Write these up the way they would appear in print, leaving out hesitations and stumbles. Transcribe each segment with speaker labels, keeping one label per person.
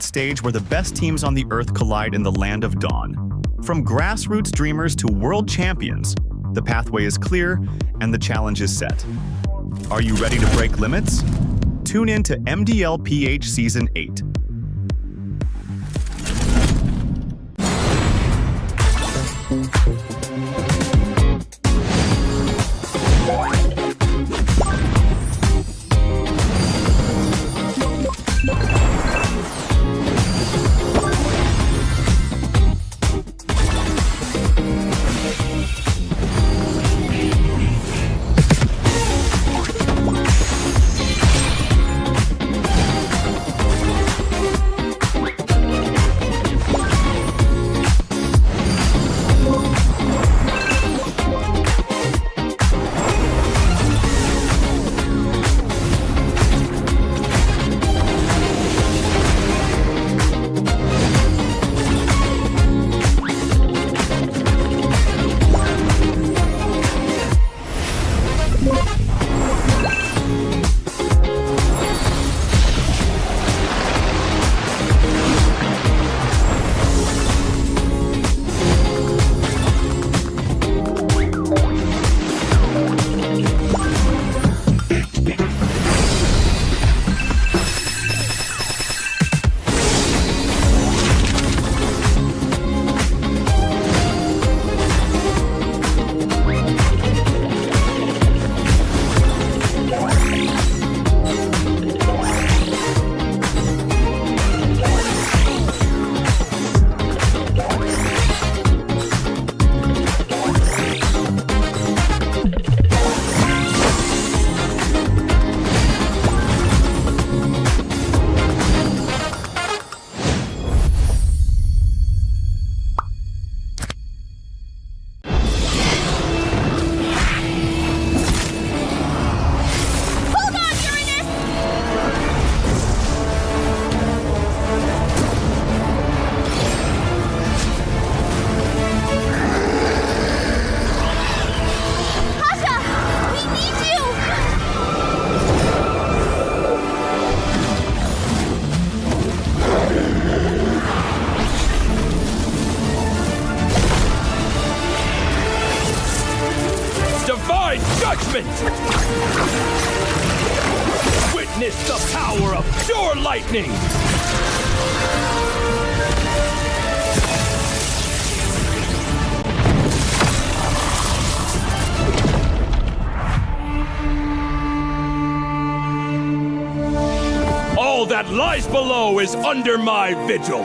Speaker 1: Stage where the best teams on the Earth collide in the land of dawn. From grassroots dreamers to world champions, the pathway is clear and the challenge is set. Are you ready to break limits? Tune in to MDL PH Season 8.
Speaker 2: Judgment! Witness the power of pure lightning! All that lies below is under my vigil!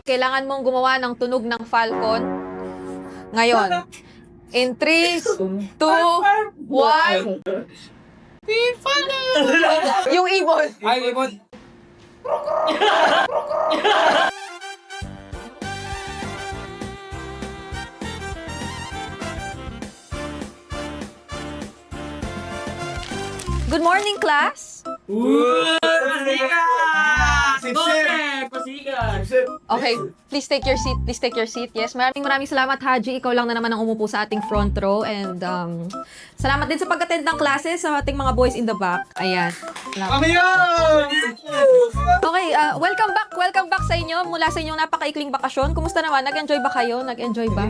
Speaker 3: Kailangan mong gumawa ng tunog ng Falcon. Ngayon. In 3, 2, 1. Yung ibon.
Speaker 4: Ay, ibon.
Speaker 3: Good morning, class.
Speaker 4: Pasika!
Speaker 5: Sip-sip!
Speaker 4: Pasika!
Speaker 3: Okay, please take your seat. Please take your seat. Yes, maraming salamat, Haji. Ikaw lang na naman ang umupo sa ating front row. And salamat din sa pag-attend ng classes sa ating mga boys in the back. Ayan.
Speaker 4: Kami yun!
Speaker 3: Okay, welcome back. Welcome back sa inyo. Mula sa inyong napakaikling bakasyon. Kumusta naman? Nag-enjoy ba kayo? Nag-enjoy ba?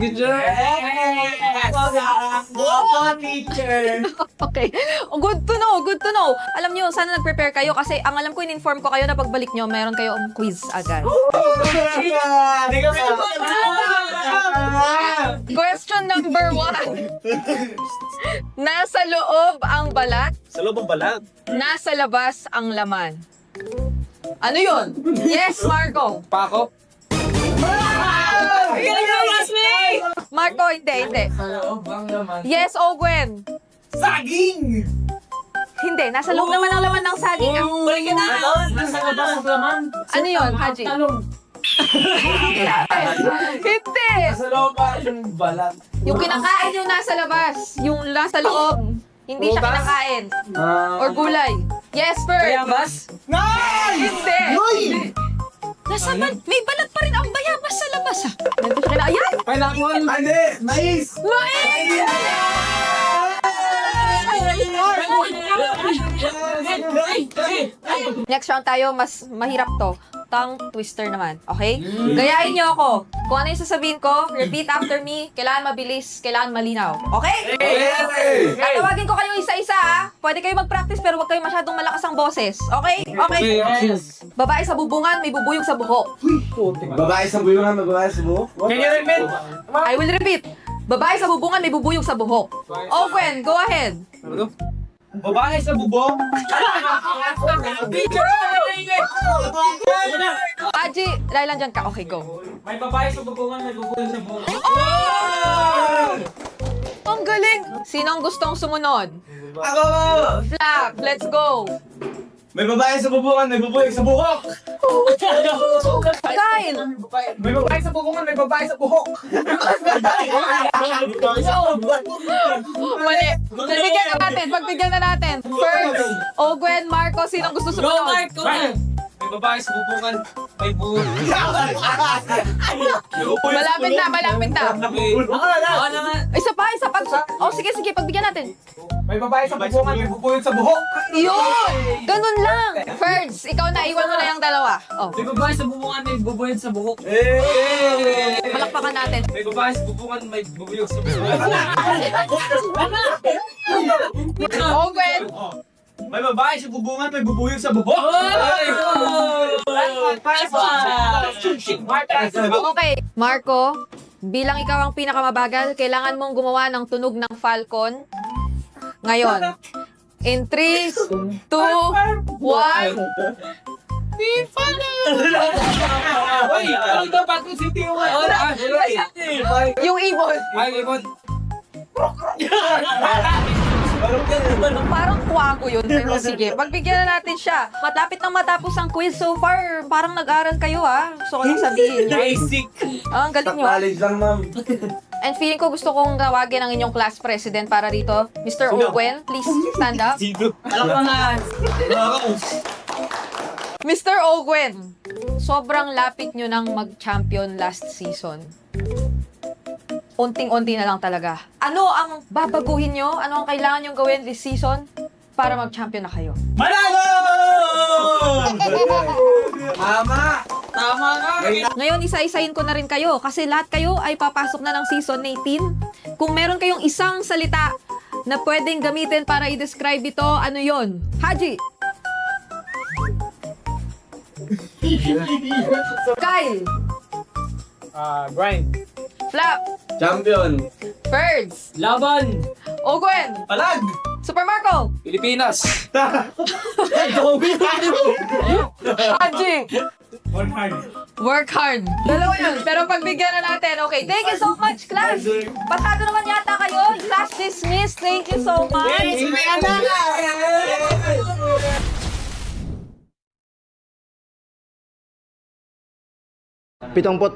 Speaker 4: Teacher!
Speaker 3: Okay. Oh, good to know. Good to know. Alam nyo, sana nag-prepare kayo kasi ang alam ko, in-inform ko kayo na pagbalik nyo, meron kayong quiz agad. Question number 1. Nasa loob ang balat,
Speaker 4: Sa loob ang balat.
Speaker 3: nasa labas ang laman. Ano yun? Yes, Marco.
Speaker 4: Pako.
Speaker 3: Marco, hindi. Yes, Ogwen.
Speaker 4: Saging!
Speaker 3: Hindi, nasa loob naman ang laman ng saging.
Speaker 4: Nasa labas ang laman.
Speaker 3: Ano yun, Haji? Hindi!
Speaker 4: Nasa loob ba yung balat?
Speaker 3: Yung kinakain yung nasa labas. Yung nasa loob. Hindi siya kinakain. Or gulay. Yes, Bert.
Speaker 4: Bayabas?
Speaker 3: Hindi.
Speaker 5: Nasa may balat pa rin ang bayabas sa labas ah.
Speaker 3: Nandito siya na. Ayan!
Speaker 4: Pineapple? Hindi! Mais!
Speaker 3: Next round tayo, mas mahirap to. Tongue twister naman. Okay? Gayahin niyo ako. Kung ano yung sasabihin ko, repeat after me. Kailangan mabilis, kailangan malinaw. Okay? Tatawagin ko kayo isa-isa ha. Pwede kayo mag-practice pero huwag kayo masyadong malakas ang boses. Okay? Okay. Babae sa bubungan, may bubuyog sa buhok.
Speaker 6: Babae sa buyungan, babae sa buhok.
Speaker 4: Can you repeat?
Speaker 3: I will repeat. Babae sa bubungan, may bubuyog sa buhok. Owen, go ahead.
Speaker 4: Babae sa bubong.
Speaker 3: Aji, dahil lang dyan ka. Okay, go.
Speaker 4: May babae sa bubungan, may bubong sa buhok.
Speaker 3: Ang galing! Sinong gustong sumunod?
Speaker 4: Ako!
Speaker 3: Flap, let's go!
Speaker 6: May babae sa bubungan, may bubuyog sa buhok.
Speaker 3: Kyle!
Speaker 4: May babae sa bubungan, may babae sa buhok.
Speaker 3: Mali! Pagbigyan na natin. First, Ogwen, Marco, sinong gusto sumunod?
Speaker 4: May babae sa bubungan, may buhok.
Speaker 3: Malapit na.
Speaker 4: Ako naman.
Speaker 3: Isa pa. Oh, sige, pagbigyan natin.
Speaker 4: May babae sa bubungan, may bubuyog sa buhok.
Speaker 3: Yun! Ganun lang. First, ikaw na, iwan mo na yung dalawa. Oh,
Speaker 4: May babae sa bubungan, may bubuyog sa buhok.
Speaker 3: palakpakan natin.
Speaker 4: May babae sa bubungan, may bubuyog sa buhok.
Speaker 3: Ogwen!
Speaker 6: May babae sa bubungan, may bubuyog sa buhok.
Speaker 3: Okay, Marco, bilang ikaw ang pinakamabagal, kailangan mong gumawa ng tunog ng Falcon. Ngayon, in 3, 2, 1.
Speaker 4: Uy, ano ito? Pato City yung
Speaker 3: Yung ibon.
Speaker 4: Ay, ibon.
Speaker 3: Parang kwago yun. Pero sige, pagbigyan na natin siya. Matapit nang matapos ang quiz so far. Parang nag-aral kayo ha. Gusto ko lang sabihin.
Speaker 4: Basic.
Speaker 3: Ang galing nyo.
Speaker 6: College lang, ma'am.
Speaker 3: And feeling ko gusto kong tawagin ang inyong class president para rito. Mr. Ogwen, please stand up.
Speaker 4: Alam ko nga.
Speaker 3: Mr. Ogwen, sobrang lapit nyo nang mag-champion last season. Unting-unti na lang talaga. Ano ang babaguhin nyo? Ano ang kailangan nyo gawin this season para mag-champion na kayo?
Speaker 4: Manalo!
Speaker 6: Tama!
Speaker 4: Tama nga.
Speaker 3: Ngayon, isa-isahin ko na rin kayo kasi lahat kayo ay papasok na ng season 18. Kung meron kayong isang salita na pwedeng gamitin para i-describe ito, ano yon? Haji! Kyle!
Speaker 4: Grind.
Speaker 3: Flap!
Speaker 6: Champion!
Speaker 3: Birds!
Speaker 4: Laban.
Speaker 3: Ogwen!
Speaker 4: Palag.
Speaker 3: Super Marco!
Speaker 4: Pilipinas.
Speaker 3: Haji!
Speaker 4: Work hard.
Speaker 3: Work hard. Dalawa yun. Pero pagbigyan na natin. Okay, thank you so much, class. Pasado naman yata kayo. Class dismissed. Thank you so much.
Speaker 6: Pitongpot.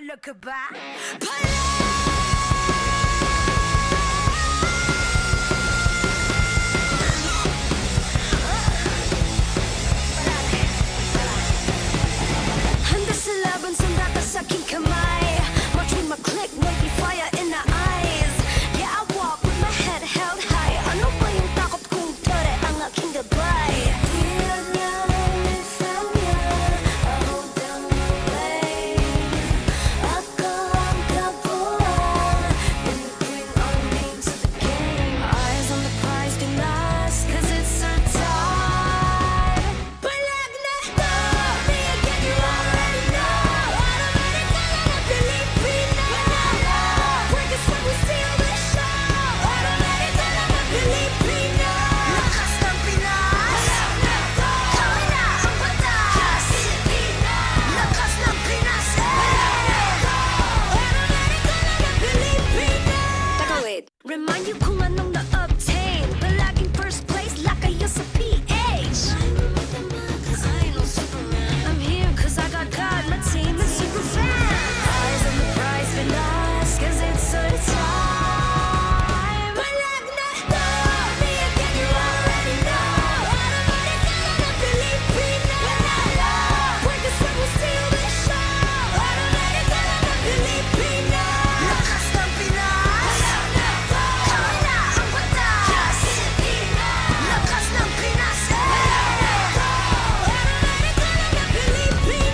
Speaker 7: Wala ka ba? Handa sa laban, sandata sa aking kamay. Watch with my click, maybe fire in the eyes. Yeah, I walk with my head held high. Ano ba yung takot kong tere ang aking gabay? Iyan niya, isang niya, I hold down the lane. Ako ang kapuan, and you bring our name to the game. Eyes on the prize, do last, cause it's our time. Palag na to, me again, you already know. Automatic ka lang ang Pilipino. Break us when we steal the show. Automatic ka lang ang Pilipino. Lakas ng Pinas. Palag na to, kami na ang batas. Pilipino. Lakas ng Pinas. Palag na to, automatic ka lang ang Pilipino. Teka, wait. Remind you kung anong na-obtain. Palaging first place, lakayo sa PH. I'm here cause I got God, my team is super fan. Eyes on the prize, Pinas, cause it's our time. Palag na to, me again, you already know. Automatic ka lang ang Pilipino. Break us when we steal the show. Automatic ka lang ang Pilipino. Lakas ng Pinas. Palag na to, kami na ang batas. Pilipino. Lakas ng Pinas. Palag na to, automatic ka lang ang Pilipino.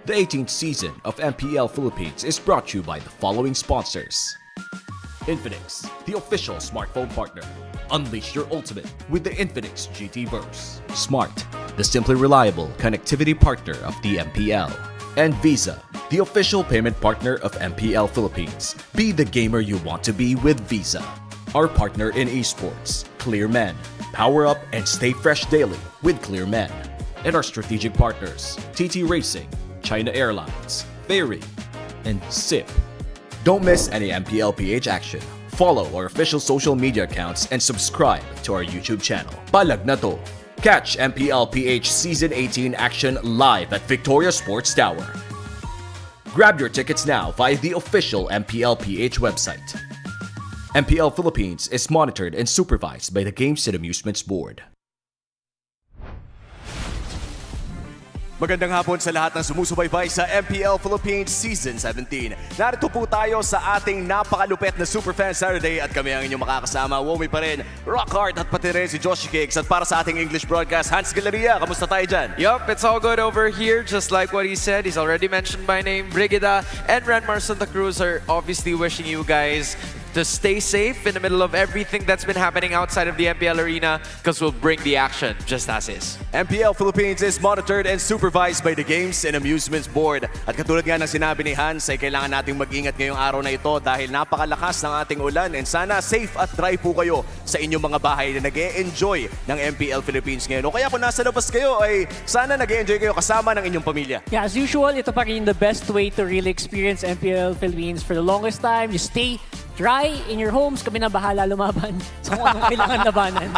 Speaker 2: The 18th season of MPL Philippines is brought to you by the following sponsors. Infinix, the official smartphone partner. Unleash your ultimate with the Infinix GT Verse. Smart, the simply reliable connectivity partner of the MPL. And Visa, the official payment partner of MPL Philippines. Be the gamer you want to be with Visa. Our partner in esports, Clear Men. Power up and stay fresh daily with Clear Men. And our strategic partners, TT Racing, China Airlines, Ferry, and SIP. Don't miss any MPL PH action. Follow our official social media accounts and subscribe to our YouTube channel. Palag Na To. Catch MPL PH Season 18 action live at Victoria Sports Tower. Grab your tickets now via the official MPL PH website. MPL Philippines is monitored and supervised by the Games and Amusements Board.
Speaker 8: Magandang hapon sa lahat ng sumusubaybay sa MPL Philippines Season 17. Narito po tayo sa ating napakalupet na Superfan Saturday at kami ang inyong makakasama. Womi pa rin, Rockhart at pati rin si Joshi Cakes. At para sa ating English broadcast, Hans Galeria, kamusta tayo dyan?
Speaker 9: Yup, it's all good over here. Just like what he said, he's already mentioned my name. Brigida and Ranmar Santa Cruz are obviously wishing you guys to stay safe in the middle of everything that's been happening outside of the MPL arena because we'll bring the action just as is.
Speaker 8: MPL Philippines is monitored and supervised by the Games and Amusements Board. At katulad nga ng sinabi ni Hans, ay kailangan nating mag-ingat ngayong araw na ito dahil napakalakas ng ating ulan and sana safe at dry po kayo sa inyong mga bahay na nag-e-enjoy ng MPL Philippines ngayon. O kaya kung nasa labas kayo, ay sana nag-e-enjoy kayo kasama ng inyong pamilya.
Speaker 4: Yeah, as usual, ito pa rin the best way to really experience MPL Philippines for the longest time. You stay dry in your homes. Kami na bahala lumaban sa kung anong kailangan labanan.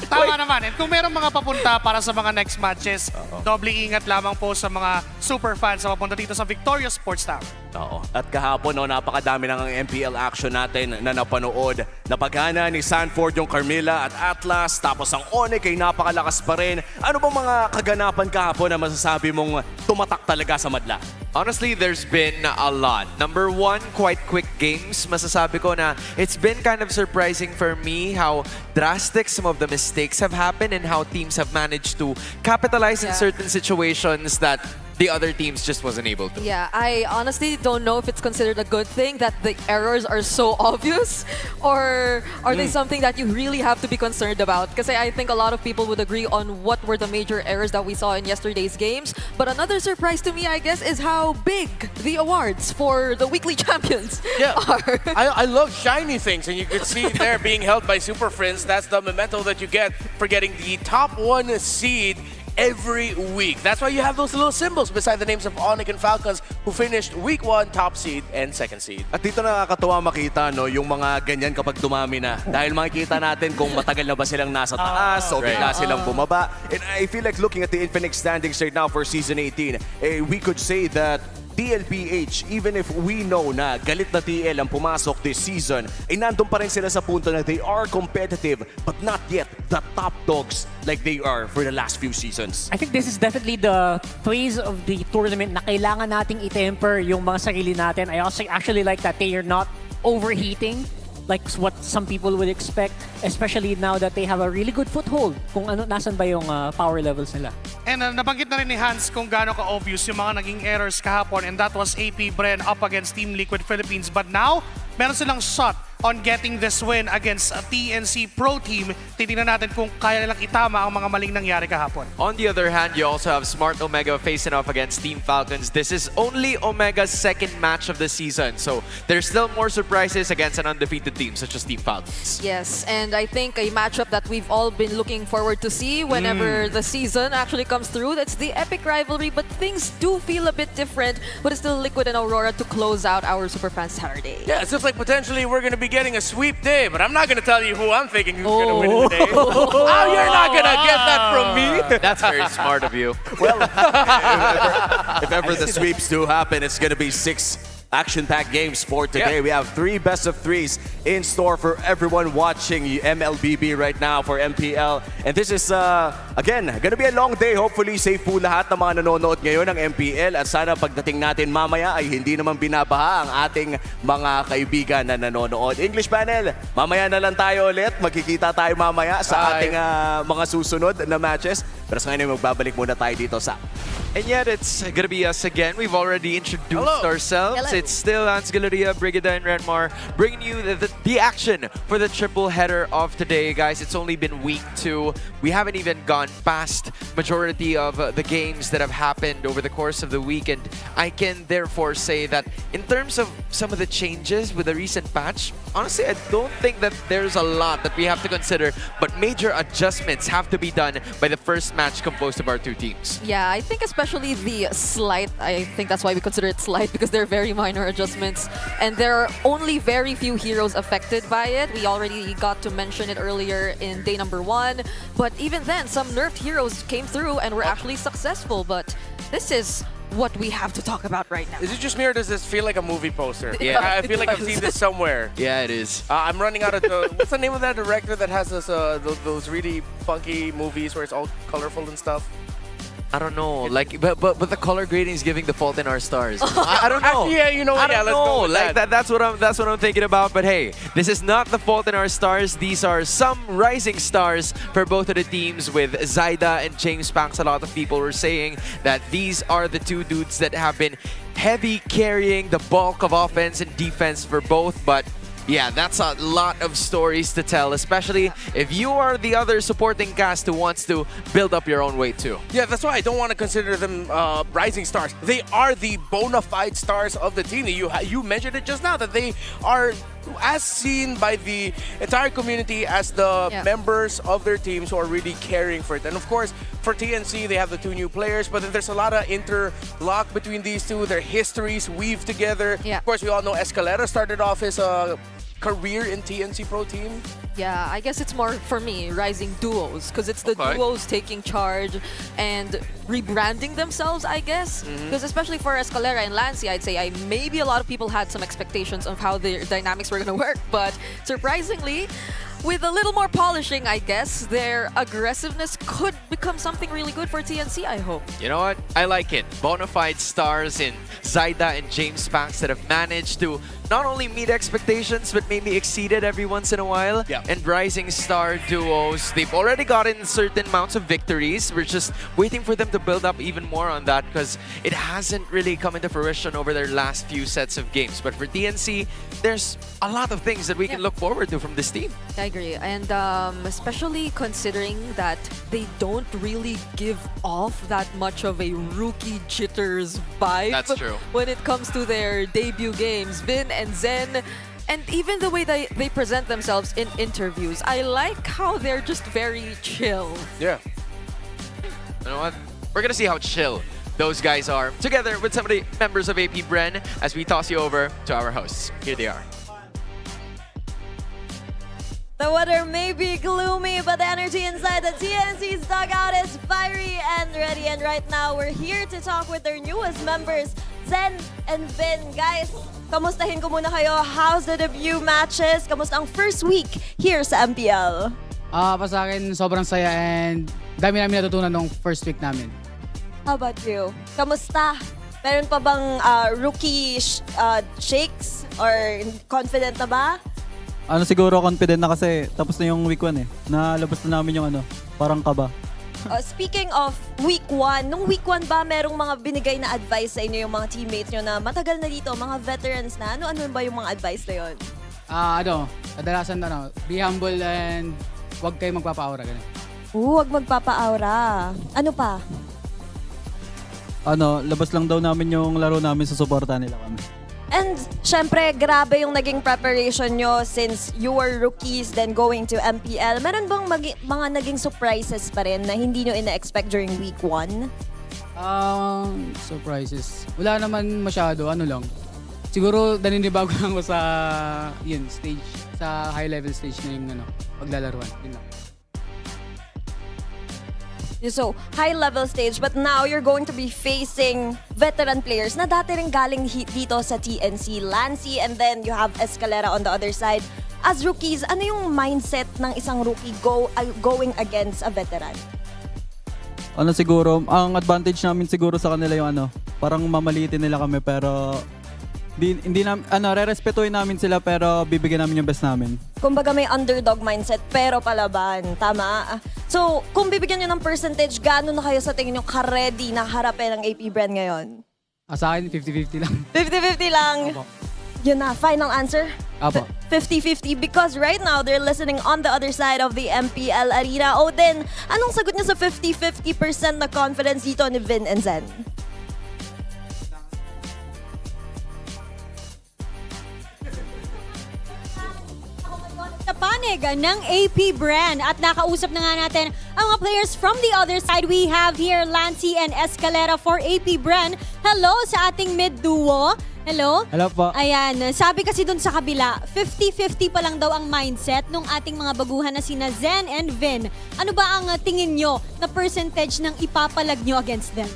Speaker 10: Tama naman. And kung merong mga papunta para sa mga next matches, doble ingat lamang po sa mga super fans na papunta dito sa Victoria Sports Tower.
Speaker 8: Oo. At kahapon, napakadami ng MPL action natin na napanood. Napagana ni Sanford yung Carmilla at Atlas, tapos ang Onyx ay napakalakas pa rin. Ano bang mga kaganapan kahapon na masasabi mong tumatak talaga sa madla?
Speaker 9: Honestly, there's been a lot. Number one, quite quick games. Masasabi ko na it's been kind of surprising for me how drastic some of the mistakes have happened and how teams have managed to capitalize in certain situations that the other teams just wasn't able to.
Speaker 3: Yeah, I honestly don't know if it's considered a good thing that the errors are so obvious, or are they something that you really have to be concerned about? Because I think a lot of people would agree on what were the major errors that we saw in yesterday's games. But another surprise to me, I guess, is how big the awards for the weekly champions are.
Speaker 11: I love shiny things, and you can see there being held by Super Friends. That's the memento that you get for getting the top 1 seed every week. That's why you have those little symbols beside the names of Onyx and Falcons, who finished week 1 top seed and 2nd seed.
Speaker 8: At dito nakakatuwa makita no, yung mga ganyan kapag dumami na. Dahil makikita natin kung matagal na ba silang nasa taas o bigla silang bumaba. And I feel like looking at the Infinix standings right now for Season 18, we could say that TLPH, even if we know na galit na TL ang pumasok this season, ay nandun pa rin sila sa punto na they are competitive but not yet the top dogs like they are for the last few seasons.
Speaker 4: I think this is definitely the phase of the tournament na kailangan nating i-temper yung mga sarili natin. I also actually like that they are not overheating like what some people would expect, especially now that they have a really good foothold kung ano, nasan ba yung power levels nila.
Speaker 10: And nabanggit na rin ni Hans kung gaano ka-obvious yung mga naging errors kahapon, and that was AP.Bren up against Team Liquid Philippines. But now, meron silang shot on getting this win against a TNC Pro Team. Titingnan natin kung kaya nilang itama ang mga maling nangyari kahapon.
Speaker 9: On the other hand, you also have Smart Omega facing off against Team Falcons. This is only Omega's 2nd match of the season, so there's still more surprises against an undefeated team such as Team Falcons.
Speaker 3: Yes, and I think a matchup that we've all been looking forward to see whenever the season actually comes through. That's the epic rivalry, but things do feel a bit different. But it's still Liquid and Aurora to close out our Superfan Saturday.
Speaker 11: Yeah, it seems like potentially we're going to be getting a sweep day, but I'm not going to tell you who I'm thinking who's going to win today. Oh, you're not going to get that from me.
Speaker 9: That's very smart of you.
Speaker 8: Well, if ever the sweeps do happen, it's going to be 6 action-packed games for today. We have 3 best of 3s in store for everyone watching MLBB right now for MPL. And this is, again, gonna be a long day. Hopefully, safe po lahat ng mga nanonood ngayon ng MPL. At sana pagdating natin mamaya ay hindi naman binabaha ang ating mga kaibigan na nanonood. English panel, mamaya na lang tayo ulit. Magkikita tayo mamaya sa ating mga susunod na matches. Pero sa ngayon, magbabalik muna tayo dito sa...
Speaker 9: And yet, it's gonna be us again. We've already introduced ourselves.
Speaker 3: Hello.
Speaker 9: It's still Hans Galeria, Brigida, and Renmar bringing you the action for the triple header of today, guys. It's only been week 2. We haven't even gone past majority of the games that have happened over the course of the week, and I can therefore say that in terms of some of the changes with the recent patch, honestly, I don't think that there's a lot that we have to consider, but major adjustments have to be done by the first match composed of our 2 teams.
Speaker 3: Yeah, I think especially the slight, I think that's why we consider it slight, because they're very minor adjustments, and there are only very few heroes affected by it. We already got to mention it earlier in day number 1, but even then, some nerfed heroes came through and were actually successful, but this is what we have to talk about right now.
Speaker 11: Is it just me, or does this feel like a movie poster?
Speaker 3: Yeah,
Speaker 11: I feel like I've seen this somewhere.
Speaker 9: Yeah, it is.
Speaker 11: I'm running out of the... What's the name of that director that has this, those really funky movies where it's all colorful and stuff?
Speaker 9: I don't know, like, but the color grading is giving the fault in our stars. I don't know.
Speaker 11: Yeah, you know what?
Speaker 9: I don't
Speaker 11: Let's
Speaker 9: know.
Speaker 11: go with
Speaker 9: Like
Speaker 11: that.
Speaker 9: that's what I'm thinking about. But hey, this is not the fault in our stars. These are some rising stars for both of the teams with Zyda and James Panks. A lot of people were saying that these are the 2 dudes that have been heavy carrying the bulk of offense and defense for both, but yeah, that's a lot of stories to tell, especially if you are the other supporting cast who wants to build up your own weight too.
Speaker 11: Yeah, that's why I don't want to consider them rising stars. They are the bona fide stars of the team. You mentioned it just now, that they are as seen by the entire community as the members of their teams who are really caring for it. And of course, for TNC, they have the 2 new players, but then there's a lot of interlock between these 2. Their histories weave together.
Speaker 3: Yeah.
Speaker 11: Of course, we all know Escalera started off his career in TNC Pro Team.
Speaker 3: Yeah, I guess it's more, for me, rising duos, because it's the duos taking charge and rebranding themselves, I guess. Because especially for Escalera and Lancy, I'd say maybe a lot of people had some expectations of how their dynamics were going to work, but surprisingly, with a little more polishing, I guess, their aggressiveness could become something really good for TNC, I hope.
Speaker 9: You know what? I like it. Bonafide stars in Zyda and James Panks that have managed to not only meet expectations, but maybe exceeded every once in a while.
Speaker 11: Yeah.
Speaker 9: And Rising Star duos, they've already gotten certain amounts of victories. We're just waiting for them to build up even more on that because it hasn't really come into fruition over their last few sets of games. But for TNC, there's a lot of things that we can look forward to from this team.
Speaker 3: I agree. And especially considering that they don't really give off that much of a rookie jitters vibe.
Speaker 9: That's true.
Speaker 3: When it comes to their debut games, Vin and Zen. And even the way they present themselves in interviews, I like how they're just very chill.
Speaker 11: Yeah.
Speaker 9: You know what? We're gonna see how chill those guys are together with some of the members of AP.Bren as we toss you over to our hosts. Here they are.
Speaker 7: The weather may be gloomy, but the energy inside the TNC's dugout is fiery and ready. And right now, we're here to talk with their newest members, Zen and Vin. Guys, kamustahin ko muna kayo. How's the debut matches? Kamusta ang first week here sa MPL?
Speaker 12: Pa sa akin, sobrang saya and dami namin natutunan nung first week namin.
Speaker 7: How about you? Kamusta? Meron pa bang rookie shakes or confident na ba?
Speaker 13: Siguro confident na kasi tapos na yung week 1 eh. Nalabas na namin yung parang kaba.
Speaker 7: Speaking of week 1, nung week 1 ba merong mga binigay na advice sa inyo yung mga teammates nyo na matagal na dito, mga veterans na? Ano ba yung mga advice na yun?
Speaker 12: Kadalasan be humble and huwag kayo magpapa-aura. Ganun.
Speaker 7: Huwag magpapa-aura. Ano pa?
Speaker 13: Labas lang daw namin yung laro namin sa suporta nila kami.
Speaker 7: And syempre, grabe yung naging preparation nyo since you were rookies then going to MPL. Meron bang mga naging surprises pa rin na hindi nyo ina-expect during week 1?
Speaker 12: Surprises. Wala naman masyado, lang. Siguro naninibago lang ko sa stage, sa high level stage na yung paglalaruan. Yun lang.
Speaker 7: So, high-level stage, but now you're going to be facing veteran players na dati rin galing dito sa TNC. Lancy, and then you have Escalera on the other side. As rookies, ano yung mindset ng isang rookie going against a veteran?
Speaker 13: Siguro, ang advantage namin siguro sa kanila yung parang mamalitin nila kami pero hindi re-respetuhin namin sila pero bibigyan namin yung best namin.
Speaker 7: Kumbaga may underdog mindset pero palaban, tama? So, kung bibigyan nyo ng percentage, gaano na kayo sa tingin nyo ka-ready na harapin ang AP.Bren ngayon?
Speaker 12: Sa akin, 50-50 lang.
Speaker 7: 50-50 lang?
Speaker 12: Opo.
Speaker 7: Yun na, final answer?
Speaker 12: Apo.
Speaker 7: 50-50 because right now they're listening on the other side of the MPL arena. Then, anong sagot niya sa 50-50% na confidence dito ni Vin and Zen?
Speaker 5: Sa panig ng AP.Bren at nakausap na nga natin ang mga players from the other side. We have here Lancy and Escalera for AP.Bren. Hello sa ating mid duo. Hello?
Speaker 13: Hello po.
Speaker 5: Ayan, sabi kasi dun sa kabila, 50-50 pa lang daw ang mindset ng ating mga baguhan na sina Zen and Vin. Ano ba ang tingin nyo na percentage ng ipapalag nyo against them?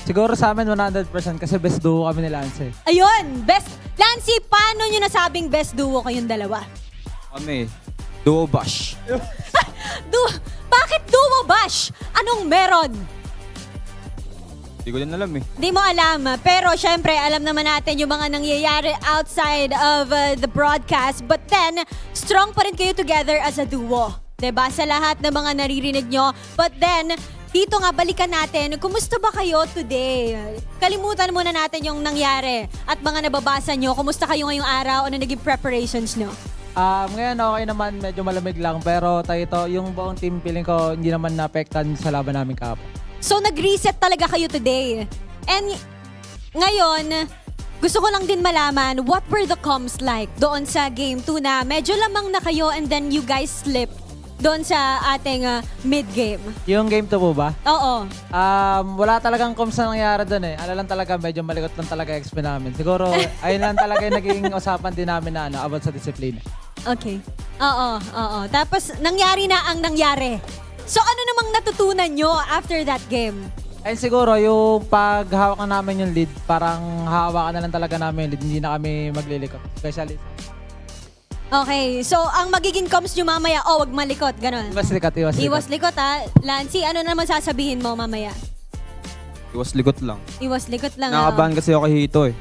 Speaker 13: Siguro sa amin 100% kasi best duo kami ni Lance.
Speaker 5: Ayun, best. Lancy, paano nyo nasabing best duo kayong dalawa?
Speaker 13: Kami, duo bash.
Speaker 5: Bakit duo bash? Anong meron?
Speaker 13: Hindi ko din alam eh.
Speaker 5: Di mo alam, pero syempre alam naman natin yung mga nangyayari outside of the broadcast. But then, strong pa rin kayo together as a duo. Diba? Sa lahat ng mga naririnig nyo. But then, dito nga, balikan natin, kumusta ba kayo today? Kalimutan muna natin yung nangyari at mga nababasa nyo. Kumusta kayo ngayong araw? Ano naging preparations nyo?
Speaker 13: Ngayon okay naman, medyo malamig lang. Pero yung buong team feeling ko hindi naman naapektan sa laban namin kahapon.
Speaker 5: So, nag-reset talaga kayo today. And ngayon, gusto ko lang din malaman, what were the comms like doon sa Game 2 na medyo lamang na kayo and then you guys slipped doon sa ating mid-game?
Speaker 13: Yung game 2 po ba?
Speaker 5: Oo.
Speaker 13: Wala talagang comms na nangyari doon eh. Lang talaga, medyo malikot lang talaga XP namin. Siguro, ayun lang talaga yung naging usapan din namin na about sa disiplina.
Speaker 5: Okay. Oo. Tapos, nangyari na ang nangyari. So, ano namang natutunan nyo after that game?
Speaker 13: Ayun siguro, yung paghawak na namin yung lead, parang hawakan na lang talaga namin yung lead. Hindi na kami maglilikot. Especially.
Speaker 5: Okay. So, ang magiging comms nyo mamaya, wag malikot. Ganon.
Speaker 13: Iwas likot.
Speaker 5: Iwas likot, ha? Lancy, ano naman sasabihin mo mamaya?
Speaker 13: Iwas likot lang.
Speaker 5: Iwas likot lang.
Speaker 13: Nakabahan kasi ako kay Hito eh.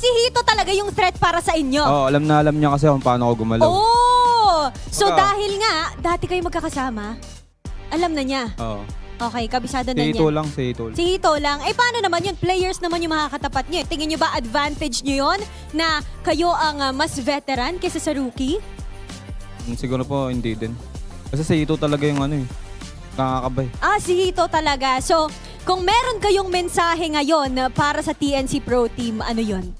Speaker 5: si Hito talaga yung threat para sa inyo.
Speaker 13: alam niya kasi kung paano ako gumalaw.
Speaker 5: Oh! So
Speaker 13: Baka-
Speaker 5: dahil nga, dati kayo magkakasama, alam na niya.
Speaker 13: Oo.
Speaker 5: Okay, kabisado na
Speaker 13: Si
Speaker 5: niya.
Speaker 13: Ito lang, si Ito.
Speaker 5: Si Hito lang. Eh, paano naman yun? Players naman yung makakatapat niyo. Tingin niyo ba advantage niyo yun na kayo ang mas veteran kaysa sa rookie?
Speaker 13: Siguro po, hindi din. Kasi si Ito talaga yung nakakabay.
Speaker 5: Si Hito talaga. So, kung meron kayong mensahe ngayon para sa TNC Pro Team, ano yun?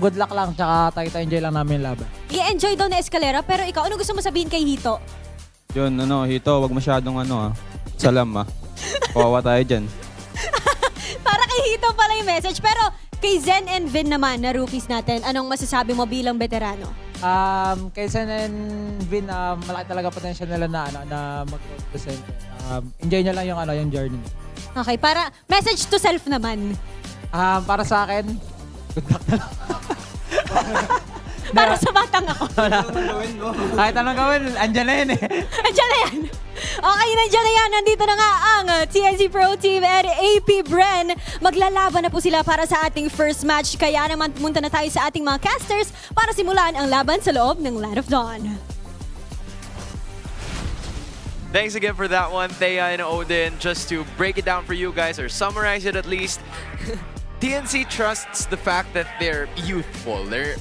Speaker 4: Good luck lang, tsaka tayo enjoy lang namin yung laban.
Speaker 5: I-enjoy daw na Escalera, pero ikaw, ano gusto mo sabihin kay Hito?
Speaker 13: Yun, Hito, wag masyadong salam Kawawa tayo dyan.
Speaker 5: Para kay Hito pala yung message. Pero kay Zen and Vin naman, na rookies natin, anong masasabi mo bilang veterano?
Speaker 4: Kay Sen and Vin, malaki talaga potential nila na mag-represent. Enjoy nyo lang yung journey.
Speaker 5: Okay, para message to self naman.
Speaker 4: Para sa akin, good luck na lang.
Speaker 5: Para sa batang ako.
Speaker 4: Kahit anong gawin, andyan na yun eh.
Speaker 5: Andiyan na yan. Okay, nandiyan na yan. Nandito na nga ang TNC Pro Team and AP.Bren. Maglalaban na po sila para sa ating first match. Kaya naman pumunta na tayo sa ating mga casters para simulan ang laban sa loob ng Land of Dawn.
Speaker 9: Thanks again for that one, Thea and Odin. Just to break it down for you guys, or summarize it at least, TNC trusts the fact that they're youthful. They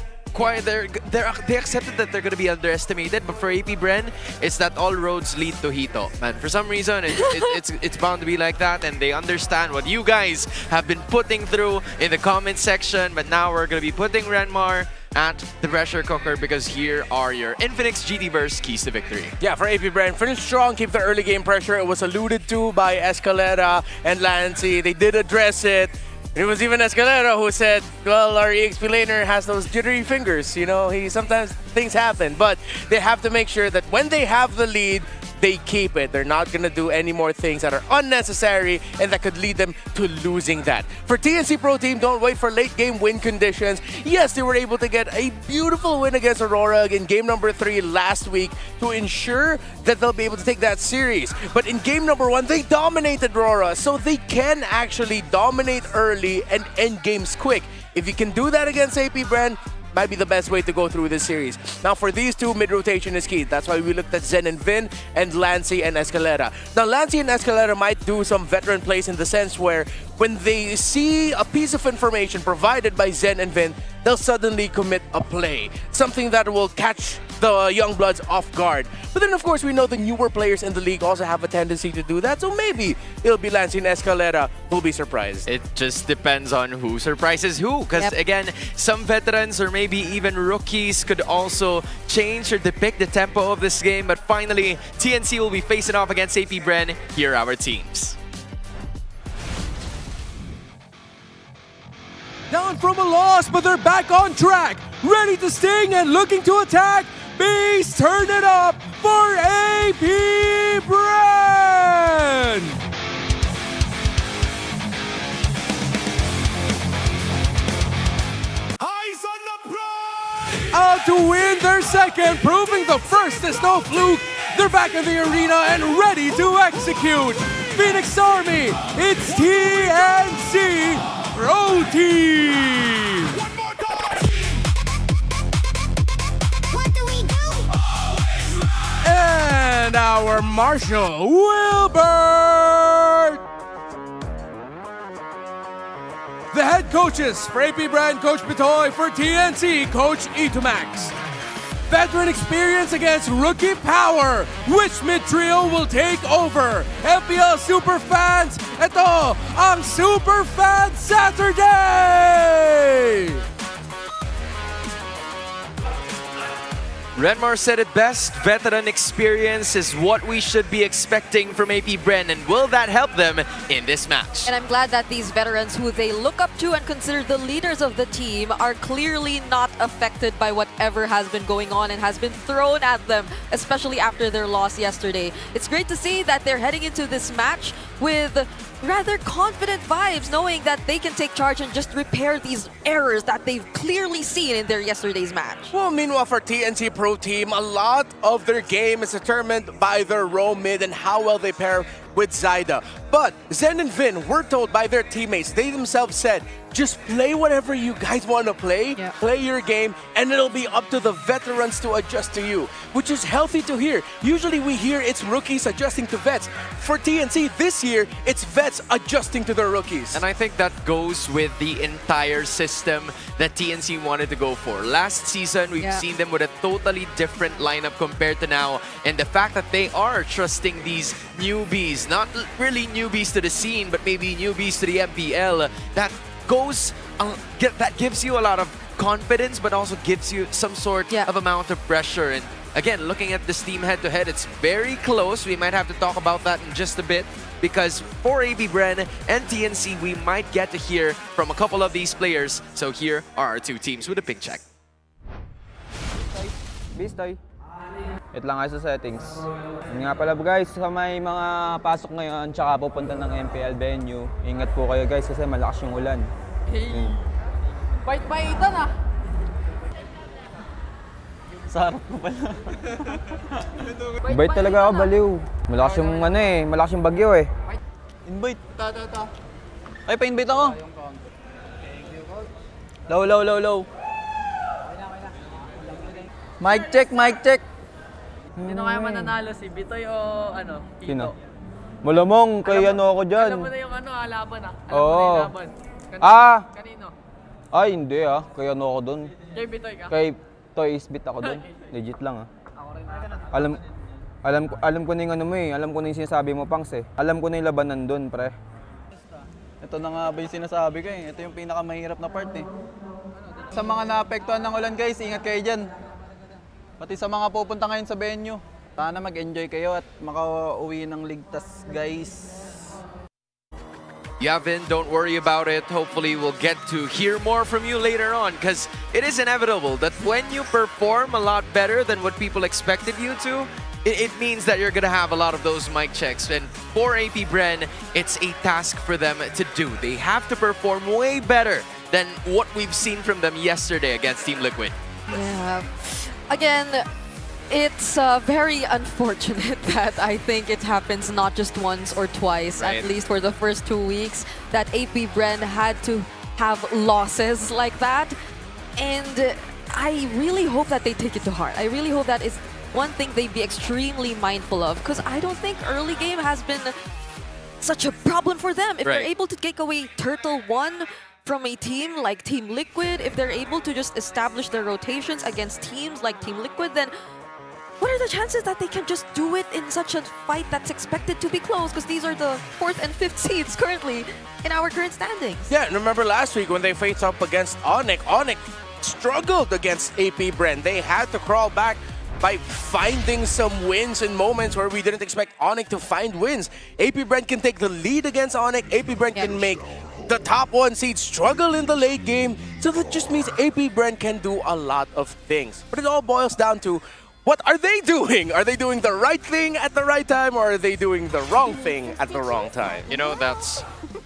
Speaker 9: accepted that they're going to be underestimated, but for AP.Bren, it's that all roads lead to Hito. And for some reason, it's bound to be like that, and they understand what you guys have been putting through in the comment section. But now we're going to be putting Renmar at the pressure cooker, because here are your Infinix GTverse keys to victory.
Speaker 11: Yeah, for AP.Bren, finish strong, keep the early game pressure. It was alluded to by Escalera and Lancy. They did address it. It was even Escalera who said, well, our EXP laner has those jittery fingers. Sometimes things happen, but they have to make sure that when they have the lead, they keep it. They're not going to do any more things that are unnecessary and that could lead them to losing that. For TNC Pro Team, don't wait for late game win conditions. Yes, they were able to get a beautiful win against Aurora in game number 3 last week to ensure that they'll be able to take that series. But in game number 1, they dominated Aurora, so they can actually dominate early and end games quick. If you can do that against AP.Bren, might be the best way to go through this series. Now for these two, mid-rotation is key. That's why we looked at Zen and Vin and Lancy and Escalera. Now Lancy and Escalera might do some veteran plays in the sense where when they see a piece of information provided by Zen and Vin, they'll suddenly commit a play. Something that will catch the young bloods off guard. But then of course we know the newer players in the league also have a tendency to do that, so maybe it'll be Lancy and Escalera who'll be surprised.
Speaker 9: It just depends on who surprises who, because again, some veterans or maybe even rookies could also change or depict the tempo of this game. But finally, TNC will be facing off against AP.Bren. Here are our teams.
Speaker 14: Down from a loss, but they're back on track. Ready to sting and looking to attack. Base, turn it up for AP.Bren! Eyes on the prize! Out to win their second, proving the first is no fluke. They're back in the arena and ready to execute. Phoenix Army, it's TNC Pro Team! And our Marshal, Wilbert! The head coaches for AP.Bren, Coach Bitoy; for TNC, Coach Itumax. Veteran experience against rookie power. Which mid-trio will take over? MPL Superfans, ito ang Superfans Saturday!
Speaker 9: Renmar said it best, veteran experience is what we should be expecting from AP.Bren, and will that help them in this match?
Speaker 3: And I'm glad that these veterans who they look up to and consider the leaders of the team are clearly not affected by whatever has been going on and has been thrown at them, especially after their loss yesterday. It's great to see that they're heading into this match with rather confident vibes, knowing that they can take charge and just repair these errors that they've clearly seen in their yesterday's match.
Speaker 11: Well, meanwhile, for TNC Pro Team, a lot of their game is determined by their roam mid and how well they pair with Zyda. But Zen and Vin were told by their teammates, they themselves said, just play whatever you guys want to play, play your game, and it'll be up to the veterans to adjust to you, which is healthy to hear. Usually we hear it's rookies adjusting to vets. For TNC this year, it's vets adjusting to their rookies.
Speaker 9: And I think that goes with the entire system that TNC wanted to go for. Last season, we've seen them with a totally different lineup compared to now. And the fact that they are trusting these newbies, not really newbies to the scene, but maybe newbies to the MPL, that gives you a lot of confidence, but also gives you some sort of amount of pressure. And again, looking at this team head-to-head, it's very close. We might have to talk about that in just a bit, because for AP.Bren and TNC, we might get to hear from a couple of these players. So here are our two teams with a pick check.
Speaker 6: Bistoy. Ito lang sa settings. Yun nga pala guys, sa may mga pasok ngayon tsaka pupunta ng MPL venue, ingat po kayo guys kasi malakas yung ulan.
Speaker 12: Bait-baitan ah!
Speaker 6: Sarap ko pala. Bait talaga ako, baliw. Malakas yung malakas yung bagyo eh. Invite. Ta. Ay, pa-invite ako. Low. Mic check.
Speaker 12: Sino kaya mananalo? Si Bitoy o ano? Tito?
Speaker 6: Sino? Malamang kay ako dyan.
Speaker 12: Alam mo na yung laban ah. Alam
Speaker 6: Oo.
Speaker 12: mo na yung laban. Kanino?
Speaker 6: Ay, hindi Kay ako dun.
Speaker 12: Kay Bitoy ka?
Speaker 6: Kay Toy Isbit ako dun. Legit lang
Speaker 12: Ako rin.
Speaker 6: Alam ko na yung alam ko na yung sinasabi mo, Pangs eh. Alam ko na yung labanan dun, pre. Ito na nga ba yung sinasabi ko eh. Ito yung pinakamahirap na part eh. Sa mga naapektuhan ng ulan guys, ingat kayo dyan. Pati sa mga pupunta ngayon sa venue. Sana mag-enjoy kayo at makauwi ng ligtas guys.
Speaker 9: Yavin, don't worry about it. Hopefully we'll get to hear more from you later on, because it is inevitable that when you perform a lot better than what people expected you to, it means that you're going to have a lot of those mic checks. And for AP.Bren, it's a task for them to do. They have to perform way better than what we've seen from them yesterday against Team Liquid.
Speaker 3: Yeah. Again, it's very unfortunate that I think it happens not just once or twice, at least for the first 2 weeks, that AP.Bren had to have losses like that. And I really hope that they take it to heart. I really hope that is one thing they'd be extremely mindful of, because I don't think early game has been such a problem for them. If they're able to take away Turtle 1 from a team like Team Liquid, if they're able to just establish their rotations against teams like Team Liquid, then what are the chances that they can just do it in such a fight that's expected to be close? Because these are the 4th and 5th seeds currently in our current standings.
Speaker 11: Yeah, and remember last week when they faced up against Onyx struggled against AP.Bren. They had to crawl back by finding some wins in moments where we didn't expect Onyx to find wins. AP.Bren can take the lead against Onyx. AP.Bren can make the top 1 seed struggle in the late game. So that just means AP.Bren can do a lot of things. But it all boils down to, what are they doing? Are they doing the right thing at the right time, or are they doing the wrong thing at the wrong time?
Speaker 9: You know, that's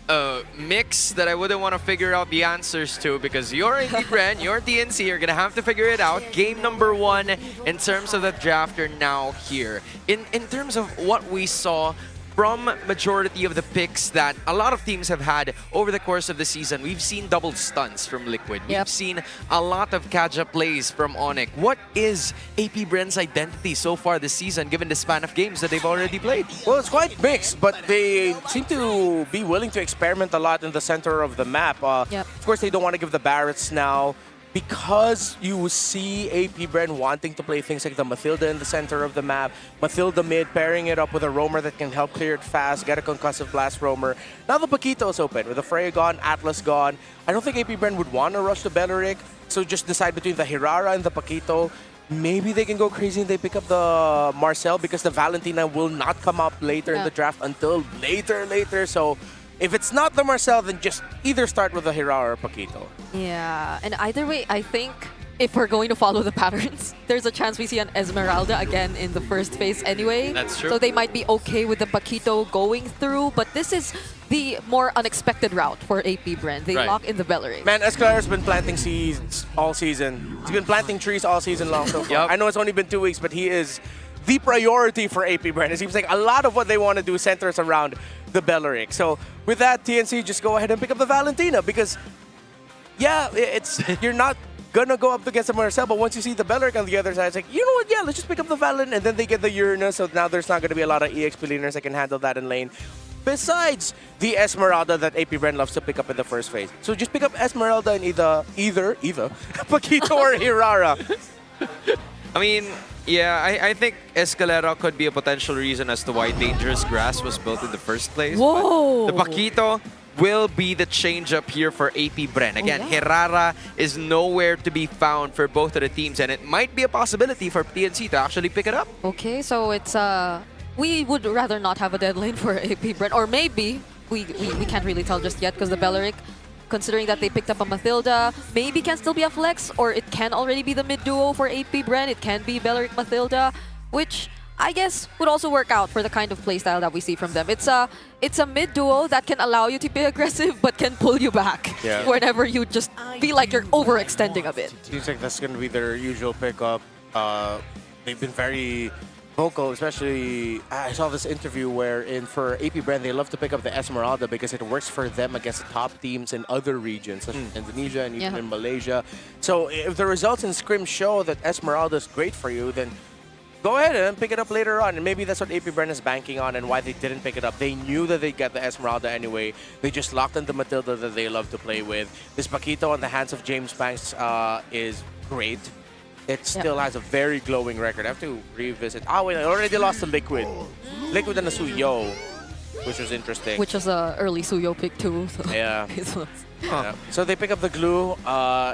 Speaker 9: a mix that I wouldn't want to figure out the answers to, because your AP.Bren, your TNC are going to have to figure it out. Game number 1 in terms of the draft are now here. In terms of what we saw from majority of the picks that a lot of teams have had over the course of the season, we've seen double stunts from Liquid. We've seen a lot of Kaja plays from Onyx. What is AP.Bren's identity so far this season, given the span of games that they've already played?
Speaker 11: Well, it's quite mixed, but they seem to be willing to experiment a lot in the center of the map. Of course, they don't want to give the Barretts now, because you see AP.Bren wanting to play things like the Mathilda in the center of the map, Mathilda mid, pairing it up with a roamer that can help clear it fast, get a concussive blast roamer. Now the Paquito's open, with the Freya gone, Atlas gone. I don't think AP.Bren would want to rush the Belleric, so just decide between the Hirara and the Paquito. Maybe they can go crazy and they pick up the Marcel, because the Valentina will not come up later in the draft until later. So if it's not the Marcel, then just either start with the Hirara or Paquito.
Speaker 3: Yeah, and either way, I think if we're going to follow the patterns, there's a chance we see an Esmeralda again in the first phase anyway.
Speaker 9: That's true.
Speaker 3: So they might be okay with the Paquito going through, but this is the more unexpected route for AP.Bren. They lock in the Belleric.
Speaker 11: Man, Escalar's been planting seeds all season. He's been planting trees all season long so far. I know it's only been 2 weeks, but he is the priority for AP.Bren. It seems like a lot of what they want to do centers around the Belleric. So with that, TNC, just go ahead and pick up the Valentina because, yeah, you're not gonna go up against the Marcel, but once you see the Belleric on the other side, it's like, you know what, yeah, let's just pick up the Valen, and then they get the Uranus, so now there's not gonna be a lot of EXP laners that can handle that in lane. Besides the Esmeralda that AP.Bren loves to pick up in the first phase. So just pick up Esmeralda and either Paquito or Hirara.
Speaker 9: I mean, yeah, I think Escalera could be a potential reason as to why Dangerous Grass was built in the first place.
Speaker 3: Whoa!
Speaker 9: The Paquito will be the change-up here for AP.Bren. Again, Hirara is nowhere to be found for both of the teams, and it might be a possibility for TNC to actually pick it up.
Speaker 3: Okay, so it's we would rather not have a dead lane for AP.Bren, or maybe we can't really tell just yet because the Belleric, considering that they picked up a Mathilda, maybe can still be a flex, or it can already be the mid duo for AP.Bren. It can be Belleric Mathilda, which I guess would also work out for the kind of playstyle that we see from them. It's a mid duo that can allow you to be aggressive but can pull you back whenever you just feel like you're overextending a bit.
Speaker 11: Seems like that's going to be their usual pickup. They've been very vocal, especially I saw this interview wherein for AP.Bren they love to pick up the Esmeralda because it works for them against the top teams in other regions, such as Indonesia and even in Malaysia. So if the results in Scrim show that Esmeralda is great for you, then go ahead and pick it up later on. And maybe that's what AP.Bren is banking on and why they didn't pick it up. They knew that they'd get the Esmeralda anyway. They just locked in the Matilda that they love to play with. This Paquito on the hands of James Banks is great. It still has a very glowing record. I have to revisit. Oh, wait, I already lost to Liquid. Liquid and the Suyo, which was interesting.
Speaker 3: Which was an early Suyo pick too. So
Speaker 11: yeah. So they pick up the glue.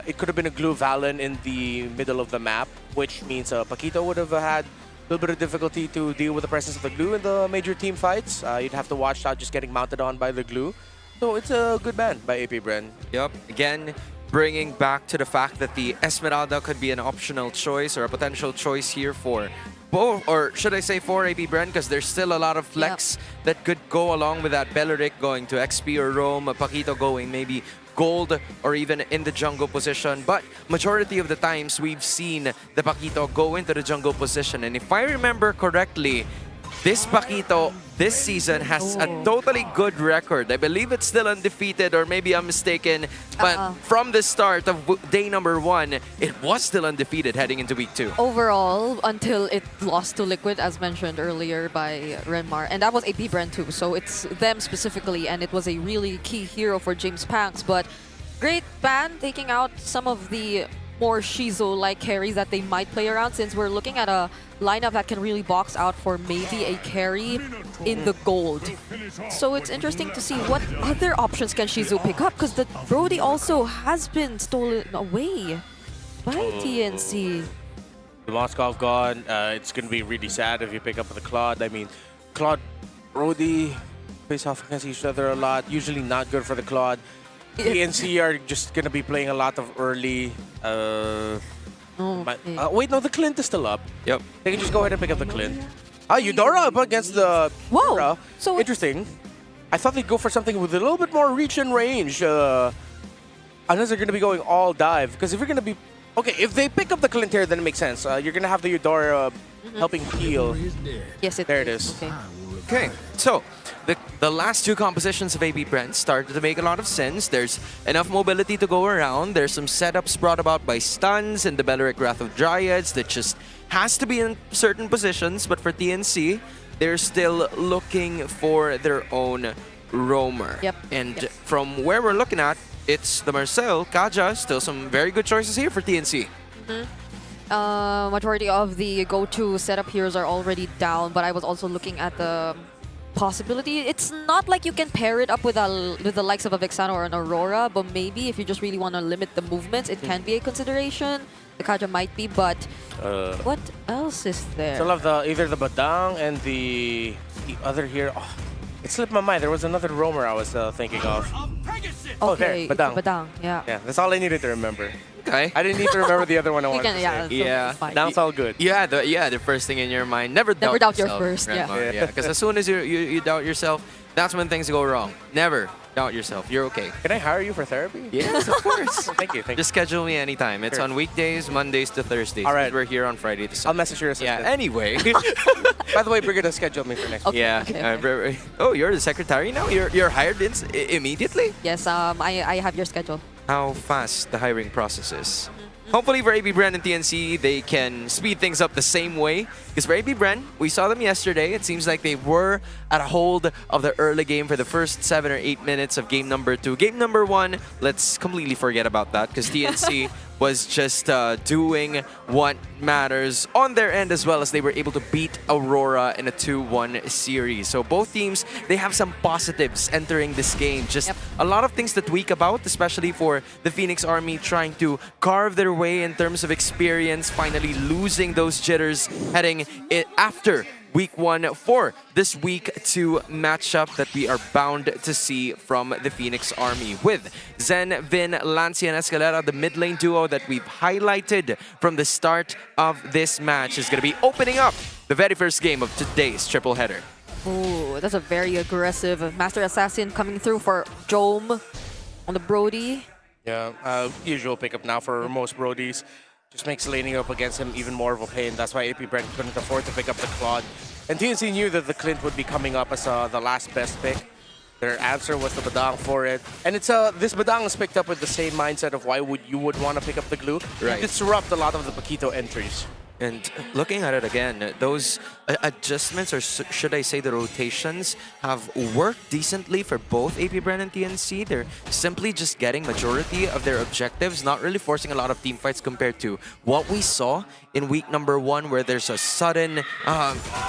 Speaker 11: It could have been a glue Valen in the middle of the map, which means Paquito would have had a little bit of difficulty to deal with the presence of the glue in the major team fights. You'd have to watch out just getting mounted on by the glue. So it's a good ban by AP.Bren.
Speaker 9: Yep. Again, bringing back to the fact that the Esmeralda could be an optional choice or a potential choice here for both, or should I say for AP.Bren, because there's still a lot of flex that could go along with that. Belleric going to XP or Rome, Paquito going maybe gold or even in the jungle position. But majority of the times we've seen the Paquito go into the jungle position. And if I remember correctly, this Paquito this season has a totally good record. I believe it's still undefeated, or maybe I'm mistaken. But from the start of day number 1, it was still undefeated heading into week 2.
Speaker 3: Overall, until it lost to Liquid, as mentioned earlier by Renmar. And that was AP.Bren too, so it's them specifically, and it was a really key hero for James Panks. But great ban, taking out some of the more Shizo-like carries that they might play around, since we're looking at a lineup that can really box out for maybe a carry in the gold. So it's interesting to see what other options can Shizu pick up, because the Brody also has been stolen away by TNC.
Speaker 11: The Moskov gone. It's going to be really sad if you pick up the Claude. I mean, Claude, Brody face off against each other a lot. Usually not good for the Claude. TNC are just going to be playing a lot of early... wait, no, the Clint is still up.
Speaker 9: Yep.
Speaker 11: They can just go ahead and pick up the Clint. Eudora up against the...
Speaker 3: Whoa!
Speaker 11: So interesting. I thought they'd go for something with a little bit more reach and range. Unless they're going to be going all dive. Because if you're going to be... Okay, if they pick up the Clint here, then it makes sense. You're going to have the Eudora helping heal.
Speaker 3: Yes,
Speaker 11: there it is.
Speaker 9: Okay, so the last 2 compositions of AP.Bren started to make a lot of sense. There's enough mobility to go around. There's some setups brought about by stuns and the Belleric Wrath of Dryads that just has to be in certain positions. But for TNC, they're still looking for their own roamer.
Speaker 3: Yep.
Speaker 9: And from where we're looking at, it's the Marcel, Kaja, still some very good choices here for TNC.
Speaker 3: Majority of the go-to setup heroes are already down, but I was also looking at the possibility. It's not like you can pair it up with the likes of a Vexano or an Aurora, but maybe if you just really want to limit the movements, it can be a consideration. The Kaja might be, but what else is there?
Speaker 11: Still have either the Badang and the other here. Oh, it slipped my mind. There was another roamer I was thinking of. Oh, there, Badang.
Speaker 3: Badang, yeah.
Speaker 11: Yeah, that's all I needed to remember.
Speaker 9: Okay.
Speaker 11: I didn't need to remember the other one I wanted to say.
Speaker 3: Yeah.
Speaker 11: That's all good.
Speaker 9: Yeah, the first thing in your mind. Never doubt
Speaker 3: your
Speaker 9: yourself,
Speaker 3: first,
Speaker 9: Renmar. Yeah, because as soon as you doubt yourself, that's when things go wrong. Never Doubt yourself. You're okay.
Speaker 11: Can I hire you for therapy?
Speaker 9: Yes, of course.
Speaker 11: Thank you.
Speaker 9: Just schedule me anytime. It's
Speaker 11: Sure.
Speaker 9: on weekdays, Mondays to Thursdays.
Speaker 11: All right.
Speaker 9: We're here on Friday to
Speaker 11: I'll
Speaker 9: Sunday.
Speaker 11: message your assistant.
Speaker 9: Yeah, anyway.
Speaker 11: By the way, Brigida scheduled me for next week.
Speaker 9: Yeah.
Speaker 3: Okay.
Speaker 9: Oh, you're the secretary now? You're hired immediately?
Speaker 3: Yes, I have your schedule.
Speaker 9: How fast the hiring process is. Hopefully for AP.Bren and TNC, they can speed things up the same way. Because for AP.Bren, we saw them yesterday. It seems like they were at a hold of the early game for the first 7 or 8 minutes of game number 2. Game number 1, let's completely forget about that because TNC was just doing what matters on their end, as well as they were able to beat Aurora in a 2-1 series. So both teams, they have some positives entering this game. Just a lot of things to tweak about, especially for the Phoenix Army trying to carve their way in terms of experience, finally losing those jitters heading it after Week 1 for this Week 2 matchup that we are bound to see from the Phoenix Army with Zen, Vin, Lancia, and Escalera, the mid lane duo that we've highlighted from the start of this match is going to be opening up the very first game of today's triple header.
Speaker 3: Ooh, that's a very aggressive Master Assassin coming through for Jome on the Brody.
Speaker 11: Yeah, usual pickup now for most Brodies. Just makes laning up against him even more of a pain. That's why AP.Bren couldn't afford to pick up the Claude. And TNC knew that the Clint would be coming up as the last best pick. Their answer was the Badang for it. And it's this Badang is picked up with the same mindset of why you would want to pick up the glue.
Speaker 9: Right.
Speaker 11: Disrupt a lot of the Paquito entries.
Speaker 9: And looking at it again, those adjustments, or should I say the rotations, have worked decently for both AP.Bren and TNC. They're simply just getting majority of their objectives, not really forcing a lot of team fights compared to what we saw in week number 1, where there's a sudden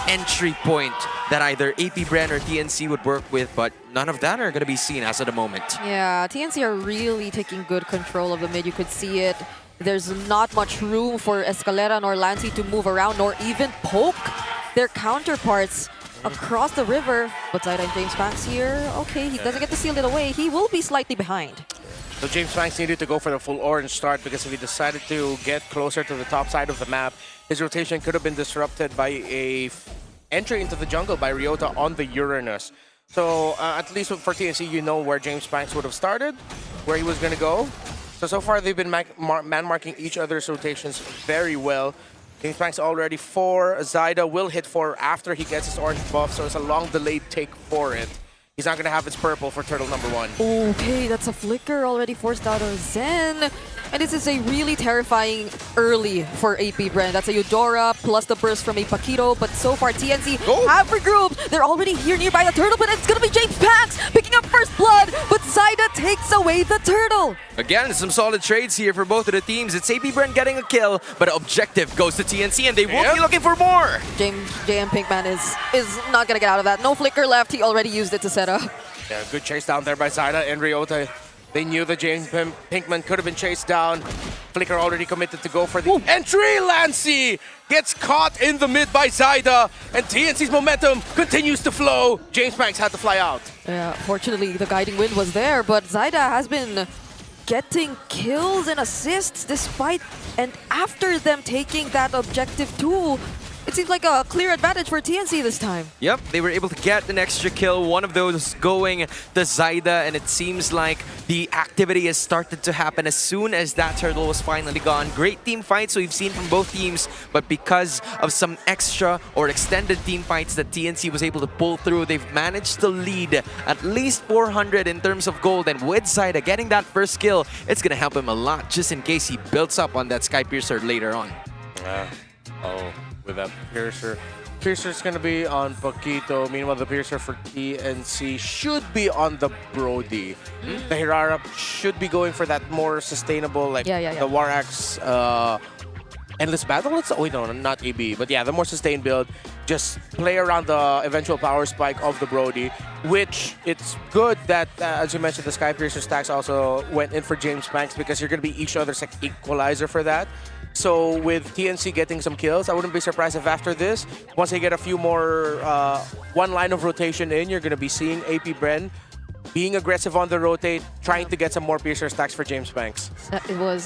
Speaker 9: entry point that either AP.Bren or TNC would work with, but none of that are going to be seen as of the moment.
Speaker 3: Yeah, TNC are really taking good control of the mid. You could see it. There's not much room for Escalera nor Lancy to move around nor even poke their counterparts across the river. But Zaida and James Banks here, okay, he doesn't get to seal it away. He will be slightly behind.
Speaker 11: So James Banks needed to go for the full orange start because if he decided to get closer to the top side of the map, his rotation could have been disrupted by a entry into the jungle by Ryota on the Uranus. So at least for TNC, you know where James Banks would have started, where he was going to go. So far, they've been man-marking each other's rotations very well. James Banks already 4. Zaida will hit 4 after he gets his orange buff, so it's a long delayed take for it. He's not going to have his purple for turtle number 1.
Speaker 3: Okay, that's a flicker already forced out of Zen. And this is a really terrifying early for AP.Bren. That's a Eudora plus the burst from a Paquito. But so far, TNC have regrouped. They're already here nearby the turtle, but it's going to be James Banks picking up first blood. But Zaida takes away the turtle.
Speaker 9: Again, some solid trades here for both of the teams. It's AP.Bren getting a kill, but objective goes to TNC, and they will be looking for more.
Speaker 3: JM Pinkman is not going to get out of that. No flicker left. He already used it to set up.
Speaker 11: Yeah, good chase down there by Zaida and Ryota. They knew that James Pinkman could have been chased down. Flicker already committed to go for the entry. Lancy gets caught in the mid by Zaida, and TNC's momentum continues to flow. James Banks had to fly out.
Speaker 3: Yeah, fortunately, the guiding wind was there, but Zaida has been getting kills and assists despite and after them taking that objective too. It seems like a clear advantage for TNC this time.
Speaker 9: Yep, they were able to get an extra kill, one of those going to Zaida, and it seems like the activity has started to happen as soon as that turtle was finally gone. Great team fights we've seen from both teams, but because of some extra or extended team fights that TNC was able to pull through, they've managed to lead at least 400 in terms of gold, and with Zaida getting that first kill, it's going to help him a lot just in case he builds up on that Sky Piercer later on. With that
Speaker 11: Piercer. Piercer's going to be on Paquito. Meanwhile, the Piercer for TNC should be on the Brody. The Hirara should be going for that more sustainable, like the War Axe Endless Battle. Wait, no, not AB. But yeah, the more sustained build. Just play around the eventual power spike of the Brody, which it's good that, as you mentioned, the Sky Piercer stacks also went in for James Banks because you're going to be each other's like, equalizer for that. So with TNC getting some kills, I wouldn't be surprised if after this, once they get a few more one line of rotation in, you're going to be seeing AP.Bren being aggressive on the rotate, trying to get some more Piercer stacks for James Banks.
Speaker 3: It was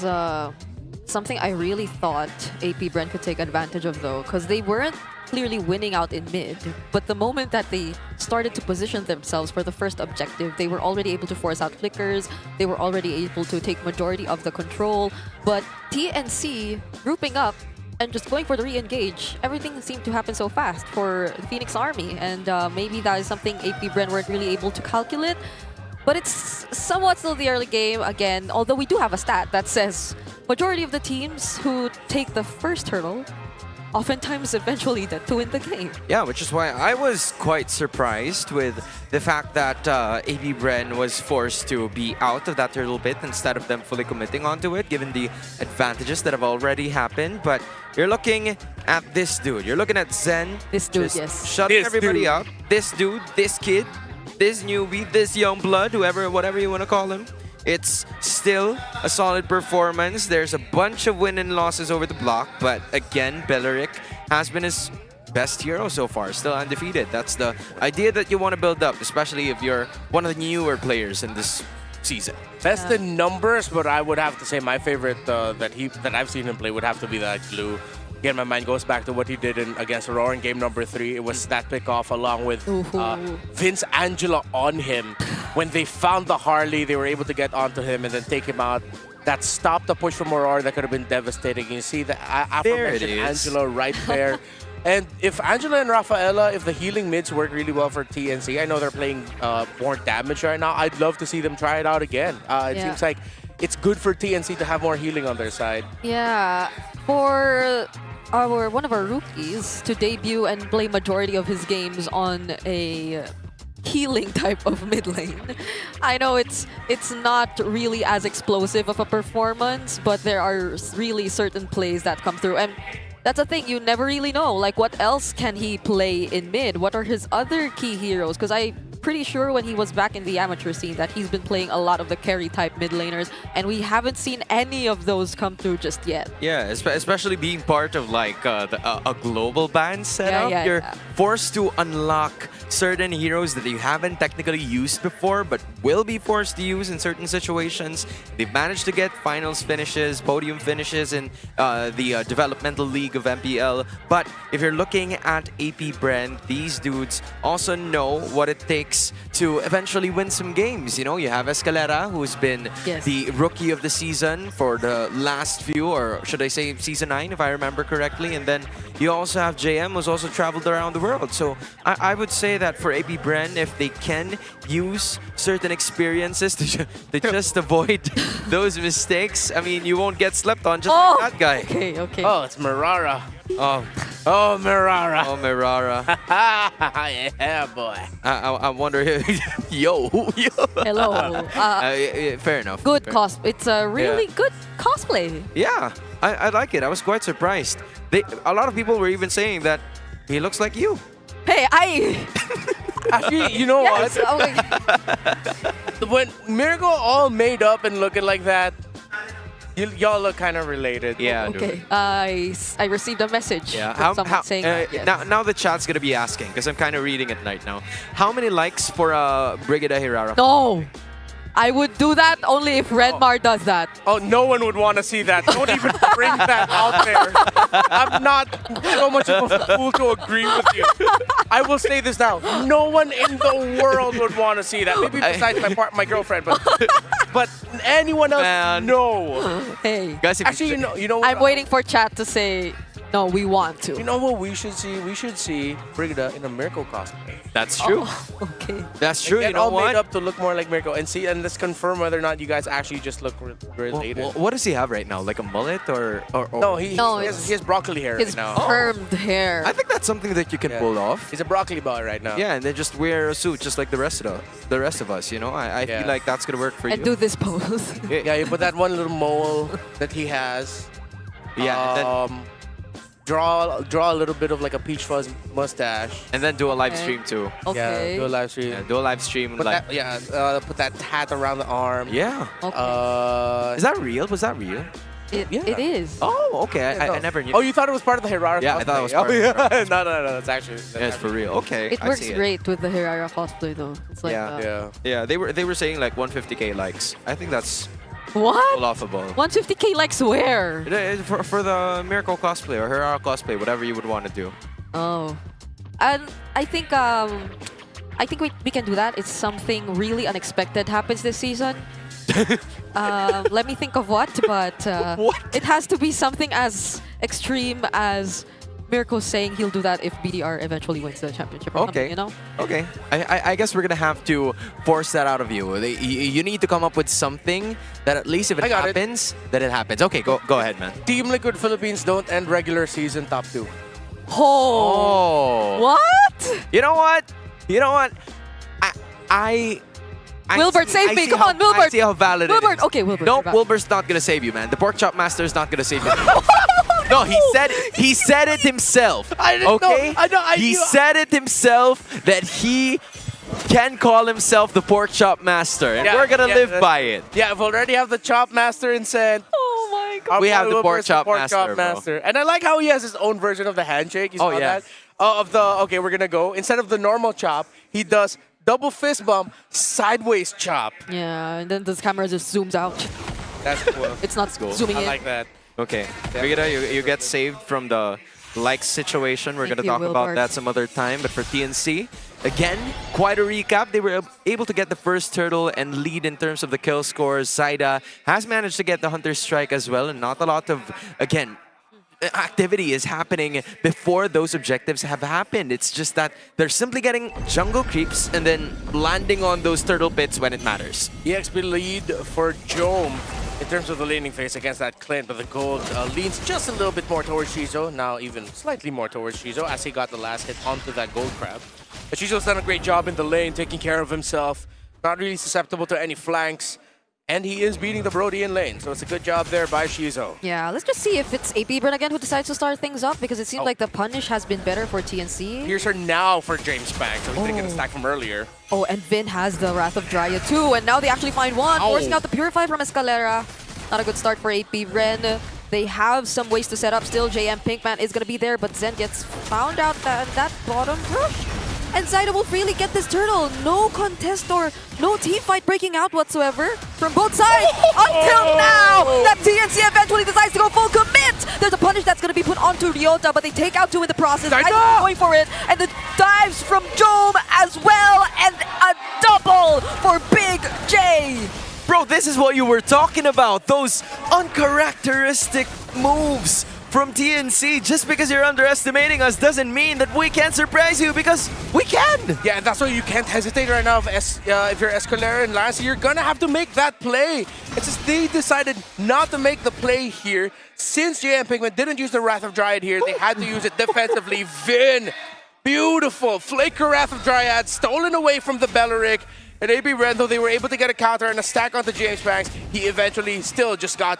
Speaker 3: something I really thought AP.Bren could take advantage of though, because they weren't clearly winning out in mid. But the moment that they started to position themselves for the first objective, they were already able to force out flickers. They were already able to take majority of the control. But TNC grouping up and just going for the re-engage, everything seemed to happen so fast for the Phoenix Army. And maybe that is something AP.Bren weren't really able to calculate. But it's somewhat still the early game again, although we do have a stat that says majority of the teams who take the first hurdle oftentimes eventually to win the game.
Speaker 9: Yeah, which is why I was quite surprised with the fact that AP.Bren was forced to be out of that turtle bit instead of them fully committing onto it, given the advantages that have already happened. But you're looking at this dude. You're looking at Zen.
Speaker 3: This dude,
Speaker 9: just
Speaker 3: yes.
Speaker 9: shutting
Speaker 11: This
Speaker 9: everybody
Speaker 11: dude.
Speaker 9: out. This dude, this kid, this newbie, this young blood, whatever you want to call him. It's still a solid performance. There's a bunch of win and losses over the block, but again, Beleric has been his best hero so far, still undefeated. That's the idea that you want to build up, especially if you're one of the newer players in this season.
Speaker 11: Best in numbers, but I would have to say my favorite that I've seen him play would have to be that glue. Again, my mind goes back to what he did against Aurora in game number 3. It was that pick-off along with Vince Angela on him. When they found the Harley, they were able to get onto him and then take him out. That stopped the push from Aurora that could have been devastating. You see the aforementioned Angela right there. And if Angela and Rafaela, if the healing mids work really well for TNC, I know they're playing more damage right now. I'd love to see them try it out again. It seems like it's good for TNC to have more healing on their side.
Speaker 3: Yeah, for one of our rookies to debut and play majority of his games on a healing type of mid lane. I know it's not really as explosive of a performance, but there are really certain plays that come through. And that's the thing, you never really know. Like, what else can he play in mid? What are his other key heroes? Because I'm pretty sure when he was back in the amateur scene that he's been playing a lot of the carry type mid laners, and we haven't seen any of those come through just yet.
Speaker 9: Yeah, especially being part of like a global ban setup. You're forced to unlock certain heroes that you haven't technically used before, but will be forced to use in certain situations. They've managed to get finals finishes, podium finishes in the developmental league of MPL. But if you're looking at AP.Bren, these dudes also know what it takes to eventually win some games. You know, you have Escalera, who's been the rookie of the season for the last few, or should I say season 9, if I remember correctly. And then you also have JM, who's also traveled around the world. So I would say that for AP.Bren, if they can use certain experiences to just avoid those mistakes, I mean, you won't get slept on just like that guy.
Speaker 3: Okay, okay.
Speaker 11: Oh, it's Mirara.
Speaker 9: Oh,
Speaker 11: Mirara.
Speaker 9: Oh, Mirara.
Speaker 11: Yeah, boy.
Speaker 9: I wonder, yo.
Speaker 3: Hello.
Speaker 9: Fair enough.
Speaker 3: Good
Speaker 9: fair.
Speaker 3: cos. It's a really good cosplay.
Speaker 9: Yeah, I like it. I was quite surprised. A lot of people were even saying that he looks like you.
Speaker 3: Hey,
Speaker 11: Actually, you know
Speaker 3: yes,
Speaker 11: what? When Miracle all made up and looking like that, y'all look kind of related.
Speaker 9: Yeah.
Speaker 3: Okay. I received a message from someone saying that. Yes.
Speaker 9: Now the chat's gonna be asking, because I'm kind of reading it right now. How many likes for Brigida Hirara?
Speaker 3: No. I would do that only if Redmar does that.
Speaker 11: Oh, no one would want to see that. Don't even bring that out there. I'm not so much of a fool to agree with you. I will say this now. No one in the world would want to see that. Maybe besides my girlfriend, but anyone else, no.
Speaker 3: Hey.
Speaker 9: Guys,
Speaker 11: actually, you know what?
Speaker 3: I'm waiting for chat to say, no, we want to.
Speaker 11: You know what we should see? We should see Brigida in a Miracle cosplay.
Speaker 9: That's true.
Speaker 3: Oh, okay.
Speaker 9: That's true.
Speaker 11: Get
Speaker 9: You know
Speaker 11: all
Speaker 9: what?
Speaker 11: made up to look more like Miracle, and let's confirm whether or not you guys actually just look related.
Speaker 9: What does he have right now? Like a mullet or
Speaker 11: No, he has broccoli hair
Speaker 3: His
Speaker 11: right now.
Speaker 3: permed hair.
Speaker 9: I think that's something that you can pull off.
Speaker 11: He's a broccoli boy right now.
Speaker 9: Yeah, and then just wear a suit just like the rest of us. You know, I feel like that's gonna work for you.
Speaker 3: And do this pose.
Speaker 11: Yeah, you put that one little mole that he has.
Speaker 9: Yeah. And then
Speaker 11: draw a little bit of like a peach fuzz mustache.
Speaker 9: And then do a live stream too.
Speaker 3: Okay.
Speaker 11: Yeah, do a live stream.
Speaker 9: Yeah, do a live stream.
Speaker 11: Put that hat around the arm.
Speaker 9: Yeah.
Speaker 3: Okay.
Speaker 9: Is that real? Was that real?
Speaker 3: It is.
Speaker 9: Oh, okay. I never knew.
Speaker 11: Oh, you thought it was part of the Hirara
Speaker 9: Yeah,
Speaker 11: cosplay?
Speaker 9: I thought it was part of the
Speaker 11: No, that's actually...
Speaker 9: Yeah, it's for real. Okay.
Speaker 3: It works great with the Hirara cosplay though. It's like
Speaker 9: Yeah, they were saying like 150k likes. I think that's
Speaker 3: what?
Speaker 9: laughable.
Speaker 3: 150k likes where?
Speaker 9: For the Miracle cosplay or Hirara cosplay, whatever you would want to do.
Speaker 3: Oh. And I think we can do that. It's something really unexpected happens this season. Let me think of what, but it has to be something as extreme as Mirko's saying he'll do that if BDR eventually wins the championship or something, you know?
Speaker 9: Okay. I guess we're gonna have to force that out of you. You need to come up with something that at least if it happens, that it happens. Okay, go ahead, man.
Speaker 11: Team Liquid Philippines don't end regular season top 2.
Speaker 3: Oh. What?
Speaker 9: You know what?
Speaker 3: Wilbert, save me. Come on, Wilbert.
Speaker 9: I see how valid it is.
Speaker 3: Okay, Wilbert.
Speaker 9: No, Wilbert's not gonna save you, man. The Pork Chop Master is not gonna save you. No, he said it himself.
Speaker 11: I didn't know. I know.
Speaker 9: He said it himself that he can call himself the Pork Chop Master, and we're gonna live by it.
Speaker 11: Yeah, we already have the Chop Master in Sen.
Speaker 3: Oh my God.
Speaker 9: We have the Pork Chop
Speaker 11: Master,
Speaker 9: Master.
Speaker 11: And I like how he has his own version of the handshake. You saw that? Okay, we're gonna go. Instead of the normal chop, he does double fist bump, sideways chop.
Speaker 3: Yeah, and then the camera just zooms out.
Speaker 11: That's cool.
Speaker 3: It's not zooming in.
Speaker 11: I like that.
Speaker 9: Okay, Vegeta, you get saved from the like situation. We're going to talk about that some other time. But for TNC, again, quite a recap. They were able to get the first turtle and lead in terms of the kill scores. Zaida has managed to get the Hunter Strike as well. And not a lot of, again, activity is happening before those objectives have happened. It's just that they're simply getting jungle creeps and then landing on those turtle pits when it matters.
Speaker 11: EXP lead for Jome in terms of the laning phase against that Clint, but the gold leans just a little bit more towards Shizo, now even slightly more towards Shizo as he got the last hit onto that gold crab. But Shizo's done a great job in the lane, taking care of himself, not really susceptible to any flanks. And he is beating the Brody in lane, so it's a good job there by Shizo.
Speaker 3: Yeah, let's just see if it's AP.Bren again who decides to start things up, because it seems like the punish has been better for TNC.
Speaker 11: Here's her now for James Bang, so he's taking a stack from earlier.
Speaker 3: Oh, and Vin has the Wrath of Dryad too, and now they actually find one, forcing out the Purify from Escalera. Not a good start for AP.Bren. They have some ways to set up still. JM Pinkman is going to be there, but Zen gets found out that bottom rush. And Zaida will freely get this turtle. No contest or no team fight breaking out whatsoever from both sides until now that TNC eventually decides to go full commit. There's a punish that's going to be put onto Ryota, but they take out two in the process. Zaida going for it, and the dives from Jome as well, and a double for Big J.
Speaker 9: Bro, this is what you were talking about. Those uncharacteristic moves from TNC. Just because you're underestimating us doesn't mean that we can't surprise you, because we can.
Speaker 11: Yeah, that's why you can't hesitate right now. If you're Escalera and Lance, you're gonna have to make that play. It's just they decided not to make the play here. Since JM Pinkman didn't use the Wrath of Dryad here, they had to use it defensively. Vin, beautiful. Flaker Wrath of Dryad stolen away from the Belleric. And AP.Bren, though they were able to get a counter and a stack onto James Banks, he eventually still just got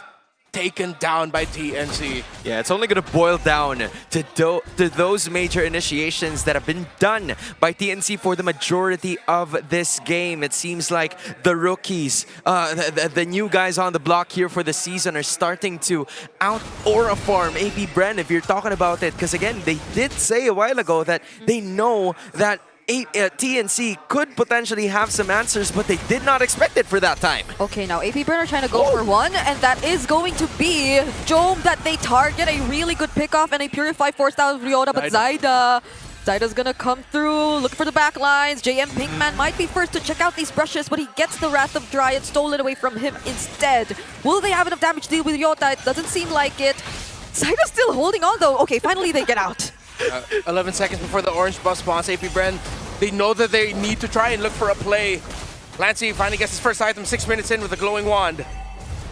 Speaker 11: taken down by TNC.
Speaker 9: Yeah, it's only going to boil down to those major initiations that have been done by TNC for the majority of this game. It seems like the rookies, the new guys on the block here for the season are starting to out-aura farm AP.Bren, if you're talking about it. Because again, they did say a while ago that they know that TNC could potentially have some answers, but they did not expect it for that time.
Speaker 3: Okay, now AP.Bren are trying to go for one, and that is going to be Jome that they target. A really good pickoff and a Purify forced out of Ryota, but Zaida's gonna come through, look for the back lines. JM Pinkman might be first to check out these brushes, but he gets the Wrath of Dryad stolen away from him instead. Will they have enough damage to deal with Ryota? It doesn't seem like it. Zaida's still holding on though. Okay, finally they get out.
Speaker 11: 11 seconds before the orange buff spawns, AP.Bren, they know that they need to try and look for a play. Lancey finally gets his first item 6 minutes in with a glowing wand.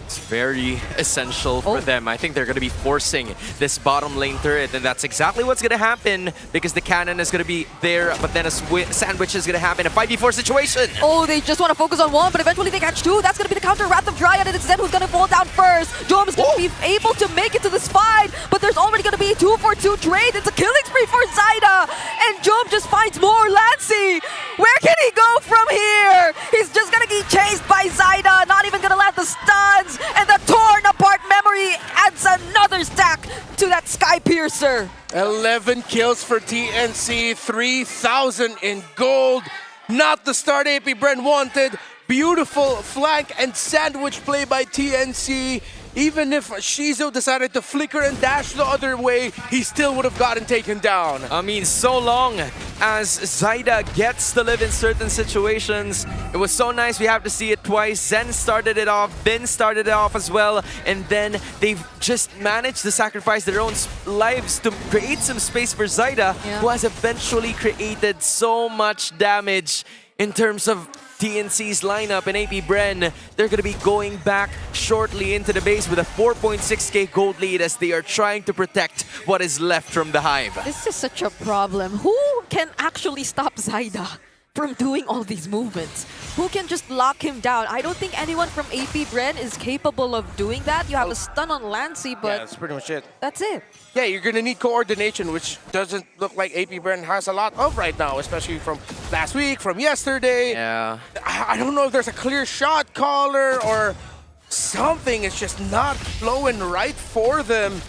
Speaker 9: It's very essential for them. I think they're going to be forcing this bottom lane turret, and that's exactly what's going to happen, because the cannon is going to be there, but then a sandwich is going to happen. A 5v4 situation.
Speaker 3: Oh, they just want to focus on one, but eventually they catch two. That's going to be the counter Wrath of Dryad, and it's Zen who's going to fall down first. Jome is going to be able to make it to this fight, but there's already going to be a 2-for-2 trade. It's a killing spree for Zaida, and Jome just finds more. Lancey, where can he go from here? He's just going to get chased by Zaida, not even going to land the stuns. And the torn apart memory adds another stack to that Sky Piercer.
Speaker 11: 11 kills for TNC, 3,000 in gold. Not the start AP.Bren wanted. Beautiful flank and sandwich play by TNC. Even if Shizu decided to flicker and dash the other way, he still would have gotten taken down.
Speaker 9: I mean, so long as Zaida gets to live in certain situations. It was so nice. We have to see it twice. Zen started it off, Bin started it off as well, and then they've just managed to sacrifice their own lives to create some space for Zaida, who has eventually created so much damage in terms of TNC's lineup. And AP.Bren, they're going to be going back shortly into the base with a 4.6k gold lead as they are trying to protect what is left from the Hive.
Speaker 3: This is such a problem. Who can actually stop Zaida from doing all these movements? Who can just lock him down? I don't think anyone from AP.Bren is capable of doing that. You have a stun on Lancey, but
Speaker 11: yeah, that's pretty much it.
Speaker 3: That's it.
Speaker 11: Yeah, you're gonna need coordination, which doesn't look like AP.Bren has a lot of right now, especially from last week, from yesterday.
Speaker 9: Yeah.
Speaker 11: I don't know if there's a clear shot caller or something. It's just not flowing right for them.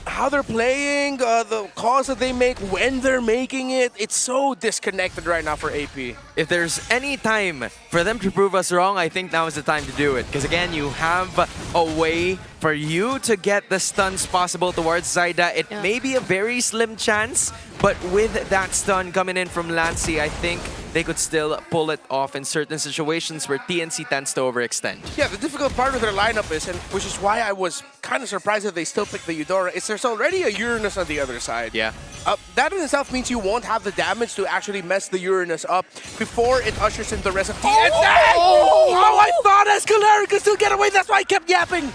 Speaker 11: How they're playing, the calls that they make, when they're making it, it's so disconnected right now for AP.
Speaker 9: If there's any time for them to prove us wrong, I think now is the time to do it. Because again, you have a way for you to get the stuns possible towards Zaida. It may be a very slim chance, but with that stun coming in from Lancey, I think they could still pull it off in certain situations where TNC tends to overextend.
Speaker 11: Yeah, the difficult part of their lineup is, and which is why I was kind of surprised that they still picked the Eudora, is there's already a Uranus on the other side.
Speaker 9: Yeah.
Speaker 11: That in itself means you won't have the damage to actually mess the Uranus up before it ushers in the rest of TNC. I thought Escalera could still get away, that's why I kept yapping.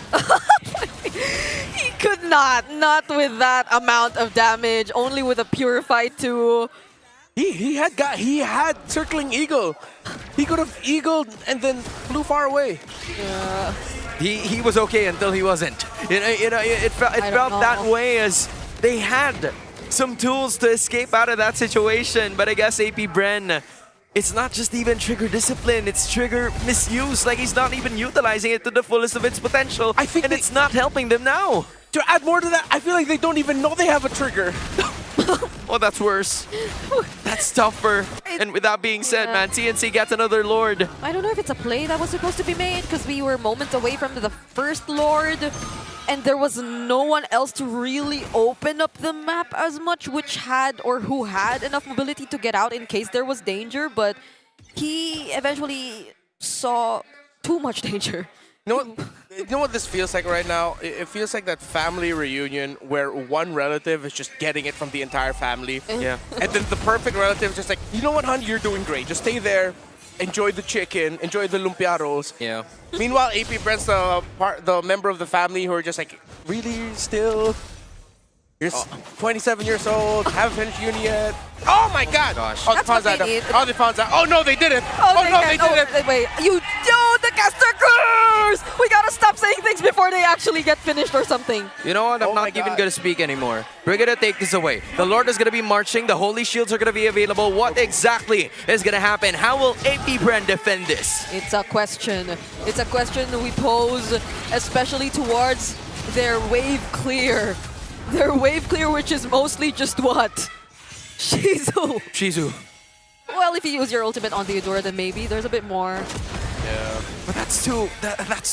Speaker 3: He could not with that amount of damage, only with a Purified 2.
Speaker 11: He had Circling Eagle. He could have eagled and then flew far away.
Speaker 3: Yeah.
Speaker 9: He was okay until he wasn't. It felt that way as they had some tools to escape out of that situation. But I guess AP.Bren, it's not just even trigger discipline, it's trigger misuse. Like, he's not even utilizing it to the fullest of its potential.
Speaker 11: I think
Speaker 9: it's not helping them now.
Speaker 11: To add more to that, I feel like they don't even know they have a trigger.
Speaker 9: Oh, that's worse. That's tougher. And with that being said, man, TNC gets another Lord.
Speaker 3: I don't know if it's a play that was supposed to be made because we were moments away from the first Lord and there was no one else to really open up the map as much, which had or who had enough mobility to get out in case there was danger, but he eventually saw too much danger.
Speaker 11: You know what this feels like right now? It feels like that family reunion where one relative is just getting it from the entire family.
Speaker 9: Yeah.
Speaker 11: And then the perfect relative is just like, you know what, hon? You're doing great. Just stay there. Enjoy the chicken. Enjoy the lumpia rolls.
Speaker 9: Yeah.
Speaker 11: Meanwhile, AP.Bren's the member of the family who are just like, really, still? You're 27 years old, haven't finished uni yet. Oh my god!
Speaker 9: Gosh.
Speaker 11: Oh, they found that. Oh, they found that. Oh no, they didn't.
Speaker 3: Oh,
Speaker 11: no, they didn't.
Speaker 3: Wait, the caster curse! We gotta stop saying things before they actually get finished or something.
Speaker 9: You know what? I'm not even going to speak anymore. We're going to take this away. The Lord is going to be marching. The Holy Shields are going to be available. What exactly is going to happen? How will AP.Bren defend this?
Speaker 3: It's a question. It's a question we pose, especially towards their wave clear. Their wave clear, which is mostly just what?
Speaker 9: Shizu.
Speaker 3: Well, if you use your ultimate on the Aurora, then maybe there's a bit more.
Speaker 9: Yeah. But that's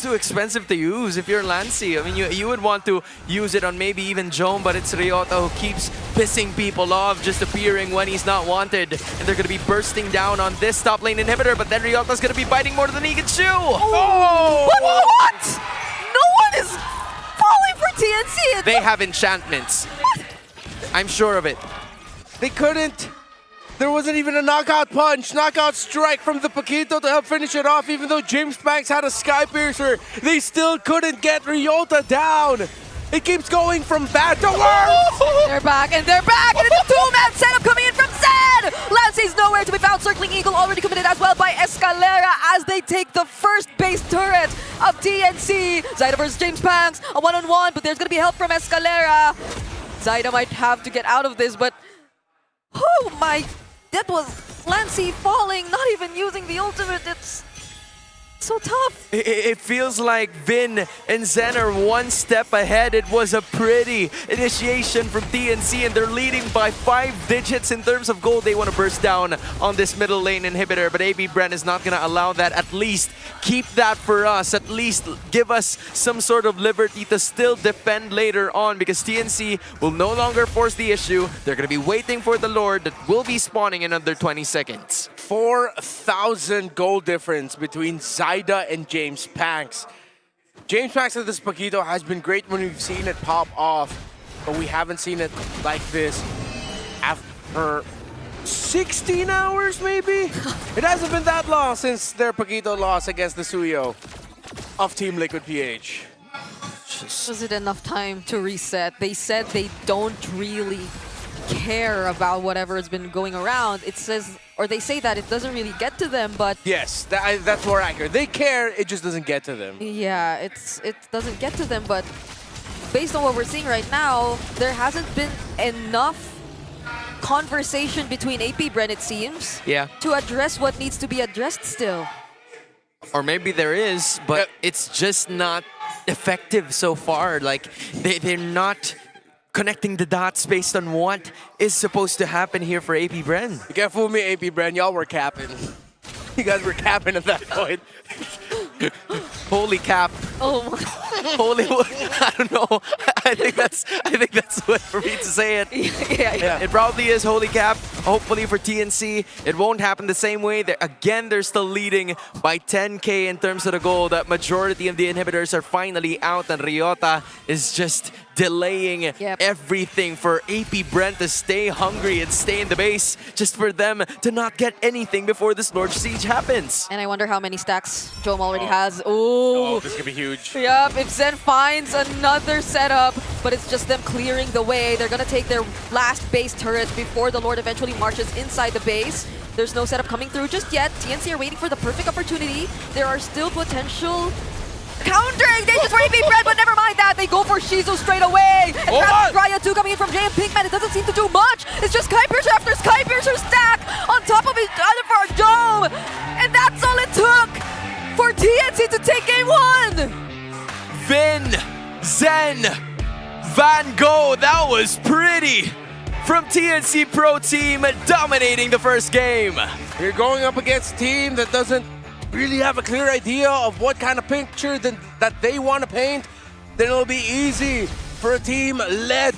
Speaker 9: too expensive to use if you're Lancey. I mean, you would want to use it on maybe even Jome, but it's Ryota who keeps pissing people off, just appearing when he's not wanted. And they're going to be bursting down on this top lane inhibitor, but then Ryota's going to be biting more than he can chew.
Speaker 3: Oh! What? No one is falling for TNC!
Speaker 9: They have enchantments. I'm sure of it.
Speaker 11: They couldn't. There wasn't even a knockout punch, knockout strike from the Paquito to help finish it off. Even though James Banks had a Sky Piercer, they still couldn't get Ryota down. It keeps going from bad to worse.
Speaker 3: They're back, and they're back! And it's a two-man setup coming in from Zed! Lancey's nowhere to be found. Circling Eagle already committed as well by Escalera as they take the first base turret of TNC. Zaida versus James Banks, a one-on-one, but there's going to be help from Escalera. Zaida might have to get out of this, but oh my, that was Lancey falling, not even using the ultimate. So tough.
Speaker 9: It feels like Vin and Zen are one step ahead. It was a pretty initiation from TNC, and they're leading by 5 digits in terms of gold. They want to burst down on this middle lane inhibitor, but AP.Bren is not going to allow that. At least keep that for us. At least give us some sort of liberty to still defend later on, because TNC will no longer force the issue. They're going to be waiting for the Lord that will be spawning in under 20 seconds.
Speaker 11: 4,000 gold difference between Zaida and James Panks. James Panks of this Paquito has been great when we've seen it pop off, but we haven't seen it like this after 16 hours maybe? It hasn't been that long since their Paquito loss against the Suyo of Team Liquid PH.
Speaker 3: Was it enough time to reset? They said they don't really care about whatever has been going around. It says, or they say that it doesn't really get to them, but
Speaker 11: Yes, that's more accurate. They care, it just doesn't get to them.
Speaker 3: yeah, it doesn't get to them. But based on what we're seeing right now, there hasn't been enough conversation between AP.Bren, it seems,
Speaker 9: Yeah.
Speaker 3: to address what needs to be addressed still.
Speaker 9: Or maybe there is, but it's just not effective so far. Like, they're not connecting the dots based on what is supposed to happen here for AP.Bren.
Speaker 11: You can't fool me, AP.Bren. Y'all were capping. You guys were capping at that point.
Speaker 9: Holy cap.
Speaker 3: Oh my.
Speaker 9: Holy, I don't know. I think that's what for me to say it.
Speaker 3: Yeah.
Speaker 9: It probably is holy cap. Hopefully for TNC, it won't happen the same way. They're still leading by 10K in terms of the goal. That majority of the inhibitors are finally out, and Ryota is just delaying everything for AP.Bren to stay hungry and stay in the base, just for them to not get anything before this Lord Siege happens.
Speaker 3: And I wonder how many stacks Jom already has. Ooh.
Speaker 11: This could be huge.
Speaker 3: Yep, if Zen finds another setup, but it's just them clearing the way. They're gonna take their last base turret before the Lord eventually marches inside the base. There's no setup coming through just yet. TNC are waiting for the perfect opportunity. There are still potential countering danger for AP.Bren, but never mind that. They go for Shizu straight away. And Raya 2 coming in from JM Pinkman. It doesn't seem to do much. It's just Sky Piercer after Sky Piercer stack on top of each other for a dome. And that's all it took for TNC to take game 1.
Speaker 9: Vin, Zen, Van Gogh, that was pretty. From TNC Pro Team, dominating the first game.
Speaker 11: You're going up against a team that doesn't really have a clear idea of what kind of picture that they want to paint. Then it'll be easy for a team led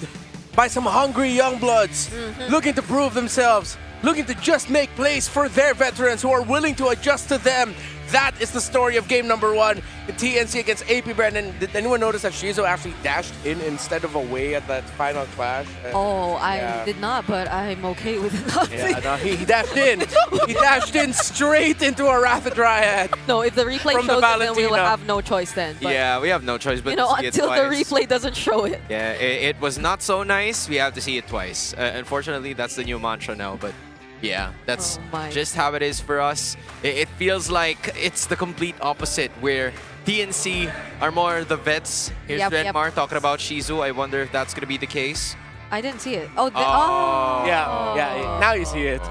Speaker 11: by some hungry young bloods, looking to prove themselves, looking to just make place for their veterans who are willing to adjust to them. That is the story of game number 1 in TNC against AP.Bren. And did anyone notice that Shizu actually dashed in instead of away at that final clash?
Speaker 3: I did not, but I'm okay with it.
Speaker 11: Yeah, no, he dashed in. He dashed in straight into a Ratha-Dryad.
Speaker 3: No, if the replay
Speaker 11: From the
Speaker 3: shows it, then we will
Speaker 11: Valentina.
Speaker 3: have no choice then. But,
Speaker 9: Yeah, we have no choice but
Speaker 3: you know,
Speaker 9: to see
Speaker 3: until
Speaker 9: it
Speaker 3: the
Speaker 9: twice.
Speaker 3: replay doesn't show it.
Speaker 9: Yeah, it was not so nice. We have to see it twice. Unfortunately, that's the new mantra now, but yeah, that's just how it is for us. It feels like it's the complete opposite, where TNC are more the vets. Here's Renmar talking about Shizu. I wonder if that's going to be the case.
Speaker 3: I didn't see it.
Speaker 11: Yeah, now you see it.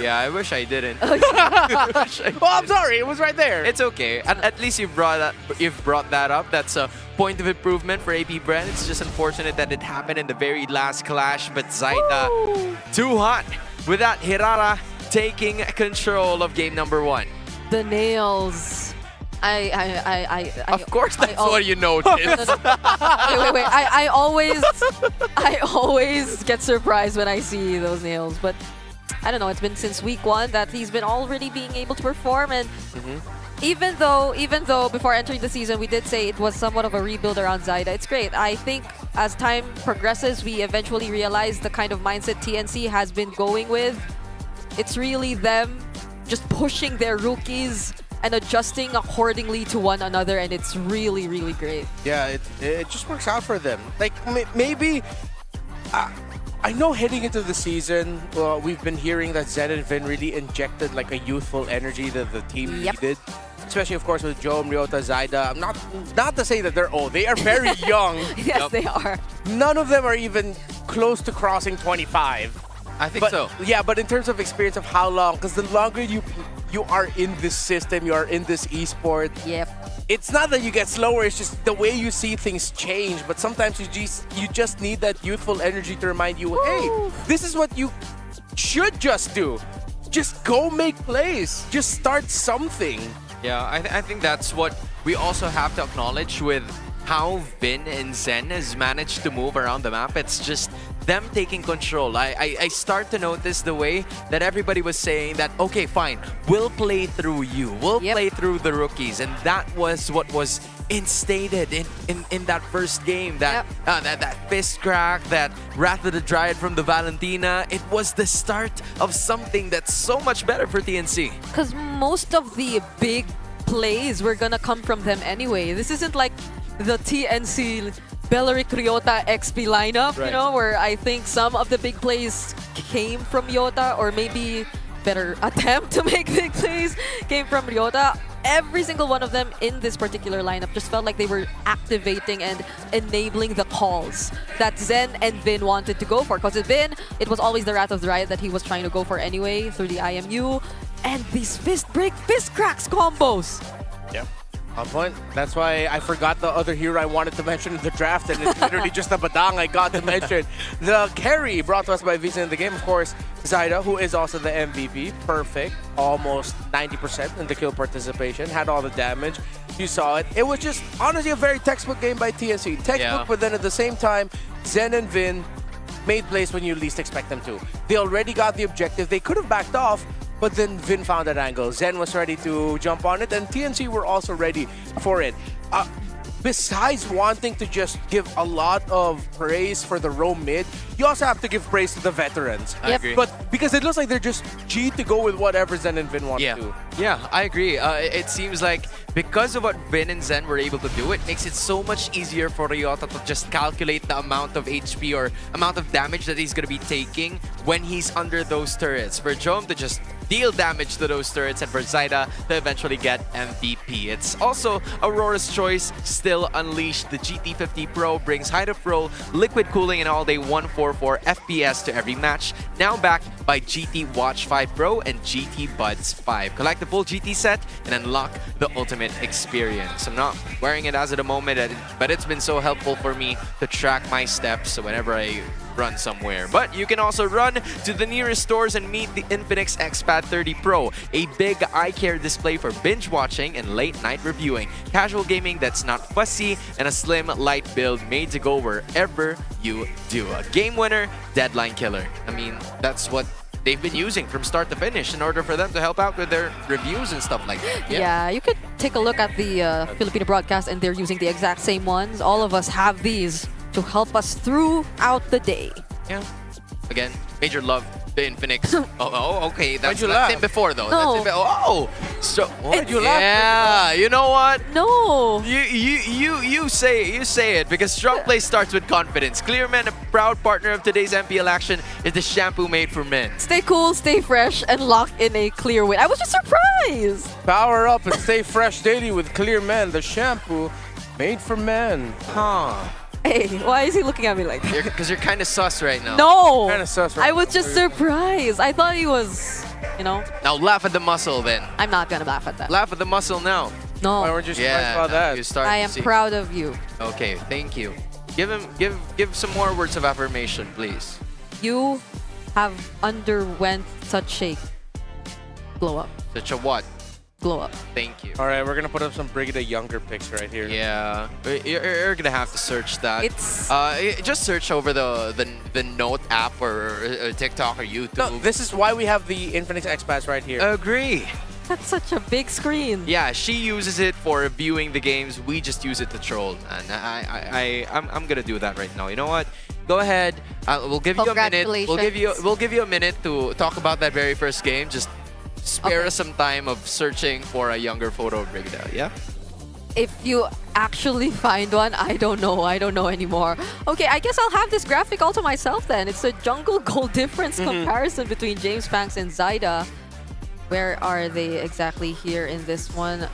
Speaker 9: Yeah, I wish I didn't.
Speaker 11: Well, I'm sorry, it was right there.
Speaker 9: It's okay. At least you've brought that up. That's a point of improvement for AP.Bren. It's just unfortunate that it happened in the very last clash, but Zaida too hot with that Hirara taking control of game number 1.
Speaker 3: The nails.
Speaker 11: Of course, that's what you noticed.
Speaker 3: Wait. I always get surprised when I see those nails, but I don't know. It's been since week 1 that he's been already being able to perform, and even though before entering the season we did say it was somewhat of a rebuild around Zaida, it's great. I think as time progresses, we eventually realize the kind of mindset TNC has been going with. It's really them just pushing their rookies and adjusting accordingly to one another, and it's really, really great.
Speaker 11: Yeah, it just works out for them. Like, maybe... I know heading into the season, we've been hearing that Zen and Vin really injected like a youthful energy that the team needed. Especially, of course, with Jom, Ryota, Zaida. Not to say that they're old. They are very young.
Speaker 3: Yes, they are.
Speaker 11: None of them are even close to crossing 25.
Speaker 9: I think so.
Speaker 11: Yeah, but in terms of experience of how long, because the longer you you are in this system, you are in this esport.
Speaker 3: Yep.
Speaker 11: It's not that you get slower, it's just the way you see things change. But sometimes you just need that youthful energy to remind you, hey, this is what you should just do. Just go make plays. Just start something.
Speaker 9: Yeah, I think that's what we also have to acknowledge with how Vin and Zen has managed to move around the map. It's just them taking control. I start to notice the way that everybody was saying that, okay, fine, we'll play through you. We'll play through the rookies. And that was what was instated in that first game. That fist crack, that Wrath of the Dryad from the Valentina. It was the start of something that's so much better for TNC.
Speaker 3: Because most of the big plays were gonna come from them anyway. This isn't like the TNC Belleric Ryota XP lineup, you know, where I think some of the big plays came from Ryota, or maybe better attempt to make big plays came from Ryota. Every single one of them in this particular lineup just felt like they were activating and enabling the calls that Zen and Vin wanted to go for. Because Vin, it was always the Wrath of the Riot that he was trying to go for anyway through the IMU. And these fist break, fist cracks combos.
Speaker 11: Yep. On point. That's why I forgot the other hero I wanted to mention in the draft, and it's literally just a badang I got to mention. The carry brought to us by Vincent in the game, of course, Zyda, who is also the MVP. Perfect. Almost 90% in the kill participation. Had all the damage. You saw it. It was just, honestly, a very textbook game by TNC. Textbook, but then at the same time, Zen and Vin made plays when you least expect them to. They already got the objective. They could have backed off, but then Vin found that angle. Zen was ready to jump on it, and TNC were also ready for it. Besides wanting to just give a lot of praise for the roam mid, you also have to give praise to the veterans.
Speaker 9: I agree.
Speaker 11: But because it looks like they're just G to go with whatever Zen and Vin want to do.
Speaker 9: Yeah, I agree. It seems like because of what Vin and Zen were able to do, it makes it so much easier for Ryota to just calculate the amount of HP or amount of damage that he's going to be taking when he's under those turrets. For Jom to just deal damage to those turrets, and for Zyda to eventually get MVP. It's also Aurora's choice, still unleashed. The GT50 Pro brings height of roll, liquid cooling, and all-day 144 FPS to every match. Now backed by GT Watch 5 Pro and GT Buds 5. Collect the full GT set and unlock the ultimate experience. I'm not wearing it as of the moment, but it's been so helpful for me to track my steps whenever I run somewhere. But you can also run to the nearest stores and meet the Infinix XPad 30 Pro, a big eye care display for binge watching and late night reviewing. Casual gaming that's not fussy, and a slim, light build made to go wherever you do. A game winner, deadline killer. I mean, that's what they've been using from start to finish in order for them to help out with their reviews and stuff like that.
Speaker 3: Yeah, you could take a look at the Filipino broadcast, and they're using the exact same ones. All of us have these to help us throughout the day.
Speaker 9: Yeah. Again, major love to Infinix. Okay. That's
Speaker 11: you laugh?
Speaker 9: him before though.
Speaker 3: No.
Speaker 9: So
Speaker 11: Why'd you laugh?
Speaker 9: Yeah, you know what?
Speaker 3: No.
Speaker 9: You say it because strong play starts with confidence. Clearman, a proud partner of today's MPL action, is the shampoo made for men.
Speaker 3: Stay cool, stay fresh, and lock in a clear win. I was just surprised.
Speaker 11: Power up and stay fresh daily with Clear Men, the shampoo made for men.
Speaker 9: Huh.
Speaker 3: Hey, why is he looking at me like that?
Speaker 9: Because you're kind of sus right now.
Speaker 3: No!
Speaker 11: Kinda sus right
Speaker 3: I was just surprised. I thought he was, you know.
Speaker 9: Now laugh at the muscle then.
Speaker 3: I'm not gonna laugh at that.
Speaker 9: Laugh at the muscle now.
Speaker 3: No.
Speaker 11: Why weren't you surprised
Speaker 9: Yeah,
Speaker 11: about
Speaker 9: now
Speaker 11: that?
Speaker 9: you start
Speaker 3: I
Speaker 9: to
Speaker 3: am
Speaker 9: see.
Speaker 3: proud of you.
Speaker 9: Okay, thank you. Give some more words of affirmation, please.
Speaker 3: You have underwent such a glow up.
Speaker 9: Such a what?
Speaker 3: Glow up.
Speaker 9: Thank you.
Speaker 11: All right, we're gonna put up some Brigida Younger pics right here.
Speaker 9: Yeah, you're gonna have to search that.
Speaker 3: It's
Speaker 9: just search over the Note app or TikTok or YouTube.
Speaker 11: No, this is why we have the Infinix XPads right here.
Speaker 9: Agree.
Speaker 3: that's such a big screen.
Speaker 9: Yeah, she uses it for viewing the games. We just use it to troll, and I'm gonna do that right now. You know what? Go ahead. We'll give you a minute. We'll give you a minute to talk about that very first game. Just spare us some time of searching for a younger photo of Brigida. Yeah.
Speaker 3: If you actually find one, I don't know. I don't know anymore. Okay, I guess I'll have this graphic all to myself then. It's a jungle goal difference comparison between James Banks and Zyda. Where are they exactly here in this one?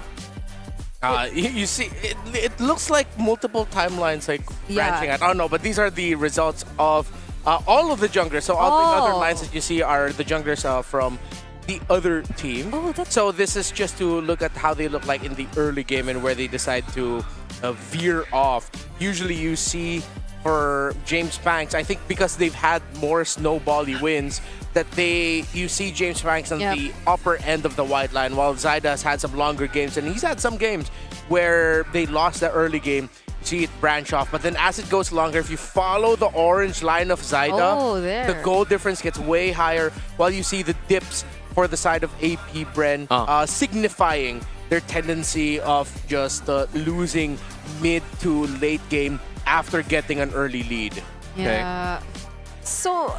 Speaker 11: You see, it looks like multiple timelines like branching out. I don't know, but these are the results of all of the junglers. So all the other lines that you see are the junglers from the other team.
Speaker 3: Oh, that's...
Speaker 11: So this is just to look at how they look like in the early game and where they decide to veer off. Usually you see for James Banks, I think because they've had more snowbally wins, that you see James Banks on the upper end of the white line, while Zyda has had some longer games, and he's had some games where they lost the early game. See it branch off, but then as it goes longer, if you follow the orange line of Zyda, the goal difference gets way higher, while you see the dips for the side of AP.Bren, signifying their tendency of just losing mid to late game after getting an early lead.
Speaker 3: Yeah. So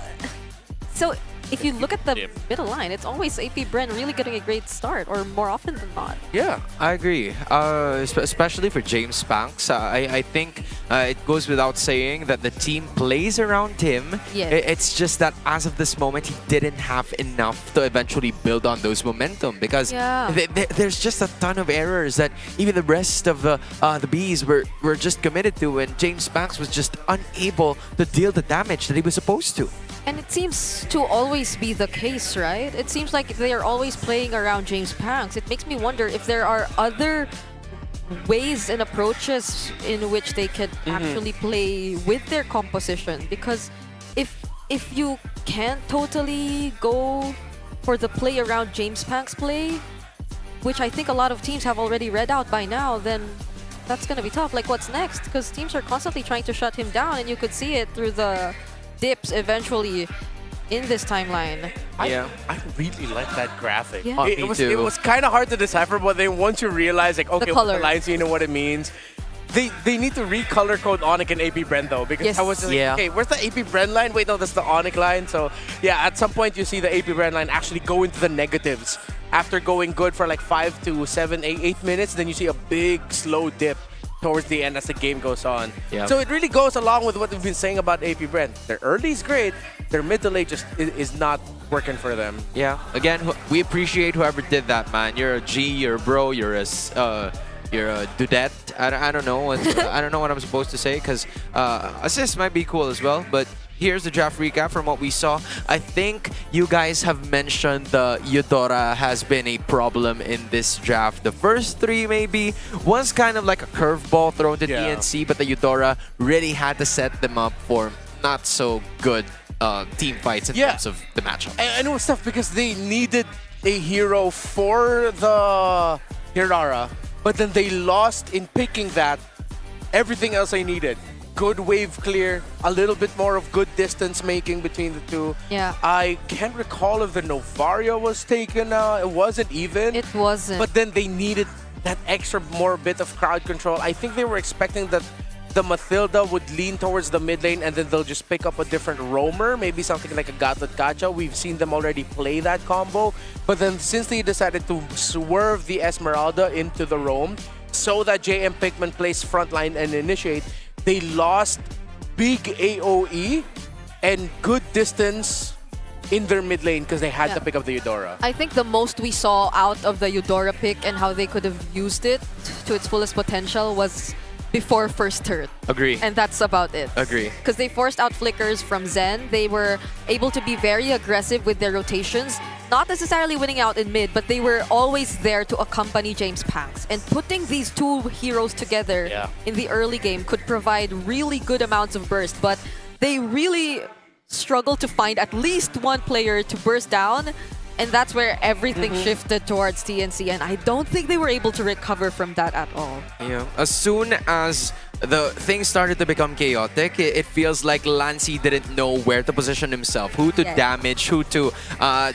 Speaker 3: if you look at the middle line, it's always AP.Bren really getting a great start, or more often than not.
Speaker 9: Yeah, I agree. Especially for James Banks, I think it goes without saying that the team plays around him.
Speaker 3: Yes.
Speaker 9: It's just that as of this moment, he didn't have enough to eventually build on those momentum, because there's just a ton of errors that even the rest of the Bees were just committed to, and James Banks was just unable to deal the damage that he was supposed to.
Speaker 3: And it seems to always be the case, right? It seems like they are always playing around James Banks. It makes me wonder if there are other ways and approaches in which they can actually play with their composition. Because if you can't totally go for the play around James Banks play, which I think a lot of teams have already read out by now, then that's going to be tough. Like, what's next? Because teams are constantly trying to shut him down, and you could see it through the dips eventually in this timeline.
Speaker 11: I really like that graphic.
Speaker 3: Yeah.
Speaker 11: It was kind of hard to decipher, but then once you realize, like, okay, the lines, you know what it means. They need to recolor code Onic and AP.Bren though, because I was like, okay, where's the AP.Bren line? Wait, no, that's the Onic line. So yeah, at some point you see the AP.Bren line actually go into the negatives after going good for like 5 to 7, 8 minutes. Then you see a big slow dip towards the end as the game goes on.
Speaker 9: Yep.
Speaker 11: So it really goes along with what we've been saying about AP.Bren. Their early is great, their mid to late just is not working for them.
Speaker 9: Yeah, again, we appreciate whoever did that, man. You're a G, you're a bro, you're a dudette. I don't know. I don't know what I'm supposed to say, because assist might be cool as well, but here's the draft recap from what we saw. I think you guys have mentioned the Eudora has been a problem in this draft. The first 3 maybe was kind of like a curveball thrown to TNC, but the Eudora really had to set them up for not so good team fights in terms of the matchup.
Speaker 11: And it was tough because they needed a hero for the Aurora, but then they lost in picking that everything else they needed. Good wave clear, a little bit more of good distance making between the two.
Speaker 3: Yeah.
Speaker 11: I can't recall if the Novaria was taken. It wasn't even.
Speaker 3: It wasn't.
Speaker 11: But then they needed that extra more bit of crowd control. I think they were expecting that the Mathilda would lean towards the mid lane and then they'll just pick up a different roamer, maybe something like a Gatot Gacha. We've seen them already play that combo. But then since they decided to swerve the Esmeralda into the roam so that JM Pikmin plays frontline and initiate, they lost big AoE and good distance in their mid lane because they had to pick up the Eudora.
Speaker 3: I think the most we saw out of the Eudora pick and how they could have used it to its fullest potential was before first turret.
Speaker 9: Agree.
Speaker 3: And that's about it.
Speaker 9: Agree.
Speaker 3: Because they forced out flickers from Zen. They were able to be very aggressive with their rotations. Not necessarily winning out in mid, but they were always there to accompany James Banks. And putting these two heroes together in the early game could provide really good amounts of burst. But they really struggled to find at least one player to burst down. And that's where everything shifted towards TNC. And I don't think they were able to recover from that at all.
Speaker 9: Yeah. As soon as the things started to become chaotic, it feels like Lancy didn't know where to position himself, who to damage, who to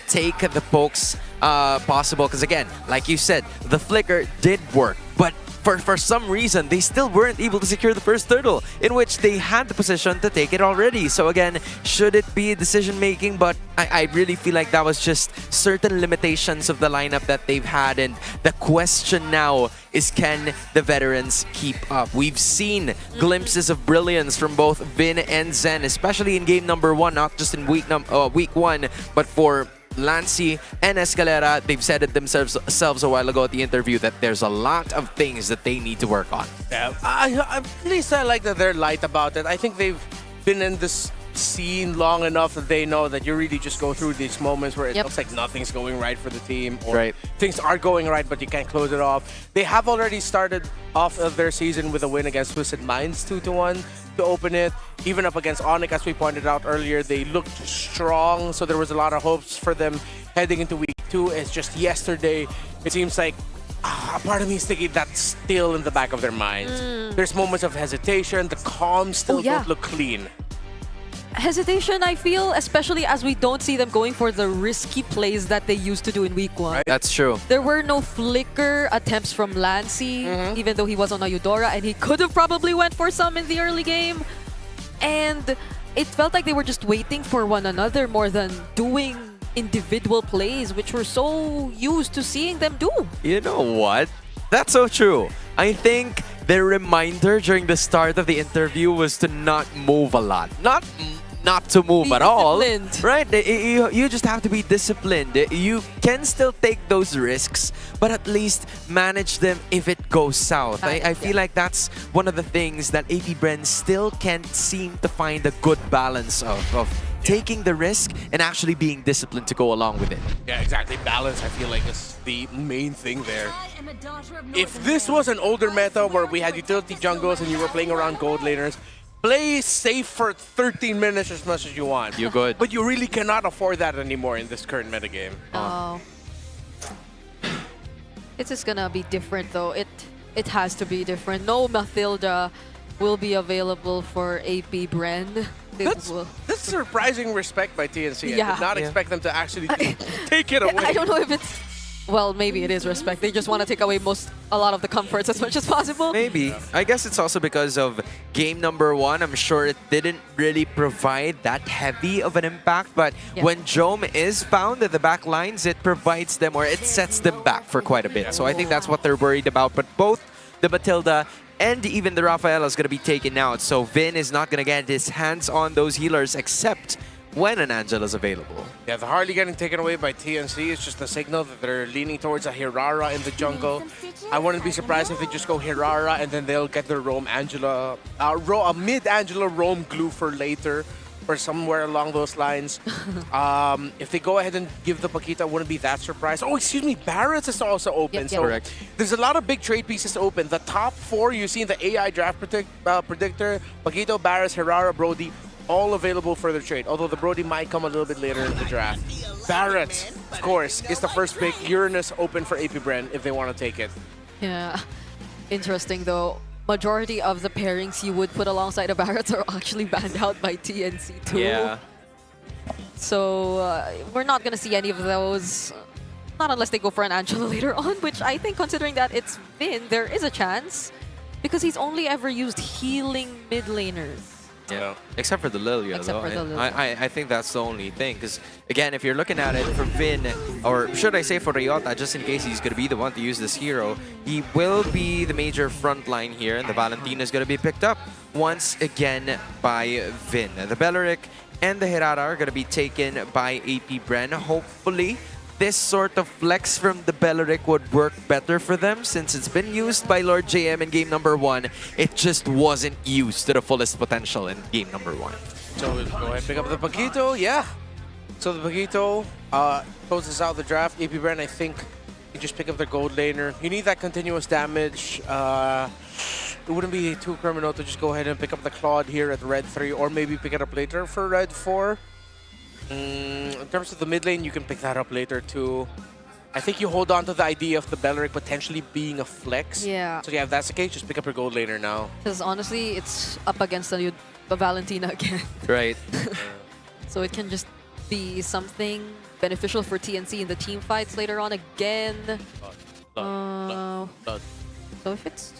Speaker 9: take the pokes possible. Because again, like you said, the flicker did work, but for some reason, they still weren't able to secure the first turtle, in which they had the position to take it already. So again, should it be decision making? But I really feel like that was just certain limitations of the lineup that they've had. And the question now is, can the veterans keep up? We've seen glimpses of brilliance from both Vin and Zen, especially in game number 1, not just in week 1, but for Lancy and Escalera. They've said it themselves a while ago at the interview that there's a lot of things that they need to work on.
Speaker 11: Yeah, at least I like that they're light about it. I think they've been in this seen long enough that they know that you really just go through these moments where it
Speaker 3: Yep.
Speaker 11: looks like nothing's going right for the team, or things are going right but you can't close it off. They have already started off of their season with a win against Twisted Minds 2-1 to open it. Even up against Onyx, as we pointed out earlier, they looked strong, so there was a lot of hopes for them heading into week 2. It's just yesterday, it seems like a part of me is thinking that's still in the back of their minds. There's moments of hesitation, the comms still don't look clean.
Speaker 3: Hesitation, I feel, especially as we don't see them going for the risky plays that they used to do in week 1.
Speaker 9: That's true.
Speaker 3: There were no flicker attempts from Lancey, even though he was on a Eudora, and he could have probably went for some in the early game. And it felt like they were just waiting for one another more than doing individual plays, which we're so used to seeing them do.
Speaker 9: You know what? That's so true. I think their reminder during the start of the interview was to not move a lot. Not to move
Speaker 3: Be
Speaker 9: at all.
Speaker 3: disciplined.
Speaker 9: Right? You just have to be disciplined. You can still take those risks, but at least manage them if it goes south. I feel like that's one of the things that AP.Bren still can't seem to find a good balance of taking the risk and actually being disciplined to go along with it.
Speaker 11: Yeah, exactly. Balance, I feel like, is the main thing there. If this was an older meta where we had utility jungles and you were playing around gold laners, play safe for 13 minutes as much as you want.
Speaker 9: You're good.
Speaker 11: But you really cannot afford that anymore in this current metagame.
Speaker 3: Oh. It's just gonna be different though. It has to be different. No Mathilda will be available for AP.Bren.
Speaker 11: That's surprising respect by TNC.
Speaker 3: Yeah.
Speaker 11: I did not expect them to actually take it away.
Speaker 3: I don't know if it's... Well, maybe it is respect. They just want to take away a lot of the comforts as much as possible.
Speaker 9: Maybe. I guess it's also because of game number 1. I'm sure it didn't really provide that heavy of an impact, but when Jome is found at the back lines, it provides them, or it sets them back for quite a bit. So I think that's what they're worried about. But both the Matilda and even the Rafaela is going to be taken out. So Vin is not going to get his hands on those healers except when an Angela's available.
Speaker 11: Yeah, the Harley getting taken away by TNC is just a signal that they're leaning towards a Hirara in the jungle. I wouldn't be surprised if they just go Hirara and then they'll get their roam Angela, a mid-Angela roam glue for later or somewhere along those lines. If they go ahead and give the Paquita, I wouldn't be that surprised. Oh, excuse me, Barrett's is also open. So
Speaker 9: correct.
Speaker 11: There's a lot of big trade pieces open. The top 4 you see in the AI draft predictor, Paquito, Barrett's, Hirara, Brody, all available for their trade, although the Brody might come a little bit later in the draft. Barrett, of course, is the first pick. Uranus open for AP.Bren if they want to take it.
Speaker 3: Yeah. Interesting though. Majority of the pairings you would put alongside the Barretts are actually banned out by TNC too.
Speaker 9: Yeah.
Speaker 3: So we're not going to see any of those. Not unless they go for an Angela later on, which I think considering that it's Vin, there is a chance. Because he's only ever used healing mid laners.
Speaker 9: Yeah, except for the Lilia,
Speaker 3: Except
Speaker 9: though.
Speaker 3: for the Lilia.
Speaker 9: I think that's the only thing. Because, again, if you're looking at it for Vin, or should I say for Ryota, just in case he's going to be the one to use this hero, he will be the major front line here, and the Valentina is going to be picked up once again by Vin. The Belleric and the Hirara are going to be taken by AP.Bren. Hopefully, this sort of flex from the Belleric would work better for them since it's been used by Lord JM in game number 1. It just wasn't used to the fullest potential in game number 1.
Speaker 11: So we'll go ahead and pick up the Paquito, yeah. So the Paquito closes out the draft. AP.Bren, I think, you just pick up the gold laner. You need that continuous damage. It wouldn't be too criminal to just go ahead and pick up the Claude here at red 3, or maybe pick it up later for red 4. In terms of the mid lane, you can pick that up later too. I think you hold on to the idea of the Belleric potentially being a flex.
Speaker 3: Yeah.
Speaker 11: So yeah, if that's the case, just pick up your gold laner now.
Speaker 3: Because honestly, it's up against the Valentina again.
Speaker 9: Right.
Speaker 3: So it can just be something beneficial for TNC in the team fights later on again. So if it's...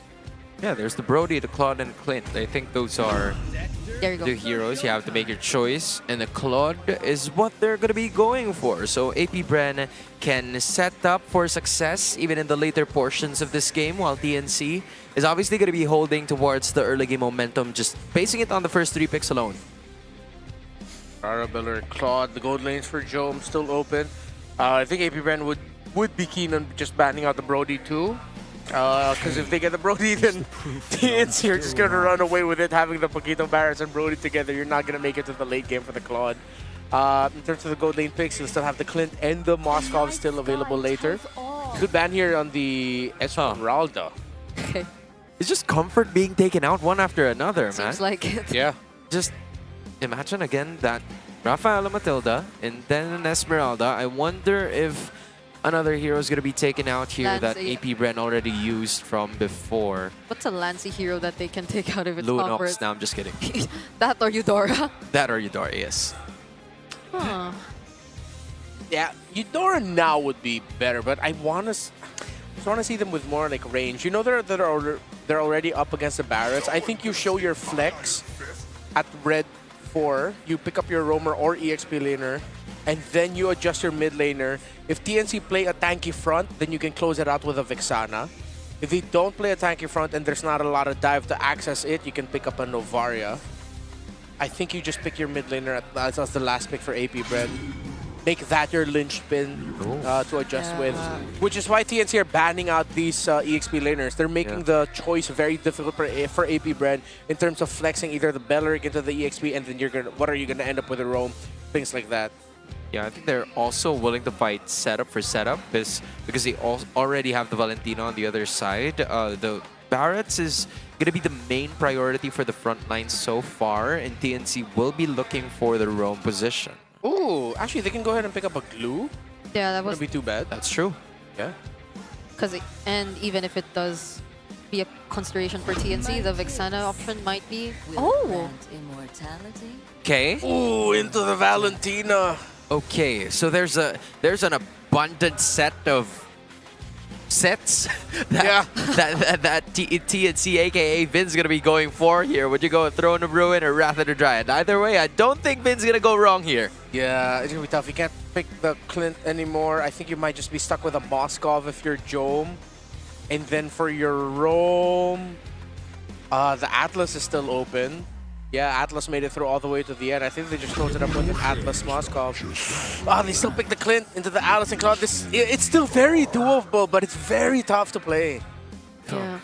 Speaker 9: Yeah, there's the Brody, the Claude, and Clint. I think those are
Speaker 3: There you go.
Speaker 9: the heroes. You have to make your choice. And the Claude is what they're going to be going for. So AP.Bren can set up for success even in the later portions of this game, while TNC is obviously going to be holding towards the early game momentum, just basing it on the first 3 picks alone.
Speaker 11: Rara, Belleric, Claude, the gold lanes for Jome still open. I think AP.Bren would be keen on just banning out the Brody too. Because if they get the Brody, then TNC are just going to run away with it, having the Paquito Barrets and Brody together. You're not going to make it to the late game for the Claude. In terms of the gold lane picks, you'll still have the Clint and the Moskov still available later. Good ban here on the Esmeralda.
Speaker 3: Okay.
Speaker 9: It's just comfort being taken out one after another, man.
Speaker 3: Seems like it.
Speaker 11: Yeah.
Speaker 9: Just imagine again that Rafaela Matilda and then an Esmeralda. I wonder if another hero is going to be taken out here that
Speaker 3: Lancey.
Speaker 9: AP.Bren already used from before.
Speaker 3: What's a Lancey hero that they can take out if it's
Speaker 9: Lunox.
Speaker 3: comfort?
Speaker 9: No, I'm just kidding.
Speaker 3: That or Eudora?
Speaker 9: That or Eudora, yes.
Speaker 3: Huh.
Speaker 11: Yeah, Eudora now would be better, but I want to see them with more like range. You know they're already up against the Barretts. I think you show your flex at red 4, you pick up your roamer or EXP laner, and then you adjust your mid laner. If TNC play a tanky front, then you can close it out with a Vexana. If they don't play a tanky front and there's not a lot of dive to access it, you can pick up a Novaria. I think you just pick your mid laner as the last pick for AP.Bren. Make that your linchpin to adjust with. Which is why TNC are banning out these EXP laners. They're making the choice very difficult for AP.Bren in terms of flexing either the Belleric into the EXP, and then what are you gonna end up with a roam? Things like that.
Speaker 9: Yeah, I think they're also willing to fight setup for setup because they already have the Valentino on the other side. The Barretts is going to be the main priority for the front line so far, and TNC will be looking for the roam position.
Speaker 11: Ooh, actually, they can go ahead and pick up a glue.
Speaker 3: Yeah, that was...
Speaker 11: Wouldn't be too bad.
Speaker 9: That's true.
Speaker 11: Yeah.
Speaker 3: And even if it does be a consideration for TNC, the Vexana option might be... Oh!
Speaker 9: Okay.
Speaker 11: Ooh, into the Valentina.
Speaker 9: Okay, so there's an abundant set of sets that TNC, aka Vin's gonna be going for here. Would you go with Throne of Ruin or Wrath of the Dryad? Either way, I don't think Vin's gonna go wrong here.
Speaker 11: Yeah, it's gonna be tough. You can't pick the Clint anymore. I think you might just be stuck with a Moskov if you're Jome. And then for your roam, the Atlas is still open. Yeah, Atlas made it through all the way to the end. I think they just closed it up with an Atlas Moskov. They still pick the Clint into the Alice and Cloud. It's still very doable, but it's very tough to play.
Speaker 3: Yeah.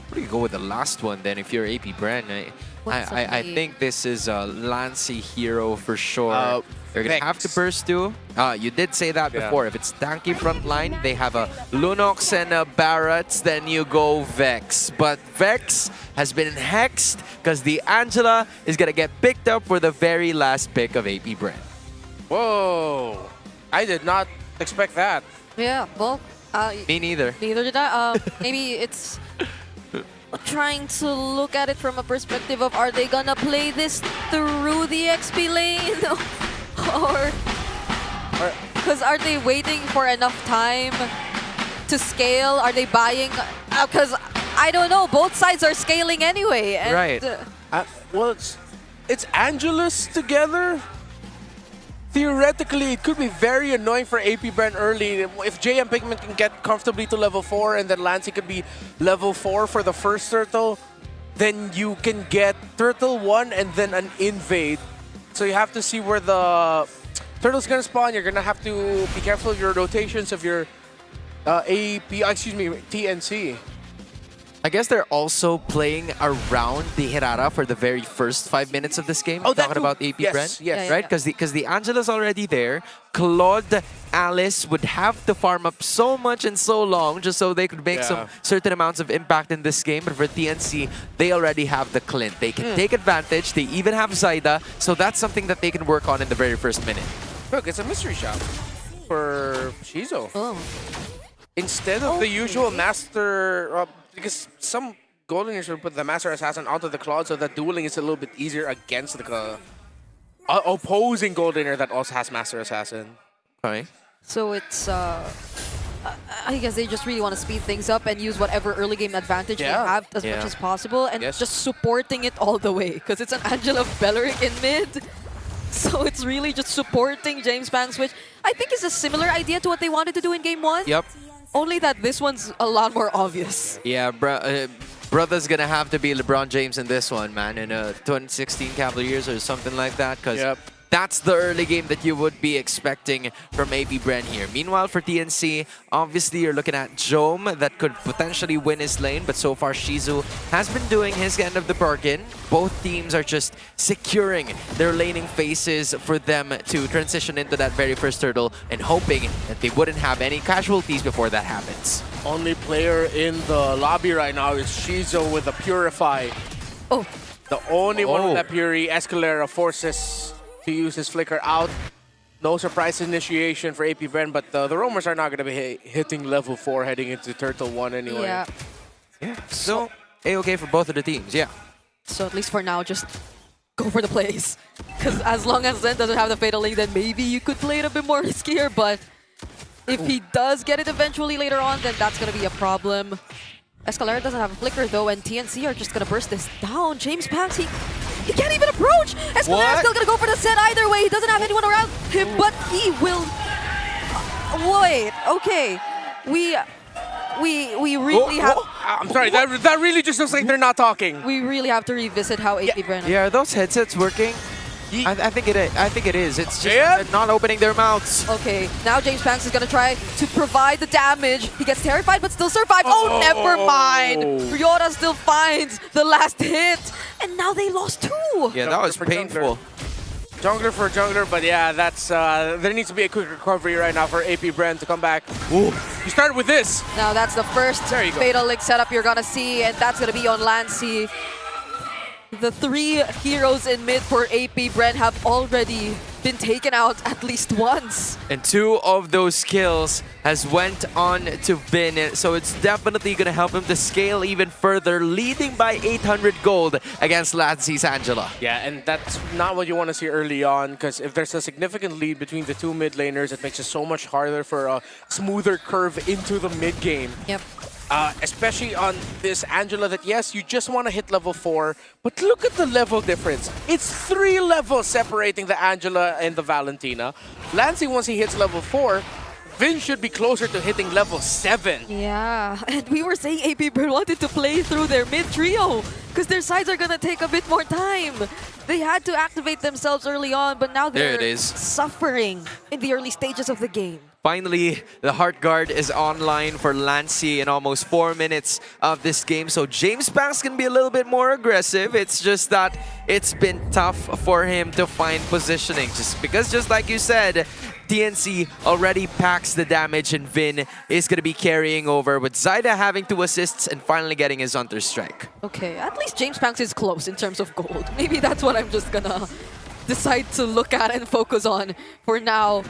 Speaker 9: What do you go with the last one then if you're AP.Bren? I think this is a Lancey hero for sure. You're going to have to burst too. You did say that before. If it's tanky front line, they have a Lunox and a Barretts, then you go Vex. But Vex has been hexed because the Angela is going to get picked up for the very last pick of AP.Bren.
Speaker 11: Whoa. I did not expect that.
Speaker 3: Yeah, well...
Speaker 9: Me neither.
Speaker 3: Neither did I. Maybe it's... trying to look at it from a perspective of, are they gonna play this through the XP lane? Or because are they waiting for enough time to scale? Are they buying? Because I don't know. Both sides are scaling anyway. And,
Speaker 9: right.
Speaker 11: Well, it's Angelus together. Theoretically, it could be very annoying for AP.Bren early. If JM Pigment can get comfortably to level 4 and then Lancey could be level 4 for the first turtle, then you can get turtle 1 and then an invade. So you have to see where the turtle's going to spawn. You're going to have to be careful of your rotations of your TNC.
Speaker 9: I guess they're also playing around the Hirara for the very first 5 minutes of this game.
Speaker 11: Oh,
Speaker 9: talking about AP.Bren,
Speaker 11: yes.
Speaker 9: right? Because the Angela's already there. Claude, Alice would have to farm up so much and so long just so they could make some certain amounts of impact in this game. But for TNC, they already have the Clint. They can take advantage. They even have Zyda, so that's something that they can work on in the very first minute.
Speaker 11: Look, it's a mystery shop for Shizo.
Speaker 3: Oh.
Speaker 11: Instead of the usual master, because some Goldeners would put the Master Assassin onto the Claude so that dueling is a little bit easier against the opposing Goldener that also has Master Assassin.
Speaker 9: Okay.
Speaker 3: So it's, I guess they just really want to speed things up and use whatever early game advantage they have as much as possible and just supporting it all the way. Because it's an Angela Belleric in mid. So it's really just supporting James Bang Switch. I think it's a similar idea to what they wanted to do in Game 1.
Speaker 9: Yep.
Speaker 3: Only that this one's a lot more obvious.
Speaker 9: Yeah, brother's gonna have to be LeBron James in this one, man, in 2016 Cavaliers or something like that. Because That's the early game that you would be expecting from AP.Bren here. Meanwhile, for TNC, obviously you're looking at Jome that could potentially win his lane, but so far Shizu has been doing his end of the bargain. Both teams are just securing their laning phases for them to transition into that very first turtle and hoping that they wouldn't have any casualties before that happens.
Speaker 11: Only player in the lobby right now is Shizu with a Purify.
Speaker 3: Oh.
Speaker 11: The only one with that Puri. Escalera forces to use his flicker out. No surprise initiation for AP.Bren, but the roamers are not going to be hitting level 4 heading into Turtle 1 anyway.
Speaker 9: Yeah. So, A-okay for both of the teams, yeah.
Speaker 3: So at least for now, just go for the plays. Because as long as Zen doesn't have the Fatal Link, then maybe you could play it a bit more riskier, but if he does get it eventually later on, then that's going to be a problem. Escalera doesn't have a flicker though, and TNC are just going to burst this down. James Panks, he can't even approach! Escalera's still going to go for the set either way. He doesn't have anyone around him, but he will... wait, okay. We really have...
Speaker 11: I'm sorry, that really just looks like they're not talking.
Speaker 3: We really have to revisit how AP.Bren...
Speaker 9: Yeah, are those headsets working? I think it is. It's just they're not opening their mouths.
Speaker 3: Okay, now James Panks is going to try to provide the damage. He gets terrified, but still survives. Oh, never mind. Aurora still finds the last hit. And now they lost 2.
Speaker 9: Yeah, that was painful.
Speaker 11: Jungler for jungler, but yeah, that's there needs to be a quick recovery right now for AP.Bren to come back. Ooh. You started with this.
Speaker 3: Now that's the first Fatal Link setup you're going to see, and that's going to be on Lancy. The 3 heroes in mid for AP.Bren have already been taken out at least once.
Speaker 9: And 2 of those kills has went on to Vin, so it's definitely going to help him to scale even further, leading by 800 gold against Lancy's Angela.
Speaker 11: Yeah, and that's not what you want to see early on, because if there's a significant lead between the 2 mid laners, it makes it so much harder for a smoother curve into the mid game.
Speaker 3: Yep.
Speaker 11: Especially on this Angela that, yes, you just want to hit level 4, but look at the level difference. It's 3 levels separating the Angela and the Valentina. Lancy, once he hits level 4, Vin should be closer to hitting level 7.
Speaker 3: Yeah, and we were saying AP.Bren wanted to play through their mid trio because their sides are going to take a bit more time. They had to activate themselves early on, but now they're suffering in the early stages of the game.
Speaker 9: Finally, the Heart Guard is online for Lancy in almost 4 minutes of this game. So James Panks can be a little bit more aggressive. It's just that it's been tough for him to find positioning. Just because, just like you said, TNC already packs the damage and Vin is going to be carrying over with Zyda having 2 assists and finally getting his Hunter Strike.
Speaker 3: Okay, at least James Panks is close in terms of gold. Maybe that's what I'm just going to decide to look at and focus on for now.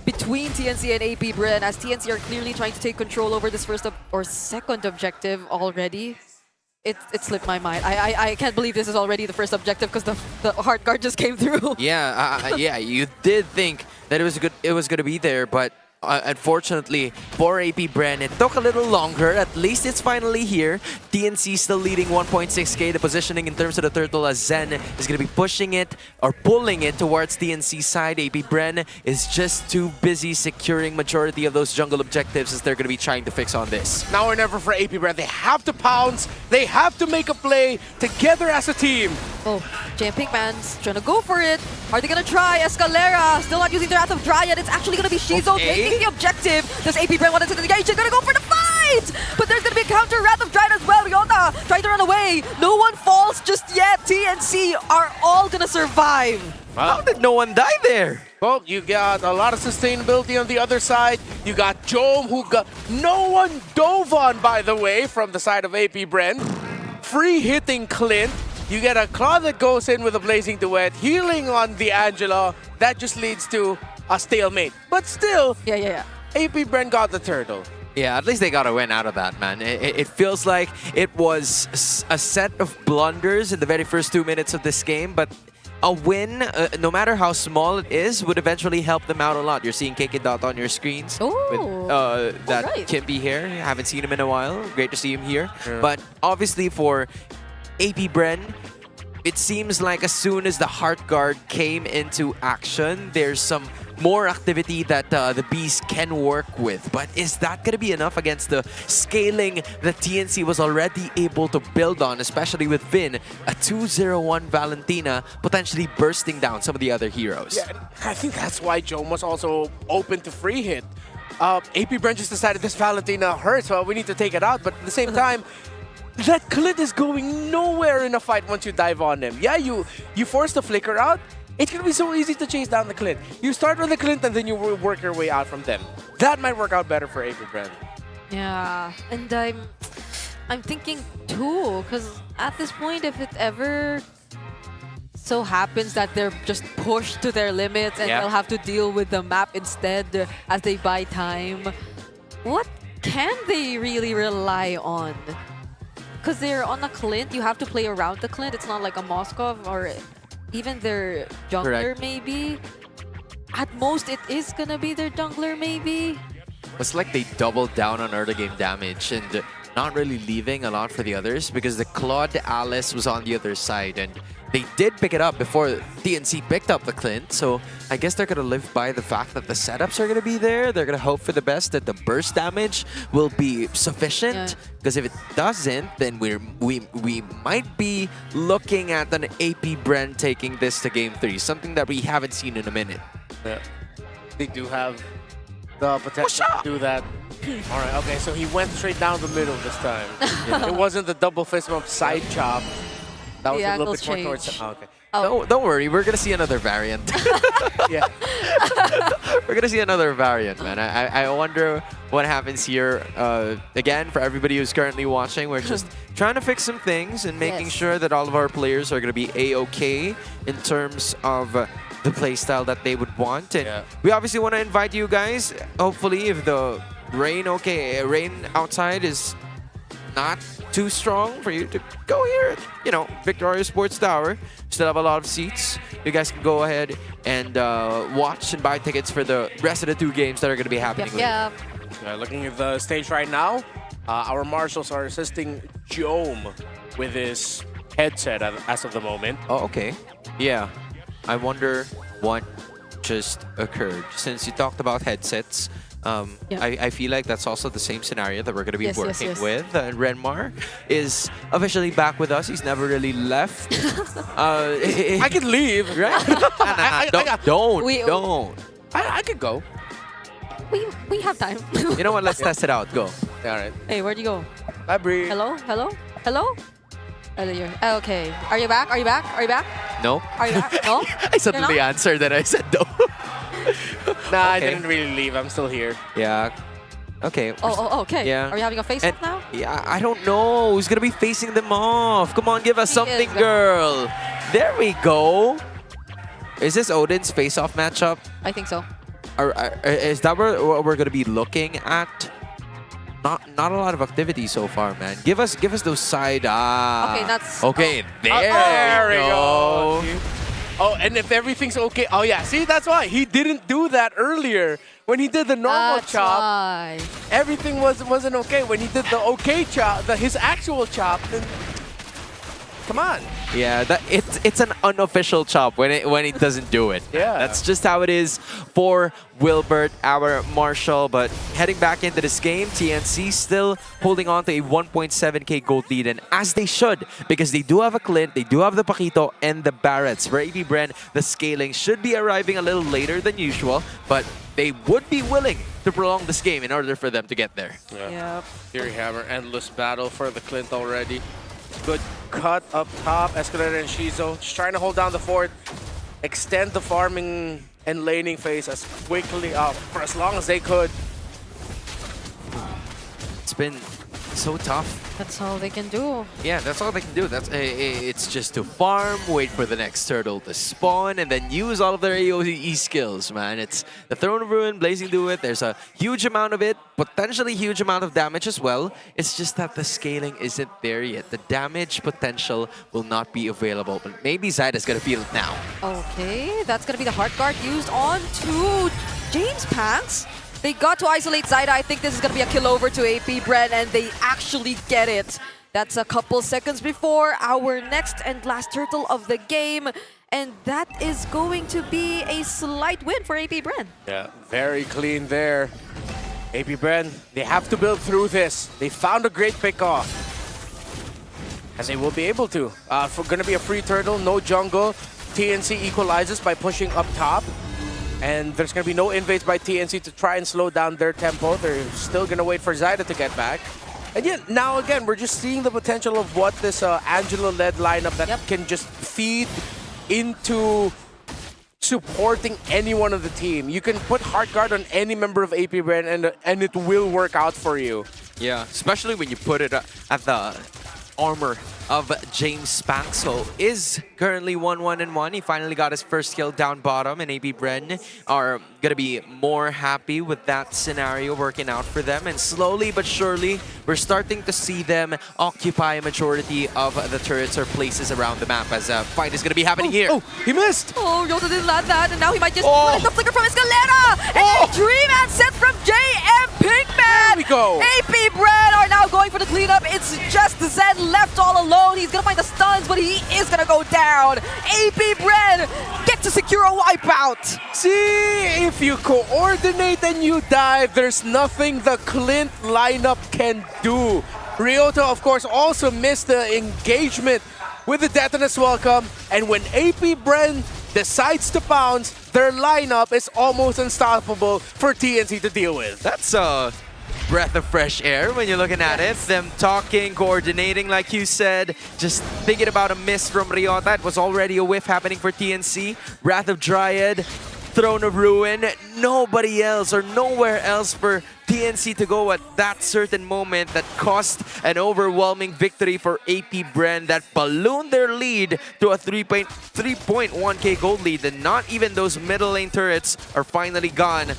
Speaker 3: Between TNC and AP.Bren, as TNC are clearly trying to take control over this first or second objective already. It slipped my mind. I can't believe this is already the first objective because the Heart Guard just came through.
Speaker 9: Yeah, yeah, you did think that it was gonna be there, but unfortunately for AP.Bren, it took a little longer. At least it's finally here. TNC still leading 1.6k. The positioning in terms of the turtle, as Zen is going to be pushing it or pulling it towards TNC side. AP.Bren is just too busy securing majority of those jungle objectives as they're going to be trying to fix on this.
Speaker 11: Now or never for AP.Bren. They have to pounce. They have to make a play together as a team.
Speaker 3: Oh, Jam Pinkman's trying to go for it. Are they going to try? Escalera still not using the Wrath of Dryad. It's actually going to be Shizu taking the objective. Does AP.Bren want to engage? They're going to go for the fight! But there's going to be a counter Wrath of Dryad as well. Ryota trying to run away. No one falls just yet. TNC are all going to survive.
Speaker 9: How did no one die there?
Speaker 11: Well, you got a lot of sustainability on the other side. You got Jome, who got no one dove on, by the way, from the side of AP.Bren. Free hitting Clint. You get a Claw that goes in with a Blazing Duet, healing on the Angela. That just leads to a stalemate. But still, AP.Bren got the turtle.
Speaker 9: Yeah, at least they got a win out of that, man. It feels like it was a set of blunders in the very first 2 minutes of this game, but a win, no matter how small it is, would eventually help them out a lot. You're seeing KK on your screens with that Kimby here. Haven't seen him in a while. Great to see him here. But obviously for AP.Bren, it seems like as soon as the Heart Guard came into action, there's some more activity that the Bees can work with. But is that going to be enough against the scaling that TNC was already able to build on, especially with Vin, a 2-0-1 Valentina potentially bursting down some of the other heroes?
Speaker 11: Yeah, I think that's why Joan was also open to free hit. AP.Bren just decided this Valentina hurts, so we need to take it out. But at the same time, that Clint is going nowhere in a fight once you dive on him. Yeah, you force the flicker out. It's going to be so easy to chase down the Clint. You start with the Clint and then you work your way out from them. That might work out better for AP.Bren.
Speaker 3: Yeah, and I'm thinking too, because at this point, if it ever so happens that they're just pushed to their limits and they'll have to deal with the map instead as they buy time, what can they really rely on? Because they're on a Clint, you have to play around the Clint. It's not like a Moskov or even their jungler, maybe. At most, it is gonna be their jungler, maybe.
Speaker 9: It's like they doubled down on early game damage and not really leaving a lot for the others because the Claude Alice was on the other side and they did pick it up before TNC picked up the Clint. So I guess they're going to live by the fact that the setups are going to be there. They're going to hope for the best that the burst damage will be sufficient. Because if it doesn't, then we might be looking at an AP.Bren taking this to Game 3. Something that we haven't seen in a minute.
Speaker 11: Yeah. They do have the potential to do that. All right, okay, so he went straight down the middle this time. It wasn't the double fist bump side chop. That was a little bit more towards... okay.
Speaker 9: Don't worry, we're going to see another variant.
Speaker 11: Yeah.
Speaker 9: We're going to see another variant, man. I wonder what happens here. Again, for everybody who's currently watching, we're just trying to fix some things and making sure that all of our players are going to be A-okay in terms of the playstyle that they would want. And we obviously want to invite you guys, hopefully, if the rain outside is not too strong for you to go here at, Victoria Sports Tower. Still have a lot of seats. You guys can go ahead and watch and buy tickets for the rest of the 2 games that are going to be happening.
Speaker 11: Looking at the stage right now, our marshals are assisting Jome with his headset as of the moment.
Speaker 9: Oh, okay. Yeah. I wonder what just occurred. Since you talked about headsets, I feel like that's also the same scenario that we're going to be working with. Renmar is officially back with us. He's never really left.
Speaker 11: I could leave.
Speaker 9: Right? Don't.
Speaker 11: I could go.
Speaker 3: We have time.
Speaker 9: You know what? Let's test it out. Go.
Speaker 11: All right.
Speaker 3: Hey, where'd you go?
Speaker 11: Bye, Bree.
Speaker 3: Hello? Okay. Are you back?
Speaker 9: No.
Speaker 3: Are you back? No?
Speaker 9: I suddenly answered that I said no.
Speaker 11: Nah, I didn't really leave. I'm still here.
Speaker 9: Yeah. Okay.
Speaker 3: Okay.
Speaker 9: Yeah.
Speaker 3: Are we having a face-off now?
Speaker 9: Yeah, I don't know. Who's going to be facing them off? Come on, give us something, girl. There we go. Is this Odin's face-off matchup?
Speaker 3: I think so.
Speaker 9: Is that what we're going to be looking at? Not a lot of activity so far, man. Give us those side.
Speaker 3: Okay, that's...
Speaker 9: Okay, there we go.
Speaker 11: Oh, and if everything's okay... Oh, yeah. See, that's why. He didn't do that earlier. When he did the normal chop, everything wasn't okay. When he did the okay chop, his actual chop, then... Come on.
Speaker 9: Yeah, it's an unofficial chop when it doesn't do it.
Speaker 11: Yeah.
Speaker 9: That's just how it is for Wilbert, our Marshal. But heading back into this game, TNC still holding on to a 1.7k gold lead, and as they should, because they do have a Clint, they do have the Paquito and the Barretts. For AP.Bren, the scaling should be arriving a little later than usual, but they would be willing to prolong this game in order for them to get there.
Speaker 11: Yeah. Fury Hammer, endless battle for the Clint already. Good cut up top, Escalator and Shizo just trying to hold down the fort, extend the farming and laning phase as quickly for as long as they could.
Speaker 9: It's been so tough.
Speaker 3: That's all they can do.
Speaker 9: Yeah, that's all they can do. It's just to farm, wait for the next turtle to spawn, and then use all of their AoE skills, man. It's the Throne of Ruin, Blazing Duet. There's a huge amount of it, potentially huge amount of damage as well. It's just that the scaling isn't there yet. The damage potential will not be available, but maybe Zyda's gonna feel it now.
Speaker 3: Okay, that's gonna be the Heart Guard used on to James Pants. They got to isolate Zyda. I think this is going to be a kill over to AP.Bren, and they actually get it. That's a couple seconds before our next and last turtle of the game. And that is going to be a slight win for AP.Bren.
Speaker 11: Yeah, very clean there. AP.Bren, they have to build through this. They found a great pick-off. And they will be able to. Gonna be a free turtle, no jungle. TNC equalizes by pushing up top. And there's gonna be no invades by TNC to try and slow down their tempo. They're still gonna wait for Zyda to get back. And yet, now again, we're just seeing the potential of what this Angela-led lineup that can just feed into supporting any one of the team. You can put Heart Guard on any member of AP.Bren and it will work out for you.
Speaker 9: Yeah, especially when you put it at the armor of James Panks, who is currently 1-1-1. He finally got his first kill down bottom, and AP.Bren are gonna be more happy with that scenario working out for them. And slowly but surely, we're starting to see them occupy a majority of the turrets or places around the map as a fight is gonna be happening here.
Speaker 11: Oh, he missed!
Speaker 3: Oh, Yota didn't land that, and now he might just get the flicker from Escalera! And a dream and set from JM Pinkman!
Speaker 11: There we go!
Speaker 3: AP.Bren are now going for the cleanup. It's just Zen left all alone. He's gonna find the stuns, but he is gonna go down. AP.Bren get to secure a wipeout.
Speaker 11: See, if you coordinate and you dive, there's nothing the Clint lineup can do. Ryota, of course, also missed the engagement with the Detonus Welcome, and when AP.Bren decides to pounce, their lineup is almost unstoppable for TNC to deal with.
Speaker 9: That's a breath of fresh air when you're looking at it. Them talking, coordinating, like you said. Just thinking about a miss from Ryota. It was already a whiff happening for TNC. Wrath of Dryad, Throne of Ruin. Nobody else or nowhere else for TNC to go at that certain moment that cost an overwhelming victory for AP.Bren that ballooned their lead to a 3.1k gold lead. And not even those middle lane turrets are finally gone.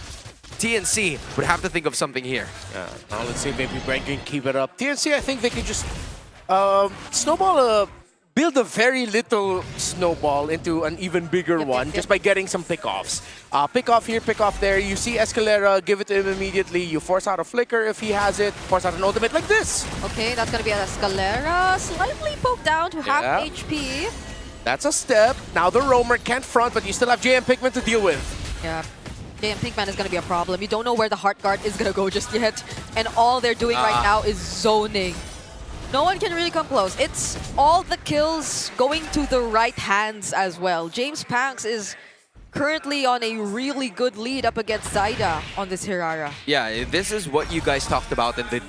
Speaker 9: TNC would have to think of something here.
Speaker 11: Now let's see if AP.Bren can keep it up. TNC, I think they can just snowball, build a very little snowball into an even bigger one just by getting some pickoffs. Pick off here, pick off there. You see Escalera, give it to him immediately. You force out a flicker if he has it. Force out an ultimate like this.
Speaker 3: Okay, that's gonna be Escalera. Slightly poked down to half HP.
Speaker 11: That's a step. Now the roamer can't front, but you still have JM Pinkman to deal with.
Speaker 3: Yeah. JM Pinkman is going to be a problem. You don't know where the Heart Guard is going to go just yet. And all they're doing right now is zoning. No one can really come close. It's all the kills going to the right hands as well. James Panks is currently on a really good lead up against Zyda on this Hirara.
Speaker 9: Yeah, this is what you guys talked about in the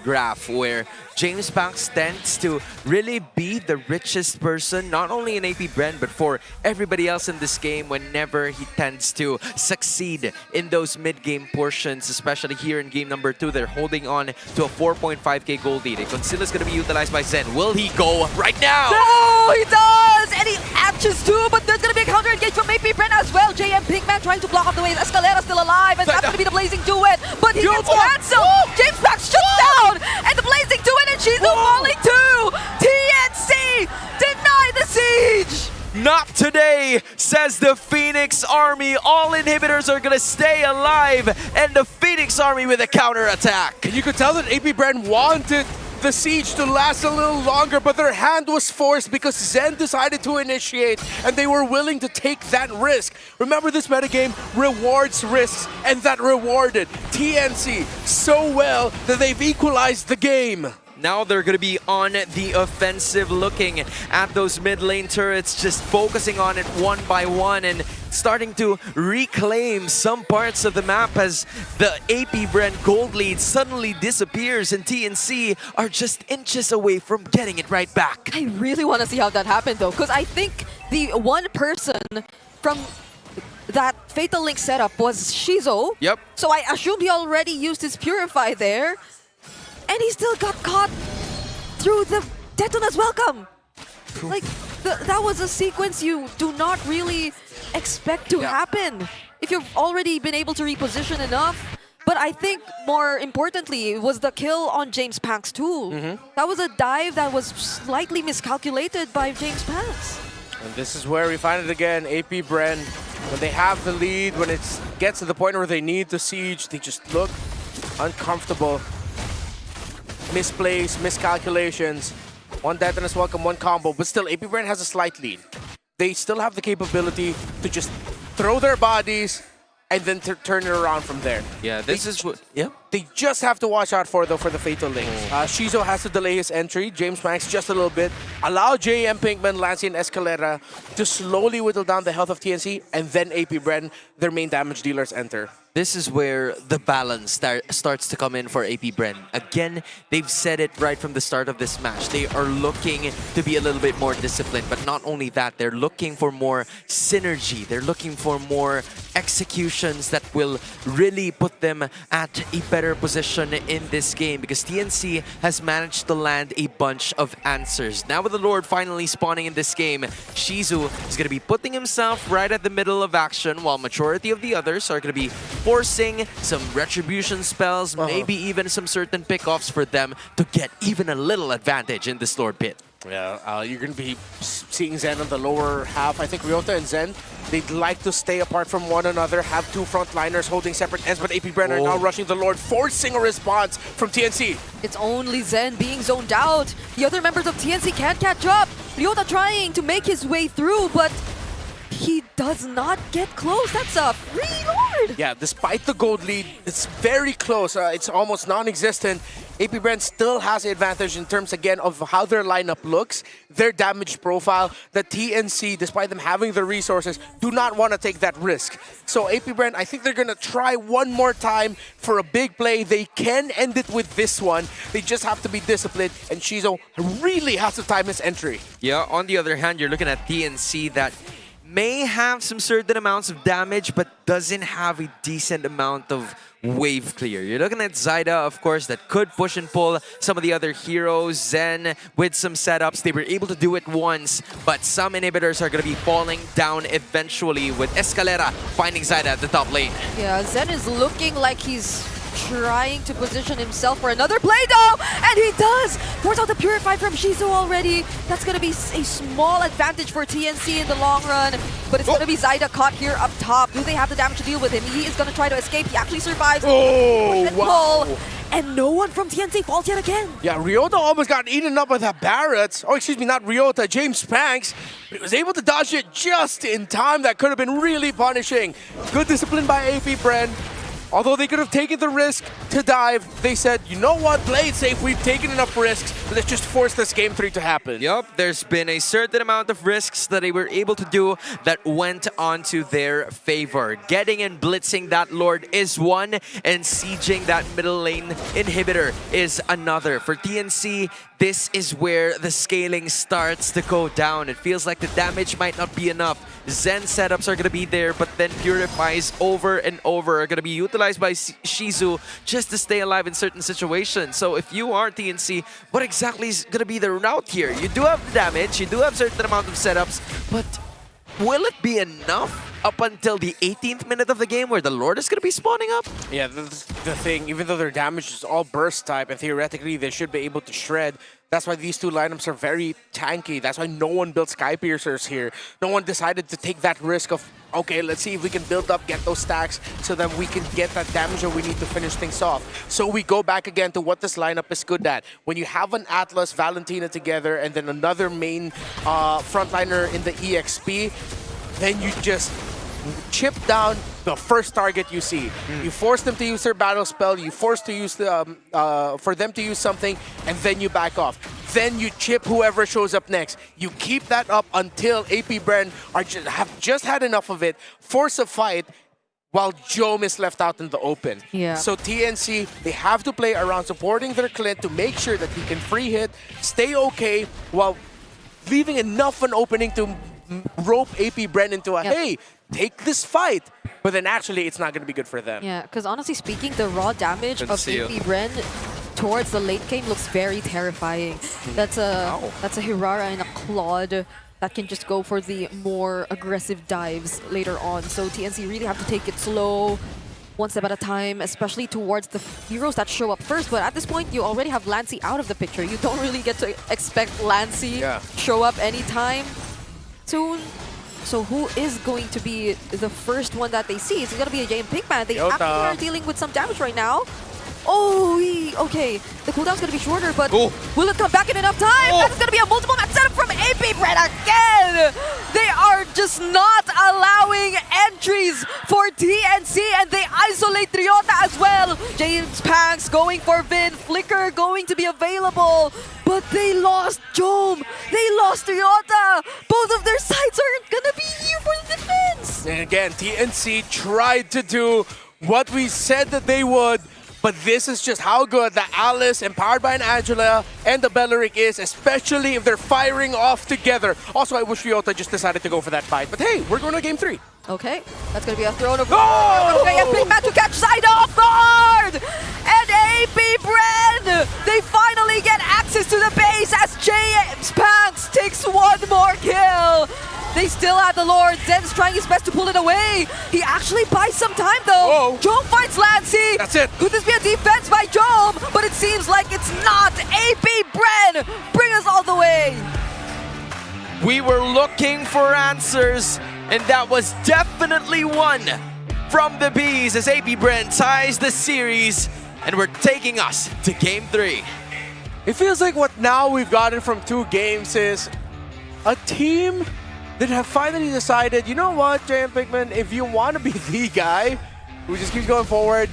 Speaker 9: graph, where James Panks tends to really be the richest person, not only in AP.Bren, but for everybody else in this game whenever he tends to succeed in those mid-game portions, especially here in game number 2. They're holding on to a 4.5k gold lead. Conceal is going to be utilized by Zen. Will he go right now?
Speaker 3: No, he does! And he actions too, but there's going to be a counter engage from AP.Bren as well. JM Pinkman trying to block off the way. Escalera still alive, and that's going to be the Blazing Duet, but he gets cancelled! James Panks shuts down! And the Blazing Duet and Shizu falling too! TNC deny the siege!
Speaker 9: Not today, says the Phoenix Army. All inhibitors are gonna stay alive, and the Phoenix Army with a counter attack.
Speaker 11: And you could tell that AP.Bren wanted the siege to last a little longer, but their hand was forced because Zen decided to initiate, and they were willing to take that risk. Remember, this metagame rewards risks, and that rewarded TNC so well that they've equalized the game.
Speaker 9: Now they're going to be on the offensive, looking at those mid lane turrets, just focusing on it one by one and starting to reclaim some parts of the map as the AP.Bren gold lead suddenly disappears and TNC are just inches away from getting it right back.
Speaker 3: I really want to see how that happened though, because I think the one person from that Fatal Link setup was Shizu.
Speaker 9: Yep.
Speaker 3: So I assumed he already used his Purify there. And he still got caught through the Detonus Welcome. Like, that was a sequence you do not really expect to happen if you've already been able to reposition enough. But I think more importantly was the kill on James Panks too. That was a dive that was slightly miscalculated by James Panks.
Speaker 11: And this is where we find it again. AP.Bren, when they have the lead, when it gets to the point where they need the siege, they just look uncomfortable. misplays, miscalculations. One detonus welcome, one combo, but still AP.Bren has a slight lead. They still have the capability to just throw their bodies and then turn it around from there.
Speaker 9: Yeah, this is what... Yeah.
Speaker 11: They just have to watch out for the fatal links. Shizo has to delay his entry. James Manx just a little bit. Allow JM Pinkman, Lancy, and Escalera to slowly whittle down the health of TNC, and then AP.Bren, their main damage dealers, enter.
Speaker 9: This is where the balance starts to come in for AP.Bren. Again, they've said it right from the start of this match. They are looking to be a little bit more disciplined, but not only that, they're looking for more synergy. They're looking for more executions that will really put them at a better position in this game, because TNC has managed to land a bunch of answers. Now with the Lord finally spawning in this game, Shizu is going to be putting himself right at the middle of action, while majority of the others are going to be forcing some retribution spells, maybe even some certain pickoffs for them to get even a little advantage in this Lord pit.
Speaker 11: Yeah, you're going to be seeing Zen on the lower half. I think Ryota and Zen, they'd like to stay apart from one another, have two frontliners holding separate ends, but AP.Bren are now rushing the Lord, forcing a response from TNC.
Speaker 3: It's only Zen being zoned out. The other members of TNC can't catch up. Ryota trying to make his way through, but he does not get close. That's a free Lord.
Speaker 11: Yeah, despite the gold lead, it's very close. It's almost non-existent. AP.Bren still has the advantage in terms, again, of how their lineup looks, their damage profile. The TNC, despite them having the resources, do not want to take that risk. So AP.Bren, I think they're going to try one more time for a big play. They can end it with this one. They just have to be disciplined, and Shizo really has to time his entry.
Speaker 9: Yeah, on the other hand, you're looking at TNC that may have some certain amounts of damage, but doesn't have a decent amount of wave clear. You're looking at Zaida, of course, that could push and pull some of the other heroes. Zen with some setups. They were able to do it once, but some inhibitors are going to be falling down eventually, with Escalera finding Zaida at the top lane.
Speaker 3: Yeah, Zen is looking like he's trying to position himself for another play though, and he does! Force out the Purify from Shizu already. That's going to be a small advantage for TNC in the long run, but it's going to be Zaida caught here up top. Do they have the damage to deal with him? He is going to try to escape. He actually survives.
Speaker 11: Wow!
Speaker 3: Pull, and no one from TNC falls yet again.
Speaker 11: Yeah, Ryota almost got eaten up by that Barrett. Oh, excuse me, not Ryota, James Spanks. He was able to dodge it just in time. That could have been really punishing. Good discipline by AP.Bren. Although they could have taken the risk to dive, they said, you know what, play it safe, we've taken enough risks, let's just force this game 3 to happen.
Speaker 9: Yup, there's been a certain amount of risks that they were able to do that went onto their favor. Getting and blitzing that Lord is one, and sieging that middle lane inhibitor is another. For TNC, this is where the scaling starts to go down. It feels like the damage might not be enough. Zen setups are going to be there, but then Purifies over and over are going to be utilized by Shizu just to stay alive in certain situations. So if you are TNC, what exactly is going to be the route here? You do have the damage, you do have a certain amount of setups, but will it be enough up until the 18th minute of the game where the Lord is going to be spawning up?
Speaker 11: Yeah, the thing, even though their damage is all burst type, and theoretically they should be able to shred, that's why these two lineups are very tanky. That's why no one built Sky Piercers here. No one decided to take that risk of, okay, let's see if we can build up, get those stacks, so that we can get that damage that we need to finish things off. So we go back again to what this lineup is good at. When you have an Atlas, Valentina together, and then another main frontliner in the EXP, then you just chip down the first target you see. You force them to use their battle spell, you force to use for them to use something, and then you back off. Then you chip whoever shows up next. You keep that up until AP.Bren have just had enough of it, force a fight, while Jome is left out in the open.
Speaker 3: Yeah.
Speaker 11: So TNC, they have to play around supporting their Clint to make sure that he can free hit, stay okay, while leaving enough an opening to rope AP.Bren into a, hey, take this fight. But then actually, it's not going to be good for them.
Speaker 3: Yeah, because honestly speaking, the raw damage of AP.Bren towards the late game looks very terrifying. That's a Hirara and a Claude that can just go for the more aggressive dives later on. So TNC really have to take it slow, one step at a time, especially towards the heroes that show up first. But at this point, you already have Lancy out of the picture. You don't really get to expect Lancy show up anytime soon. So who is going to be the first one that they see? Is it going to be a JM Pinkman? They actually are dealing with some damage right now. Okay. The cooldown's gonna be shorter, but will it come back in enough time? That's gonna be a multiple match setup from AP.Bren again! They are just not allowing entries for TNC, and they isolate Triota as well. James Panks going for Vin, Flicker going to be available, but they lost Jom, they lost Triota. Both of their sides aren't gonna be here for the defense.
Speaker 11: And again, TNC tried to do what we said that they would, but this is just how good the Alice, empowered by an Angela, and the Belleric is, especially if they're firing off together. Also, I wish Ryota just decided to go for that fight, but hey, we're going to game 3.
Speaker 3: Okay, that's gonna be a throne of okay, a big man to catch side off guard! And AP.Bren, they finally get access to the base as James Panks takes one more kill. They still have the Lord. Zen's trying his best to pull it away. He actually buys some time though. Jom finds Lancy.
Speaker 11: That's it.
Speaker 3: Could this be a defense by Jom? But it seems like it's not. AP.Bren, bring us all the way.
Speaker 9: We were looking for answers, and that was definitely one from the Bees as AP.Bren ties the series, and we're taking us to game 3.
Speaker 11: It feels like what now we've gotten from 2 games is a team that have finally decided, you know what, JM Pikmin, if you want to be the guy who just keeps going forward,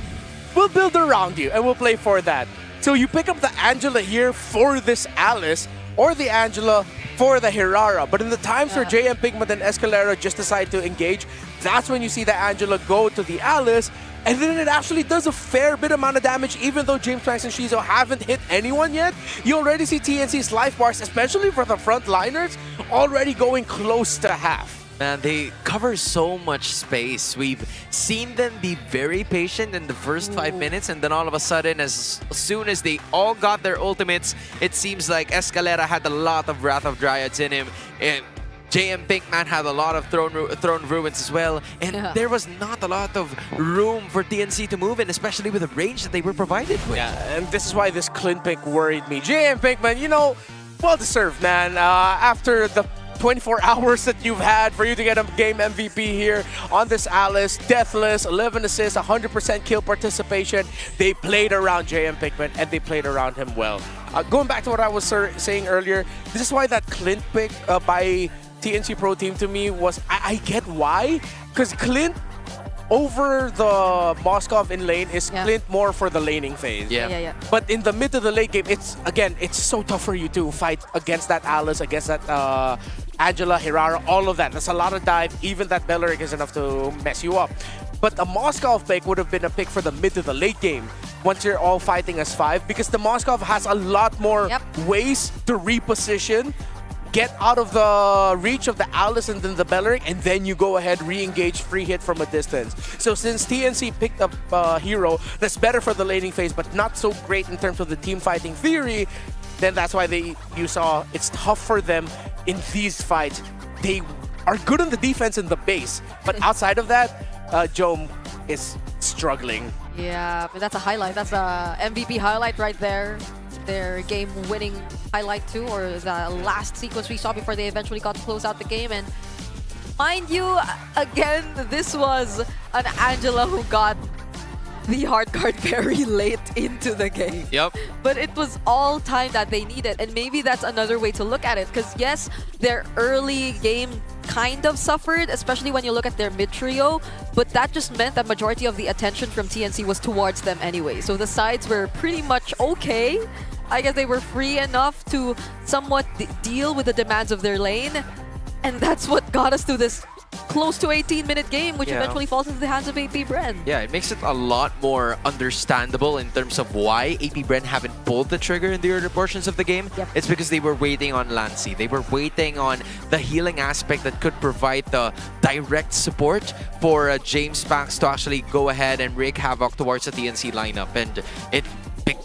Speaker 11: we'll build around you and we'll play for that. So you pick up the Angela here for this Alice, or the Angela for the Hirara. But in the times where JM Pikmin and Escalera just decide to engage, that's when you see the Angela go to the Alice, and then it actually does a fair bit amount of damage, even though James Max and Shizo haven't hit anyone yet. You already see TNC's life bars, especially for the frontliners, already going close to half.
Speaker 9: Man, they cover so much space. We've seen them be very patient in the first 5 minutes, and then all of a sudden, as soon as they all got their ultimates, it seems like Escalera had a lot of Wrath of Dryads in him, and JM Pinkman had a lot of Throne Ruins as well, and there was not a lot of room for TNC to move in, especially with the range that they were provided with.
Speaker 11: Yeah, and this is why this Clint pick worried me. JM Pinkman, you know, well deserved, man. After the 24 hours that you've had for you to get a game MVP here on this Alice, deathless, 11 assists, 100% kill participation. They played around JM Pinkman, and they played around him well. Going back to what I was saying earlier, this is why that Clint pick by TNC Pro Team to me was, I get why, because Clint over the Moskov in lane is Clint more for the laning phase.
Speaker 3: Yeah.
Speaker 11: But in the mid to the late game, it's so tough for you to fight against that Alice, against that Angela, Hirara, all of that. That's a lot of dive. Even that Belleric is enough to mess you up. But a Moskov pick would have been a pick for the mid to the late game once you're all fighting as 5, because the Moskov has a lot more ways to reposition, get out of the reach of the Alice and then the Belleric, and then you go ahead, re-engage, free hit from a distance. So since TNC picked up a hero that's better for the laning phase but not so great in terms of the team fighting theory, then that's why you saw it's tough for them in these fights. They are good on the defense in the base, but outside of that, Jom is struggling.
Speaker 3: Yeah, but that's a highlight. That's a MVP highlight right there. Their game-winning highlight too, or the last sequence we saw before they eventually got to close out the game. And mind you, again, this was an Angela who got the hard card very late into the game.
Speaker 9: Yep.
Speaker 3: But it was all time that they needed, and maybe that's another way to look at it, because yes, their early game kind of suffered, especially when you look at their mid trio, but that just meant that majority of the attention from TNC was towards them anyway. So the sides were pretty much okay. I guess they were free enough to somewhat deal with the demands of their lane, and that's what got us to this close to 18-minute game, which eventually falls into the hands of AP.Bren.
Speaker 9: Yeah, it makes it a lot more understandable in terms of why AP.Bren haven't pulled the trigger in the early portions of the game. It's because they were waiting on Lancy. They were waiting on the healing aspect that could provide the direct support for James Panks to actually go ahead and wreak havoc towards the TNC lineup. And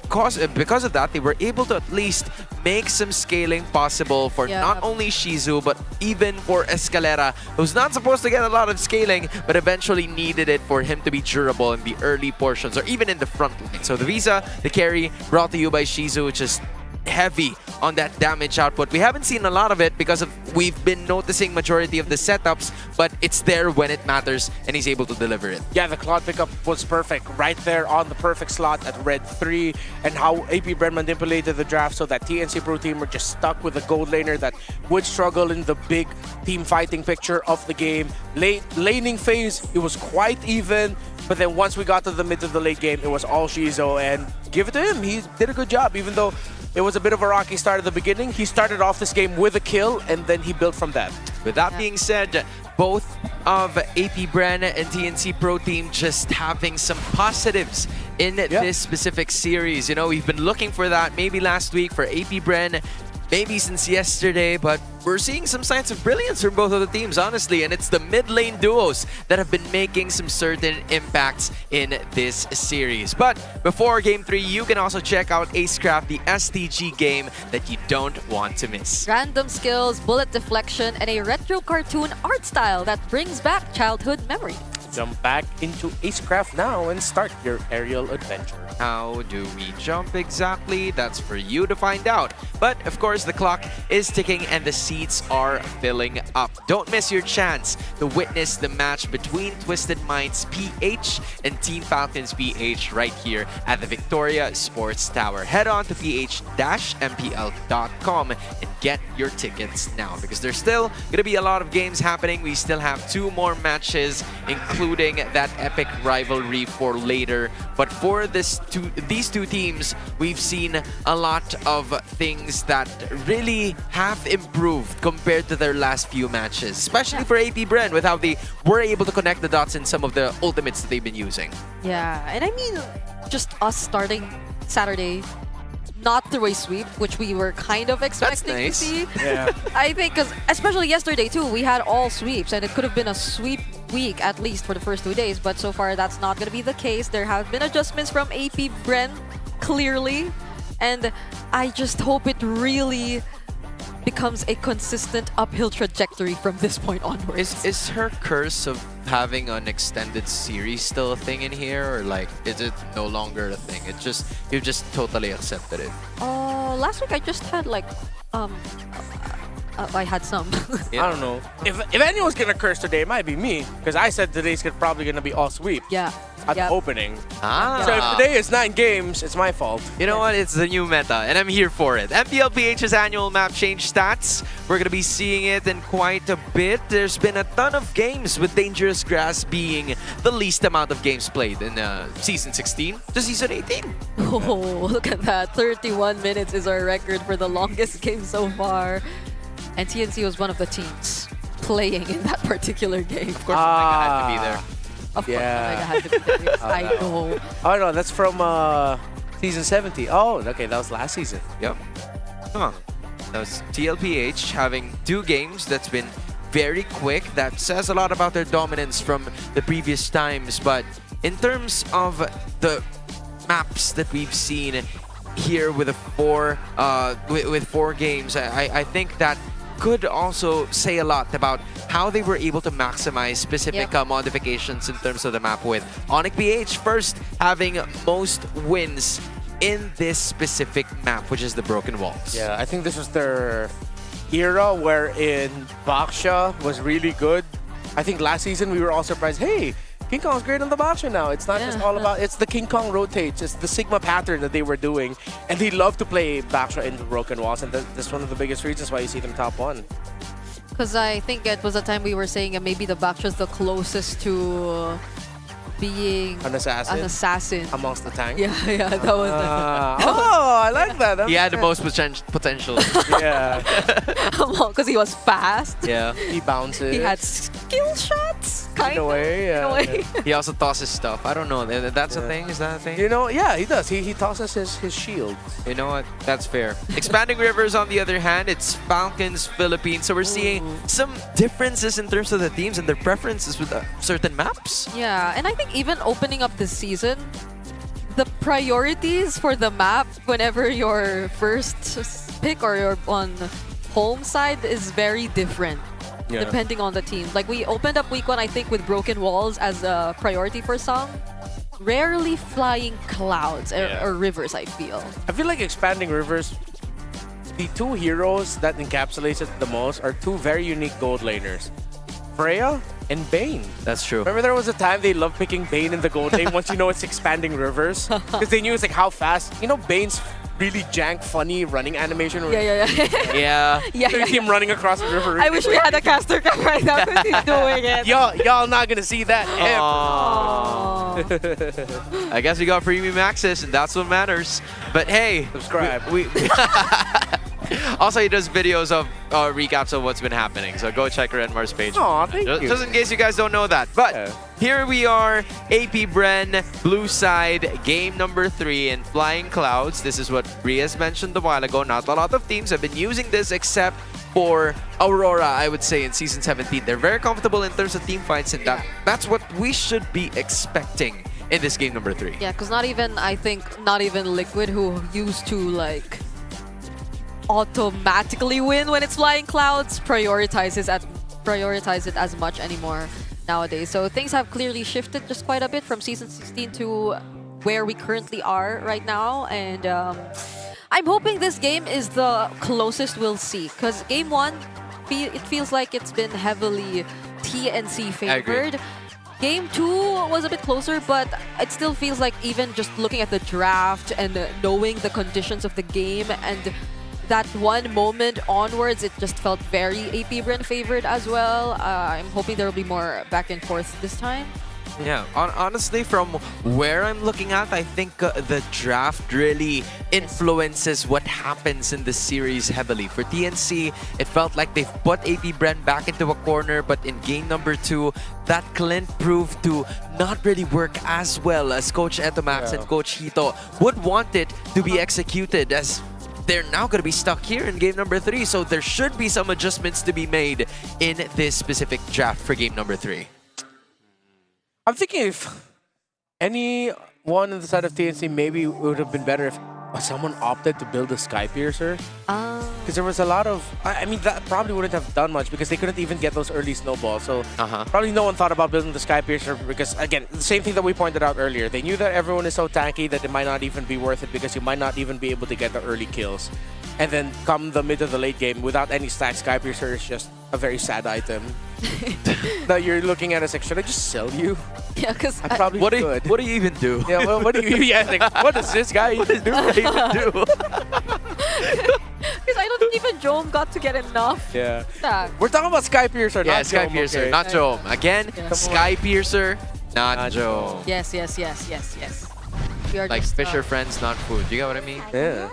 Speaker 9: because of that, they were able to at least make some scaling possible for not only Shizu, but even for Escalera, who's not supposed to get a lot of scaling, but eventually needed it for him to be durable in the early portions or even in the front line. So the Visa, the carry, brought to you by Shizu, just heavy on that damage output. We haven't seen a lot of it because we've been noticing majority of the setups, but it's there when it matters, and he's able to deliver it.
Speaker 11: Yeah, the Claude pickup was perfect. Right there on the perfect slot at red 3, and how AP.Bren manipulated the draft so that TNC Pro Team were just stuck with a gold laner that would struggle in the big team fighting picture of the game. Late laning phase, it was quite even, but then once we got to the mid of the late game, it was all Shizo, and give it to him. He did a good job, even though it was a bit of a rocky start at the beginning. He started off this game with a kill, and then he built from that.
Speaker 9: With that being said, both of AP.Bren and TNC Pro Team just having some positives in this specific series. You know, we've been looking for that maybe last week for AP.Bren, maybe since yesterday, but we're seeing some signs of brilliance from both of the teams, honestly, and it's the mid lane duos that have been making some certain impacts in this series. But before Game 3, you can also check out Acecraft, the STG game that you don't want to miss.
Speaker 3: Random skills, bullet deflection, and a retro cartoon art style that brings back childhood memories.
Speaker 11: Jump back into Acecraft now and start your aerial adventure.
Speaker 9: How do we jump exactly? That's for you to find out. But of course, the clock is ticking and the seats are filling up. Don't miss your chance to witness the match between Twisted Minds PH and Team Falcons PH right here at the Victoria Sports Tower. Head on to ph-mpl.com and get your tickets now, because there's still going to be a lot of games happening. We still have 2 more matches, including that epic rivalry for later. But for these two teams, we've seen a lot of things that really have improved compared to their last few matches, especially for AP.Bren, with how they were able to connect the dots in some of the ultimates that they've been using.
Speaker 3: Yeah, and I mean, just us starting Saturday not through a sweep, which we were kind of expecting to see.
Speaker 11: Yeah.
Speaker 3: I think, because especially yesterday too, we had all sweeps, and it could have been a sweep week at least for the first 2 days, but so far that's not going to be the case. There have been adjustments from AP.Bren, clearly, and I just hope it really becomes a consistent uphill trajectory from this point onwards.
Speaker 9: Is her curse of having an extended series still a thing in here, or like is it no longer a thing? It just you've just totally accepted it.
Speaker 3: Last week I just had like I had some.
Speaker 11: I don't know. If anyone's gonna curse today, it might be me, because I said today's probably gonna be all sweep.
Speaker 3: Yeah.
Speaker 11: At the opening.
Speaker 9: Ah.
Speaker 11: So if today is 9 games, it's my fault.
Speaker 9: You know what? It's the new meta, and I'm here for it. MPLPH's annual map change stats. We're going to be seeing it in quite a bit. There's been a ton of games, with Dangerous Grass being the least amount of games played in Season 16 to Season 18.
Speaker 3: Oh, look at that. 31 minutes is our record for the longest game so far. And TNC was one of the teams playing in that particular game.
Speaker 9: Of course, Omega had to be there.
Speaker 3: Of course, Omega had to be there. I know.
Speaker 11: Oh no, that's from Season 70. Oh, okay, that was last season.
Speaker 9: Yep. Huh. That was TLPH having 2 games that's been very quick. That says a lot about their dominance from the previous times. But in terms of the maps that we've seen here with the 4 games, I think that could also say a lot about how they were able to maximize specific modifications in terms of the map, with Onyx PH first having most wins in this specific map, which is the Broken Walls.
Speaker 11: Yeah, I think this was their era wherein Baksha was really good. I think last season we were all surprised, hey, King Kong's great on the Baksha now. It's not just all about, it's the King Kong rotates, it's the Sigma pattern that they were doing. And they love to play Baksha into Broken Walls, and that's one of the biggest reasons why you see them top 1.
Speaker 3: Because I think it was a time we were saying maybe the Baksha's the closest to being
Speaker 11: an assassin
Speaker 3: amongst
Speaker 11: the tank.
Speaker 3: Yeah, that was
Speaker 11: oh, I like that.
Speaker 9: He had the most potential.
Speaker 11: Yeah.
Speaker 3: Because he was fast.
Speaker 9: Yeah.
Speaker 11: He bounces.
Speaker 3: He had skill shots. Kind
Speaker 11: of. In a way.
Speaker 9: He also tosses stuff. I don't know. That's a thing? Is that a thing?
Speaker 11: You know, yeah, he does. He tosses his shield.
Speaker 9: You know what? That's fair. Expanding Rivers, on the other hand, it's Falcons, Philippines. So we're seeing some differences in terms of the teams and their preferences with certain maps.
Speaker 3: Yeah, and I think even opening up this season, the priorities for the map whenever your first pick or you're on home side is very different.
Speaker 11: Yeah.
Speaker 3: Depending on the team. Like, we opened up week 1, I think, with Broken Walls as a priority for some. Rarely flying clouds or rivers, I feel.
Speaker 11: I feel like Expanding Rivers the two heroes that encapsulates it the most are two very unique gold laners. Freya and Bane.
Speaker 9: That's true.
Speaker 11: Remember there was a time they loved picking Bane in the gold lane once you know it's expanding rivers? Because they knew it's like how fast. You know Bane's really jank, funny running animation?
Speaker 3: Yeah.
Speaker 11: Yeah. So you see him running across the river.
Speaker 3: I wish we had a caster cam right now because he's doing it.
Speaker 11: Y'all not gonna see that
Speaker 9: I guess we got premium access, and that's what matters. But hey,
Speaker 11: subscribe.
Speaker 9: We also, he does videos of recaps of what's been happening, so go check Renmar's page.
Speaker 11: Aw, thank you.
Speaker 9: Just in case you guys don't know that. But here we are, AP.Bren, blue side, game number 3 in Flying Clouds. This is what Riaz mentioned a while ago. Not a lot of teams have been using this except for Aurora, I would say, in Season 17. They're very comfortable in terms of team fights, and that's what we should be expecting in this game number 3.
Speaker 3: Yeah, because not even Liquid, who used to like automatically win when it's Flying Clouds, prioritize it as much anymore nowadays. So things have clearly shifted just quite a bit from Season 16 to where we currently are right now, and I'm hoping this game is the closest we'll see, because Game 1, it feels like it's been heavily TNC favored. Game 2 was a bit closer, but it still feels like, even just looking at the draft and knowing the conditions of the game and that one moment onwards, it just felt very AP.Bren favored as well. I'm hoping there will be more back and forth this time.
Speaker 9: Yeah, honestly, from where I'm looking at, I think the draft really influences what happens in the series heavily. For TNC, it felt like they've put AP.Bren back into a corner, but in game number 2, that Clint proved to not really work as well as Coach Etomax and Coach Hito would want it to be executed, as they're now going to be stuck here in game number 3. So there should be some adjustments to be made in this specific draft for game number 3.
Speaker 11: I'm thinking if anyone on the side of TNC, maybe it would have been better if someone opted to build a Sky Piercer. Because there was a lot of... I mean, that probably wouldn't have done much because they couldn't even get those early snowballs. So probably no one thought about building the Sky Piercer because, again, the same thing that we pointed out earlier. They knew that everyone is so tanky that it might not even be worth it because you might not even be able to get the early kills. And then come the mid of the late game, without any stack, Sky Piercer is just a very sad item. That you're looking at as like, should I just sell you?
Speaker 3: Yeah, because
Speaker 11: I probably
Speaker 9: What
Speaker 11: could.
Speaker 9: do you even do?
Speaker 11: Yeah, well, what do you? Yeah, like, what does this guy even do?
Speaker 3: Because I don't think even Jome got to get enough.
Speaker 11: Yeah.
Speaker 3: Stack.
Speaker 11: We're talking about Sky Piercer,
Speaker 9: Yeah,
Speaker 11: not
Speaker 9: Sky
Speaker 11: Jome,
Speaker 9: Piercer,
Speaker 11: okay?
Speaker 9: not Jome. Again, Sky Piercer, not Jome.
Speaker 3: Yes. We are
Speaker 9: Like
Speaker 3: just,
Speaker 9: Fisher friends, not food. You get what I mean?
Speaker 11: Yeah.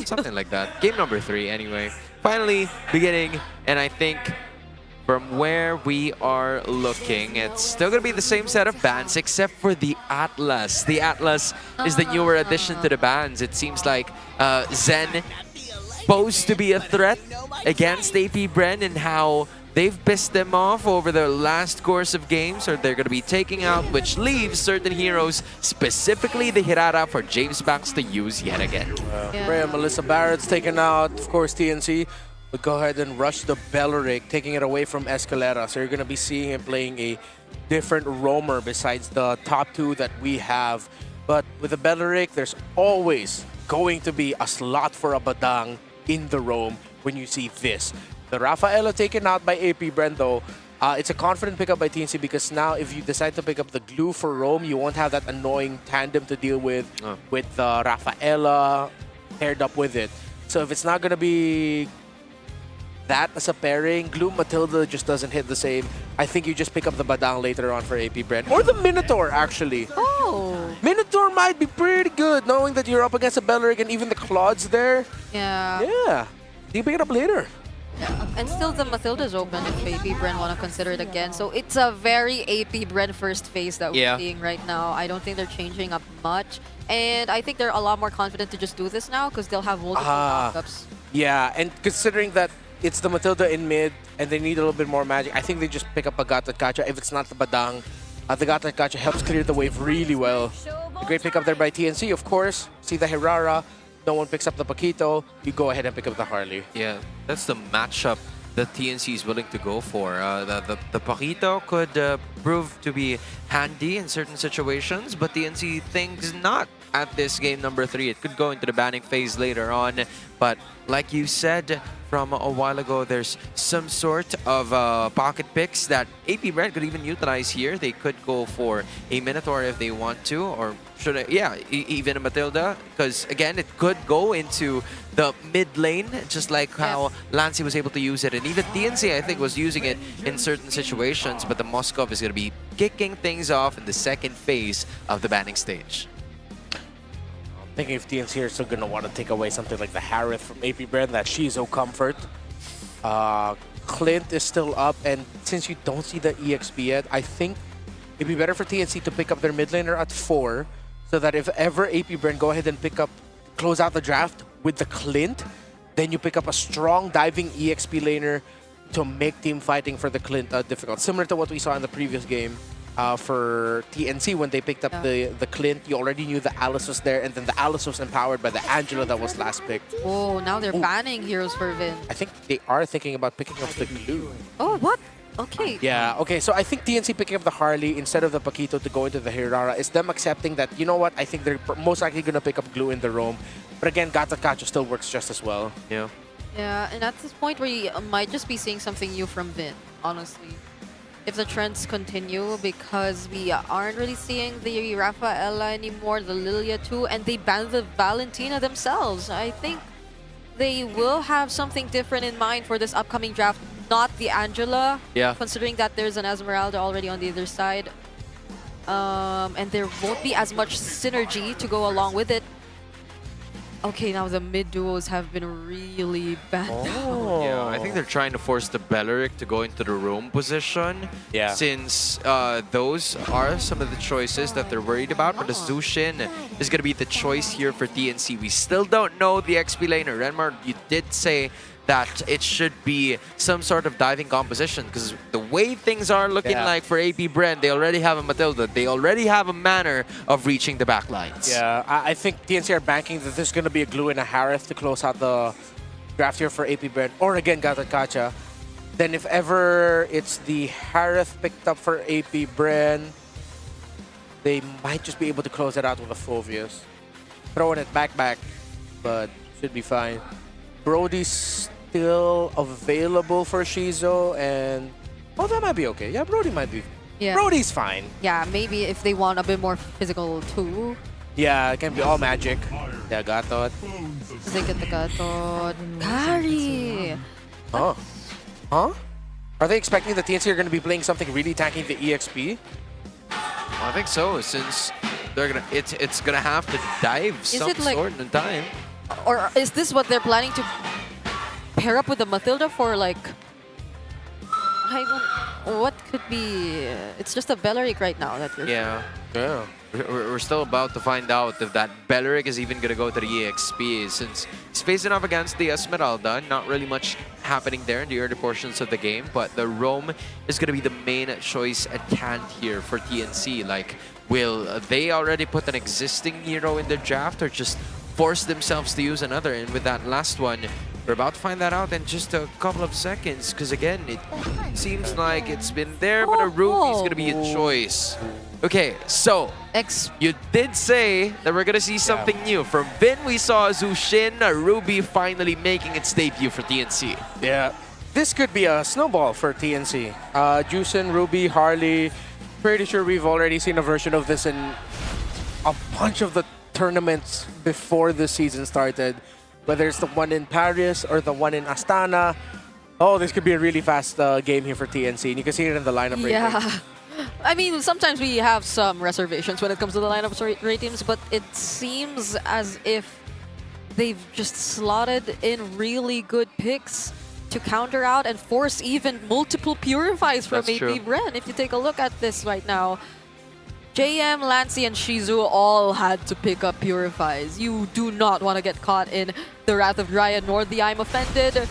Speaker 9: Something like that. Game number 3, anyway. Finally, beginning, and I think from where we are looking, it's still going to be the same set of bans except for the Atlas. The Atlas is the newer addition to the bans. It seems like Zen posed to be a threat against AP.Bren and how they've pissed them off over the last course of games, or they're going to be taking out, which leaves certain heroes, specifically the Hirara, for James Banks to use yet again.
Speaker 11: Rhea, Melissa Barrett's taken out, of course, TNC. But go ahead and rush the Belleric, taking it away from Escalera. So you're going to be seeing him playing a different roamer besides the top 2 that we have. But with the Belleric, there's always going to be a slot for a Badang in the roam when you see this. The Rafaela taken out by AP.Bren though. It's a confident pickup by TNC because now if you decide to pick up the glue for roam, you won't have that annoying tandem to deal with the Rafaela paired up with it. So if it's not going to be that as a pairing, Glue Matilda just doesn't hit the same. I think you just pick up the Badang later on for AP.Bren. Or the Minotaur, actually.
Speaker 3: Oh.
Speaker 11: Minotaur might be pretty good, knowing that you're up against a Belleric and even the Claude's there.
Speaker 3: Yeah.
Speaker 11: Yeah. You can pick it up later.
Speaker 3: Yeah. And still the Matilda's open if AP.Bren want to consider it again. So it's a very AP.Bren first phase that we're seeing right now. I don't think they're changing up much. And I think they're a lot more confident to just do this now because they'll have multiple backups.
Speaker 11: Yeah, and considering that it's the Matilda in mid and they need a little bit more magic, I think they just pick up a Gata Kacha if it's not the Badang. The Gata Kacha helps clear the wave really well. A great pickup there by TNC, of course. See the Hirara. No one picks up the Paquito. You go ahead and pick up the Harley.
Speaker 9: Yeah, that's the matchup that TNC is willing to go for. The Paquito could prove to be handy in certain situations, but TNC thinks not at this game number 3. It could go into the banning phase later on, but like you said from a while ago, there's some sort of pocket picks that AP.Bren could even utilize here. They could go for a Minotaur if they want to, or should I, yeah, even a Matilda, because again, it could go into the mid lane, just like how Lancy was able to use it, and even TNC, I think, was using it in certain situations, but the Moskov is going to be kicking things off in the second phase of the banning stage.
Speaker 11: Thinking if TNC are still going to want to take away something like the Harith from AP.Bren, that Shizo comfort. Clint is still up, and since you don't see the EXP yet, I think it'd be better for TNC to pick up their mid laner at 4, so that if ever AP.Bren go ahead and close out the draft with the Clint, then you pick up a strong diving EXP laner to make team fighting for the Clint difficult. Similar to what we saw in the previous game. For TNC, when they picked up the Clint, you already knew the Alice was there, and then the Alice was empowered by the Angela that was last picked.
Speaker 3: Oh, now they're banning Heroes for Vin.
Speaker 11: I think they are thinking about picking up the Glue.
Speaker 3: Oh, what? Okay.
Speaker 11: Yeah, okay, so I think TNC picking up the Harley instead of the Paquito to go into the Aurora is them accepting that, you know what, I think they're most likely going to pick up Glue in the roam. But again, Gata Kacho still works just as well.
Speaker 9: Yeah.
Speaker 3: Yeah, and at this point we might just be seeing something new from Vin, honestly. If the trends continue, because we aren't really seeing the Rafaela anymore, the Lilia too, and they banned the Valentina themselves. I think they will have something different in mind for this upcoming draft, not the Angela, considering that there's an Esmeralda already on the other side. And there won't be as much synergy to go along with it. Okay, now the mid duos have been really bad.
Speaker 9: Yeah, I think they're trying to force the Belleric to go into the roam position.
Speaker 11: Yeah.
Speaker 9: Since those are some of the choices that they're worried about, but the Zushin is going to be the choice here for TNC. We still don't know the XP laner. Renmar, you did say that it should be some sort of diving composition, because the way things are looking like for AP.Bren, they already have a Matilda. They already have a manner of reaching the backlines.
Speaker 11: Yeah, I think TNC are banking that there's going to be a Glue and a Harith to close out the draft here for AP.Bren, or again, Gata Kacha. Then if ever it's the Harith picked up for AP.Bren, they might just be able to close it out with a Phoveus. Throwing it back, but should be fine. Brody's still available for Shizo, and oh, that might be okay. Yeah, Brody might be.
Speaker 3: Yeah.
Speaker 11: Brody's fine.
Speaker 3: Yeah, maybe if they want a bit more physical too.
Speaker 11: Yeah, it can be all magic. Yeah, Gatot.
Speaker 3: They get the Gatot. Kari!
Speaker 11: Oh. Huh? Are they expecting the TNC are going to be playing something really tanking the EXP?
Speaker 9: I think so, since they're gonna it's gonna have to dive some sort in time.
Speaker 3: Or is this what they're planning to pair up with the Matilda for, like, I don't, what could be? It's just a Belleric right now that we're
Speaker 9: Yeah. We're still about to find out if that Belleric is even going to go to the EXP, since he's facing off against the Esmeralda. Not really much happening there in the early portions of the game, but the roam is going to be the main choice at hand here for TNC. Like, will they already put an existing hero in the draft, or just force themselves to use another? And with that last one, we're about to find that out in just a couple of seconds, because again, it seems like it's been there, but a Ruby is going to be a choice. Okay, so you did say that we're going to see something new. From Vin, we saw Zushin, Ruby finally making its debut for TNC.
Speaker 11: Yeah, this could be a snowball for TNC. Juicin, Ruby, Harley, pretty sure we've already seen a version of this in a bunch of the tournaments before the season started, whether it's the one in Paris or the one in Astana. Oh, this could be a really fast game here for TNC, and you can see it in the lineup right
Speaker 3: Yeah. I mean, sometimes we have some reservations when it comes to the lineup ratings, but it seems as if they've just slotted in really good picks to counter out and force even multiple purifies from AP.Bren. If you take a look at this right now, JM, Lancy, and Shizu all had to pick up purifies. You do not want to get caught in the Wrath of Raya nor the I'm Offended.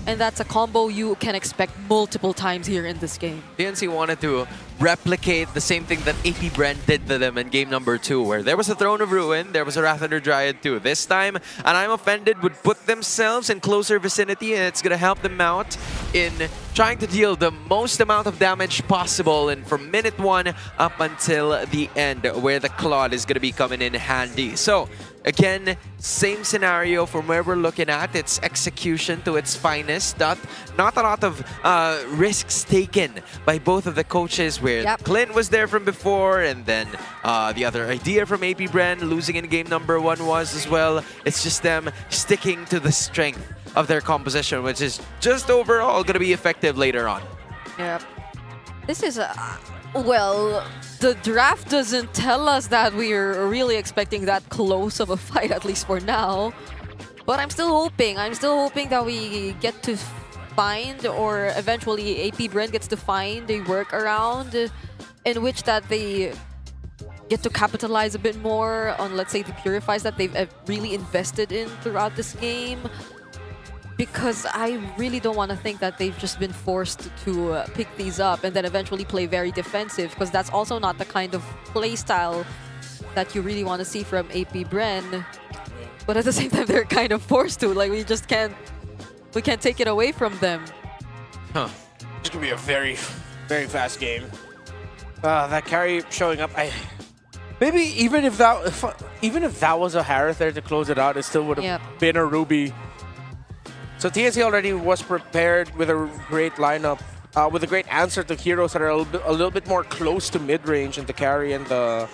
Speaker 3: And that's a combo you can expect multiple times here in this game.
Speaker 9: TNC wanted to replicate the same thing that AP.Bren did to them in game number 2, where there was a Throne of Ruin, there was a Wrath Under Dryad too. This time, and I'm Offended would put themselves in closer vicinity, and it's gonna help them out in trying to deal the most amount of damage possible, and from minute 1 up until the end, where the Claude is gonna be coming in handy. So, again, same scenario from where we're looking at. It's execution to its finest. Not a lot of risks taken by both of the coaches, where Clint was there from before, and then the other idea from AP.Bren losing in game number 1 was as well. It's just them sticking to the strength of their composition, which is just overall going to be effective later on.
Speaker 3: Yep. This is well, the draft doesn't tell us that we're really expecting that close of a fight, at least for now. But I'm still hoping. I'm still hoping that we get to find, or eventually AP.Bren gets to find a workaround in which that they get to capitalize a bit more on, let's say, the purifies that they've really invested in throughout this game. Because I really don't want to think that they've just been forced to pick these up and then eventually play very defensive, because that's also not the kind of play style that you really want to see from AP.Bren. But at the same time, they're kind of forced to. Like, we can't take it away from them.
Speaker 11: Huh. It's gonna be a very, very fast game. That carry showing up, maybe even if that was a Harith there to close it out, it still would have been a Ruby. So TNC already was prepared with a great lineup, with a great answer to heroes that are a little bit more close to mid-range in the carry and the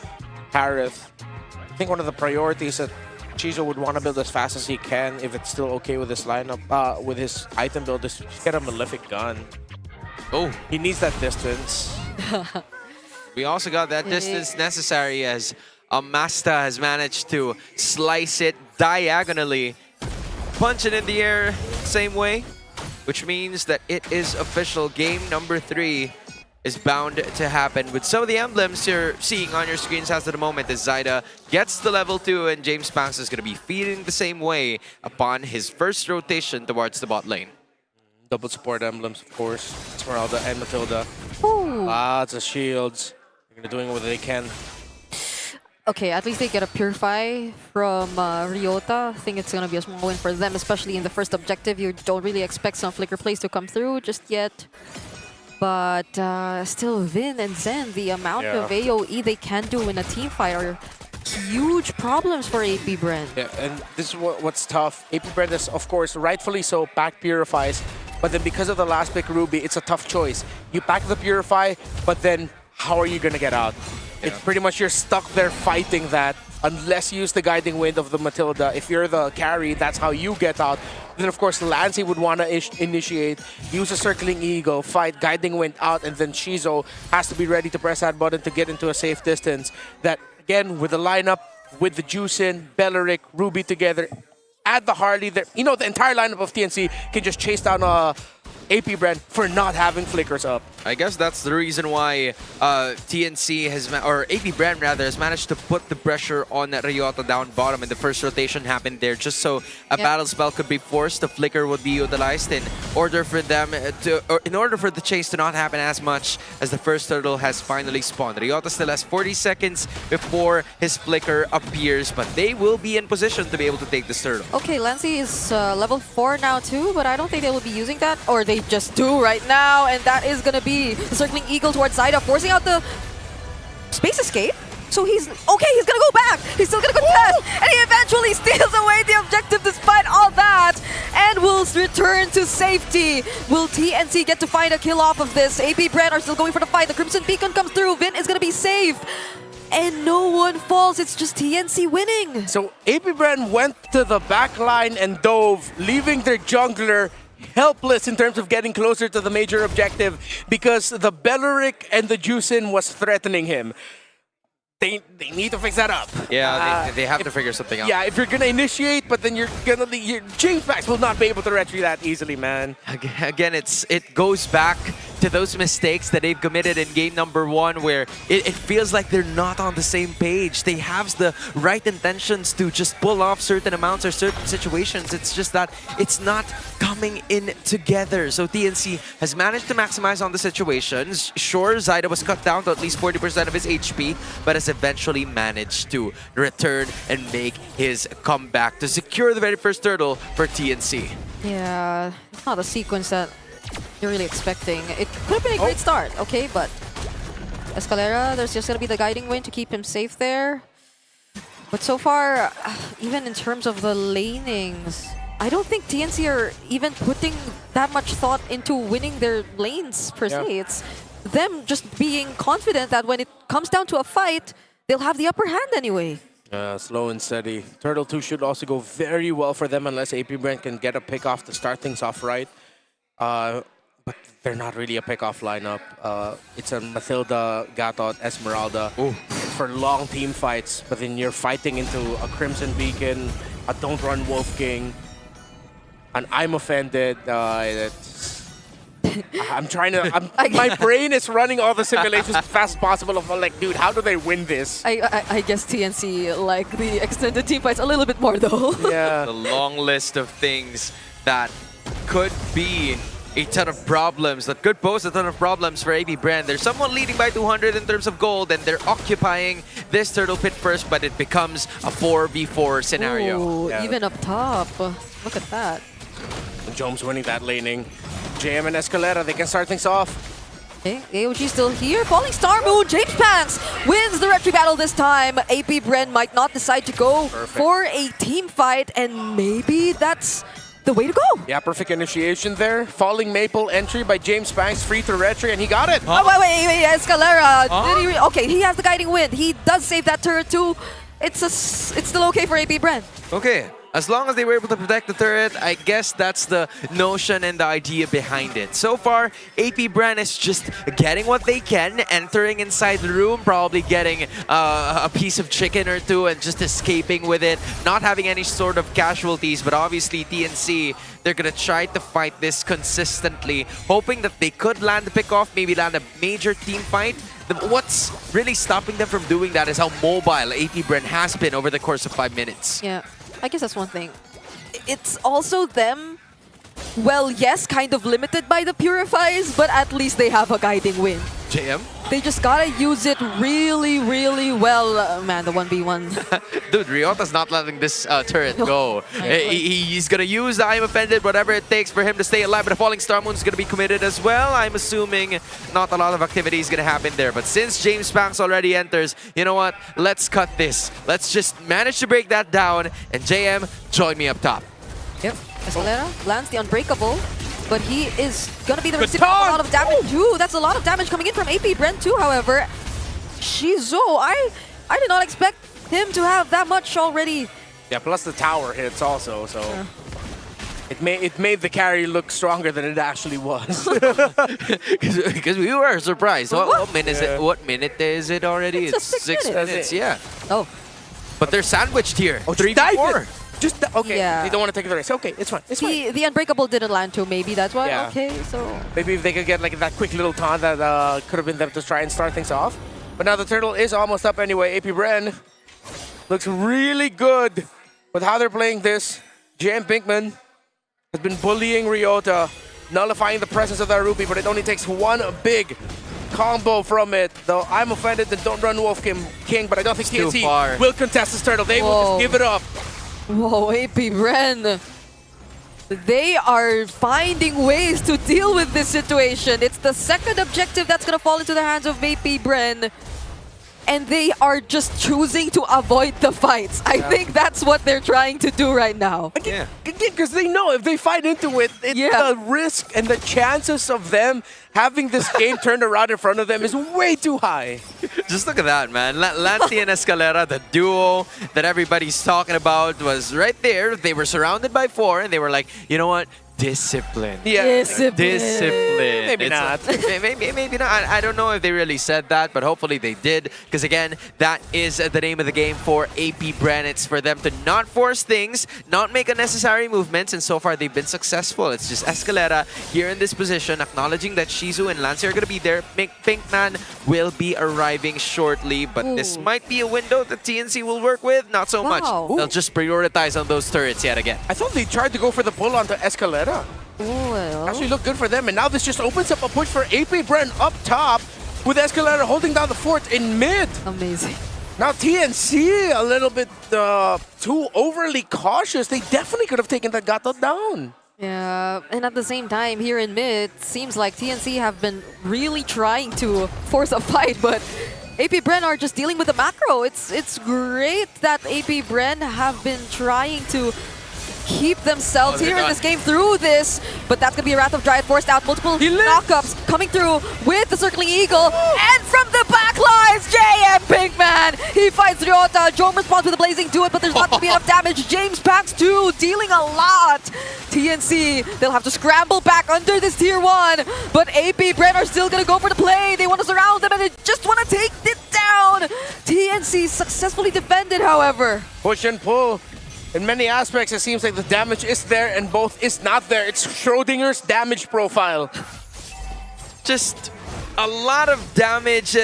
Speaker 11: Harith. I think one of the priorities that Chizo would want to build as fast as he can, if it's still okay with his lineup, with his item build, is just get a Malefic gun.
Speaker 9: Oh,
Speaker 11: he needs that distance.
Speaker 9: We also got that distance necessary, as Amasta has managed to slice it diagonally. Punch it in the air same way, which means that it is official. Game number 3 is bound to happen with some of the emblems you're seeing on your screens as of the moment, as Zyda gets the level 2 and James Panks is going to be feeding the same way upon his first rotation towards the bot lane.
Speaker 11: Double support emblems, of course. Esmeralda and Matilda.
Speaker 3: Ooh.
Speaker 11: Lots of shields. They're doing what they can.
Speaker 3: Okay, at least they get a Purify from Ryota. I think it's going to be a small win for them, especially in the first objective. You don't really expect some Flicker plays to come through just yet. But still, Vin and Zen, the amount of AoE they can do in a team fight are huge problems for AP.Bren.
Speaker 11: Yeah, and this is what's tough. AP.Bren is, of course, rightfully so, pack Purifies. But then because of the last pick Ruby, it's a tough choice. You pack the Purify, but then how are you going to get out? It's pretty much you're stuck there fighting that unless you use the Guiding Wind of the Matilda. If you're the carry, that's how you get out. Then, of course, Lancey would want to initiate, use a Circling Eagle, fight Guiding Wind out, and then Shizo has to be ready to press that button to get into a safe distance. That, again, with the lineup, with the Juicin, Belleric, Ruby together, add the Harley, the entire lineup of TNC can just chase down AP.Bren for not having flickers up.
Speaker 9: I guess that's the reason why TNC has, or AP.Bren rather, has managed to put the pressure on Ryota down bottom, and the first rotation happened there just so a battle spell could be forced. The flicker would be utilized in order for them to, or in order for the chase to not happen as much as the first turtle has finally spawned. Ryota still has 40 seconds before his flicker appears, but they will be in position to be able to take this turtle.
Speaker 3: Okay, Lancey is level 4 now too, but I don't think they will be using that, or they just do right now, and that is gonna be the Circling Eagle towards Zyda, forcing out the Space Escape. So he's okay, he's gonna go back. He's still gonna contest, and he eventually steals away the objective despite all that, and will return to safety. Will TNC get to find a kill off of this? AP.Bren are still going for the fight. The Crimson Beacon comes through. Vin is gonna be safe. And no one falls, it's just TNC winning.
Speaker 11: So AP.Bren went to the back line and dove, leaving their jungler helpless in terms of getting closer to the major objective because the Belleric and the Juicin was threatening him. They need to fix that up.
Speaker 9: Yeah, they have to figure something out.
Speaker 11: Yeah, if you're gonna initiate, but then your James Max will not be able to retreat that easily, man.
Speaker 9: Again, it goes back to those mistakes that they've committed in game number 1 where it feels like they're not on the same page. They have the right intentions to just pull off certain amounts or certain situations. It's just that it's not coming in together. So TNC has managed to maximize on the situations. Sure, Zyda was cut down to at least 40% of his HP, but has eventually managed to return and make his comeback to secure the very first turtle for TNC.
Speaker 3: Yeah, it's not a sequence that you're really expecting. It could have been a great start, okay, but Escalera, there's just going to be the guiding wind to keep him safe there. But so far, even in terms of the lanings, I don't think TNC are even putting that much thought into winning their lanes, per se. It's them just being confident that when it comes down to a fight, they'll have the upper hand anyway.
Speaker 11: Slow and steady. Turtle 2 should also go very well for them unless AP.Bren can get a pick off to start things off right. But they're not really a pick-off lineup. It's a Mathilda, Gatot, Esmeralda. It's for long team fights, but then you're fighting into a Crimson Beacon, a Don't Run Wolf King, and I'm offended. I'm trying to... my brain is running all the simulations as fast as possible of like, dude, how do they win this?
Speaker 3: I guess TNC like the extended team fights a little bit more though.
Speaker 11: Yeah.
Speaker 9: The long list of things that could be a ton of problems, that could pose a ton of problems for AP.Bren. There's someone leading by 200 in terms of gold, and they're occupying this turtle pit first, but it becomes a 4v4 scenario.
Speaker 3: Ooh, even up top. Look at that.
Speaker 11: Jomes winning that laning. JM and Escalera, they can start things off.
Speaker 3: Okay, AOG still here. Falling Star Moon, James Panks wins the retry battle this time. AP.Bren might not decide to go for a team fight, and maybe that's the way to go.
Speaker 11: Yeah, perfect initiation there. Falling Maple entry by James Banks, free to retry, and he got it.
Speaker 3: Oh, wait, Escalera. Did he okay, he has the guiding wind. He does save that turret too. It's still okay for AP.Bren.
Speaker 9: Okay, as long as they were able to protect the turret, I guess that's the notion and the idea behind it. So far, AP.Bren is just getting what they can, entering inside the room, probably getting a piece of chicken or two and just escaping with it, not having any sort of casualties. But obviously, TNC, they're going to try to fight this consistently, hoping that they could land the pick-off, maybe land a major team fight. What's really stopping them from doing that is how mobile AP.Bren has been over the course of 5 minutes.
Speaker 3: Yeah, I guess that's one thing. It's also them, well, yes, kind of limited by the Purifies, but at least they have a guiding wind.
Speaker 9: JM?
Speaker 3: They just gotta use it really, really well. Man, the 1v1.
Speaker 9: Dude, Ryota's not letting this turret go. He's gonna use the I'm offended, whatever it takes for him to stay alive, but the Falling Star Moon's gonna be committed as well. I'm assuming not a lot of activity is gonna happen there, but since James Banks already enters, you know what? Let's cut this. Let's just manage to break that down, and JM, join me up top.
Speaker 3: Yep. Escalera lands the Unbreakable, but he is going to be the recipient of a lot of damage too. That's a lot of damage coming in from AP.Bren too, however. Shizo, I did not expect him to have that much already.
Speaker 11: Yeah, plus the tower hits also, so... It made the carry look stronger than it actually was.
Speaker 9: Because we were surprised. What minute is it already?
Speaker 3: It's 6 minutes.
Speaker 9: Yeah.
Speaker 3: Oh.
Speaker 9: But they're sandwiched here.
Speaker 11: 3-4. Okay,
Speaker 3: Yeah.
Speaker 11: they don't want to take the risk. Okay, it's fine. It's fine.
Speaker 3: The Unbreakable didn't land too, maybe that's why.
Speaker 11: Yeah.
Speaker 3: Okay, so...
Speaker 11: Maybe if they could get like that quick little taunt that could have been them to try and start things off. But now the turtle is almost up anyway. AP.Bren looks really good with how they're playing this. JM Pinkman has been bullying Ryota, nullifying the presence of that Rupee, but it only takes one big combo from it. Though I'm offended that Don't Run Wolf King, but I don't think TNC will contest this turtle. They will just give it up.
Speaker 3: Whoa, AP.Bren. They are finding ways to deal with this situation. It's the second objective that's going to fall into the hands of AP.Bren. And they are just choosing to avoid the fights. I think that's what they're trying to do right now.
Speaker 11: Again, because they know if they fight into it, the risk and the chances of them having this game turned around in front of them is way too high.
Speaker 9: Just look at that, man. Lanty and Escalera, the duo that everybody's talking about, was right there. They were surrounded by 4, and they were like, you know what? discipline.
Speaker 11: Yeah.
Speaker 9: Discipline.
Speaker 11: Maybe
Speaker 9: It's
Speaker 11: not.
Speaker 9: Maybe not. I don't know if they really said that, but hopefully they did. Because again, that is the name of the game for AP.Bren. It's for them to not force things, not make unnecessary movements, and so far they've been successful. It's just Escalera here in this position, acknowledging that Shizu and Lance are going to be there. Pinkman will be arriving shortly, but this might be a window that TNC will work with. Not so much. They'll just prioritize on those turrets yet again.
Speaker 11: I thought they tried to go for the pull onto Escalera. Actually looked good for them, and now this just opens up a push for AP.Bren up top with Escalera holding down the fort in mid.
Speaker 3: Amazing.
Speaker 11: Now TNC a little bit too overly cautious. They definitely could have taken that Gato down.
Speaker 3: Yeah, and at the same time, here in mid, seems like TNC have been really trying to force a fight, but AP.Bren are just dealing with the macro. It's great that AP.Bren have been trying to keep themselves here in this game through this, but that's gonna be a Wrath of Dryad forced out. Multiple knockups coming through with the Circling Eagle, and from the back lines, JM Pinkman! He fights Ryota. Jome responds with a Blazing Do It, but there's not gonna be enough damage. James Pax too, dealing a lot. TNC, they'll have to scramble back under this tier 1, but AP.Bren are still gonna go for the play. They want to surround them and they just want to take it down. TNC successfully defended, however.
Speaker 11: Push and pull. In many aspects, it seems like the damage is there and both is not there. It's Schrodinger's damage profile.
Speaker 9: Just a lot of damage.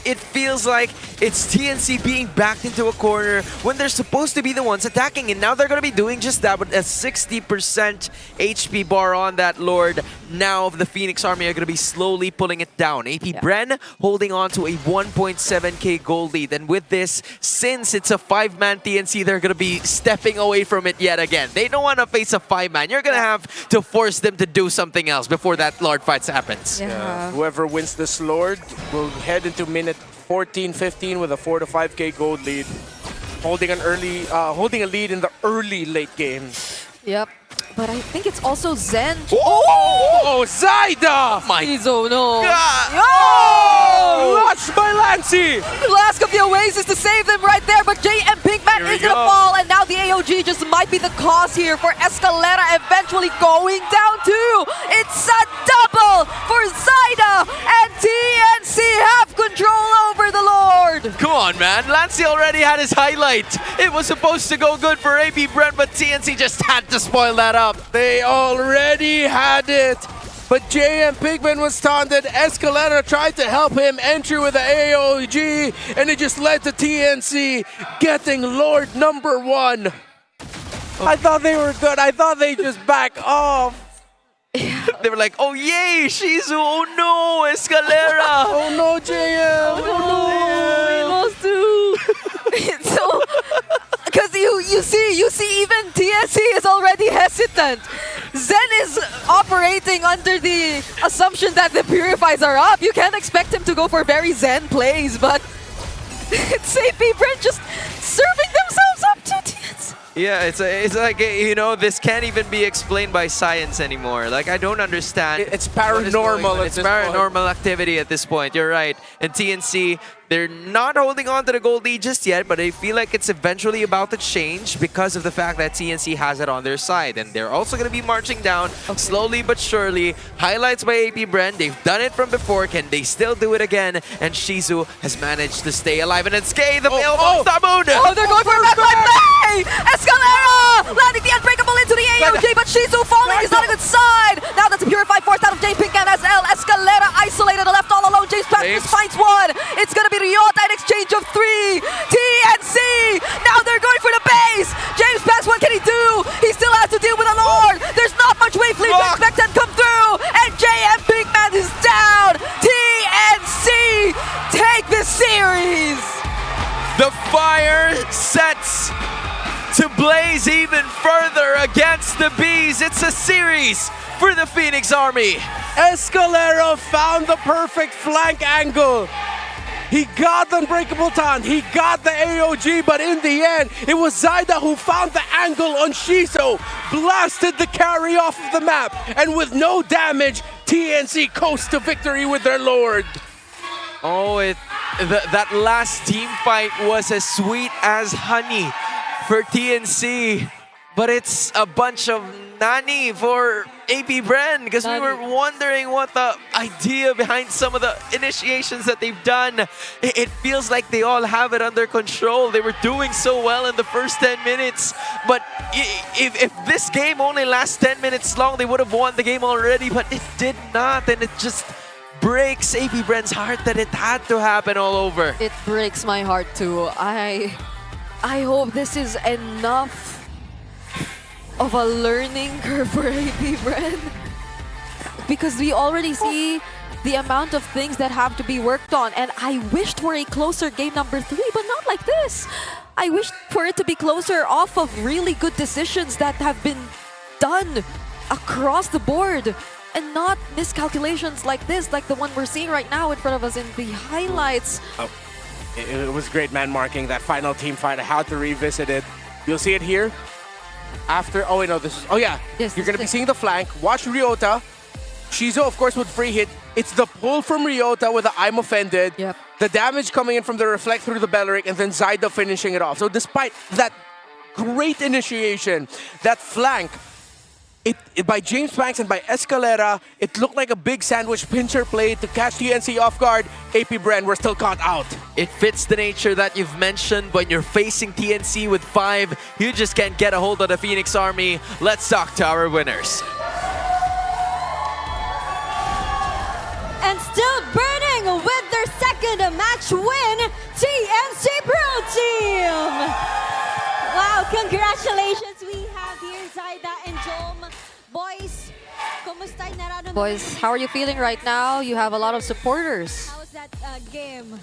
Speaker 9: It feels like it's TNC being backed into a corner when they're supposed to be the ones attacking, and now they're going to be doing just that with a 60% HP bar on that Lord. Now the Phoenix Army are going to be slowly pulling it down. AP.Bren holding on to a 1.7k gold lead, and with this, since it's a 5-man TNC, they're going to be stepping away from it yet again. They don't want to face a 5-man. You're going to have to force them to do something else before that Lord fight happens.
Speaker 11: Whoever wins this Lord will head into minute 14-15 with a 4 to 5k gold lead, holding a lead in the early late game.
Speaker 3: Yep. But I think it's also Zen.
Speaker 11: Oh, Zaida!
Speaker 9: My
Speaker 3: Shizu, no.
Speaker 11: Oh! Clutch by Lancy!
Speaker 3: Flask of the Oasis to save them right there, but JM Pinkman is gonna fall, and now the AOG just might be the cause here for Escalera eventually going down too. It's a double for Zaida, and TNC have control over the Lord.
Speaker 9: Come on, man. Lancy already had his highlight. It was supposed to go good for AP.Bren, but TNC just had to spoil that up.
Speaker 11: They already had it. But JM Pinkman was taunted. Escalera tried to help him enter with the AOG, and it just led to TNC getting Lord number 1. I thought they were good. I thought they just back off.
Speaker 9: They were like, oh yay, Shizu, oh no, Escalera.
Speaker 11: Oh no, JM.
Speaker 3: Oh no, he lost too. So, because you see, even TNC is already hesitant. Zen is operating under the assumption that the Purifies are up. You can't expect him to go for very Zen plays, but it's AP.Bren just serving themselves up to TNC.
Speaker 9: Yeah, it's like, you know, this can't even be explained by science anymore. Like, I don't understand.
Speaker 11: It's paranormal.
Speaker 9: It's paranormal activity at this point. You're right. And TNC, they're not holding on to the gold lead just yet, but I feel like it's eventually about to change because of the fact that TNC has it on their side. And they're also going to be marching down slowly but surely. Highlights by AP.Bren. They've done it from before. Can they still do it again? And Shizu has managed to stay alive. And it's Skay, the Star Moon.
Speaker 3: Oh, they're going for a backline play! Escalera landing the Unbreakable into the AOG, but Shizu falling is not a good sign. Now that's a Purified forced out of J Pink and SL. Escalera isolated and left all alone. James Pax just finds one. It's going to be Ryota in exchange of 3. TNC! Now they're going for the base! James Pax, what can he do? He still has to deal with a Lord! There's not much wave lead to expect him come through! And JM Pinkman is down! TNC take the series!
Speaker 9: The fire sets to blaze even further against the Bees. It's a series for the Phoenix Army.
Speaker 11: Escalera found the perfect flank angle. He got the Unbreakable Taunt, he got the AOG, but in the end, it was Zaida who found the angle on Shizu, blasted the carry off of the map, and with no damage, TNC coasts to victory with their Lord.
Speaker 9: Oh, that last team fight was as sweet as honey for TNC, but it's a bunch of nani for AP.Bren, because we were wondering what the idea behind some of the initiations that they've done. It feels like they all have it under control. They were doing so well in the first 10 minutes. But if this game only lasts 10 minutes long, they would have won the game already. But it did not, and it just breaks AP.Bren's heart that it had to happen all over.
Speaker 3: It breaks my heart too. I hope this is enough of a learning curve for AP.Bren, because we already see the amount of things that have to be worked on, and I wished for a closer game number 3, but not like this. I wished for it to be closer off of really good decisions that have been done across the board, and not miscalculations like this, like the one we're seeing right now in front of us in the highlights.
Speaker 11: Oh, it was great man marking, that final team fight. I had to revisit it. You'll see it here. After, oh wait, no, this is, oh yeah,
Speaker 3: yes,
Speaker 11: you're gonna be seeing the flank. Watch Ryota. Shizo, of course, with free hit. It's the pull from Ryota with the I'm offended.
Speaker 3: Yep.
Speaker 11: The damage coming in from the reflect through the Belleric, and then Zyda finishing it off. So despite that great initiation, that flank, by James Banks and by Escalera, it looked like a big sandwich pincher play to catch TNC off guard. AP.Bren were still caught out.
Speaker 9: It fits the nature that you've mentioned. When you're facing TNC with 5, you just can't get a hold of the Phoenix Army. Let's talk to our winners.
Speaker 5: And still burning with their second match win, TNC Pro Team! Wow, congratulations we have here, Zyda and Jom. Boys, kumusta yung nararamdaman?
Speaker 3: Boys, how are you feeling right now? You have a lot of supporters.
Speaker 5: How was that game?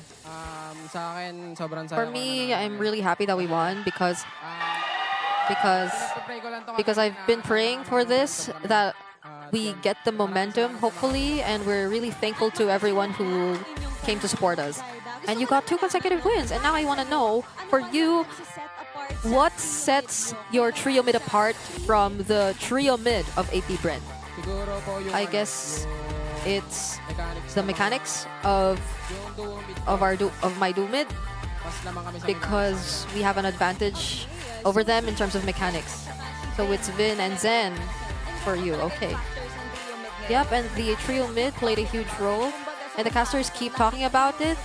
Speaker 12: Sa akin, sobrang saya
Speaker 3: For me, I'm really happy that we won because I've been praying for this, that we get the momentum, hopefully, and we're really thankful to everyone who came to support us. And you got 2 consecutive wins, and now I want to know, for you, what sets your trio mid apart from the trio mid of AP.Bren? I guess it's the mechanics of my duo mid, because we have an advantage over them in terms of mechanics. So it's Vin and Zen for you, okay. Yep, and the trio mid played a huge role, and the casters keep talking about it.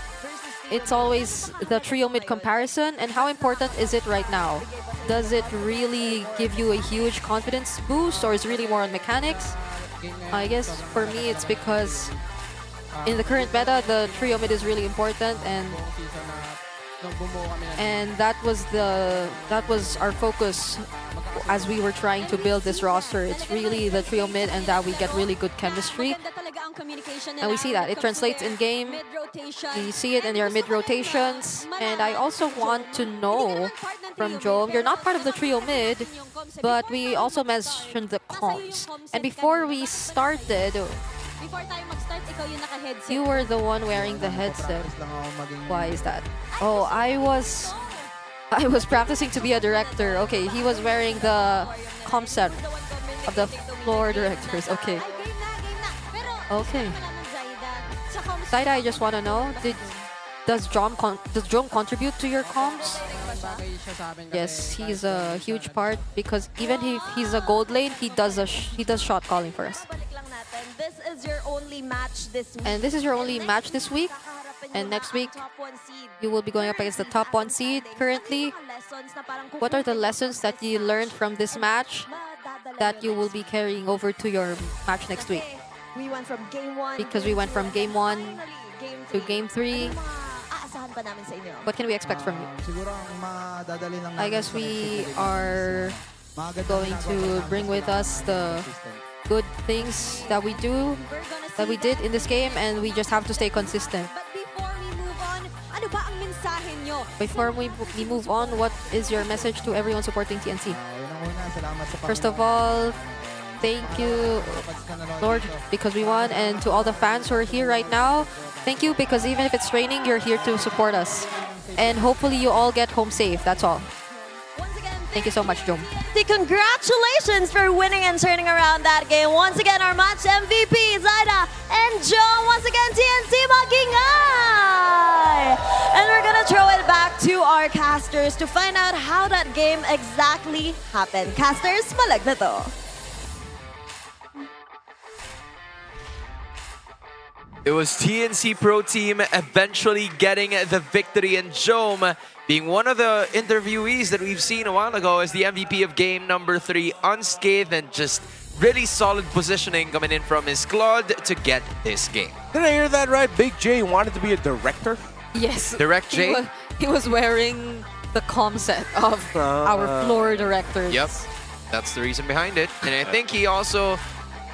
Speaker 3: It's always the trio mid comparison, and how important is it right now? Does it really give you a huge confidence boost, or is it really more on mechanics? I guess for me it's because in the current meta, the trio mid is really important, and that was our focus as we were trying to build this roster. It's really the trio mid, and that we get really good chemistry. And we see that. It translates in game. You see it in your mid rotations. And I also want to know from Jom, you're not part of the trio mid, but we also mentioned the comms. And before we started, you were the one wearing the headset. Why is that? Oh, I was practicing to be a director. Okay, he was wearing the comm set of the floor directors. Okay. Okay. Zyda, I just want to know, does Jom contribute to your comms? Yes, he's a huge part, because even if he's a gold lane, he does shot calling for us.
Speaker 7: This is your only match this week.
Speaker 3: And this is your only match this week. And next week, you will be going up against the top 1 seed currently. What are the lessons that you learned from this match that you will be carrying over to your match next week?
Speaker 7: We went from game 1.
Speaker 3: Because we went from game 1 to game 3. What can we expect from you? I guess we are going to bring with us the good things that we did in this game, and we just have to stay consistent. Before we move on, what is your message to everyone supporting TNC? First of all, thank you, Lord, because we won, and to all the fans who are here right now, thank you, because even if it's raining, you're here to support us. And hopefully you all get home safe, that's all. Thank you so much, Jom.
Speaker 7: Congratulations for winning and turning around that game. Once again, our match MVP, Zyda and Jom. Once again, TNC Magingay! And we're gonna throw it back to our casters to find out how that game exactly happened. Casters, Palag Na To.
Speaker 9: It was TNC Pro Team eventually getting the victory, and Jome being one of the interviewees that we've seen a while ago as the MVP of game number 3, unscathed and just really solid positioning coming in from his squad to get this game.
Speaker 11: Did I hear that right? Big J wanted to be a director?
Speaker 3: Yes.
Speaker 9: Direct J?
Speaker 3: He was wearing the comm set of our floor directors.
Speaker 9: Yep, that's the reason behind it. And I think he also,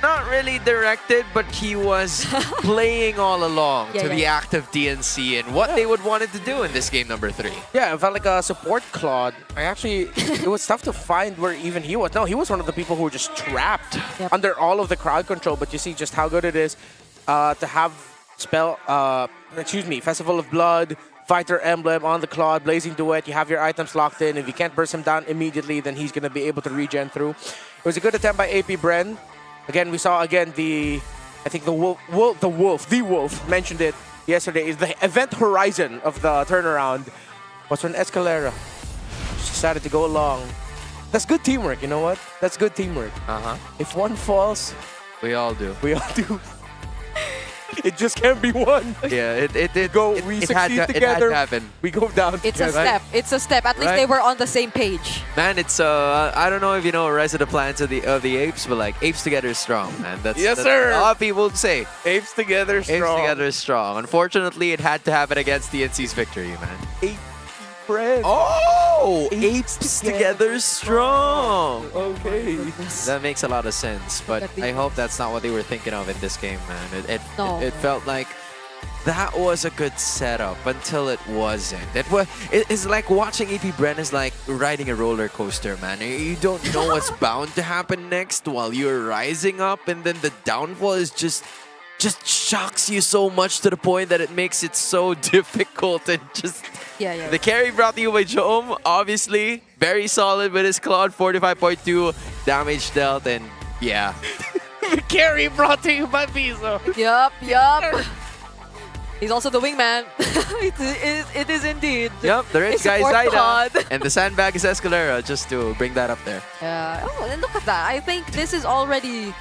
Speaker 9: not really directed, but he was playing all along to the active DNC and what they would wanted to do in this game number 3.
Speaker 11: Yeah, it felt like a support Claude. It was tough to find where even he was. No, he was one of the people who were just trapped under all of the crowd control. But you see just how good it is to have Festival of Blood, Fighter Emblem on the Claude, Blazing Duet. You have your items locked in. If you can't burst him down immediately, then he's going to be able to regen through. It was a good attempt by AP.Bren. Again, we saw the Wolf mentioned it yesterday, is the event horizon of the turnaround was when Escalera just decided to go along. That's good teamwork, you know what? That's good teamwork. If one falls,
Speaker 9: we all do.
Speaker 11: We all do. It just can't be one.
Speaker 9: Yeah,
Speaker 11: we succeed together.
Speaker 9: It had to happen.
Speaker 11: We go down.
Speaker 3: It's a step. It's a step. At least they were on the same page.
Speaker 9: Man, it's I don't know if you know Rise of the Planets of the Apes, but like apes together is strong, man. That's
Speaker 11: sir.
Speaker 9: A lot of people say
Speaker 11: apes together strong.
Speaker 9: Apes together is strong. Unfortunately, it had to happen against TNC's victory, man.
Speaker 11: AP.Bren.
Speaker 9: Oh, apes together strong.
Speaker 11: Okay.
Speaker 9: That makes a lot of sense, but I hope that's not what they were thinking of in this game, man. It felt like that was a good setup until it wasn't. It's like watching AP.Bren is like riding a roller coaster, man. You don't know what's bound to happen next while you're rising up, and then the downfall is just shocks you so much to the point that it makes it so difficult and just... The carry brought to you by Jome, obviously. Very solid with his Claude, 45.2 damage dealt, and yeah.
Speaker 11: The carry brought to you by Piso.
Speaker 3: Yup. He's also the wingman. it is indeed.
Speaker 9: Yep, the rich guy is Zaida, and the sandbag is Escalera, just to bring that up there.
Speaker 3: Yeah. Oh, and look at that. I think this is already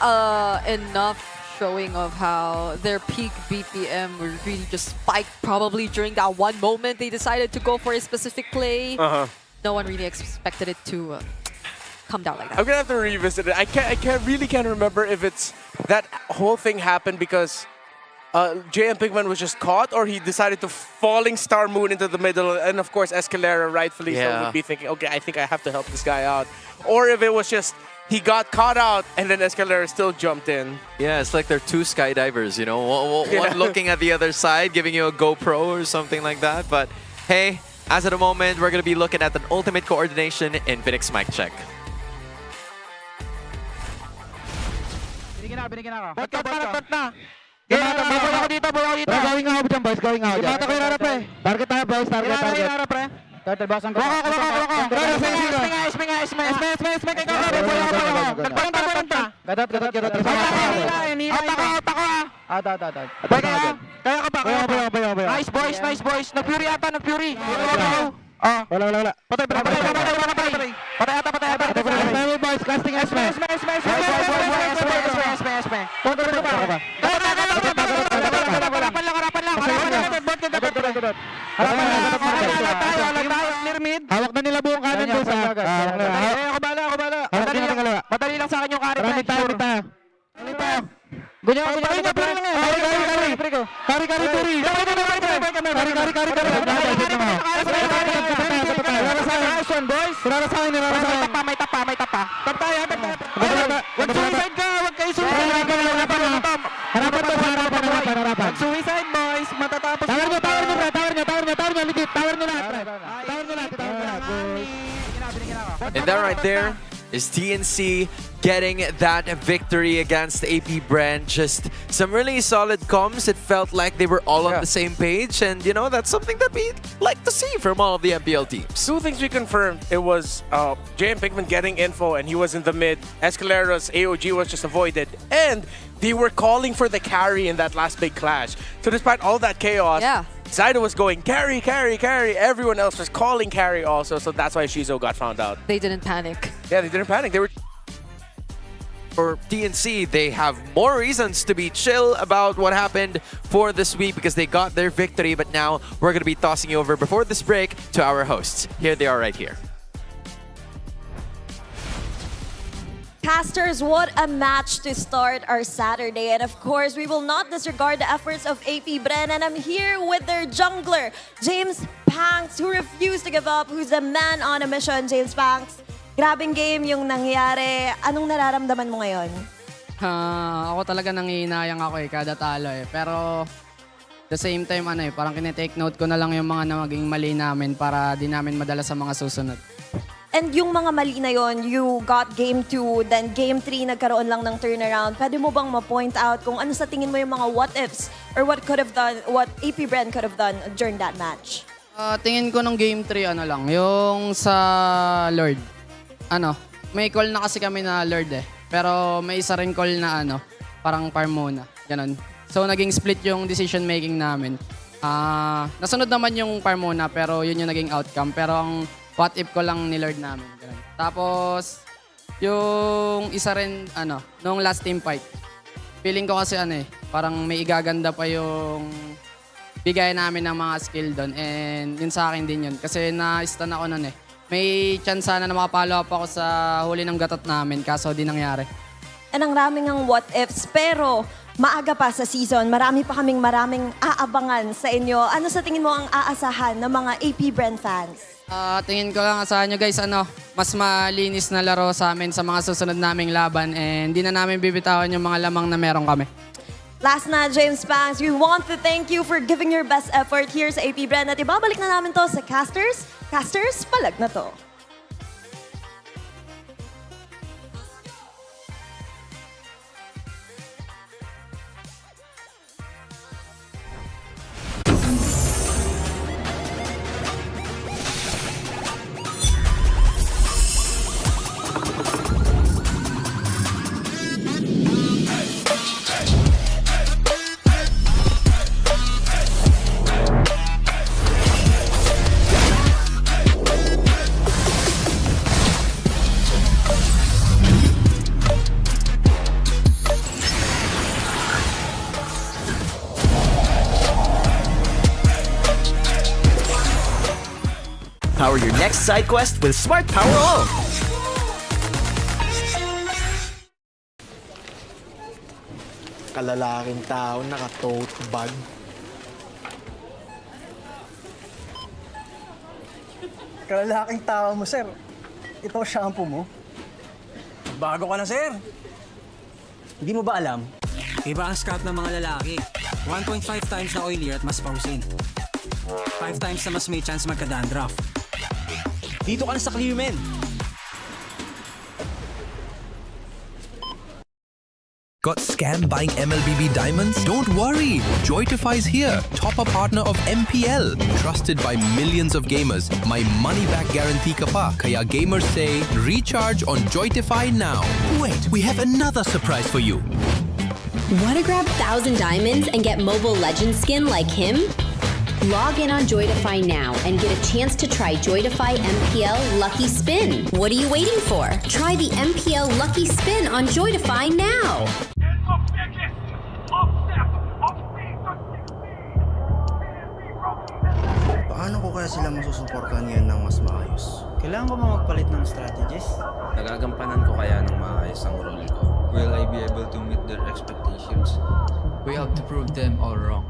Speaker 3: enough showing of how their peak BPM were really just spiked probably during that one moment they decided to go for a specific play. No one really expected it to come down like that.
Speaker 11: I'm gonna have to revisit it. I can't remember if it's that whole thing happened because JM.Pigman was just caught, or he decided to falling star moon into the middle, and of course Escalera rightfully so would be thinking, okay, I think I have to help this guy out. Or if it was just he got caught out and then Escalera still jumped in.
Speaker 9: Yeah, it's like they're two skydivers, you know, one looking at the other side, giving you a GoPro or something like that. But hey, as of the moment, we're going to be looking at an ultimate coordination in Phoenix mic check.
Speaker 15: Binigyan ako. Ba't na? Buhay ako dito. Going out dyan, boys. Going out. Imata ko yung rara, pre. Target tayo, boys. Target. Pre. Turtle, basan ko. Loko. Esme. Nagparang ta. Gadot. Out ako. Kaya ka ba? Nice boys. Nag-fury ata. Wala. Patay ata. Esme, boys. Casting Esme. Hawak na nila buong kanan doon sa ako bala. Madali lang sa akin yung kanan. Running tayo. Ganyan. Kari. Rara sa akin. May tapa. Tap tayo. Huwag suicide ka. Huwag kayo suicide. Harapan. Suicide, boys. Matatapos. Tower nyo. Ligit. Tower nyo lahat.
Speaker 9: And that right there is TNC getting that victory against AP.Bren. Just some really solid comms. It felt like they were all on the same page, and you know, that's something that we like to see from all of the MPL teams.
Speaker 11: Two things we confirmed. It was JM.Pigman getting info and he was in the mid. Escalera's AOG was just avoided, and they were calling for the carry in that last big clash. So despite all that chaos, Zaida was going carry. Everyone else was calling carry also, so that's why Shizo got found out.
Speaker 3: They didn't panic.
Speaker 11: Yeah, they didn't panic. They were
Speaker 9: for TNC, they have more reasons to be chill about what happened for this week because they got their victory. But now we're going to be tossing you over before this break to our hosts. Here they are right here.
Speaker 5: Casters, what a match to start our Saturday. And of course, we will not disregard the efforts of AP.Bren. And I'm here with their jungler, James Panks, who refused to give up, who's the man on a mission. James Panks, grabing game yung nangyari. Anong nararamdaman mo ngayon?
Speaker 12: Ako talaga nangihinayang ako kada talo Pero the same time parang kinetake note ko na lang yung mga maging mali namin para di namin madala sa mga susunod.
Speaker 5: And yung mga mali na yon, you got game 2, then game 3 nagkaroon lang ng turnaround. Pwede mo bang ma-point out kung ano sa tingin mo yung mga what-ifs or what AP.Bren could have done during that match?
Speaker 12: Tingin ko ng game 3 yung sa Lord. May call na kasi kami na Lord Pero may isa rin call na parang farm muna. Ganon. So naging split yung decision making namin. Nasunod naman yung farm muna pero yun yung naging outcome. Pero ang what if ko lang ni Lord namin. Ganun. Tapos, yung isa rin, nung last team fight. Feeling ko kasi parang may igaganda pa yung bigay namin ng mga skill doon. And yun sa akin din yun. Kasi na-stun ako nun May chance sana na makapalo up ako sa huli ng gatot namin. Kaso di nangyari.
Speaker 5: And ang raming ang what ifs. Pero, maaga pa sa season, maraming aabangan sa inyo. Ano sa tingin mo ang aasahan ng mga AP.Bren fans?
Speaker 12: Tingin ko lang asahan nyo guys, mas malinis na laro sa amin sa mga susunod naming laban and hindi na namin bibitawan yung mga lamang na meron kami.
Speaker 5: Last na, James Panks, we want to thank you for giving your best effort here sa AP.Bren at ibabalik na namin to sa Casters. Casters, palag na to.
Speaker 2: Power your next side quest with Smart Power All.
Speaker 15: Kalalaking tao naka-tote bag. Kalalaking tao mo, sir. Ito shampoo mo. Bago ka na, sir. Hindi mo ba alam?
Speaker 16: Iba ang scalp ng mga lalaki. 1.5 times na oilier at mas pausin. 5 times na mas may chance magka-dandruff. Dito ka na sa Clearmen.
Speaker 17: Got scammed buying MLBB diamonds? Don't worry! Joytify's here, top-up partner of MPL. Trusted by millions of gamers. My money-back guarantee ka pa. Kaya gamers say, recharge on Joytify now. Wait, we have another surprise for you.
Speaker 18: Want to grab 1,000 diamonds and get Mobile Legends skin like him? Log in on Joytify now and get a chance to try Joytify MPL Lucky Spin. What are you waiting for? Try the MPL Lucky Spin on Joytify now.
Speaker 15: Paano ko kaya sila masusuportahan yan ng mas maayos? Kailangan ko ba magpalit ng strategies?
Speaker 19: Nagagampanan ko kaya ng maayos ang role ko? Will I be able to meet their expectations?
Speaker 20: We have to prove them all wrong.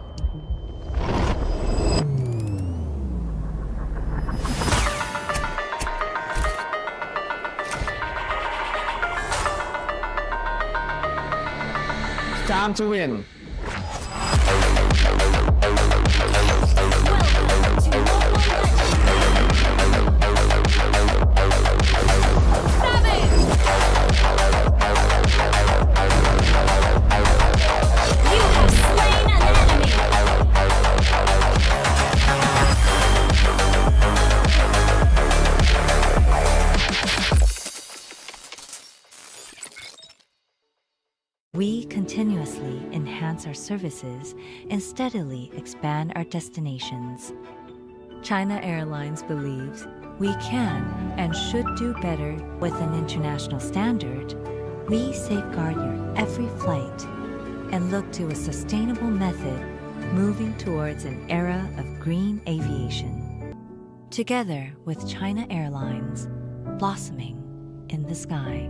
Speaker 15: Time to win.
Speaker 21: We continuously enhance our services and steadily expand our destinations. China Airlines believes we can and should do better with an international standard We safeguard your every flight and look to a sustainable method moving towards an era of green aviation. Together with China Airlines, blossoming in the sky.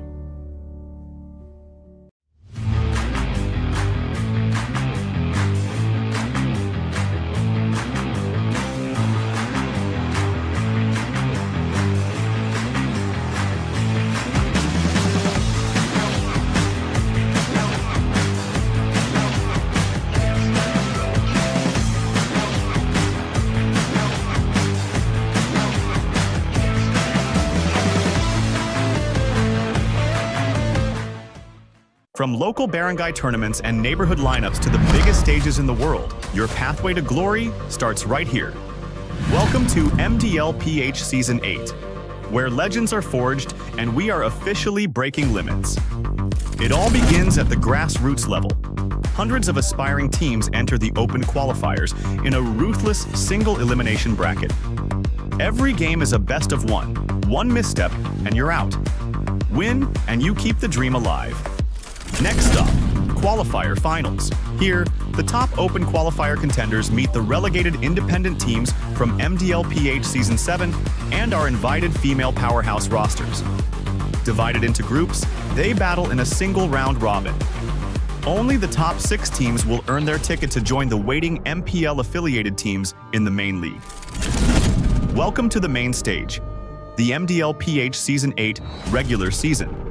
Speaker 1: From local barangay tournaments and neighborhood lineups to the biggest stages in the world, your pathway to glory starts right here. Welcome to MDL-PH Season 8, where legends are forged and we are officially breaking limits. It all begins at the grassroots level. Hundreds of aspiring teams enter the open qualifiers in a ruthless single elimination bracket. Every game is a best of one. One misstep and you're out. Win and you keep the dream alive. Next up, qualifier finals. Here, the top open qualifier contenders meet the relegated independent teams from MDL-PH Season 7 and our invited female powerhouse rosters. Divided into groups, they battle in a single round robin. Only the top 6 teams will earn their ticket to join the waiting MPL-affiliated teams in the main league. Welcome to the main stage, the MDL-PH Season 8 regular season.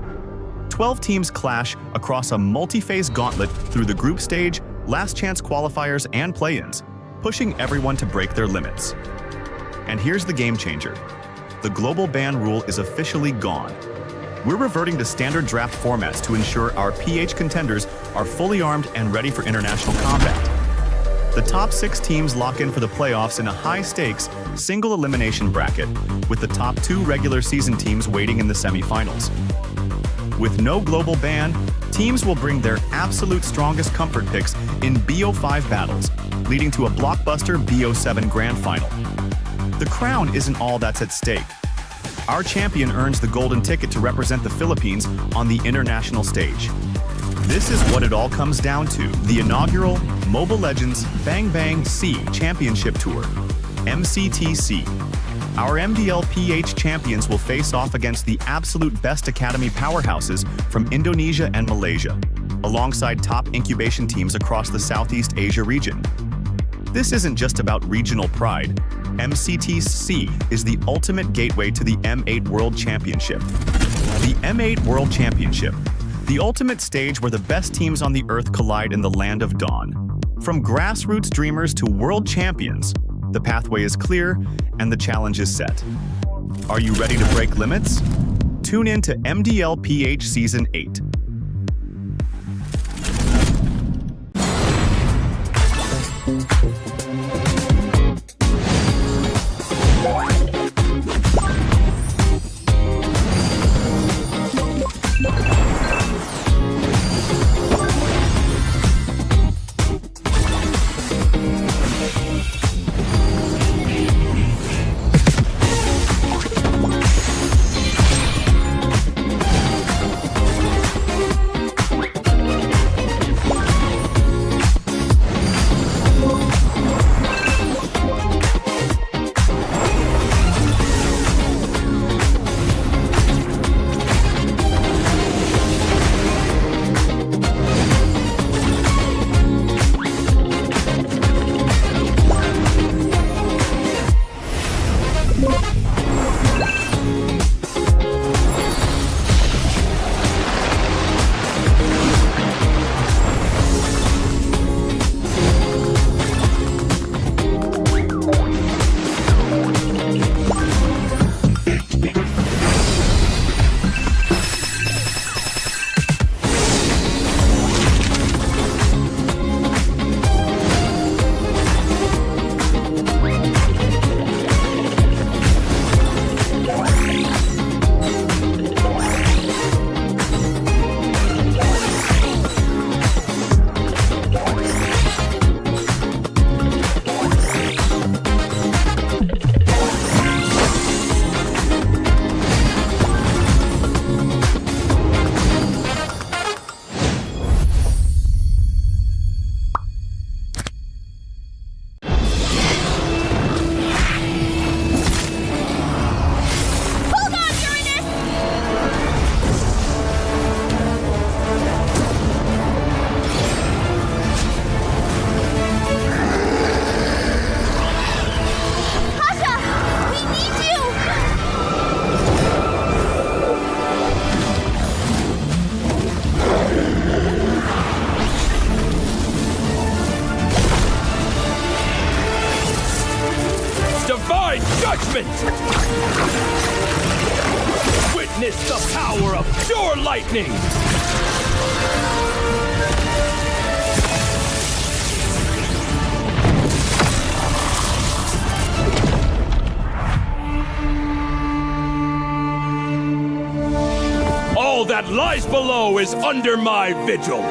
Speaker 1: 12 teams clash across a multi-phase gauntlet through the group stage, last chance qualifiers, and play-ins, pushing everyone to break their limits. And here's the game changer. The global ban rule is officially gone. We're reverting to standard draft formats to ensure our PH contenders are fully armed and ready for international combat. The top 6 teams lock in for the playoffs in a high-stakes, single elimination bracket, with the top 2 regular season teams waiting in the semifinals. With no global ban, teams will bring their absolute strongest comfort picks in BO5 battles, leading to a blockbuster BO7 grand final. The crown isn't all that's at stake. Our champion earns the golden ticket to represent the Philippines on the international stage. This is what it all comes down to, the inaugural Mobile Legends Bang Bang C Championship Tour, MCTC. Our MDL-PH champions will face off against the absolute best academy powerhouses from Indonesia and Malaysia, alongside top incubation teams across the Southeast Asia region. This isn't just about regional pride. MCTC is the ultimate gateway to the M8 World Championship. The M8 World Championship, the ultimate stage where the best teams on the Earth collide in the land of dawn. From grassroots dreamers to world champions, the pathway is clear and the challenge is set. Are you ready to break limits? Tune in to MDL-PH Season 8.
Speaker 14: for lightning! All that lies below is under my vigil.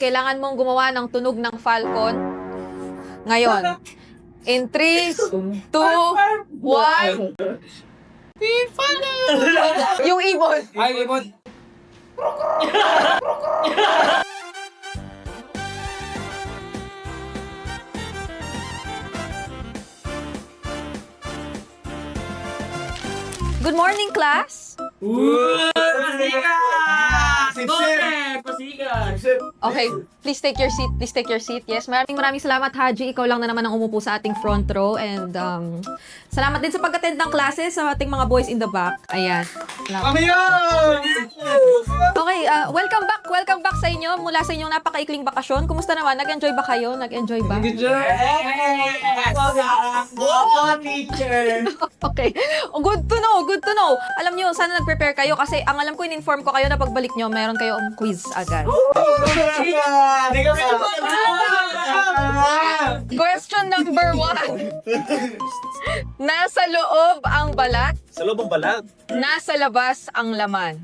Speaker 3: Kailangan mong gumawa ng tunog ng Falcon. Ngayon. In 3, 2, 1. Yung ibon.
Speaker 15: Ay, ibon.
Speaker 3: Good morning, class. Okay, please take your seat. Please take your seat. Yes, maraming salamat, Haji. Ikaw lang na naman ang umupo sa ating front row. And salamat din sa pag-attend ng classes sa ating mga boys in the back. Ayan. Okay, welcome back. Welcome back sa inyo mula sa inyong napakaikling bakasyon. Kumusta naman? Nag-enjoy ba kayo? Nag-enjoy ba? Okay. Good to know. Good to know. Alam nyo, sana nag-prepare kayo kasi ang alam ko, in-inform ko kayo na pagbalik nyo, meron kayong quiz agad. Question number 1. Nasa loob ang balat.
Speaker 10: Sa loob ang balat?
Speaker 3: Nasa labas ang laman.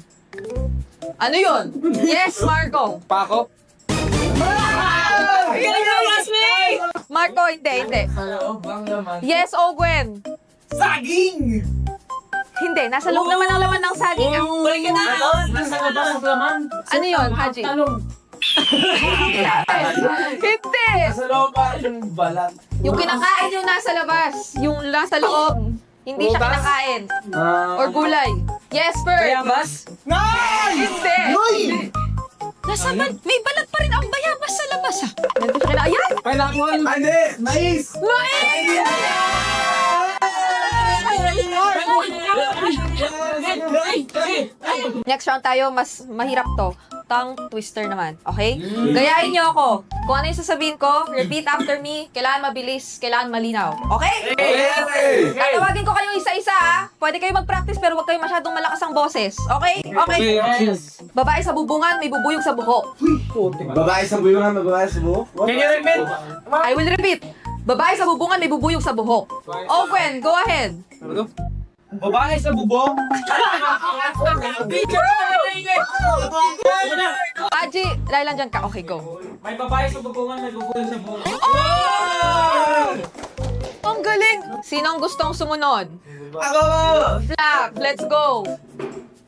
Speaker 3: Ano yun? Yes, Marco.
Speaker 15: Pako?
Speaker 3: Marco, hindi.
Speaker 15: Sa loob ang laman.
Speaker 3: Yes, Ogwen.
Speaker 15: Saging!
Speaker 3: Hindi, nasa loob naman ang laman ng saging.
Speaker 15: Balik ka na! Nasa labas ang laman.
Speaker 3: Ano yun, Haji?
Speaker 15: Talong.
Speaker 3: Hindi!
Speaker 15: Nasa loob ang balat.
Speaker 3: Yung kinakain yung nasa labas. Yung nasa loob. Hindi siya kinakain. Or gulay. Yes, Bert.
Speaker 15: Bayabas?
Speaker 3: Hindi. Nasa may balat pa rin ang bayabas sa labas, ah. Hindi siya kinakain. Ayan!
Speaker 15: Pineapple? Hindi! Mais!
Speaker 3: Next round tayo, mas mahirap to. Tongue twister naman, okay? Gayahin nyo ako. Kung ano yung sasabihin ko, repeat after me. Kailangan mabilis, kailangan malinaw. Okay? Tatawagin ko kayo isa-isa, ha? Pwede kayo mag-practice pero huwag kayo masyadong malakas ang boses. Okay? Okay. Babae sa bubungan, may bubuyog sa buhok.
Speaker 15: Babae sa bubungan, may babae sa buhok? Can you repeat?
Speaker 3: I will repeat. Babae sa bubungan, may bubuyog sa buhok. Owen, go ahead.
Speaker 15: Babae sa bubong?
Speaker 3: Haji, dahil lang dyan ka. Okay, go.
Speaker 15: May babae sa bubungan, may bubong sa buhok.
Speaker 3: Oh! Ang galing! Sinong gustong sumunod?
Speaker 15: Ako!
Speaker 3: Flap, let's go!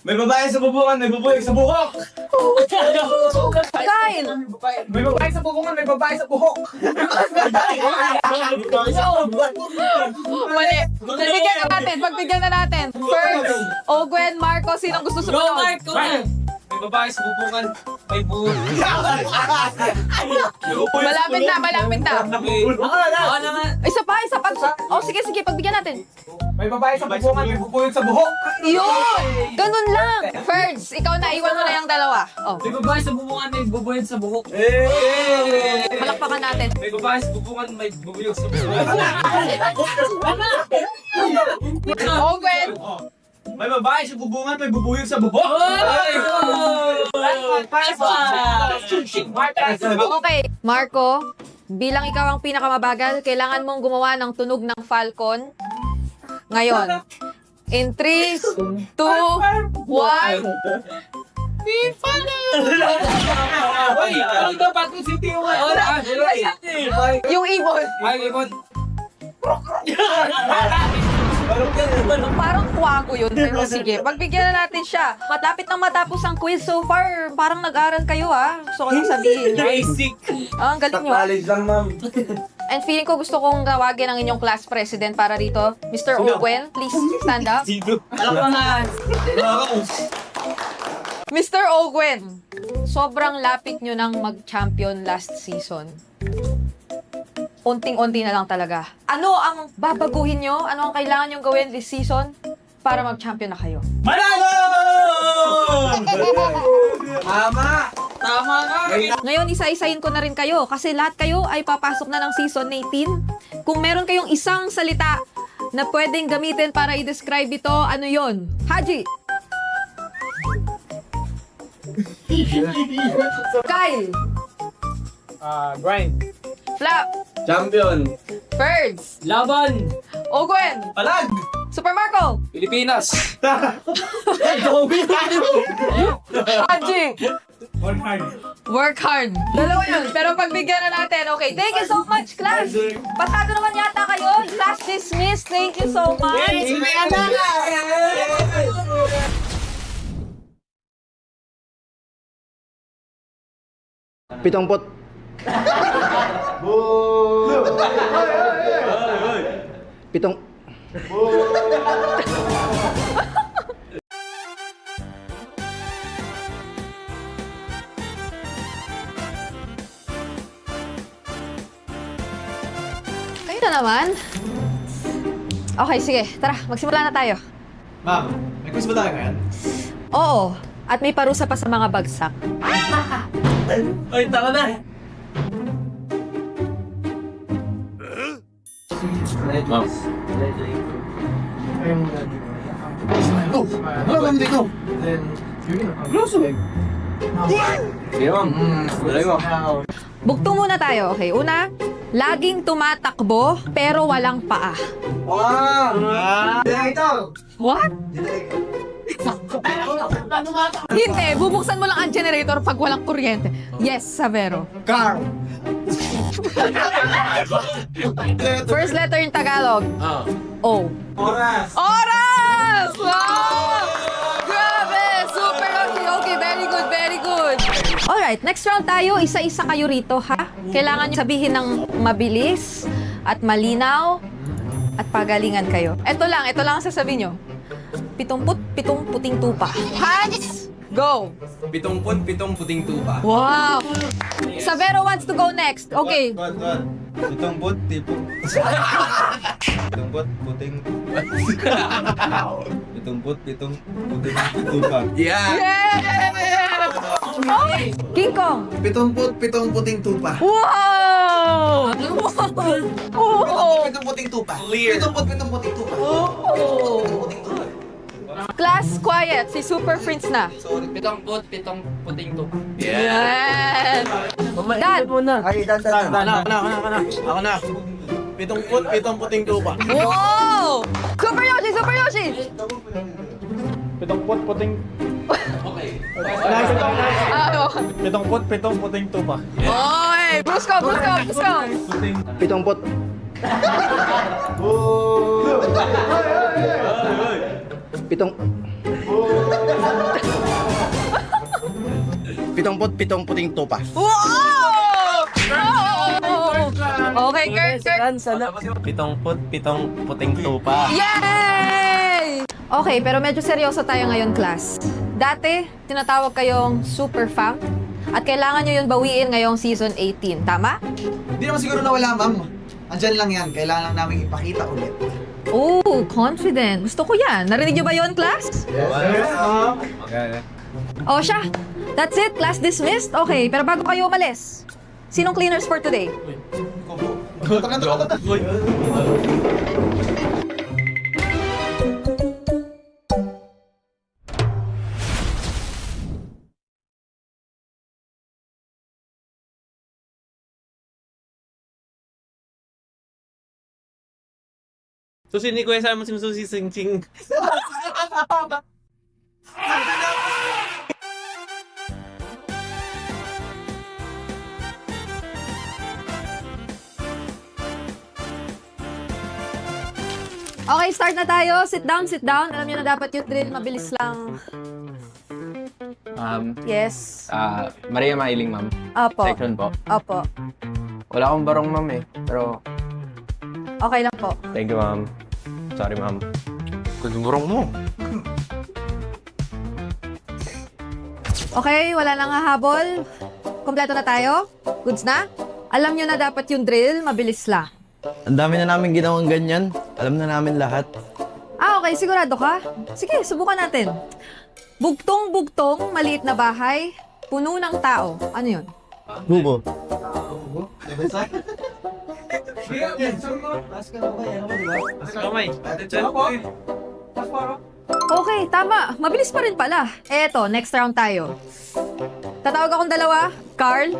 Speaker 15: May babae sa bubungan, may bubuyog sa buhok!
Speaker 3: Kyle!
Speaker 15: May babae sa bubungan, may babae sa buhok!
Speaker 3: Mali! Pagbigyan na natin, pagbigyan na natin. First, Ogwen, Marco, sinong gusto sumunod?
Speaker 15: Go, Mark! Go, Mark! May babae sa bubungan, may buo.
Speaker 3: Malapit na, malapit na.
Speaker 15: Ako naman.
Speaker 3: Isa pa. Oh, sige, pagbigyan natin.
Speaker 15: May babae sa bubungan, may bubuyog sa buhok.
Speaker 3: Yun! Ganun lang. Ferds, ikaw na, iwan mo na yung dalawa. Oh.
Speaker 15: May babae sa bubungan, may bubuyog sa buhok.
Speaker 3: Palakpakan natin.
Speaker 15: May babae sa bubungan, may bubuyog sa buhok.
Speaker 3: Owen!
Speaker 15: May babae sa bubungan, may bubuyog sa buhok.
Speaker 3: Okay, Marco, bilang ikaw ang pinakamabagal, kailangan mong gumawa ng tunog ng Falcon. Ngayon, in 3, 2, 1. Yung ibon. Parang kwago yun, pero sige. Pagbigyan na natin siya. Matapit nang matapos ang quiz so far. Parang nag-aral kayo, ha? Gusto ko lang sabihin.
Speaker 15: Basic.
Speaker 3: Ang galing nyo.
Speaker 15: Knowledge lang, ma'am.
Speaker 3: And feeling ko gusto kong tawagin ang inyong class president para rito. Mr. Owen, please stand up. Mr. Owen, sobrang lapit nyo nang mag-champion last season. Unting-unti na lang talaga. Ano ang babaguhin nyo? Ano ang kailangan nyong gawin this season para mag-champion na kayo?
Speaker 15: Manalo! Tama! Tama nga!
Speaker 3: Ngayon, isa-isahin ko na rin kayo kasi lahat kayo ay papasok na ng season 18. Kung meron kayong isang salita na pwedeng gamitin para i-describe ito, ano yon? Haji! Kyle!
Speaker 15: Grind.
Speaker 3: Flap!
Speaker 15: Champion.
Speaker 3: Ferds!
Speaker 15: Laban.
Speaker 3: Ogwen!
Speaker 15: Palag.
Speaker 3: Super Marco!
Speaker 15: Pilipinas.
Speaker 3: Haji!
Speaker 15: Work hard.
Speaker 3: Dalawa yun. Pero pagbigyan na natin. Okay, thank you so much, class. Pasado naman yata kayo. Class dismissed. Thank you so much.
Speaker 15: Pitongpot. Pitong.
Speaker 3: Kayo na naman. Okay, sige. Tara, magsimula na tayo.
Speaker 6: Ma'am, may quiz ba tayo ngayon?
Speaker 3: Oo. At may parusa pa sa mga bagsak.
Speaker 15: Ay, tama na. Ma'am.
Speaker 6: Oh! Wala kami dito! Close up!
Speaker 15: Sige, ma'am. Dali mo.
Speaker 3: Bugtong muna tayo. Okay, una. Laging tumatakbo pero walang paa.
Speaker 15: Ito!
Speaker 3: What? Hindi, bubuksan mo lang ang generator pag walang kuryente. Yes, Savero.
Speaker 15: Car.
Speaker 3: First letter in Tagalog. O.
Speaker 15: Oras.
Speaker 3: Oras! Wow! Grabe! Super okay. Okay, very good, very good. Alright, next round tayo. Isa-isa kayo rito, ha? Kailangan nyo sabihin ng mabilis at malinaw at pagalingan kayo. Ito lang ang sasabihin nyo. 77 puting tupa. Hands, go!
Speaker 15: 77 puting tupa.
Speaker 3: Wow! Savero wants to go next. Okay.
Speaker 6: Pitong put, tipong. Pitong put, puting. Pitong put, puting tupa.
Speaker 3: Yeah! Oh, King Kong.
Speaker 15: 77 puting tupa.
Speaker 3: Wow! Oh!
Speaker 15: 77 puting tupa. Clear. 77 puting tupa.
Speaker 3: Class, quiet. Si Super Prince na.
Speaker 15: 77 puting tupa.
Speaker 3: Yan! Dan!
Speaker 15: Ay, dan. Ako na. 77 puting tupa.
Speaker 3: Wow! Super Yoshi! Super Yoshi!
Speaker 6: 70 puting.
Speaker 15: Okay.
Speaker 3: Ano?
Speaker 6: 70 puting tupa.
Speaker 3: Oy! Brusko!
Speaker 15: 70 put. Pitong. 77 puting tupa.
Speaker 3: Wow! Okay, Kirk.
Speaker 6: 77 puting tupa.
Speaker 3: Yay! Okay, pero medyo seryoso tayo ngayon, class. Dati, tinatawag kayong super fam at kailangan nyo yun bawiin ngayong season 18. Tama?
Speaker 10: Hindi naman siguro nawala, ma'am. Andyan lang yan. Kailangan lang namin ipakita ulit.
Speaker 3: Oh, confident. Gusto ko yan. Narinig nyo ba yun, class?
Speaker 10: Yes, ma'am.
Speaker 3: O siya, that's it. Class dismissed. Okay, pero bago kayo umalis, sinong cleaners for today?
Speaker 22: Susi ni Kuya Simon sinususi sing-sing.
Speaker 3: Okay, start na tayo. Sit down, sit down. Alam niyo na dapat yung drill. Mabilis lang. Yes.
Speaker 23: Maria Mailing, ma'am.
Speaker 3: Opo.
Speaker 23: Section po.
Speaker 3: Opo.
Speaker 23: Wala akong barong, ma'am eh. Pero,
Speaker 3: Okay lang po.
Speaker 23: thank you, ma'am. Sorry, ma'am.
Speaker 11: Kung barong mo.
Speaker 3: Okay, wala nang hahabol. Kompleto na tayo? Goods na? Alam niyo na dapat yung drill. Mabilis lang.
Speaker 24: Ang dami na namin ginawang ganyan. Alam na namin lahat.
Speaker 3: Okay. Sigurado ka? Sige, subukan natin. Bugtong-bugtong, maliit na bahay, puno ng tao. Ano yun?
Speaker 24: Bubo.
Speaker 3: Okay, tama. Mabilis pa rin pala. Eto, next round tayo. Tatawag akong dalawa. Carl,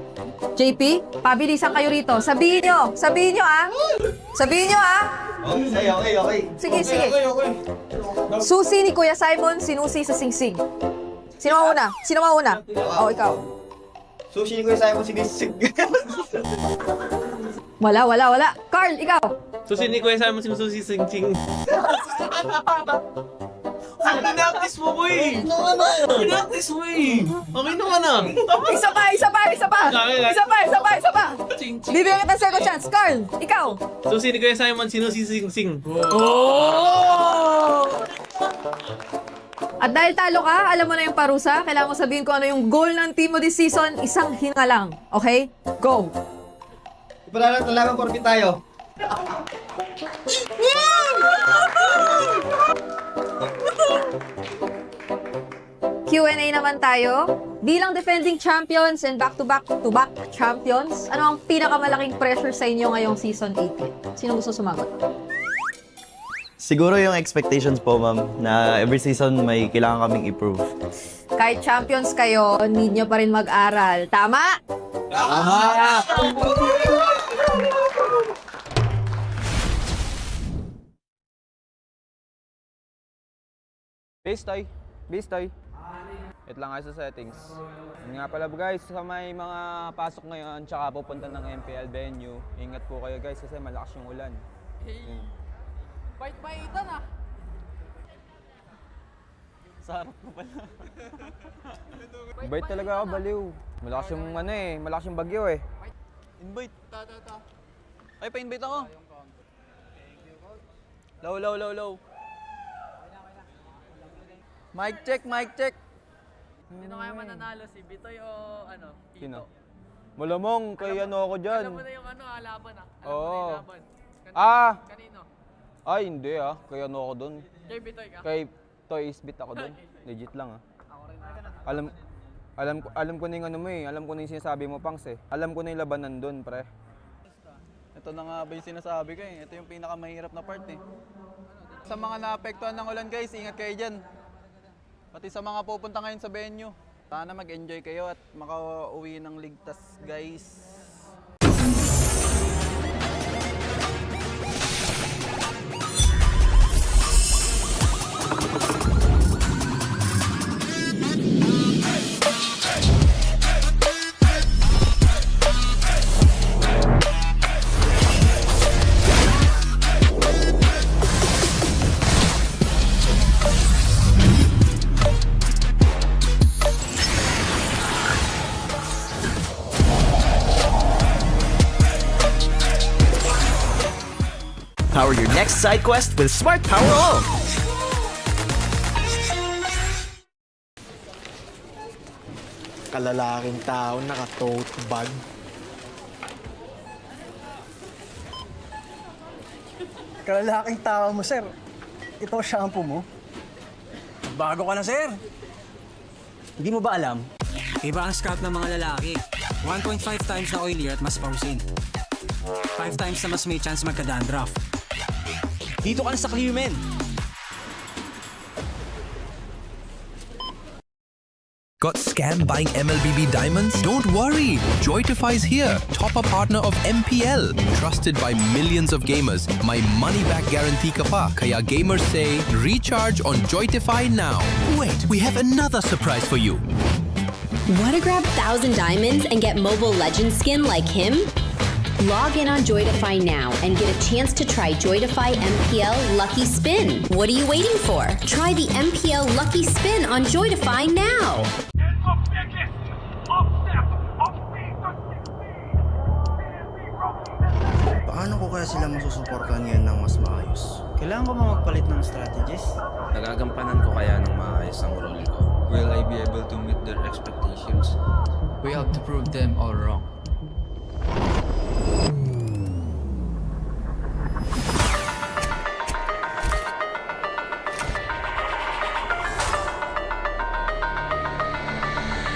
Speaker 3: JP, pabilisan kayo rito. Sabihin nyo ah. Sabihin nyo ah.
Speaker 10: Okay.
Speaker 3: Sige. Susi ni Kuya Simon, sinusi sa singsing. Sino mauna? Oh, ikaw.
Speaker 10: Sushi ni Kuya Simon, sinisig.
Speaker 3: Wala. Carl, ikaw.
Speaker 22: Susi ni Kuya Simon sinususi sing-sing. Pinaktis mo, boy! Pinaktis mo eh! Okay naman ah!
Speaker 3: Isa pa! Bibigyan kita second chance. Carl, ikaw.
Speaker 22: Susi ni Kuya Simon sinususi sing-sing.
Speaker 3: At dahil talo ka, alam mo na yung parusa. Kailangan mo sabihin ko ano yung goal ng team mo this season. Isang hinga lang. Okay? Go!
Speaker 10: Ipalalang talagang korpit tayo.
Speaker 3: Q&A naman tayo. Bilang defending champions and back-to-back champions, ano ang pinakamalaking pressure sa inyo ngayong season 18? Sino gusto sumagot?
Speaker 24: Siguro yung expectations po, ma'am, na every season may kailangan kaming improve.
Speaker 3: Kahit champions kayo, need nyo pa rin mag-aral. Tama?
Speaker 6: Base toy. Ito lang nga sa settings. Yun nga pala guys, sa may mga pasok ngayon tsaka pupunta ng MPL venue, ingat po kayo guys kasi malakas yung ulan.
Speaker 12: Bait-baitan ah.
Speaker 6: Sarap ko pala. Bait talaga ako, baliw. Malakas yung bagyo eh. Invite. Ay, pa-invite ako. Low. Mic check.
Speaker 12: Sino kaya mananalo? Si Bitoy o ano?
Speaker 6: Sino? Malamang, kay ano ako dyan.
Speaker 12: Alam mo na yung laban ah.
Speaker 6: Oo.
Speaker 12: Kanino?
Speaker 6: Ay, hindi ah. Kay ano ako dun.
Speaker 12: Kay Bitoy ka?
Speaker 6: Kay Toys Bit ako dun. Legit lang ah.
Speaker 12: Ako rin
Speaker 6: Alam ko na yung ano mo eh. Alam ko na yung sinasabi mo, Pangs eh. Alam ko na yung labanan dun, pre. Ito na nga ba yung sinasabi ko eh. Ito yung pinakamahirap na part eh. Sa mga naapektuhan ng ulan guys, ingat kayo dyan. Pati sa mga pupunta ngayon sa venue. Sana mag-enjoy kayo at makauwi ng ligtas guys.
Speaker 25: Power your next side quest with Smart Power All.
Speaker 4: Kalalaking tao naka-tote bag.
Speaker 7: Kalalaking tao mo, sir. Ito shampoo mo.
Speaker 16: Bago ka na, sir.
Speaker 7: Hindi mo ba alam?
Speaker 16: Iba ang scalp ng mga lalaki. 1.5 times na oilier at mas pausin. 5 times na mas may chance magka-dandruff. Dito ka na sa Clearmen.
Speaker 17: Got scammed buying MLBB diamonds? Don't worry! Joytify's here, top-up partner of MPL. Trusted by millions of gamers. My money-back guarantee ka pa. Kaya gamers say, recharge on Joytify now. Wait, we have another surprise for you.
Speaker 18: Want to grab 1,000 diamonds and get Mobile Legends skin like him? Log in on Joytify now and get a chance to try Joytify MPL Lucky Spin. What are you waiting for? Try the MPL Lucky Spin on Joytify now.
Speaker 8: Paano ko kaya sila masusuportahan ngayon ng mas maayos?
Speaker 7: Kailangan ko ba magpalit ng strategies?
Speaker 19: Nagagampanan ko kaya ng maayos ang role ko? Will I be able to meet their expectations?
Speaker 20: We have to prove them all wrong.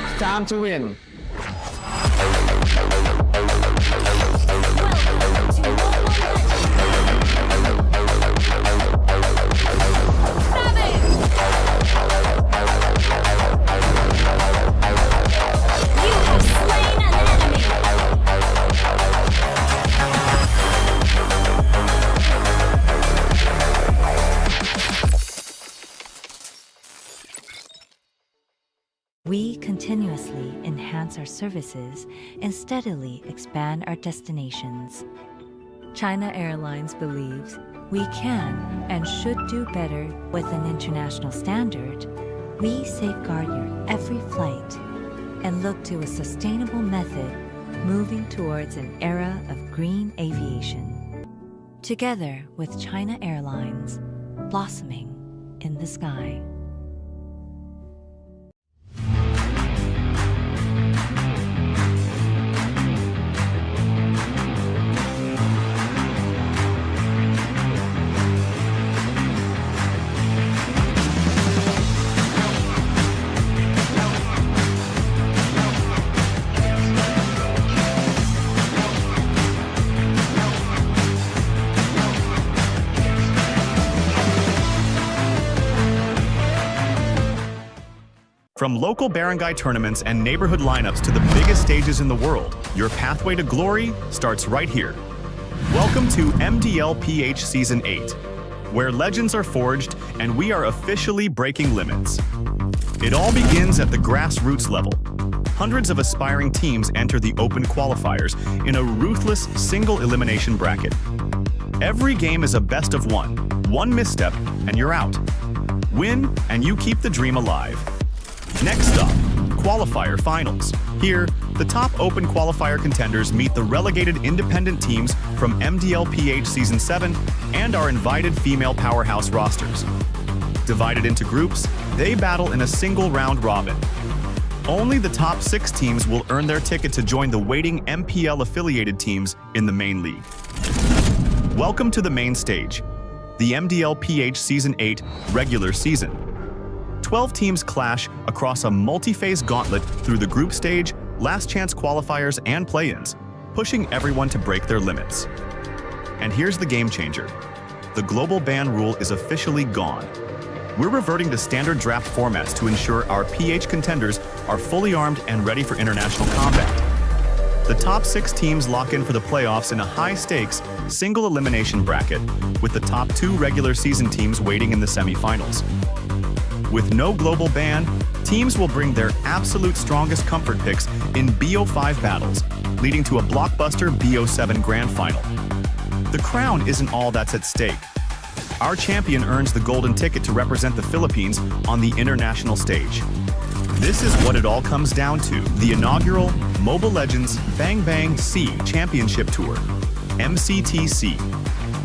Speaker 4: It's time to win.
Speaker 21: We continuously enhance our services and steadily expand our destinations. China Airlines believes we can and should do better with an international standard. We safeguard your every flight and look to a sustainable method moving towards an era of green aviation. Together with China Airlines, blossoming in the sky.
Speaker 1: From local barangay tournaments and neighborhood lineups to the biggest stages in the world, your pathway to glory starts right here. Welcome to MDL-PH Season 8, where legends are forged and we are officially breaking limits. It all begins at the grassroots level. Hundreds of aspiring teams enter the open qualifiers in a ruthless single elimination bracket. Every game is a best of one. One misstep and you're out. Win and you keep the dream alive. Next up, qualifier finals. Here, the top open qualifier contenders meet the relegated independent teams from MDL-PH Season 7 and our invited female powerhouse rosters. Divided into groups, they battle in a single round robin. Only the top 6 teams will earn their ticket to join the waiting MPL-affiliated teams in the main league. Welcome to the main stage, the MDL-PH Season 8 regular season. 12 teams clash across a multi-phase gauntlet through the group stage, last chance qualifiers, and play-ins, pushing everyone to break their limits. And here's the game changer. The global ban rule is officially gone. We're reverting to standard draft formats to ensure our PH contenders are fully armed and ready for international combat. The top 6 teams lock in for the playoffs in a high-stakes, single elimination bracket, with the top 2 regular season teams waiting in the semifinals. With no global ban, teams will bring their absolute strongest comfort picks in BO5 battles, leading to a blockbuster BO7 grand final. The crown isn't all that's at stake. Our champion earns the golden ticket to represent the Philippines on the international stage. This is what it all comes down to, the inaugural Mobile Legends Bang Bang C Championship Tour, MCTC.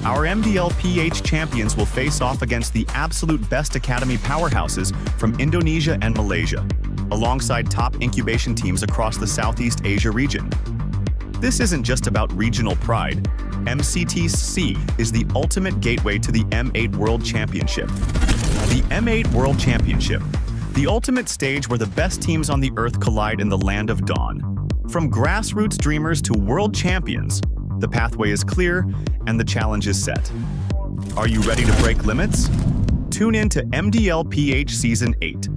Speaker 1: Our MDL-PH champions will face off against the absolute best academy powerhouses from Indonesia and Malaysia. alongside top incubation teams across the Southeast Asia region. This isn't just about regional pride. MCTC is the ultimate gateway to the M8 World Championship. The M8 World Championship, the ultimate stage where the best teams on the Earth collide in the land of dawn. From grassroots dreamers to world champions, the pathway is clear and the challenge is set. Are you ready to break limits? Tune in to MDL PH Season 8.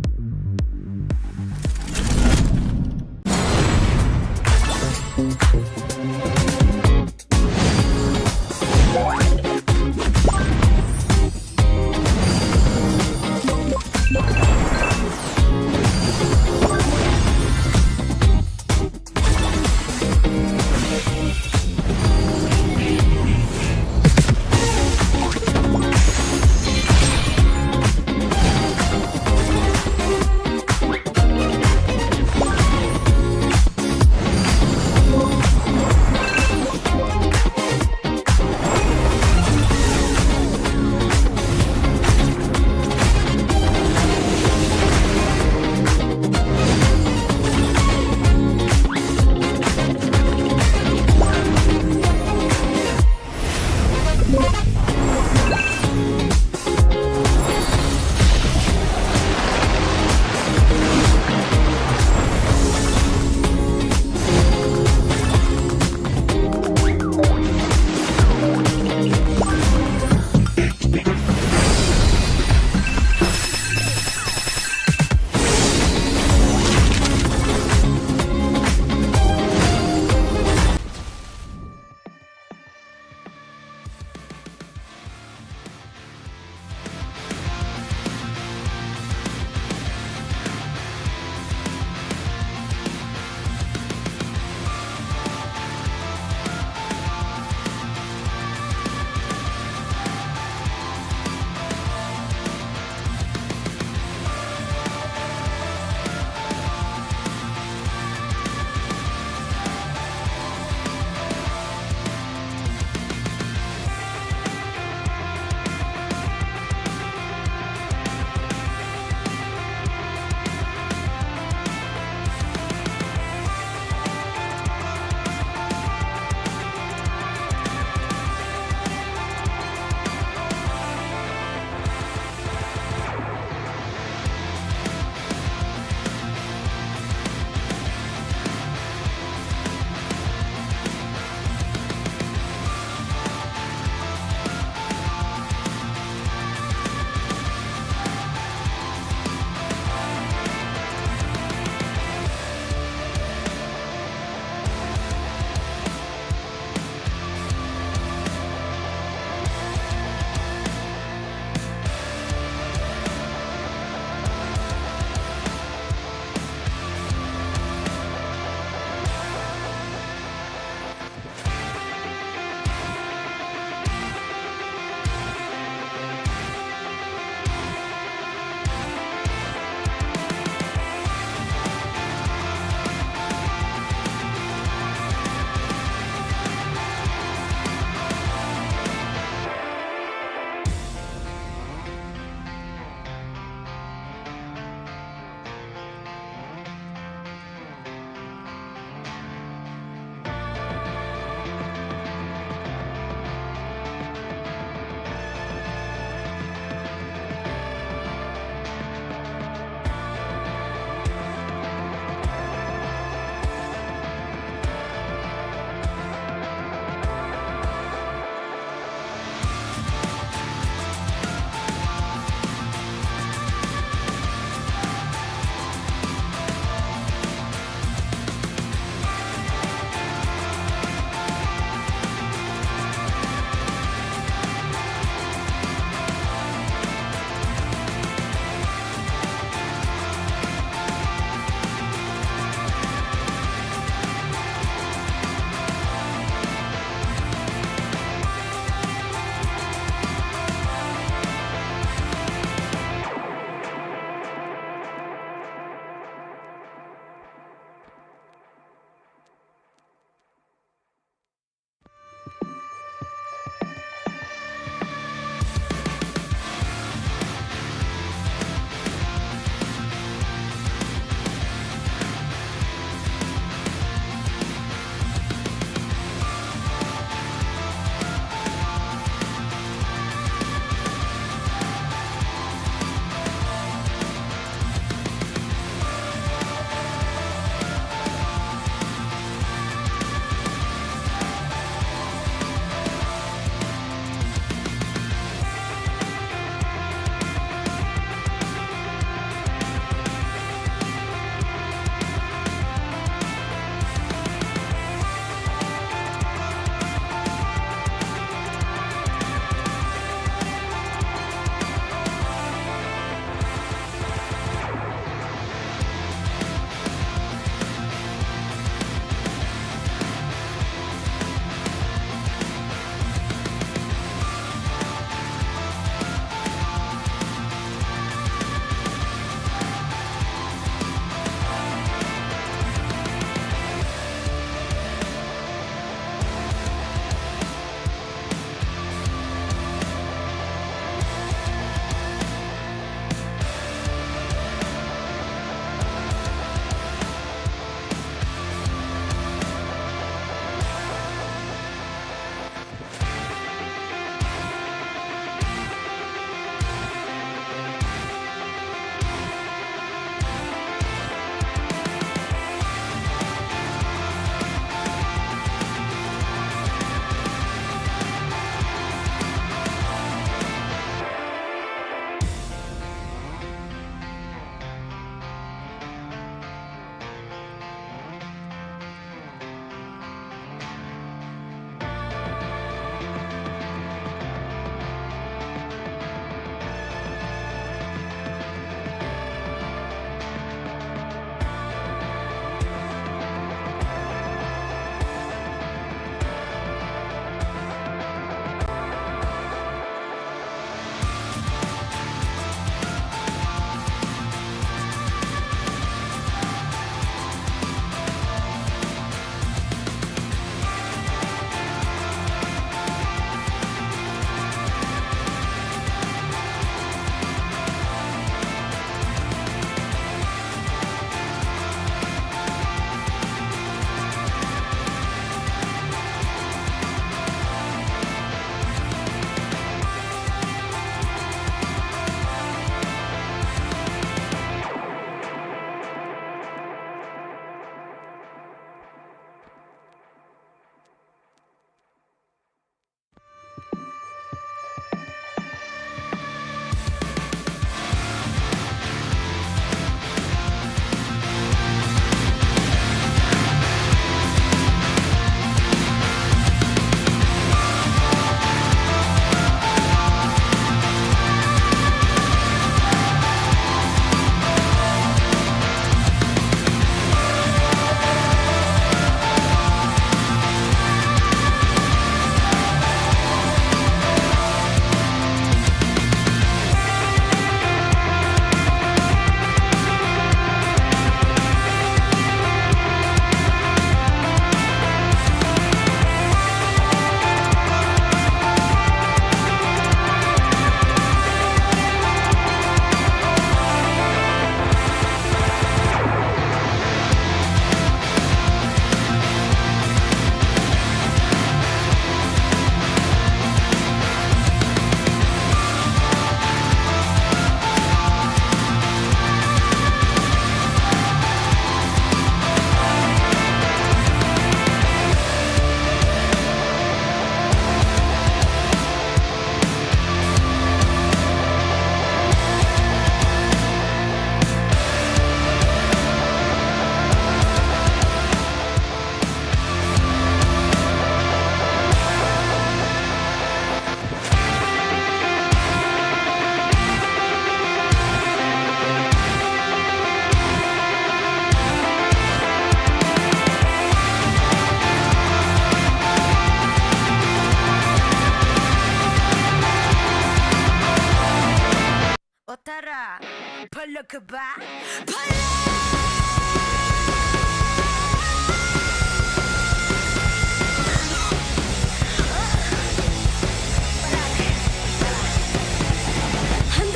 Speaker 2: Handa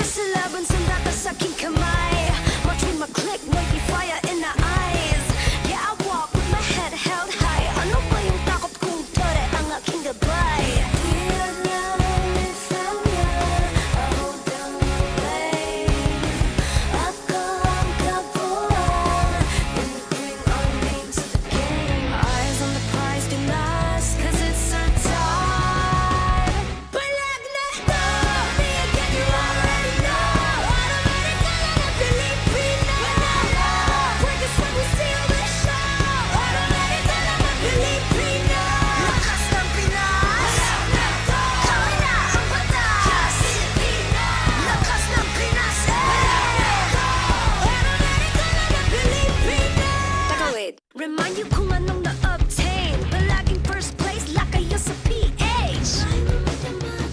Speaker 2: sa laban, sandata sa aking kamay. Watch with my click, may fire in the eyes. Yeah, I walk with my head held high. Ano ba yung takot kung tore ang aking gabay? Di namin sama, ako lang away. Ako ang kabuuan, when we bring our names to the game. Eyes on the prize, do not, cause it's our time. Palag na to, me again, you already know. Automatic ka lang na Pilipino. Break us when we steal the show. Automatic ka lang na Pilipino. Lakas ng Pinas. Palag na to, kaway na ang batas. Pilipino. Lakas ng Pinas. Palag na to, automatic ka lang na Pilipino. Teka, wait. Remind you kung anong na-obtain. Palaging first place, lakayo sa PH.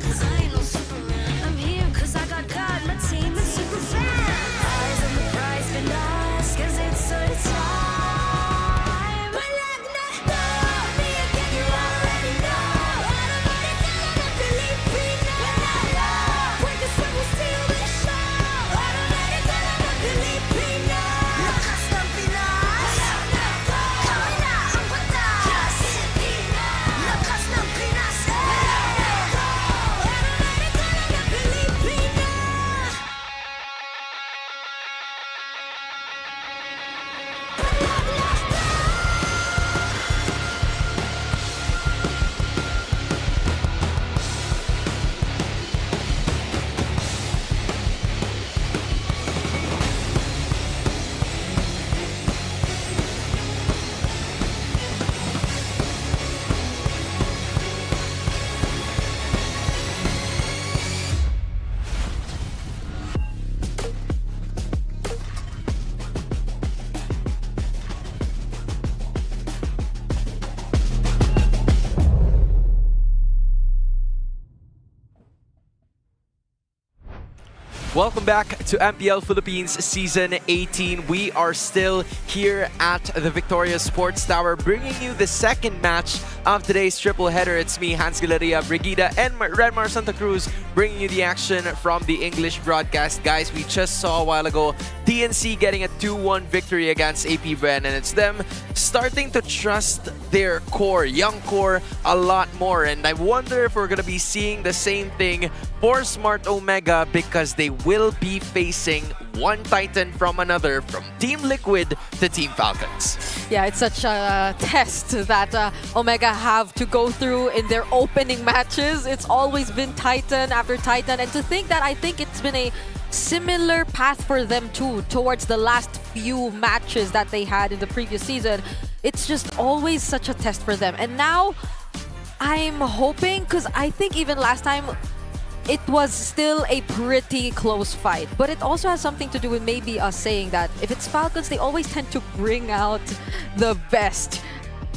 Speaker 2: Cause I ain't no Superman. I'm here cause I got God, my team is super fan. Eyes on the prize, Pinas, cause it's our time. Palag na to, me again, you already know. Automatic ka lang na Pilipino. Break us when we steal the show. Automatic ka lang na Pilipino. Lakas ng Pinas. Palag na to, kaway na ang batas. Pilipino. Lakas ng Pinas. Palag na to, automatic ka lang na Pilipino.
Speaker 5: Welcome back to MPL Philippines Season 18. We are still here at the Victoria Sports Tower, bringing you the second match of today's triple header. It's me, Hans Galeria, Brigida, and Redmar Santa Cruz, bringing you the action from the English broadcast. Guys, we just saw a while ago TNC getting a 2-1 victory against AP.Bren, and it's them starting to trust their core, young core, a lot more. And I wonder if we're going to be seeing the same thing for Smart Omega, because they will be facing one Titan from another, from Team Liquid to Team Falcons.
Speaker 3: Yeah, it's such a test that Omega have to go through in their opening matches. It's always been Titan after Titan, and to think that I think it's been a similar path for them too towards the last few matches that they had in the previous season. It's just always such a test for them. And now I'm hoping, because I think even last time it was still a pretty close fight, but it also has something to do with maybe us saying that if it's Falcons, they always tend to bring out the best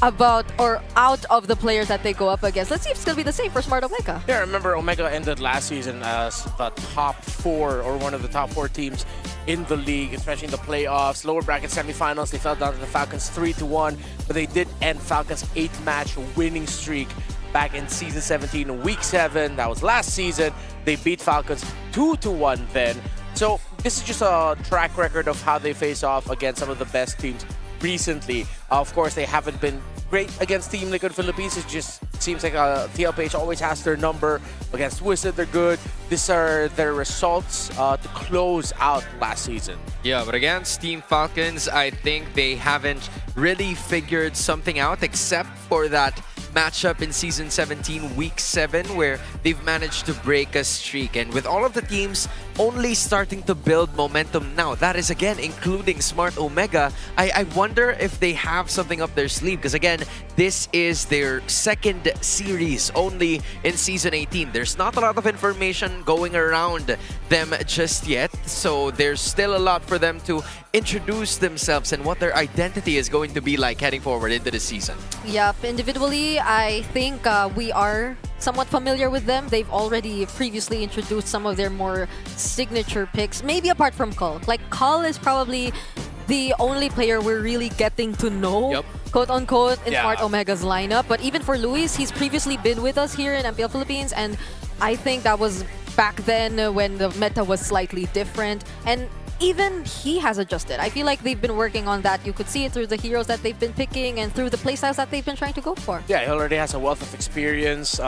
Speaker 3: about or out of the players that they go up against. Let's see if it's going to be the same for Smart Omega.
Speaker 11: Yeah, remember Omega ended last season as the top 4 or one of the top 4 teams in the league, especially in the playoffs, lower bracket semifinals. They fell down to the Falcons 3-1, but they did end Falcons' 8-match winning streak back in Season 17, Week 7. That was last season. They beat Falcons 2-1 then. So this is just a track record of how they face off against some of the best teams recently. Of course, they haven't been great against Team Liquid Philippines. It just seems like TLPH always has their number. Against Twisted, they're good. These are their results to close out last season.
Speaker 5: Yeah, but against Team Falcons, I think they haven't really figured something out, except for that matchup in Season 17, Week 7, where they've managed to break a streak. And with all of the teams only starting to build momentum now, that is again including Smart Omega, I wonder if they have something up their sleeve, because again, this is their second series only in Season 18. There's not a lot of information going around them just yet, so there's still a lot for them to introduce themselves and what their identity is going to be like heading forward into the season.
Speaker 3: Yep, individually, I think we are somewhat familiar with them. They've already previously introduced some of their more signature picks, maybe apart from Cull. Like, Cull is probably the only player we're really getting to know, quote-unquote, in Smart Omega's lineup. But even for Luis, he's previously been with us here in MPL Philippines, and I think that was back then when the meta was slightly different. And even he has adjusted. I feel like they've been working on that. You could see it through the heroes that they've been picking and through the playstyles that they've been trying to go for.
Speaker 11: Yeah, he already has a wealth of experience.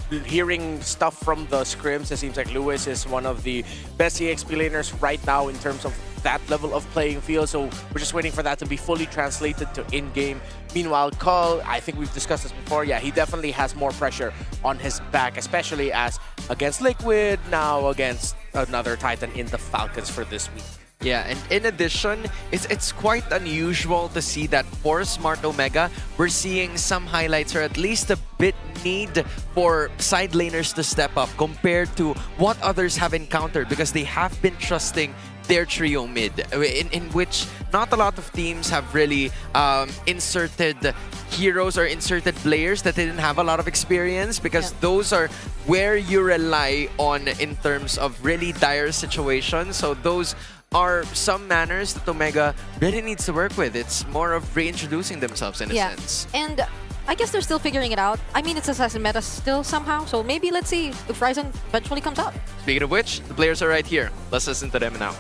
Speaker 11: Hearing stuff from the scrims, it seems like Luis is one of the best EXP laners right now in terms of that level of playing field. So we're just waiting for that to be fully translated to in-game. Meanwhile, Cull, I think we've discussed this before. Yeah, he definitely has more pressure on his back, especially as against Liquid, now against another Titan in the Falcons for this week.
Speaker 5: Yeah, and in addition, it's quite unusual to see that for Smart Omega, we're seeing some highlights or at least a bit need for side laners to step up compared to what others have encountered, because they have been trusting their trio mid, in which not a lot of teams have really inserted heroes or inserted players that didn't have a lot of experience, because those are where you rely on in terms of really dire situations. So those are some manners that Omega really needs to work with. It's more of reintroducing themselves in a sense.
Speaker 3: And I guess they're still figuring it out. I mean, it's assassin meta still somehow, so maybe let's see if Ryzen eventually comes out.
Speaker 5: Speaking of which, the players are right here. Let's listen to them now.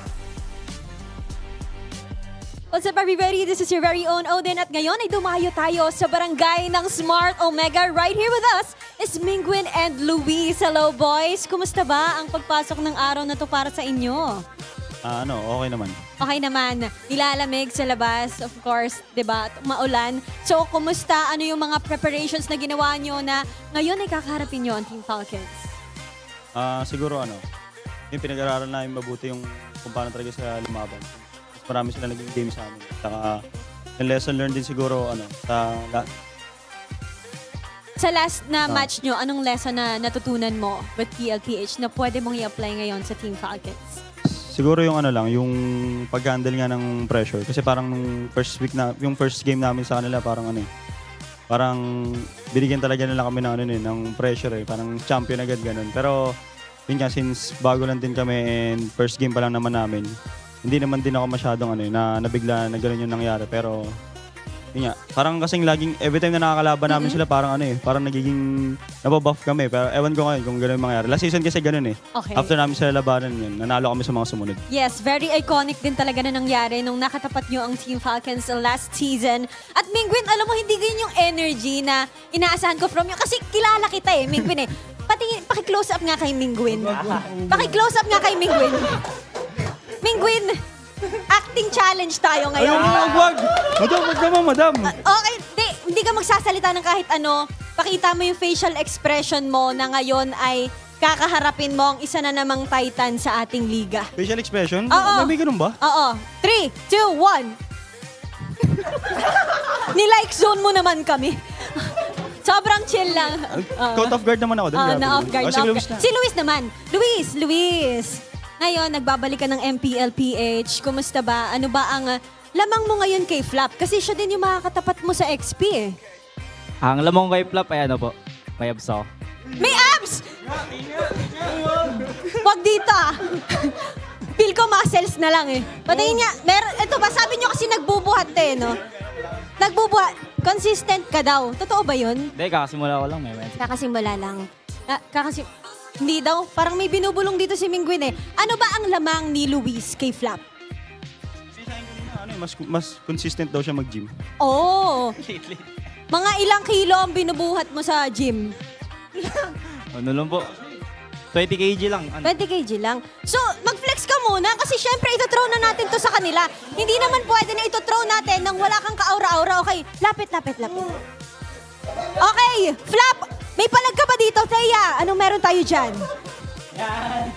Speaker 9: What's up everybody? This is your very own Odin at ngayon ay dumayo tayo sa barangay ng Smart Omega. Right here with us is Mingwin and Luis. Hello boys! Kumusta ba ang pagpasok ng araw na to para sa inyo?
Speaker 6: Okay naman.
Speaker 9: Okay naman. Nilalamig sa labas, of course, di ba? Maulan. So, kumusta? Ano yung mga preparations na ginawa nyo na ngayon ay kakaharapin nyo ang Team Falcons?
Speaker 6: Siguro yung pinag-aralan namin mabuti yung kung paano talaga sila lumaban. Marami sila naging game sa amin. Saka yung lesson learned din siguro
Speaker 9: sa last na match nyo, anong lesson na natutunan mo with PLPH na pwede mong i-apply ngayon sa Team Falcons?
Speaker 6: Siguro yung yung pag-handle nga ng pressure. Kasi parang nung yung first game namin sa kanila, parang parang binigyan talaga nila kami ng ng pressure parang champion agad ganun. Pero yun nga, since bago lang din kami and first game pa lang naman namin, hindi naman din ako masyadong na nabigla na gano'n yung nangyari. Pero yun nga, parang kasing laging every time na nakakalaban namin sila, parang parang nagiging nababuff kami. Pero ewan ko ngayon kung gano'n yung mangyari. Last season kasi gano'n
Speaker 9: Okay.
Speaker 6: After namin sila labanan yun, nanalo kami sa mga sumunod.
Speaker 9: Yes, very iconic din talaga na nangyari nung nakatapat nyo ang Team Falcons last season. At Mingwin, alam mo, hindi ganyan yung energy na inaasahan ko from you. Kasi kilala kita Mingwin Paki-close up nga kay Mingwin. Paki-close up nga kay Mingwin. Mingwin, acting challenge tayo ngayon.
Speaker 6: Wag! Madam!
Speaker 9: Okay, hindi ka magsasalita ng kahit ano. Pakita mo yung facial expression mo na ngayon ay kakaharapin mo ang isa na namang Titan sa ating liga.
Speaker 6: Facial expression?
Speaker 9: Oo.
Speaker 6: May ganun ba?
Speaker 9: Oo. 3, 2, 1. Ni-like zone mo naman kami. Sobrang chill lang.
Speaker 6: Caught off guard naman ako doon.
Speaker 9: Na-off guard. Si Luis naman. Luis. Ngayon, nagbabalik ka ng MPL PH. Kumusta ba? Ano ba ang lamang mo ngayon kay Flap? Kasi siya din yung makakatapat mo sa XP
Speaker 13: Ang lamang kay Flap ay may abs ako.
Speaker 9: May abs! Wag dito Feel ko muscles na lang Patayin niya. Ito ba, sabi niyo kasi nagbubuhat no? Nagbubuhat. Consistent ka daw. Totoo ba yun?
Speaker 13: Hindi, kakasimula ko lang.
Speaker 9: Kakasimula lang. Hindi daw. Parang may binubulong dito si Mingwin Ano ba ang lamang ni Luis kay Flap?
Speaker 6: Mas consistent daw siya mag-gym.
Speaker 9: Oh! Mga ilang kilo ang binubuhat mo sa gym?
Speaker 13: Ano lang po? 20 kg lang.
Speaker 9: 20 kg lang. So, mag-flex ka muna kasi syempre ito-throw na natin to sa kanila. Hindi naman pwede na ito-throw natin nang wala kang ka-aura-aura. Okay, lapit. Okay, Flap! May palag ka ba dito, Thea? Anong meron tayo dyan?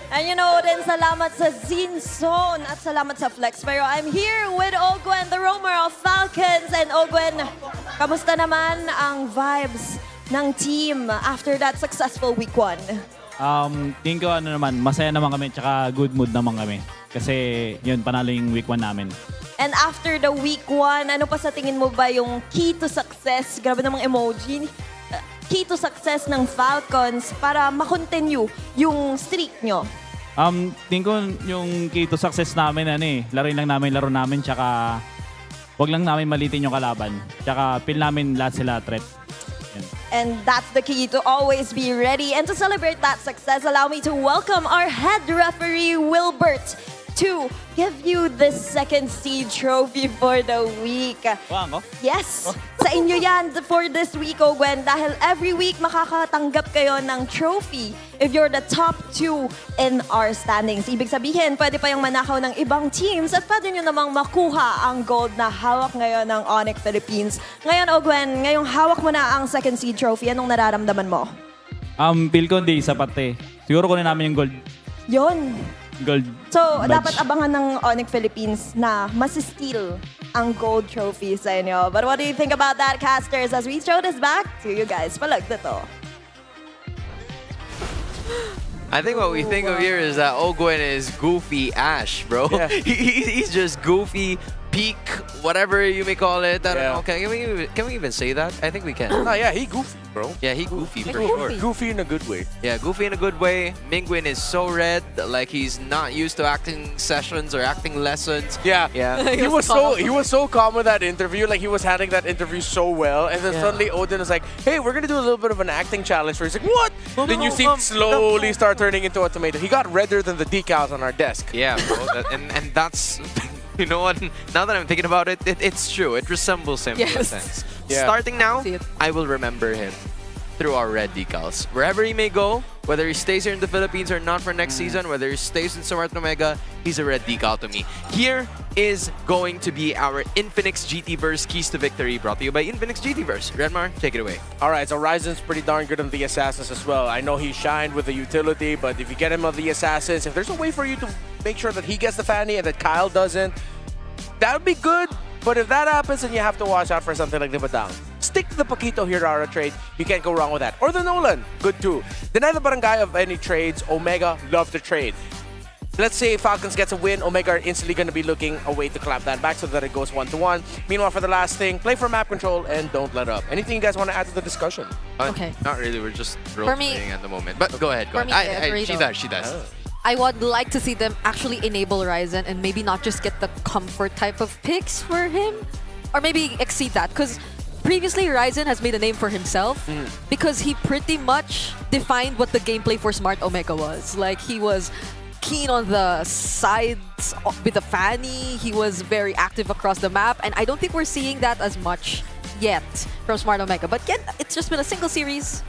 Speaker 14: And you know din, salamat sa Zine Zone at salamat sa Flex. Pero I'm here with Ogwen, the roamer of Falcons. And Ogwen, kamusta naman ang vibes ng team after that successful week 1?
Speaker 13: Tingin ko masaya naman kami tsaka good mood naman kami. Kasi yun, panalo yung week 1 namin.
Speaker 14: And after the week 1, ano pa sa tingin mo ba yung key to success? Grabe namang emoji. key to success ng Falcons para ma-continue yung streak nyo?
Speaker 13: Tingin ko yung key to success namin, laruin lang namin laro namin, tsaka wag lang namin malitin yung kalaban. Tsaka feel namin lahat sila threat. Yan.
Speaker 14: And that's the key to always be ready. And to celebrate that success, allow me to welcome our head referee, Wilbert, to give you the second seed trophy for the week.
Speaker 13: Wow,
Speaker 14: Yes! Sa inyo yan for this week, Ogwen, dahil every week makakatanggap kayo ng trophy if you're the top 2 in our standings. Ibig sabihin, pwede pa yung manakaw ng ibang teams at pwede nyo namang makuha ang gold na hawak ngayon ng Onyx Philippines. Ngayon, Ogwen, ngayong hawak mo na ang second seed trophy, anong nararamdaman mo?
Speaker 13: Feel ko hindi sapat Siguro kunin namin yung gold.
Speaker 14: Yun.
Speaker 13: Gold
Speaker 14: So,
Speaker 13: badge.
Speaker 14: dapat abangan ng Onyx Philippines na mas-steal ang gold trophy sa inyo. But what do you think about that, casters, as we throw this back to you guys? Palag Na To.
Speaker 5: I think what we think of here is that Ogwen is goofy Ash, bro.
Speaker 11: Yeah.
Speaker 5: He's just goofy, peak, whatever you may call it. I don't know. Can we even say that? I think we can.
Speaker 11: Oh, yeah, he goofy, bro.
Speaker 5: Yeah, he goofy for
Speaker 11: Goofy.
Speaker 5: sure.
Speaker 11: Goofy in a good way.
Speaker 5: Yeah, goofy in a good way. Mingwin is so red, like he's not used to acting sessions or acting lessons.
Speaker 11: Yeah,
Speaker 5: Yeah.
Speaker 11: he was so calm with that interview. Like he was handling that interview so well, and then suddenly Odin was like, "Hey, we're gonna do a little bit of an acting challenge." Where he's like, "What?" Then you see slowly start turning into a tomato. He got redder than the decals on our desk.
Speaker 5: Yeah, bro. And that's, you know what? Now that I'm thinking about it, it's true. It resembles him in a sense.
Speaker 11: Yeah.
Speaker 5: Starting now, I will remember him through our red decals. Wherever he may go, whether he stays here in the Philippines or not for next season, whether he stays in Smart Omega, he's a red decal to me. Here is going to be our Infinix GTverse Keys to Victory, brought to you by Infinix GTverse. Redmar, take it away.
Speaker 11: All right, so Ryzen's pretty darn good on the Assassins as well. I know he shined with the utility, but if you get him on the Assassins, if there's a way for you to make sure that he gets the Fanny and that Kyle doesn't, that would be good. But if that happens, then you have to watch out for something like the Badang. Stick to the Paquito Hirara trade. You can't go wrong with that. Or the Nolan. Good too. Deny the Barangay of any trades. Omega, love to trade. Let's say Falcons gets a win. Omega are instantly going to be looking a way to clap that back so that it goes 1-1. Meanwhile, for the last thing, play for map control and don't let up. Anything you guys want to add to the discussion?
Speaker 3: Okay.
Speaker 5: Not really. We're just
Speaker 3: For
Speaker 5: role
Speaker 3: me-
Speaker 5: playing at the moment. But go ahead. Go
Speaker 3: For me,
Speaker 5: ahead.
Speaker 3: I agree
Speaker 5: She
Speaker 3: though.
Speaker 5: does. She does.
Speaker 3: I would like to see them actually enable Ryzen and maybe not just get the comfort type of picks for him, or maybe exceed that. Because previously Ryzen has made a name for himself because he pretty much defined what the gameplay for Smart Omega was. Like he was keen on the sides with the Fanny. He was very active across the map, and I don't think we're seeing that as much yet from Smart Omega. But again, it's just been a single series.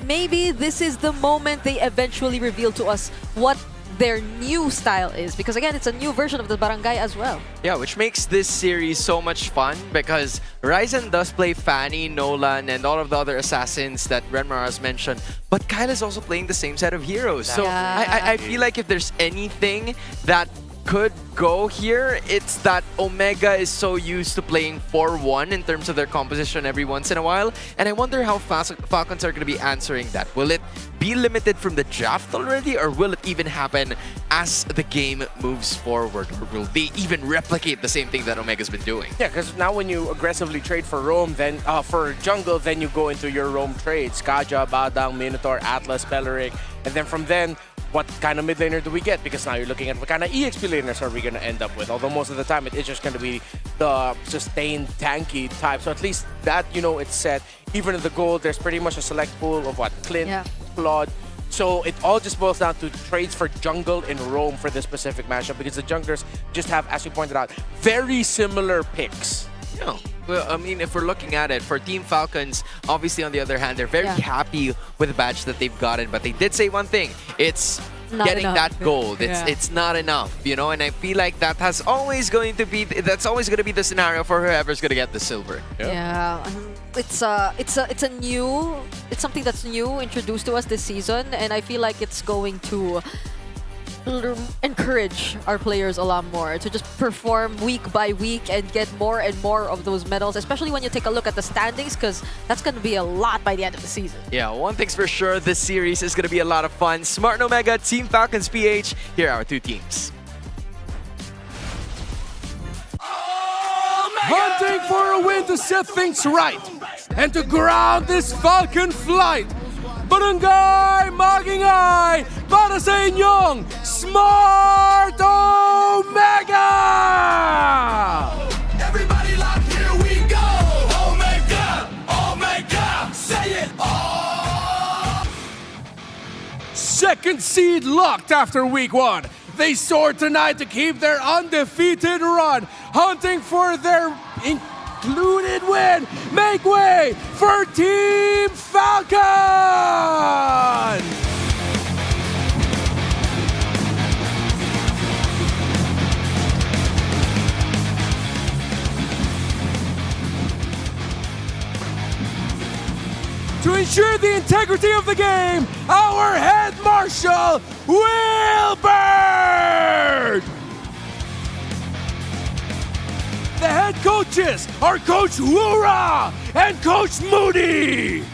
Speaker 3: Maybe this is the moment they eventually reveal to us what their new style is, because again, it's a new version of the Barangay as well.
Speaker 5: Yeah, which makes this series so much fun because Ryzen does play Fanny, Nolan, and all of the other assassins that Renmar has mentioned, but Kyle is also playing the same set of heroes. So I feel like if there's anything that could go here, it's that Omega is so used to playing 4-1 in terms of their composition every once in a while, and I wonder how fast Falcons are going to be answering that. Will it be limited from the draft already, or will it even happen as the game moves forward, or will they even replicate the same thing that Omega's been doing?
Speaker 11: Yeah, because now when you aggressively trade for roam, then for jungle, then you go into your roam trades. Kaja, Badang, Minotaur, Atlas, Peleric, and then from then, what kind of mid laner do we get? Because now you're looking at what kind of EXP laners are we going to end up with. Although most of the time it is just going to be the sustained tanky type. So at least that, you know, it's set. Even in the gold, there's pretty much a select pool of what? Clint, Claude. So it all just boils down to trades for jungle in Rome for this specific matchup, because the junglers just have, as you pointed out, very similar picks.
Speaker 5: Yeah. Well, I mean, if we're looking at it, for Team Falcons, obviously, on the other hand, they're very happy with the badge that they've gotten. But they did say one thing. It's
Speaker 3: not
Speaker 5: getting
Speaker 3: enough.
Speaker 5: that gold. It's not enough, you know? And I feel like that has always going to be, that's always going to be the scenario for whoever's going to get the silver.
Speaker 3: Yeah. It's something that's new, introduced to us this season, and I feel like it's going to encourage our players a lot more to just perform week by week and get more and more of those medals, especially when you take a look at the standings, because that's going to be a lot by the end of the season.
Speaker 5: Yeah, one thing's for sure, this series is going to be a lot of fun. Smart Omega, Team Falcons PH, here are our two teams.
Speaker 11: Hunting for a win to set things right and to ground this Falcon flight. Barangay Magingay para sa inyong Smart Omega!
Speaker 10: Everybody lock, here we go! Omega! Omega! Say it all!
Speaker 11: Second seed locked after week 1. They soar tonight to keep their undefeated run, hunting for their included win. Make way for Team Falcon! To ensure the integrity of the game, our head marshal, Wilbert! The head coaches are Coach Aurora and Coach Moody!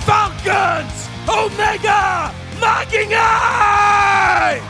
Speaker 11: Falcons! Omega! Magingay!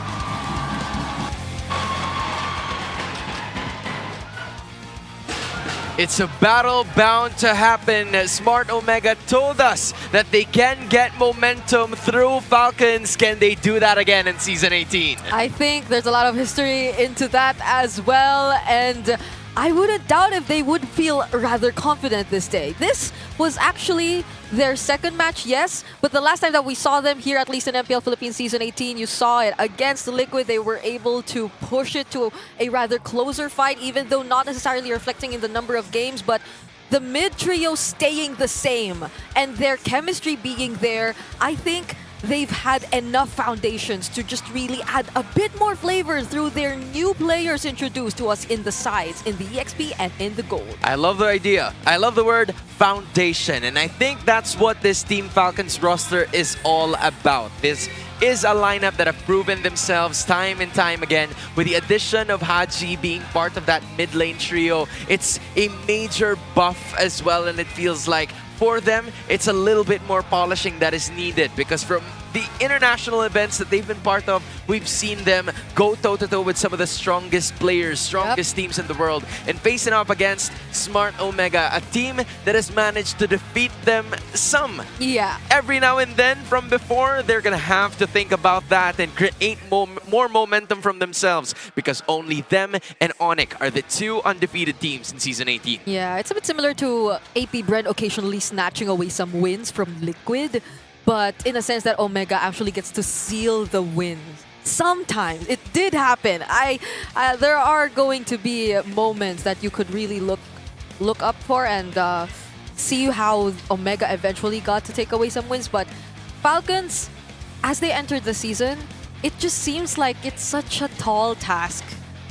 Speaker 11: It's a battle bound to happen. Smart Omega told us that they can get momentum through Falcons. Can they do that again in Season 18?
Speaker 3: I think there's a lot of history into that as well, and I wouldn't doubt if they would feel rather confident this day. This was actually their second match, yes, but the last time that we saw them here, at least in MPL Philippines Season 18, you saw it against Liquid. They were able to push it to a rather closer fight, even though not necessarily reflecting in the number of games, but the mid trio staying the same and their chemistry being there. I think they've had enough foundations to just really add a bit more flavor through their new players introduced to us in the sides, in the EXP and in the gold.
Speaker 5: I love the idea. I love the word foundation. And I think that's what this Team Falcons roster is all about. This is a lineup that have proven themselves time and time again. With the addition of Haji being part of that mid lane trio, it's a major buff as well, and it feels like for them, it's a little bit more polishing that is needed, because from the international events that they've been part of, we've seen them go toe-to-toe with some of the strongest players, strongest teams in the world, and facing up against Smart Omega, a team that has managed to defeat them some.
Speaker 3: Yeah.
Speaker 5: Every now and then from before, they're gonna have to think about that and create more momentum from themselves, because only them and Onyx are the two undefeated teams in Season 18.
Speaker 3: Yeah, it's a bit similar to AP.Bren occasionally snatching away some wins from Liquid, but in a sense that Omega actually gets to seal the wins. Sometimes it did happen. There are going to be moments that you could really look up for and see how Omega eventually got to take away some wins. But Falcons, as they entered the season, it just seems like it's such a tall task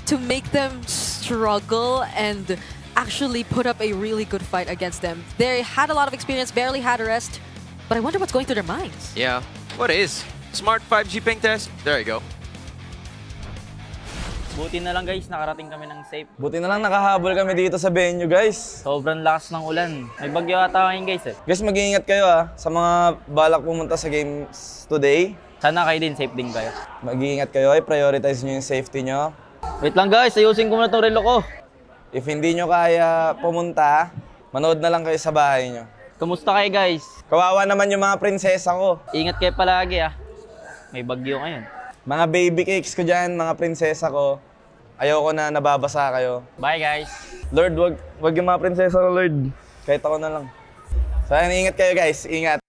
Speaker 3: to make them struggle and actually put up a really good fight against them. They had a lot of experience, barely had a rest, but I wonder what's going through their minds.
Speaker 5: Yeah, what is? Smart 5G ping test? There you go.
Speaker 15: Buti na lang guys, nakarating kami ng safe.
Speaker 24: Buti na lang nakahabol kami dito sa venue, guys.
Speaker 15: Sobrang lakas ng ulan. May bagyo ata ngayon guys eh.
Speaker 24: Guys, mag-iingat kayo sa mga balak pumunta sa games today.
Speaker 15: Sana kayo din, safe din kayo.
Speaker 24: Mag-iingat kayo, prioritize nyo yung safety nyo.
Speaker 15: Wait lang guys, ayusin ko muna itong relo ko.
Speaker 24: If hindi nyo kaya pumunta, manood na lang kayo sa bahay nyo.
Speaker 15: Kamusta kayo guys?
Speaker 24: Kawawa naman yung mga prinsesa ko.
Speaker 15: Ingat kayo palagi May bagyo ngayon.
Speaker 24: Mga baby cakes ko dyan, mga prinsesa ko. Ayoko na nababasa kayo.
Speaker 15: Bye guys.
Speaker 24: Lord, wag yung mga prinsesa ko, Lord. Kahit ako na lang. So, ingat kayo guys, ingat.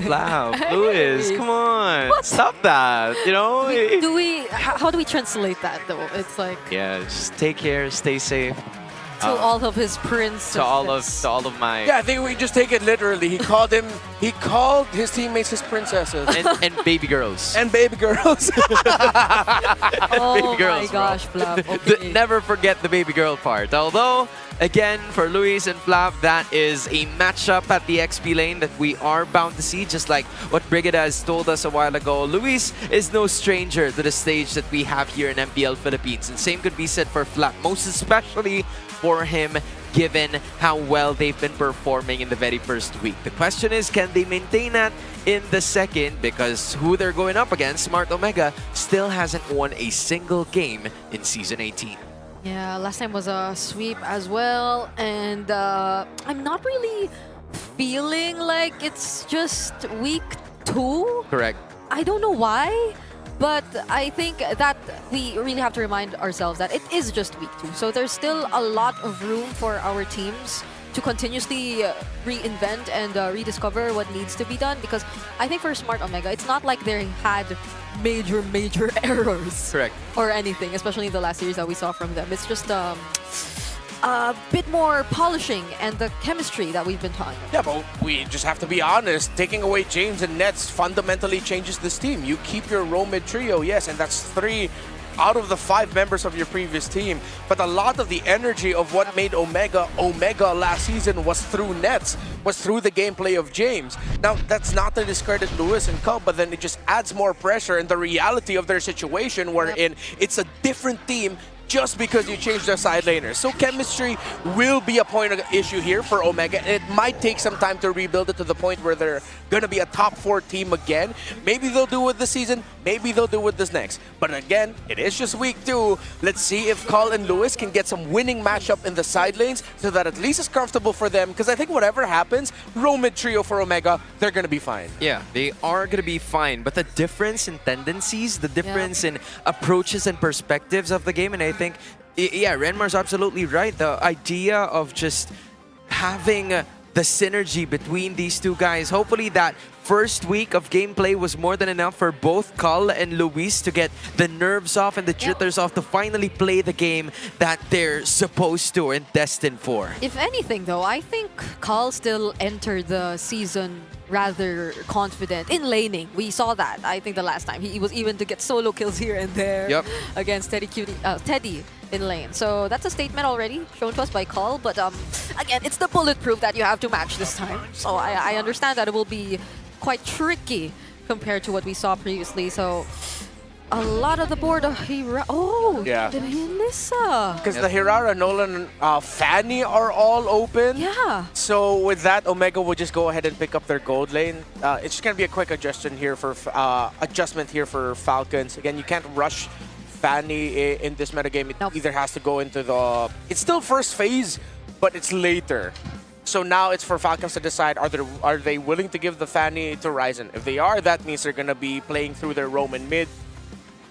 Speaker 5: Wow, Luis, come on.
Speaker 3: What?
Speaker 5: Stop that, you know?
Speaker 3: How do we translate that though? It's like...
Speaker 5: Yeah, just take care, stay safe.
Speaker 3: To all of his princesses.
Speaker 5: To all of my...
Speaker 11: Yeah, I think we just take it literally. He called his teammates his princesses.
Speaker 5: and baby girls.
Speaker 11: And baby girls.
Speaker 3: Oh
Speaker 5: baby girls,
Speaker 3: my gosh,
Speaker 5: bro.
Speaker 3: Flap. Okay.
Speaker 5: Never forget the baby girl part. Although, again, for Luis and Flap, that is a matchup at the XP lane that we are bound to see, just like what Brigida has told us a while ago. Luis is no stranger to the stage that we have here in MPL Philippines. And same could be said for Flap, most especially for him given how well they've been performing in the very first week. The question is, can they maintain that in the second? Because who they're going up against, Smart Omega, still hasn't won a single game in Season 18.
Speaker 12: Yeah, last time was a sweep as well, and I'm not really feeling like it's just week 2.
Speaker 5: Correct.
Speaker 12: I don't know why, but I think that we really have to remind ourselves that it is just week 2. So there's still a lot of room for our teams to continuously reinvent and rediscover what needs to be done. Because I think for Smart Omega, it's not like they had major errors.
Speaker 5: Correct.
Speaker 12: Or anything, especially in the last series that we saw from them. It's just a bit more polishing and the chemistry that we've been talking about.
Speaker 11: Yeah, but we just have to be honest. Taking away James and Nets fundamentally changes this team. You keep your row mid trio, yes, and that's 3 out of the 5 members of your previous team. But a lot of the energy of what made Omega last season was through Nets, was through the gameplay of James. Now, that's not to discredit Lewis and Cub, but then it just adds more pressure and the reality of their situation wherein it's a different team just because you changed their side laners. So chemistry will be a point of issue here for Omega. It might take some time to rebuild it to the point where they're going to be a top 4 team again. Maybe they'll do it this season, maybe they'll do it this next. But again, it is just week 2. Let's see if Call and Lewis can get some winning matchup in the side lanes so that at least it's comfortable for them. Because I think whatever happens, row mid trio for Omega, they're going to be fine.
Speaker 5: Yeah, they are going to be fine. But the difference in tendencies, the difference in approaches and perspectives of the game, and I think, yeah, Renmar's absolutely right. The idea of just having the synergy between these two guys. Hopefully that first week of gameplay was more than enough for both Carl and Luis to get the nerves off and the jitters off to finally play the game that they're supposed to and destined for.
Speaker 12: If anything, though, I think Carl still entered the season rather confident in laning. We saw that, I think, the last time. He was even to get solo kills here and there against Teddy in lane. So that's a statement already shown to us by Carl. But again, it's the bulletproof that you have to match this time. So I understand that it will be quite tricky compared to what we saw previously. So a lot of the board of Hira. Oh,
Speaker 11: yeah.
Speaker 12: Did he Nissa?
Speaker 11: Because the Hirara, Nolan, Fanny are all open.
Speaker 12: Yeah.
Speaker 11: So with that, Omega will just go ahead and pick up their gold lane. It's just gonna be a quick adjustment here for Falcons. Again, you can't rush Fanny in this metagame. It either has to go into the. It's still first phase, but it's later. So now it's for Falcons to decide, are they willing to give the Fanny to Ryzen? If they are, that means they're going to be playing through their Roman mid,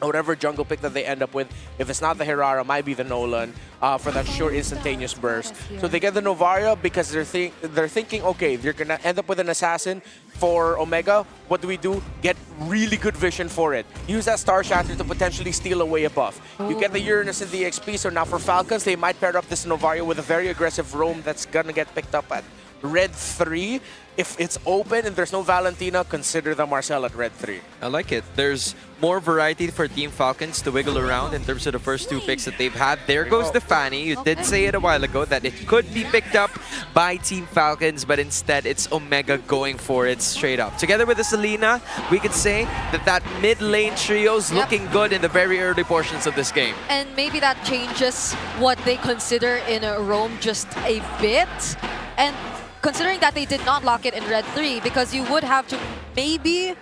Speaker 11: or whatever jungle pick that they end up with. If it's not the Hirara, might be the Nolan for that short instantaneous burst. So they get the Novaria because they're thinking, okay, they're going to end up with an assassin for Omega. What do? Get really good vision for it. Use that Star Shatter to potentially steal away a buff. You get the Uranus and the XP, so now for Falcons, they might pair up this Novaria with a very aggressive roam that's going to get picked up at Red 3. If it's open and there's no Valentina, consider the Marcel at Red 3.
Speaker 5: I like it. There's more variety for Team Falcons to wiggle around in terms of the first 2 picks that they've had. There goes the Fanny. You did say it a while ago that it could be picked up by Team Falcons, but instead it's Omega going for it straight up. Together with the Selena, we could say that mid lane trio's looking good in the very early portions of this game.
Speaker 12: And maybe that changes what they consider in a roam just a bit. And considering that they did not lock it in Red 3, because you would have to maybe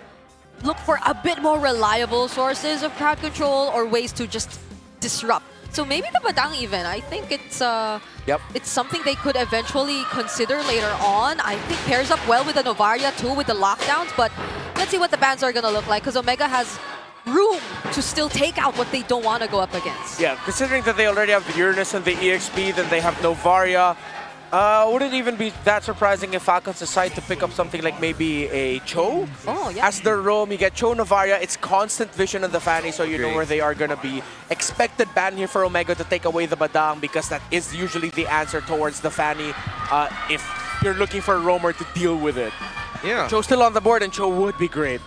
Speaker 12: look for a bit more reliable sources of crowd control or ways to just disrupt. So maybe the Badang even, I think it's it's something they could eventually consider later on. I think pairs up well with the Novaria too with the lockdowns, but let's see what the bans are going to look like, because Omega has room to still take out what they don't want to go up against.
Speaker 11: Yeah, considering that they already have the Uranus and the EXP, then they have Novaria. Wouldn't even be that surprising if Falcons decide to pick up something like maybe a Cho.
Speaker 12: Oh, yeah.
Speaker 11: As their roam, you get Cho, Novaria. It's constant vision on the Fanny, so you know where they are going to be. Expected ban here for Omega to take away the Badang, because that is usually the answer towards the Fanny if you're looking for a roamer to deal with it.
Speaker 5: Yeah.
Speaker 11: Cho's still on the board, and Cho would be great.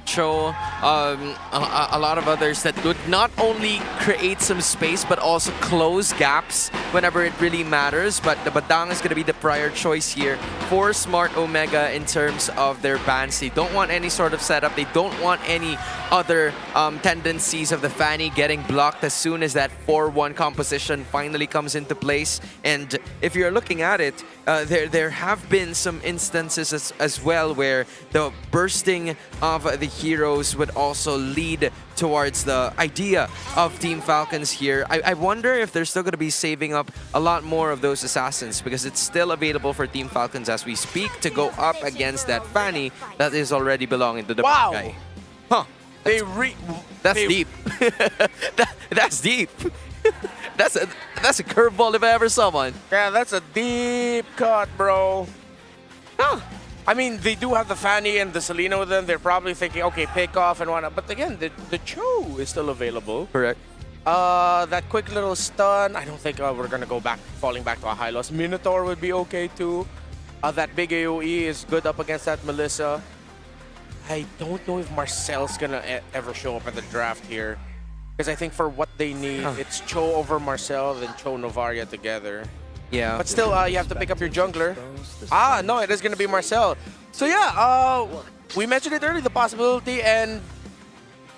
Speaker 5: Cho, a lot of others that would not only create some space but also close gaps whenever it really matters. But the Badang is going to be the prior choice here for Smart Omega in terms of their bans. They don't want any sort of setup. They don't want any other tendencies of the Fanny getting blocked as soon as that 4-1 composition finally comes into place. And if you're looking at it, there have been some instances as well where the bursting of the heroes would also lead towards the idea of Team Falcons here. I wonder if they're still going to be saving up a lot more of those assassins, because it's still available for Team Falcons as we speak to go up against that Fanny that is already belonging to the bad guy. Huh. That's deep. That's deep. That's a curveball if I ever saw one.
Speaker 11: Yeah, that's a deep cut, bro. Huh. I mean, they do have the Fanny and the Selena with them. They're probably thinking, okay, pick off and whatnot. But again, the Cho is still available.
Speaker 5: Correct.
Speaker 11: That quick little stun, I don't think we're going to go back, falling back to a high loss. Minotaur would be okay too. That big AoE is good up against that Melissa. I don't know if Marcel's going to ever show up at the draft here. Because I think for what they need, it's Cho over Marcel, then Cho Novaria together.
Speaker 5: Yeah.
Speaker 11: But still, you have to pick up your jungler. No, it is going to be Marcel. So yeah, we mentioned it earlier, the possibility, and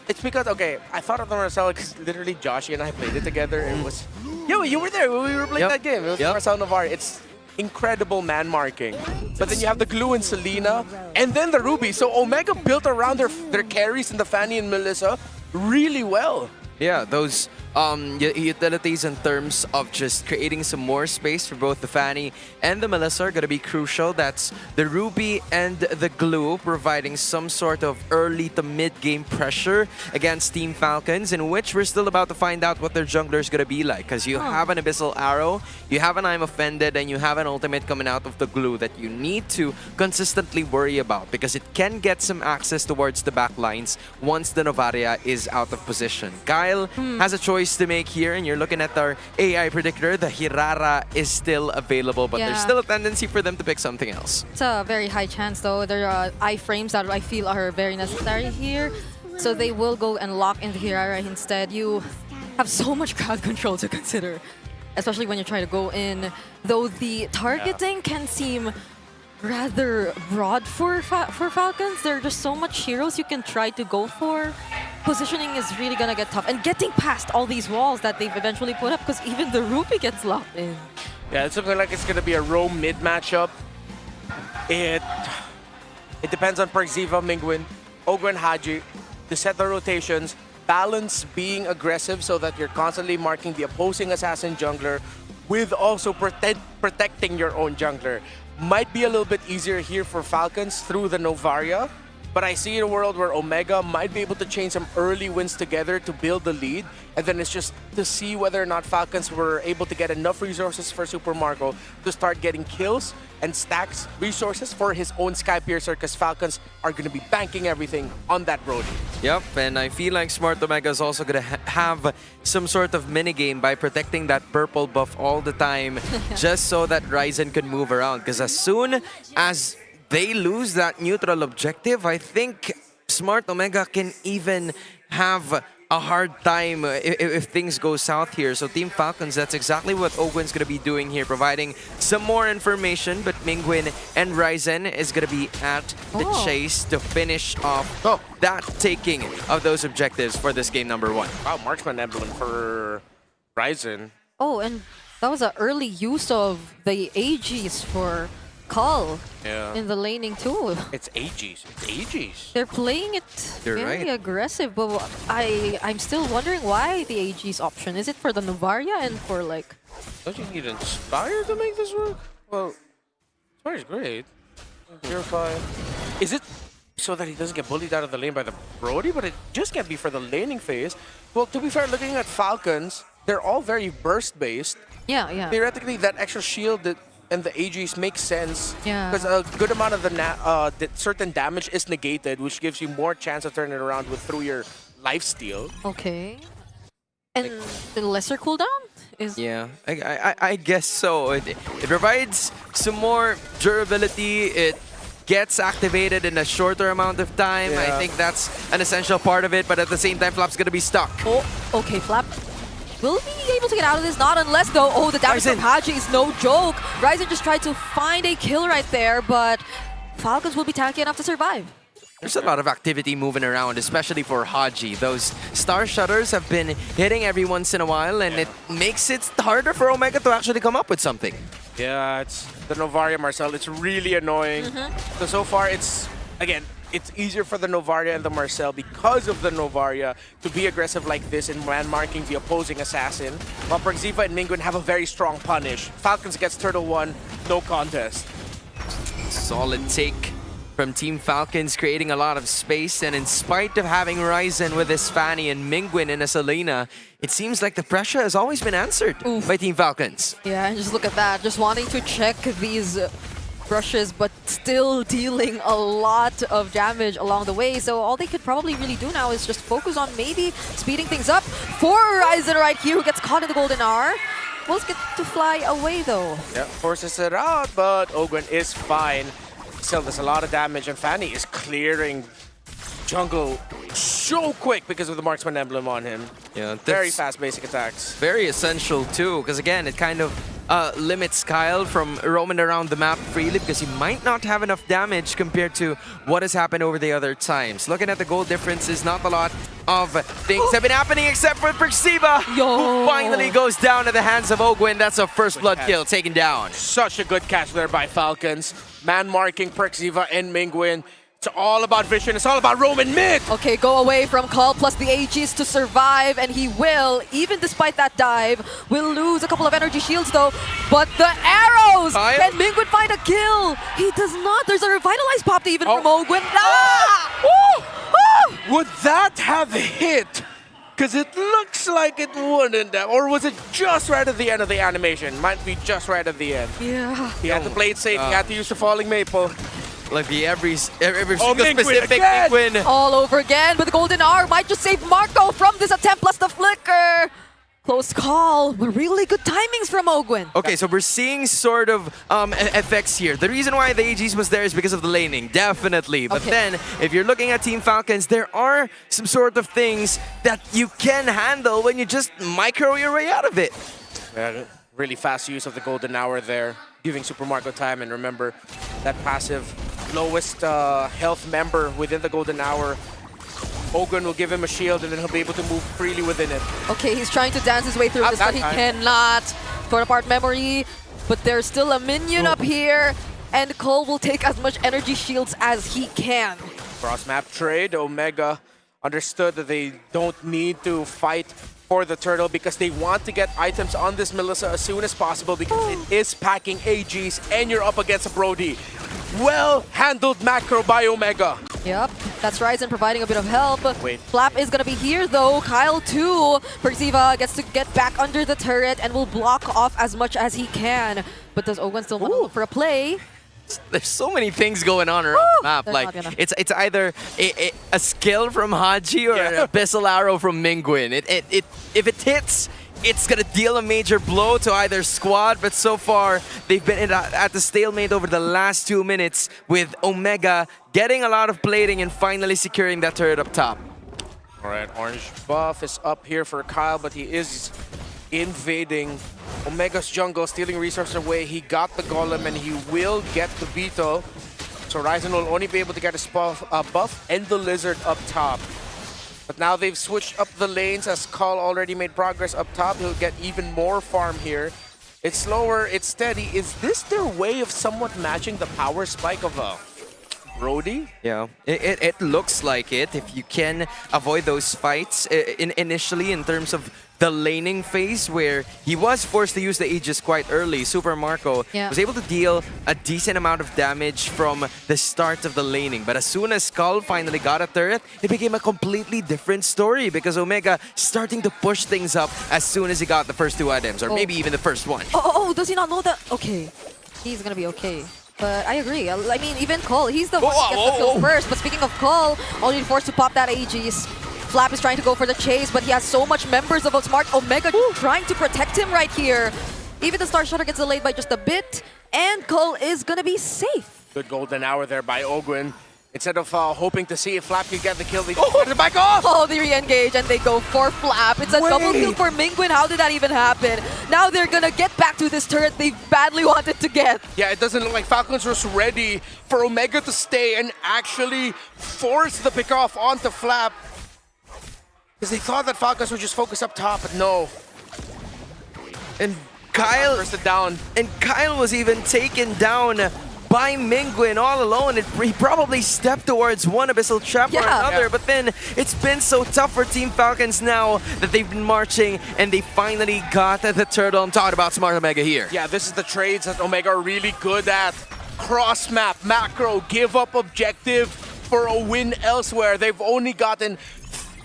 Speaker 11: it's because, okay, I thought of the Marcel because literally Joshi and I played it together. And it was, yo, you were there when we were playing that game. It was Marcel Novaria. It's incredible man marking. But then you have the Glue and Selena, and then the Ruby. So Omega built around their carries in the Fanny and Melissa really well.
Speaker 5: Yeah, those utilities in terms of just creating some more space for both the Fanny and the Melissa are going to be crucial. That's the Ruby and the Glue providing some sort of early to mid-game pressure against Team Falcons, in which we're still about to find out what their jungler is going to be like. Because you have an Abyssal Arrow, you have an I'm Offended, and you have an ultimate coming out of the Glue that you need to consistently worry about, because it can get some access towards the back lines once the Novaria is out of position. Kyle has a choice to make here, and you're looking at our AI predictor. The Hirara is still available, but there's still a tendency for them to pick something else.
Speaker 12: It's a very high chance, though. There are iframes that I feel are very necessary here. So they will go and lock in the Hirara instead. You have so much crowd control to consider, especially when you try to go in. Though the targeting can seem rather broad for Falcons. There are just so much heroes you can try to go for. Positioning is really gonna get tough, and getting past all these walls that they've eventually put up, because even the Ruby gets locked in.
Speaker 11: Yeah, it's looking like it's gonna be a roam mid matchup. It depends on Perxiva, Mingwin, Ogwen, Haji to set the rotations, balance being aggressive so that you're constantly marking the opposing assassin jungler with also protecting your own jungler. Might be a little bit easier here for Falcons through the Novaria, but I see a world where Omega might be able to chain some early wins together to build the lead, and then it's just to see whether or not Falcons were able to get enough resources for Super Marco to start getting kills and stacks resources for his own Skypiercer, because Falcons are going to be banking everything on that Brody.
Speaker 5: Yep, and I feel like Smart Omega is also going to have some sort of minigame by protecting that purple buff all the time, just so that Ryzen can move around, because as soon as they lose that neutral objective, I think Smart Omega can even have a hard time if things go south here. So Team Falcons, that's exactly what Ogwen's going to be doing here, providing some more information. But Mingwin and Ryzen is going to be at the chase to finish off that taking of those objectives for this game number 1.
Speaker 11: Wow, Marksman Emblem for Ryzen.
Speaker 12: Oh, and that was an early use of the AGs for Call in the laning too.
Speaker 11: It's AGs. It's AGs.
Speaker 12: They're playing it very aggressive, but I'm still wondering why the AGs option. Is it for the Novaria and for like...
Speaker 11: Don't you need Inspire to make this work? Well, Inspire is great. Purify. Is it so that he doesn't get bullied out of the lane by the Brody? But it just can't be for the laning phase. Well, to be fair, looking at Falcons, they're all very burst-based.
Speaker 12: Yeah.
Speaker 11: Theoretically, that extra shield and the AGs make sense, because
Speaker 12: Yeah.
Speaker 11: a good amount of the certain damage is negated, which gives you more chance of turning it around through your lifesteal.
Speaker 12: Okay. And the lesser cooldown is...
Speaker 5: Yeah, I guess so. It provides some more durability. It gets activated in a shorter amount of time. I think that's an essential part of it, but at the same time, Flap's gonna be stuck.
Speaker 12: Oh, okay, Flap will be able to get out of this, not unless though, oh, the damage from Haji is no joke. Ryzen just tried to find a kill right there, but Falcons will be tanky enough to survive.
Speaker 5: There's a lot of activity moving around, especially for Haji. Those star shutters have been hitting every once in a while, and it makes it harder for Omega to actually come up with something.
Speaker 11: Yeah, it's the Novaria Marcel. It's really annoying. So far, it's, again, it's easier for the Novaria and the Marcel because of the Novaria to be aggressive like this in man-marking the opposing assassin. While Perxiva and Mingwen have a very strong punish. Falcons gets Turtle 1, no contest.
Speaker 5: Solid take from Team Falcons, creating a lot of space, and in spite of having Ryzen with his Fanny and Mingwen in a Selena, it seems like the pressure has always been answered by Team Falcons.
Speaker 12: Yeah, and just look at that, just wanting to check these brushes, but still dealing a lot of damage along the way. So all they could probably really do now is just focus on maybe speeding things up for Ryzen right here, who gets caught in the golden hour. Will get to fly away though.
Speaker 11: Yeah, forces it out, but Ogwen is fine. Still, there's a lot of damage, and Fanny is clearing jungle so quick because of the marksman emblem on him.
Speaker 5: Yeah,
Speaker 11: very fast basic attacks.
Speaker 5: Very essential too, because again, it kind of limits Kyle from roaming around the map freely because he might not have enough damage compared to what has happened over the other times. Looking at the goal differences, not a lot of things have been happening except for Perxiva, who finally goes down to the hands of Ogwen. That's a first blood kill taken down.
Speaker 11: Such a good catch there by Falcons. Man marking Perxiva and Mingwen. It's all about vision. It's all about Roman mid.
Speaker 12: Okay, go away from Call plus the AGs to survive, and he will, even despite that dive, will lose a couple of energy shields though. But the arrows! Can Mingwen find a kill? He does not. There's a revitalized pop even from Ogwen.
Speaker 11: Would that have hit? Because it looks like it wouldn't have. Or was it just right at the end of the animation? Might be just right at the end.
Speaker 12: Yeah.
Speaker 11: He had to play it safe. He had to use the falling maple.
Speaker 5: Like every single
Speaker 11: Mingwen
Speaker 5: specific
Speaker 11: again.
Speaker 5: Mingwen.
Speaker 12: All over again, but the golden hour might just save Marco from this attempt plus the flicker. Close call, but really good timings from Ogwen.
Speaker 5: Okay, so we're seeing sort of effects here. The reason why the AGs was there is because of the laning, definitely. But then, if you're looking at Team Falcons, there are some sort of things that you can handle when you just micro your way out of it.
Speaker 11: Yeah, really fast use of the golden hour there, giving Super Marco time. And remember, that passive lowest health member within the golden hour, Ogwen will give him a shield and then he'll be able to move freely within it.
Speaker 12: Okay, he's trying to dance his way through this, but he cannot. Torn apart memory, but there's still a minion up here, and Cole will take as much energy shields as he can.
Speaker 11: Cross map trade, Omega understood that they don't need to fight for the turtle because they want to get items on this Melissa as soon as possible because it is packing AGs and you're up against a Brody. Well handled macro by Omega.
Speaker 12: Yep, that's Ryzen providing a bit of help. Flap is gonna be here though. Kyle too. Perxiva gets to get back under the turret and will block off as much as he can. But does Ogwen still want to look for a play?
Speaker 5: There's so many things going on around the map. Like it's either a skill from Haji or an abyssal arrow from Mingwen. If it hits, it's gonna deal a major blow to either squad, but so far they've been at the stalemate over the last 2 minutes with Omega getting a lot of plating and finally securing that turret up top.
Speaker 11: All right, orange buff is up here for Kyle, but he is invading Omega's jungle, stealing resources away. He got the golem and he will get the beetle. So Ryzen will only be able to get his buff and the lizard up top. But now they've switched up the lanes as Call already made progress up top. He'll get even more farm here. It's slower, it's steady. Is this their way of somewhat matching the power spike of Brody?
Speaker 5: Yeah, it looks like it. If you can avoid those fights initially in terms of the laning phase where he was forced to use the Aegis quite early, Super Marco was able to deal a decent amount of damage from the start of the laning. But as soon as Skull finally got a turret, it became a completely different story because Omega starting to push things up as soon as he got the first 2 items, or maybe even the first one.
Speaker 12: Oh, does he not know that? Okay, he's gonna be okay. But I agree. I mean, even Cole, he's the one who gets the kill first. But speaking of Cole, only forced to pop that Aegis. Flap is trying to go for the chase, but he has so much members of Smart Omega trying to protect him right here. Even the Star Shutter gets delayed by just a bit, and Cole is gonna be safe.
Speaker 11: Good golden hour there by Ogwin. Instead of hoping to see if Flap can get the kill, they just the back off!
Speaker 12: Oh, they re-engage and they go for Flap. It's a double kill for Mingwin. How did that even happen? Now they're gonna get back to this turret they badly wanted to get.
Speaker 11: Yeah, it doesn't look like Falcons was ready for Omega to stay and actually force the pick-off onto Flap. Because they thought that Falcons would just focus up top, but no.
Speaker 5: And Kyle
Speaker 11: first it down.
Speaker 5: And Kyle was even taken down by Mingwin all alone. He probably stepped towards one Abyssal Trap or another, but then it's been so tough for Team Falcons now that they've been marching and they finally got the turtle. I'm talking about Smart Omega here.
Speaker 11: Yeah, this is the trades that Omega are really good at. Cross map, macro, give up objective for a win elsewhere. They've only gotten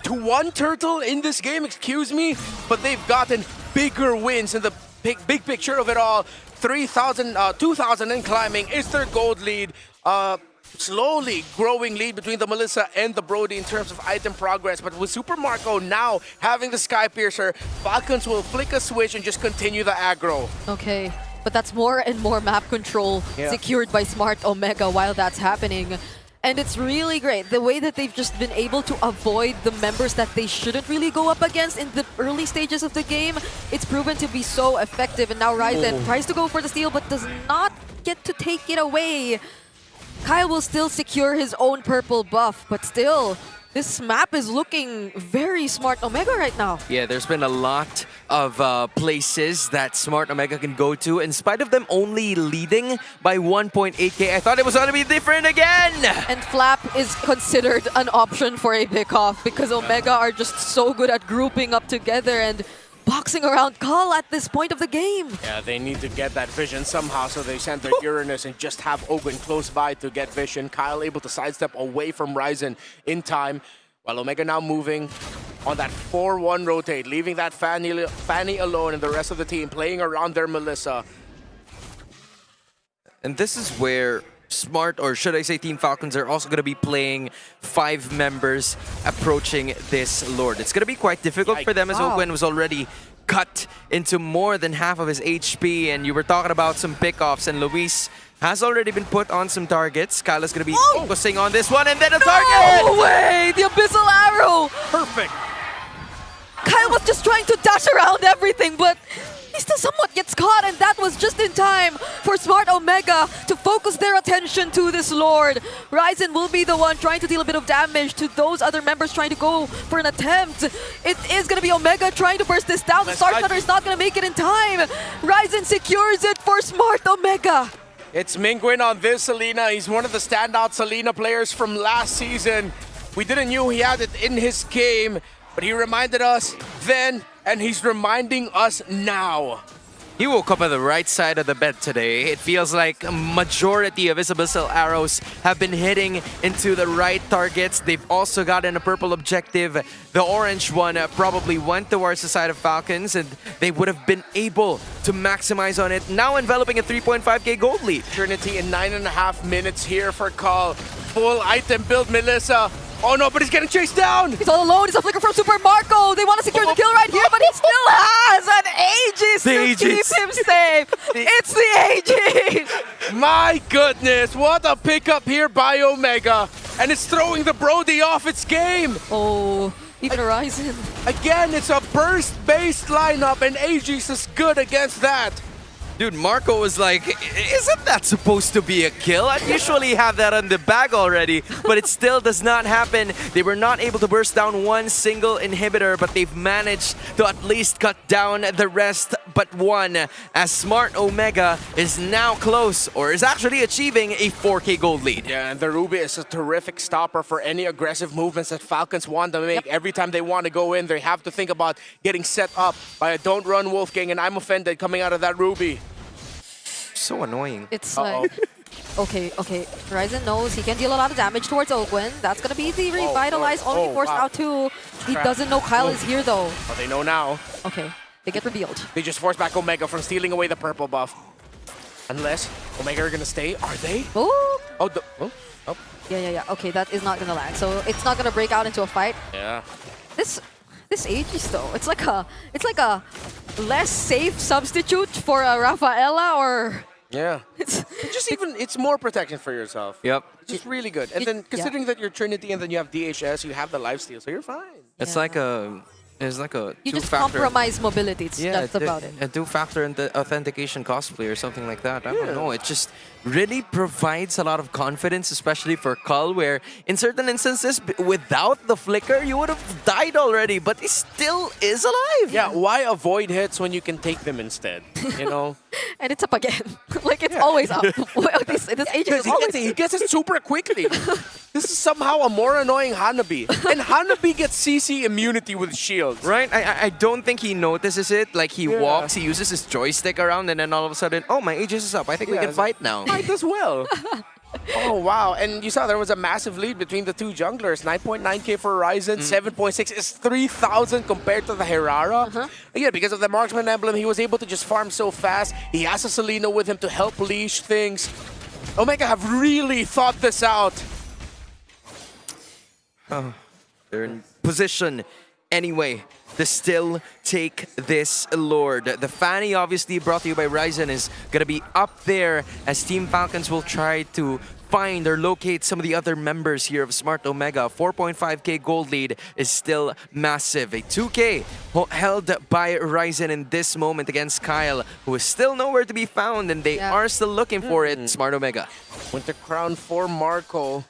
Speaker 11: to one turtle in this game, excuse me, but they've gotten bigger wins in the big picture of it all. 3,000, 2,000 and climbing is their gold lead. Slowly growing lead between the Melissa and the Brody in terms of item progress. But with Super Marco now having the Sky Piercer, Falcons will flick a switch and just continue the aggro.
Speaker 12: Okay, but that's more and more map control secured by Smart Omega while that's happening. And it's really great, the way that they've just been able to avoid the members that they shouldn't really go up against in the early stages of the game. It's proven to be so effective, and now Ryzen tries to go for the steal but does not get to take it away. Kyle will still secure his own purple buff, but still, this map is looking very Smart Omega right now.
Speaker 5: Yeah, there's been a lot of places that Smart Omega can go to. In spite of them only leading by 1.8k, I thought it was going to be different again!
Speaker 12: And Flap is considered an option for a pick-off because Omega are just so good at grouping up together and boxing around Call at this point of the game.
Speaker 11: Yeah, they need to get that vision somehow, so they send their Uranus and just have Ogwin close by to get vision. Kyle able to sidestep away from Ryzen in time, while Omega now moving on that 4-1 rotate, leaving that Fanny alone and the rest of the team playing around their Melissa.
Speaker 5: And this is where Smart, or should I say Team Falcons, are also going to be playing 5 members approaching this Lord. It's going to be quite difficult for them as Ogwin was already cut into more than half of his HP, and you were talking about some pickoffs, and Luis has already been put on some targets. Kyle is going to be focusing on this one, and then a target!
Speaker 12: No way! The Abyssal Arrow!
Speaker 11: Perfect!
Speaker 12: Kyle was just trying to dash around everything, but he still somewhat gets caught, and that was just in time for Smart Omega to focus their attention to this Lord. Ryzen will be the one trying to deal a bit of damage to those other members trying to go for an attempt. It is going to be Omega trying to burst this down. The Star Cutter is not going to make it in time. Ryzen secures it for Smart Omega.
Speaker 11: It's Mingwin on this Selena. He's one of the standout Selena players from last season. We didn't know he had it in his game, but he reminded us then, and he's reminding us now.
Speaker 5: He woke up on the right side of the bed today. It feels like a majority of his Abyssal arrows have been hitting into the right targets. They've also gotten a purple objective. The orange one probably went towards the side of Falcons, and they would have been able to maximize on it. Now enveloping a 3.5k gold lead.
Speaker 11: Trinity in 9.5 minutes here for Call. Full item build, Melissa. Oh no, but he's getting chased down!
Speaker 12: He's all alone, he's a flicker from Super Marco! They want to secure the kill right here, but he still has an Aegis to keep him safe! It's the Aegis!
Speaker 11: My goodness, what a pickup here by Omega! And it's throwing the Brody off its game!
Speaker 12: Oh, even Ryzen.
Speaker 11: Again, it's a burst-based lineup, and Aegis is good against that!
Speaker 5: Dude, Marco was like, isn't that supposed to be a kill? I usually have that on the bag already, but it still does not happen. They were not able to burst down one single inhibitor, but they've managed to at least cut down the rest but one, as Smart Omega is now close, or is actually achieving a 4k gold lead.
Speaker 11: Yeah, and the Ruby is a terrific stopper for any aggressive movements that Falcons want to make. Every time they want to go in, they have to think about getting set up by a Don't Run Wolfgang, and I'm offended coming out of that Ruby.
Speaker 5: So annoying.
Speaker 12: It's like, okay. Ryzen knows he can deal a lot of damage towards Ogwin. That's going to be the revitalize, only forced out too. He doesn't know Kyle is here though.
Speaker 11: Oh, they know now.
Speaker 12: Okay, they get revealed.
Speaker 11: They just force back Omega from stealing away the purple buff. Unless Omega are going to stay, are they?
Speaker 12: Oh!
Speaker 11: Yeah.
Speaker 12: Okay, that is not going to land. So it's not going to break out into a fight.
Speaker 11: Yeah.
Speaker 12: This Aegis though, it's like a less safe substitute for a Rafaela or
Speaker 11: Yeah. It's more protection for yourself.
Speaker 5: Yep.
Speaker 11: It's just really good. And then considering that you're Trinity and then you have DHS, you have the lifesteal, so you're fine.
Speaker 5: It's like a
Speaker 12: You just
Speaker 5: two-factor.
Speaker 12: compromise mobility. That's about it.
Speaker 5: A two-factor authentication cosplay or something like that. I don't know. It just really provides a lot of confidence, especially for Cull, where in certain instances, without the flicker, you would have died already, but he still is alive.
Speaker 11: Yeah, why avoid hits when you can take them instead? You know?
Speaker 12: And it's up again. Like, it's always up. this agent is always...
Speaker 11: He gets it super quickly. This is somehow a more annoying Hanabi. And Hanabi gets CC immunity with shields.
Speaker 5: Right? I don't think he notices it. Like, he walks, he uses his joystick around, and then all of a sudden, oh, my Aegis is up. I think we can fight now.
Speaker 11: Fight as well. Oh, wow. And you saw there was a massive lead between the two junglers. 9.9k for Ryzen, 7.6 is 3,000 compared to the Herrera. Again, because of the Marksman emblem, he was able to just farm so fast. He has a Selena with him to help leash things. Omega have really thought this out.
Speaker 5: Oh, they're in position anyway to still take this Lord. The Fanny, obviously brought to you by Ryzen, is going to be up there as Team Falcons will try to find or locate some of the other members here of Smart Omega. 4.5k gold lead is still massive. A 2k held by Ryzen in this moment against Kyle, who is still nowhere to be found, and they are still looking for it. Smart Omega.
Speaker 11: Winter Crown for Marco.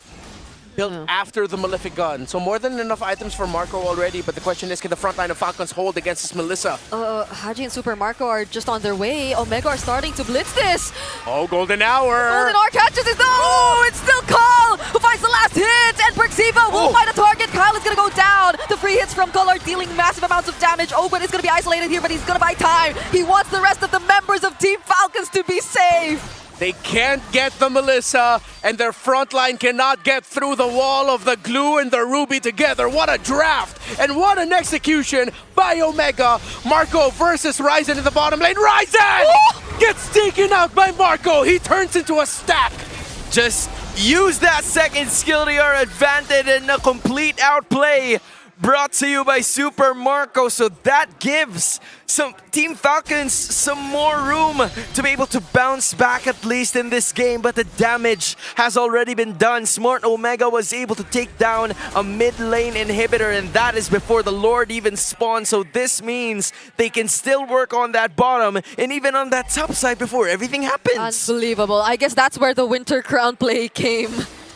Speaker 11: Built after the Malefic Gun. So more than enough items for Marco already, but the question is, can the front line of Falcons hold against this Melissa?
Speaker 12: Haji and Super Marco are just on their way. Omega are starting to blitz this.
Speaker 11: Oh, Golden Hour!
Speaker 12: Golden Hour catches it. Oh, it's still Kyle who finds the last hit, and Perxiva will find a target. Kyle is gonna go down. The free hits from Cull are dealing massive amounts of damage. Ogwen is gonna be isolated here, but he's gonna buy time. He wants the rest of the members of Team Falcons to be safe.
Speaker 11: They can't get the Melissa, and their front line cannot get through the wall of the glue and the ruby together. What a draft, and what an execution by Omega. Marco versus Ryzen in the bottom lane. Ryzen gets taken out by Marco. He turns into a stack.
Speaker 5: Just use that second skill to your advantage in a complete outplay. Brought to you by Super Marco, so that gives some Team Falcons some more room to be able to bounce back at least in this game, but the damage has already been done. Smart Omega was able to take down a mid lane inhibitor, and that is before the Lord even spawned, so this means they can still work on that bottom and even on that top side before everything happens.
Speaker 12: Unbelievable. I guess that's where the Winter Crown play came.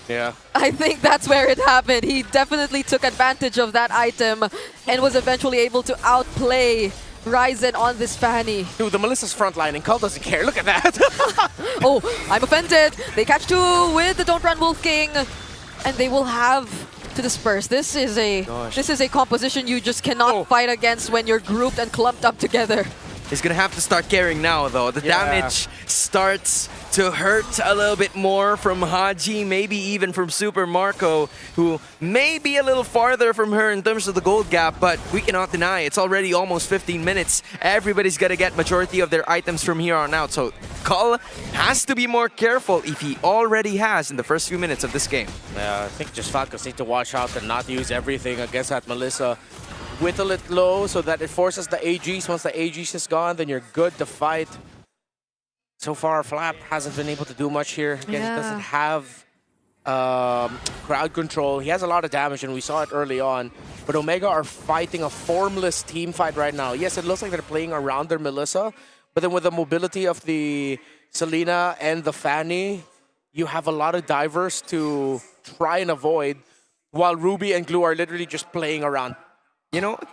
Speaker 11: Yeah.
Speaker 12: I think that's where it happened. He definitely took advantage of that item and was eventually able to outplay Ryzen on this Fanny.
Speaker 11: Dude, the Melissa's front line and Cull doesn't care. Look at that.
Speaker 12: Oh, I'm offended. They catch two with the Don't Run Wolf King, and they will have to disperse. This is a composition you just cannot fight against when you're grouped and clumped up together.
Speaker 5: He's gonna have to start caring now, though. The damage starts to hurt a little bit more from Haji, maybe even from Super Marco, who may be a little farther from her in terms of the gold gap, but we cannot deny it's already almost 15 minutes. Everybody's gonna get majority of their items from here on out, so Cull has to be more careful if he already has in the first few minutes of this game.
Speaker 11: Yeah, I think just Falcons need to watch out and not use everything against that Melissa. Whittle it low so that it forces the AGs. Once the AGs is gone, then you're good to fight. So far, Flap hasn't been able to do much here. Again, he doesn't have crowd control. He has a lot of damage, and we saw it early on. But Omega are fighting a formless team fight right now. Yes, it looks like they're playing around their Melissa, but then with the mobility of the Selena and the Fanny, you have a lot of divers to try and avoid, while Ruby and Glue are literally just playing around.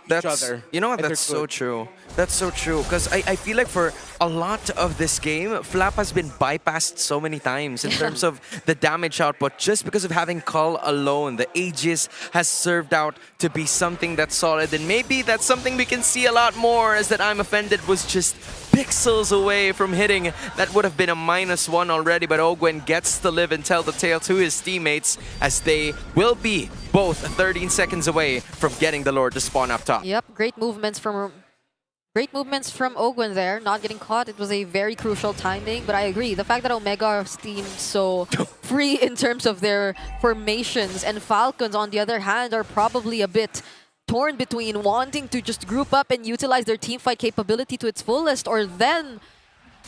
Speaker 5: That's so true. That's so true, because I feel like for a lot of this game, Flap has been bypassed so many times in terms of the damage output, just because of having Cull alone. The Aegis has served out to be something that's solid, and maybe that's something we can see a lot more, as that I'm Offended was just pixels away from hitting. That would have been a -1 already, but Ogwen gets to live and tell the tale to his teammates, as they will be both 13 seconds away from getting the Lord to spawn up top.
Speaker 12: Yep, great movements from Ogwen there, not getting caught. It was a very crucial timing, but I agree. The fact that Omega seems so free in terms of their formations, and Falcons, on the other hand, are probably a bit torn between wanting to just group up and utilize their teamfight capability to its fullest, or then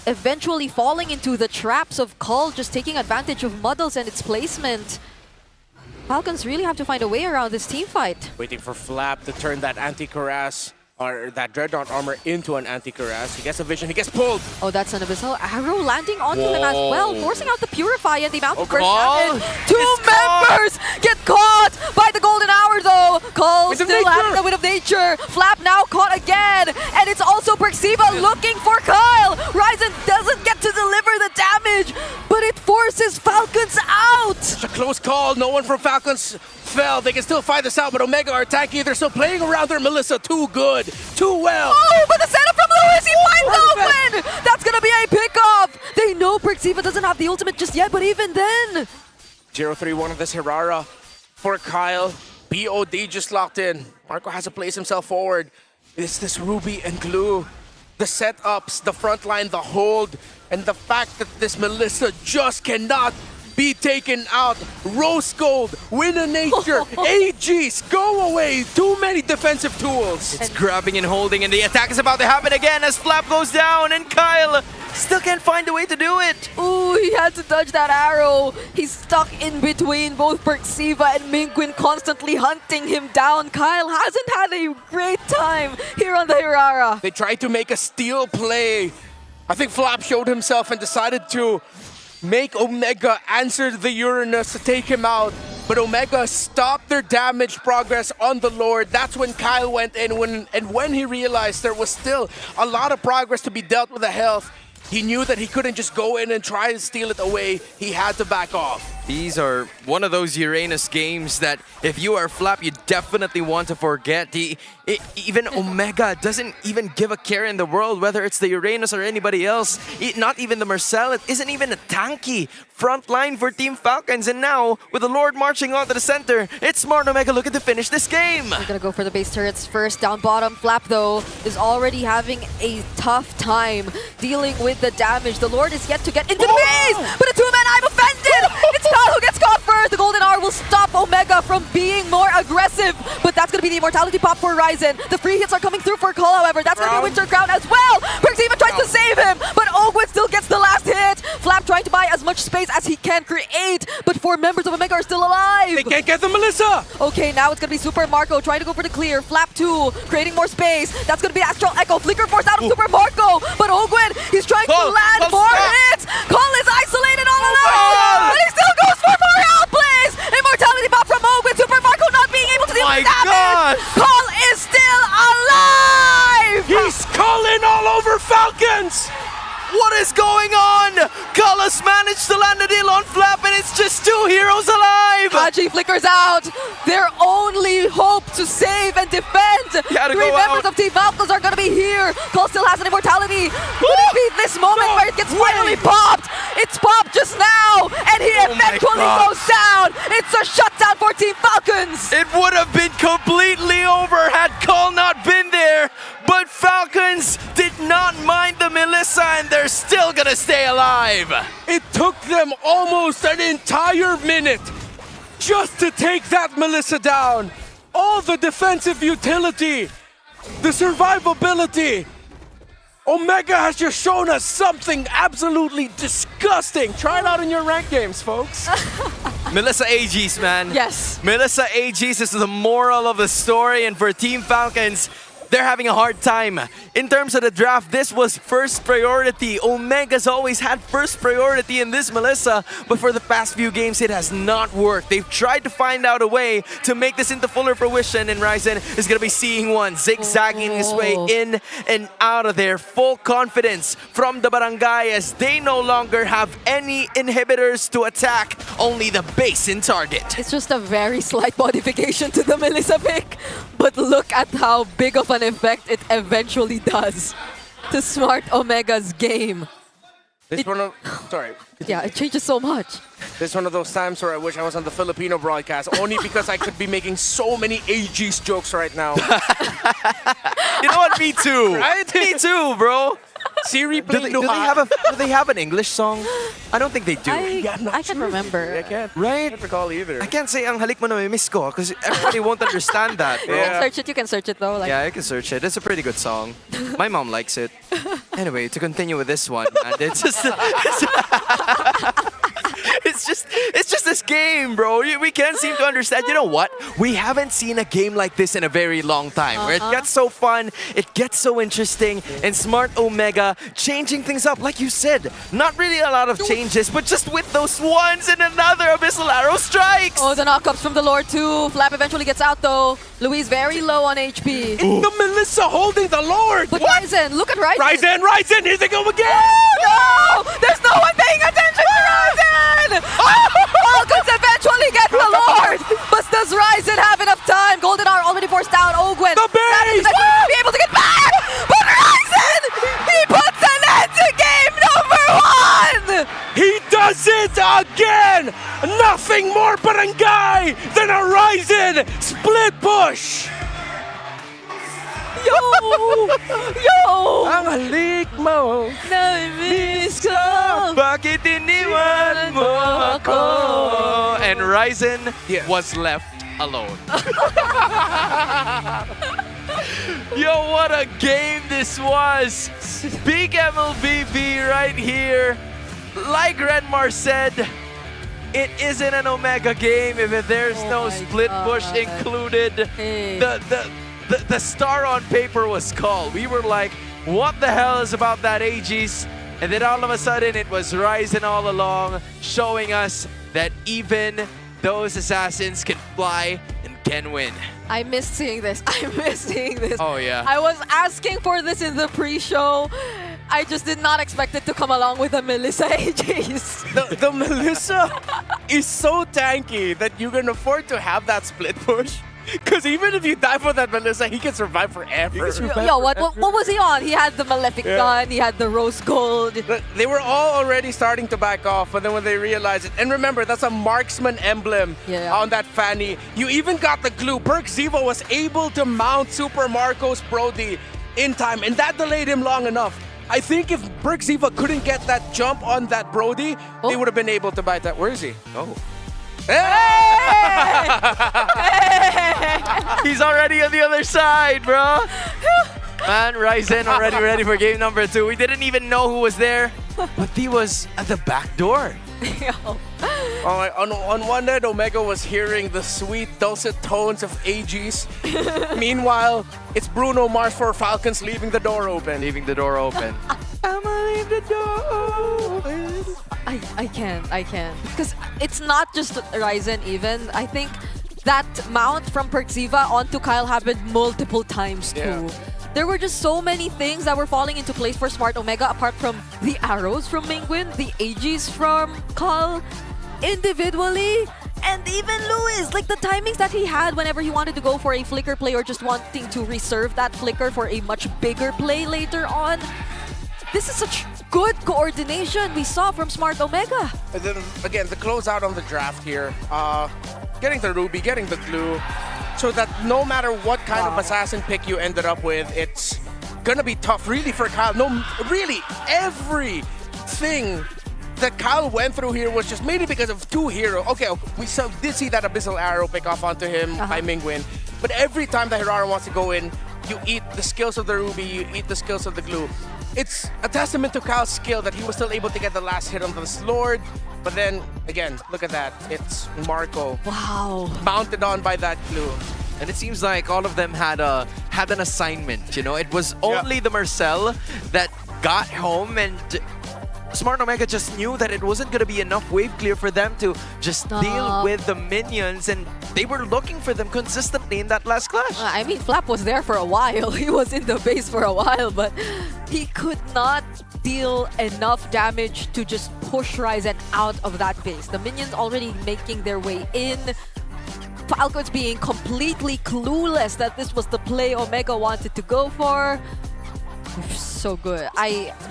Speaker 12: eventually falling into the traps of Cull, just taking advantage of Muddles and its placement. Falcons really have to find a way around this team fight.
Speaker 11: Waiting for Flap to turn that anti-cuirass or that Dreadnought armor into an anti-cuirass. He gets a vision, he gets pulled.
Speaker 12: Oh, that's an Abyssal Arrow landing onto him as well, forcing out the Purify and the amount of burst
Speaker 5: Cull
Speaker 12: damage. Two members get caught by the Golden Hour though. Cull
Speaker 11: Wind of
Speaker 12: still
Speaker 11: Nature.
Speaker 12: having the Wind of Nature. Flap now caught again. And it's also Perxiva looking for Kyle. Ryzen doesn't get to deliver the damage, but it forces Falcons out.
Speaker 11: It's a close call. No one from Falcons fell. They can still fight this out, but Omega are tanky. They're still playing around their Melissa too good, too well.
Speaker 12: Oh, but the setup from Lewis, he finds Oakland! That's gonna be a pick-off! They know Perxiva doesn't have the ultimate just yet, but even then...
Speaker 11: 0-3-1 of this Hirara for Kyle. BOD just locked in. Marco has to place himself forward. It's this Ruby and Glue. The setups, the front line, the hold, and the fact that this Melissa just cannot be taken out. Rose Gold, Wind of Nature, AGs, go away. Too many defensive tools.
Speaker 5: It's grabbing and holding, and the attack is about to happen again as Flap goes down, and Kyle still can't find a way to do it.
Speaker 12: Ooh, he had to dodge that arrow. He's stuck in between both Perxiva and Mingguin, constantly hunting him down. Kyle hasn't had a great time here on the Hirara.
Speaker 11: They tried to make a steal play. I think Flap showed himself and decided to make Omega answer the Uranus to take him out. But Omega stopped their damage progress on the Lord. That's when Kyle went in, when he realized there was still a lot of progress to be dealt with the health. He knew that he couldn't just go in and try to steal it away. He had to back off.
Speaker 5: These are one of those Uranus games that if you are Flap, you definitely want to forget. Even Omega doesn't even give a care in the world, whether it's the Uranus or anybody else. Not even the Marcel. It isn't even a tanky front line for Team Falcons. And now, with the Lord marching onto the center, it's smart Omega looking to finish this game.
Speaker 12: They're gonna go for the base turrets first. Down bottom, Flap though is already having a tough time dealing with the damage. The Lord is yet to get into the base, but a two-man, I'm offended! It's Kyle who gets caught first. The Golden Hour will stop Omega from being more aggressive, but that's gonna be the immortality pop for Ryzen. The free hits are coming through for Call, however. That's gonna be Winter Crown as well. Perxiva tries to save him, but Ogwin still gets the last hit. Flap trying to buy as much space as he can create, but 4 members of Omega are still alive.
Speaker 11: They can't get the Melissa.
Speaker 12: Okay, now it's gonna be Super Marco trying to go for the clear. Flap 2, creating more space. That's gonna be Astral Echo. Flicker Force out of Super Marco, but Ogwin, he's trying to land more hits. Call is isolated all alone, but he still goes for more outplays. Immortality pop from Ogwin. Super Marco not being able to deal with damage. Call is still alive.
Speaker 11: He's calling all over Falcons.
Speaker 5: What is going on? Cullis managed to land a deal on Flap, and it's just 2 heroes alive!
Speaker 12: Haji flickers out. Their only hope to save and defend. 3 members of Team Falcons are going to be here. Cole still has an immortality. Could it be this moment where it gets finally popped? It's popped just now, and he eventually goes down. It's a shutdown for Team Falcons.
Speaker 5: It would have been completely over had Cole not been there, but Falcons did not mind the Melissa, and they're still gonna stay alive.
Speaker 11: It took them almost an entire minute just to take that Melissa down. All the defensive utility, the survivability. Omega has just shown us something absolutely disgusting. Try it out in your ranked games, folks.
Speaker 5: Melissa AGs, man.
Speaker 12: Yes.
Speaker 5: Melissa AGs is the moral of the story, and for Team Falcons, they're having a hard time. In terms of the draft, this was first priority. Omega's always had first priority in this Melissa, but for the past few games, it has not worked. They've tried to find out a way to make this into fuller fruition, and Ryzen is going to be seeing one, zigzagging his way in and out of there. Full confidence from the barangay as they no longer have any inhibitors to attack, only the base in target.
Speaker 12: It's just a very slight modification to the Melissa pick, but look at how big of an effect it eventually does to Smart Omega's game.
Speaker 11: This one of, sorry.
Speaker 12: Yeah, it changes so much.
Speaker 11: This is one of those times where I wish I was on the Filipino broadcast, only because I could be making so many AG's jokes right now.
Speaker 5: You know what? Me too.
Speaker 11: Right?
Speaker 5: Me too, bro.
Speaker 11: Siri
Speaker 5: Do they have an English song? I don't think they do.
Speaker 12: I can remember.
Speaker 11: I can't.
Speaker 5: Right?
Speaker 11: I can't recall either.
Speaker 5: I can't say ang halik mo na miss ko because everybody won't understand that, bro.
Speaker 12: You can search it though. Like,
Speaker 5: Yeah, I can search it. It's a pretty good song. My mom likes it. Anyway, to continue with this one, man, it's just this game, bro. We can't seem to understand. You know what? We haven't seen a game like this in a very long time. Where it gets so fun, it gets so interesting, and Smart Omega changing things up, like you said. Not really a lot of changes, but just with those ones and another Abyssal Arrow strikes.
Speaker 12: Oh, the knockups from the Lord too. Flap eventually gets out though. Louise very low on HP.
Speaker 11: The Melissa holding the Lord.
Speaker 12: But Ryzen, look at Ryzen.
Speaker 11: Ryzen, here they go again.
Speaker 12: No! There's no one paying attention to Ryzen! Falcons eventually get the Lord! But does Ryzen have enough time? Golden R already forced down Ogwen.
Speaker 11: The base!
Speaker 12: Be able to get back! But Ryzen! He puts an end to game number 1!
Speaker 11: He does it again! Nothing more barangay than a Ryzen split push!
Speaker 12: Yo!
Speaker 11: Ang halik mo,
Speaker 12: na-miss ko.
Speaker 5: Bakit iniwan mo ako? And Ryzen was left alone. Yo, what a game this was! Big MLBB right here. Like Renmar said, it isn't an Omega game if there's no split push included. The star on paper was called. We were like, what the hell is about that Aegis? And then all of a sudden it was Ryzen all along, showing us that even those assassins can fly and can win.
Speaker 12: I missed seeing this. I missed seeing this.
Speaker 5: Oh, yeah.
Speaker 12: I was asking for this in the pre-show. I just did not expect it to come along with the Melissa Aegis.
Speaker 11: The Melissa is so tanky that you can afford to have that split push. Because even if you die for that Melissa, he can survive forever.
Speaker 12: Yo, what was he on? He had the Malefic gun, he had the Rose Gold.
Speaker 11: They were all already starting to back off, but then when they realized it, and remember, that's a marksman emblem on that fanny. You even got the glue. Perk Ziva was able to mount Super Marcos Brody in time, and that delayed him long enough. I think if Perk Ziva couldn't get that jump on that Brody, they would have been able to bite that. Where is he?
Speaker 5: Oh.
Speaker 11: Hey!
Speaker 5: He's already on the other side, bro. Man, Ryzen already ready for game number 2. We didn't even know who was there, but he was at the back door.
Speaker 11: On one end, Omega was hearing the sweet, dulcet tones of Aegis. Meanwhile, it's Bruno Mars for Falcons leaving the door open.
Speaker 5: Leaving the door open.
Speaker 11: I'ma leave the door open.
Speaker 12: I can't. Because it's not just Ryzen even. I think that mount from Perkziva onto Kyle happened multiple times too. There were just so many things that were falling into place for Smart Omega apart from the arrows from Mingwin, the Aegis from Kyle individually, and even Lewis. Like the timings that he had whenever he wanted to go for a flicker play or just wanting to reserve that flicker for a much bigger play later on. This is such good coordination we saw from Smart Omega.
Speaker 11: And then, again, the closeout on the draft here. Getting the Ruby, getting the glue, so that no matter what kind of assassin pick you ended up with, it's gonna be tough really for Kyle. Really, everything that Kyle went through here was just mainly because of two heroes. Okay, we did see that Abyssal Arrow pick off onto him by Mingwin, but every time the Aurora wants to go in, you eat the skills of the Ruby, you eat the skills of the glue. It's a testament to Kyle's skill that he was still able to get the last hit on this Lord. But then, again, look at that. It's Marco.
Speaker 12: Wow.
Speaker 11: Mounted on by that glue.
Speaker 5: And it seems like all of them had an assignment, you know? It was only the Marcel that got home, and Smart Omega just knew that it wasn't going to be enough wave clear for them to just deal with the minions, and they were looking for them consistently in that last clash.
Speaker 12: I mean, Flap was there for a while. He was in the base for a while, but he could not deal enough damage to just push Ryzen out of that base. The minions already making their way in. Falcons being completely clueless that this was the play Omega wanted to go for. So good.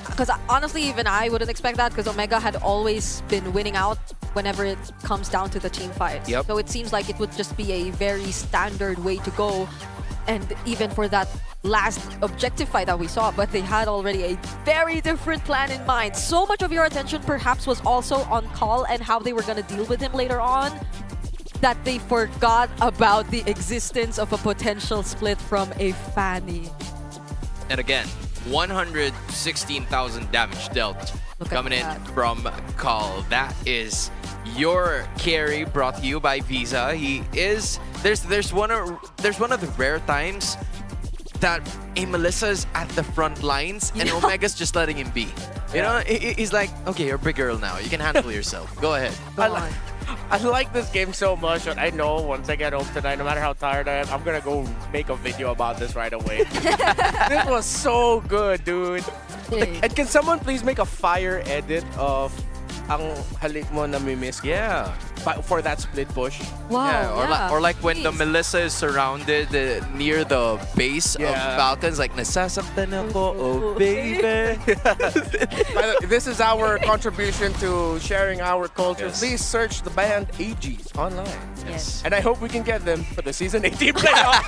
Speaker 12: Because honestly, even I wouldn't expect that, because Omega had always been winning out whenever it comes down to the team fights. So it seems like it would just be a very standard way to go. And even for that last objective fight that we saw, but they had already a very different plan in mind. So much of your attention perhaps was also on Call and how they were going to deal with him later on, that they forgot about the existence of a potential split from a Fanny.
Speaker 5: And again, 116,000 damage dealt coming in from Call. That is your carry brought to you by Visa. He is there's one of the rare times that a Melissa's at the front lines and Omega's just letting him be. You know, he's like, okay, you're a big girl now. You can handle yourself. Go ahead.
Speaker 11: I like this game so much that I know once I get home tonight, no matter how tired I am, I'm gonna go make a video about this right away. This was so good, dude. And can someone please make a fire edit of ang halik mo na mimiss ko?
Speaker 5: Yeah.
Speaker 11: For that split push.
Speaker 12: Wow,
Speaker 5: yeah, or like when the Melissa is surrounded near the base of Falcons, like, nasasaktan ako, oh baby.
Speaker 11: This is our contribution to sharing our culture.
Speaker 5: Yes.
Speaker 11: Please search the band AGs online.
Speaker 5: Yes.
Speaker 11: And I hope we can get them for the season 18 playoff.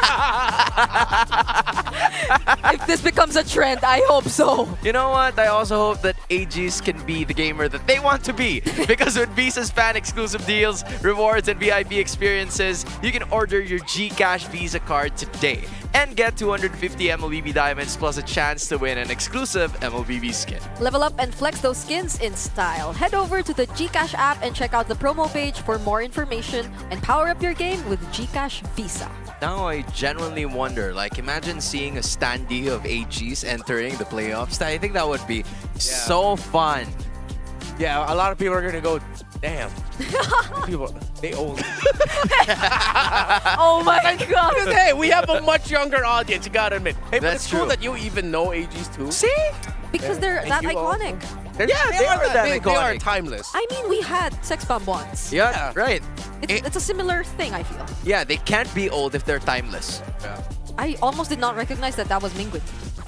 Speaker 12: If this becomes a trend, I hope so.
Speaker 5: You know what? I also hope that AGs can be the gamer that they want to be. Because with Visa's fan exclusive deals, rewards, and VIP experiences, you can order your GCash Visa card today and get 250 MLBB diamonds plus a chance to win an exclusive MLBB skin.
Speaker 12: Level up and flex those skins in style. Head over to the GCash app and check out the promo page for more information and power up your game with GCash Visa.
Speaker 5: Now I genuinely wonder, like, imagine seeing a standee of AGs entering the playoffs. I think that would be so fun.
Speaker 11: Yeah, a lot of people are gonna go, damn. People, they old.
Speaker 12: Oh my god.
Speaker 11: Because, hey, we have a much younger audience, you gotta admit. Hey, but
Speaker 5: That's
Speaker 11: it's cool
Speaker 5: true.
Speaker 11: that you even know AGs too.
Speaker 5: See?
Speaker 12: Because they're that iconic.
Speaker 11: They are that
Speaker 5: iconic.
Speaker 11: They are timeless.
Speaker 12: I mean, we had Sex Bomb once.
Speaker 5: Yeah, right.
Speaker 12: It's a similar thing, I feel.
Speaker 5: Yeah, they can't be old if they're timeless.
Speaker 12: I almost did not recognize that was Mingwin.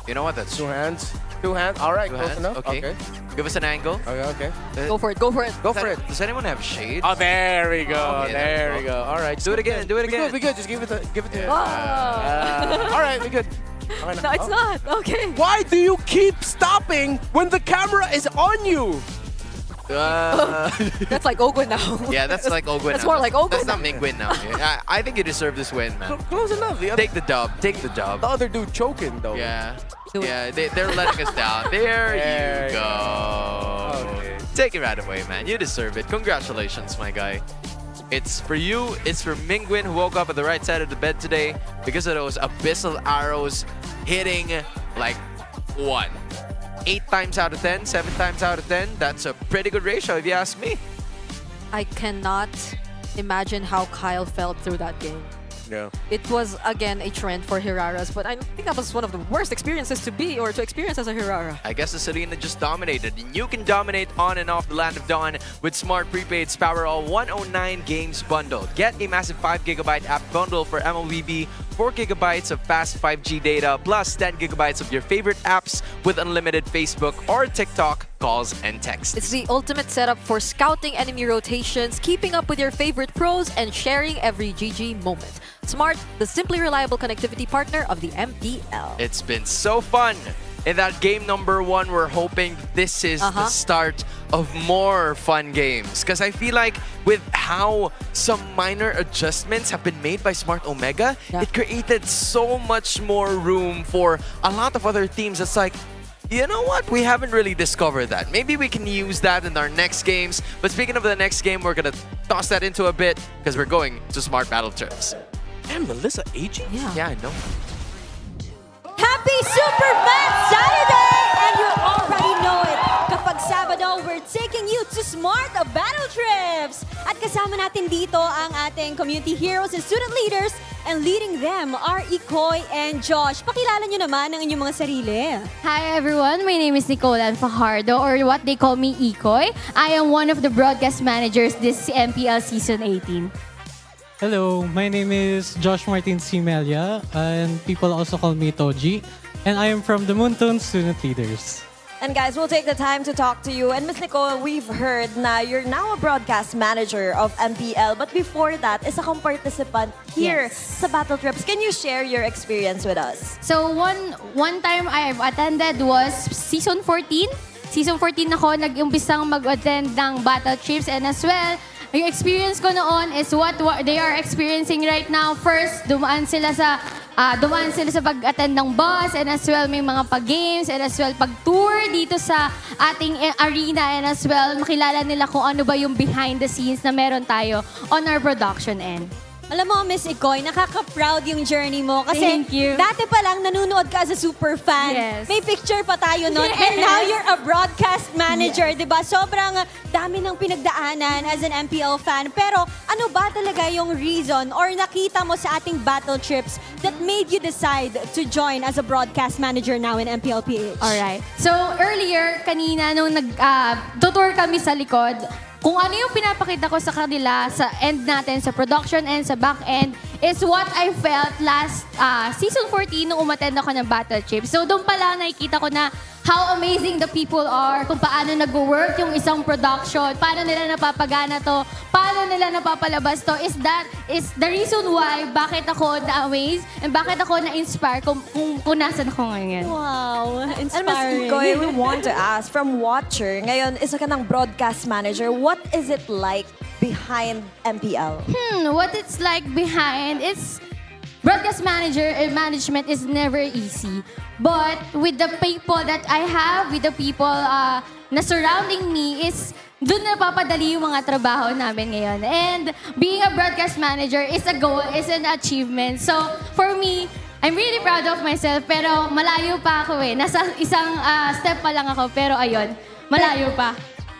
Speaker 5: You know what? That's
Speaker 11: Two hands. Two hands. All right,
Speaker 5: Two
Speaker 11: close
Speaker 5: hands.
Speaker 11: enough.
Speaker 5: Okay. Give us an angle.
Speaker 11: Okay.
Speaker 12: Go for it. Go for it.
Speaker 11: Go for it.
Speaker 5: Does anyone have shades?
Speaker 11: Oh, there we go.
Speaker 5: Okay,
Speaker 11: there we go. All right.
Speaker 5: Do it again. Do it again.
Speaker 11: Be good. Just give it to him.
Speaker 12: Ah.
Speaker 11: All right, we good. Okay,
Speaker 12: No, it's not. Okay.
Speaker 11: Why do you keep stopping when the camera is on you?
Speaker 12: That's like Ogwin now.
Speaker 5: Yeah, that's like Ogwin.
Speaker 12: That's
Speaker 5: now.
Speaker 12: more like Ogwin.
Speaker 5: That's not Mingwin now. I think you deserve this win, man.
Speaker 11: Close enough.
Speaker 5: Take the dub. Take the dub.
Speaker 11: The other dude choking though.
Speaker 5: Yeah. Yeah, they're letting us down. There you go.
Speaker 11: Okay.
Speaker 5: Take it right away, man. You deserve it. Congratulations, my guy. It's for you. It's for Mingwin, who woke up at the right side of the bed today because of those abyssal arrows hitting like 8 times out of 10, 7 times out of 10. That's a pretty good ratio, if you ask me.
Speaker 12: I cannot imagine how Kyle felt through that game.
Speaker 11: Yeah.
Speaker 12: It was, again, a trend for Hiraras, but I think that was one of the worst experiences to experience as a Hirara.
Speaker 5: I guess the Serena just dominated, and you can dominate on and off the Land of Dawn with Smart Prepaid's Powerall 109 Games Bundle. Get a massive 5GB app bundle for MLBB, 4GB of fast 5G data, plus 10GB of your favorite apps with unlimited Facebook or TikTok calls and texts.
Speaker 12: It's the ultimate setup for scouting enemy rotations, keeping up with your favorite pros, and sharing every GG moment. Smart, the simply reliable connectivity partner of the MPL.
Speaker 5: It's been so fun. In that game number 1, we're hoping this is the start of more fun games. Because I feel like with how some minor adjustments have been made by Smart Omega, it created so much more room for a lot of other teams. It's like, you know what? We haven't really discovered that. Maybe we can use that in our next games. But speaking of the next game, we're going to toss that into a bit because we're going to Smart Battle Trips.
Speaker 11: And Melissa AG?
Speaker 5: Yeah, I know.
Speaker 9: Happy Super Fat Saturday! And you already know it. Kapag Sabado, we're taking you to Smart Battle Trips. At kasama natin dito ang ating community heroes and student leaders, and leading them are Ikoy and Josh. Pakilala nyo naman ang inyong mga sarili.
Speaker 16: Hi everyone, my name is Nicola Fajardo, or what they call me Ikoy. I am one of the broadcast managers this MPL Season 18.
Speaker 17: Hello, my name is Josh Martin Simelia, and people also call me Toji, and I am from the Moontoon Student Leaders.
Speaker 14: And guys, we'll take the time to talk to you. And Miss Nicole, we've heard na you're now a broadcast manager of MPL. But before that, isa kang participant here sa Battle Trips. Can you share your experience with us?
Speaker 16: So one time I've attended was season 14. Season 14 ako nag-umpisang mag-attend ng Battle Trips, and as well, yung experience ko noon is what they are experiencing right now. First, dumaan sila sa pag-attend ng bus, and as well may mga pag-games, and as well pag-tour dito sa ating arena, and as well makilala nila kung ano ba yung behind the scenes na meron tayo on our production end.
Speaker 9: Alam mo, Miss Ikoy, nakaka-proud yung journey mo. Kasi
Speaker 16: Thank you.
Speaker 9: dati pa lang nanonood ka as a super fan.
Speaker 16: Yes.
Speaker 9: May picture pa tayo nun.
Speaker 16: Yes.
Speaker 9: And now you're a broadcast manager, di ba? Sobrang dami ng pinagdaanan as an MPL fan. Pero ano ba talaga yung reason or nakita mo sa ating battle trips that made you decide to join as a broadcast manager now in MPL PH?
Speaker 16: Alright. So earlier, kanina nung nag-tour kami sa likod, kung ano yung pinapakita ko sa kanila sa end natin, sa production and sa back end, is what I felt last season 14 nung umattend ako ng Battle Trip. So doon pala nakikita ko na how amazing the people are, kung paano nag-work yung isang production, paano nila napapagana to, paano nila napapalabas to, is the reason why bakit ako na-amaze and bakit ako na-inspire kung nasan ako ngayon.
Speaker 9: Wow,
Speaker 14: And Miss
Speaker 9: inspiring.
Speaker 14: Ikoy, we want to ask, from watcher, ngayon isa ka ng broadcast manager, what is it like behind MPL?
Speaker 16: What it's like behind is broadcast management is never easy. But with the people that I have, with the people na surrounding me, is doon napapadali yung mga trabaho namin ngayon. And being a broadcast manager is a goal, is an achievement. So for me, I'm really proud of myself, pero malayo pa ako eh. Nasa isang step pa lang ako, pero ayun, malayo pa.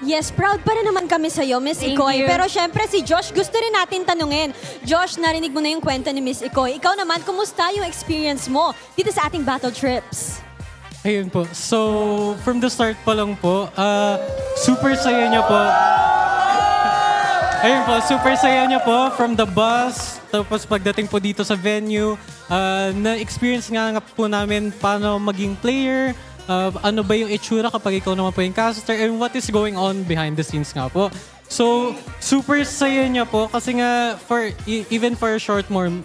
Speaker 9: Yes, proud pa rin naman kami sa'yo, Miss
Speaker 16: Thank
Speaker 9: Ikoy.
Speaker 16: you.
Speaker 9: Pero syempre si Josh, gusto rin natin tanungin. Josh, narinig mo na yung kwento ni Miss Ikoy. Ikaw naman, kumusta yung experience mo dito sa ating battle trips?
Speaker 17: Ayun po. So, from the start pa lang po, super saya niya po. Ayun po, super saya niya po from the bus. Tapos pagdating po dito sa venue, na-experience nga po namin paano maging player, ano ba yung itsura kapag ikaw naman po yung caster, and what is going on behind the scenes nga po. So, super saya niya po kasi nga even for a short moment,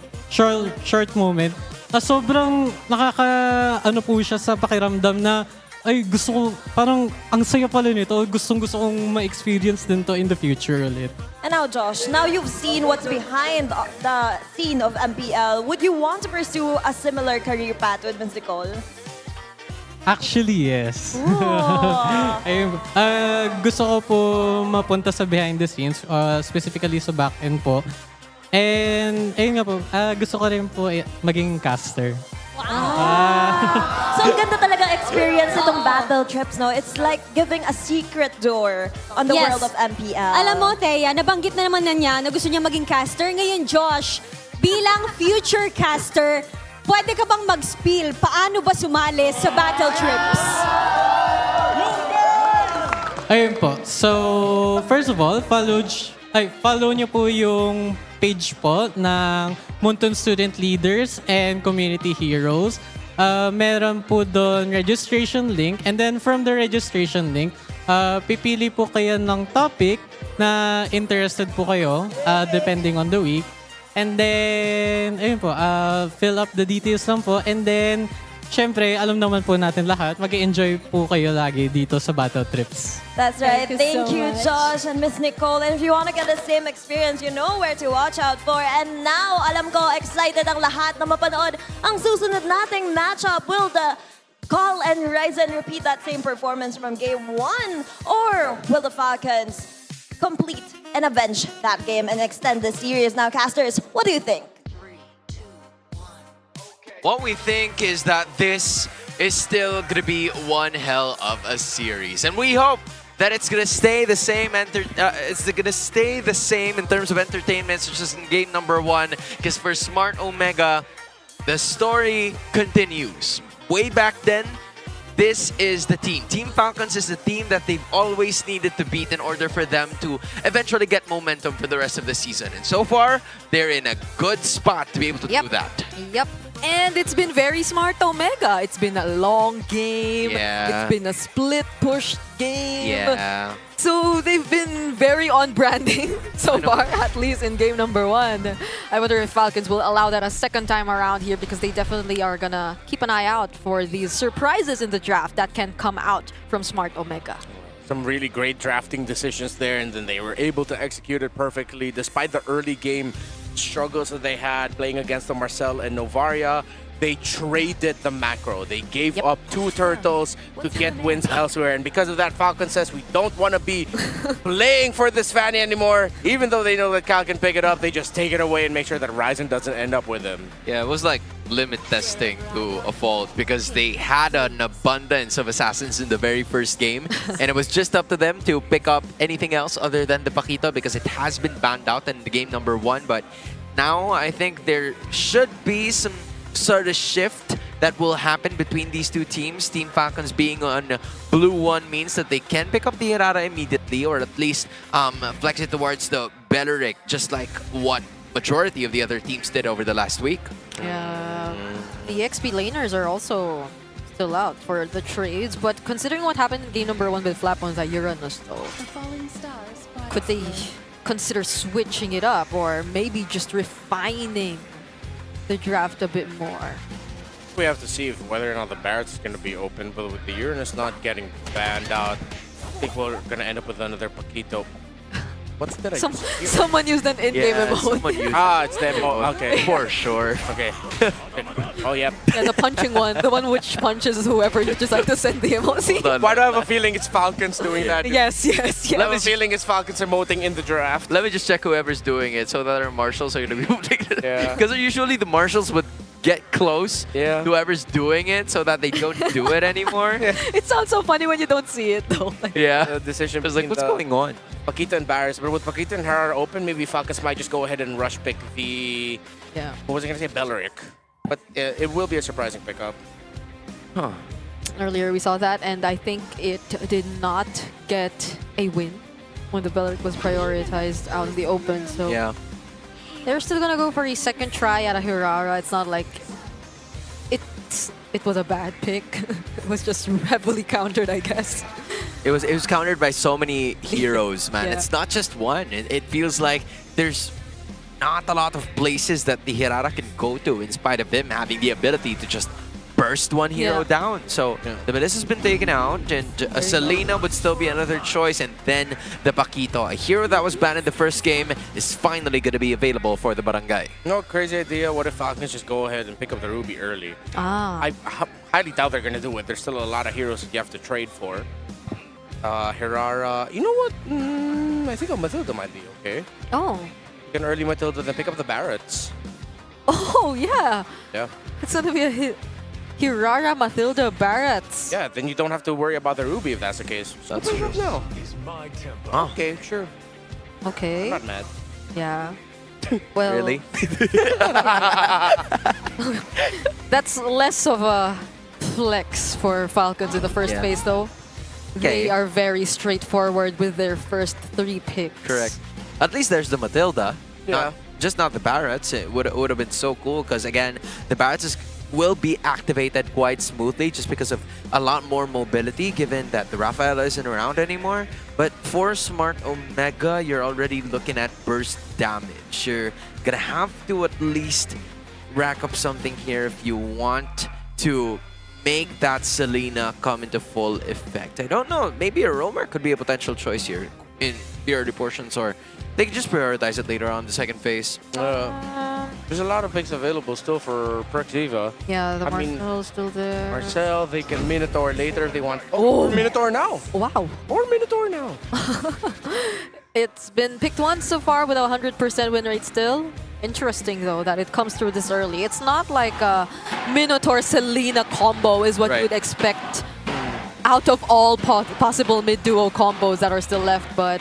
Speaker 17: sobrang ano po siya sa pakiramdam na ay gusto ko, parang ang saya pala nito, gusto kong ma-experience din to in the future ulit.
Speaker 14: And now, Josh, now you've seen what's behind the scene of MPL. Would you want to pursue a similar career path with Miss Nicole?
Speaker 17: Actually, yes. Ayun, gusto ko po mapunta sa behind the scenes, specifically sa back end po. And ayun nga po, gusto ko rin po maging caster.
Speaker 14: So, ang ganda talaga experience itong battle trips, no? It's like giving a secret door on the
Speaker 9: Yes.
Speaker 14: world of MPL.
Speaker 9: Alam mo, Thea, nabanggit na naman na niya na gusto niya maging caster. Ngayon, Josh, bilang future caster, pwede ka bang mag-spiel paano ba sumali sa battle trips?
Speaker 17: Ayun po. So, first of all, follow niyo po yung page po ng Mountain Student Leaders and Community Heroes. Meron po doon registration link, and then from the registration link, pipili po kayo ng topic na interested po kayo depending on the week. And then, ayun po, fill up the details lang po. And then, syempre, alam naman po natin lahat, mag-enjoy po kayo lagi dito sa Battle Trips.
Speaker 14: That's right.
Speaker 9: Thank
Speaker 14: Thank
Speaker 9: you
Speaker 14: you,
Speaker 9: so much.
Speaker 14: Josh and Miss Nicole. And if you want to get the same experience, you know where to watch out for. And now, alam ko, excited ang lahat na mapanood ang susunod nating matchup. Will the Call and Rise and repeat that same performance from Game 1? Or will the Falcons complete and avenge that game and extend the series? Now, casters, what do you think?
Speaker 5: What we think is that this is still going to be one hell of a series. And we hope that it's going to stay the same. It's going to stay the same in terms of entertainment, such as in game number 1. Because for Smart Omega, the story continues. Way back then, this is the team. Team Falcons is the team that they've always needed to beat in order for them to eventually get momentum for the rest of the season. And so far, they're in a good spot to be able to do that.
Speaker 12: Yep. And it's been very smart, Omega. It's been a long game.
Speaker 5: Yeah.
Speaker 12: It's been a split push game.
Speaker 5: Yeah.
Speaker 12: So they've been very on branding so far, at least in game number 1. I wonder if Falcons will allow that a second time around here, because they definitely are gonna keep an eye out for these surprises in the draft that can come out from Smart Omega.
Speaker 11: Some really great drafting decisions there, and then they were able to execute it perfectly despite the early game struggles that they had playing against the Marcel and Novaria. They traded the macro. They gave up 2 turtles to get wins elsewhere. And because of that, Falcon says, we don't want to be playing for this Fanny anymore. Even though they know that Cal can pick it up, they just take it away and make sure that Ryzen doesn't end up with them.
Speaker 5: Yeah, it was like limit testing to a fault, because they had an abundance of assassins in the very first game. And it was just up to them to pick up anything else other than the Paquito, because it has been banned out in the game number 1. But now I think there should be some sort of shift that will happen between these two teams. Team Falcons being on blue 1 means that they can pick up the Aurora immediately, or at least flex it towards the Belleric, just like what majority of the other teams did over the last week.
Speaker 12: Yeah, the XP laners are also still out for the trades, but considering what happened in game number 1 with Flapons at Uranus though, could they consider switching it up, or maybe just refining the draft a bit more?
Speaker 11: We have to see if whether or not the Barrett's is going to be open, but with the Uranus not getting banned out, I think we're going to end up with another Paquito. What's that?
Speaker 12: Someone used an in-game emote.
Speaker 11: It's the emote. Okay.
Speaker 5: For sure.
Speaker 11: Okay. Oh, yep.
Speaker 12: Yeah, the punching one. The one which punches whoever you just like to send the emoji.
Speaker 11: Why do I have a feeling it's Falcons doing that?
Speaker 12: Yes.
Speaker 11: I have a feeling it's Falcons emoting in the draft.
Speaker 5: Let me just check whoever's doing it, so that our marshals are going to be moving it.
Speaker 11: Yeah.
Speaker 5: Because usually the marshals would get close to whoever's doing it so that they don't do it anymore.
Speaker 12: It sounds so funny when you don't see it though.
Speaker 5: Yeah.
Speaker 11: The decision
Speaker 5: was like, what's going on?
Speaker 11: Paquito and Barris, but with Paquito and Herrera open, maybe Falcons might just go ahead and rush pick the...
Speaker 12: Yeah.
Speaker 11: What was I going to say? Belleric. But it will be a surprising pickup.
Speaker 5: Huh.
Speaker 12: Earlier we saw that, and I think it did not get a win when the Belleric was prioritized out in the open. So
Speaker 5: yeah,
Speaker 12: they're still gonna go for a second try at a Hirara. It's not like it was a bad pick. It was just heavily countered, I guess.
Speaker 5: It was countered by so many heroes, man.
Speaker 12: Yeah.
Speaker 5: It's not just one. It feels like there's not a lot of places that the Hirara can go to, in spite of him having the ability to just burst one hero down. So the Melissa's been taken out, and a Selena would still be another choice, and then the Paquito, a hero that was banned in the first game, is finally going to be available for the Barangay.
Speaker 11: No, crazy idea. What if Falcons just go ahead and pick up the Ruby early? I highly doubt they're going to do it. There's still a lot of heroes that you have to trade for. Hirara, you know what? I think a Matilda might be okay.
Speaker 12: Oh.
Speaker 11: You can early Matilda, then pick up the Barretts.
Speaker 12: Oh, yeah.
Speaker 11: Yeah.
Speaker 12: It's going to be a Hirara, Matilda, Barretts.
Speaker 11: Yeah, then you don't have to worry about the Ruby if that's the case. So
Speaker 5: That's true.
Speaker 11: No. Okay, sure.
Speaker 12: Okay.
Speaker 11: I'm not mad.
Speaker 12: Yeah. Well,
Speaker 5: Really?
Speaker 12: that's less of a flex for Falcons in the first
Speaker 5: Yeah.
Speaker 12: phase, though.
Speaker 5: Okay.
Speaker 12: They are very straightforward with their first 3 picks.
Speaker 5: Correct. At least there's the Matilda.
Speaker 11: Yeah.
Speaker 5: Just not the Barretts. It would have been so cool, because again, the Barretts will be activated quite smoothly just because of a lot more mobility, given that the Rafaela isn't around anymore. But for Smart Omega, you're already looking at burst damage. You're gonna have to at least rack up something here if you want to make that Selena come into full effect. I don't know, maybe a roamer could be a potential choice here in the early portions, or they can just prioritize it later on the second phase.
Speaker 11: There's a lot of picks available still for Perxiva.
Speaker 12: Yeah, the
Speaker 11: I mean,
Speaker 12: Marcel's still there.
Speaker 11: Marcel, they can Minotaur later if they want. Oh, or Minotaur now.
Speaker 12: Wow.
Speaker 11: Or Minotaur now.
Speaker 12: It's been picked once so far with a 100% win rate still. Interesting, though, that it comes through this early. It's not like a Minotaur-Selena combo is what you'd expect out of all possible mid-duo combos that are still left, but...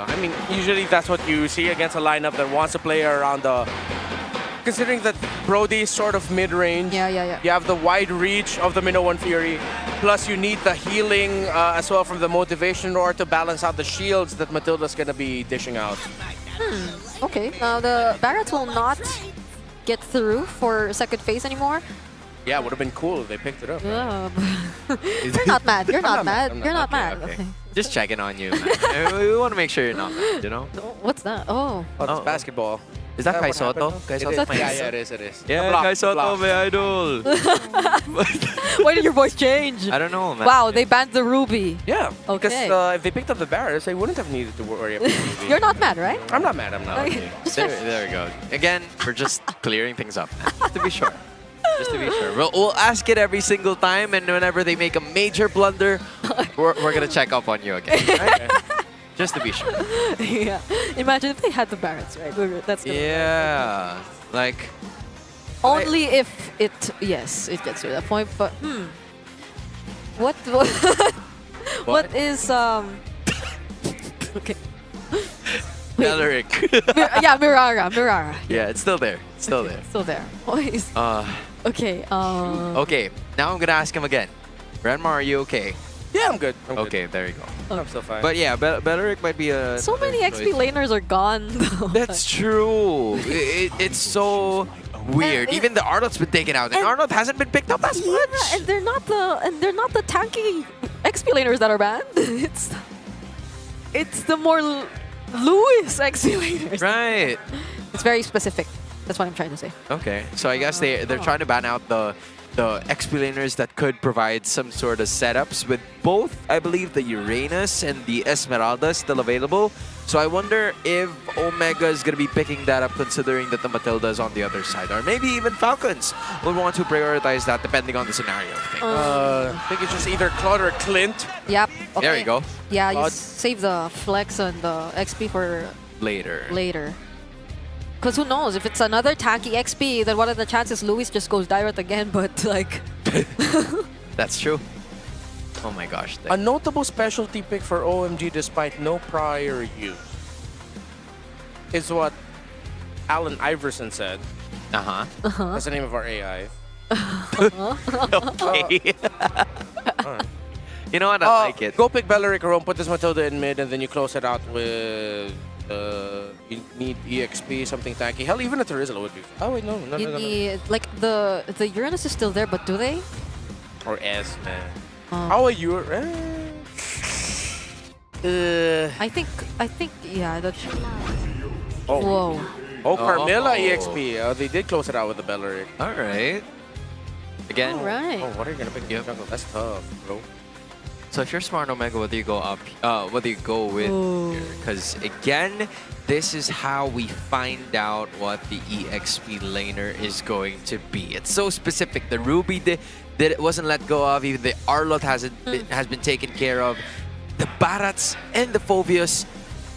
Speaker 11: I mean, usually that's what you see against a lineup that wants to play around the... Considering that Brody is sort of mid-range, you have the wide reach of the Minnow 1 Fury, plus you need the healing as well from the Motivation Roar to balance out the shields that Matilda's going to be dishing out.
Speaker 12: Okay, now the Barretts will not get through for second phase anymore.
Speaker 11: Yeah, it would have been cool if they picked it up.
Speaker 12: You're not mad. You're not mad.
Speaker 11: I'm not-
Speaker 12: You're not
Speaker 11: okay,
Speaker 12: mad.
Speaker 11: okay.
Speaker 12: Okay.
Speaker 5: Just checking on you, man. We want to make sure you're not mad, you know?
Speaker 12: What's that? Oh.
Speaker 11: Oh, it's basketball.
Speaker 5: Is that Kai
Speaker 11: what
Speaker 5: Soto?
Speaker 11: happened?
Speaker 5: Kai
Speaker 11: It
Speaker 5: Soto?
Speaker 11: is. Yeah, it is. It is.
Speaker 5: Yeah,
Speaker 11: The block,
Speaker 5: Kai
Speaker 11: the
Speaker 5: Soto,
Speaker 11: block.
Speaker 5: my idol.
Speaker 12: Why did your voice change?
Speaker 5: I don't know, man.
Speaker 12: Wow, they banned the Ruby.
Speaker 11: Yeah, because
Speaker 12: Okay.
Speaker 11: if they picked up the Barrett, they wouldn't have needed to worry about it.
Speaker 12: You're not mad, right?
Speaker 11: I'm not mad. I'm not.
Speaker 12: Okay.
Speaker 5: There we go. Again, we're just clearing things up, just to be sure. Just to be sure. We'll ask it every single time, and whenever they make a major blunder, we're going to check up on you again. Right? Just to be sure.
Speaker 12: Yeah. Imagine if they had the Barretts, right? That's gonna
Speaker 5: Yeah. Like,
Speaker 12: only if it it gets to that point, but what what is okay.
Speaker 5: Beleric.
Speaker 12: Yeah, Mirara.
Speaker 5: Yeah, it's still there. It's still there.
Speaker 12: Still there. Always. Okay.
Speaker 5: Okay, now I'm going to ask him again. Grandma, are you okay?
Speaker 11: Yeah, I'm good. I'm
Speaker 5: Okay, there you go.
Speaker 11: I'm still fine.
Speaker 5: But yeah, Beleric might be a...
Speaker 12: So many XP laners are gone. Though.
Speaker 5: That's true. It's so weird. Even the Arnold's been taken out, and Arnold hasn't been picked up as much.
Speaker 12: Yeah, and they're not the tanky XP laners that are banned. It's the more Lewis XP laners.
Speaker 5: Right.
Speaker 12: It's very specific. That's what I'm trying to say.
Speaker 5: Okay, so I guess they're trying to ban out the XP laners that could provide some sort of setups with both, I believe, the Uranus and the Esmeralda still available. So I wonder if Omega is going to be picking that up, considering that the Matilda is on the other side. Or maybe even Falcons will want to prioritize that depending on the scenario.
Speaker 11: I think it's just either Claude or Clint.
Speaker 12: Yep. Okay.
Speaker 5: There you go.
Speaker 12: Yeah, you save the flex and the XP for
Speaker 5: Later.
Speaker 12: Because who knows, if it's another tanky XP, then what are the chances Luis just goes direct again, but like...
Speaker 5: That's true. Oh my gosh.
Speaker 11: A notable specialty pick for OMG despite no prior use is what Alan Iverson said. That's the name of our AI.
Speaker 5: Okay. You know what? I like it.
Speaker 11: Go pick Beleric Rome, put this Matilda in mid, and then you close it out with... you need EXP, something tanky. Hell, even a Terizla would be... Oh, wait, no.
Speaker 12: You need, like, the Uranus is still there, but do they?
Speaker 11: Or S, man. How are you?
Speaker 12: I think, yeah, that's...
Speaker 11: Oh.
Speaker 12: Whoa.
Speaker 11: Oh, Carmilla EXP. Oh, they did close it out with the Beleric.
Speaker 5: All right. Again.
Speaker 12: All right.
Speaker 11: Oh, what are you going to pick? Jungle? That's tough, bro.
Speaker 5: So if you're smart Omega, whether you go up, whether you go with, because again, this is how we find out what the EXP laner is going to be. It's so specific. The Ruby it wasn't let go of. Even the Arlot has been taken care of. The Barats and the Phobius,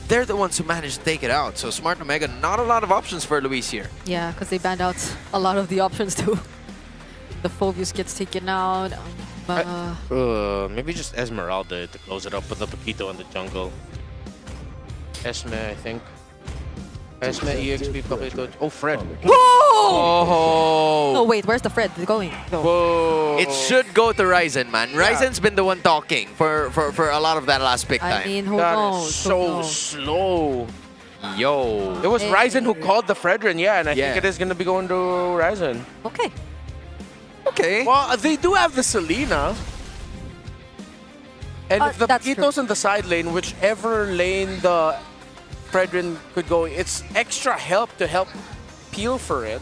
Speaker 5: they're the ones who managed to take it out. So smart Omega, not a lot of options for Luis here.
Speaker 12: Yeah, because they banned out a lot of the options too. The Phobius gets taken out.
Speaker 11: Maybe just Esmeralda to close it up with the Paquito in the jungle. Esme, I think. Esme, EXP, Paquito. Oh, Fred.
Speaker 12: Whoa!
Speaker 5: Oh!
Speaker 12: Oh, wait, where's the Fred going? Go.
Speaker 11: Whoa!
Speaker 5: It should go to Ryzen, man. Ryzen's been the one talking for a lot of that last pick time.
Speaker 12: I mean, who
Speaker 11: That
Speaker 12: knows?
Speaker 11: is so slow.
Speaker 5: Yo.
Speaker 11: It was Ryzen who called the Fredrin, yeah, and I think it is going to be going to Ryzen.
Speaker 12: Okay.
Speaker 5: Okay.
Speaker 11: Well, they do have the Selena. And if the Paquitos in the side lane, whichever lane the Fredrin could go, it's extra help to help peel for it.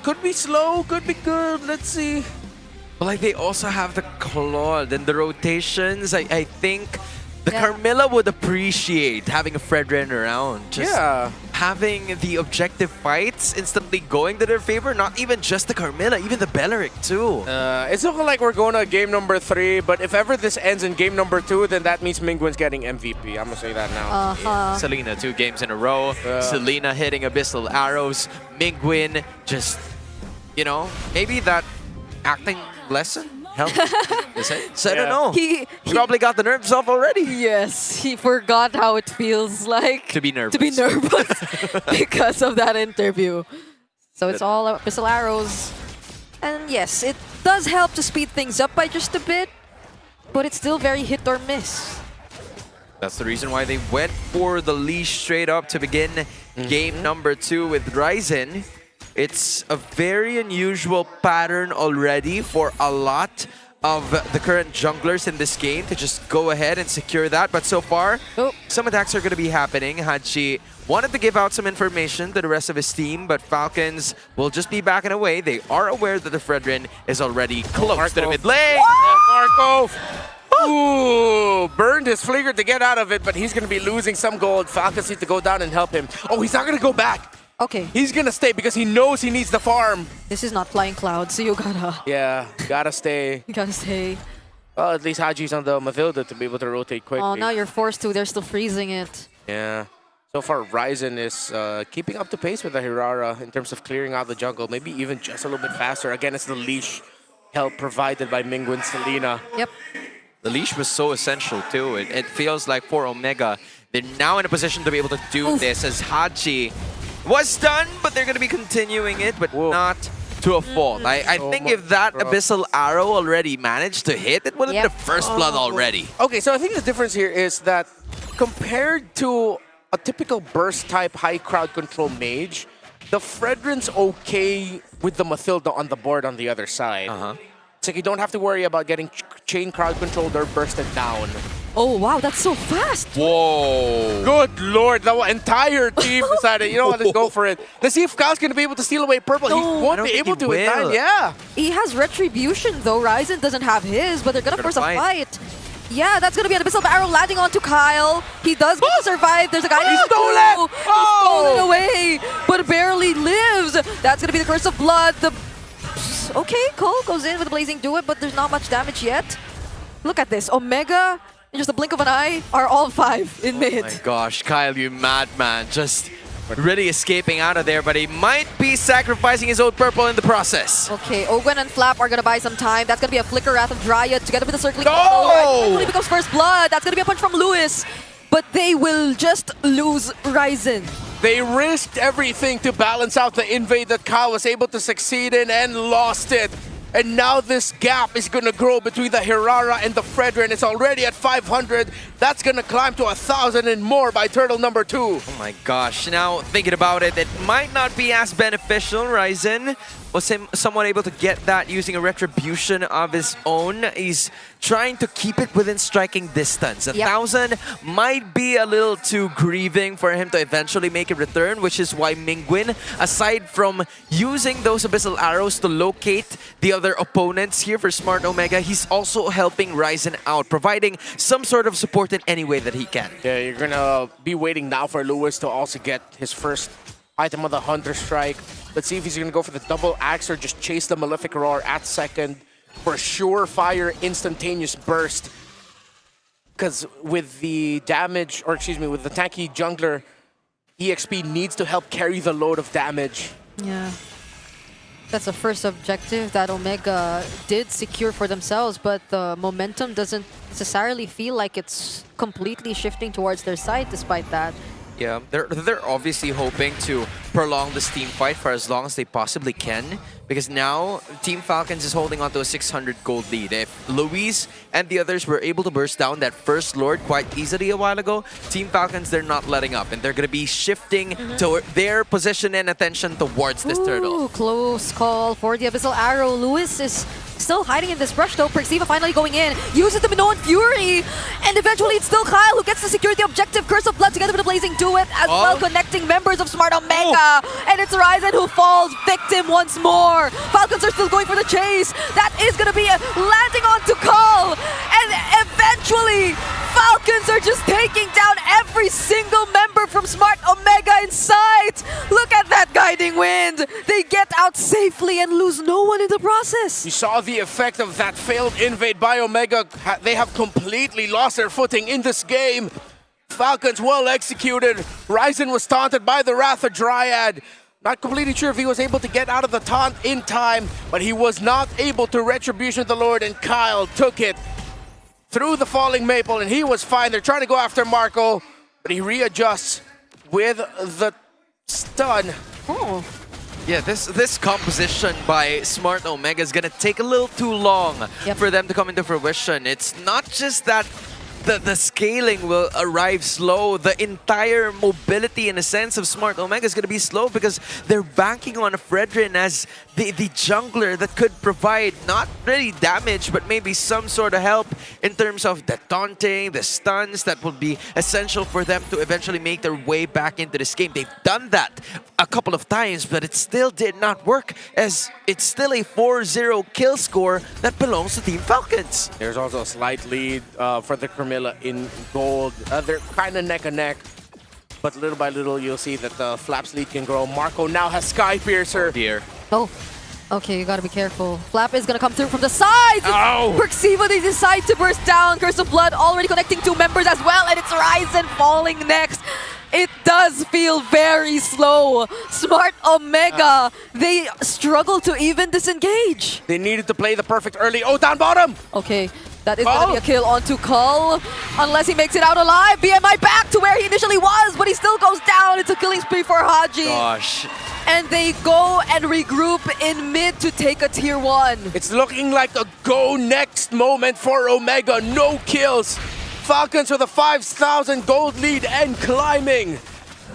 Speaker 11: Could be slow, could be good. Let's see.
Speaker 5: But like they also have the Claude and the rotations. I think the Carmilla would appreciate having a Fredrin around. Just having the objective fights instantly going to their favor. Not even just the Carmilla, even the Beleric too.
Speaker 11: It's looking like we're going to game number 3, but if ever this ends in game number 2, then that means Mingwin's getting MVP. I'm going to say that now.
Speaker 5: Selena 2 games in a row. Selena hitting Abyssal Arrows. Mingwin just, you know, maybe that acting lesson helped. So I don't know. He probably got the nerves off already.
Speaker 12: Yes, he forgot how it feels like
Speaker 5: to be nervous.
Speaker 12: Because of that interview. So it's all Abyssal Arrows. And yes, it does help to speed things up by just a bit, but it's still very hit or miss.
Speaker 5: That's the reason why they went for the leash straight up to begin game number 2 with Ryzen. It's a very unusual pattern already for a lot of the current junglers in this game to just go ahead and secure that. But so far, some attacks are going to be happening. Hachi wanted to give out some information to the rest of his team, but Falcons will just be backing away. They are aware that the Fredrin is already close to the mid lane.
Speaker 11: Marco! Ooh, burned his flicker to get out of it, but he's going to be losing some gold. Falcons need to go down and help him. Oh, he's not going to go back.
Speaker 12: Okay.
Speaker 11: He's going to stay because he knows he needs the farm.
Speaker 12: This is not flying clouds, so you gotta...
Speaker 11: Yeah, gotta stay.
Speaker 12: You gotta stay.
Speaker 11: Well, at least Haji's on the Matilda to be able to rotate quickly.
Speaker 12: Oh, now you're forced to. They're still freezing it.
Speaker 11: Yeah. So far, Ryzen is keeping up the pace with the Aurora in terms of clearing out the jungle. Maybe even just a little bit faster. Again, it's the leash help provided by Mingwen Selena.
Speaker 12: Yep.
Speaker 5: The leash was so essential too. It feels like for Omega, they're now in a position to be able to do this as Hachi was done, but they're going to be continuing it, but not to a fault. I think if that Abyssal Arrow already managed to hit, it would have been the first blood already.
Speaker 11: Okay, so I think the difference here is that compared to a typical burst type high crowd control mage, the Fredrin's okay with the Matilda on the board on the other side. It's like you don't have to worry about getting chain crowd controlled or bursted down.
Speaker 12: Oh, wow, that's so fast.
Speaker 11: Whoa. Good lord, the entire team decided, you know what, let's go for it. Let's see if Kyle's going to be able to steal away purple. He won't be able to in time, yeah.
Speaker 12: He has Retribution, though. Ryzen doesn't have his, but they're going to force a fight. Yeah, that's going to be an Abyssal Arrow landing onto Kyle. He does get to survive. There's a guy
Speaker 11: He stole it!
Speaker 12: He stole it away, but barely lives. That's going to be the Curse of Blood. Okay, Cole goes in with the Blazing Duet, but there's not much damage yet. Look at this. Omega, in just a blink of an eye, are all 5 in mid.
Speaker 5: Oh my gosh, Kyle, you madman. Just really escaping out of there, but he might be sacrificing his own purple in the process.
Speaker 12: Okay, Ogwen and Flap are going to buy some time. That's going to be a Flicker Wrath of Dryad together with the Circling
Speaker 5: Ball.
Speaker 12: It becomes First Blood. That's going to be a punch from Lewis. But they will just lose Ryzen.
Speaker 11: They risked everything to balance out the invade that Kyle was able to succeed in and lost it. And now this gap is going to grow between the Hirara and the Fredrin. It's already at 500. That's going to climb to 1,000 and more by turtle number 2.
Speaker 5: Oh my gosh. Now, thinking about it, it might not be as beneficial. Ryzen was somewhat able to get that using a retribution of his own. He's trying to keep it within striking distance. 1,000 might be a little too grieving for him to eventually make a return, which is why Mingwen, aside from using those Abyssal Arrows to locate the other opponents here for Smart Omega, he's also helping Ryzen out, providing some sort of support in any way that he can.
Speaker 11: Yeah, you're going to be waiting now for Lewis to also get his first item of the Hunter Strike. Let's see if he's going to go for the double axe or just chase the Malefic Roar at second for surefire instantaneous burst. Because with the damage, or excuse me, with the tanky jungler, EXP needs to help carry the load of damage.
Speaker 12: Yeah. That's the first objective that Omega did secure for themselves, but the momentum doesn't necessarily feel like it's completely shifting towards their side despite that.
Speaker 5: Yeah, they're obviously hoping to prolong this team fight for as long as they possibly can, because now Team Falcons is holding on to a 600 gold lead. If Luis and the others were able to burst down that first Lord quite easily a while ago, Team Falcons, they're not letting up, and they're going to be shifting to their position and attention towards this turtle.
Speaker 12: Close call for the Abyssal Arrow. Lewis is still hiding in this brush though. Perxiva finally going in, uses the Minoan Fury, and eventually it's still Kyle who gets to secure the objective. Curse of Blood together with the Blazing Duet, as well connecting members of Smart Omega. And it's Ryzen who falls victim once more. Falcons are still going for the chase. That is going to be landing onto Call. And eventually, Falcons are just taking down every single member from Smart Omega in sight. Look at that guiding wind. They get out safely and lose no one in the process.
Speaker 11: You saw the effect of that failed invade by Omega. They have completely lost their footing in this game. Falcons well executed. Ryzen was taunted by the Wrath of Dryad. Not completely sure if he was able to get out of the taunt in time, but he was not able to Retribution the Lord, and Kyle took it through the falling maple, and he was fine. They're trying to go after Marco, but he readjusts with the stun.
Speaker 5: Yeah, this composition by Smart Omega is going to take a little too long for them to come into fruition. It's not just that the scaling will arrive slow. The entire mobility, in a sense, of Smart Omega is going to be slow because they're banking on Fredrin as the jungler that could provide not really damage, but maybe some sort of help in terms of the taunting, the stuns that would be essential for them to eventually make their way back into this game. They've done that a couple of times, but it still did not work, as it's still a 4-0 kill score that belongs to Team Falcons.
Speaker 11: There's also a slight lead for the Camilla in gold. They're kind of neck and neck, but little by little you'll see that the Flap's lead can grow. Marco now has Sky Piercer.
Speaker 5: Oh dear.
Speaker 12: Oh, okay, you gotta be careful. Flap is gonna come through from the sides.
Speaker 11: Ow!
Speaker 12: Perxiva, they decide to burst down. Curse of Blood already connecting 2 members as well, and it's Ryzen falling next. It does feel very slow. Smart Omega, they struggle to even disengage.
Speaker 11: They needed to play the perfect early. Oh, down bottom!
Speaker 12: Okay, that is gonna be a kill onto Cull. Unless he makes it out alive. BMI back to where he initially was, but he still goes down. It's a killing spree for Haji.
Speaker 5: Gosh.
Speaker 12: And they go and regroup in mid to take a tier 1.
Speaker 11: It's looking like a go next moment for Omega. No kills. Falcons with a 5,000 gold lead and climbing.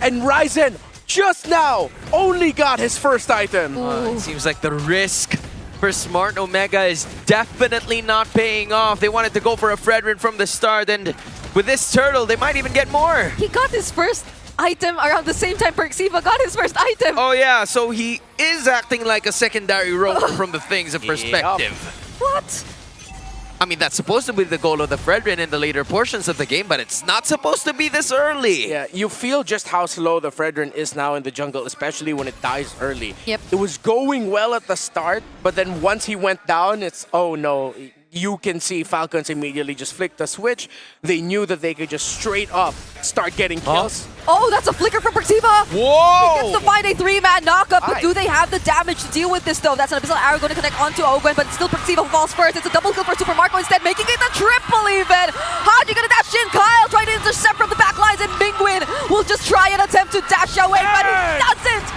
Speaker 11: And Ryzen just now only got his first item.
Speaker 5: It seems like the risk for Smart Omega is definitely not paying off. They wanted to go for a Fredrin from the start, and with this turtle, they might even get more.
Speaker 12: He got his first item around the same time Perxiva got his first item.
Speaker 5: Oh yeah, so he is acting like a secondary rover from the things of perspective.
Speaker 12: What?
Speaker 5: I mean, that's supposed to be the goal of the Fredrin in the later portions of the game, but it's not supposed to be this early.
Speaker 11: Yeah, you feel just how slow the Fredrin is now in the jungle, especially when it dies early.
Speaker 12: Yep.
Speaker 11: It was going well at the start, but then once he went down, it's, oh no. You can see Falcons immediately just flick the switch. They knew that they could just straight up start getting kills.
Speaker 12: Oh, that's a flicker from Perxiva.
Speaker 5: Whoa!
Speaker 12: He gets to find a 3-man knockup, but do they have the damage to deal with this though? That's an Abyssal Arrow going to connect onto Ogwen, but still Perxiva falls first. It's a double kill for Super Marco instead, making it a triple even. Haji gonna dash in, Kyle trying to intercept from the back lines, and Mingwin will just try and attempt to dash away, but he doesn't.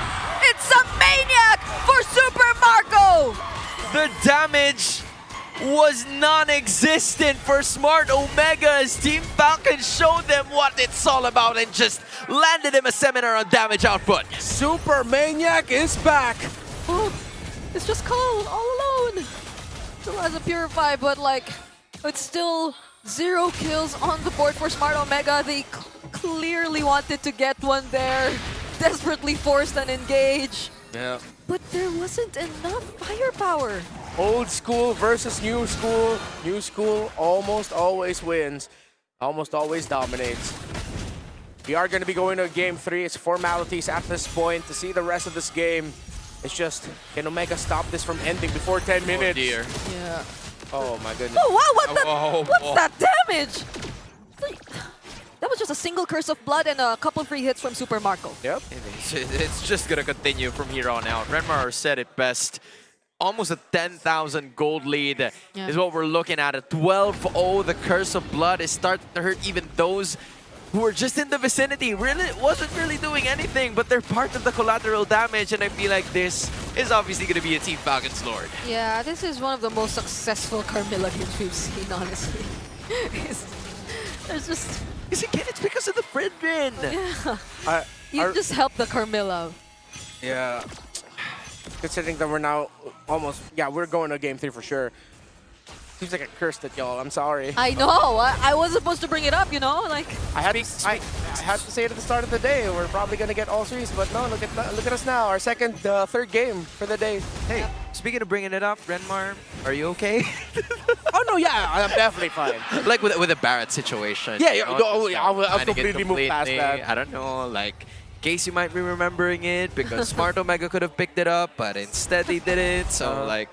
Speaker 12: It's a maniac for Super Marco.
Speaker 5: The damage was non-existent for Smart Omega as Team Falcons showed them what it's all about and just landed him a seminar on damage output.
Speaker 11: Super Maniac is back.
Speaker 12: Oh, it's just Cole all alone. Still has a Purify, but like, it's still 0 kills on the board for Smart Omega. They clearly wanted to get one there. Desperately forced an engage.
Speaker 11: Yeah.
Speaker 12: But there wasn't enough firepower.
Speaker 11: Old school versus new school. New school almost always wins. Almost always dominates. We are going to be going to Game 3. It's formalities at this point. To see the rest of this game, it's just, can Omega stop this from ending before 10 minutes?
Speaker 5: Oh dear.
Speaker 12: Yeah.
Speaker 11: Oh my goodness.
Speaker 12: Oh wow, what's that damage? That was just a single Curse of Blood and a couple free hits from Super Marco.
Speaker 11: Yep.
Speaker 5: It's just going to continue from here on out. Renmar said it best. Almost a 10,000 gold lead is what we're looking at. A 12-0, the Curse of Blood is starting to hurt even those who were just in the vicinity. Really wasn't really doing anything, but they're part of the collateral damage, and I feel like this is obviously going to be a Team Falcons Lord.
Speaker 12: Yeah, this is one of the most successful Carmilla games we've seen, honestly. There's just...
Speaker 5: Again, it's because of the Fredrin.
Speaker 12: Yeah. You just helped the Carmilla.
Speaker 11: Yeah. Considering that we're now almost, we're going to Game 3 for sure. Seems like I cursed it, y'all. I'm sorry.
Speaker 12: I know. I was supposed to bring it up, you know? Like,
Speaker 11: I had to say it at the start of the day. We're probably going to get all threes, but no, look at us now. Our third game for the day.
Speaker 5: Hey, speaking of bringing it up, Renmar, are you okay?
Speaker 11: Oh, no, yeah. I'm definitely fine.
Speaker 5: Like with the Barrett situation.
Speaker 11: Yeah, I'll completely move past that.
Speaker 5: I don't know, like... In case you might be remembering it, because Smart Omega could have picked it up, but instead they didn't. So, like,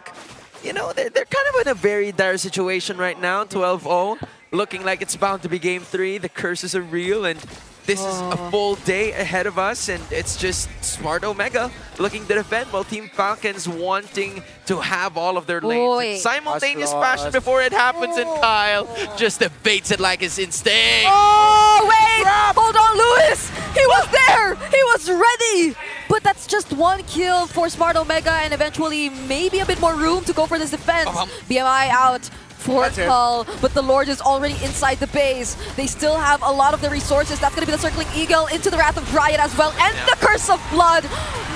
Speaker 5: you know, they're kind of in a very dire situation right now, 12-0. Looking like it's bound to be Game 3. The curses are real, and this is a full day ahead of us, and it's just Smart Omega looking to defend, while Team Falcons wanting to have all of their lanes. Simultaneous fashion before it happens, and Kyle just evades it like his instinct.
Speaker 12: Oh, wait! Hold on, Lewis! He was there! He was ready! But that's just one kill for Smart Omega, and eventually maybe a bit more room to go for this defense. BMI out fourth
Speaker 11: That's it.
Speaker 12: hull, but the Lord is already inside the base. They still have a lot of the resources. That's going to be the Circling Eagle into the Wrath of Dryad as well, and the Curse of Blood.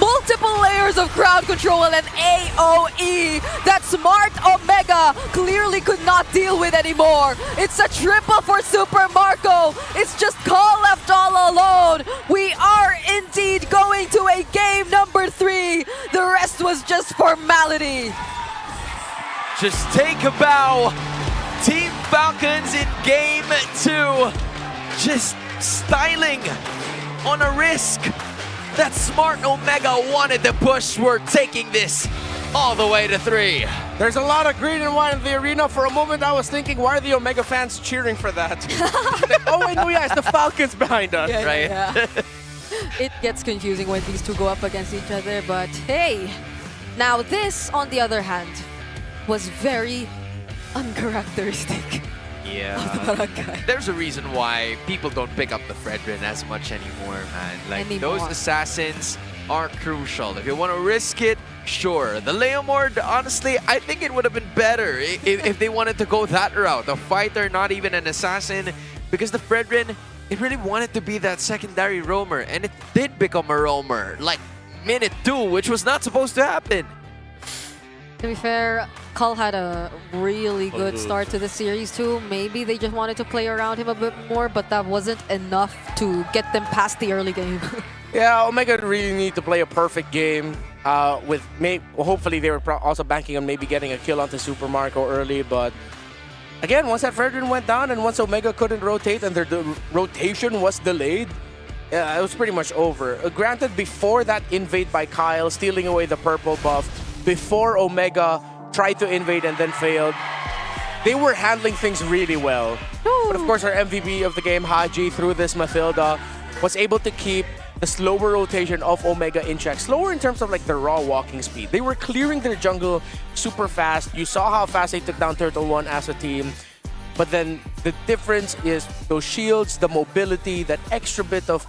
Speaker 12: Multiple layers of crowd control and AoE that Smart Omega clearly could not deal with anymore. It's a triple for Super Marco. It's just Call left all alone. We are indeed going to a game number 3. The rest was just formality.
Speaker 5: Just take a bow. Team Falcons in game 2. Just styling on a risk that Smart Omega wanted to push. We're taking this all the way to 3.
Speaker 11: There's a lot of green and white in the arena. For a moment, I was thinking, why are the Omega fans cheering for that? Oh, wait, no, yeah, it's the Falcons behind us,
Speaker 12: Yeah,
Speaker 11: right?
Speaker 12: yeah. It gets confusing when these two go up against each other, but hey. Now this, on the other hand, was very uncharacteristic.
Speaker 5: Yeah. There's a reason why people don't pick up the Fredrin as much anymore, man. Like, those assassins are crucial. If you want to risk it, sure. The Leomord, honestly, I think it would have been better if they wanted to go that route. A fighter, not even an assassin. Because the Fredrin, it really wanted to be that secondary roamer. And it did become a roamer. Like, minute 2, which was not supposed to happen.
Speaker 12: To be fair, Cull had a really good start to the series too. Maybe they just wanted to play around him a bit more, but that wasn't enough to get them past the early game.
Speaker 11: Yeah, Omega really need to play a perfect game. Hopefully they were also banking on maybe getting a kill onto Super Marco early, but again, once that Fredrin went down and once Omega couldn't rotate and their rotation was delayed, it was pretty much over. Granted, before that invade by Kyle, stealing away the purple buff, before Omega tried to invade and then failed, they were handling things really well. But of course, our MVP of the game, Haji, through this Mathilda, was able to keep the slower rotation of Omega in check. Slower in terms of like the raw walking speed. They were clearing their jungle super fast. You saw how fast they took down Turtle 1 as a team. But then the difference is those shields, the mobility, that extra bit of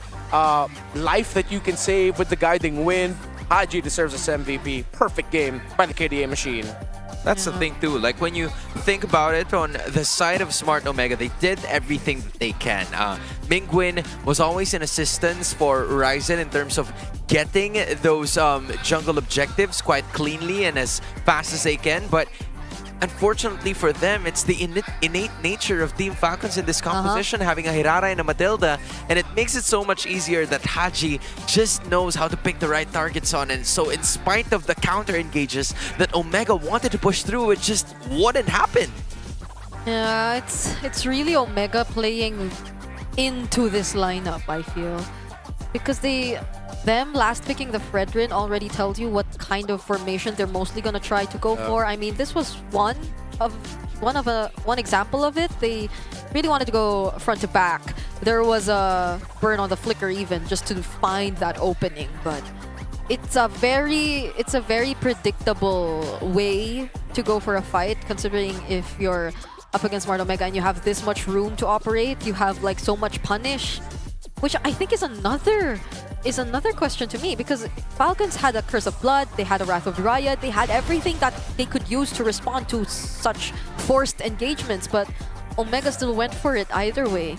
Speaker 11: life that you can save with the Guiding Wind. Haji deserves this MVP. Perfect game by the KDA machine.
Speaker 5: That's the thing too, like when you think about it, on the side of Smart Omega, they did everything that they can. Mingwin was always an assistance for Ryzen in terms of getting those jungle objectives quite cleanly and as fast as they can, but unfortunately for them, it's the innate nature of Team Falcons in this composition, having a Hirara and a Matilda, and it makes it so much easier that Haji just knows how to pick the right targets on, and so in spite of the counter engages that Omega wanted to push through, it just wouldn't happen.
Speaker 12: Yeah, it's really Omega playing into this lineup, I feel. Because them last picking the Fredrin already tells you what kind of formation they're mostly gonna try to go for. I mean, this was one example of it. They really wanted to go front to back. There was a burn on the flicker even just to find that opening, but it's a very predictable way to go for a fight, considering if you're up against Smart Omega and you have this much room to operate, you have like so much punish, which I think is another question to me, because Falcons had a Curse of Blood, they had a Wrath of Dryad, they had everything that they could use to respond to such forced engagements, but Omega still went for it either way.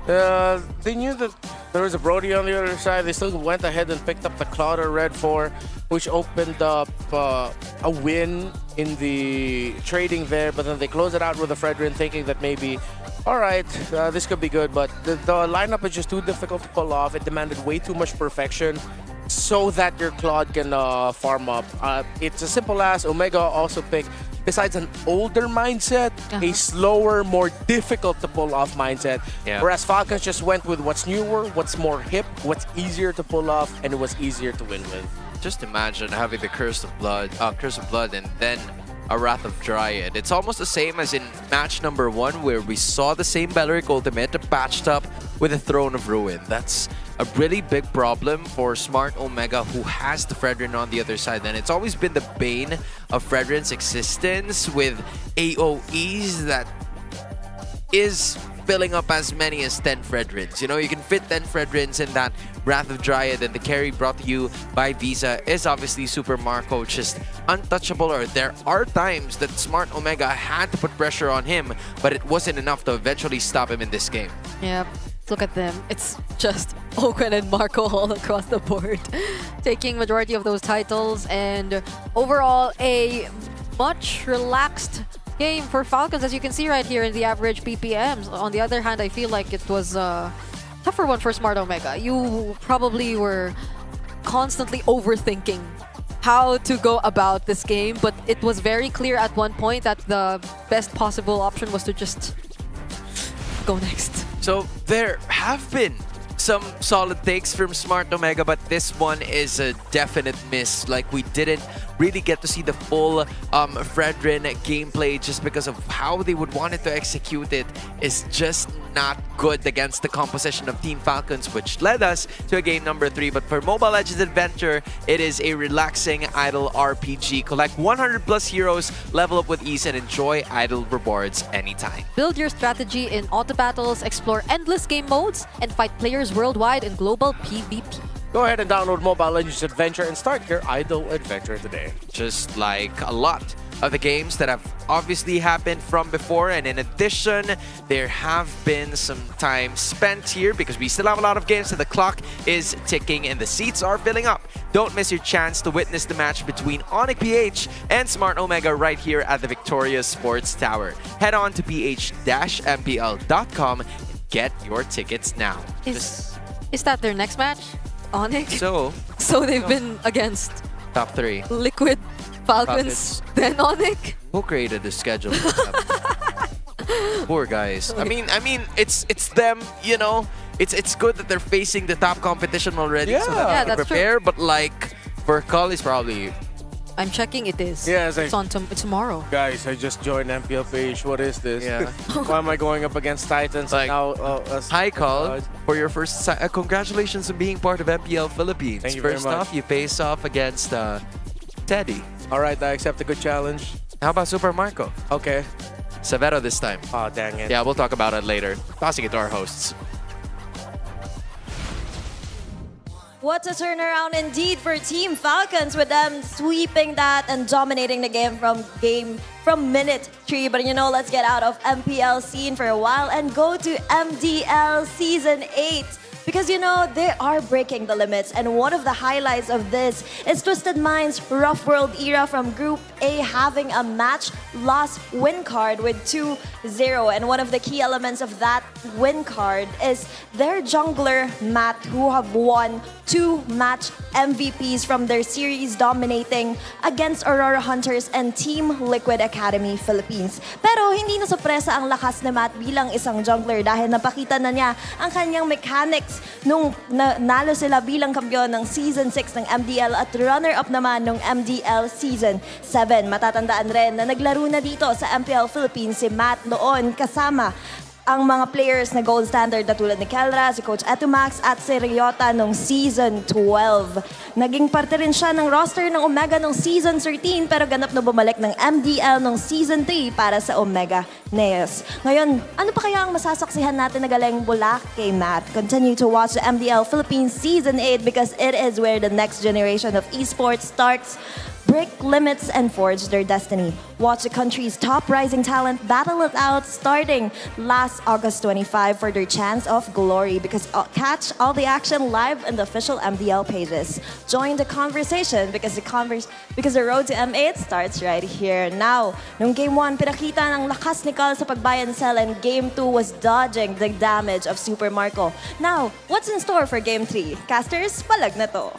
Speaker 11: They knew that there was a Brody on the other side. They still went ahead and picked up the Clouder Red 4, which opened up a win in the trading there, but then they closed it out with a Fredrin, thinking that maybe, all right, this could be good, but the lineup is just too difficult to pull off. It demanded way too much perfection so that your Claude can farm up. It's as simple as Omega also picked, besides an older mindset, a slower, more difficult to pull off mindset. Whereas Falcons just went with what's newer, what's more hip, what's easier to pull off, and it was easier to win with.
Speaker 5: Just imagine having the Curse of Blood, and then a Wrath of Dryad. It's almost the same as in match number 1, where we saw the same Belleric ultimate patched up with a Throne of Ruin. That's a really big problem for Smart Omega, who has the Fredrin on the other side. And it's always been the bane of Fredrin's existence with AoEs that is filling up as many as 10 Fredrins. You know, you can fit 10 Fredrins in that Wrath of Dryad, and the carry brought to you by Visa is obviously Super Marco, just untouchable. Or there are times that Smart Omega had to put pressure on him, but it wasn't enough to eventually stop him in this game.
Speaker 12: Yep. Look at them. It's just Ogwen and Marco all across the board, taking majority of those titles, and overall a much relaxed game for Falcons, as you can see right here in the average PPMs. On the other hand, I feel like it was a tougher one for Smart Omega. You probably were constantly overthinking how to go about this game, but it was very clear at one point that the best possible option was to just go next.
Speaker 5: So there have been some solid takes from Smart Omega, but this one is a definite miss. Like, we didn't really get to see the full Fredrin gameplay just because of how they would want it to execute it is just not good against the composition of Team Falcons, which led us to a game number 3. But for Mobile Legends Adventure, it is a relaxing idle RPG. Collect 100 plus heroes, level up with ease, and enjoy idle rewards anytime.
Speaker 12: Build your strategy in auto battles, explore endless game modes, and fight players worldwide in global PvP.
Speaker 11: Go ahead and download Mobile Legends Adventure and start your idle adventure today.
Speaker 5: Just like a lot of the games that have obviously happened from before, and in addition, there have been some time spent here because we still have a lot of games and the clock is ticking and the seats are filling up. Don't miss your chance to witness the match between Onyx PH and Smart Omega right here at the Victoria Sports Tower. Head on to ph-mpl.com and get your tickets now.
Speaker 12: Is that their next match? Onyx?
Speaker 5: So
Speaker 12: they've been against
Speaker 5: top 3.
Speaker 12: Liquid, Falcons, then Onyx?
Speaker 5: Who created this schedule? Poor guys. I mean, it's them, you know. It's good that they're facing the top competition already, so that they can prepare. But like, for Call is probably.
Speaker 12: I'm checking. It is.
Speaker 11: Yeah, it's
Speaker 12: on tomorrow.
Speaker 11: Guys, I just joined MPL page. What is this?
Speaker 5: Yeah.
Speaker 11: Why am I going up against Titans?
Speaker 5: Like,
Speaker 11: now,
Speaker 5: hi, Call. For your first, congratulations on being part of MPL Philippines.
Speaker 11: Thank you very
Speaker 5: First
Speaker 11: much.
Speaker 5: off, you face off against Teddy.
Speaker 11: All right, I accept a good challenge.
Speaker 5: How about Super Marco?
Speaker 11: Okay.
Speaker 5: Severo this time.
Speaker 11: Oh, dang it.
Speaker 5: Yeah, we'll talk about it later. Tossing it to our hosts.
Speaker 14: What a turnaround indeed for Team Falcons, with them sweeping that and dominating the game from minute 3. But you know, let's get out of MPL scene for a while and go to MDL Season 8. Because, you know, they are breaking the limits. And one of the highlights of this is Twisted Minds' Rough World era from Group A having a match loss win card with 2-0. And one of the key elements of that win card is their jungler, Matt, who have won 2 match MVPs from their series, dominating against Aurora Hunters and Team Liquid Academy Philippines. Pero hindi na sorpresa ang lakas ni Matt bilang isang jungler dahil napakita na niya ang kanyang mechanics nung nalo sila bilang kampiyon ng Season 6 ng MDL at runner-up naman ng MDL Season 7. Matatandaan rin na naglaro na dito sa MPL Philippines si Matt noon kasama ang mga players na gold standard na tulad ni Kelra, si Coach Etumax at si Ryota nung Season 12. Naging parte rin siya ng roster ng Omega nung Season 13 pero ganap na bumalik ng MDL nung Season 3 para sa Omega Neos. Ngayon, ano pa kaya ang masasaksihan natin na galing bulak kay Matt? Continue to watch the MDL Philippines Season 8 because it is where the next generation of esports starts. Break limits and forge their destiny. Watch the country's top rising talent battle it out starting last August 25 for their chance of glory, because catch all the action live in the official MDL pages. Join the conversation because the road to M8 starts right here. Now, nung Game 1, pinakita ng lakas ni Cal sa pagbayan cell, and Game 2 was dodging the damage of Super Marco. Now, what's in store for Game 3? Casters, Palag Na To.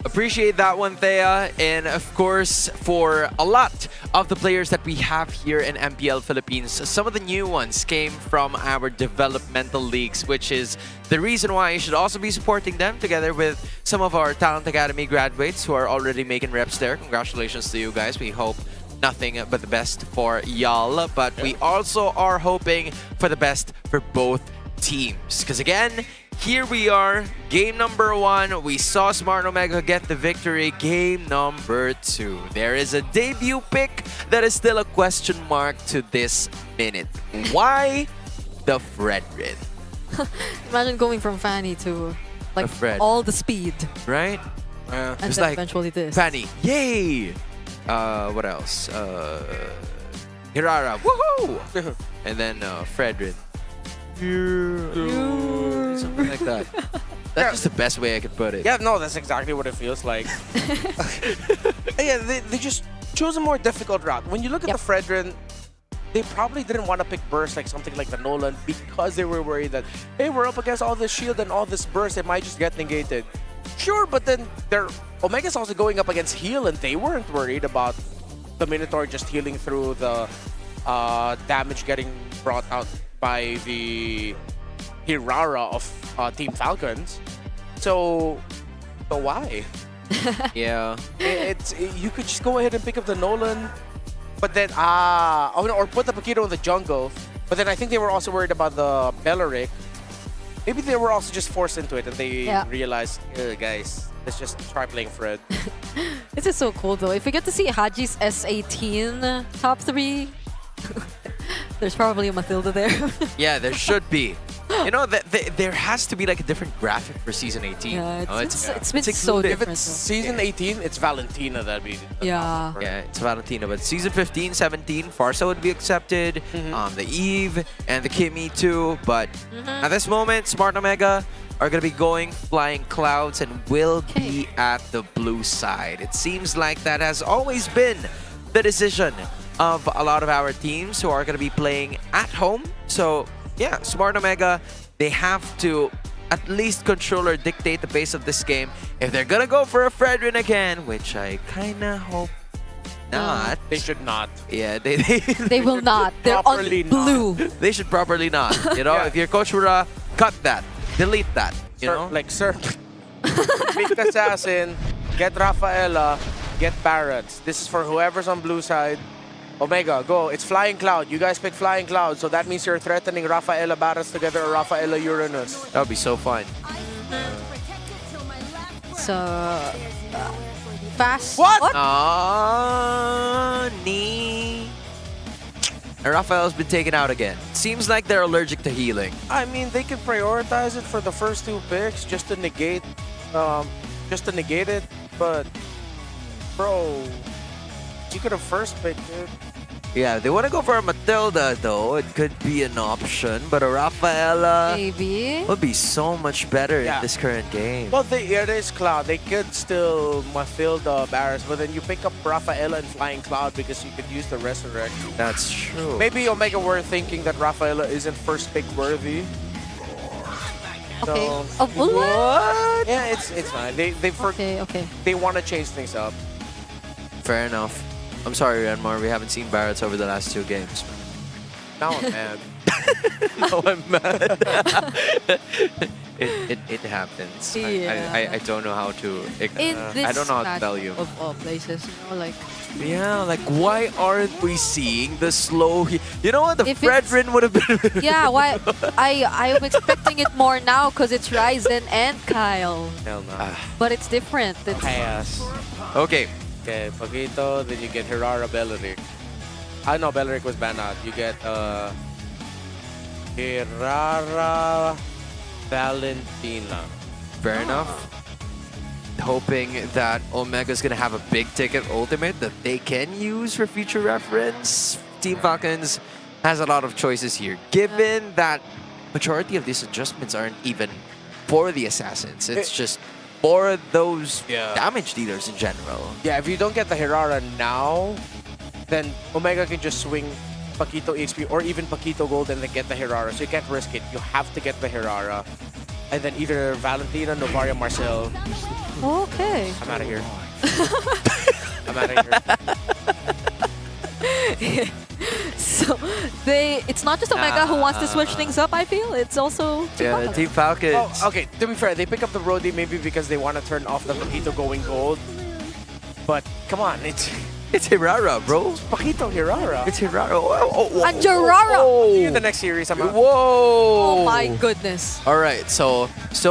Speaker 5: Appreciate that one, Thea. And of course, for a lot of the players that we have here in MPL Philippines, some of the new ones came from our developmental leagues, which is the reason why you should also be supporting them together with some of our Talent Academy graduates who are already making reps there. Congratulations to you guys. We hope nothing but the best for y'all. But we also are hoping for the best for both teams. Because again, here we are, game number 1. We saw Smart Omega get the victory. Game number 2. There is a debut pick that is still a question mark to this minute. Why the Fredrin?
Speaker 12: Imagine going from Fanny to like
Speaker 5: Fred.
Speaker 12: all the speed.
Speaker 5: Right?
Speaker 12: And
Speaker 5: It's
Speaker 12: then
Speaker 5: like
Speaker 12: eventually this.
Speaker 5: Fanny, yay! What else? Hirara, woohoo! And then Fredrin. Something like that. That's just the best way I could put it.
Speaker 11: Yeah, no, that's exactly what it feels like. Yeah, they just chose a more difficult route. When you look at the Fredrin, they probably didn't want to pick burst like something like the Nolan because they were worried that, hey, we're up against all this shield and all this burst, it might just get negated. Sure, but then their Omega's also going up against heal, and they weren't worried about the Minotaur just healing through the damage getting brought out by the Hirara of Team Falcons. So why?
Speaker 5: Yeah.
Speaker 11: You could just go ahead and pick up the Nolan, but then or put the Paquito in the jungle. But then I think they were also worried about the Belleric. Maybe they were also just forced into it and they realized, guys, let's just try playing Fred.
Speaker 12: This is so cool though. If we get to see Haji's S18 top 3, there's probably a Mathilda there.
Speaker 5: Yeah, there should be. You know, there has to be like a different graphic for Season 18.
Speaker 12: Yeah, it's been so
Speaker 5: included.
Speaker 11: If it's Season 18, it's Valentina that'd be the
Speaker 12: yeah.
Speaker 5: Yeah, it's Valentina. But Season 15, 17, Farsa would be accepted. The Eve and the Kimmy too. But at this moment, Smart Omega are going to be going Flying Clouds and will be at the blue side. It seems like that has always been the decision of a lot of our teams who are going to be playing at home. So yeah, Smart Omega, they have to at least control or dictate the pace of this game. If they're gonna go for a Fredrin again, which I kinda hope not.
Speaker 11: They should not.
Speaker 5: Yeah, they
Speaker 12: They will not. They're on
Speaker 11: Properly
Speaker 12: blue.
Speaker 5: they should properly not. You know, if you're Coach Ura, cut that. Delete that. You know?
Speaker 11: Like, sir, pick Assassin, get Rafaela, get Barretts. This is for whoever's on blue side. Omega, go. It's Flying Cloud. You guys pick Flying Cloud, so that means you're threatening Rafaela Barretts together or Rafaela Uranus.
Speaker 5: That would be so fun.
Speaker 12: So fast.
Speaker 11: What?
Speaker 5: Knee. And Raphael's been taken out again. Seems like they're allergic to healing.
Speaker 11: I mean, they could prioritize it for the first 2 picks just to negate it, but bro, you could have first picked it.
Speaker 5: Yeah, they want to go for a Matilda though. It could be an option, but a Rafaela
Speaker 12: maybe
Speaker 5: would be so much better in this current game.
Speaker 11: Well, it is Cloud. They could still Mathilda Barretts, but then you pick up Rafaela and Flying Cloud because you could use the Resurrect.
Speaker 5: That's true.
Speaker 11: Maybe Omega were thinking that Rafaela isn't first pick worthy.
Speaker 12: Okay.
Speaker 11: So,
Speaker 12: what?
Speaker 11: Yeah, it's fine. They want to change things up.
Speaker 5: Fair enough. I'm sorry, Renmar. We haven't seen Barretts over the last 2 games.
Speaker 11: Now I'm mad.
Speaker 5: Now I'm mad. it happens.
Speaker 12: Yeah.
Speaker 5: I don't know how to.
Speaker 12: In this
Speaker 5: I don't know how to tell you.
Speaker 12: Of all places, you know, like.
Speaker 5: Yeah, like why aren't we seeing the slow? You know what? The
Speaker 12: If it's-
Speaker 5: Fredrin would have been.
Speaker 12: Yeah, why? I am expecting it more now because it's Ryzen and Kyle.
Speaker 11: Hell no.
Speaker 12: But it's different. It's,
Speaker 11: Chaos.
Speaker 5: Okay.
Speaker 11: Okay, Paquito, then you get Hirara Belleric. No, Belleric was banned out. You get Hirara Valentina.
Speaker 5: Fair enough. Hoping that Omega's gonna have a big ticket ultimate that they can use for future reference. Team Falcons has a lot of choices here, given that majority of these adjustments aren't even for the assassins. It's just for those damage dealers in general.
Speaker 11: Yeah, if you don't get the Hirara now, then Omega can just swing Paquito EXP or even Paquito Gold and then get the Hirara. So you can't risk it. You have to get the Hirara. And then either Valentina, Novaria, Marcel.
Speaker 12: Okay.
Speaker 11: I'm out of here. I'm out of here.
Speaker 12: So it's not just Omega who wants to switch things up, I feel. It's also
Speaker 5: Team Falcons.
Speaker 11: Oh, okay, to be fair, they pick up the Brody maybe because they want to turn off the Paquito going gold. But come on,
Speaker 5: It's Hirara, bro.
Speaker 11: Pakito Hirara.
Speaker 5: It's Hirara. Oh.
Speaker 12: And Aurora.
Speaker 11: See you in the next series. I'm out.
Speaker 5: Whoa!
Speaker 12: Oh my goodness.
Speaker 5: All right, so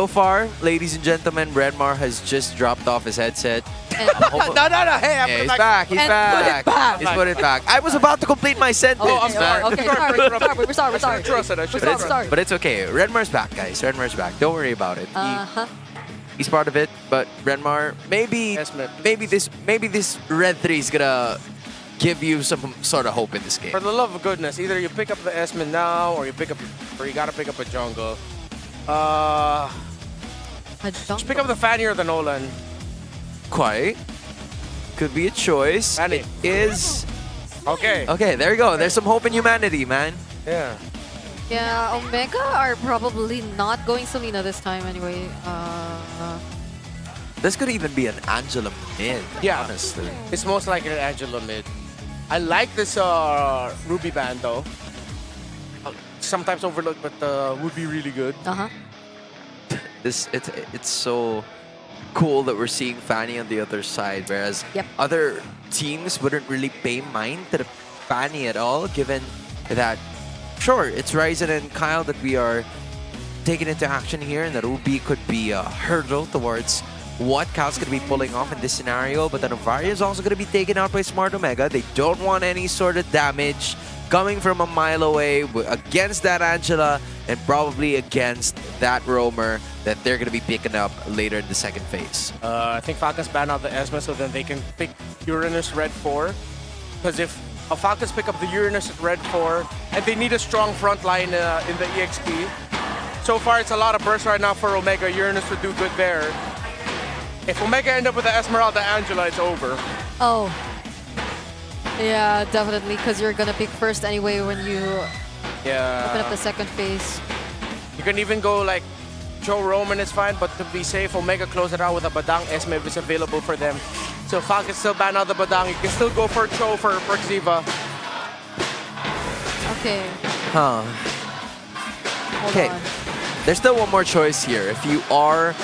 Speaker 5: far, ladies and gentlemen, Brenmar has just dropped off his headset.
Speaker 11: No. Hey, I'm
Speaker 5: He's back. He's
Speaker 12: And
Speaker 5: back.
Speaker 12: put it back.
Speaker 5: He's put it back. I was about to complete my sentence,
Speaker 11: I'm
Speaker 5: man.
Speaker 11: sorry.
Speaker 12: Okay, we're sorry.
Speaker 11: Trust it. I should have.
Speaker 5: But it's okay. Redmar's back, guys. Redmar's back. Don't worry about it. He's part of it. But Redmar, maybe this Red 3 is gonna give you some sort of hope in this game.
Speaker 11: For the love of goodness, either you pick up the Esmond now, or you gotta pick up a jungle. Just pick up the Fanny or the Nolan.
Speaker 5: Quite. Could be a choice.
Speaker 11: Fanny.
Speaker 5: It is.
Speaker 11: Okay.
Speaker 5: Okay, there you go. There's some hope in humanity, man.
Speaker 11: Yeah.
Speaker 12: Yeah, Omega are probably not going Selena this time anyway.
Speaker 5: This could even be an Angela mid,
Speaker 11: Yeah.
Speaker 5: honestly.
Speaker 11: It's most likely an Angela mid. I like this Ruby band though. Sometimes overlooked, but would be really good.
Speaker 5: It's so cool that we're seeing Fanny on the other side, whereas other teams wouldn't really pay mind to the Fanny at all, given that, sure, it's Ryzen and Kyle that we are taking into action here, and that Ruby could be a hurdle towards what Kyle's going to be pulling off in this scenario, but then Avaria is also going to be taken out by Smart Omega. They don't want any sort of damage coming from a mile away against that Angela, and probably against that roamer that they're going to be picking up later in the second phase.
Speaker 11: I think Falcons ban out the Esma so then they can pick Uranus Red 4. Because if Falcons pick up the Uranus at Red 4, and they need a strong front line in the EXP. So far, it's a lot of burst right now for Omega. Uranus would do good there. If Omega end up with the Esmeralda Angela, it's over.
Speaker 12: Oh. Yeah, definitely, because you're gonna pick first anyway when you open up the second phase.
Speaker 11: You can even go like Joe Roman is fine, but to be safe, Omega close it out with a Badang Esme if it's available for them. So Falcons still ban out the Badang. You can still go for Cho for Xiva.
Speaker 12: Okay.
Speaker 5: Huh. Okay. There's still one more choice here. If you are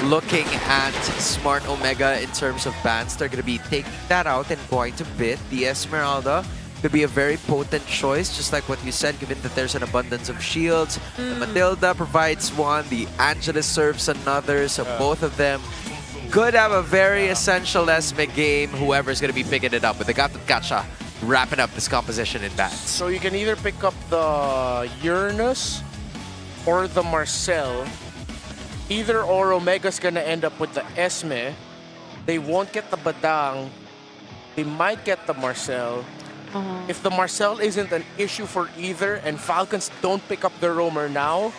Speaker 5: looking at Smart Omega in terms of bans, they're going to be taking that out in quite a bit. The Esmeralda could be a very potent choice, just like what you said, given that there's an abundance of shields. The Matilda provides one, the Angelus serves another, so both of them could have a very essential Esme game, whoever's going to be picking it up. But they got the Gacha wrapping up this composition in bans.
Speaker 11: So you can either pick up the Uranus or the Marcel. Either or Omega's gonna end up with the Esme. They won't get the Badang. They might get the Marcel. If the Marcel isn't an issue for either and Falcons don't pick up the Roamer now,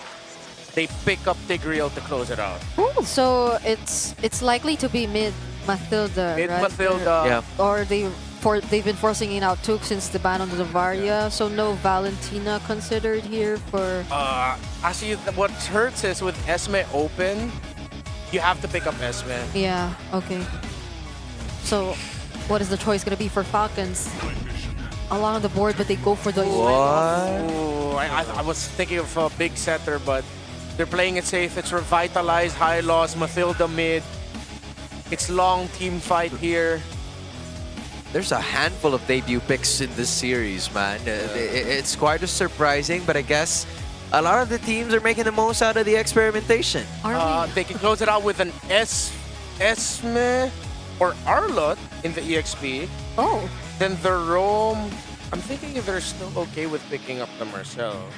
Speaker 11: they pick up Tigreal to close it out.
Speaker 12: So it's likely to be mid Mathilda,
Speaker 11: Mid
Speaker 12: right?
Speaker 11: Mathilda.
Speaker 5: Yeah.
Speaker 12: Or they've been forcing it out too since the ban on the Varia. So no Valentina considered here for.
Speaker 11: Actually, what hurts is with Esme open, you have to pick up Esme.
Speaker 12: Yeah. Okay. So, what is the choice gonna be for Falcons? Along the board, but they go for the.
Speaker 11: Ooh, I was thinking of a big setter, but they're playing it safe. It's Revitalized, high loss, Mathilda mid. It's long team fight here.
Speaker 5: There's a handful of debut picks in this series, man. It's quite surprising, but I guess a lot of the teams are making the most out of the experimentation.
Speaker 11: They can close it out with an Esme or Arlot in the EXP.
Speaker 12: Oh.
Speaker 11: Then the Rome, I'm thinking if they're still okay with picking up the Marcel.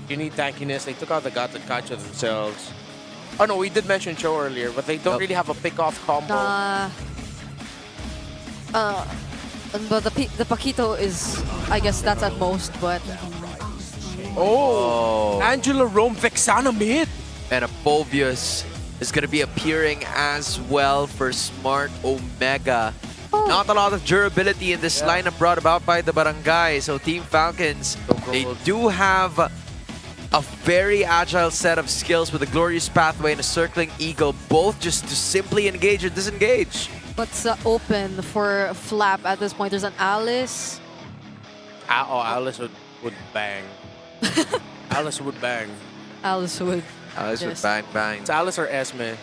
Speaker 11: You need tankiness. They took out the Gacha themselves. Oh no, we did mention Cho earlier, but they don't really have a pick-off combo.
Speaker 12: But the Paquito is, I guess that's at most, but.
Speaker 11: Oh! Angela Rome Vexana mid!
Speaker 5: And a Fulvius is going to be appearing as well for Smart Omega. Not a lot of durability in this lineup brought about by the Barangay. So Team Falcons, they do have a very agile set of skills with a Glorious Pathway and a Circling Eagle, both just to simply engage or disengage.
Speaker 12: What's open for Flap at this point? There's an Alice.
Speaker 11: Alice would bang. Alice would bang.
Speaker 12: Alice would.
Speaker 5: Alice would bang.
Speaker 11: It's Alice or Esme.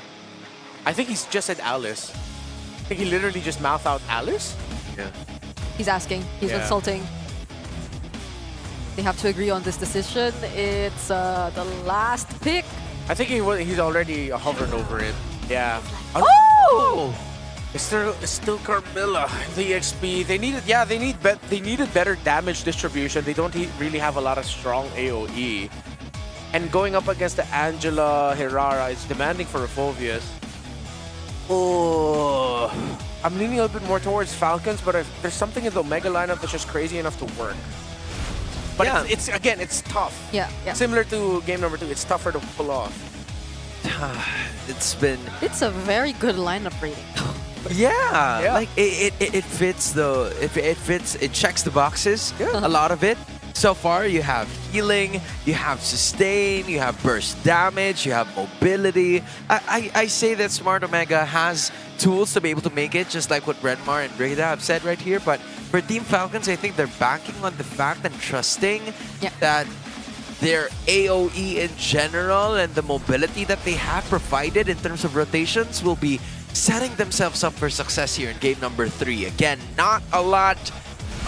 Speaker 11: I think he's just said Alice. I think he literally just mouthed out Alice.
Speaker 5: Yeah.
Speaker 12: He's asking. He's
Speaker 11: Yeah.
Speaker 12: insulting. They have to agree on this decision. It's the last pick.
Speaker 11: I think he's already hovered over it. Yeah.
Speaker 12: Oh!
Speaker 11: It's still Carmilla, the XP. They needed better damage distribution. They don't really have a lot of strong AoE. And going up against the Angela Herrera is demanding for Refovius. Oh, I'm leaning a little bit more towards Falcons, but if there's something in the Omega lineup that's just crazy enough to work. But
Speaker 5: Yeah.
Speaker 11: it's tough.
Speaker 12: Yeah, yeah.
Speaker 11: Similar to game number 2, it's tougher to pull off.
Speaker 12: It's a very good lineup rating.
Speaker 5: Yeah, like it fits it checks the boxes, a lot of it. So far you have healing, you have sustain, you have burst damage, you have mobility. I say that Smart Omega has tools to be able to make it, just like what Renmar and Brigida have said right here. But for Team Falcons, I think they're banking on the fact and trusting that their AoE in general and the mobility that they have provided in terms of rotations will be setting themselves up for success here in game number 3. Again, not a lot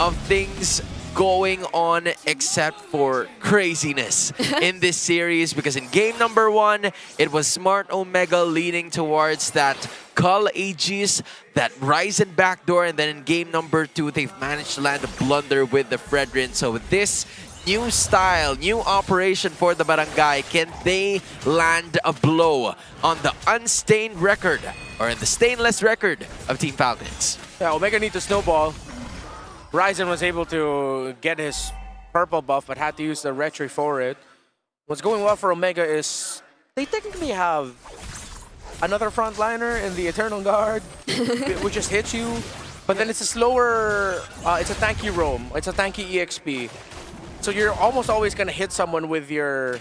Speaker 5: of things going on except for craziness in this series, because in game number 1, it was Smart Omega leaning towards that Cull Aegis, that Ryzen backdoor, and then in game number 2, they've managed to land a blunder with the Fredrin. So with this new style, new operation for the Barangay, can they land a blow on the unstained record, or in the stainless record of Team Falcons?
Speaker 11: Yeah, Omega need to snowball. Ryzen was able to get his purple buff, but had to use the retry for it. What's going well for Omega is they technically have another frontliner in the Eternal Guard, which just hits you. But then it's a slower, it's a tanky roam. It's a tanky EXP. So you're almost always going to hit someone with your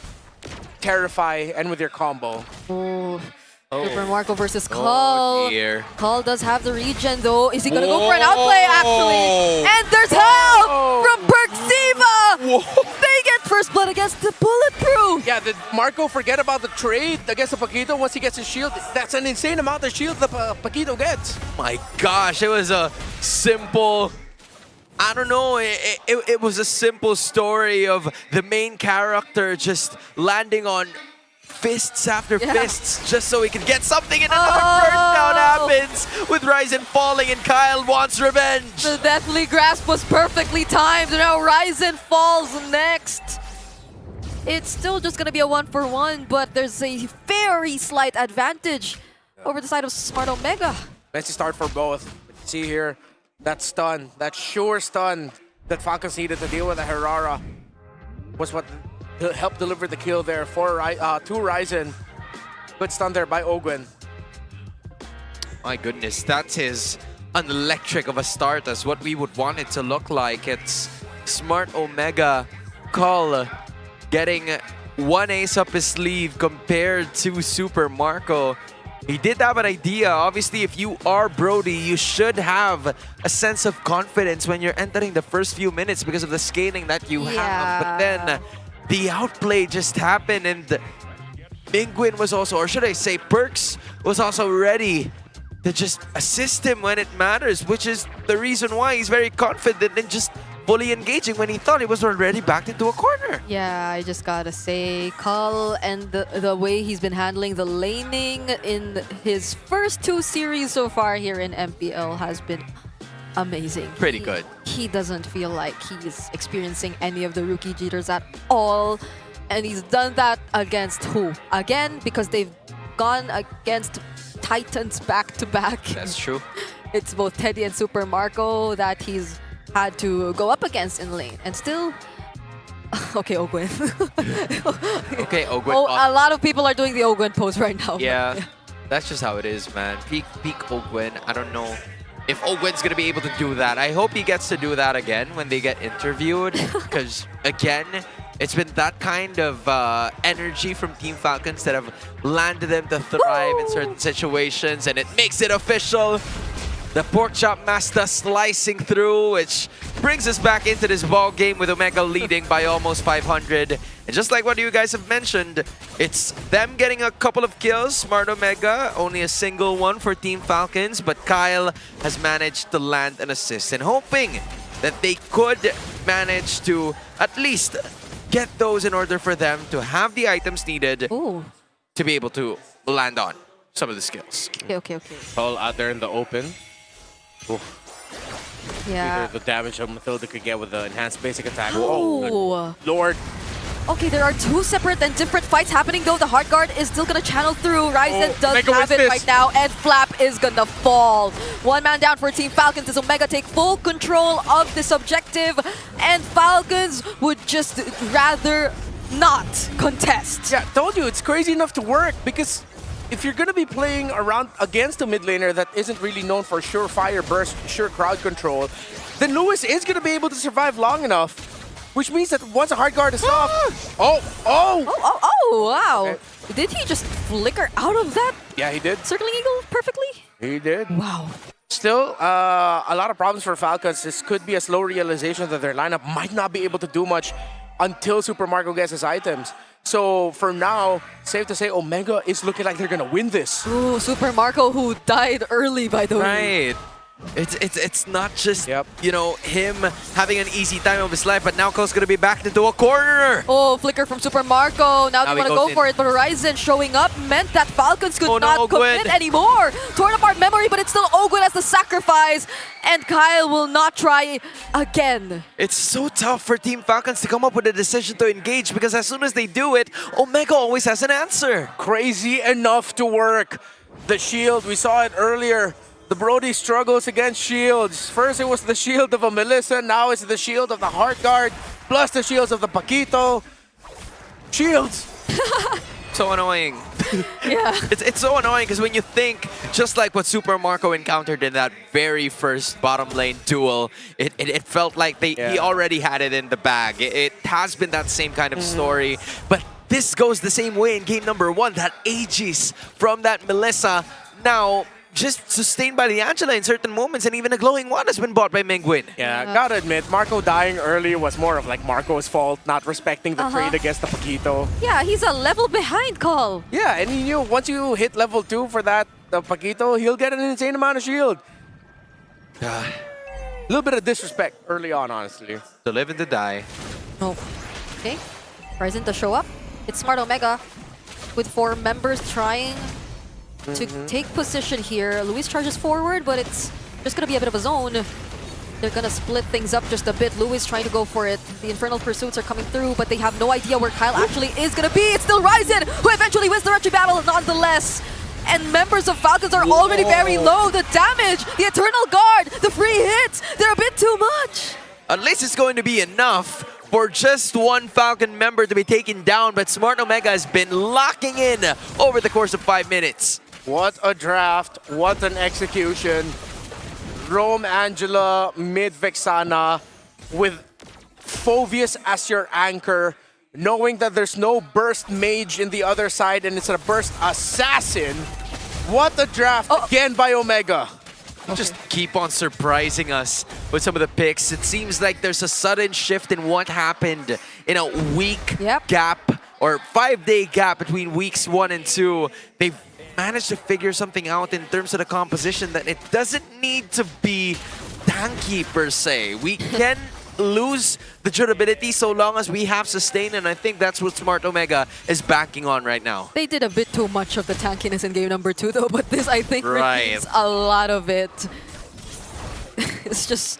Speaker 11: Terrify and with your combo.
Speaker 12: Super Marco versus Cull.
Speaker 5: Oh dear.
Speaker 12: Cull does have the regen though. Is he gonna go for an outplay actually? And there's help from Perxiva! They get first blood against the Bulletproof!
Speaker 11: Yeah, did Marco forget about the trade against the Paquito once he gets his shield? That's an insane amount of shield the Paquito gets.
Speaker 5: My gosh, it was a simple... I don't know, it was a simple story of the main character just landing on fists after fists just so he could get something, and another first down happens with Ryzen falling and Kyle wants revenge.
Speaker 12: The Deathly Grasp was perfectly timed. Now Ryzen falls next. It's still just gonna be a 1-for-1, but there's a very slight advantage over the side of Smart Omega.
Speaker 11: Let's start for both. See here, that stun, that sure stun that Falcons needed to deal with the Herrera was what helped deliver the kill there for to Ryzen. Good stun there by Ogwen.
Speaker 5: My goodness, that's his electric of a start as what we would want it to look like. It's Smart Omega Cull getting one ace up his sleeve compared to Super Marco. He did have an idea. Obviously, if you are Brody, you should have a sense of confidence when you're entering the first few minutes because of the scaling that you have. But then the outplay just happened, and Mingwin was also, or should I say Perks, was also ready to just assist him when it matters, which is the reason why he's very confident and just fully engaging when he thought he was already backed into a corner.
Speaker 12: Yeah, I just gotta say, Cull and the way he's been handling the laning in his first 2 series so far here in MPL has been amazing.
Speaker 5: Pretty good.
Speaker 12: He doesn't feel like he's experiencing any of the rookie jitters at all. And he's done that against who? Again, because they've gone against Titans back-to-back.
Speaker 5: That's true.
Speaker 12: It's both Teddy and Super Marco that he's had to go up against in lane. And still... Okay, Ogwen.
Speaker 5: Okay, Ogwen.
Speaker 12: Oh, a lot of people are doing the Ogwen pose right now.
Speaker 5: Yeah, that's just how it is, man. Peak Ogwen. I don't know if Ogwen's going to be able to do that. I hope he gets to do that again when they get interviewed. Because, again, it's been that kind of energy from Team Falcons that have landed them to thrive in certain situations. And it makes it official. The pork chop master slicing through, which brings us back into this ball game with Omega leading by almost 500. And just like what you guys have mentioned, it's them getting a couple of kills. Smart Omega, only a single one for Team Falcons, but Kyle has managed to land an assist and hoping that they could manage to at least get those in order for them to have the items needed to be able to land on some of the skills.
Speaker 12: Okay.
Speaker 11: All out there in the open. Oof.
Speaker 12: Yeah.
Speaker 11: The damage that Mathilda could get with the enhanced basic attack.
Speaker 12: Oh.
Speaker 11: Oh, Lord.
Speaker 12: Okay, there are two separate and different fights happening though. The Heart Guard is still gonna channel through. Ryzen does
Speaker 11: Omega
Speaker 12: have
Speaker 11: wins
Speaker 12: it
Speaker 11: this.
Speaker 12: right now, and Flap is gonna fall. One man down for Team Falcons as Omega take full control of this objective, and Falcons would just rather not contest.
Speaker 11: Yeah, told you, it's crazy enough to work because if you're gonna be playing around against a mid laner that isn't really known for surefire burst, sure crowd control, then Lewis is gonna be able to survive long enough, which means that once a hard guard is off,
Speaker 12: wow.
Speaker 11: Okay.
Speaker 12: Did he just flicker out of that?
Speaker 11: Yeah, he did.
Speaker 12: Circling Eagle perfectly?
Speaker 11: He did.
Speaker 12: Wow.
Speaker 11: Still, a lot of problems for Falcons. This could be a slow realization that their lineup might not be able to do much until Super Marco gets his items. So for now, safe to say Omega is looking like they're gonna win this.
Speaker 12: Ooh, Super Marco who died early by the way.
Speaker 5: Right. It's not just, you know, him having an easy time of his life, but now Cole's gonna be backed into a corner.
Speaker 12: Oh, flicker from Super Marco. Now they want to go for it, but Horizon showing up meant that Falcons could not commit anymore. Torn apart memory, but it's still Ogwen as the sacrifice, and Kyle will not try again.
Speaker 5: It's so tough for Team Falcons to come up with a decision to engage because as soon as they do it, Omega always has an answer.
Speaker 11: Crazy enough to work. The shield, we saw it earlier. The Brody struggles against shields. First it was the shield of a Melissa, now it's the shield of the Heart Guard, plus the shields of the Paquito. Shields!
Speaker 5: So annoying.
Speaker 12: Yeah.
Speaker 5: It's so annoying because when you think, just like what Super Marco encountered in that very first bottom lane duel, it felt like he already had it in the bag. It has been that same kind of story, but this goes the same way in game number 1. That Aegis from that Melissa now just sustained by the Angela in certain moments, and even a glowing one has been bought by Mengwin.
Speaker 11: Yeah, gotta admit, Marco dying early was more of like Marco's fault, not respecting the trade against the Paquito.
Speaker 12: Yeah, he's a level behind, Call.
Speaker 11: Yeah, and he knew once you hit level 2 for that Paquito, he'll get an insane amount of shield. A little bit of disrespect early on, honestly.
Speaker 5: To live and to die.
Speaker 12: Oh. Okay. Present to show up. It's Smart Omega with 4 members trying to take position here. Luis charges forward, but it's just gonna be a bit of a zone. They're gonna split things up just a bit. Luis trying to go for it. The Infernal Pursuits are coming through, but they have no idea where Kyle actually is gonna be. It's still Ryzen, who eventually wins the retry battle nonetheless. And members of Falcons are already very low. The damage, the Eternal Guard, the free hits, they're a bit too much.
Speaker 5: At least it's going to be enough for just one Falcon member to be taken down, but Smart Omega has been locking in over the course of 5 minutes.
Speaker 11: What a draft, what an execution. Rome Angela, mid Vexana, with Phoveus as your anchor, knowing that there's no burst mage in the other side and it's a burst assassin. What a draft again by Omega.
Speaker 5: Just keep on surprising us with some of the picks. It seems like there's a sudden shift in what happened in a week gap or 5-day gap between weeks 1 and 2. They've managed to figure something out in terms of the composition that it doesn't need to be tanky per se. We can lose the durability so long as we have sustain, and I think that's what Smart Omega is backing on right now.
Speaker 12: They did a bit too much of the tankiness in game number 2 though, but this I think repeats a lot of it. It's just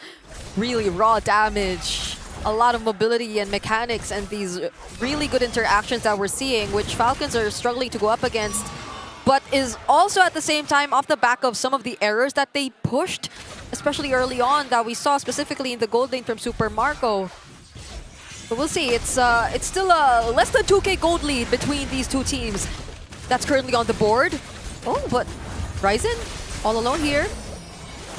Speaker 12: really raw damage, a lot of mobility and mechanics, and these really good interactions that we're seeing, which Falcons are struggling to go up against, but is also at the same time off the back of some of the errors that they pushed, especially early on, that we saw specifically in the gold lane from Super Marco. But we'll see. It's still a less than 2k gold lead between these two teams. That's currently on the board. Oh, but Ryzen, all alone here,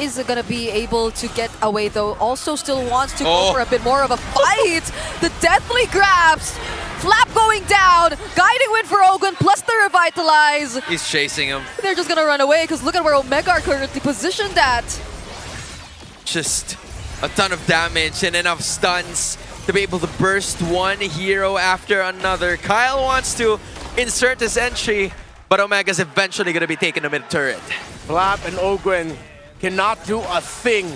Speaker 12: is gonna be able to get away though. Also still wants to go for a bit more of a fight. The deathly grabs Flap going down. Guiding win for Ogun plus the Revitalize.
Speaker 5: He's chasing him.
Speaker 12: They're just gonna run away because look at where Omega are currently positioned at.
Speaker 5: Just a ton of damage and enough stuns to be able to burst one hero after another. Kyle wants to insert his entry, but Omega's eventually going to be taking the mid turret.
Speaker 11: Flap and Ogwen cannot do a thing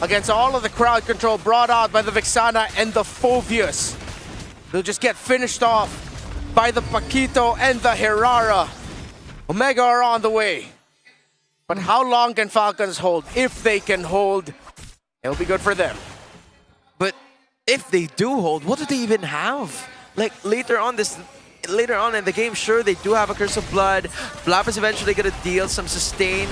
Speaker 11: against all of the crowd control brought out by the Vexana and the Phobius. They'll just get finished off by the Paquito and the Herrera. Omega are on the way. But how long can Falcons hold? If they can hold, it'll be good for them.
Speaker 5: But if they do hold, what do they even have? Like later on in the game, sure, they do have a Curse of Blood. Flap is eventually going to deal some sustain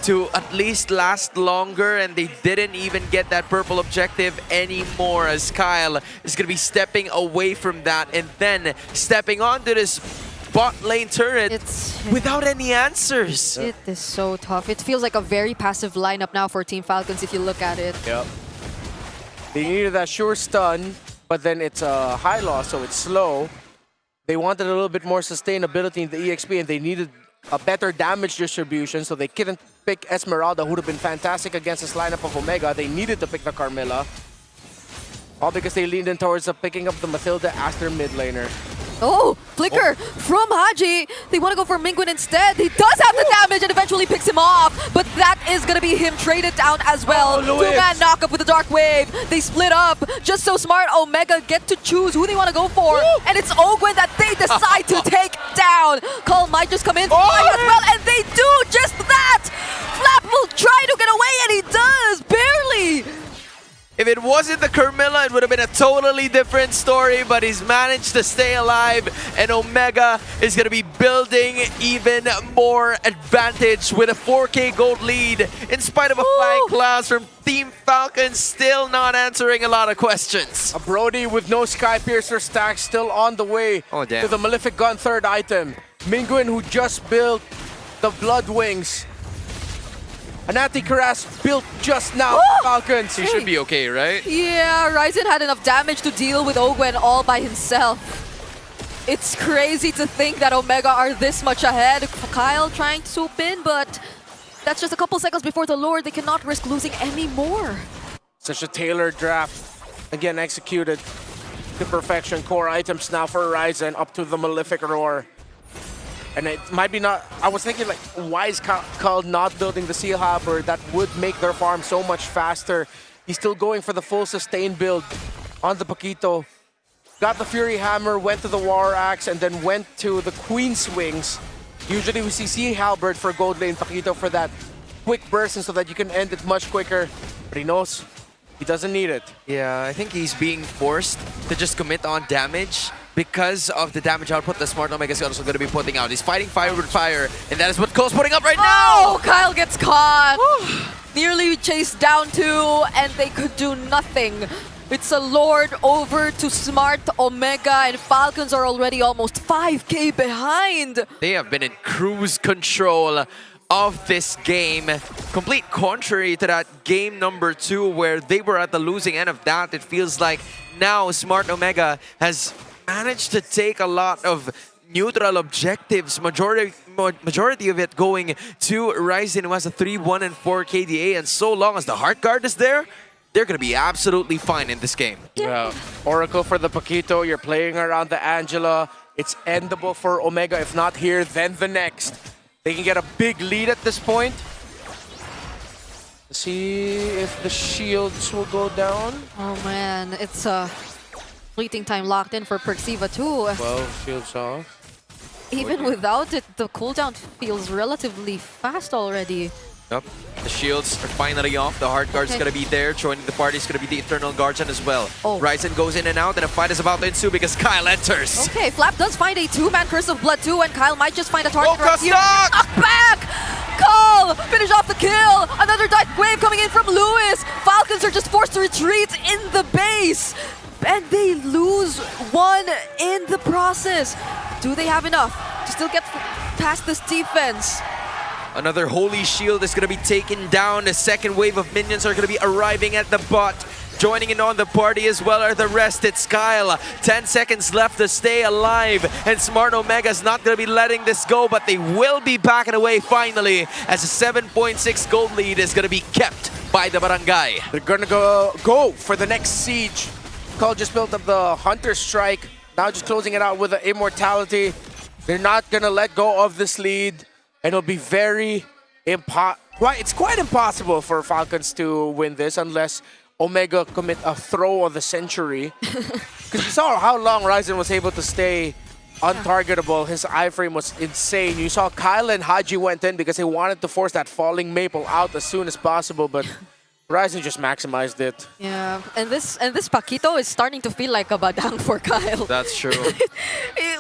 Speaker 5: to at least last longer, and they didn't even get that purple objective anymore as Kyle is going to be stepping away from that and then stepping onto this bot lane turret without any answers.
Speaker 12: It is so tough. It feels like a very passive lineup now for Team Falcons if you look at it.
Speaker 11: Yep. They needed that sure stun, but then it's a high loss, so it's slow. They wanted a little bit more sustainability in the EXP, and they needed a better damage distribution, so they couldn't pick Esmeralda, who would have been fantastic against this lineup of Omega. They needed to pick the Carmilla, all because they leaned in towards picking up the Mathilda as their mid laner.
Speaker 12: Oh, flicker from Haji. They want to go for Mingwin instead. He does have the damage and eventually picks him off, but that is going to be him traded down as well. Two-man knockup with the Dark Wave. They split up. Just so smart. Omega get to choose who they want to go for, and it's Ogwen that they decide to take down. Cole might just come in as well, and they do just that. Flap will try to get away, and he does, barely.
Speaker 5: If it wasn't the Carmilla, it would have been a totally different story, but he's managed to stay alive, and Omega is going to be building even more advantage with a 4K gold lead in spite of a flying class from Team Falcons still not answering a lot of questions.
Speaker 11: A Brody with no Sky Piercer stack still on the way to the Malefic Gun third item. Mingwin, who just built the Blood Wings. Anati Karas built just now Falcons.
Speaker 5: He should be okay, right?
Speaker 12: Yeah, Ryzen had enough damage to deal with Ogwen all by himself. It's crazy to think that Omega are this much ahead. Kyle trying to swoop in, but that's just a couple seconds before the Lord. They cannot risk losing any more.
Speaker 11: Such a tailored draft. Again, executed to perfection. Core items now for Ryzen up to the Malefic Roar. And it might be not, I was thinking like, why is Kyle not building the Seal Halberd? That would make their farm so much faster. He's still going for the full sustain build on the Paquito. Got the Fury Hammer, went to the War Axe, and then went to the Queen's Wings. Usually we see Seal Halberd for gold lane, Paquito for that quick burst so that you can end it much quicker. But he knows he doesn't need it.
Speaker 5: Yeah, I think he's being forced to just commit on damage because of the damage output that Smart Omega is also going to be putting out. He's fighting fire with fire, and that is what Cole's putting up right now!
Speaker 12: Oh, Kyle gets caught! Nearly chased down too, and they could do nothing. It's a Lord over to Smart Omega, and Falcons are already almost 5K behind.
Speaker 5: They have been in cruise control of this game. Complete contrary to that game number 2 where they were at the losing end of that. It feels like now Smart Omega has managed to take a lot of neutral objectives, majority of it going to Ryzen, who has a 3-1 and 4 KDA, and so long as the Heart Guard is there, they're going to be absolutely fine in this game.
Speaker 11: Yeah. Oracle for the Paquito, you're playing around the Angela. It's endable for Omega, if not here, then the next. They can get a big lead at this point. Let's see if the shields will go down.
Speaker 12: Oh man, it's a fleeting time locked in for Perxiva too.
Speaker 11: 12 shields off.
Speaker 12: Even without it, the cooldown feels relatively fast already.
Speaker 5: Yep. The shields are finally off. The Heart Guard's going to be there. Joining the party is going to be the Eternal Guardian as well. Ryzen goes in and out, and a fight is about to ensue because Kyle enters.
Speaker 12: Okay, Flap does find a 2-man Curse of Blood too, and Kyle might just find a target right here.
Speaker 5: Knock
Speaker 12: Back! Cole! Finish off the kill! Another Dark Wave coming in from Lewis! Falcons are just forced to retreat in the base! And they lose one in the process. Do they have enough to still get past this defense?
Speaker 5: Another Holy Shield is going to be taken down. The second wave of minions are going to be arriving at the bot. Joining in on the party as well are the rest. It's Kyle. 10 seconds left to stay alive. And Smart Omega's not going to be letting this go, but they will be backing away finally as a 7.6 gold lead is going to be kept by the Barangay.
Speaker 11: They're gonna go for the next siege. Call just built up the Hunter Strike. Now just closing it out with the Immortality. They're not gonna let go of this lead. And it'll be very it's quite impossible for Falcons to win this unless Omega commit a throw of the century. Because you saw how long Ryzen was able to stay untargetable. His iframe was insane. You saw Kyle and Haji went in because they wanted to force that falling maple out as soon as possible, but Ryzen just maximized it.
Speaker 12: Yeah, and this Paquito is starting to feel like a badang for Kyle.
Speaker 5: That's true.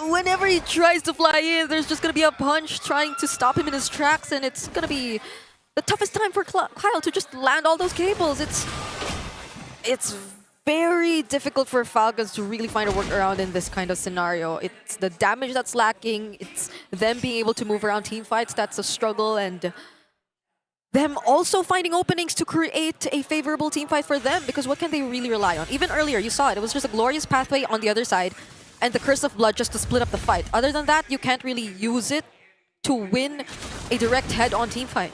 Speaker 12: Whenever he tries to fly in, there's just gonna be a punch trying to stop him in his tracks, and it's gonna be the toughest time for Kyle to just land all those cables. It's very difficult for Falcons to really find a workaround in this kind of scenario. It's the damage that's lacking. It's them being able to move around team fights that's a struggle, and them also finding openings to create a favorable team fight for them, because what can they really rely on? Even earlier, you saw it. It was just a glorious pathway on the other side and the Curse of Blood just to split up the fight. Other than that, you can't really use it to win a direct head-on team fight.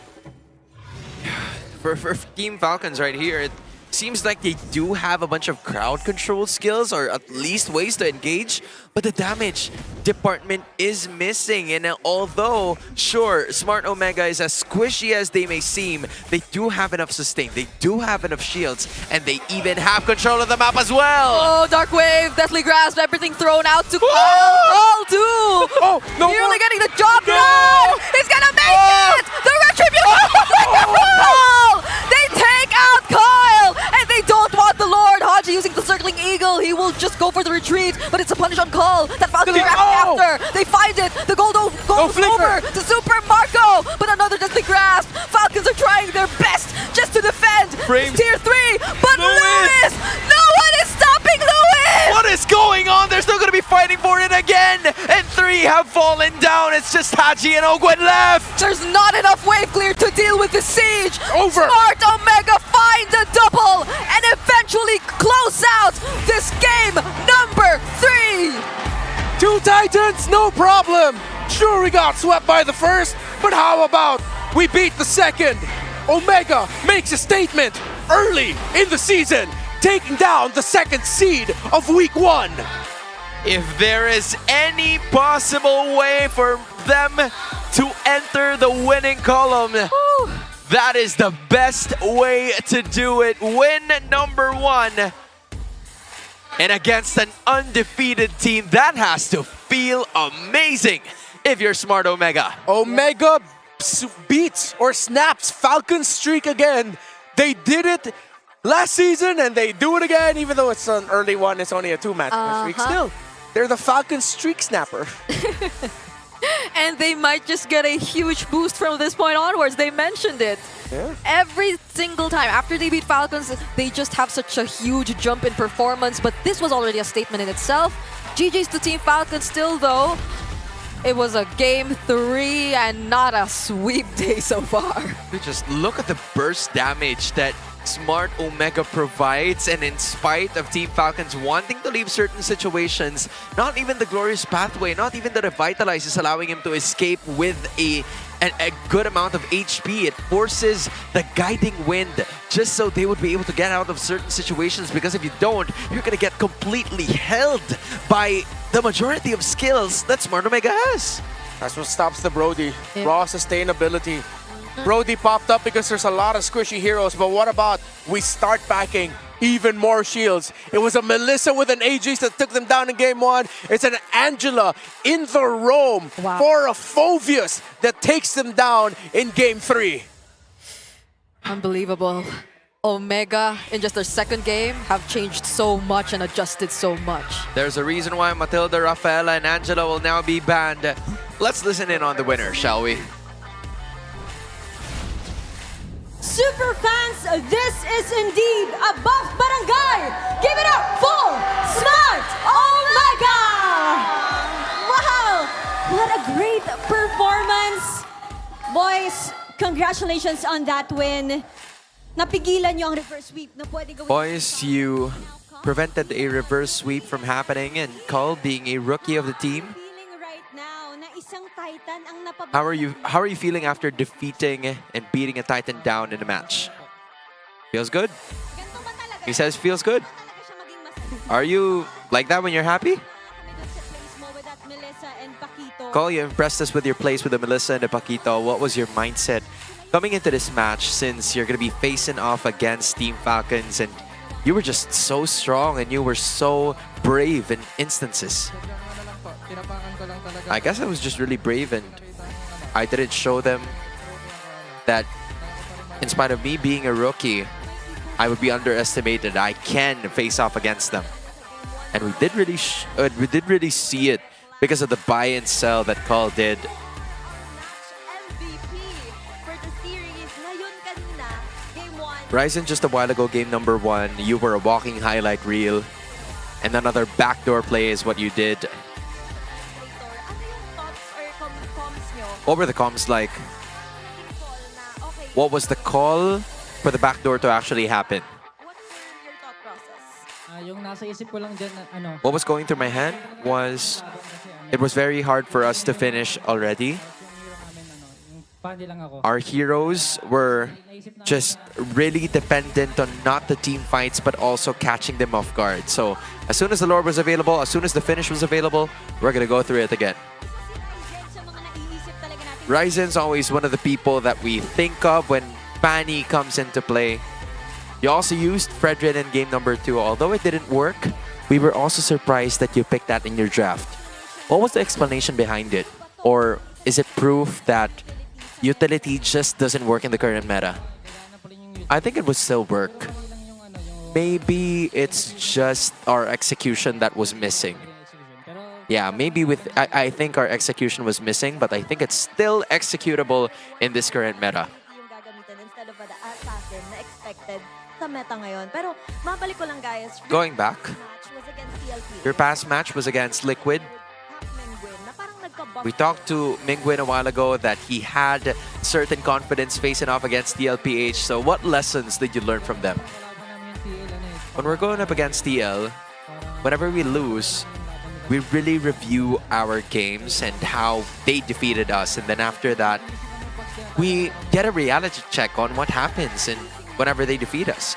Speaker 5: For Team Falcons right here, it seems like they do have a bunch of crowd control skills, or at least ways to engage, but the damage department is missing. And although, sure, Smart Omega is as squishy as they may seem, they do have enough sustain, they do have enough shields, and they even have control of the map as well.
Speaker 12: Oh, Dark Wave, Deathly Grasp, everything thrown out to Kyle. All do!
Speaker 11: Oh, no!
Speaker 12: Nearly getting the job done! He's gonna make it! The Retribution! They take out Kyle! And they don't want the Lord. Haji using the Circling Eagle. He will just go for the retreat, but it's a punish on call. That Falcon after. They find it. The gold goes over to Super Marco, but another Deathly Grasp. Falcons are trying their best just to defend.
Speaker 5: Frames.
Speaker 12: Tier 3, but Lewis! No one is stopping Lewis!
Speaker 5: What is going on? They're still going to be fighting for it again, and 3 have fallen down. It's just Haji and Ogwen left.
Speaker 12: There's not enough wave clear to deal with the siege.
Speaker 11: Over.
Speaker 12: Smart Omega finds a double and eventually close out this game number 3.
Speaker 11: 2 Titans, no problem. Sure, we got swept by the first, but how about we beat the second? Omega makes a statement early in the season, taking down the second seed of week 1.
Speaker 5: If there is any possible way for them to enter the winning column, that is the best way to do it. Win number 1. And against an undefeated team, that has to feel amazing if you're Smart Omega.
Speaker 11: Omega beats or snaps Falcons streak again. They did it last season and they do it again, even though it's an early one, it's only a 2-match streak. Still, they're the Falcons streak snapper.
Speaker 12: And they might just get a huge boost from this point onwards. They mentioned it.
Speaker 11: Yeah.
Speaker 12: Every single time after they beat Falcons, they just have such a huge jump in performance. But this was already a statement in itself. GG's to Team Falcons still, though. It was a game 3 and not a sweep day so far.
Speaker 5: Just look at the burst damage that Smart Omega provides, and in spite of Team Falcons wanting to leave certain situations, not even the Glorious Pathway, not even the Revitalize is allowing him to escape with a good amount of HP. It forces the Guiding Wind just so they would be able to get out of certain situations, because if you don't, you're gonna get completely held by the majority of skills that Smart Omega has.
Speaker 11: That's what stops the Brody. Raw sustainability. Brody popped up because there's a lot of squishy heroes, but what about we start packing even more shields? It was a Melissa with an Aegis that took them down in game 1. It's an Angela in the roam for a Phoveus that takes them down in game 3.
Speaker 12: Unbelievable. Omega, in just their second game, have changed so much and adjusted so much.
Speaker 5: There's a reason why Matilda, Rafaela, and Angela will now be banned. Let's listen in on the winner, shall we?
Speaker 14: Super fans, this is indeed a buff barangay. Give it up for Smart Omega! Wow, what a great performance. Boys, congratulations on that win. napigilan nyo ang reverse sweep na pwede gawin.
Speaker 5: Boys, you prevented a reverse sweep from happening, and Cole, being a rookie of the team,
Speaker 14: Right now, na isang Titan ang napabigyan.
Speaker 5: how are you feeling after defeating and beating a Titan down in a match? Feels good? He says feels good. Are you like that when you're happy? Cole, you impressed us with your plays with the Melissa and the Paquito. What was your mindset coming into this match, since you're going to be facing off against Team Falcons, and you were just so strong and you were so brave in instances? I guess I was just really brave, and I didn't show them that in spite of me being a rookie, I would be underestimated. I can face off against them. And we did really see it because of the buy and sell that Cole did. Ryzen, just a while ago, game number 1, you were a walking highlight reel, and another backdoor play is what you did. What were the comms like? What was the call for the backdoor to actually happen?
Speaker 8: Yung nasa isip ko lang dyan, ano.
Speaker 5: What was going through my head was it was very hard for us to finish already. Our heroes were just really dependent on not the team fights, but also catching them off guard. So as soon as the Lord was available, as soon as the finish was available, we're going to go through it again. Ryzen's always one of the people that we think of when Fanny comes into play. You also used Fredrin in game number 2. Although it didn't work, we were also surprised that you picked that in your draft. What was the explanation behind it? Or is it proof that utility just doesn't work in the current meta? I think it would still work. Maybe it's just our execution that was missing. Yeah, maybe I think our execution was missing, but I think it's still executable in this current meta.
Speaker 14: Instead of the assassin na expected sa meta ngayon. Pero mabalik ko lang, guys.
Speaker 5: Going back, your past match was against Liquid. We talked to Mingwin a while ago that he had certain confidence facing off against DLPH. So what lessons did you learn from them? When we're going up against DL, whenever we lose, we really review our games and how they defeated us. And then after that, we get a reality check on what happens and whenever they defeat us.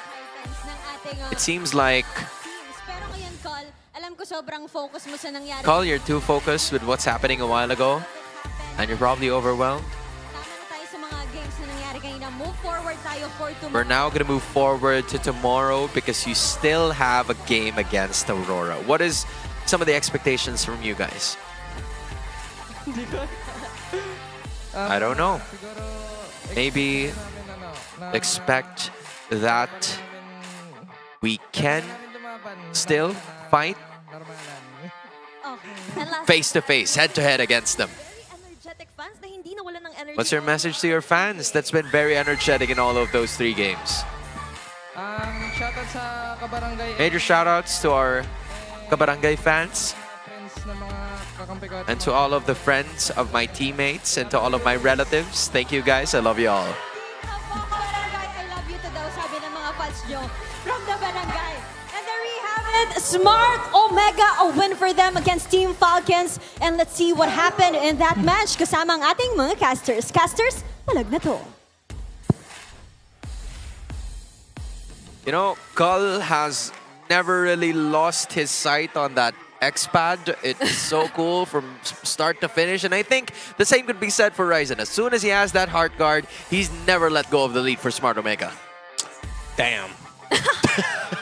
Speaker 5: It seems like Call, you're too focused with what's happening a while ago, and you're probably overwhelmed. We're now going to move forward to tomorrow because you still have a game against Aurora. What is some of the expectations from you guys? I don't know. Maybe expect that we can still fight face to face, head to head against them. What's your message to your fans that's been very energetic in all of those 3 games? Major shoutouts to our Kabarangay fans and to all of the friends of my teammates and to all of my relatives. Thank you guys. I love you all.
Speaker 14: I love you to daw, sabi ng mga fans nyo from the barangay. And there we have it. Smart Omega, a win for them against Team Falcons. And let's see what happened in that match kasama ang ating mga casters. Casters, Palag Na To.
Speaker 5: You know, Call has never really lost his sight on that X-Pad. It's so cool from start to finish. And I think the same could be said for Ryzen. As soon as he has that heart guard, he's never let go of the lead for Smart Omega.
Speaker 11: Damn.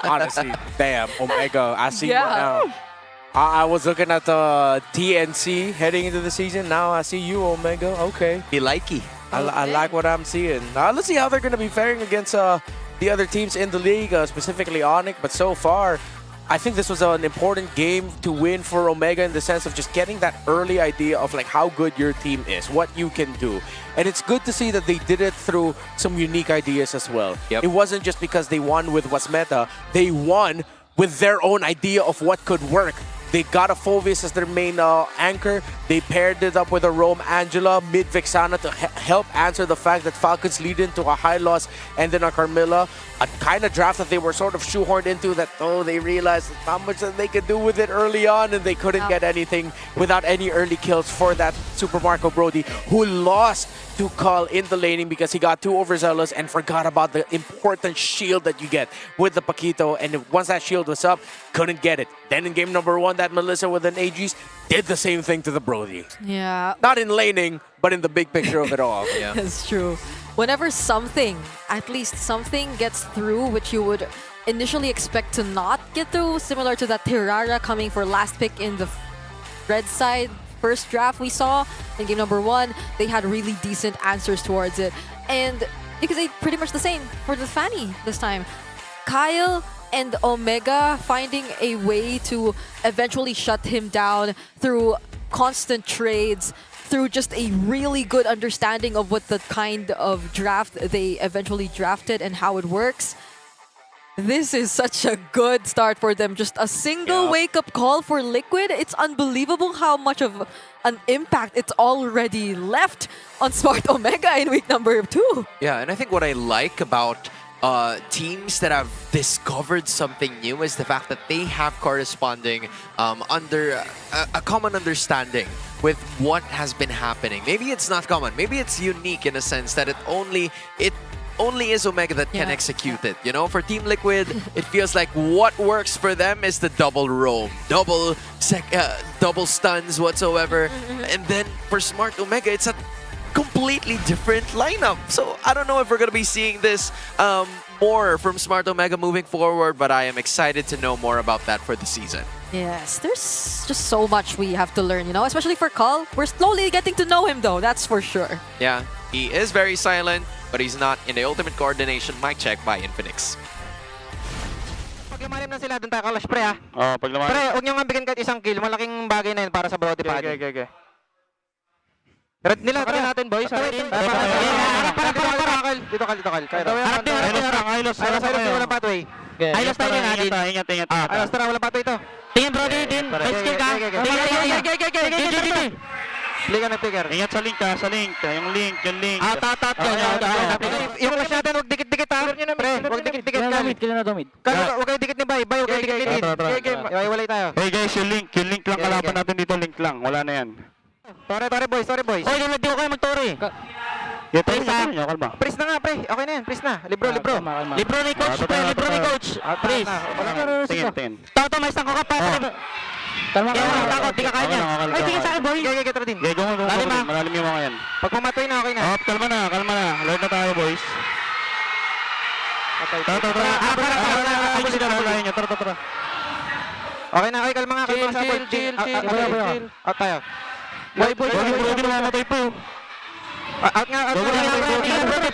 Speaker 11: Honestly, damn, Omega. I see you now. I was looking at the TNC heading into the season. Now I see you, Omega. Okay.
Speaker 5: He likey.
Speaker 11: I like what I'm seeing. Let's see how they're going to be faring against the other teams in the league, specifically Onyx. But so far, I think this was an important game to win for Omega in the sense of just getting that early idea of like how good your team is, what you can do. And it's good to see that they did it through some unique ideas as well.
Speaker 5: Yep.
Speaker 11: It wasn't just because they won with what's meta, they won with their own idea of what could work They got a Fulvius as their main anchor. They paired it up with a Rome Angela, mid Vexana to help answer the fact that Falcons lead into a high loss, and then a Carmilla. A kind of draft that they were sort of shoehorned into that, they realized how much that they could do with it early on, and they couldn't get anything without any early kills for that Super Marco Brody, who lost to Call in the laning because he got too overzealous and forgot about the important shield that you get with the Paquito, and once that shield was up, couldn't get it. Then in game number 1, that Melissa with an Aegis did the same thing to the Brody.
Speaker 12: Yeah.
Speaker 11: Not in laning, but in the big picture of it all.
Speaker 12: Yeah. That's true. Whenever something, at least something gets through, which you would initially expect to not get through, similar to that Terrara coming for last pick in the red side first draft we saw in game number 1, they had really decent answers towards it. And because they pretty much the same for the Fanny this time. Kyle and Omega finding a way to eventually shut him down through constant trades, through just a really good understanding of what the kind of draft they eventually drafted and how it works. This is such a good start for them. Just a single wake-up call for Liquid. It's unbelievable how much of an impact it's already left on Smart Omega in week number 2.
Speaker 5: Yeah, and I think what I like about teams that have discovered something new is the fact that they have corresponding under a common understanding with what has been happening. Maybe it's not common. Maybe it's unique in a sense that it only is Omega that can execute it. You know, for Team Liquid, it feels like what works for them is the double roam, double stuns whatsoever. And then for Smart Omega, it's a completely different lineup. So I don't know if we're going to be seeing this more from Smart Omega moving forward, but I am excited to know more about that for the season.
Speaker 12: Yes, there's just so much we have to learn, you know, especially for Call. We're slowly getting to know him though, that's for sure.
Speaker 5: Yeah, he is very silent, but he's not in the ultimate coordination. Mic check by Infinix.
Speaker 7: Pag lumalim na sila, doon tayo kalash, pre, ha?
Speaker 18: Oo, pag lumalim.
Speaker 7: Pre, huwag nyo nga bigyan kahit isang kill. Malaking bagay na yun para sa Brody pa.
Speaker 18: Okay.
Speaker 7: Red nila, try natin, boys. Para. Dito, Kyle.
Speaker 18: Aylos.
Speaker 7: Walang pathway. Aylos tayo natin.
Speaker 18: Ingat.
Speaker 7: Aylos, tara, walang pathway ito.
Speaker 18: Tingin, Brody, din. Best kill ka.
Speaker 7: Liga ng picker.
Speaker 18: Ingat sa link. Yung link.
Speaker 7: Tatat yan. Yung flash natin, huwag dikit-dikit ha. Pre, huwag dikit-dikit. Huwag kayo dikit ni Bay. Huwag kayo dikit-dikit. Iwalay tayo.
Speaker 18: Hey guys, yung link lang kalaban natin dito. Link lang. Wala na yan.
Speaker 7: Tore boys.
Speaker 18: Oy, di ko kayo mag-tore.
Speaker 7: Pris na nga, pre. Okay na yan. Pris na. Libro.
Speaker 18: Libro ni coach, pre. Libro ni coach. Pris. Tingin. Toto, may isang kuka pa. Kalma ka. Takot, di ka kaya niya. Ay, tingin sa akin, boy.
Speaker 7: Gaya, tara din.
Speaker 18: Malalim yung mga yan.
Speaker 7: Pag mamatoy na, okay na.
Speaker 18: Kalma na. Load na tayo, boys. Tara.
Speaker 7: Okay na, kalma nga. Chill. Out tayo. Boy,
Speaker 18: mamatay po.
Speaker 7: Out nga.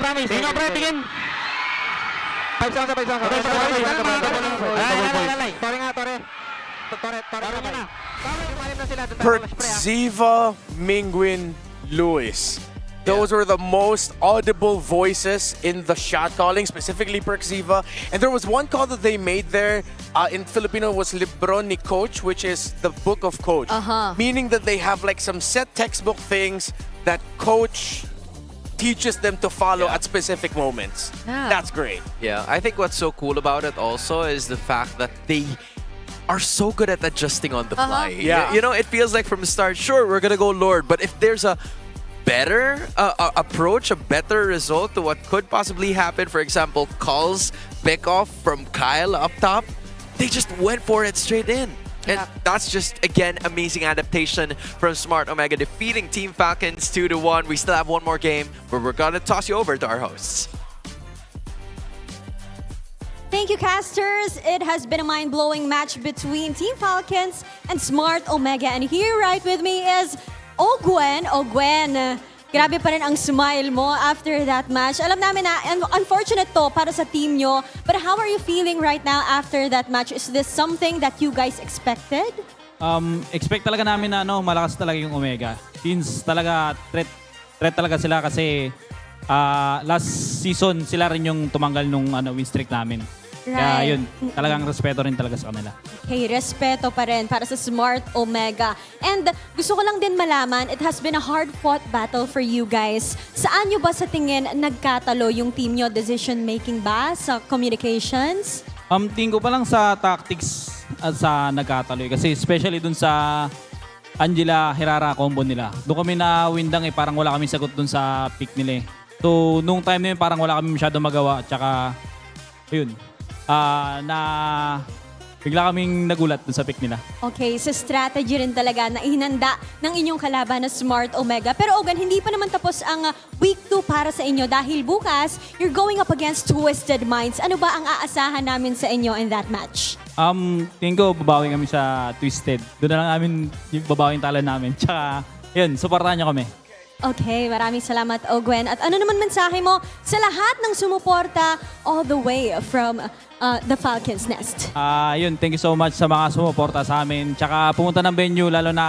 Speaker 18: Promise. Tingin, pre, tingin.
Speaker 7: 5 seconds. Tore.
Speaker 11: Perxiva, Mingwin, Lewis. Those were the most audible voices in the shot calling, specifically Perxiva. And there was one call that they made there in Filipino was Libro ni Coach, which is the book of Coach. Meaning that they have like some set textbook things that Coach teaches them to follow at specific moments. That's great.
Speaker 5: Yeah, I think what's so cool about it also is the fact that they are so good at adjusting on the fly.
Speaker 11: Yeah.
Speaker 5: You know, it feels like from the start, sure, we're gonna go Lord, but if there's a better approach, a better result to what could possibly happen, for example, Call's pick off from Kyle up top, they just went for it straight in. And that's just, again, amazing adaptation from Smart Omega, defeating Team Falcons 2-1. We still have one more game where we're gonna toss you over to our hosts.
Speaker 9: Thank you, casters. It has been a mind-blowing match between Team Falcons and Smart Omega. And here right with me is Ogwen. Grabe pa rin ang smile mo after that match. Alam namin na unfortunate to para sa team nyo. But how are you feeling right now after that match? Is this something that you guys expected?
Speaker 13: Expect talaga namin na malakas talaga yung Omega. Since talaga threat talaga sila kasi last season sila rin yung tumanggal nung win streak namin. Kaya
Speaker 9: Right.
Speaker 13: yun, talagang respeto rin talaga sa kanila.
Speaker 9: Okay, respeto pa rin para sa Smart Omega. And gusto ko lang din malaman, it has been a hard-fought battle for you guys. Saan nyo ba sa tingin nagkatalo yung team nyo? Decision-making ba? Sa communications?
Speaker 13: Tingin ko pa lang sa tactics at sa nagkataloy. Kasi especially dun sa Angela Herrera combo nila. Doon kami na windang parang wala kami sagot dun sa pick nila eh. So, nung time na yun, parang wala kami masyado magawa. Tsaka, yun, bigla kaming nagulat dun sa pick nila.
Speaker 9: Okay, so strategy rin talaga na ihinanda ng inyong kalaban na Smart Omega. Pero Ogan, hindi pa naman tapos ang week 2 para sa inyo dahil bukas, you're going up against Twisted Minds. Ano ba ang aasahan namin sa inyo in that match?
Speaker 13: Tingin ko, babawi kami sa Twisted. Doon na lang namin yung babawing talan namin. Tsaka, yun, supportahan nyo kami.
Speaker 9: Okay, maraming salamat, Ogwen. At ano naman mensahe mo sa lahat ng sumuporta all the way from the Falcons Nest?
Speaker 13: Yun, thank you so much sa mga sumuporta sa amin. Tsaka pumunta ng venue, lalo na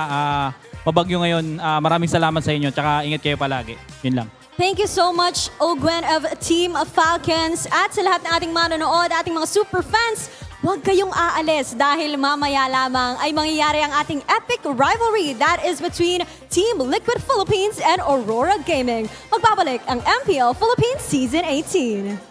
Speaker 13: mabagyo ngayon. Maraming salamat sa inyo. Tsaka ingat kayo palagi. Yun lang.
Speaker 9: Thank you so much, Ogwen of Team Falcons. At sa lahat ng ating manonood, ating mga super fans, huwag kayong aalis dahil mamaya lamang ay mangyayari ang ating epic rivalry that is between Team Liquid Philippines and Aurora Gaming. Magbabalik ang MPL Philippines Season 18.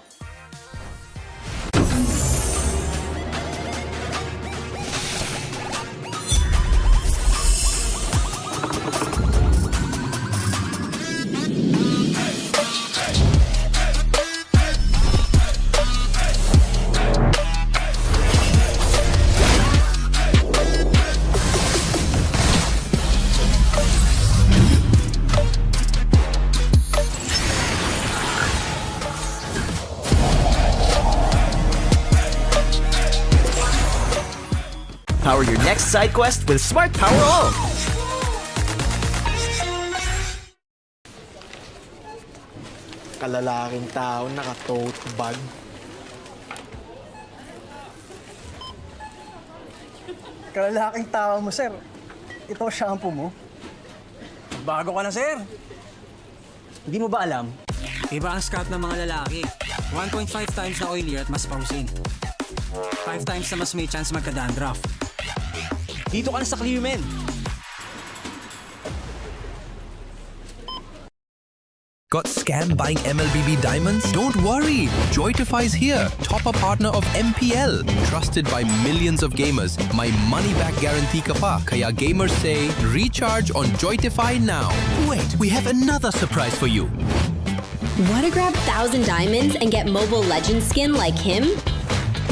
Speaker 19: Power your next side quest with Smart Power All.
Speaker 4: Kalalaking tao naka-tote bag.
Speaker 20: Kalalaking tao mo, sir. Ito shampoo mo. Bago ka na, sir. Hindi mo ba alam? Iba ang scalp ng mga lalaki. 1.5 times na oilier at mas pausin. 5 times na mas may chance magka-dandruff. Dito ka na sa Clearmen.
Speaker 22: Got scammed buying MLBB diamonds? Don't worry! Joytify is here, top-up partner of MPL. Trusted by millions of gamers. My money-back guarantee ka pa. Kaya gamers say, recharge on Joytify now. Wait, we have another surprise for you.
Speaker 23: Want to grab 1,000 diamonds and get Mobile Legends skin like him?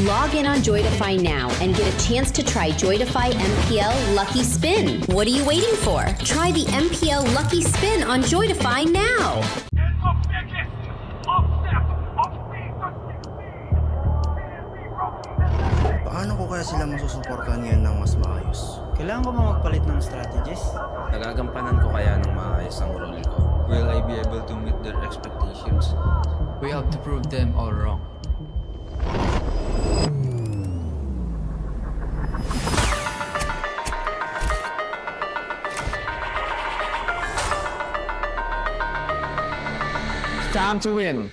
Speaker 23: Log in on Joytify now and get a chance to try Joytify MPL Lucky Spin. What are you waiting for? Try the MPL Lucky Spin on Joytify now.
Speaker 25: Paano ko kaya sila masusuportahan ngayon ng mas maayos?
Speaker 20: Kailangan ko ba magpalit ng strategies?
Speaker 26: Nagagampanan ko kaya ng maayos ang role ko? Will I be able to meet their expectations? We have to prove them all wrong.
Speaker 4: Time to win.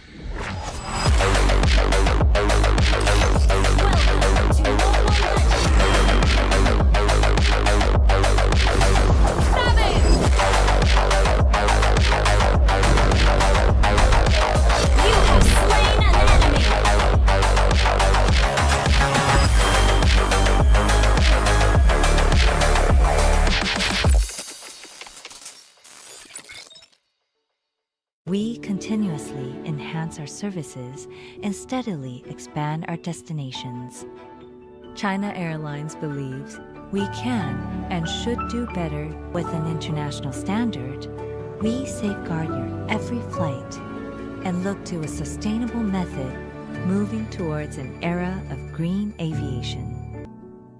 Speaker 21: We continuously enhance our services and steadily expand our destinations. China Airlines believes we can and should do better with an international standard. We safeguard your every flight and look to a sustainable method moving towards an era of green aviation.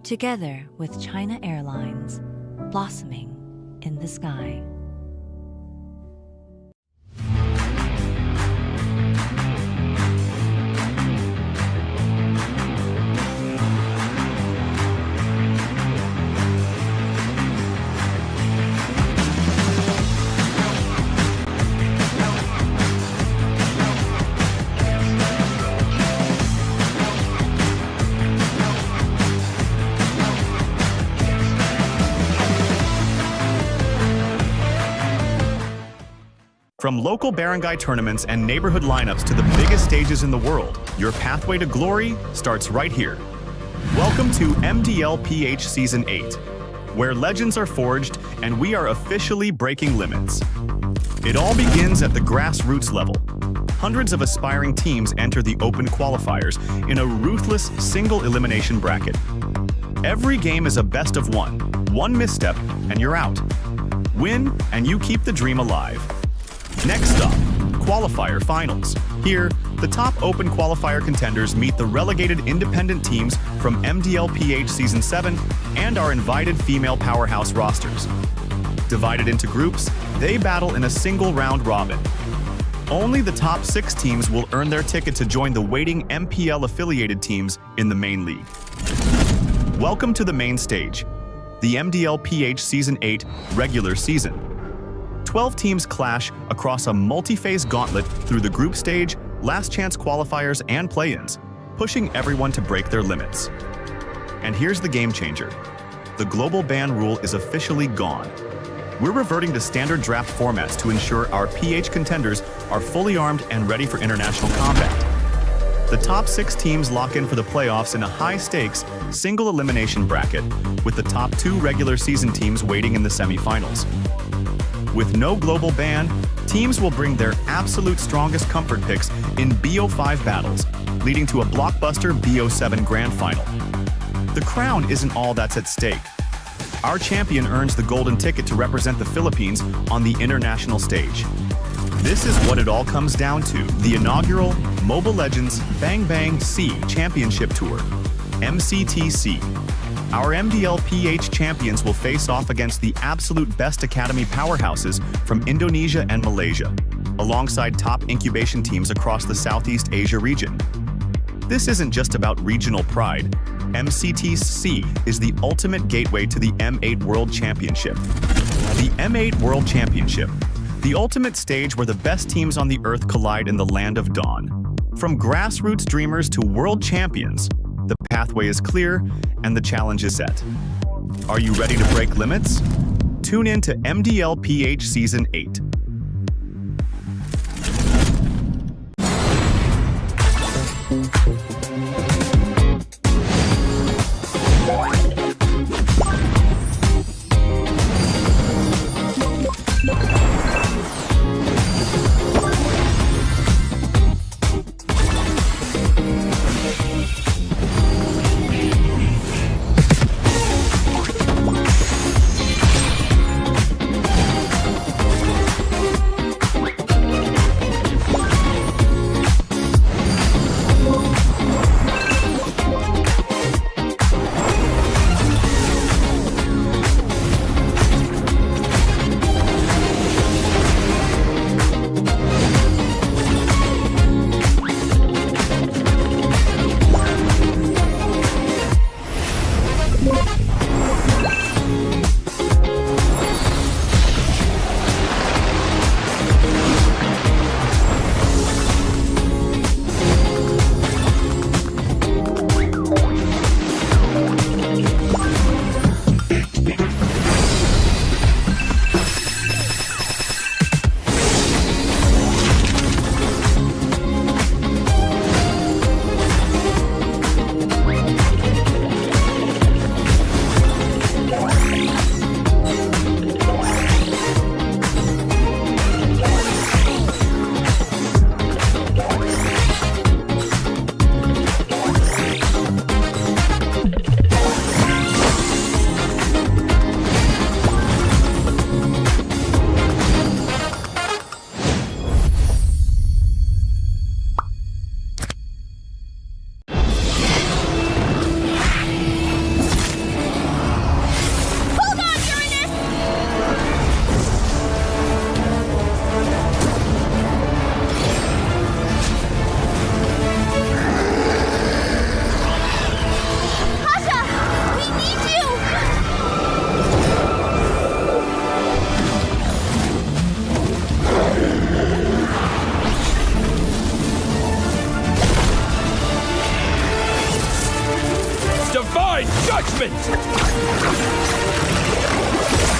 Speaker 21: Together with China Airlines, blossoming in the sky.
Speaker 1: From local barangay tournaments and neighborhood lineups to the biggest stages in the world, your pathway to glory starts right here. Welcome to MDL-PH Season 8, where legends are forged and we are officially breaking limits. It all begins at the grassroots level. Hundreds of aspiring teams enter the open qualifiers in a ruthless single elimination bracket. Every game is a best of one. One misstep and you're out. Win and you keep the dream alive. Next up, qualifier finals. Here, the top open qualifier contenders meet the relegated independent teams from MDL-PH Season 7 and our invited female powerhouse rosters. Divided into groups, they battle in a single round robin. Only the top 6 teams will earn their ticket to join the waiting MPL affiliated teams in the main league. Welcome to the main stage, the MDL-PH Season 8 regular season. 12 teams clash across a multi-phase gauntlet through the group stage, last chance qualifiers, and play-ins, pushing everyone to break their limits. And here's the game changer. The global ban rule is officially gone. We're reverting to standard draft formats to ensure our PH contenders are fully armed and ready for international combat. The top 6 teams lock in for the playoffs in a high-stakes, single elimination bracket, with the top 2 regular season teams waiting in the semifinals. With no global ban, teams will bring their absolute strongest comfort picks in BO5 battles, leading to a blockbuster BO7 grand final. The crown isn't all that's at stake. Our champion earns the golden ticket to represent the Philippines on the international stage. This is what it all comes down to, the inaugural Mobile Legends Bang Bang C Championship Tour, MCTC. Our MDL-PH champions will face off against the absolute best academy powerhouses from Indonesia and Malaysia, alongside top incubation teams across the Southeast Asia region. This isn't just about regional pride. MCTC is the ultimate gateway to the M8 World Championship. The M8 World Championship, the ultimate stage where the best teams on the Earth collide in the land of dawn. From grassroots dreamers to world champions, the pathway is clear and the challenge is set. Are you ready to break limits? Tune in to MDL-PH Season 8.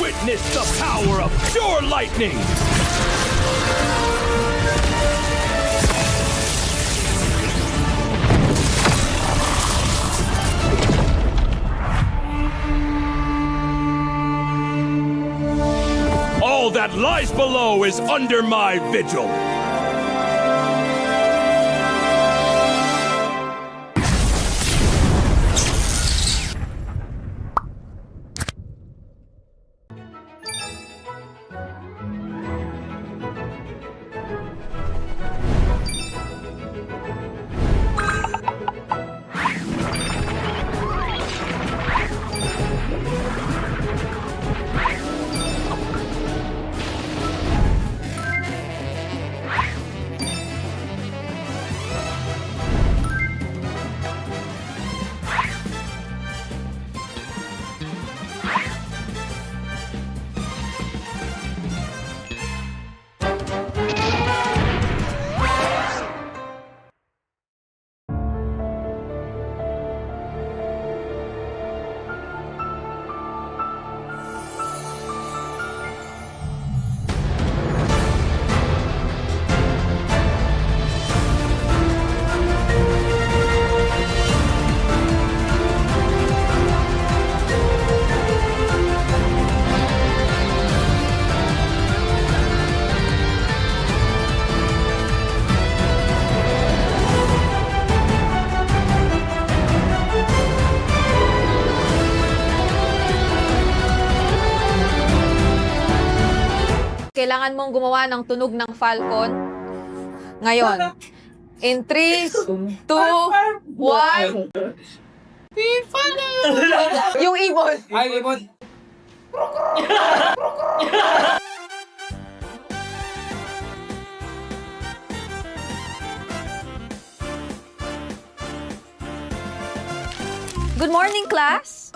Speaker 2: Witness the power of pure lightning! All that lies below is under my vigil.
Speaker 12: Kailangan mong gumawa ng tunog ng Falcon. Ngayon. In 3, 2, 1. Yung ibon.
Speaker 18: Ay, ibon.
Speaker 12: Good morning, class.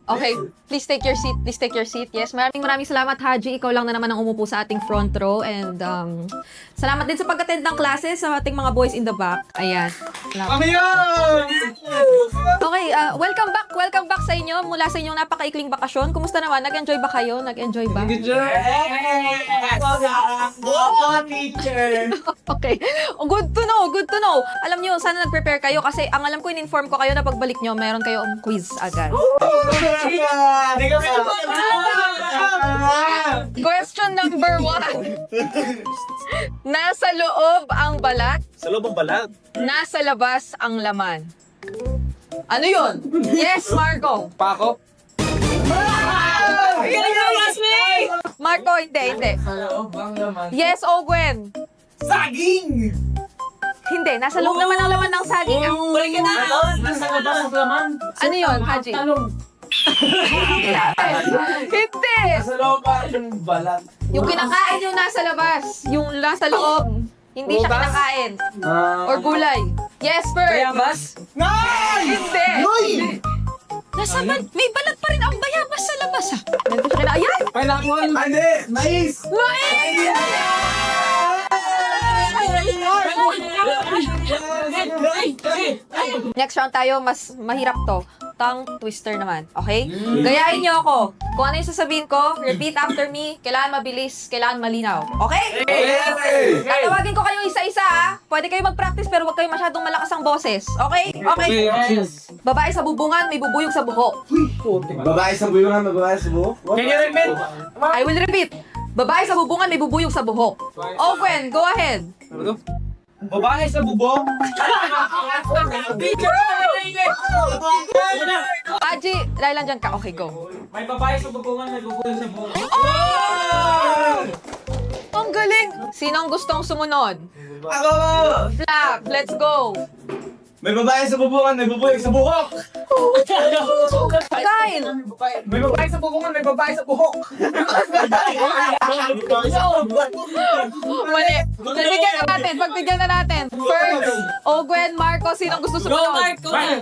Speaker 12: Okay, please take your seat. Please take your seat. Yes, maraming salamat, Haji. Ikaw lang na naman ang umupo sa ating front row. And salamat din sa pag-attend ng classes sa ating mga boys in the back. Ayan. Okay, welcome back. Welcome back sa inyo. Mula sa inyong napakaikling bakasyon. Kumusta naman? Nag-enjoy ba kayo? Nag-enjoy ba? Okay. Good to know. Good to know. Alam nyo, sana nag-prepare kayo kasi ang alam ko, in-inform ko kayo na pagbalik nyo, meron kayong quiz agad. Question number 1. Nasa loob ang balat.
Speaker 18: Sa loob ang balat?
Speaker 12: Nasa labas ang laman. Ano yun? Yes, Marco.
Speaker 18: Pako?
Speaker 12: Marco, hindi.
Speaker 18: Sa loob ang laman.
Speaker 12: Yes, Ogwen.
Speaker 18: Saging!
Speaker 12: Hindi, nasa loob naman ang laman ng saging.
Speaker 18: Balik ka na! Nasa labas ang laman.
Speaker 12: Ano yun, Haji? Hindi!
Speaker 18: Nasa loob ang balat.
Speaker 12: Yung kinakain yung nasa labas. Yung nasa loob. Hindi siya kinakain. Or gulay. Yes, Bert.
Speaker 18: Bayabas?
Speaker 12: Hindi.
Speaker 9: Nasa may balat pa rin ang bayabas sa labas ah.
Speaker 12: Nandito siya na. Ayan!
Speaker 18: Pineapple? Hindi! Mais!
Speaker 12: Next round tayo, mas mahirap to. Tongue twister naman. Okay? Gayahin niyo ako. Kung ano yung sasabihin ko, repeat after me. Kailangan mabilis, kailangan malinaw. Okay? Tatawagin ko kayo isa-isa ah. Pwede kayo mag-practice pero huwag kayo masyadong malakas ang boses. Okay? Okay? Babae sa bubungan, may bubuyog sa buhok.
Speaker 18: Babae sa bubungan, may babae sa buhok? Can you repeat?
Speaker 12: I will repeat. Babae sa bubungan, may bubuyog sa buhok. Owen, go ahead.
Speaker 18: Babae sa bubong?
Speaker 12: Aji, dahil lang dyan ka. Okay, go.
Speaker 18: May babae sa bubungan, may bubuyog sa buhok.
Speaker 12: Ang galing! Sino ang gustong sumunod?
Speaker 18: Ako!
Speaker 12: Flap, let's go!
Speaker 18: May babae sa bubungan, may bubuyog sa buhok!
Speaker 12: Kyle!
Speaker 18: May babae sa bubungan, may babae sa buhok!
Speaker 12: Mali! Pagbigyan na natin, pagbigyan na natin. First, Ogwen, Marco, sino ang gusto sumunod?
Speaker 18: May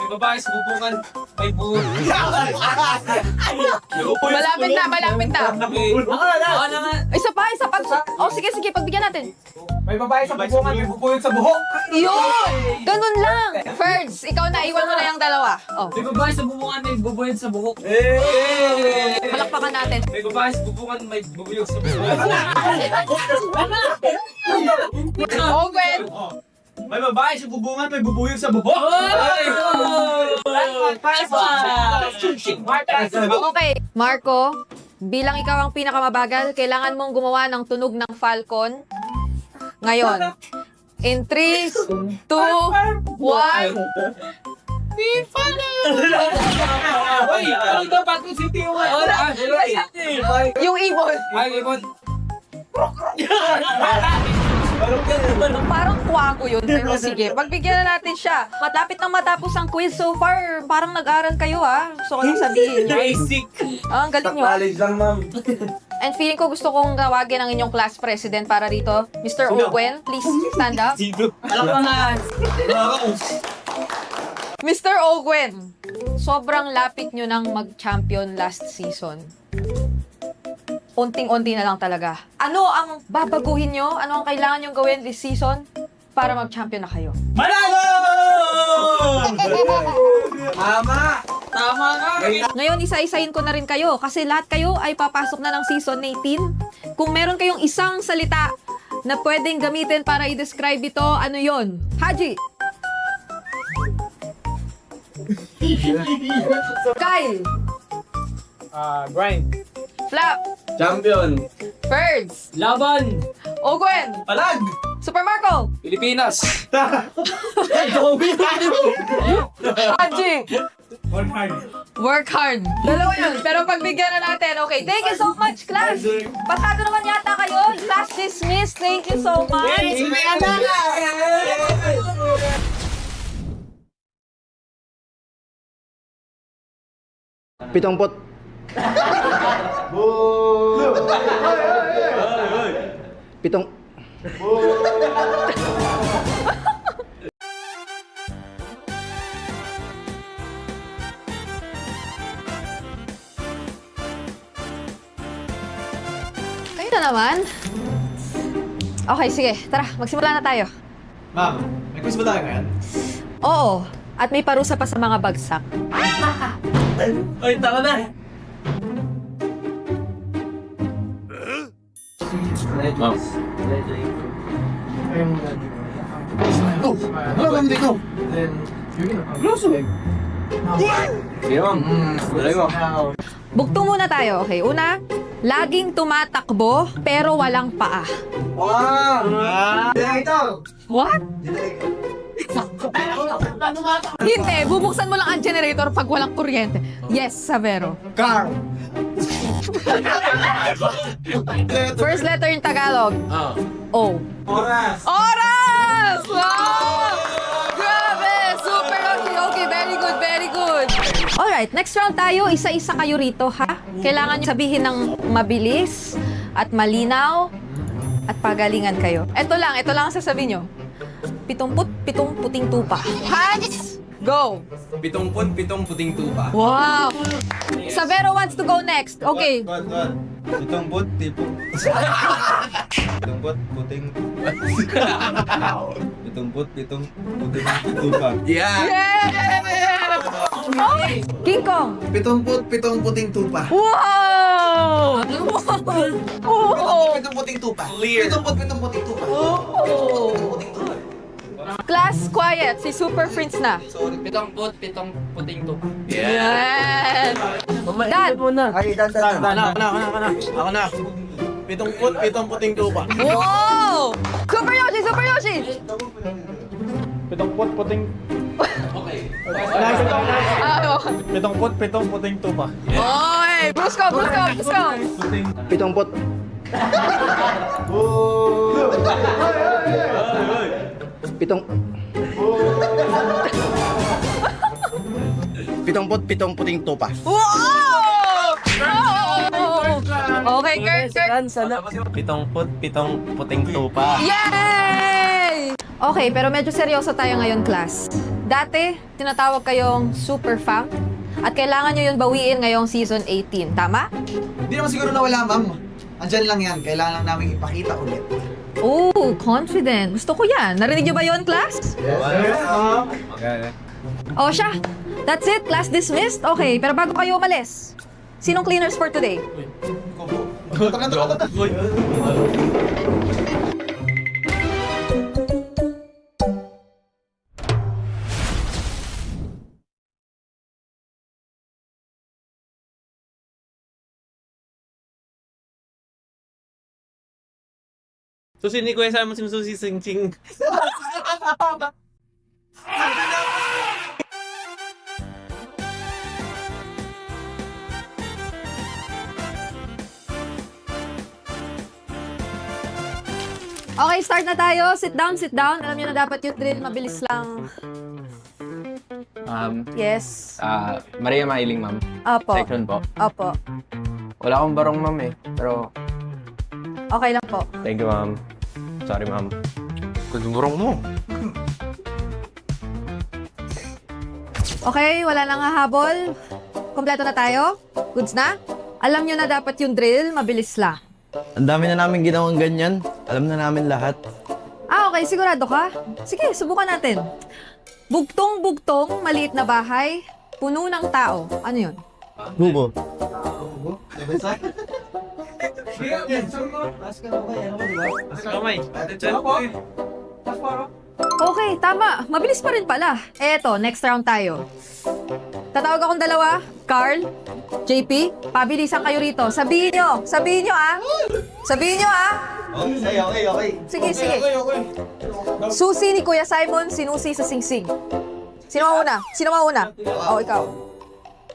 Speaker 13: May babae sa bubukan. May buo.
Speaker 12: Malapit na, malapit na.
Speaker 13: Ako na.
Speaker 12: Isa pa. Oh, sige, pagbigyan natin.
Speaker 13: May babae sa bubukan, may bubuyog sa buhok.
Speaker 12: Yun! Ganun lang. Ferds, ikaw na, iwan mo na yung dalawa. Oh.
Speaker 13: May babae sa bubukan, may bubuyog sa buhok.
Speaker 12: Palakpakan natin.
Speaker 13: May babae sa bubukan, may bubuyog sa buhok.
Speaker 12: Oh, Gwen.
Speaker 13: May babae sa bubungan, may bubuyog sa buhok.
Speaker 12: Okay, Marco, bilang ikaw ang pinakamabagal, kailangan mong gumawa ng tunog ng Falcon. Ngayon, in 3, 2, 1... Yung ibon. Parang kwago yun, pero sige. Pagbigyan na natin siya. Matapit nang matapos ang quiz so far. Parang nag-aral kayo, ha? Gusto ko lang sabihin.
Speaker 13: Basic.
Speaker 12: Ang galing nyo.
Speaker 13: College lang, ma'am.
Speaker 12: And feeling ko gusto kong tawagin ang inyong class president para rito. Mr. Ogwen, please stand up.
Speaker 13: Alam ko na.
Speaker 12: Mr. Ogwen, sobrang lapit nyo nang mag-champion last season. Unting-unti na lang talaga. Ano ang babaguhin nyo? Ano ang kailangan nyo gawin this season para mag-champion na kayo?
Speaker 13: Manalo! Tama! Tama ka!
Speaker 12: Ngayon, isa-isahin ko na rin kayo kasi lahat kayo ay papasok na ng season 18. Kung meron kayong isang salita na pwedeng gamitin para i-describe ito, ano yon? Haji! Kyle!
Speaker 13: Grind.
Speaker 12: Flap!
Speaker 13: Champion.
Speaker 12: Birds!
Speaker 13: Laban.
Speaker 12: Ogwen!
Speaker 13: Palag.
Speaker 12: Super Marco!
Speaker 13: Pilipinas.
Speaker 12: Haji!
Speaker 13: Work hard.
Speaker 12: Work hard. Dalawa yun. Pero pagbigyan na natin. Okay, thank you so much, class. Pasado naman yata kayo. Class dismissed. Thank you so much.
Speaker 25: Pitongpot. Pitong...
Speaker 12: Kayo na naman. Okay, sige. Tara, magsimula na tayo.
Speaker 20: Ma'am, may quiz ba tayo ngayon?
Speaker 12: Oo. At may parusa pa sa mga bagsak.
Speaker 13: Oy, tama na. Ma'am.
Speaker 20: Ano ba dito? Close.
Speaker 13: Sige, ma'am. Dalay mo.
Speaker 12: Bugtong muna tayo. Okay, una. Laging tumatakbo pero walang paa.
Speaker 20: Ito!
Speaker 12: What? Hindi, bubuksan mo lang ang generator pag walang kuryente. Yes, Savero.
Speaker 20: Car!
Speaker 12: First letter in Tagalog. O.
Speaker 20: Oras!
Speaker 12: Oras! Wow! Grabe! Super okay. Okay, very good, very good. Alright, next round tayo. Isa-isa kayo rito, ha? Kailangan nyo sabihin ng mabilis at malinaw at pagalingan kayo. Ito lang ang sasabihin nyo. 70 puting tupa. Hands, go!
Speaker 26: 70 puting tupa.
Speaker 12: Wow! Savero wants to go next. Okay.
Speaker 25: Pitong put, tipong... Pitong put, puting... Pitong put, pitong puting tupa.
Speaker 12: Yeah! King Kong!
Speaker 25: Pitong put, pitong puting tupa.
Speaker 12: Wow! Wow!
Speaker 25: Pitong puting tupa. Pitong put, pitong puting tupa.
Speaker 12: Class, quiet. Si Super Prince na.
Speaker 13: 70 puting tupa.
Speaker 12: Yan! Dan!
Speaker 25: Ay, dan.
Speaker 20: Ako na. Pitong puting tupa.
Speaker 12: Wow! Super Yoshi! Super Yoshi!
Speaker 20: Pitong puting...
Speaker 13: Okay.
Speaker 20: Pitong puting tupa.
Speaker 12: Oy! Brusko!
Speaker 25: Pitong put. Pitong... Pitong put, pitong puting tupa.
Speaker 12: Wow! Okay, Kurt.
Speaker 25: Pitong put, pitong puting tupa.
Speaker 12: Yay! Okay, pero medyo seryoso tayo ngayon, class. Dati, tinatawag kayong super fam at kailangan nyo yun bawiin ngayong season 18. Tama?
Speaker 3: Hindi naman siguro nawala, ma'am. Andyan lang yan. Kailangan lang namin ipakita ulit.
Speaker 12: Oh, confident. Gusto ko yan. Narinig nyo ba yun, class? Oh, siya. That's it. Class dismissed. Okay, pero bago kayo umalis, sinong cleaners for today?
Speaker 6: Susin ni Kuya Simon sinususi sing-sing.
Speaker 12: Okay, start na tayo. Sit down, sit down. Alam niyo na dapat yung drill, mabilis lang. Yes.
Speaker 10: Maria Mailing, ma'am.
Speaker 12: Opo.
Speaker 10: Section po.
Speaker 12: Opo.
Speaker 10: Wala akong barong, ma'am eh. Pero,
Speaker 12: Okay lang po.
Speaker 10: thank you, ma'am. Sorry, ma'am.
Speaker 11: Kung barong mo.
Speaker 12: Okay, wala nang hahabol. Kompleto na tayo? Goods na? Alam niyo na dapat yung drill, mabilis lang.
Speaker 15: Ang dami na namin ginawang ganyan. Alam na namin lahat.
Speaker 12: Okay, sigurado ka? Sige, subukan natin. Bugtong-bugtong, maliit na bahay, puno ng tao. Ano yun?
Speaker 15: Bubo.
Speaker 12: Okay, tama. Mabilis pa rin pala. Eto, next round tayo. Tatawag akong dalawa. Carl, JP, pabilisan kayo rito. Sabihin nyo ah. Sabihin nyo ah.
Speaker 3: Okay.
Speaker 12: Sige. Susi ni Kuya Simon, sinusi sa singsing. Sino mauna? Oh, ikaw.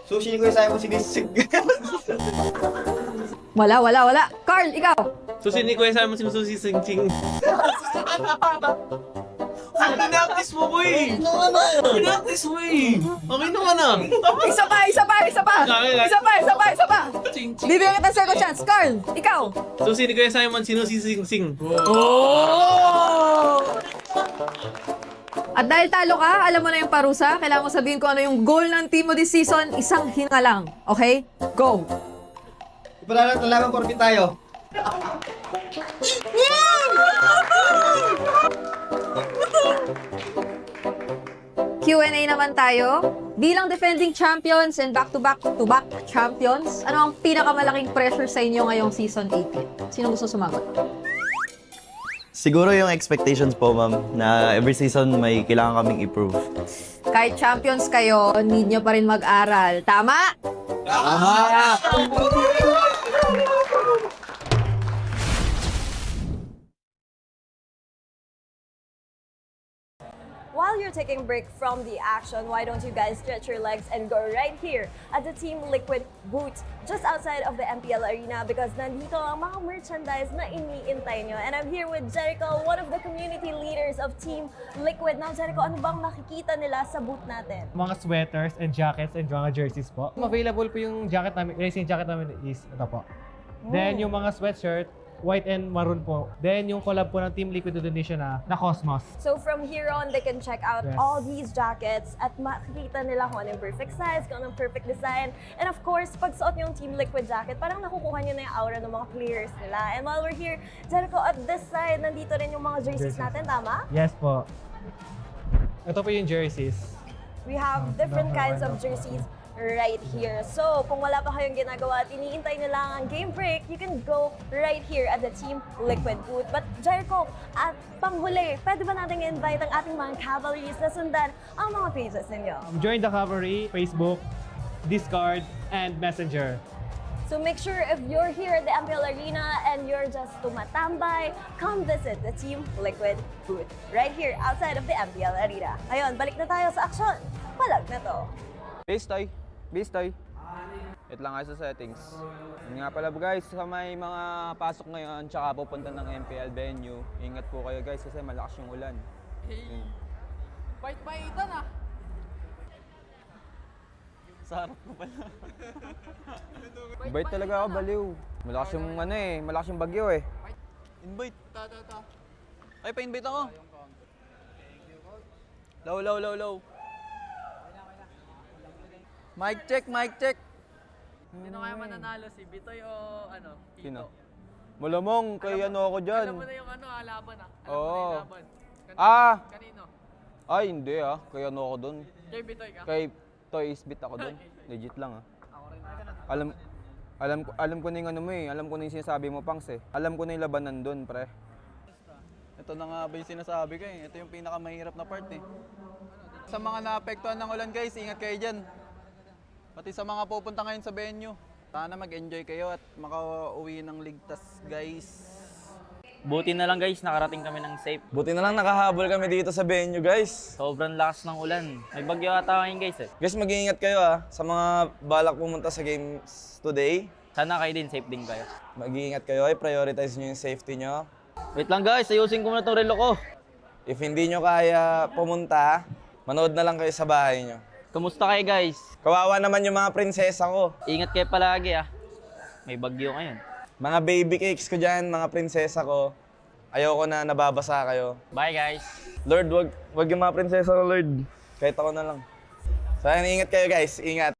Speaker 3: Sushi ni Kuya Simon sinisig.
Speaker 12: Wala. Carl, ikaw.
Speaker 6: Susin ni Kuya Simon sinususi sing-sing. Pinaktis mo, boy! Pinaktis mo eh! Okay naman ah!
Speaker 12: Isa pa! Bibigyan kita ng second chance. Carl, ikaw.
Speaker 6: Susin ni Kuya Simon sinususi sing-sing.
Speaker 12: At dahil talo ka, alam mo na yung parusa. Kailangan mo sabihin kung ano yung goal ng team mo this season. Isang hinga lang. Okay? Go!
Speaker 3: Ipanalaman korpit tayo.
Speaker 12: Q&A naman tayo. Bilang defending champions and back-to-back champions, ano ang pinakamalaking pressure sa inyo ngayong season 18? Sino gusto sumagot?
Speaker 15: Siguro yung expectations po, ma'am, na every season may kailangan kaming improve.
Speaker 12: Kahit champions kayo, need nyo pa rin mag-aral. Tama?
Speaker 14: While you're taking a break from the action, why don't you guys stretch your legs and go right here at the Team Liquid booth just outside of the MPL arena because nandito ang mga merchandise na iniintay nyo. And I'm here with Jericho, one of the community leaders of Team Liquid. Now, Jericho, ano bang nakikita nila sa booth natin?
Speaker 4: Mga sweaters and jackets and mga jerseys po. Available po yung jacket namin, racing jacket namin is ito po. Then yung mga sweatshirt, white and maroon po. Then yung collab po ng Team Liquid Indonesia na Cosmos.
Speaker 14: So from here on, they can check out all these jackets at makikita nila kung ano yung perfect size, kung ano yung perfect design. And of course, pag suot nyo yung Team Liquid jacket, parang nakukuha nyo na yung aura ng mga players nila. And while we're here, Jericho, at this side, nandito rin yung mga jerseys natin, tama?
Speaker 4: Yes po. Ito po yung jerseys.
Speaker 14: We have different kinds of jerseys right here. So, kung wala pa kayong ginagawa at iniintay nyo lang ang game break, you can go right here at the Team Liquid booth. But Jericho, at panghuli, pwede ba natin i-invite ang ating mga Cavalries na sundan ang mga pages ninyo?
Speaker 4: Join the Cavalry, Facebook, Discord, and Messenger.
Speaker 14: So make sure if you're here at the MPL Arena and you're just tumatambay, come visit the Team Liquid booth right here outside of the MPL Arena. Ayun, balik na tayo sa aksyon. Palag na to.
Speaker 10: Base toy. Ito lang kayo sa settings. Yun nga pala guys, sa may mga pasok ngayon tsaka pupunta ng MPL venue, ingat po kayo guys kasi malakas yung ulan.
Speaker 7: Bait-baitan ah!
Speaker 10: Sa harap ko pala. Bait talaga ako, baliw. Malakas yung malakas yung bagyo eh.
Speaker 6: Invite. Ay, pa-invite ako. Low.
Speaker 10: Mic check, mic check.
Speaker 6: Sino kaya mananalo? Si Bitoy o ano? Tito?
Speaker 10: Sino? Malamang kay ano ako dyan.
Speaker 6: Alam mo na yung ano, laban ah. Alam mo na
Speaker 10: Oo.
Speaker 6: yung laban. Kanino?
Speaker 10: Ay, hindi Kay ano ako dun.
Speaker 6: Kay Bitoy ka?
Speaker 10: Kay Toys Bit ako dun. Legit lang
Speaker 6: Ako rin.
Speaker 10: Alam ko na yung ano mo Alam ko na yung sinasabi mo, Pangs Alam ko na yung labanan dun, pre.
Speaker 5: Ito na nga ba yung sinasabi ko Ito yung pinakamahirap na part Sa mga naapektuhan ng ulan guys, ingat kayo dyan. Pati sa mga pupunta ngayon sa venue. Sana mag-enjoy kayo at makauwi ng ligtas guys.
Speaker 8: Buti na lang guys, nakarating kami ng safe.
Speaker 15: Buti na lang nakahabol kami dito sa venue, guys.
Speaker 8: Sobrang lakas ng ulan. May bagyo ata ngayon guys
Speaker 15: Guys, mag-iingat kayo sa mga balak pumunta sa games today.
Speaker 8: Sana kayo din, safe din kayo.
Speaker 15: Mag-iingat kayo, prioritize nyo yung safety nyo.
Speaker 8: Wait lang guys, ayusin ko muna itong relo ko.
Speaker 15: If hindi nyo kaya pumunta, manood na lang kayo sa bahay nyo.
Speaker 8: Kamusta kayo guys?
Speaker 15: Kawawa naman yung mga prinsesa ko.
Speaker 8: Ingat kayo palagi May bagyo ngayon.
Speaker 15: Mga baby cakes ko dyan, mga prinsesa ko. Ayoko na nababasa kayo.
Speaker 8: Bye guys.
Speaker 15: Lord, wag yung mga prinsesa ko, Lord. Kahit ako na lang. So, ingat kayo guys, ingat.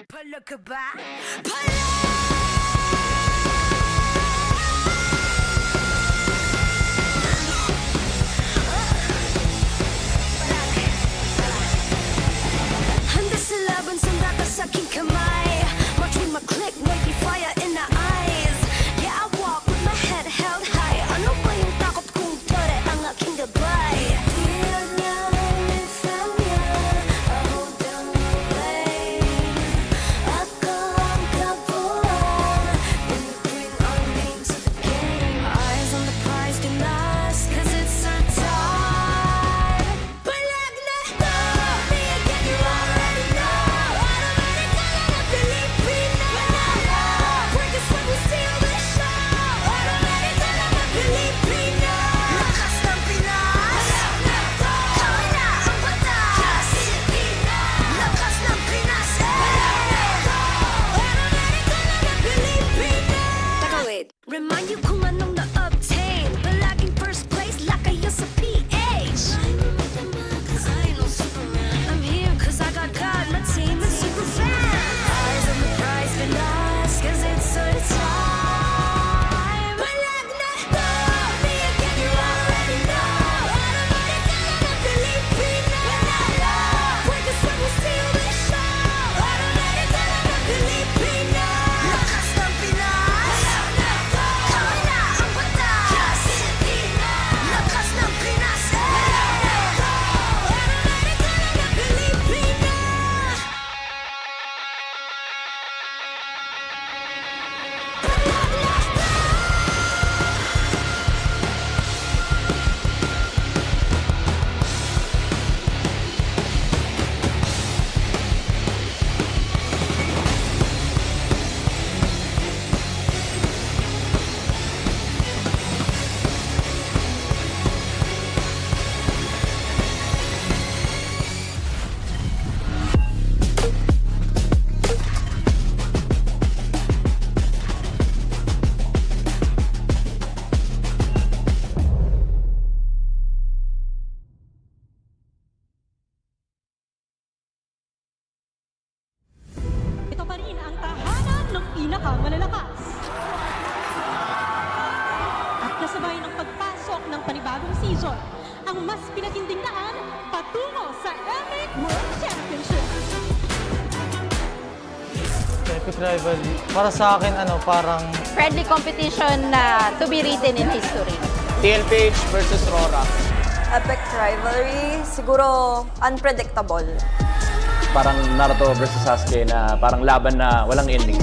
Speaker 16: Palag ka ba? Handa sa laban, sanda ka sa aking kamay. Watch with my click, might be fire in the eyes. Yeah, I walk with my head held high. Ano ba yung takot kung tore ang aking gabay? Tiyag niya, may fam niya. I hold down the way. Ako
Speaker 17: pinakamalalakas. At kasabay ng pagpasok ng panibagong season, ang mas pinatinding daan patungo sa Epic World Championship.
Speaker 19: Epic rivalry. Para sa akin, parang
Speaker 21: Friendly competition na to be written in history.
Speaker 22: TNPH versus Aurora.
Speaker 14: Epic rivalry, siguro unpredictable.
Speaker 22: Parang Naruto versus Sasuke na parang laban na walang ending.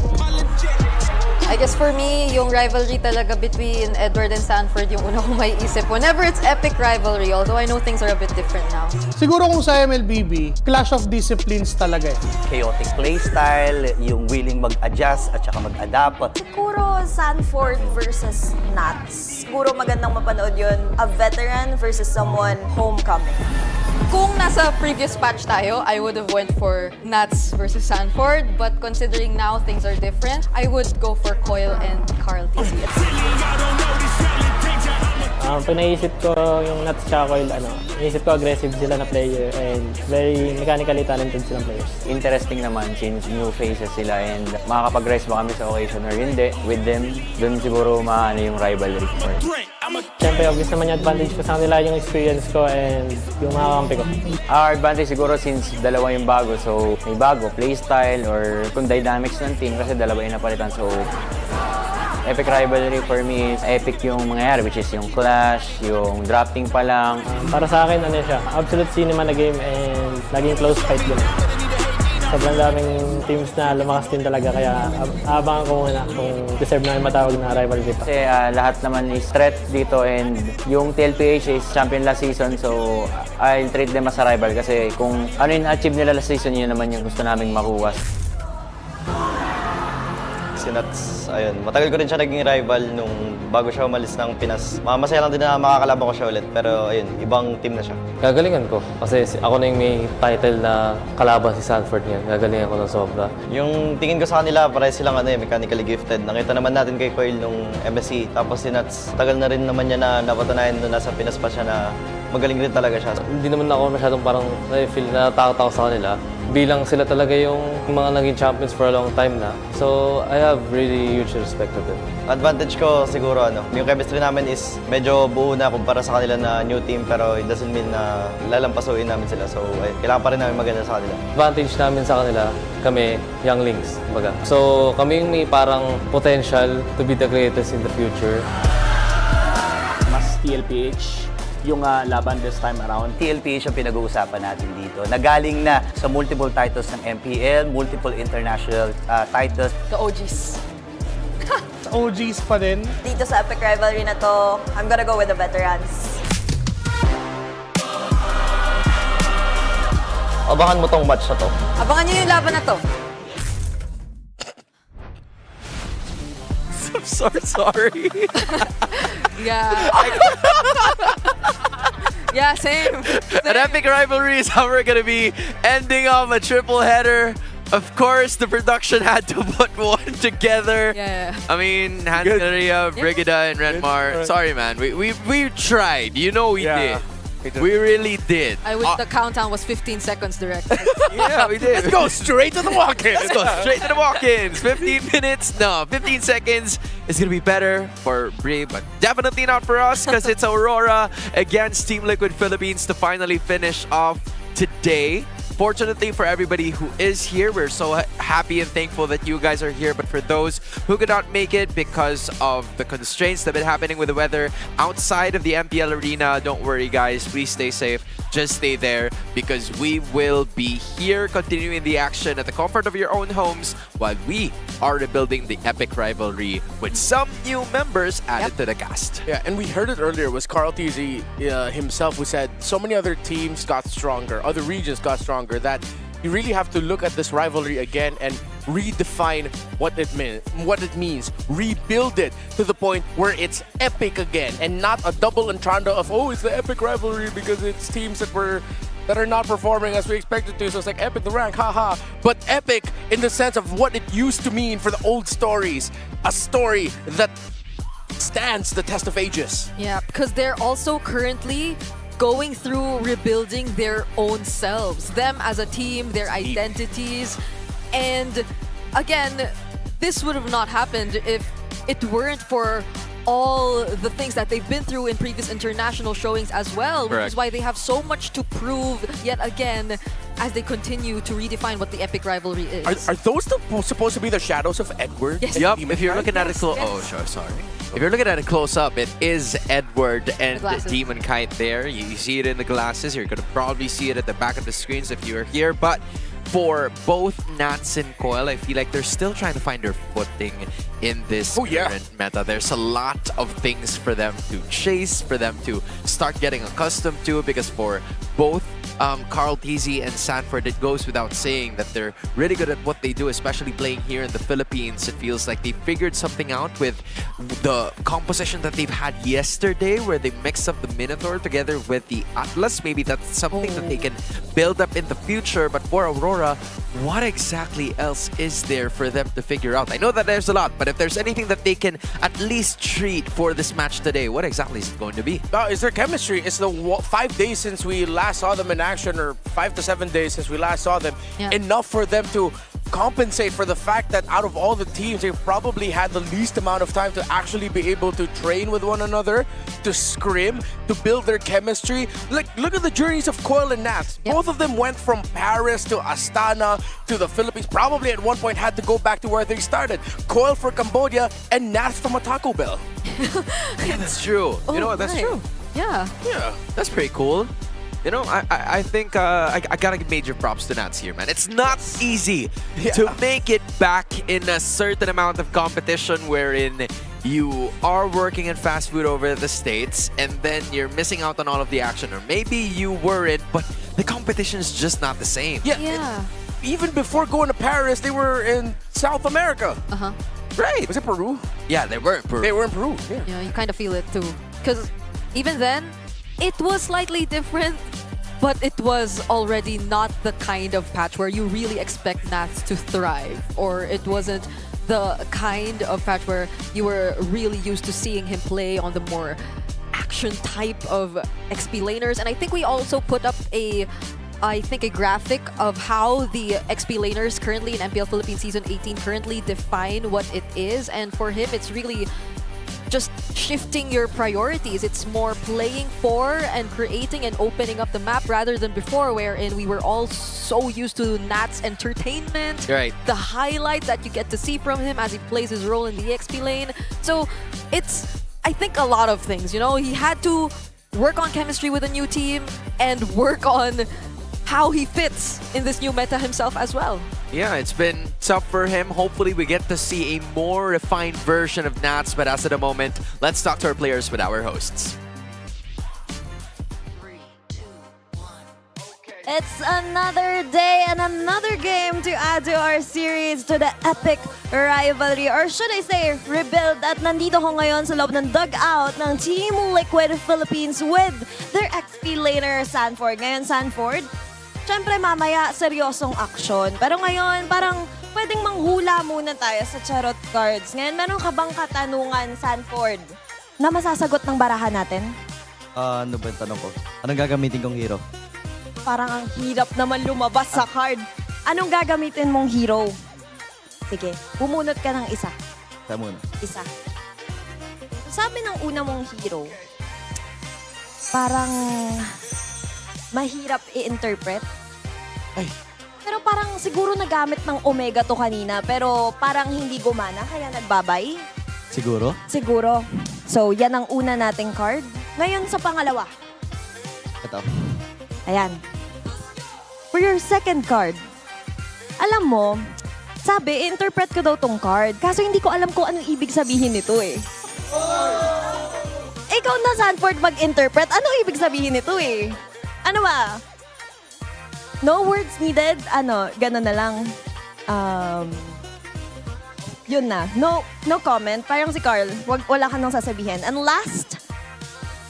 Speaker 12: I guess for me, yung rivalry talaga between Edward and Sanford yung una kong maiisip. Whenever it's epic rivalry, although I know things are a bit different now.
Speaker 23: Siguro kung sa MLBB, clash of disciplines talaga eh.
Speaker 24: Chaotic playstyle, yung willing mag-adjust at saka mag-adapt.
Speaker 14: Siguro Sanford versus Nats. Siguro magandang mapanood yun. A veteran versus someone homecoming.
Speaker 12: Kung nasa previous patch tayo, I would have went for Nats versus Sanford. But considering now things are different, I would go for Coil and Carl TCS.
Speaker 27: Pag naisip ko yung Nats tsaka Coil, naisip ko aggressive sila na player and very mechanically talented silang players.
Speaker 22: Interesting naman since new faces sila and makakapag-rise ba kami sa occasion or hindi with them, dun siguro maano yung rivalry.
Speaker 27: Siyempre, obvious naman yung advantage ko sa kanila, yung experience ko and yung mga kampi ko.
Speaker 22: Our advantage siguro since dalawa yung bago, so may bago, playstyle or kung dynamics ng team kasi dalawa yung napalitan. So, epic rivalry for me is epic yung mangyayari which is yung clash, yung drafting pa lang.
Speaker 27: Para sa akin, siya, absolute cinema na game and laging close fight din. Sobrang daming teams na lumakas din talaga kaya abangan ko muna kung deserve namin matawag na rivalry pa.
Speaker 22: Kasi lahat naman is threat dito and yung TLPH is champion last season so I'll treat them as a rival kasi kung ano yung achieve nila last season yun naman yung gusto naming makuha.
Speaker 15: Si Nats, ayun, matagal ko rin siya naging rival nung bago siya umalis ng Pinas. Masaya lang din na makakalaban ko siya ulit, pero ayun, ibang team na siya.
Speaker 27: Gagalingan ko kasi ako na yung may title na kalaban si Sanford niyan. Gagalingan ko ng sobra.
Speaker 15: Yung tingin ko sa kanila, pareho silang mechanically gifted. Nakita naman natin kay Coil nung MSC. Tapos si Nats, tagal na rin naman niya na napatunayan nung nasa Pinas pa siya na magaling rin talaga siya.
Speaker 27: Hindi naman ako masyadong parang na-feel na natakot ako sa kanila. Bilang sila talaga yung mga naging champions for a long time na. So, I have really huge respect for them.
Speaker 15: Advantage ko siguro, yung chemistry namin is medyo buo na kumpara sa kanila na new team pero it doesn't mean na lalampasuin namin sila. So, kailangan pa rin namin maganda sa kanila.
Speaker 27: Advantage namin sa kanila, kami, younglings, baga. So, kami may parang potential to be the greatest in the future.
Speaker 22: Mas TLPH yung laban this time around.
Speaker 24: TLPH ang pinag-uusapan natin dito. Nagaling na sa multiple titles ng MPL, multiple international titles.
Speaker 12: The OGs.
Speaker 23: OGs pa din.
Speaker 14: Dito sa epic rivalry na to, I'm gonna go with the veterans.
Speaker 15: Abangan mo tong match na to.
Speaker 12: Abangan niyo yung laban na to.
Speaker 11: I'm so sorry.
Speaker 12: Yeah. Yeah, same.
Speaker 11: An epic rivalry is how we're gonna be ending off a triple header. Of course, the production had to put one together.
Speaker 12: Yeah.
Speaker 11: I mean, Hansaria, Brigida, and Renmar. Sorry, man. We tried. You know we did. We really did.
Speaker 12: I wish the countdown was 15 seconds direct.
Speaker 11: Yeah, we did. Let's go straight to the walk-ins. Let's go straight to the walk-ins. 15 minutes, no, 15 seconds is going to be better for Bri, but definitely not for us because it's Aurora against Team Liquid Philippines to finally finish off today. Fortunately for everybody who is here, we're so happy and thankful that you guys are here. But for those who could not make it because of the constraints that have been happening with the weather outside of the MPL arena, don't worry guys, please stay safe. Just stay there because we will be here continuing the action at the comfort of your own homes while we are rebuilding the epic rivalry with some new members added to the cast. Yeah, and we heard it earlier, was Carl TZ himself who said so many other teams got stronger, other regions got stronger, that you really have to look at this rivalry again and redefine what it means. Rebuild it to the point where it's epic again and not a double entendre of, oh, it's the epic rivalry because it's teams that are not performing as we expected to. So it's like epic the rank, haha. But epic in the sense of what it used to mean for the old stories. A story that stands the test of ages.
Speaker 12: Yeah, because they're also currently going through rebuilding their own selves, them as a team, their identities, and again, this would have not happened if it weren't for all the things that they've been through in previous international showings as well, which is why they have so much to prove yet again as they continue to redefine what the epic rivalry is.
Speaker 11: Are those supposed to be the shadows of Edward?
Speaker 12: Yes.
Speaker 1: Yup, if you're looking at it close, oh, sorry. If you're looking at it close up, it is Edward and Demon Kite there. You see it in the glasses. You're gonna probably see it at the back of the screens if you're here, but for both Nats and Coil, I feel like they're still trying to find their footing in this current meta. There's a lot of things for them to chase, for them to start getting accustomed to, because for both Carl TZ and Sanford, it goes without saying that they're really good at what they do, especially playing here in the Philippines. It feels like they figured something out with the composition that they've had yesterday, where they mixed up the Minotaur together with the Atlas. Maybe that's something that they can build up in the future. But for Aurora, what exactly else is there for them to figure out? I know that there's a lot, but if there's anything that they can at least treat for this match today, what exactly is it going to be?
Speaker 11: Is their chemistry? It's the 5 days since we last saw them in action, or 5 to 7 days since we last saw them, enough for them to compensate for the fact that out of all the teams, they've probably had the least amount of time to actually be able to train with one another, to scrim, to build their chemistry. Look at the journeys of Coil and Nats. Both of them went from Paris to Astana to the Philippines. Probably at one point had to go back to where they started. Coil for Cambodia and Nats from a Taco Bell.
Speaker 1: That's true. You know what? That's true.
Speaker 12: Yeah.
Speaker 11: Yeah.
Speaker 1: That's pretty cool. You know, I think I gotta give major props to Nats here, man. It's not easy to make it back in a certain amount of competition wherein you are working in fast food over the States and then you're missing out on all of the action. Or maybe you weren't, but the competition is just not the same.
Speaker 12: Yeah.
Speaker 11: Even before going to Paris, they were in South America. Right. Was it Peru?
Speaker 1: Yeah, they were in Peru.
Speaker 11: They were in Peru,
Speaker 12: Yeah, you kind of feel it too. Because even then, it was slightly different, but it was already not the kind of patch where you really expect Nats to thrive. Or it wasn't the kind of patch where you were really used to seeing him play on the more action type of XP laners. And I think we also put up a graphic of how the XP laners currently in MPL Philippines Season 18 currently define what it is. And for him, it's really just shifting your priorities. It's more playing for and creating and opening up the map rather than before, wherein we were all so used to Nat's entertainment, the highlights that you get to see from him as he plays his role in the XP lane. So it's, I think, a lot of things. You know, he had to work on chemistry with a new team and work on how he fits in this new meta himself as well.
Speaker 1: Yeah, it's been tough for him. Hopefully we get to see a more refined version of Nats, but as of the moment, let's talk to our players with our hosts.
Speaker 14: It's another day and another game to add to our series, to the epic rivalry, or should I say, rebuild. At nandito ko ngayon sa loob ng dugout ng Team Liquid Philippines with their XP laner, Sanford. Ngayon, Sanford, syempre mamaya seryosong aksyon. Pero ngayon, parang pwedeng manghula muna tayo sa charot cards. Ngayon, meron ka bang katanungan, Sanford, na masasagot ng barahan natin?
Speaker 15: Ano ba yung tanong ko? Anong gagamitin kong hero?
Speaker 14: Parang ang hirap naman lumabas sa card. Anong gagamitin mong hero? Sige, bumunot ka ng isa.
Speaker 15: Isa muna.
Speaker 14: Isa. Sabi ng una mong hero, parang mahirap i-interpret.
Speaker 15: Ay.
Speaker 14: Pero parang siguro nagamit ng Omega to kanina, pero parang hindi gumana, kaya nagbabay.
Speaker 15: Siguro?
Speaker 14: Siguro. So, yan ang una nating card. Ngayon sa pangalawa.
Speaker 15: Ito.
Speaker 14: Ayan. For your second card, alam mo, sabi, i-interpret ko daw tong card. Kaso hindi ko alam kung anong ibig sabihin nito eh. Ikaw na, Sanford, mag-interpret. Anong ibig sabihin nito eh? Ano ba? No words needed? Ano, gano'n na lang. Yun na. No comment. Parang si Carl, wala ka nang sasabihin. And last,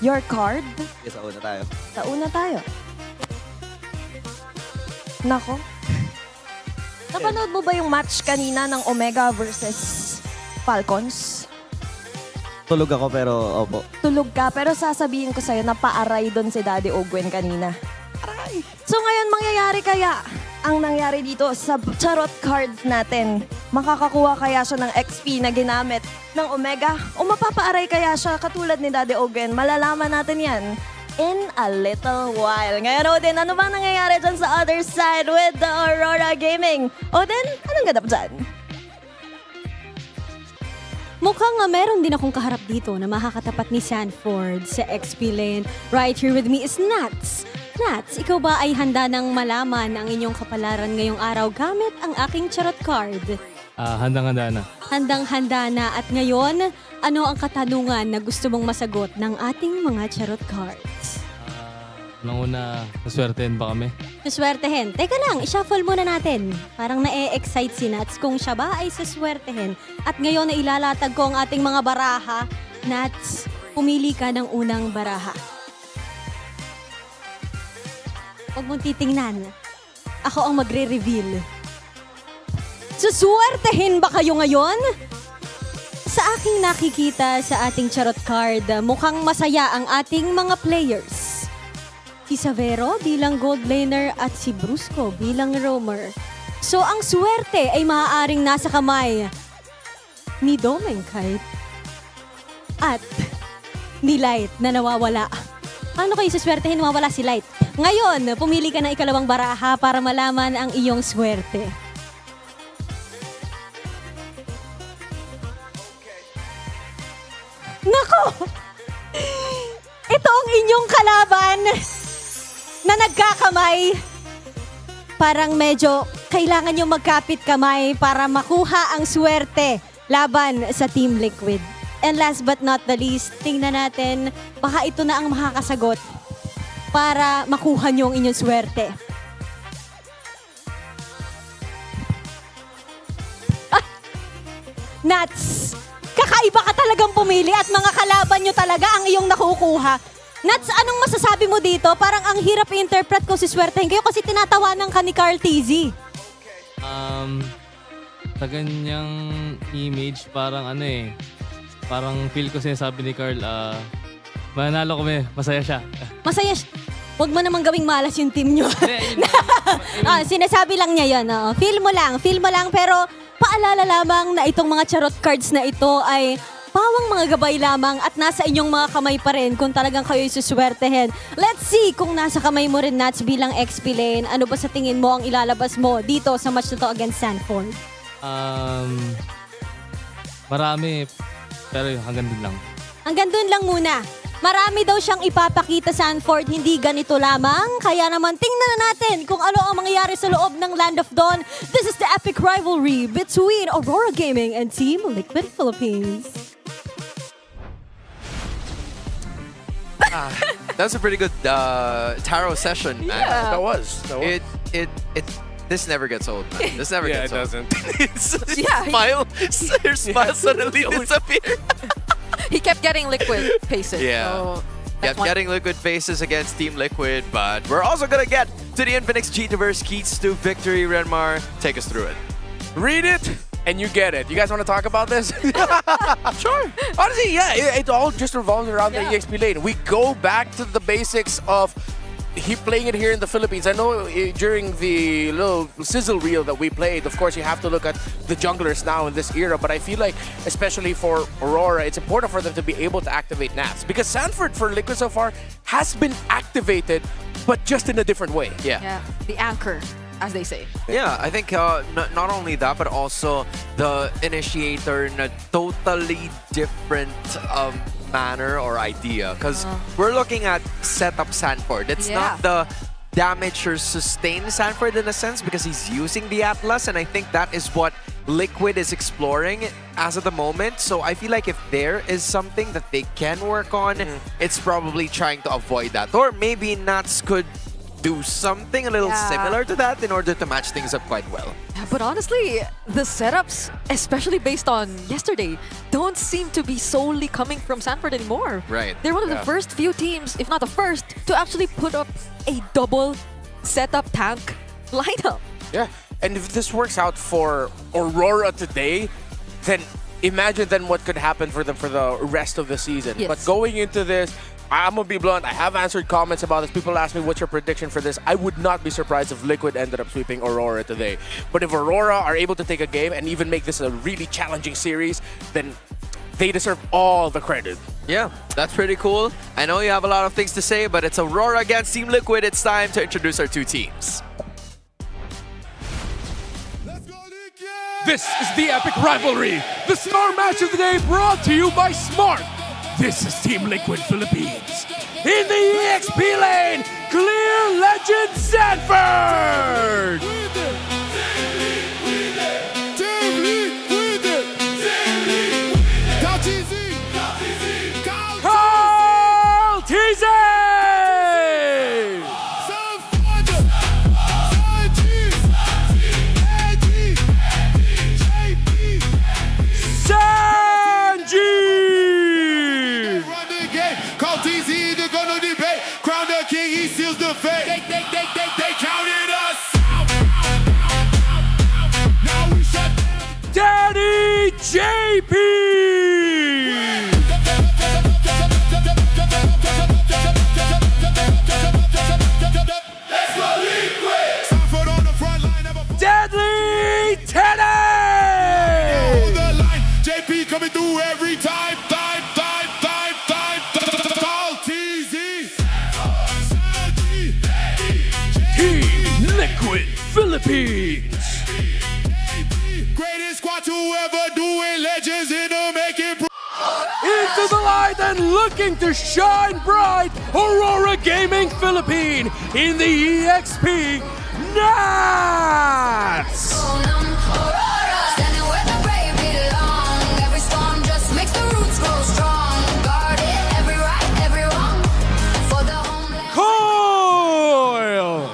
Speaker 14: your card.
Speaker 15: Yes, sa una tayo.
Speaker 14: Sa una tayo. Nako. Napanood mo ba yung match kanina ng Omega versus Falcons?
Speaker 15: Tulog ako pero opo.
Speaker 14: Tulog ka, pero sasabihin ko sa'yo na paaray doon si Daddy Ogwen kanina. Aray! So ngayon mangyayari kaya ang nangyari dito sa charot cards natin. Makakakuha kaya siya ng XP na ginamit ng Omega? O mapapaaray kaya siya katulad ni Daddy Ogen? Malalaman natin yan in a little while. Ngayon, Odin, ano bang nangyayari dyan sa other side with the Aurora Gaming? Odin, anong ganap dyan?
Speaker 17: Mukhang meron din akong kaharap dito na makakatapat ni Sanford sa XP lane. Right here with me is Nats. Nats, ikaw ba ay handa nang malaman ang inyong kapalaran ngayong araw gamit ang aking charot card?
Speaker 2: Handang-handa na.
Speaker 17: Handang-handa na. At ngayon, ano ang katanungan na gusto mong masagot ng ating mga charot cards?
Speaker 2: Nung una, naswertehin ba kami?
Speaker 17: Suswertehin. Teka lang, i-shuffle muna natin. Parang na-e-excite si Nats kung siya ba ay suswertehin. At ngayon na ilalatag ko ang ating mga baraha. Nats, pumili ka ng unang baraha. Huwag mong titingnan. Ako ang magre-reveal. Suswertehin ba kayo ngayon? Sa aking nakikita sa ating charot card, mukhang masaya ang ating mga players. Si Savero bilang gold laner at si Brusco bilang roamer. So ang swerte ay maaaring nasa kamay ni Domenkite at ni Light na nawawala. Paano kayo suswertehin nawawala si Light? Ngayon, pumili ka ng ikalawang baraha para malaman ang iyong swerte. Nako! Ito ang inyong kalaban na nagkakamay. Parang medyo kailangan nyo magkapit kamay para makuha ang swerte laban sa Team Liquid. And last but not the least, tingnan natin, baka ito na ang makakasagot para makuha nyo ang inyong swerte. Ah! Nats! Kakaiba ka talagang pumili at mga kalaban nyo talaga ang iyong nakukuha. Nats, anong masasabi mo dito? Parang ang hirap i-interpret kung siswertehin kayo kasi tinatawanan ka ni Carl TZ.
Speaker 2: Sa ganyang image, parang parang feel ko sinasabi ni Carl, mananalo kami, masaya siya.
Speaker 17: Masaya siya. Huwag mo namang gawing malas yung team nyo. Sinasabi lang niya yun. Feel mo lang. Pero paalala lamang na itong mga charot cards na ito ay pawang mga gabay lamang at nasa inyong mga kamay pa rin kung talagang kayo'y suswertehin. Let's see kung nasa kamay mo rin, Nats, bilang XP lane. Ano ba sa tingin mo ang ilalabas mo dito sa match na to against Sanford?
Speaker 2: Marami, pero hanggang dun lang.
Speaker 17: Hanggang dun lang muna. Marami daw siyang ipapakita Sanford, hindi ganito lamang. Kaya naman tingnan na natin kung ano ang mangyayari sa loob ng Land of Dawn. This is the epic rivalry between Aurora Gaming and Team Liquid Philippines.
Speaker 1: That's a pretty good tarot session, man.
Speaker 11: Yeah. That was.
Speaker 1: This never gets old, man. This never gets old.
Speaker 11: It doesn't.
Speaker 1: Your smile suddenly disappeared.
Speaker 12: He kept getting liquid faces.
Speaker 1: Yeah.
Speaker 12: So
Speaker 1: Kept getting liquid faces against Team Liquid, but we're also gonna get to the Infinix Cheativerse Keats to victory. Renmar, take us through it.
Speaker 11: Read it, and you get it. You guys want to talk about this? Sure. Honestly, yeah, it all just revolves around the EXP lane. We go back to the basics of playing it here in the Philippines. I know during the little sizzle reel that we played, of course, you have to look at the junglers now in this era, but I feel like, especially for Aurora, it's important for them to be able to activate Nats. Because Sanford, for Liquid so far, has been activated, but just in a different way.
Speaker 12: Yeah, the anchor, as they say.
Speaker 1: Yeah, I think not only that, but also the initiator in a totally different manner or idea. Because we're looking at setup Sanford. It's not the damage or sustain Sanford in a sense because he's using the Atlas, and I think that is what Liquid is exploring as of the moment. So I feel like if there is something that they can work on, it's probably trying to avoid that. Or maybe Nats could do something a little similar to that in order to match things up quite well.
Speaker 12: But honestly, the setups, especially based on yesterday, don't seem to be solely coming from Sanford anymore.
Speaker 1: Right.
Speaker 12: They're one of the first few teams, if not the first, to actually put up a double setup tank lineup.
Speaker 11: Yeah, and if this works out for Aurora today, then imagine then what could happen for them for the rest of the season.
Speaker 12: Yes.
Speaker 11: But going into this, I'm gonna be blunt. I have answered comments about this. People ask me, what's your prediction for this? I would not be surprised if Liquid ended up sweeping Aurora today. But if Aurora are able to take a game and even make this a really challenging series, then they deserve all the credit.
Speaker 1: Yeah, that's pretty cool. I know you have a lot of things to say, but it's Aurora against Team Liquid. It's time to introduce our two teams.
Speaker 3: This is the epic rivalry, the star match of the day brought to you by Smart. This is Team Liquid Philippines. In the EXP lane, Clear Legend Sanford! Carl TZ!
Speaker 9: They counted us.
Speaker 3: Now we shut down. Daddy JP.
Speaker 9: Let's go Liquid. Sanford on the front line.
Speaker 3: Deadly Teddy.
Speaker 9: Hold the line. JP coming through every time. Call TZ.
Speaker 3: Team Liquid Philippines.
Speaker 9: Greatest squad to ever do it. Legends in the making.
Speaker 3: Into the light and looking to shine bright, Aurora Gaming Philippine in the EXP Nats.
Speaker 16: Aurora, standing where the brave belong. Every storm just makes the roots grow strong. Guard it, every right, every wrong. For the homeland.
Speaker 3: Coil.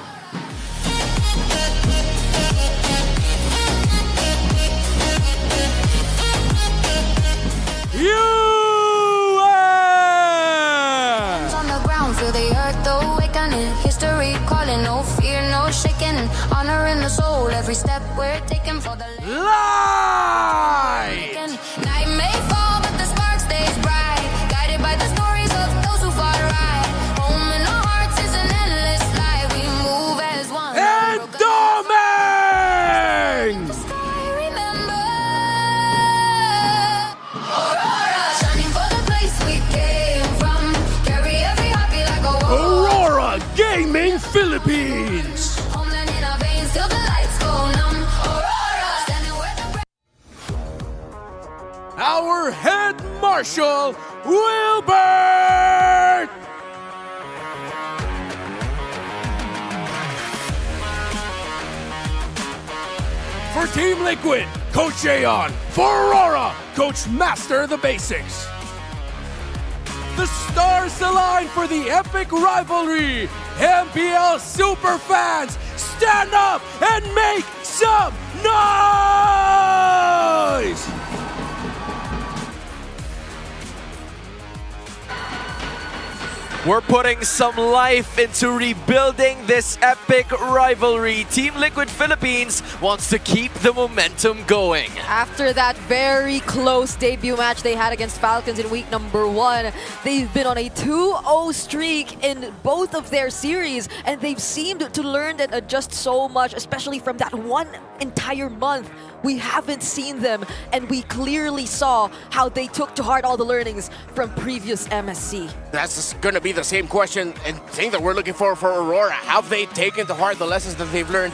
Speaker 16: On the ground, feel the earth awakening. History calling, no fear, no shaking. Honor in the soul, every step we're taking for the
Speaker 3: light.
Speaker 16: Night may fall, but the spark stays bright. Guided by the stories of those who fought right. Home in our hearts is an endless light. We move as one.
Speaker 3: And Doming!
Speaker 16: Remember, Aurora, shining for the place we came from. Carry every heartbeat like a war.
Speaker 3: Aurora Gaming Philippines.
Speaker 16: Homeland in our veins till the lights go numb. Aurora, standing where the
Speaker 3: Our head marshal, Wilbert! For Team Liquid, Coach Aeon. For Aurora, Coach Master the Basics. The stars align for the epic rivalry. MPL super fans, stand up and make some noise!
Speaker 1: We're putting some life into rebuilding this epic rivalry. Team Liquid Philippines wants to keep the momentum going.
Speaker 12: After that very close debut match they had against Falcons in week number 1, they've been on a 2-0 streak in both of their series, and they've seemed to learn and adjust so much, especially from that one entire month. We haven't seen them, and we clearly saw how they took to heart all the learnings from previous MSC.
Speaker 11: That's going to be the same question and thing that we're looking for Aurora. Have they taken to heart the lessons that they've learned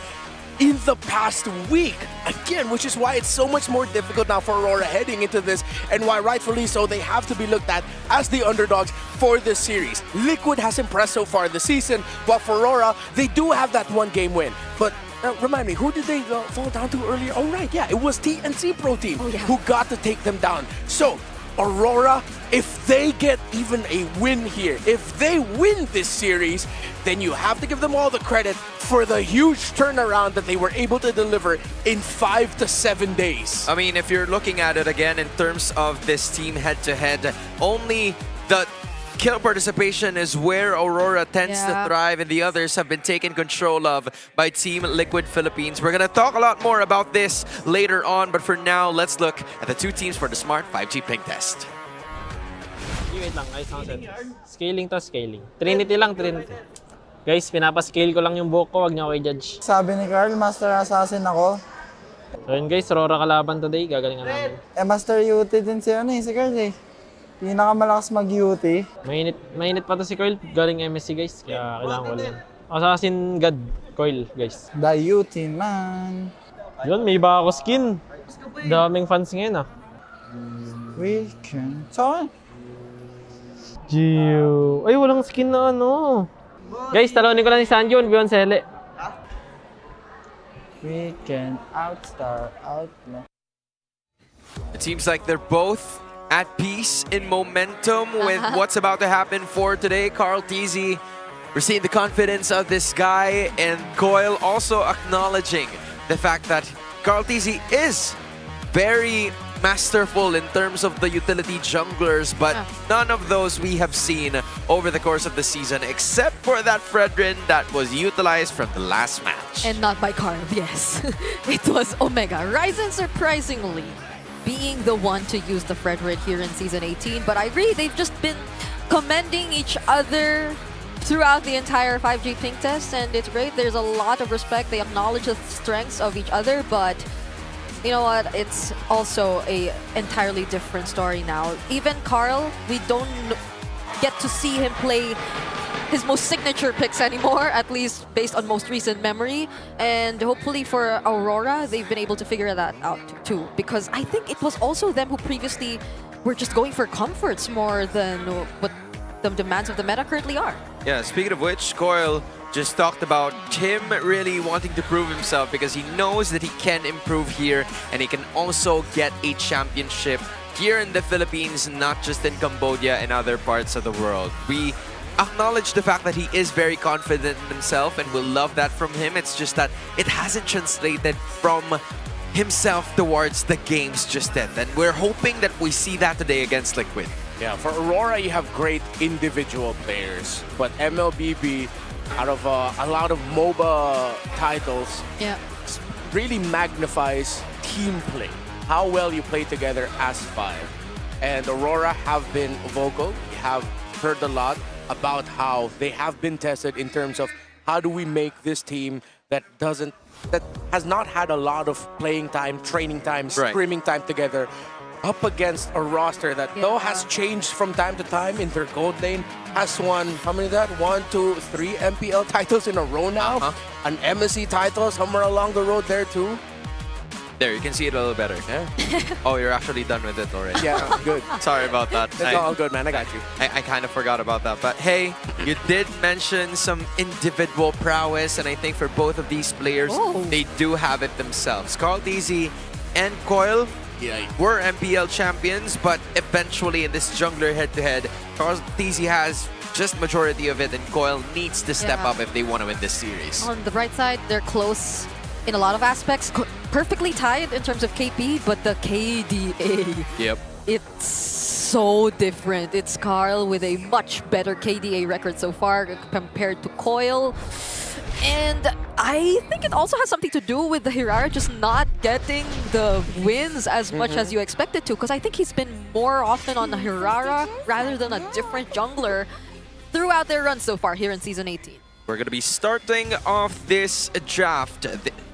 Speaker 11: in the past week? Again, which is why it's so much more difficult now for Aurora heading into this, and why rightfully so they have to be looked at as the underdogs for this series. Liquid has impressed so far this season, but for Aurora, they do have that one game win. But remind me, who did they fall down to earlier? Oh, right, yeah, it was TNC Pro Team who got to take them down. So, Aurora, if they get even a win here, if they win this series, then you have to give them all the credit for the huge turnaround that they were able to deliver in 5 to 7 days.
Speaker 1: I mean, if you're looking at it again in terms of this team head-to-head, only the kill participation is where Aurora tends to thrive, and the others have been taken control of by Team Liquid Philippines. We're going to talk a lot more about this later on, but for now, let's look at the two teams for the Smart 5G Ping Test.
Speaker 27: wait lang. Ayos lang, sir. Scaling to, scaling. Trinity lang, Trinity. Guys, pinapascale ko lang yung buhok ko. Huwag niyo ako i-judge.
Speaker 4: Sabi ni Carl, Master Assassin ako.
Speaker 27: So yun guys, Aurora kalaban today. Gagalingan namin.
Speaker 4: Master UT din si si Carl Pinakamalakas mag-UT.
Speaker 27: Mainit pa to si Coil. Galing MSC guys. Kaya kailangan ko lang. Assassin God Coil guys.
Speaker 4: The UT man.
Speaker 27: Yun, may iba ako skin. Daming fans ngayon
Speaker 4: We can... Saan?
Speaker 27: Gio. Ay, walang skin na ano. Guys, talonin ko lang ni Sanjon, Beyond Sele.
Speaker 4: We can outstar,
Speaker 1: It seems like they're both at peace in momentum with what's about to happen for today. Carl TZ, we're seeing the confidence of this guy, and Coil also acknowledging the fact that Carl TZ is very masterful in terms of the utility junglers, but none of those we have seen over the course of the season, except for that Fredrin that was utilized from the last match.
Speaker 12: And not by Carl, yes. It was Omega. Ryzen surprisingly being the one to use the Fredrin here in Season 18, but I agree, they've just been commending each other throughout the entire 5G ping test, and it's great. There's a lot of respect. They acknowledge the strengths of each other, but you know what? It's also a entirely different story now. Even Carl, we don't get to see him play his most signature picks anymore, at least based on most recent memory. And hopefully for Aurora, they've been able to figure that out too. Because I think it was also them who previously were just going for comforts more than what the demands of the meta currently are.
Speaker 1: Yeah, speaking of which, Coil just talked about him really wanting to prove himself because he knows that he can improve here and he can also get a championship here in the Philippines, not just in Cambodia and other parts of the world. We acknowledge the fact that he is very confident in himself and we'll love that from him. It's just that it hasn't translated from himself towards the games just yet. And we're hoping that we see that today against Liquid.
Speaker 11: Yeah, for Aurora, you have great individual players, but MLBB, out of a lot of MOBA titles, really magnifies team play, how well you play together as five. And Aurora have been vocal. We have heard a lot about how they have been tested in terms of how do we make this team that has not had a lot of playing time, training time, scrimming time together, up against a roster that though has changed from time to time in their gold lane, has won, how many is that? 1, 2, 3 MPL titles in a row now. An MSC title somewhere along the road there too.
Speaker 1: There, you can see it a little better. Yeah. Oh, you're actually done with it already.
Speaker 11: Yeah, good.
Speaker 1: Sorry about that.
Speaker 11: It's all good, man. I got you.
Speaker 1: I kind of forgot about that. But hey, you did mention some individual prowess, and I think for both of these players, they do have it themselves. Carl TZ and Coil were MPL champions, but eventually in this jungler head-to-head, Carl TZ has just majority of it, and Coil needs to step up if they want to win this series.
Speaker 12: On the bright side, they're close in a lot of aspects, perfectly tied in terms of KP, but the KDA, it's so different. It's Carl with a much better KDA record so far compared to Coil. And I think it also has something to do with the Hirara just not getting the wins as much as you expected to, because I think he's been more often on the Hirara rather than a different jungler throughout their run so far here in Season 18.
Speaker 1: We're going to be starting off this draft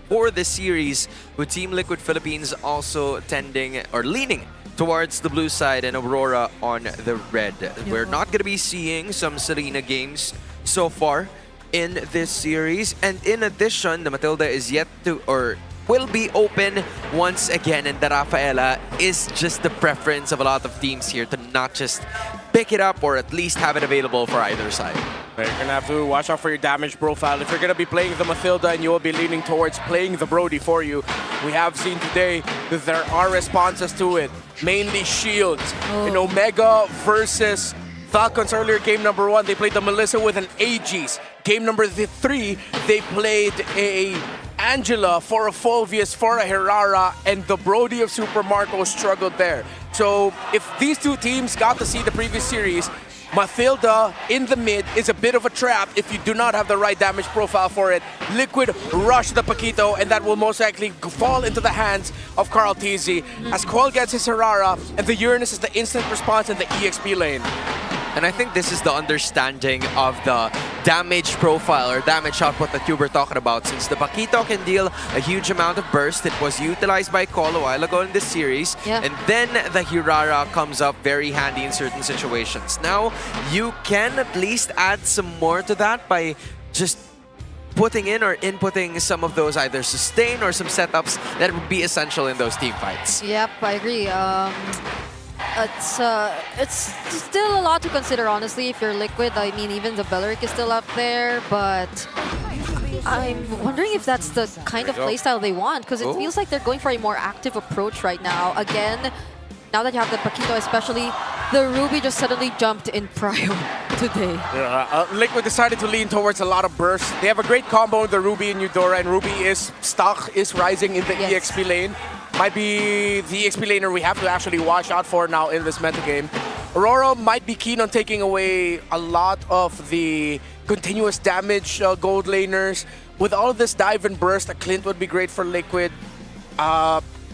Speaker 1: for the series with Team Liquid Philippines also tending or leaning towards the blue side and Aurora on the red. We're not going to be seeing some Selena games so far in this series, and in addition, the Matilda is yet to or will be open once again, and the Rafaela is just the preference of a lot of teams here to not just pick it up or at least have it available for either side.
Speaker 11: You're going to have to watch out for your damage profile. If you're going to be playing the Matilda and you will be leaning towards playing the Brody for you, we have seen today that there are responses to it, mainly shields. In Omega versus Falcons earlier, game number 1, they played the Melissa with an Aegis. Game number 3, they played a Angela for a Fulvius, for a Hirara, and the Brody of Super Marco struggled there. So if these two teams got to see the previous series, Mathilda in the mid is a bit of a trap if you do not have the right damage profile for it. Liquid rush the Paquito, and that will most likely fall into the hands of Carl TZ as Coil gets his Aurora, and the Uranus is the instant response in the EXP lane.
Speaker 1: And I think this is the understanding of the damage profile or damage output that you were talking about. Since the Paquito can deal a huge amount of burst, it was utilized by Cole a while ago in this series. And then the Hirara comes up very handy in certain situations. Now, you can at least add some more to that by just putting in or inputting some of those either sustain or some setups that would be essential in those team fights.
Speaker 12: Yep, I agree. It's still a lot to consider, honestly, if you're Liquid. I mean, even the Belleric is still up there, but I'm wondering if that's the kind of playstyle they want, because it feels like they're going for a more active approach right now. Again, now that you have the Paquito especially, the Ruby just suddenly jumped in prio today.
Speaker 11: Liquid decided to lean towards a lot of bursts. They have a great combo with the Ruby and Eudora, and Ruby is rising in the EXP lane. Might be the EXP laner we have to actually watch out for now in this metagame. Aurora might be keen on taking away a lot of the continuous damage gold laners. With all of this dive and burst, a Clint would be great for Liquid.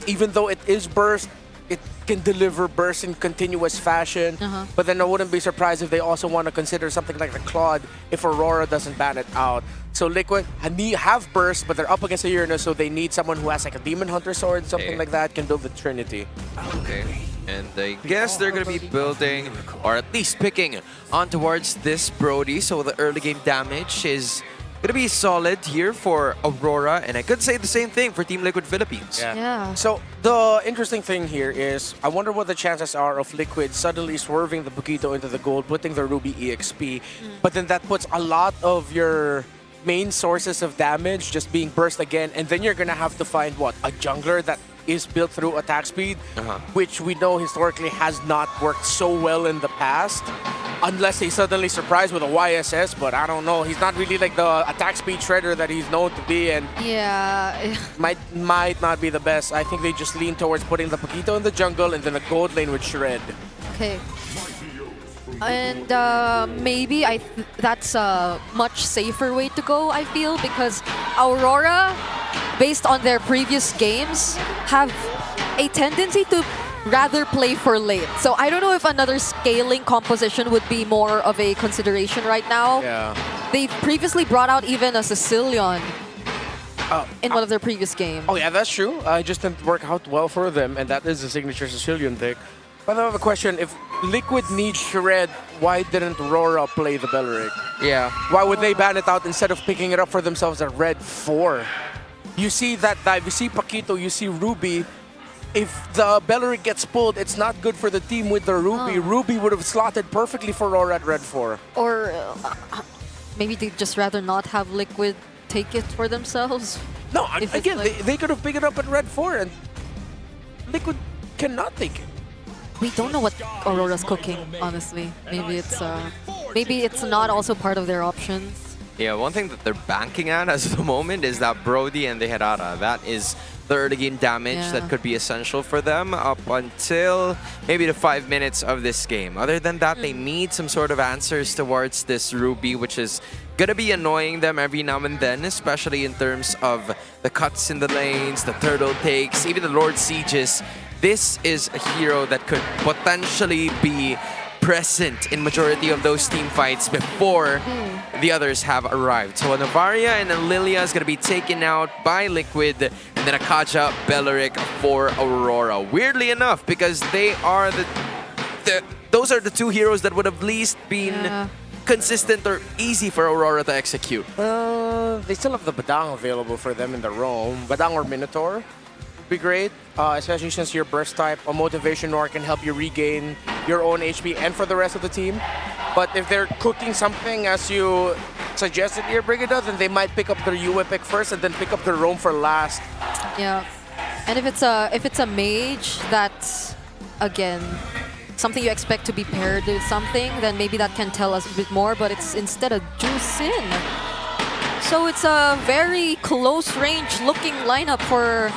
Speaker 11: Even though it is burst, it can deliver burst in continuous fashion. But then I wouldn't be surprised if they also want to consider something like the Claude if Aurora doesn't ban it out. So Liquid have burst, but they're up against a Uranus, so they need someone who has like a Demon Hunter sword, something like that, can build the Trinity.
Speaker 1: Okay. And I guess they're going to be building, or at least picking on towards this Brody. So the early game damage is going to be solid here for Aurora. And I could say the same thing for Team Liquid Philippines.
Speaker 12: Yeah.
Speaker 11: So the interesting thing here is, I wonder what the chances are of Liquid suddenly swerving the Paquito into the gold, putting the Ruby EXP. But then that puts a lot of your main sources of damage just being burst again. And then you're going to have to find, what, a jungler that is built through attack speed, which we know historically has not worked so well in the past. Unless they suddenly surprise with a YSS, but I don't know. He's not really like the attack speed shredder that he's known to be, and might not be the best. I think they just lean towards putting the Paquito in the jungle and then a gold lane with Shred.
Speaker 12: Okay. And maybe that's a much safer way to go, I feel, because Aurora, based on their previous games, have a tendency to rather play for late. So I don't know if another scaling composition would be more of a consideration right now. They've previously brought out even a Sicilian in one of their previous games.
Speaker 11: Oh yeah, that's true. It just didn't work out well for them, and that is the signature Sicilian pick. But I have a question. If Liquid needs Shred, why didn't Aurora play the Belleric?
Speaker 1: Yeah.
Speaker 11: Why would they ban it out instead of picking it up for themselves at Red 4? You see that dive, you see Paquito, you see Ruby. If the Belleric gets pulled, it's not good for the team with the Ruby. Ruby would have slotted perfectly for Aurora at Red 4.
Speaker 12: Or maybe they'd just rather not have Liquid take it for themselves.
Speaker 11: No, again, they could have picked it up at Red 4, and Liquid cannot take it.
Speaker 12: We don't know what Aurora's cooking, honestly. Maybe it's not also part of their options.
Speaker 1: Yeah, one thing that they're banking on as of the moment is that Brody and the Herrera. That is the early game damage that could be essential for them up until maybe the 5 minutes of this game. Other than that, they need some sort of answers towards this Ruby, which is going to be annoying them every now and then, especially in terms of the cuts in the lanes, the turtle takes, even the Lord Sieges. This is a hero that could potentially be present in majority of those team fights before the others have arrived. So a Navaria and a Lilia is going to be taken out by Liquid, and then a Kaja Belleric for Aurora. Weirdly enough, because they are those are the two heroes that would have least been consistent or easy for Aurora to execute.
Speaker 11: They still have the Badang available for them in the roam. Badang or Minotaur would be great, especially since you're burst type. A Motivation Noir can help you regain your own HP and for the rest of the team. But if they're cooking something as you suggested here, Brigida, then they might pick up their UA pick first and then pick up their roam for last.
Speaker 12: Yeah, and if it's a mage that's, again, something you expect to be paired with something, then maybe that can tell us a bit more, but it's instead a Juicin. So it's a very close range looking lineup for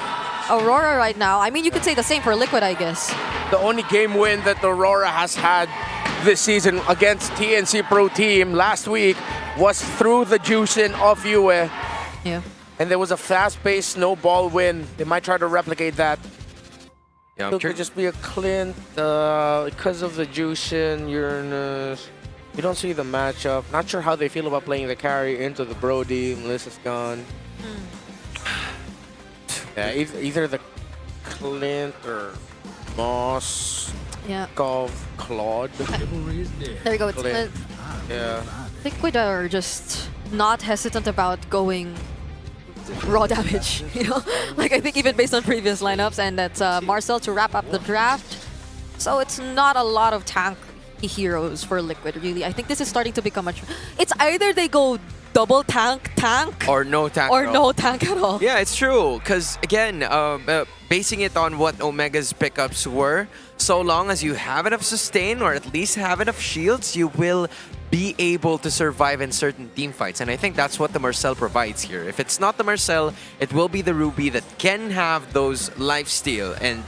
Speaker 12: Aurora right now. I mean, you could say the same for Liquid, I guess.
Speaker 11: The only game win that Aurora has had this season against TNC Pro Team last week was through the juicing of Yue.
Speaker 12: Yeah.
Speaker 11: And there was a fast-paced snowball win. They might try to replicate that.
Speaker 1: Yeah,
Speaker 11: It could just be a Clint because of the juicing, Uranus. You don't see the matchup. Not sure how they feel about playing the carry into the Brody. Melissa's gone. Yeah, either the Clint or Moss.
Speaker 12: Yeah.
Speaker 11: Gov, Claude.
Speaker 12: There you go. It's
Speaker 11: Clint. Yeah.
Speaker 12: Liquid are just not hesitant about going raw damage, you know? Like, I think even based on previous lineups, and that's Marcel to wrap up the draft. So it's not a lot of tank heroes for Liquid, really. I think this is starting to become it's either they go double tank,
Speaker 1: or no tank
Speaker 12: or
Speaker 1: at all.
Speaker 12: no tank at all.
Speaker 1: Yeah, it's true. Because, again, basing it on what Omega's pickups were, so long as you have enough sustain or at least have enough shields, you will be able to survive in certain team fights. And I think that's what the Marcel provides here. If it's not the Marcel, it will be the Ruby that can have those lifesteal. And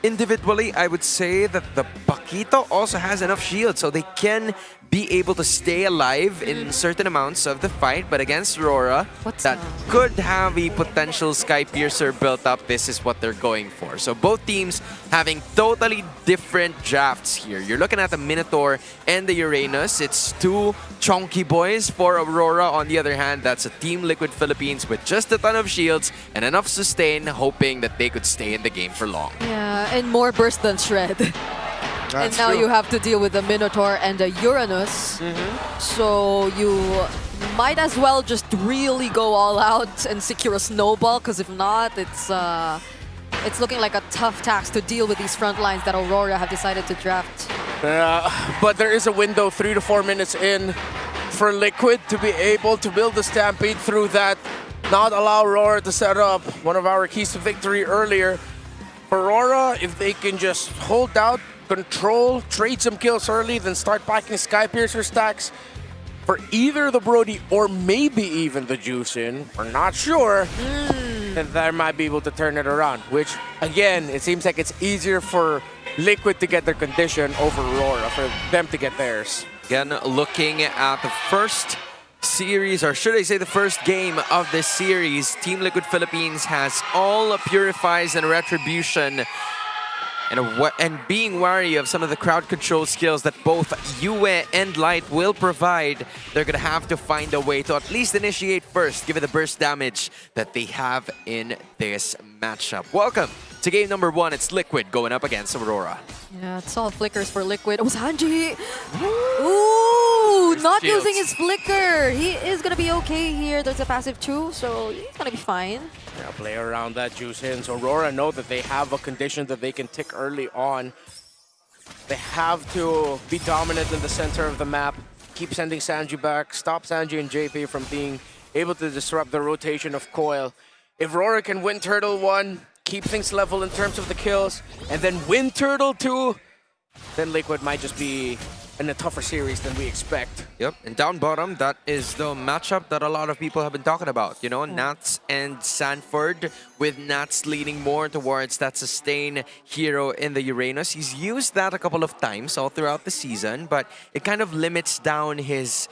Speaker 1: individually, I would say that the Paquito also has enough shield, so they can be able to stay alive in certain amounts of the fight. But against Aurora, that could have a potential Sky Piercer built up. This is what they're going for. So both teams having totally different drafts here. You're looking at the Minotaur and the Uranus. It's two chunky boys. For Aurora, on the other hand, that's a Team Liquid Philippines with just a ton of shields and enough sustain, hoping that they could stay in the game for long.
Speaker 12: Yeah, and more burst than Shred. And
Speaker 11: That's
Speaker 12: now
Speaker 11: true.
Speaker 12: you have to deal with the Minotaur and the Uranus. So you might as well just really go all out and secure a snowball, because if not, it's looking like a tough task to deal with these front lines that Aurora have decided to draft.
Speaker 11: But there is a window 3 to 4 minutes in for Liquid to be able to build the Stampede through that. Not allow Aurora to set up one of our keys to victory earlier. For Aurora, if they can just hold out, control, trade some kills early, then start packing Sky Piercer stacks for either the Brody or maybe even the Juicin, we're not sure, then they might be able to turn it around. Which, again, it seems like it's easier for Liquid to get their condition over Aurora, for them to get theirs.
Speaker 1: Again, looking at the first series, or should I say the first game of this series, Team Liquid Philippines has all Purifies and Retribution. And being wary of some of the crowd control skills that both Yue and Light will provide, they're going to have to find a way to at least initiate first, given the burst damage that they have in this matchup. Welcome to game number 1. It's Liquid going up against Aurora.
Speaker 12: Yeah, it's all flickers for Liquid. Oh, Sanji! Ooh, not
Speaker 11: shields.
Speaker 12: using his flicker. He is going to be okay here. There's a passive too, so he's going to be fine.
Speaker 11: Yeah, play around that juice in. So Aurora know that they have a condition that they can tick early on. They have to be dominant in the center of the map. Keep sending Sanji back. Stop Sanji and JP from being able to disrupt the rotation of Coil. If Aurora can win Turtle 1, keep things level in terms of the kills, and then win Turtle 2, then Liquid might just be in a tougher series than we expect.
Speaker 1: Yep, and down bottom, that is the matchup that a lot of people have been talking about. You know, Nats and Sanford, with Nats leaning more towards that sustain hero in the Uranus. He's used that a couple of times all throughout the season, but it kind of limits down his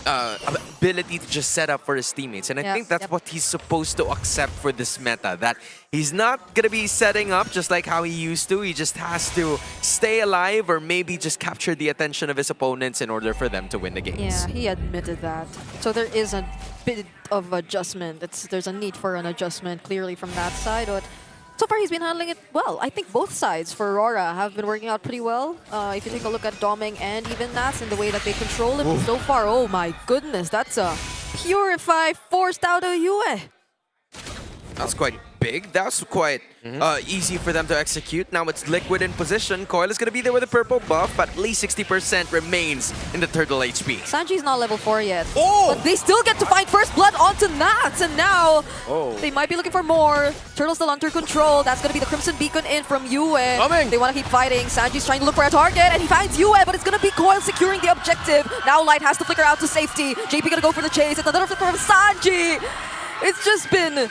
Speaker 1: ability to just set up for his teammates. And I think that's what he's supposed to accept for this meta, that he's not going to be setting up just like how he used to. He just has to stay alive or maybe just capture the attention of his opponents in order for them to win the games.
Speaker 12: Yeah, he admitted that. So there is a bit of adjustment. There's a need for an adjustment clearly from that side. But so far he's been handling it well. I think both sides for Aurora have been working out pretty well. If you take a look at Doming and even Nats and the way that they control him so far, oh my goodness, that's a Purify forced out of Yue.
Speaker 1: That's quite big. That's quite easy for them to execute. Now it's Liquid in position. Coil is going to be there with a purple buff. At least 60% remains in the Turtle HP.
Speaker 12: Sanji's not level 4 yet. But they still get to find first blood onto Nats. And now they might be looking for more. Turtle's still under control. That's going to be the Crimson Beacon in from Yue. They want to keep fighting. Sanji's trying to look for a target. And he finds Yue. But it's going to be Coil securing the objective. Now Light has to flicker out to safety. JP going to go for the chase. It's another flicker from Sanji. It's just been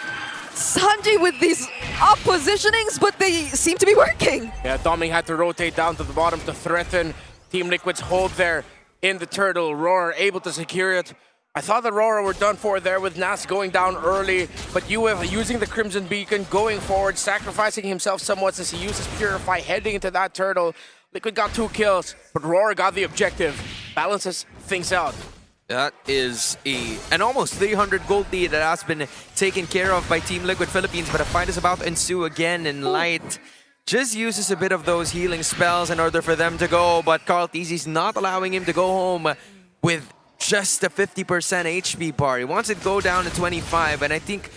Speaker 12: Sanji with these up positionings, but they seem to be working.
Speaker 11: Yeah, Doming had to rotate down to the bottom to threaten Team Liquid's hold there in the turtle. Aurora able to secure it. I thought that Aurora were done for there with Nas going down early, but UF using the Crimson Beacon, going forward, sacrificing himself somewhat as he uses Purify, heading into that turtle. Liquid got 2 kills, but Aurora got the objective. Balances things out.
Speaker 1: That is an almost 300 gold lead that has been taken care of by Team Liquid Philippines, but a fight is about to ensue again, and Light just uses a bit of those healing spells in order for them to go, but Carl Teasy's not allowing him to go home with just a 50% HP bar. He wants it to go down to 25, and I think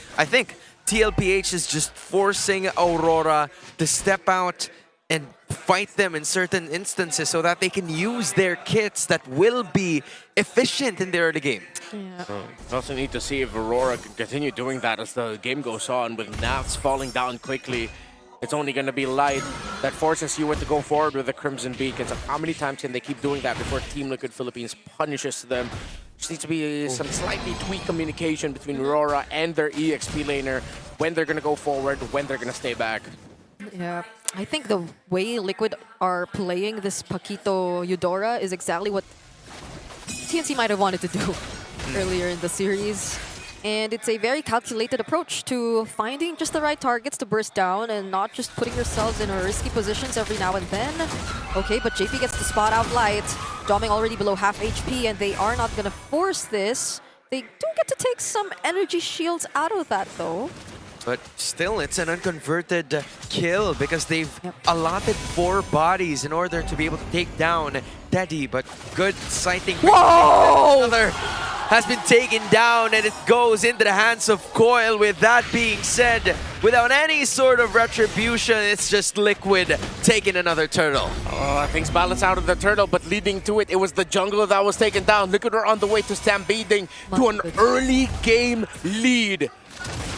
Speaker 1: TLPH is just forcing Aurora to step out and fight them in certain instances so that they can use their kits that will be efficient in the early game.
Speaker 12: Yeah.
Speaker 11: We also need to see if Aurora can continue doing that as the game goes on, with Nats falling down quickly. It's only going to be Light that forces you to go forward with the Crimson Beacon. So how many times can they keep doing that before Team Liquid Philippines punishes them? Just needs to be some slightly tweaked communication between Aurora and their EXP laner, when they're going to go forward, when they're going to stay back.
Speaker 12: Yeah, I think the way Liquid are playing this Paquito Eudora is exactly what TNC might have wanted to do earlier in the series. And it's a very calculated approach to finding just the right targets to burst down and not just putting yourselves in risky positions every now and then. Okay, but JP gets to spot out Light. Doming already below half HP, and they are not going to force this. They do get to take some energy shields out of that, though.
Speaker 1: But still, it's an unconverted kill because they've allotted 4 bodies in order to be able to take down Teddy, but good sighting.
Speaker 12: Whoa!
Speaker 1: Another has been taken down, and it goes into the hands of Coil. With that being said, without any sort of retribution, it's just Liquid taking another turtle.
Speaker 11: Things balance out of the turtle, but leading to it, it was the jungle that was taken down. Liquid are on the way to stampeding to an early game lead.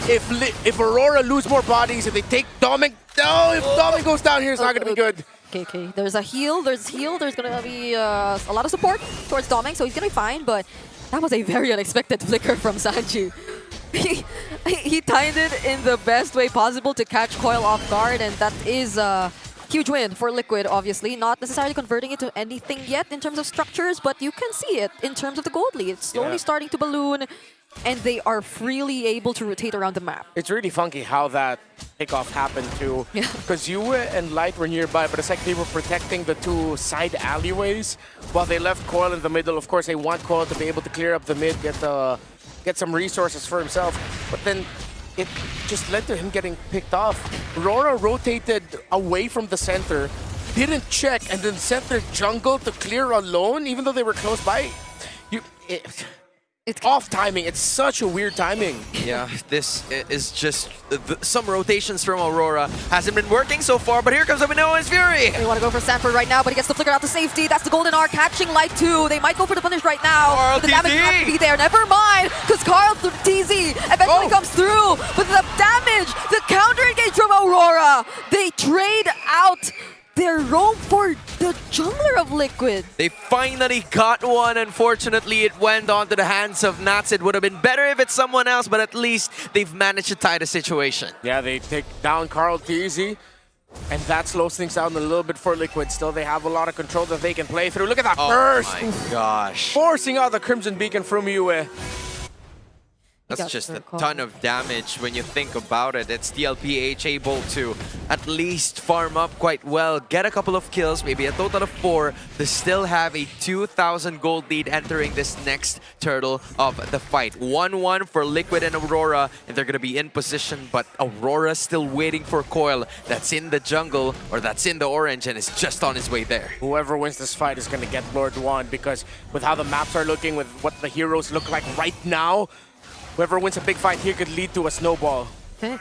Speaker 11: If Aurora lose more bodies, if they take Doming, if Doming goes down here, it's not going to be good.
Speaker 12: Okay. There's a heal, there's going to be a lot of support towards Doming, so he's going to be fine, but that was a very unexpected flicker from Sanji. He timed it in the best way possible to catch Coil off guard, and that is a huge win for Liquid, obviously. Not necessarily converting it to anything yet in terms of structures, but you can see it in terms of the gold lead. It's slowly starting to balloon, and they are freely able to rotate around the map.
Speaker 11: It's really funky how that kickoff happened too, because Yue and Light were nearby, but it's like they were protecting the 2 side alleyways while they left Coil in the middle. Of course, they want Coil to be able to clear up the mid, get some resources for himself, but then it just led to him getting picked off. Aurora rotated away from the center, didn't check, and then sent their jungle to clear alone, even though they were close by. It's off timing. It's such a weird timing.
Speaker 1: Yeah, this is just some rotations from Aurora. Hasn't been working so far, but here comes the Minoan's Fury.
Speaker 12: They want to go for Sanford right now, but he gets the flicker out to safety. That's the Golden R catching Light too. They might go for the punish right now.
Speaker 1: Carl
Speaker 12: but the damage is not going to be there. Never mind, because Carl TZ eventually comes through. But the damage, the counter engage from Aurora. They trade out their roam for the jungler of Liquid.
Speaker 1: They finally got one. Unfortunately, it went onto the hands of Nats. It would have been better if it's someone else, but at least they've managed to tie the situation.
Speaker 11: Yeah, they take down Carl TZ, and that slows things down a little bit for Liquid. Still, they have a lot of control that they can play through. Look at that burst!
Speaker 1: Oh my gosh.
Speaker 11: Forcing out the Crimson Beacon from Yue.
Speaker 1: That's just a ton of damage when you think about it. It's TLPH able to at least farm up quite well, get a couple of kills, maybe a total of 4, to still have a 2,000 gold lead entering this next turtle of the fight. 1-1 for Liquid and Aurora, and they're going to be in position, but Aurora's still waiting for Coil that's in the jungle, or that's in the orange, and is just on his way there.
Speaker 11: Whoever wins this fight is going to get Lord 1, because with how the maps are looking, with what the heroes look like right now, whoever wins a big fight here could lead to a snowball.
Speaker 12: Okay.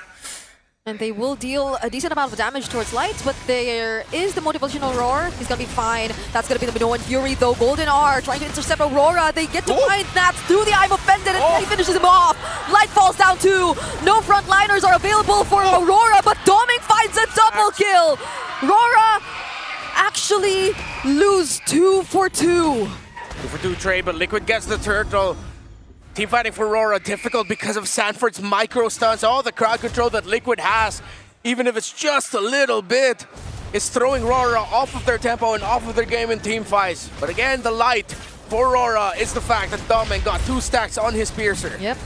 Speaker 12: And they will deal a decent amount of damage towards Light, but there is the motivational roar. He's gonna be fine. That's gonna be the Minoan Fury though. Golden R trying to intercept Aurora. They get to find Nats through the Eye of Offended, and he finishes him off. Light falls down too. No frontliners are available for Aurora, but Doming finds a double kill. Aurora actually lose 2 for 2.
Speaker 11: 2 for 2 trade, but Liquid gets the turtle. Team fighting for Aurora difficult because of Sanford's micro stunts, all the crowd control that Liquid has, even if it's just a little bit. is throwing Aurora off of their tempo and off of their game in team fights. But again, the light for Aurora is the fact that Domen got 2 stacks on his Piercer.
Speaker 12: Yep.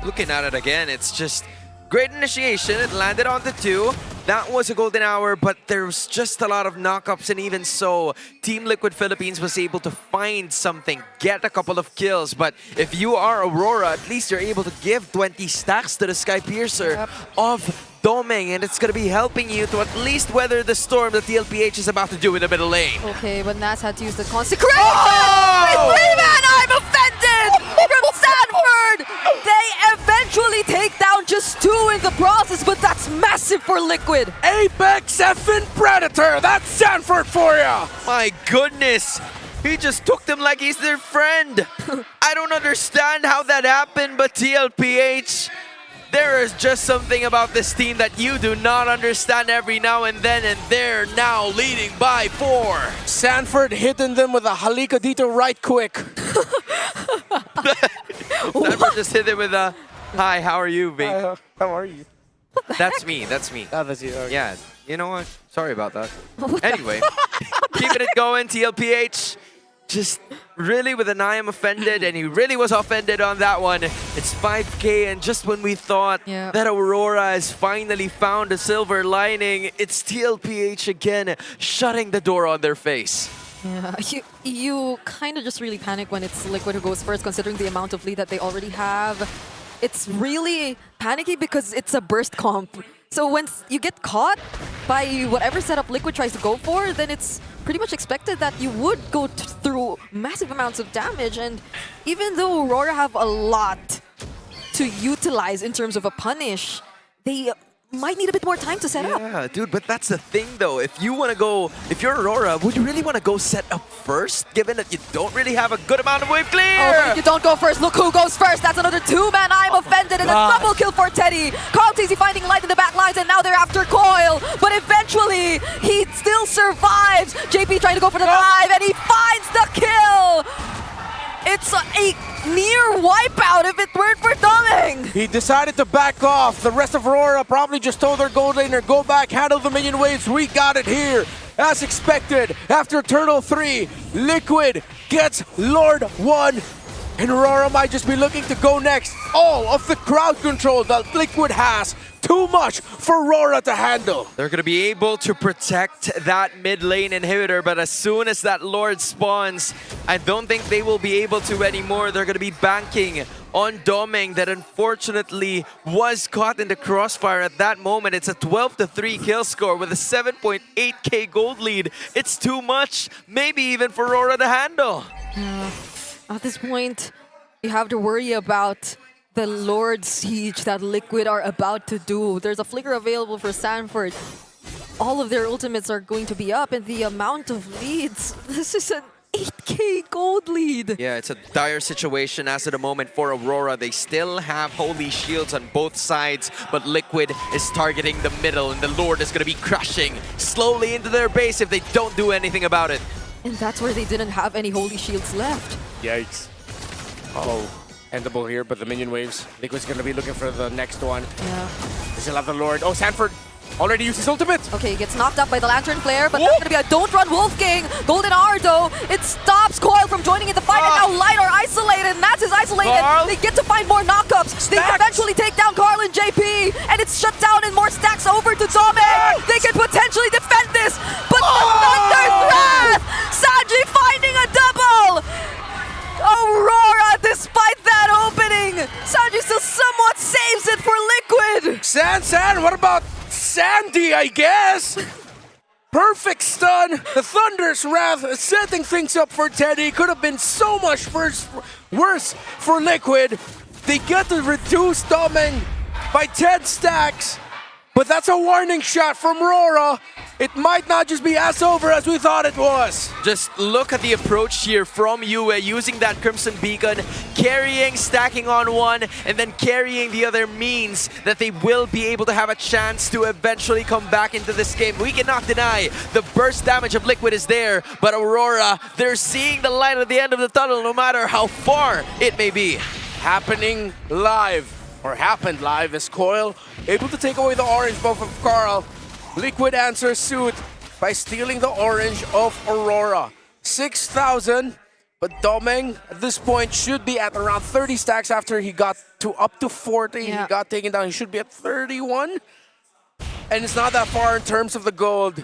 Speaker 1: Looking at it again, it's just great initiation. It landed on the 2. That was a golden hour, but there was just a lot of knockups, and even so, Team Liquid Philippines was able to find something, get a couple of kills. But if you are Aurora, at least you're able to give 20 stacks to the Sky Piercer of Domeng, and it's going to be helping you to at least weather the storm that the LPH is about to do in the middle lane.
Speaker 12: Okay, but Nats had to use the consecration! Oh! 3-man, I'm offended! From Sanford! They eventually take down just 2 in the process, but that's massive for Liquid.
Speaker 11: Apex effing Predator! That's Sanford for ya!
Speaker 1: My goodness! He just took them like he's their friend. I don't understand how that happened, but TLPH, there is just something about this team that you do not understand every now and then, and they're now leading by 4.
Speaker 11: Sanford hitting them with a Halika Dito right quick.
Speaker 1: Sanford just hit it with a, hi, how are you, Vic?
Speaker 11: Hi, how are you?
Speaker 1: That's me, that's me.
Speaker 11: Oh, that's you. Okay.
Speaker 1: Yeah, you know what? Sorry about that. Anyway, keeping it going, TLPH. Just really with an I am offended, and he really was offended on that one. It's 5K, and just when we thought that Aurora has finally found a silver lining, it's TLPH again shutting the door on their face.
Speaker 12: Yeah, you kind of just really panic when it's Liquid who goes first, considering the amount of lead that they already have. It's really panicky because it's a burst comp. So when you get caught by whatever setup Liquid tries to go for, then it's pretty much expected that you would go through massive amounts of damage. And even though Aurora have a lot to utilize in terms of a punish, they might need a bit more time to set up.
Speaker 1: Yeah, dude, but that's the thing though. If you want to go, if you're Aurora, would you really want to go set up first, given that you don't really have a good amount of wave clear?
Speaker 12: Oh, but if you don't go first, look who goes first. That's another 2-man. I'm offended, and a double kill for Teddy. Carl TZ finding light in the back lines, and now they're after Coil. But eventually, he still survives. JP trying to go for the dive, and he finds the kill. It's a near wipeout if it weren't for Domeng.
Speaker 11: He decided to back off. The rest of Aurora probably just told their gold laner, go back, handle the minion waves. We got it here. As expected, after Turtle 3, Liquid gets Lord 1. And Aurora might just be looking to go next. All of the crowd control that Liquid has. Too much for Aurora to handle.
Speaker 1: They're going to be able to protect that mid lane inhibitor, but as soon as that Lord spawns, I don't think they will be able to anymore. They're going to be banking on Domeng that unfortunately was caught in the crossfire at that moment. It's a 12-3 kill score with a 7.8k gold lead. It's too much, maybe even for Aurora to handle.
Speaker 12: At this point, you have to worry about the Lord Siege that Liquid are about to do. There's a flicker available for Sanford. All of their ultimates are going to be up, and the amount of leads, this is an 8k gold lead.
Speaker 1: Yeah, it's a dire situation as of the moment for Aurora. They still have holy shields on both sides, but Liquid is targeting the middle, and the Lord is going to be crushing slowly into their base if they don't do anything about it.
Speaker 12: And that's where they didn't have any holy shields left.
Speaker 11: Yikes. Uh-oh. Endable here, but the minion waves. Liquid's gonna be looking for the next one.
Speaker 12: Yeah.
Speaker 11: They still have the Lord. Oh, Sanford already used his ultimate.
Speaker 12: Okay, he gets knocked up by the Lantern Flare, but that's gonna be a don't run Wolf King. Golden R though, it stops Coil from joining in the fight, and now Light are isolated, and Nats is isolated.
Speaker 1: Carl.
Speaker 12: They get to find more knockups. They eventually take down Carl and JP, and it's shut down and more stacks over to Domeng. They can potentially defend this, but the Thunder's Wrath! Sanji finding a double! Aurora, despite that opening, Sanji still somewhat saves it for Liquid.
Speaker 11: San, what about Sandy, I guess? Perfect stun. The Thunder's Wrath setting things up for Teddy. Could have been so much worse for Liquid. They get to reduce Domeng by 10 stacks. But that's a warning shot from Aurora. It might not just be as over as we thought it was.
Speaker 1: Just look at the approach here from Yue, using that Crimson Beacon, carrying, stacking on one, and then carrying the other means that they will be able to have a chance to eventually come back into this game. We cannot deny the burst damage of Liquid is there, but Aurora, they're seeing the light at the end of the tunnel no matter how far it may be.
Speaker 11: Happening live, or happened live, as Coil able to take away the orange buff of Carl. Liquid answers suit. by stealing the orange of Aurora. 6,000, but Domeng at this point should be at around 30 stacks after he got to up to 40.
Speaker 12: Yeah.
Speaker 11: He got taken down. He should be at 31. And it's not that far in terms of the gold.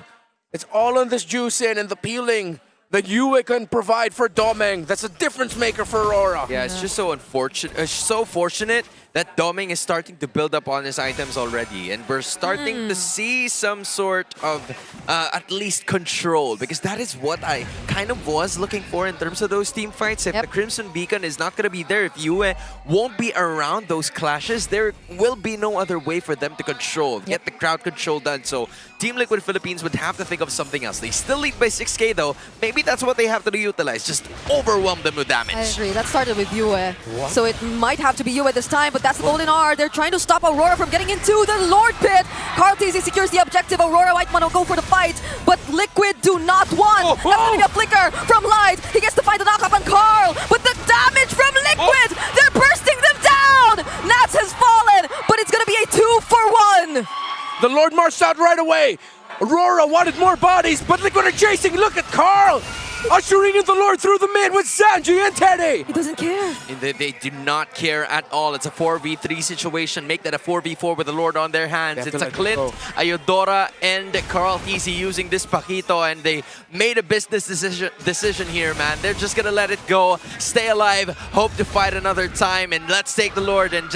Speaker 11: It's all on this juice in and the peeling that Yue can provide for Domeng. That's a difference maker for Aurora.
Speaker 1: Yeah, it's just so unfortunate. So fortunate that Domeng is starting to build up on his items already, and we're starting to see some sort of at least control, because that is what I kind of was looking for in terms of those team fights. If the Crimson Beacon is not going to be there, if Yue won't be around those clashes, there will be no other way for them to control, get the crowd control done. So Team Liquid Philippines would have to think of something else. They still lead by 6K though. Maybe that's what they have to utilize, just overwhelm them with damage.
Speaker 12: I agree. That started with Yue. So it might have to be Yue this time, but that's the Golden R. They're trying to stop Aurora from getting into the Lord Pit. Carl TZ secures the objective. Aurora might want to go for the fight, but Liquid do not want. That's going to be a flicker from Light. He gets to find the knockup on Carl, but the damage from Liquid! They're bursting them down! Nats has fallen, but it's going to be a 2-for-1.
Speaker 11: The Lord marched out right away. Aurora wanted more bodies, but Liquid are chasing. Look at Carl! Ushering in the Lord through the mid with Sanji and Teddy.
Speaker 12: He doesn't care.
Speaker 1: They do not care at all. It's a 4v3 situation. Make that a 4v4 with the Lord on their hands. It's a Clint, Ayodora, and Carl TZ using this Paquito, and they made a business decision here, man. They're just gonna let it go, stay alive, hope to fight another time, and let's take the Lord and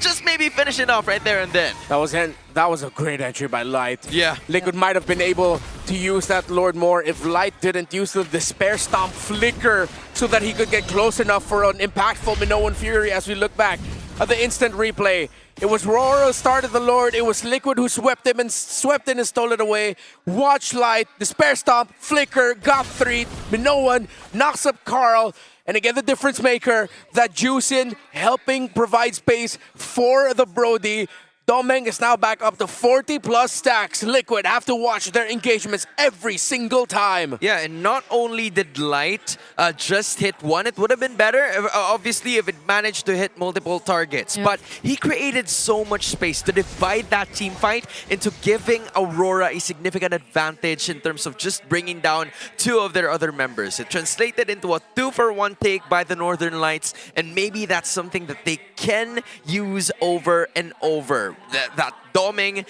Speaker 1: just maybe finish it off right there and then.
Speaker 11: That was a great entry by Light.
Speaker 1: Yeah.
Speaker 11: Liquid might have been able to use that Lord more if Light didn't use the Despair Stomp flicker so that he could get close enough for an impactful Minoan Fury. As we look back at the instant replay, it was Aurora who started the Lord. It was Liquid who swept in and stole it away. Watch Light, Despair Stomp, flicker, got 3. Minoan knocks up Carl. And again, the difference maker, that Juicin helping provide space for the Brody. Domeng is now back up to 40 plus stacks. Liquid have to watch their engagements every single time.
Speaker 1: Yeah, and not only did Light just hit one, it would have been better, obviously, if it managed to hit multiple targets. But he created so much space to divide that team fight into giving Aurora a significant advantage in terms of just bringing down 2 of their other members. It translated into a 2-for-1 take by the Northern Lights, and maybe that's something that they can use over and over. That Domeng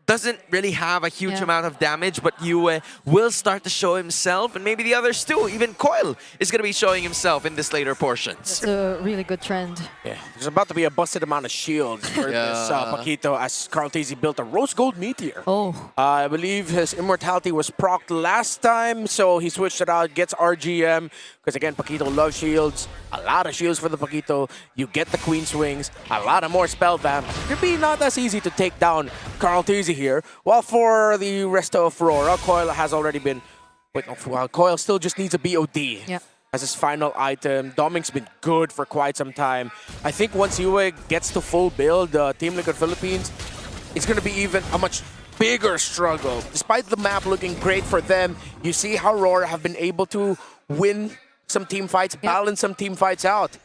Speaker 1: doesn't really have a huge amount of damage, but Yue will start to show himself, and maybe the others too. Even Coil is going to be showing himself in this later portions.
Speaker 12: It's a really good trend.
Speaker 11: Yeah, there's about to be a busted amount of shields for this Paquito as Carl TZ built a Rose Gold Meteor. I believe his immortality was procced last time, so he switched it out, gets RGM, because again, Paquito loves shields. A lot of shields for the Paquito. You get the Queen Swings, a lot of more spell vamp. Could be not as easy to take down Carl TZ here. While for the rest of Aurora, Coil has already been... Wait, no, Coil still just needs a BOD as his final item. Domeng's been good for quite some time. I think once Yue gets to full build, Team Liquid Philippines, it's going to be even a much bigger struggle. Despite the map looking great for them, you see how Aurora have been able to win some team fights, balance some team fights out.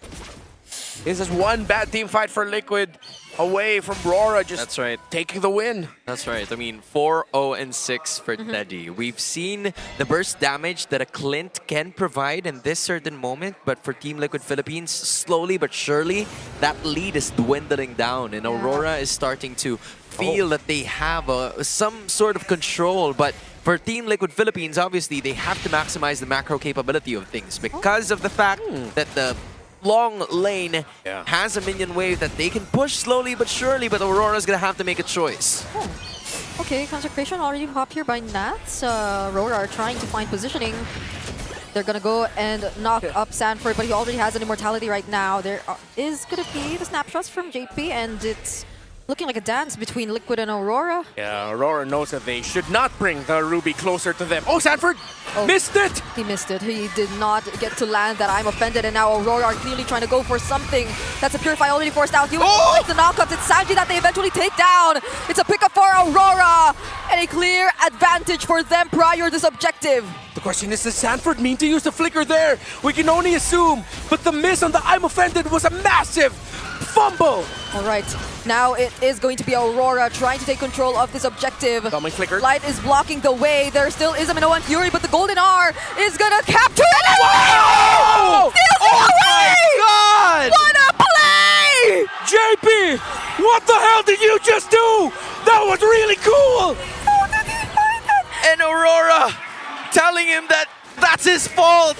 Speaker 11: This is one bad team fight for Liquid away from Aurora just taking the win.
Speaker 1: That's right. I mean, 4-0-6 for Teddy. We've seen the burst damage that a Clint can provide in this certain moment, but for Team Liquid Philippines, slowly but surely, that lead is dwindling down, and Aurora is starting to feel that they have some sort of control, but for Team Liquid Philippines, obviously, they have to maximize the macro capability of things because of the fact that the long lane has a minion wave that they can push slowly but surely, but Aurora's gonna have to make a choice.
Speaker 12: Okay, Consecration already popped here by Nats. Aurora are trying to find positioning. They're gonna go and knock up Sanford, but he already has an immortality right now. There is gonna be the snapshots from JP, and it's looking like a dance between Liquid and Aurora.
Speaker 11: Yeah, Aurora knows that they should not bring the Ruby closer to them. Oh, Sanford missed it!
Speaker 12: He missed it. He did not get to land that I'm offended, and now Aurora are clearly trying to go for something. That's a Purify already forced out. You the knockups. It's Sanji that they eventually take down. It's a pickup for Aurora, and a clear advantage for them prior to this objective.
Speaker 11: The question is, does Sanford mean to use the flicker there? We can only assume, but the miss on the I'm offended was a massive fumble!
Speaker 12: All right, now it is going to be Aurora trying to take control of this objective.
Speaker 11: Coming flicker.
Speaker 12: Light is blocking the way. There still is a Minoan Fury, but the Golden R is gonna capture it. And
Speaker 11: Whoa!
Speaker 12: steals it
Speaker 11: Oh
Speaker 12: away!
Speaker 11: my God!
Speaker 12: What a play!
Speaker 11: JP, what the hell did you just do? That was really cool!
Speaker 12: How did he find it?
Speaker 1: And Aurora telling him that that's his fault.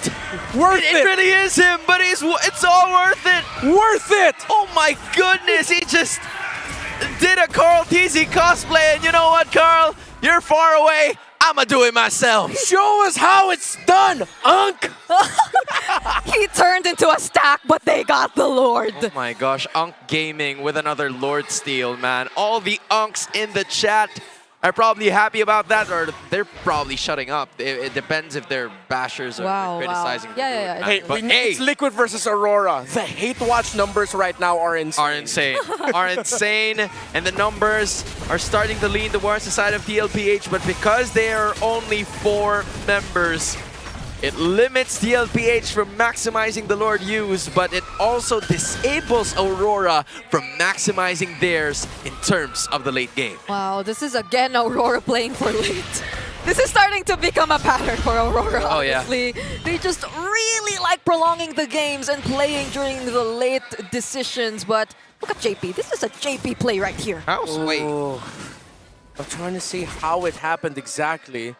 Speaker 11: Worth
Speaker 1: It
Speaker 11: it!
Speaker 1: really is him, but it's all worth it.
Speaker 11: Worth it!
Speaker 1: Oh my goodness, he just did a Carl TZ cosplay, and you know what, Carl? You're far away. I'ma do it myself.
Speaker 11: Show us how it's done, Unk!
Speaker 12: He turned into a stack, but they got the Lord.
Speaker 1: Oh my gosh, Unk Gaming with another Lord Steal, man. All the Unks in the chat are probably happy about that, or they're probably shutting up. It depends if they're bashers or
Speaker 12: Wow,
Speaker 1: criticizing.
Speaker 12: wow. Yeah.
Speaker 11: Hey, it's Liquid versus Aurora. The hate watch numbers right now are insane.
Speaker 1: Are insane, and the numbers are starting to lean towards the side of TLPH, but because they are only 4 members, it limits TLPH from maximizing the Lord use, but it also disables Aurora from maximizing theirs in terms of the late game.
Speaker 12: Wow, this is again Aurora playing for late. This is starting to become a pattern for Aurora,
Speaker 1: Oh, yeah.
Speaker 12: honestly. They just really like prolonging the games and playing during the late decisions, but look at JP. This is a JP play right here.
Speaker 1: Wait.
Speaker 11: I'm trying to see how it happened exactly.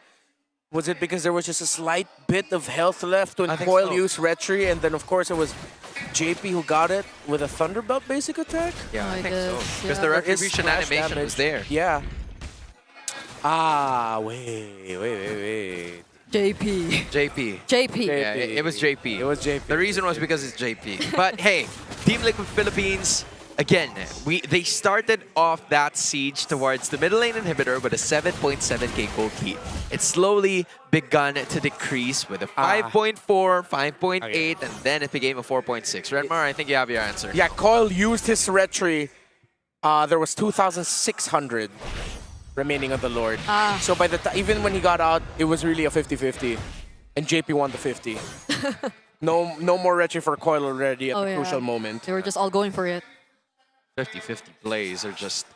Speaker 11: Was it because there was just a slight bit of health left when Coil used Retry, and then of course it was JP who got it with a Thunderbolt basic attack?
Speaker 1: Yeah, I think
Speaker 12: guess,
Speaker 1: so. Because the
Speaker 11: There is
Speaker 1: retribution
Speaker 11: splash
Speaker 1: animation
Speaker 11: damage.
Speaker 1: was there.
Speaker 11: Yeah. Ah, wait.
Speaker 12: JP.
Speaker 1: JP. Yeah, it was JP.
Speaker 11: It was JP.
Speaker 1: The reason was because it's JP. But hey, Team Liquid Philippines, again, they started off that siege towards the middle lane inhibitor with a 7.7k gold heat. It's slowly begun to decrease with a 5.4, 5.8, and then it became a 4.6. Redmar, I think you have your answer.
Speaker 11: Yeah, Coil used his Retry. There was 2,600 remaining of the Lord. So by the even when he got out, it was really a 50-50. And JP won the 50. No more Retry for Coil already at the crucial moment.
Speaker 12: They were just all going for it.
Speaker 1: 50-50 plays are just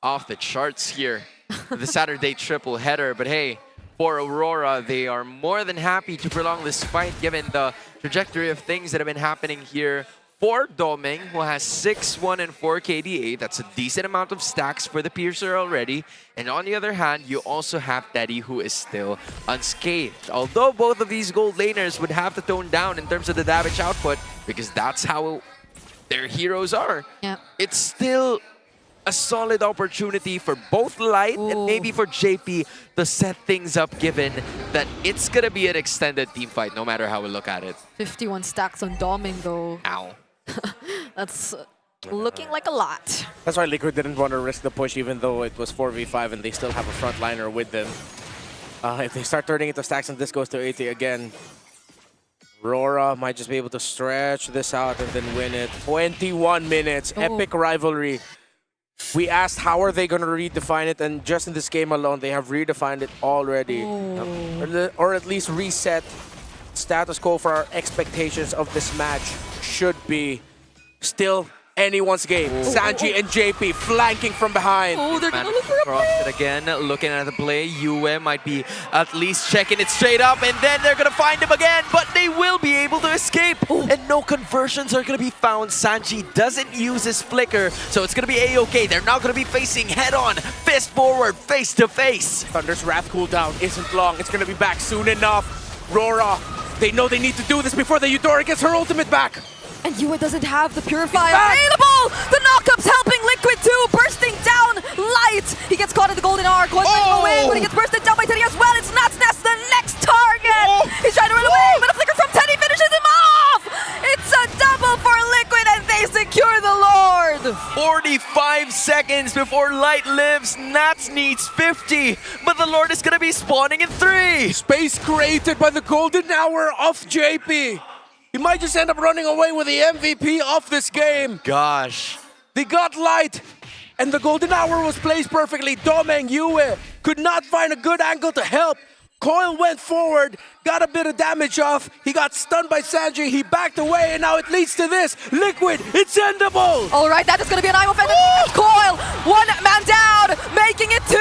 Speaker 1: off the charts here. The Saturday triple header. But hey, for Aurora, they are more than happy to prolong this fight given the trajectory of things that have been happening here. For Doming, who has 6-1 and 4 KDA, that's a decent amount of stacks for the Piercer already. And on the other hand, you also have Teddy, who is still unscathed. Although both of these gold laners would have to tone down in terms of the damage output, because that's how their heroes are.
Speaker 12: Yeah.
Speaker 1: It's still a solid opportunity for both Light and maybe for JP to set things up, given that it's gonna be an extended team fight no matter how we look at it.
Speaker 12: 51 stacks on Doming though.
Speaker 1: Ow.
Speaker 12: That's looking like a lot.
Speaker 11: That's why Liquid didn't want to risk the push even though it was 4v5 and they still have a frontliner with them. If they start turning into stacks and this goes to 80 again, Aurora might just be able to stretch this out and then win it. 21 minutes, epic rivalry. We asked how are they going to redefine it, and just in this game alone, they have redefined it already. Or at least reset status quo for our expectations of this match. Should be still anyone's game. Sanji and JP flanking from behind.
Speaker 12: Oh, they're gonna look for a play.
Speaker 1: It again, looking at the play, UM might be at least checking it straight up, and then they're gonna find him again, but they will be able to escape, and no conversions are gonna be found. Sanji doesn't use his flicker, so it's gonna be A-okay. They're now gonna be facing head-on, fist forward, face-to-face.
Speaker 11: Thunder's Wrath cooldown isn't long. It's gonna be back soon enough. Aurora, they know they need to do this before the Eudora gets her ultimate back.
Speaker 12: And Yue doesn't have the Purifier available! The knockup's helping Liquid too, bursting down Light! He gets caught in the Golden Arc, going away, but he gets bursted down by Teddy as well. It's Nat's Nest, the next target! He's trying to run away, but a flicker from Teddy finishes him off! It's a double for Liquid and they secure the Lord!
Speaker 1: 45 seconds before Light lives. Nats needs 50, but the Lord is gonna be spawning in 3.
Speaker 11: Space created by the golden hour of JP. He might just end up running away with the MVP of this game.
Speaker 1: Gosh.
Speaker 11: They got Light, and the golden hour was placed perfectly. Domeng, Yue could not find a good angle to help. Coil went forward, got a bit of damage off. He got stunned by Sanji. He backed away, and now it leads to this. Liquid, it's endable.
Speaker 12: All right, that is going to be an IMO offended. Coil, one man down, making it 2.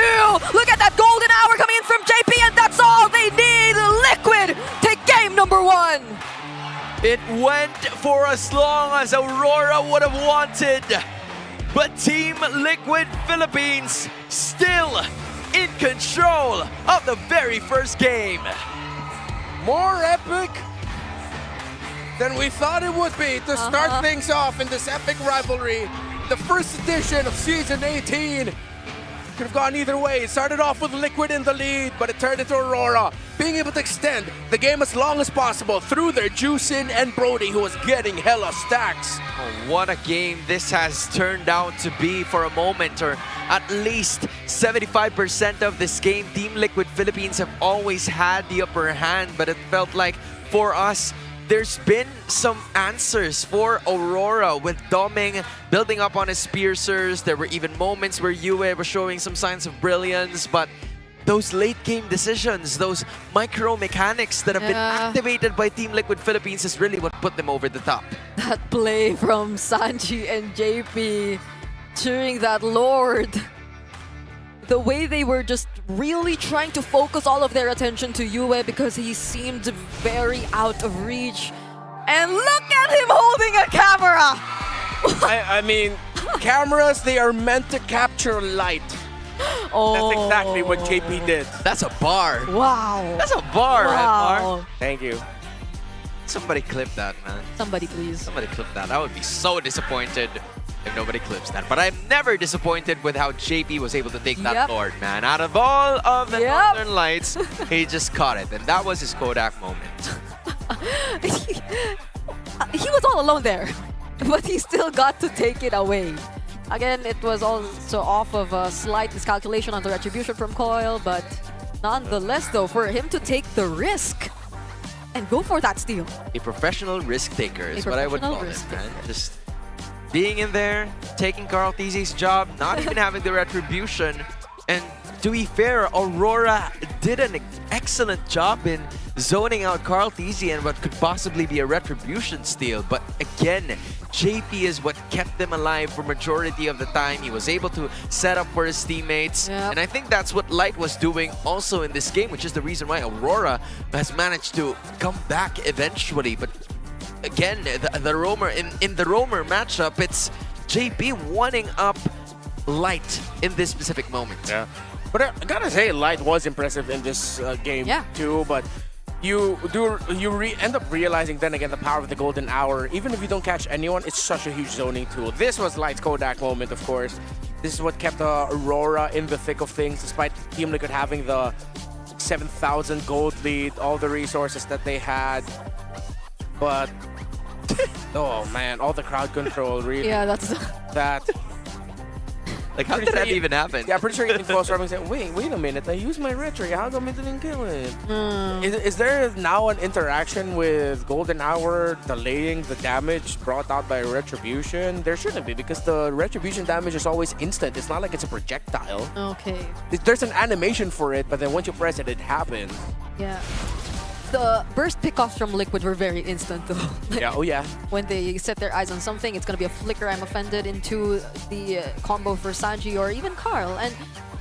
Speaker 12: Look at that golden hour coming in from JP, and that's all they need. Liquid take game number 1.
Speaker 1: It went for as long as Aurora would have wanted. But Team Liquid Philippines still in control of the very first game.
Speaker 11: More epic than we thought it would be to start things off in this epic rivalry. The first edition of Season 18. Could have gone either way. It started off with Liquid in the lead, but it turned into Aurora being able to extend the game as long as possible through their Juicin and Brody, who was getting hella stacks.
Speaker 1: Oh, what a game this has turned out to be for a moment, or at least 75% of this game. Team Liquid Philippines have always had the upper hand, but it felt like for us, there's been some answers for Aurora with Doming building up on his piercers. There were even moments where Yue was showing some signs of brilliance, but those late game decisions, those micro mechanics that have been activated by Team Liquid Philippines is really what put them over the top.
Speaker 12: That play from Sanji and JP cheering that Lord. The way they were just really trying to focus all of their attention to Yue because he seemed very out of reach. And look at him holding a camera!
Speaker 11: I mean, cameras, they are meant to capture light. That's exactly what JP did.
Speaker 1: That's a bar.
Speaker 12: Wow.
Speaker 1: That's a bar, right,
Speaker 12: wow.
Speaker 1: Bar?
Speaker 11: Thank you.
Speaker 1: Somebody clip that, man.
Speaker 12: Somebody, please.
Speaker 1: Somebody clip that. I would be so disappointed if nobody clips that. But I'm never disappointed with how JP was able to take that Lord, man. Out of all of the Northern Lights, he just caught it. And that was his Kodak moment.
Speaker 12: He was all alone there, but he still got to take it away. Again, it was also off of a slight miscalculation on the retribution from Coil, but nonetheless, though, for him to take the risk and go for that steal.
Speaker 1: A professional risk taker is what I would call it, man. Just being in there, taking Carl TZ's job, not even having the retribution. And to be fair, Aurora did an excellent job in zoning out Carl TZ and what could possibly be a retribution steal. But again, JP is what kept them alive for majority of the time. He was able to set up for his teammates. And I think that's what Light was doing also in this game, which is the reason why Aurora has managed to come back eventually. But again, the Roamer in the Roamer matchup, it's JP wanting up Light in this specific moment.
Speaker 11: Yeah, but I gotta say, Light was impressive in this game too. But you end up realizing then again the power of the golden hour. Even if you don't catch anyone, it's such a huge zoning tool. This was Light's Kodak moment, of course. This is what kept Aurora in the thick of things, despite Team Liquid having the 7,000 gold lead, all the resources that they had. But oh man, all the crowd control really.
Speaker 12: Yeah, that's
Speaker 11: that.
Speaker 1: Like, how did that even happen?
Speaker 11: Yeah, I'm pretty sure even Close Rubbing said, wait a minute, I used my retry, how come it didn't kill it? Is there now an interaction with Golden Hour delaying the damage brought out by Retribution? There shouldn't be, because the Retribution damage is always instant. It's not like it's a projectile.
Speaker 12: Okay.
Speaker 11: There's an animation for it, but then once you press it, it happens.
Speaker 12: Yeah. The burst pickoffs from Liquid were very instant though.
Speaker 11: Yeah, oh yeah.
Speaker 12: When they set their eyes on something, it's going to be a flicker, I'm offended, into the combo for Sanji or even Carl. And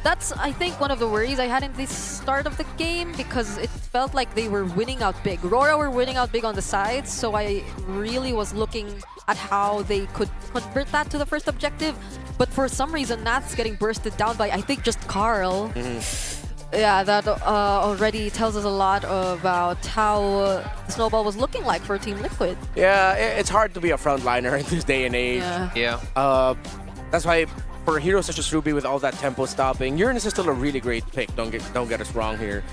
Speaker 12: that's, I think, one of the worries I had in the start of the game, because it felt like they were winning out big. Aurora were winning out big on the sides, so I really was looking at how they could convert that to the first objective. But for some reason, Nat's getting bursted down by, I think, just Carl. Yeah, that already tells us a lot about how the snowball was looking like for Team Liquid.
Speaker 11: Yeah, it's hard to be a frontliner in this day and age.
Speaker 1: Yeah.
Speaker 11: That's why for heroes such as Ruby with all that tempo stopping, Uranus is still a really great pick. Don't get us wrong here.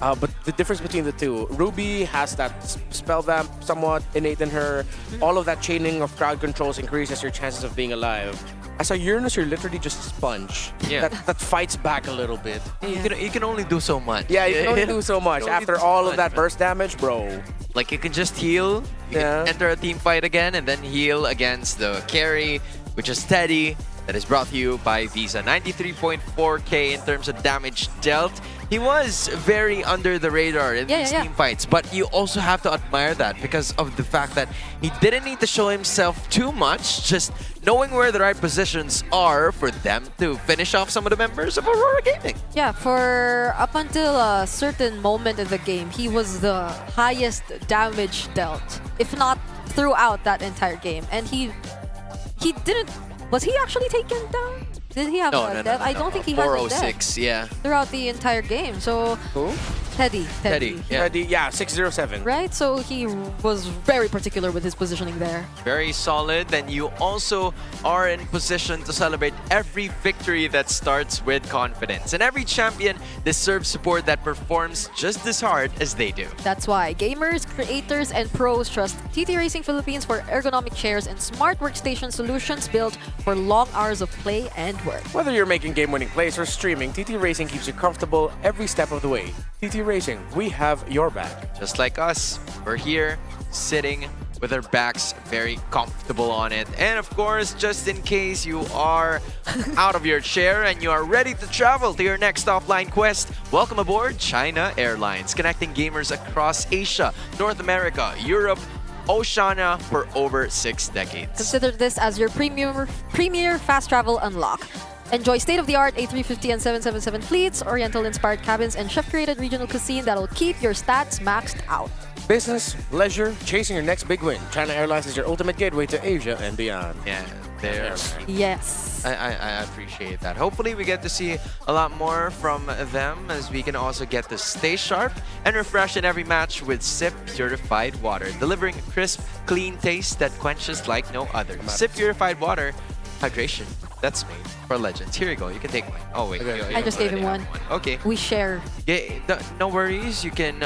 Speaker 11: But the difference between the two, Ruby has that spell vamp somewhat innate in her. All of that chaining of crowd controls increases your chances of being alive. As a Uranus, you're literally just a sponge that fights back a little bit.
Speaker 1: You can only do so much.
Speaker 11: Yeah, you can only do so much. After all of that burst damage, bro.
Speaker 1: Like, you can just heal, you can enter a team fight again, and then heal against the carry, which is Teddy. That is brought to you by Visa. 93.4k in terms of damage dealt. He was very under the radar in these team fights, but you also have to admire that because of the fact that he didn't need to show himself too much, just knowing where the right positions are for them to finish off some of the members of Aurora Gaming.
Speaker 12: Yeah, for up until a certain moment in the game, he was the highest damage dealt, if not throughout that entire game. And he didn't... Was he actually taken down? Did he have a death? I don't think he had a death
Speaker 1: 406, yeah.
Speaker 12: throughout the entire game. So
Speaker 11: Who?
Speaker 12: Teddy.
Speaker 11: Yeah, 607.
Speaker 12: Right? So he was very particular with his positioning there.
Speaker 1: Very solid. Then you also are in position to celebrate every victory that starts with confidence. And every champion deserves support that performs just as hard as they do.
Speaker 12: That's why gamers, creators, and pros trust TT Racing Philippines for ergonomic chairs and smart workstation solutions built for long hours of play and work.
Speaker 11: Whether you're making game-winning plays or streaming, TT Racing keeps you comfortable every step of the way. TT Racing, we have your back.
Speaker 1: Just like us, we're here, sitting with our backs very comfortable on it. And of course, just in case you are out of your chair and you are ready to travel to your next offline quest, welcome aboard China Airlines, connecting gamers across Asia, North America, Europe, Oceania for over 6 decades.
Speaker 12: Consider this as your premier fast travel unlock. Enjoy state-of-the-art A350 and 777 fleets, Oriental-inspired cabins, and chef-created regional cuisine that'll keep your stats maxed out.
Speaker 11: Business, leisure, chasing your next big win. China Airlines is your ultimate gateway to Asia and beyond.
Speaker 1: Yeah, there.
Speaker 12: Yes.
Speaker 1: I appreciate that. Hopefully we get to see a lot more from them, as we can also get to stay sharp and refresh in every match with SIP Purified Water, delivering a crisp, clean taste that quenches like no other. SIP Purified Water, hydration that's made for legends. Here you go. You can take mine. Oh wait,
Speaker 12: I just gave him one.
Speaker 1: Okay.
Speaker 12: We share.
Speaker 1: Yeah, no worries. You can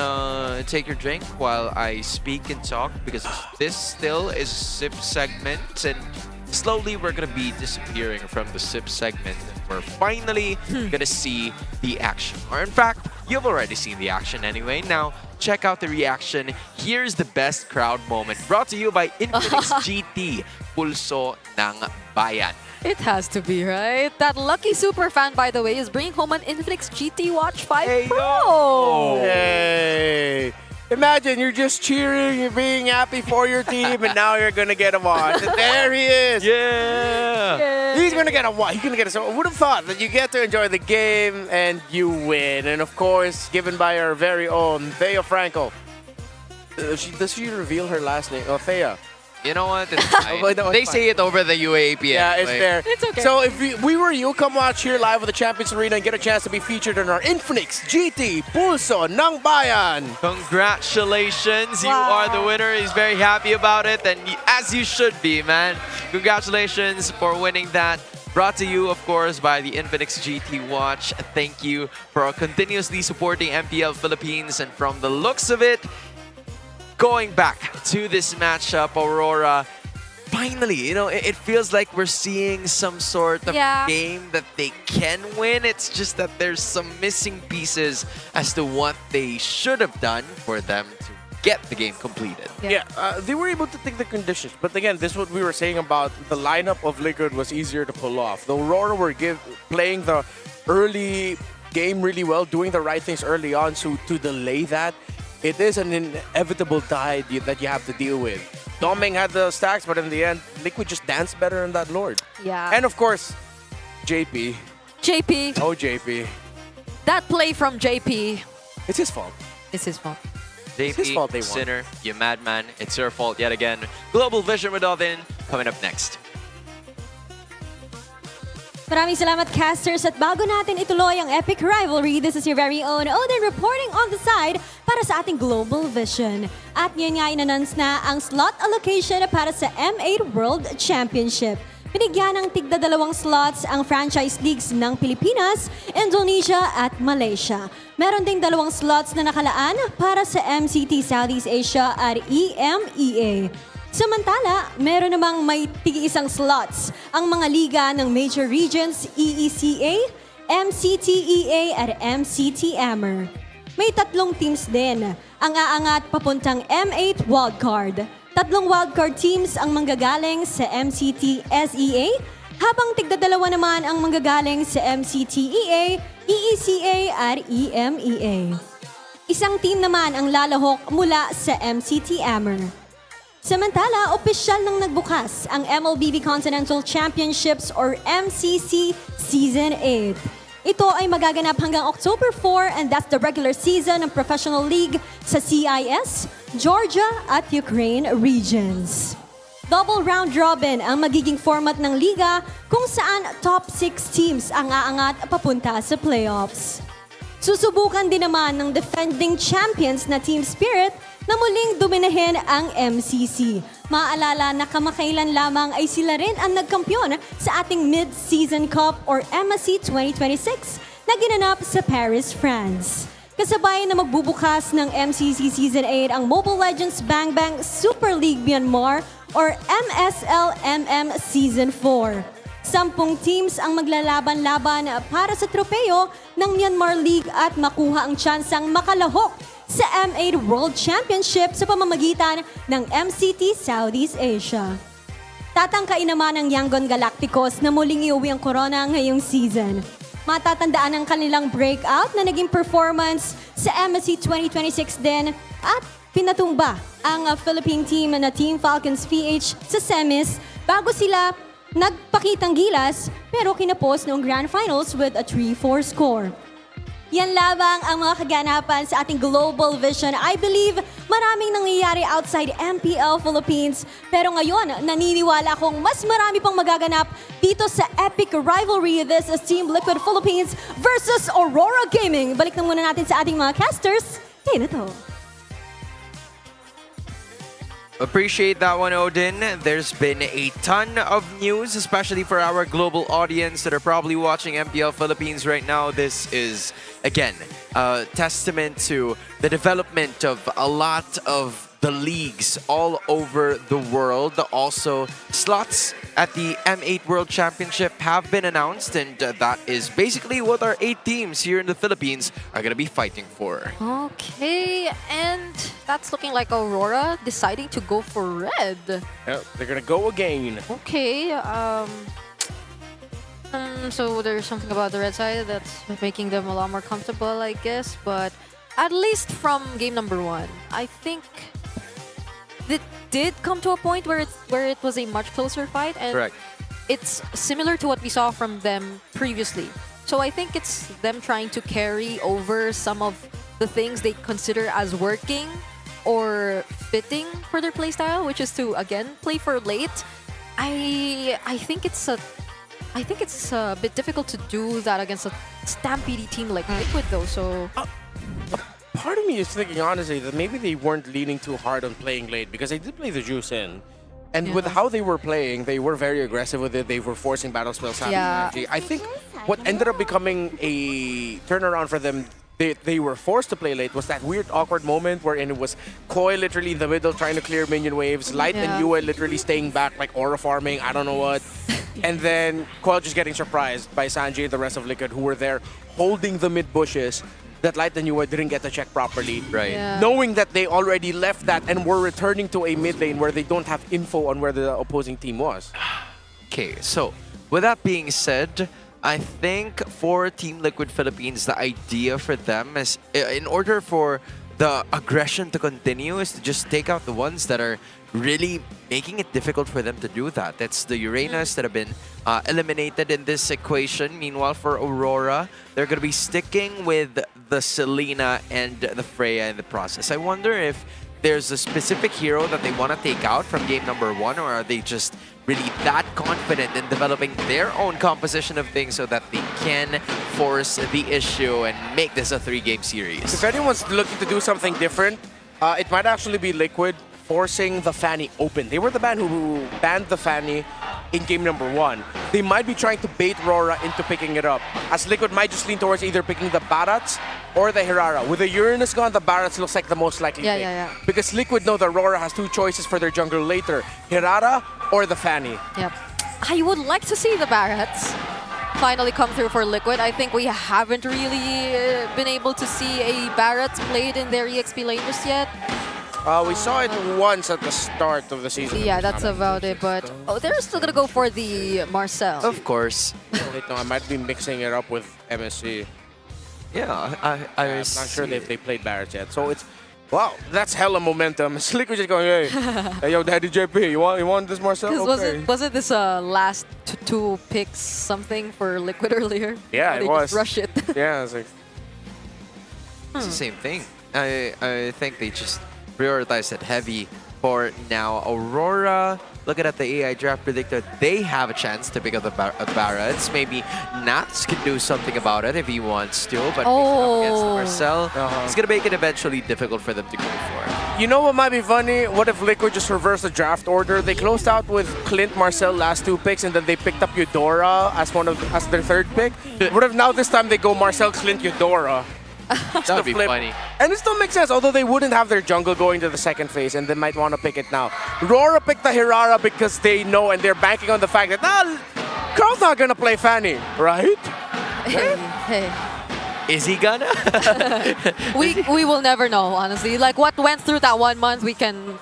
Speaker 1: take your drink while I speak and talk, because this still is SIP segment, and slowly we're gonna be disappearing from the SIP segment. We're finally gonna see the action, or in fact, you've already seen the action anyway. Now check out the reaction. Here's the best crowd moment, brought to you by Infinix GT, Pulso ng Bayan.
Speaker 12: It has to be, right? That lucky super fan, by the way, is bringing home an Infinix GT Watch 5 Pro.
Speaker 11: Hey! Imagine you're just cheering, you're being happy for your team, and now you're gonna get a watch. And there he is.
Speaker 1: Yeah.
Speaker 11: He's gonna get a watch. He's gonna get a. I would have thought that you get to enjoy the game and you win. And of course, given by our very own Thea Franco. Does she reveal her last name? Oh, Thea.
Speaker 1: You know what? It's fine. They say it over the UAP.
Speaker 11: Yeah, it's there.
Speaker 12: It's okay.
Speaker 11: So if we were you, come watch here live at the Champions Arena and get a chance to be featured in our Infinix GT Pulso ng Bayan.
Speaker 1: Congratulations. You are the winner. He's very happy about it, and as you should be, man. Congratulations for winning that. Brought to you, of course, by the Infinix GT Watch. Thank you for continuously supporting MPL Philippines, and from the looks of it, going back to this matchup, Aurora, finally, you know, it feels like we're seeing some sort of game that they can win. It's just that there's some missing pieces as to what they should have done for them to get the game completed.
Speaker 11: Yeah, they were able to take the conditions. But again, this is what we were saying about the lineup of Liquid was easier to pull off. The Aurora were playing the early game really well, doing the right things early on, so to delay that, it is an inevitable tide that you have to deal with. Doming had the stacks, but in the end, Liquid just danced better than that Lord.
Speaker 12: Yeah.
Speaker 11: And of course, JP.
Speaker 12: JP.
Speaker 11: Oh, JP.
Speaker 12: That play from JP.
Speaker 11: It's his fault.
Speaker 12: It's his fault.
Speaker 1: JP,
Speaker 11: it's his fault they won.
Speaker 1: Sinner, you madman. It's your fault yet again. Global Vision with Odin coming up next.
Speaker 17: Maraming salamat, casters. At bago natin ituloy ang epic rivalry, this is your very own Odin reporting on the side para sa ating Global Vision. At ngayon nga in-announce na ang slot allocation para sa M8 World Championship. Binigyan ng tigda-2 slots ang franchise leagues ng Pilipinas, Indonesia at Malaysia. Meron ding 2 slots na nakalaan para sa MCT Southeast Asia at EMEA. Samantala, meron namang may tig-isang slots ang mga liga ng major regions EECA, MCTEA at MCT-AMER. May 3 teams din ang aangat papuntang M8 wildcard. 3 wildcard teams ang manggagaling sa MCT SEA, habang tigdadalawa naman ang manggagaling sa MCTEA, EECA at EMEA. Isang team naman ang lalahok mula sa MCT Amber. Samantala, opisyal nang nagbukas ang MLBB Continental Championships or MCC Season 8. Ito ay magaganap hanggang October 4 and that's the regular season ng professional league sa CIS, Georgia at Ukraine regions. Double round robin ang magiging format ng liga kung saan top 6 teams ang aangat papunta sa playoffs. Susubukan din naman ng defending champions na Team Spirit na muling dominahin ang MCC. Maalala na kamakailan lamang ay sila rin ang nagkampiyon sa ating Mid-Season Cup or MSC 2026 na ginanap sa Paris, France. Kasabay na magbubukas ng MCC Season 8 ang Mobile Legends Bang Bang Super League Myanmar or MSL-MM Season 4. 10 teams ang maglalaban-laban para sa tropeyo ng Myanmar League at makuha ang tsansang makalahok sa M8 World Championship sa pamamagitan ng MCT Southeast Asia. Tatangkain naman ang Yangon Galacticos na muling iuwi ang corona ngayong season. Matatandaan ang kanilang breakout na naging performance sa MSC 2026 din at pinatumba ang Philippine team na Team Falcons PH sa semis bago sila nagpakitang gilas pero kinapos noong Grand Finals with a 3-4 score. Yan lamang ang mga kaganapan sa ating Global Vision. I believe maraming nangyayari outside MPL Philippines. Pero ngayon, naniniwala akong mas marami pang magaganap dito sa epic rivalry. This is Team Liquid Philippines versus Aurora Gaming. Balik na muna natin sa ating mga casters. Hey na to.
Speaker 1: Appreciate that one, Odin. There's been a ton of news, especially for our global audience that are probably watching MPL Philippines right now. This is, again, a testament to the development of a lot of the leagues all over the world. Also, slots at the M8 World Championship have been announced, and that is basically what our 8 teams here in the Philippines are going to be fighting for.
Speaker 12: Okay, and that's looking like Aurora deciding to go for red.
Speaker 11: Yep, they're going to go again.
Speaker 12: Okay, so there's something about the red side that's making them a lot more comfortable, I guess, but at least from game number 1, I think it did come to a point where it was a much closer fight, and
Speaker 1: correct.
Speaker 12: It's similar to what we saw from them previously. So I think it's them trying to carry over some of the things they consider as working or fitting for their playstyle, which is to again play for late. I think it's a bit difficult to do that against a stampede team like Liquid though. So.
Speaker 11: Part of me is thinking, honestly, that maybe they weren't leaning too hard on playing late because they did play the juice in. And with how they were playing, they were very aggressive with it. They were forcing battle spells.
Speaker 12: Yeah.
Speaker 11: I think what ended up becoming a turnaround for them, they were forced to play late, was that weird, awkward moment wherein it was Koi literally in the middle trying to clear minion waves, Light and Yue literally staying back like aura farming, I don't know what. And then Koi just getting surprised by Sanjay and the rest of Liquid who were there holding the mid bushes that Light and Yue didn't get to check properly.
Speaker 1: Right.
Speaker 12: Yeah.
Speaker 11: Knowing that they already left that and were returning to a mid lane where they don't have info on where the opposing team was.
Speaker 1: Okay, so with that being said, I think for Team Liquid Philippines, the idea for them is, in order for the aggression to continue, is to just take out the ones that are really making it difficult for them to do that. That's the Uranus that have been eliminated in this equation. Meanwhile, for Aurora, they're going to be sticking with the Selena and the Freya in the process. I wonder if there's a specific hero that they want to take out from game number 1, or are they just really that confident in developing their own composition of things so that they can force the issue and make this a 3-game series?
Speaker 11: If anyone's looking to do something different, it might actually be Liquid forcing the Fanny open. They were the band who banned the Fanny in game number 1. They might be trying to bait Aurora into picking it up, as Liquid might just lean towards either picking the Barats or the Hirara. With the Uranus gone, the Barats looks like the most likely pick. Because Liquid know that Aurora has 2 choices for their jungle later, Hirara or the Fanny.
Speaker 12: Yep. I would like to see the Barats finally come through for Liquid. I think we haven't really been able to see a Barats played in their EXP lane just yet.
Speaker 11: We saw it once at the start of the season.
Speaker 12: Yeah, that's about it. But they're still gonna go for the Marcel.
Speaker 1: Of course.
Speaker 11: Wait, no, I might be mixing it up with MSC.
Speaker 1: Yeah,
Speaker 11: I'm not sure if they played Barrett yet. So it's wow, that's hella momentum. Slick was just going, hey, hey, yo, Daddy JP, you want this Marcel? Okay.
Speaker 12: Wasn't this last two picks something for Liquid earlier?
Speaker 11: Yeah,
Speaker 12: they
Speaker 11: it was.
Speaker 12: Just rush it.
Speaker 11: Yeah, it's like
Speaker 1: it's the same thing. I think they just prioritized it heavy for now. Aurora, looking at the AI draft predictor, they have a chance to pick up the Barretts. Maybe Nats can do something about it if he wants to, but up against Marcel, it's going to make it eventually difficult for them to go for it.
Speaker 11: You know what might be funny? What if Liquid just reversed the draft order? They closed out with Clint, Marcel last 2 picks, and then they picked up Eudora as their 3rd pick. What if now this time they go Marcel, Clint, Eudora?
Speaker 1: That would be funny.
Speaker 11: And it still makes sense, although they wouldn't have their jungle going to the 2nd phase, and they might want to pick it now. Aurora picked the Hirara because they know, and they're banking on the fact that, Carl's not going to play Fanny, right?
Speaker 12: Hey.
Speaker 1: Is he gonna?
Speaker 12: we will never know, honestly. Like what went through that 1 month, we can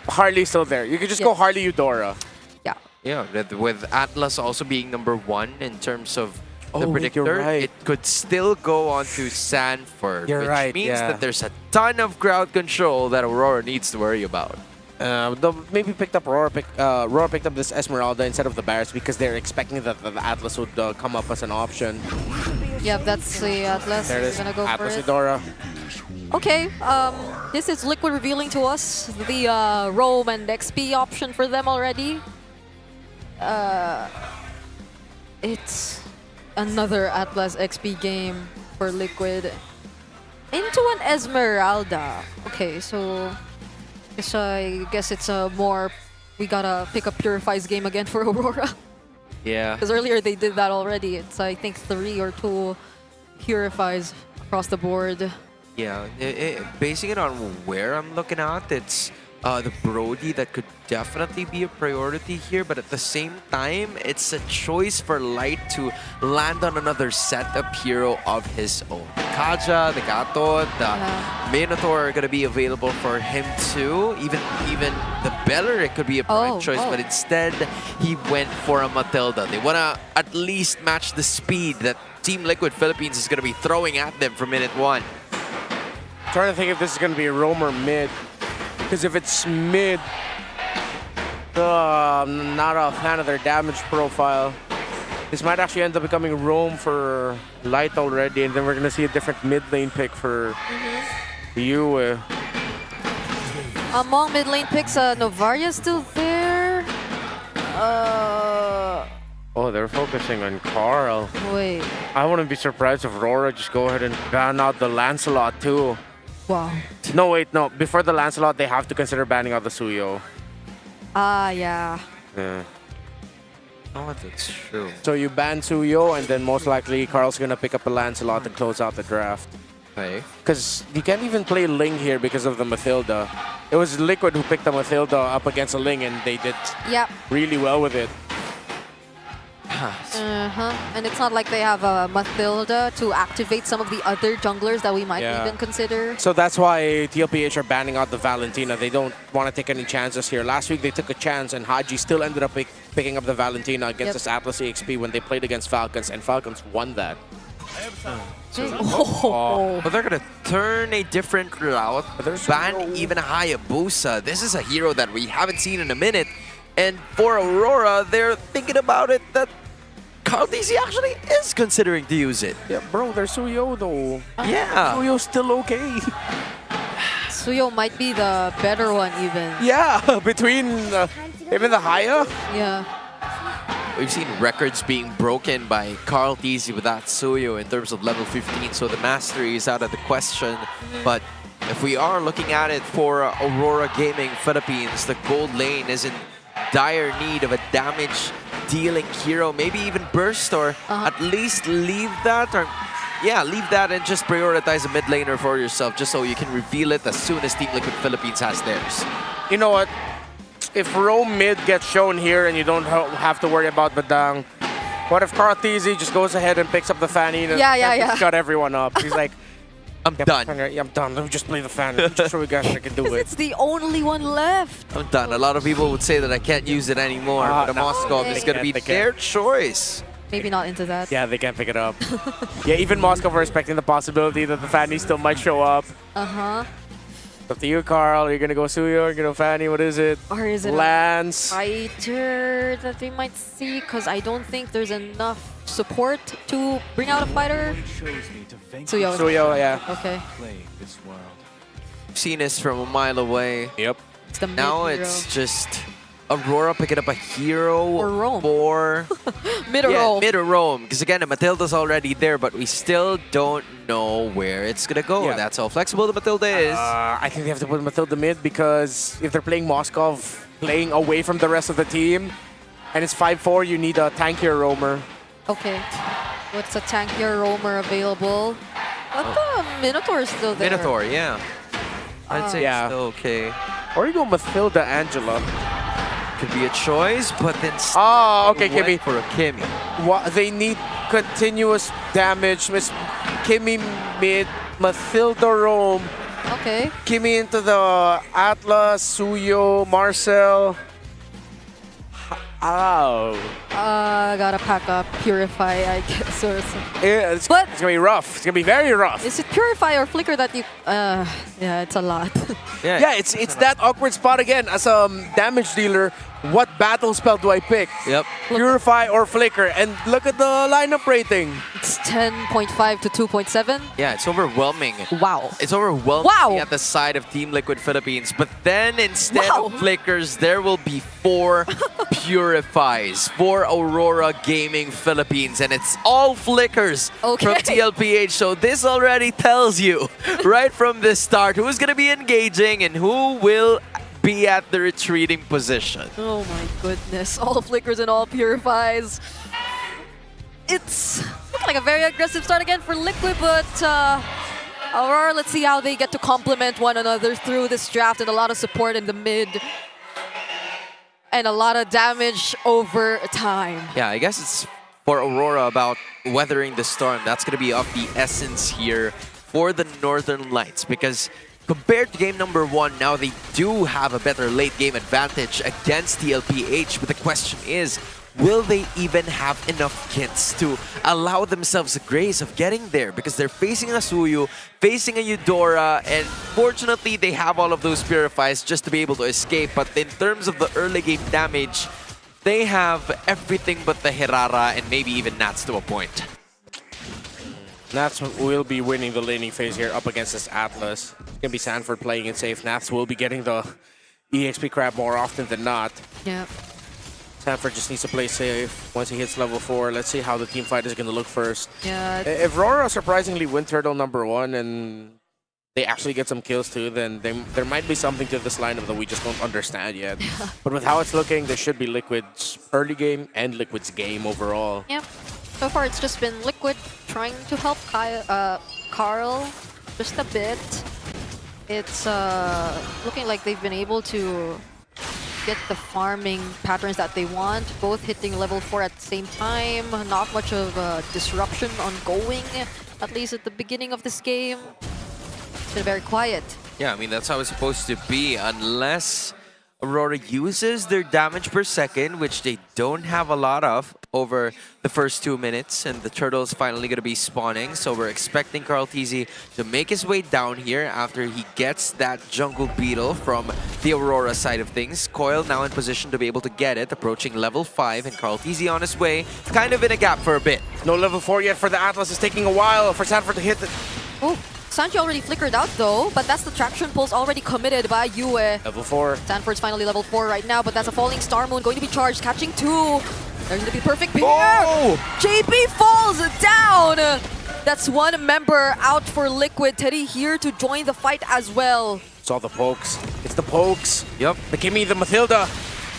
Speaker 11: Harley's still there. You could just go Harley Eudora.
Speaker 12: Yeah.
Speaker 1: Yeah, with Atlas also being #1 in terms of the predictor,
Speaker 11: you're right.
Speaker 1: it could still go on to Sanford,
Speaker 11: You're
Speaker 1: which
Speaker 11: right,
Speaker 1: means
Speaker 11: yeah.
Speaker 1: that there's a ton of crowd control that Aurora needs to worry about.
Speaker 11: Maybe picked up Aurora picked up this Esmeralda instead of the Barretts because they're expecting that the Atlas would come up as an option.
Speaker 12: Yep, that's the Atlas.
Speaker 11: There it
Speaker 12: He's
Speaker 11: is.
Speaker 12: gonna go
Speaker 11: Atlas
Speaker 12: for it.
Speaker 11: Eudora.
Speaker 12: Okay, this is Liquid revealing to us the Roam and XP option for them already. It's another Atlas XP game for Liquid. Into an Esmeralda. Okay, so I guess it's a more, we gotta pick up Purify's game again for Aurora.
Speaker 1: Yeah.
Speaker 12: Because earlier they did that already. It's, I think, 3 or 2 Purifies across the board.
Speaker 1: Yeah, basing it on where I'm looking at, it's the Brody that could definitely be a priority here, but at the same time, it's a choice for Light to land on another setup hero of his own. Kaja, the Gato, the Minotaur are going to be available for him too. Even the Belleric could be a prime choice, but instead he went for a Matilda. They want to at least match the speed that Team Liquid Philippines is going to be throwing at them for minute 1.
Speaker 11: Trying to think if this is going to be roam or mid. Because if it's mid, I'm not a fan of their damage profile. This might actually end up becoming roam for Light already, and then we're going to see a different mid lane pick for you.
Speaker 12: Among mid lane picks, Novaria still there.
Speaker 11: Oh, they're focusing on Carl.
Speaker 12: Wait.
Speaker 11: I wouldn't be surprised if Aurora just go ahead and ban out the Lancelot too.
Speaker 12: Wow.
Speaker 11: No, wait, no. Before the Lancelot, they have to consider banning out the Suyo.
Speaker 12: Yeah.
Speaker 11: Yeah.
Speaker 1: Oh, that's true.
Speaker 11: So you ban Suyo, and then most likely Carl's gonna pick up a Lancelot and close out the draft.
Speaker 1: Okay.
Speaker 11: Because you can't even play Ling here because of the Mathilda. It was Liquid who picked the Mathilda up against a Ling, and they did really well with it.
Speaker 12: And it's not like they have a Mathilda to activate some of the other junglers that we might even consider.
Speaker 11: So that's why TLPH are banning out the Valentina. They don't want to take any chances here. Last week they took a chance, and Haji still ended up picking up the Valentina against this Atlas EXP when they played against Falcons, and Falcons won that.
Speaker 1: But they're going to turn a different route, ban even Hayabusa. This is a hero that we haven't seen in a minute. And for Aurora, they're thinking about it that Carl DC actually is considering to use it.
Speaker 11: Yeah, bro, they're Suyo though.
Speaker 1: Yeah.
Speaker 11: Suyo's still okay.
Speaker 12: Suyo might be the better one even.
Speaker 11: Yeah, between even the Haya.
Speaker 12: Yeah.
Speaker 1: We've seen records being broken by Carl DC with that Suyo in terms of level 15, so the mastery is out of the question. But if we are looking at it for Aurora Gaming Philippines, the gold lane is in dire need of a damage-dealing hero, maybe even burst, or at least leave that, leave that and just prioritize a mid laner for yourself, just so you can reveal it as soon as Team Liquid Philippines has theirs.
Speaker 11: You know what? If roam mid gets shown here and you don't have to worry about Badang, what if Karatizi just goes ahead and picks up the Fanny and shut everyone up? He's like,
Speaker 1: I'm done.
Speaker 11: I'm done. Let me just play the fan. Let me just show you guys I can do it.
Speaker 12: It's the only one left.
Speaker 1: I'm done. A lot of people would say that I can't use it anymore. But the Moskov is going to be their choice.
Speaker 12: Maybe not into that.
Speaker 11: Yeah, they can't pick it up. Yeah, even Moskov are expecting the possibility that the Fanny still might show up.
Speaker 12: Uh-huh.
Speaker 11: Up to you, Carl. Are you going to go Suyo? Are you going to Fanny? What is it?
Speaker 12: Or is it
Speaker 11: Lance?
Speaker 12: a fighter that they might see? Because I don't think there's enough support to bring out a fighter. Suyo.
Speaker 11: Suyo, yeah.
Speaker 12: Okay.
Speaker 1: I've seen this from a mile away.
Speaker 11: Yep.
Speaker 12: It's the
Speaker 1: Now
Speaker 12: mid-hero.
Speaker 1: it's just Aurora picking up a hero
Speaker 12: Or Rome.
Speaker 1: for
Speaker 12: Mid or
Speaker 1: yeah,
Speaker 12: Rome.
Speaker 1: mid or Rome. Because again, Matilda's already there, but we still don't know where it's gonna go.
Speaker 11: Yeah.
Speaker 1: That's how flexible the Matilda is.
Speaker 11: I think they have to put Matilda mid because if they're playing Moskov, playing away from the rest of the team, and it's 5-4, you need a tankier roamer.
Speaker 12: Okay. What's a tankier roamer available? But the Minotaur is still there.
Speaker 1: Minotaur, yeah. I'd say
Speaker 11: Yeah.
Speaker 1: it's still okay.
Speaker 11: Or you go Matilda Angela.
Speaker 1: Could be a choice, but then
Speaker 11: Okay,
Speaker 1: went
Speaker 11: Kimmy.
Speaker 1: for a Kimmy.
Speaker 11: They need continuous damage. Miss Kimmy mid, Matilda Rome.
Speaker 12: Okay.
Speaker 11: Kimmy into the Atlas, Suyo, Marcel. Ow.
Speaker 12: Gotta pack up Purify, I guess, or something.
Speaker 11: Yeah, it's gonna be rough. It's gonna be very rough.
Speaker 12: Is it Purify or Flicker that you... yeah, it's a lot.
Speaker 11: Yeah, it's that awkward spot again. As a damage dealer, what battle spell do I pick?
Speaker 1: Yep.
Speaker 11: Purify or Flicker? And look at the lineup rating.
Speaker 12: It's 10.5 to 2.7.
Speaker 1: Yeah, it's overwhelming.
Speaker 12: Wow.
Speaker 1: It's overwhelming
Speaker 12: Wow.
Speaker 1: at the side of Team Liquid Philippines. But then instead of Flickers, there will be 4 Purifies for Aurora Gaming Philippines. And it's all Flickers from TLPH. So this already tells you right from the start who's going to be engaging and who will be at the retreating position.
Speaker 12: Oh my goodness. All Flickers and all Purifies. It's looking like a very aggressive start again for Liquid, but Aurora, let's see how they get to complement one another through this draft, and a lot of support in the mid. And a lot of damage over time.
Speaker 1: Yeah, I guess it's for Aurora about weathering the storm. That's going to be of the essence here for the Northern Lights, because compared to game number 1, now they do have a better late game advantage against TLPH, but the question is, will they even have enough kits to allow themselves the grace of getting there? Because they're facing a Suyu, facing a Eudora, and fortunately they have all of those Purifies just to be able to escape. But in terms of the early game damage, they have everything but the Hirara and maybe even Nats to a point.
Speaker 11: Nats will be winning the laning phase here up against this Atlas. It's gonna be Sanford playing it safe. Nats will be getting the EXP crab more often than not.
Speaker 12: Yeah.
Speaker 11: Sanford just needs to play safe once he hits level 4. Let's see how the team fight is gonna look first.
Speaker 12: Yeah.
Speaker 11: If Aurora surprisingly win Turtle number 1 and they actually get some kills too, then there might be something to this lineup that we just don't understand yet. But with how it's looking, there should be Liquid's early game and Liquid's game overall.
Speaker 12: Yep. So far, it's just been Liquid trying to help Carl just a bit. It's looking like they've been able to get the farming patterns that they want, both hitting level 4 at the same time. Not much of a disruption ongoing, at least at the beginning of this game. It's been very quiet.
Speaker 1: Yeah, I mean, that's how it's supposed to be, unless Aurora uses their damage per second, which they don't have a lot of over the first 2 minutes, and the Turtle's finally going to be spawning. So we're expecting Carl TZ to make his way down here after he gets that Jungle Beetle from the Aurora side of things. Coil now in position to be able to get it, approaching level 5, and Carl TZ on his way, kind of in a gap for a bit.
Speaker 11: No level 4 yet for the Atlas. It's taking a while for Sanford to hit it.
Speaker 12: Oh, Sanji already flickered out though, but that's the traction pulse already committed by Yue.
Speaker 11: Level 4.
Speaker 12: Sanford's finally level 4 right now, but that's a falling Star Moon going to be charged, catching 2. There's going to be perfect pair.
Speaker 1: Oh!
Speaker 12: JP falls down. That's one member out for Liquid. Teddy here to join the fight as well.
Speaker 11: It's all the pokes. It's the pokes.
Speaker 1: Yep.
Speaker 11: The Kimmy, the Matilda.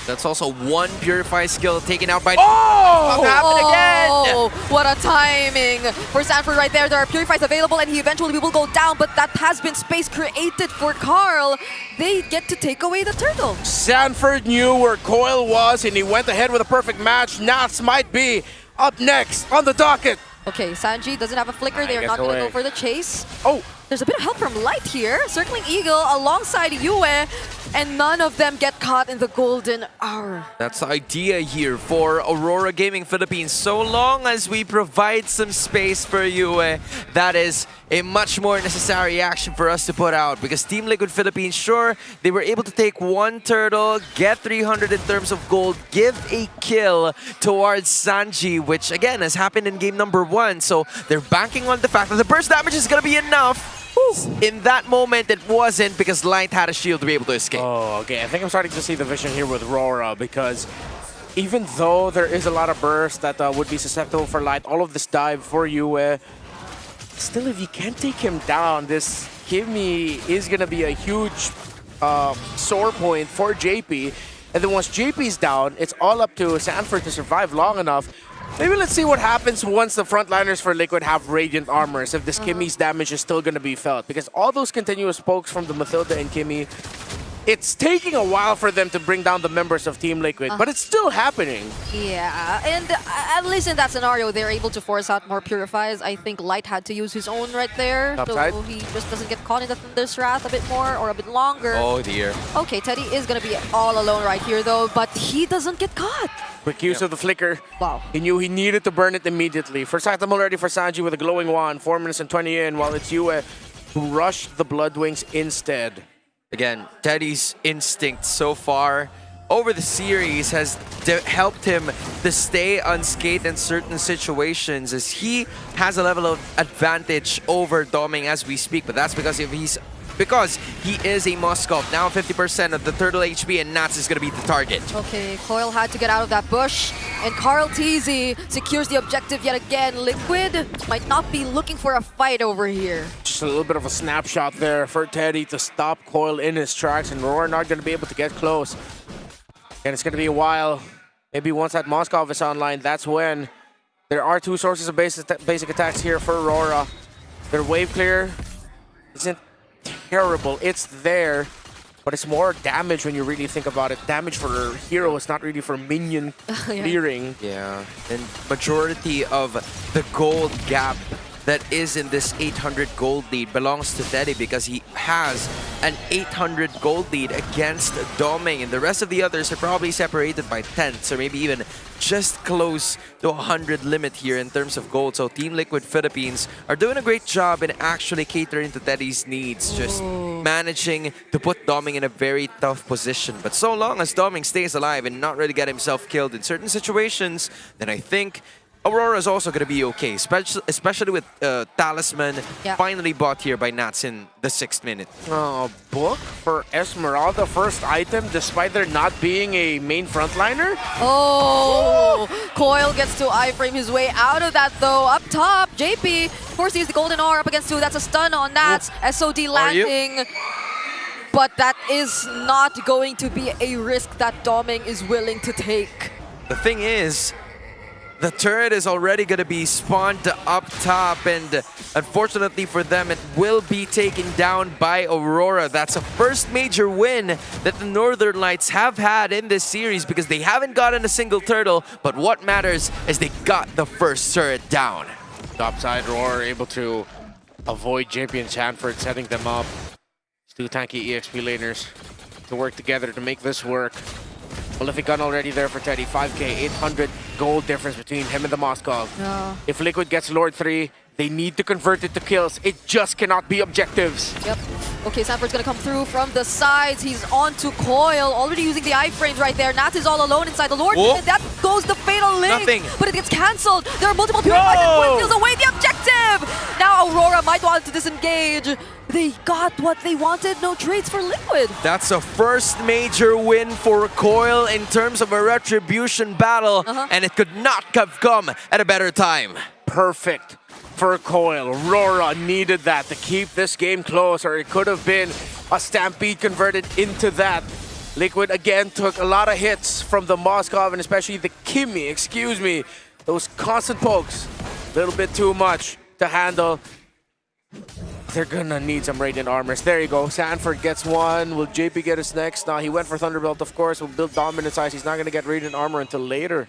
Speaker 1: That's also one Purify skill taken out by...
Speaker 11: Oh!
Speaker 1: What happened again?
Speaker 12: Oh, what a timing for Sanford right there. There are Purifies available and he eventually will go down, but that has been space created for Carl. They get to take away the turtle.
Speaker 11: Sanford knew where Coil was and he went ahead with a perfect match. Nats might be up next on the docket.
Speaker 12: Okay, Sanji doesn't have a flicker. They are not going to go for the chase.
Speaker 11: Oh,
Speaker 12: There's a bit of help from Light here. Circling Eagle alongside Yue, and none of them get caught in the golden hour.
Speaker 1: That's the idea here for Aurora Gaming Philippines. So long as we provide some space for Yue, that is a much more necessary action for us to put out, because Team Liquid Philippines, sure, they were able to take one turtle, get 300 in terms of gold, give a kill towards Sanji, which again has happened in game number 1. So they're banking on the fact that the burst damage is going to be enough. In that moment, it wasn't, because Light had a shield to be able to escape.
Speaker 11: Oh, okay. I think I'm starting to see the vision here with Aurora, because even though there is a lot of burst that would be susceptible for Light, all of this dive for Yue, still, if you can't take him down, this Kimmy is going to be a huge sore point for JP. And then once JP's down, it's all up to Sanford to survive long enough. Maybe let's see what happens once the frontliners for Liquid have Radiant Armors, if this Kimmy's damage is still going to be felt. Because all those continuous pokes from the Mathilda and Kimmy, it's taking a while for them to bring down the members of Team Liquid, but it's still happening.
Speaker 12: Yeah, and at least in that scenario, they're able to force out more Purifies. I think Light had to use his own right there,
Speaker 11: Topside.
Speaker 12: so he just doesn't get caught in the Thunder's Wrath a bit more or a bit longer.
Speaker 1: Oh dear.
Speaker 12: Okay, Teddy is going to be all alone right here though, but he doesn't get caught.
Speaker 11: Quick use of the flicker.
Speaker 12: Wow.
Speaker 11: He knew he needed to burn it immediately. First item already for Sanji with a glowing wand. 4 minutes and 20 in, while it's Yue who rushed the Bloodwings instead.
Speaker 1: Again, Teddy's instinct so far over the series has helped him to stay unscathed in certain situations, as he has a level of advantage over Doming as we speak, but that's because he is a Moskov. Now 50% of the turtle HP, and Nats is going to be the target.
Speaker 12: Okay, Coil had to get out of that bush, and Carl TZ secures the objective yet again. Liquid might not be looking for a fight over here.
Speaker 11: Just a little bit of a snapshot there for Teddy to stop Coil in his tracks, and Aurora not going to be able to get close. And it's going to be a while. Maybe once that Moskov is online, that's when. There are 2 sources of basic attacks here for Aurora. Their wave clear isn't terrible. It's there, but it's more damage when you really think about it. Damage for hero is not really for minion clearing.
Speaker 1: Yeah, and majority of the gold gap that is in this 800 gold lead belongs to Teddy, because he has an 800 gold lead against Doming, and the rest of the others are probably separated by 10, so maybe even just close to 100 limit here in terms of gold. So Team Liquid Philippines are doing a great job in actually catering to Teddy's needs, just managing to put Doming in a very tough position. But so long as Doming stays alive and not really get himself killed in certain situations, then I think Aurora is also going to be okay, especially with Talisman finally bought here by Nats in the 6th minute.
Speaker 11: Book for Esmeralda, first item, despite there not being a main frontliner.
Speaker 12: Oh, Coil gets to iframe his way out of that though. Up top, JP forces the golden hour up against 2. That's a stun on Nats. SOD landing. But that is not going to be a risk that Doming is willing to take.
Speaker 1: The thing is, the turret is already going to be spawned up top, and unfortunately for them, it will be taken down by Aurora. That's a first major win that the Northern Lights have had in this series, because they haven't gotten a single turtle, but what matters is they got the first turret down.
Speaker 11: Topside, Aurora able to avoid JP and Sanford, setting them up. 2 tanky EXP laners to work together to make this work. Prolific gun already there for Teddy. 5k, 800 gold difference between him and the Moskov. If Liquid gets Lord 3, they need to convert it to kills. It just cannot be objectives.
Speaker 12: Yep. Okay, Sanford's gonna come through from the sides. He's on to Coil, already using the iframes right there. Nat is all alone inside the Lord. And that goes the fatal link.
Speaker 1: Nothing.
Speaker 12: But it gets cancelled. There are multiple Purifies and Quinn steals away the objective. Now Aurora might want to disengage. They got what they wanted, no trades for Liquid.
Speaker 1: That's a first major win for Coil in terms of a retribution battle, and it could not have come at a better time.
Speaker 11: Perfect for Coil. Aurora needed that to keep this game close, or it could have been a stampede converted into that. Liquid again took a lot of hits from the Moskov, and especially the Kimmy, excuse me. Those constant pokes, a little bit too much to handle. They're gonna need some Radiant Armors. There you go. Sanford gets one. Will JP get his next? No, he went for Thunderbolt, of course. Will build Dominant Size. He's not gonna get Radiant Armor until later.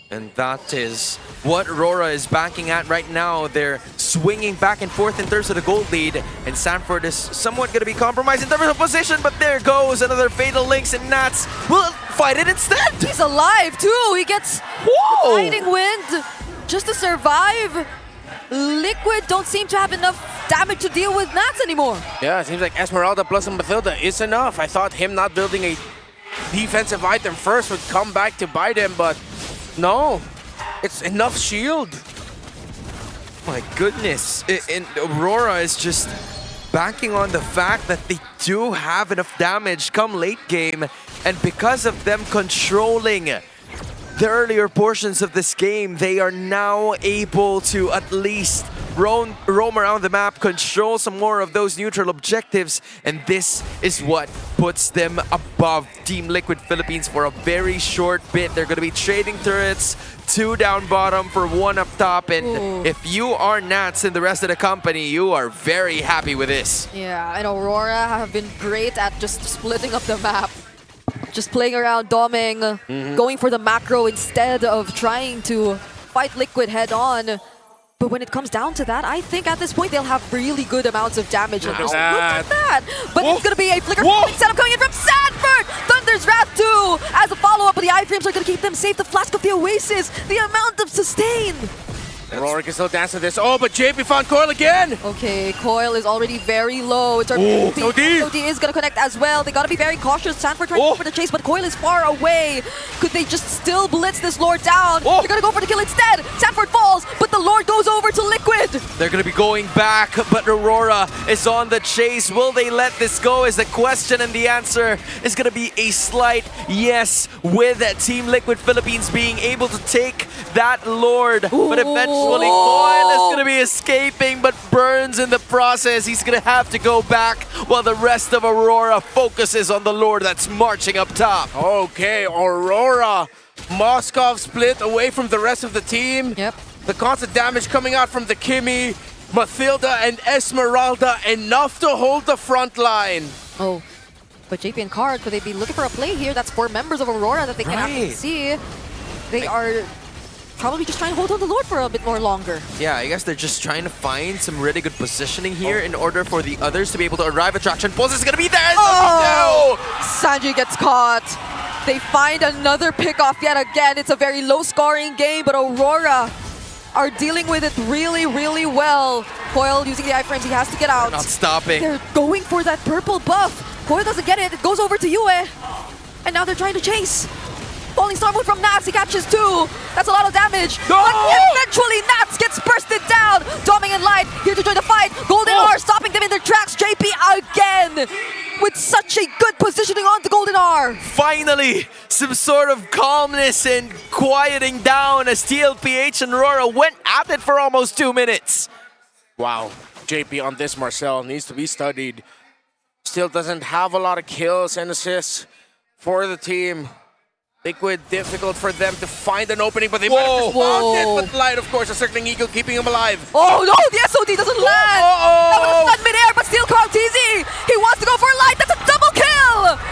Speaker 1: And that is what Aurora is banking at right now. They're swinging back and forth in terms of the gold lead, and Sanford is somewhat going to be compromised in terms of position, but there goes another Fatal Links, and Nats will fight it instead.
Speaker 12: He's alive too. He gets Guiding Wind just to survive. Liquid don't seem to have enough damage to deal with Nats anymore.
Speaker 11: Yeah, it seems like Esmeralda plus Mathilda is enough. I thought him not building a defensive item first would come back to bite him, but no, it's enough shield.
Speaker 1: My goodness, and Aurora is just banking on the fact that they do have enough damage come late game, and because of them controlling the earlier portions of this game, they are now able to at least roam around the map, control some more of those neutral objectives, and this is what puts them above Team Liquid Philippines for a very short bit. They're going to be trading turrets, 2 down bottom for 1 up top, and if you are Nats and the rest of the company, you are very happy with this.
Speaker 12: Yeah, and Aurora have been great at just splitting up the map. Just playing around, doming, going for the macro instead of trying to fight Liquid head on. But when it comes down to that, I think at this point they'll have really good amounts of damage. Look at that! But it's going to be a flicker setup coming in from Sanford! Thunder's Wrath 2! As a follow-up, the iframes are going to keep them safe. The Flask of the Oasis, the amount of sustain!
Speaker 11: Aurora can still dance to this. Oh, but JP found Coil again!
Speaker 12: Okay, Coil is already very low. OD is going to connect as well. They got to be very cautious. Sanford trying to go for the chase, but Coil is far away. Could they just still blitz this Lord down? They're going to go for the kill instead. Sanford falls, but the Lord goes over to Liquid.
Speaker 1: They're going to be going back, but Aurora is on the chase. Will they let this go is the question, and the answer is going to be a slight yes, with Team Liquid Philippines being able to take that Lord. But eventually, Coil is going to be escaping, but burns in the process. He's going to have to go back while the rest of Aurora focuses on the Lord that's marching up top.
Speaker 11: Okay, Aurora. Moskov split away from the rest of the team.
Speaker 12: Yep.
Speaker 11: The constant damage coming out from the Kimi, Mathilda, and Esmeralda, enough to hold the front line.
Speaker 12: Oh, but JP and Card, could they be looking for a play here? That's 4 members of Aurora that they can actually see. They are probably just trying to hold on the Lord for a bit more longer.
Speaker 1: Yeah, I guess they're just trying to find some really good positioning here in order for the others to be able to arrive. Attraction Pulse is going to be there!
Speaker 12: Oh! Sanji gets caught. They find another pick-off yet again. It's a very low-scoring game, but Aurora are dealing with it really, really well. Coil using the iframes, he has to get out.
Speaker 1: They're not stopping.
Speaker 12: They're going for that purple buff. Coil doesn't get it. It goes over to Yue. And now they're trying to chase. Falling Star Moon from Nats, he catches 2. That's a lot of damage.
Speaker 11: No!
Speaker 12: But eventually Nats gets bursted down. Doming and Light here to join the fight. Golden R stopping them in their tracks. JP again with such a good positioning on the Golden R.
Speaker 1: Finally, some sort of calmness and quieting down as TLPH and Aurora went at it for almost 2 minutes.
Speaker 11: Wow, JP on this Marcel needs to be studied. Still doesn't have a lot of kills and assists for the team. Liquid, difficult for them to find an opening, but they might have responded. But Light, of course, a circling eagle keeping him alive.
Speaker 12: Oh no, the SOD doesn't land! That was a stun midair, but still Cartesi! He wants to go for Light, that's a double kill!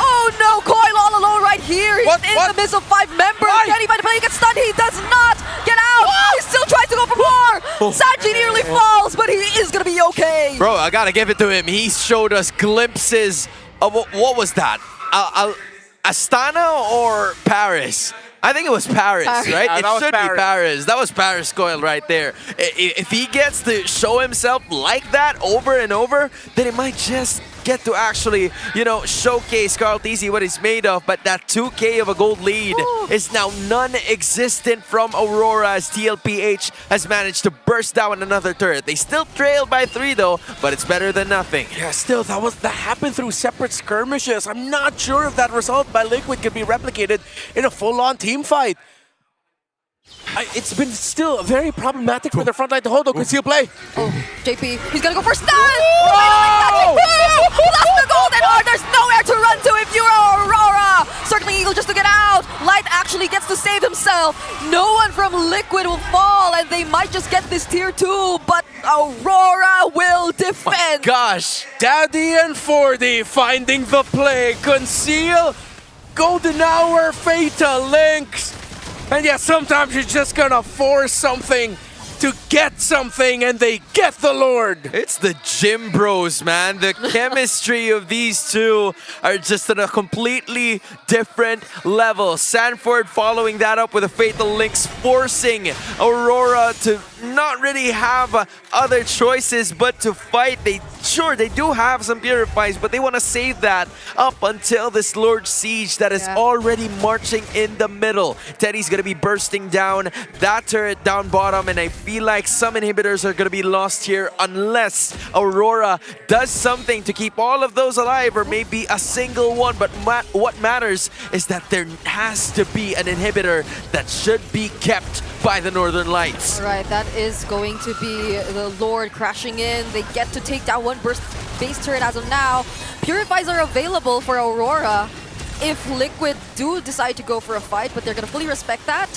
Speaker 12: Oh no, Coil all alone right here. He's in the midst of 5 members. Can he find a play? He gets stunned, he does not get out! He still tries to go for more! Sanji nearly falls, but he is gonna be okay.
Speaker 1: Bro, I gotta give it to him. He showed us glimpses of what was that? Astana or Paris? I think it was Paris, right? It should be Paris. That was Paris Coil right there. If he gets to show himself like that over and over, then it might just get to actually, you know, showcase Carl Tizzy what he's made of. But that 2K of a gold lead is now non-existent from Aurora as TLPH has managed to burst down another turret. They still trailed by 3 though, but it's better than nothing.
Speaker 11: Yeah, still, that happened through separate skirmishes. I'm not sure if that result by Liquid can be replicated in a full-on team fight. It's been still very problematic for the front line to hold. Conceal play.
Speaker 12: Oh, JP, he's gonna go for stun! Oh! Lost the golden R! There's nowhere to run to if you're Aurora! Circling Eagle just to get out. Light actually gets to save himself. No one from Liquid will fall, and they might just get this tier 2, but Aurora will defend.
Speaker 11: My gosh, Daddy and 40 finding the play. Conceal, Golden Hour, Fatal Links. And yeah, sometimes you're just gonna force something to get something, and they get the Lord.
Speaker 1: It's the gym bros, man. The chemistry of these two are just on a completely different level. Sanford following that up with a Fatal Links, forcing Aurora to not really have other choices but to fight. They do have some purifies, but they want to save that up until this Lord Siege that is already marching in the middle. Teddy's going to be bursting down that turret down bottom, and I feel like some inhibitors are going to be lost here unless Aurora does something to keep all of those alive, or maybe a single one. But what matters is that there has to be an inhibitor that should be kept by the Northern Lights.
Speaker 12: All right, that is going to be the Lord crashing in. They get to take down one burst base turret as of now. Purifies are available for Aurora if Liquid do decide to go for a fight, but they're going to fully respect that.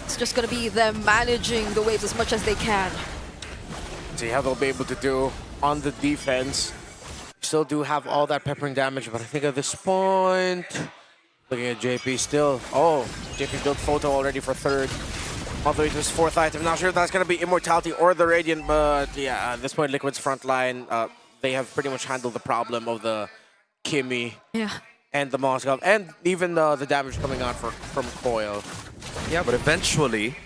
Speaker 12: It's just going to be them managing the waves as much as they can.
Speaker 11: See how they'll be able to do on the defense. Still do have all that peppering damage, but I think at this point, looking at JP still. Oh, JP built photo already for third. All the way to his fourth item. Not sure if that's going to be Immortality or the Radiant, but yeah, at this point, Liquid's front line, they have pretty much handled the problem of the Kimmy and the Moskov, and even the damage coming out from Coil.
Speaker 1: Yeah, but eventually,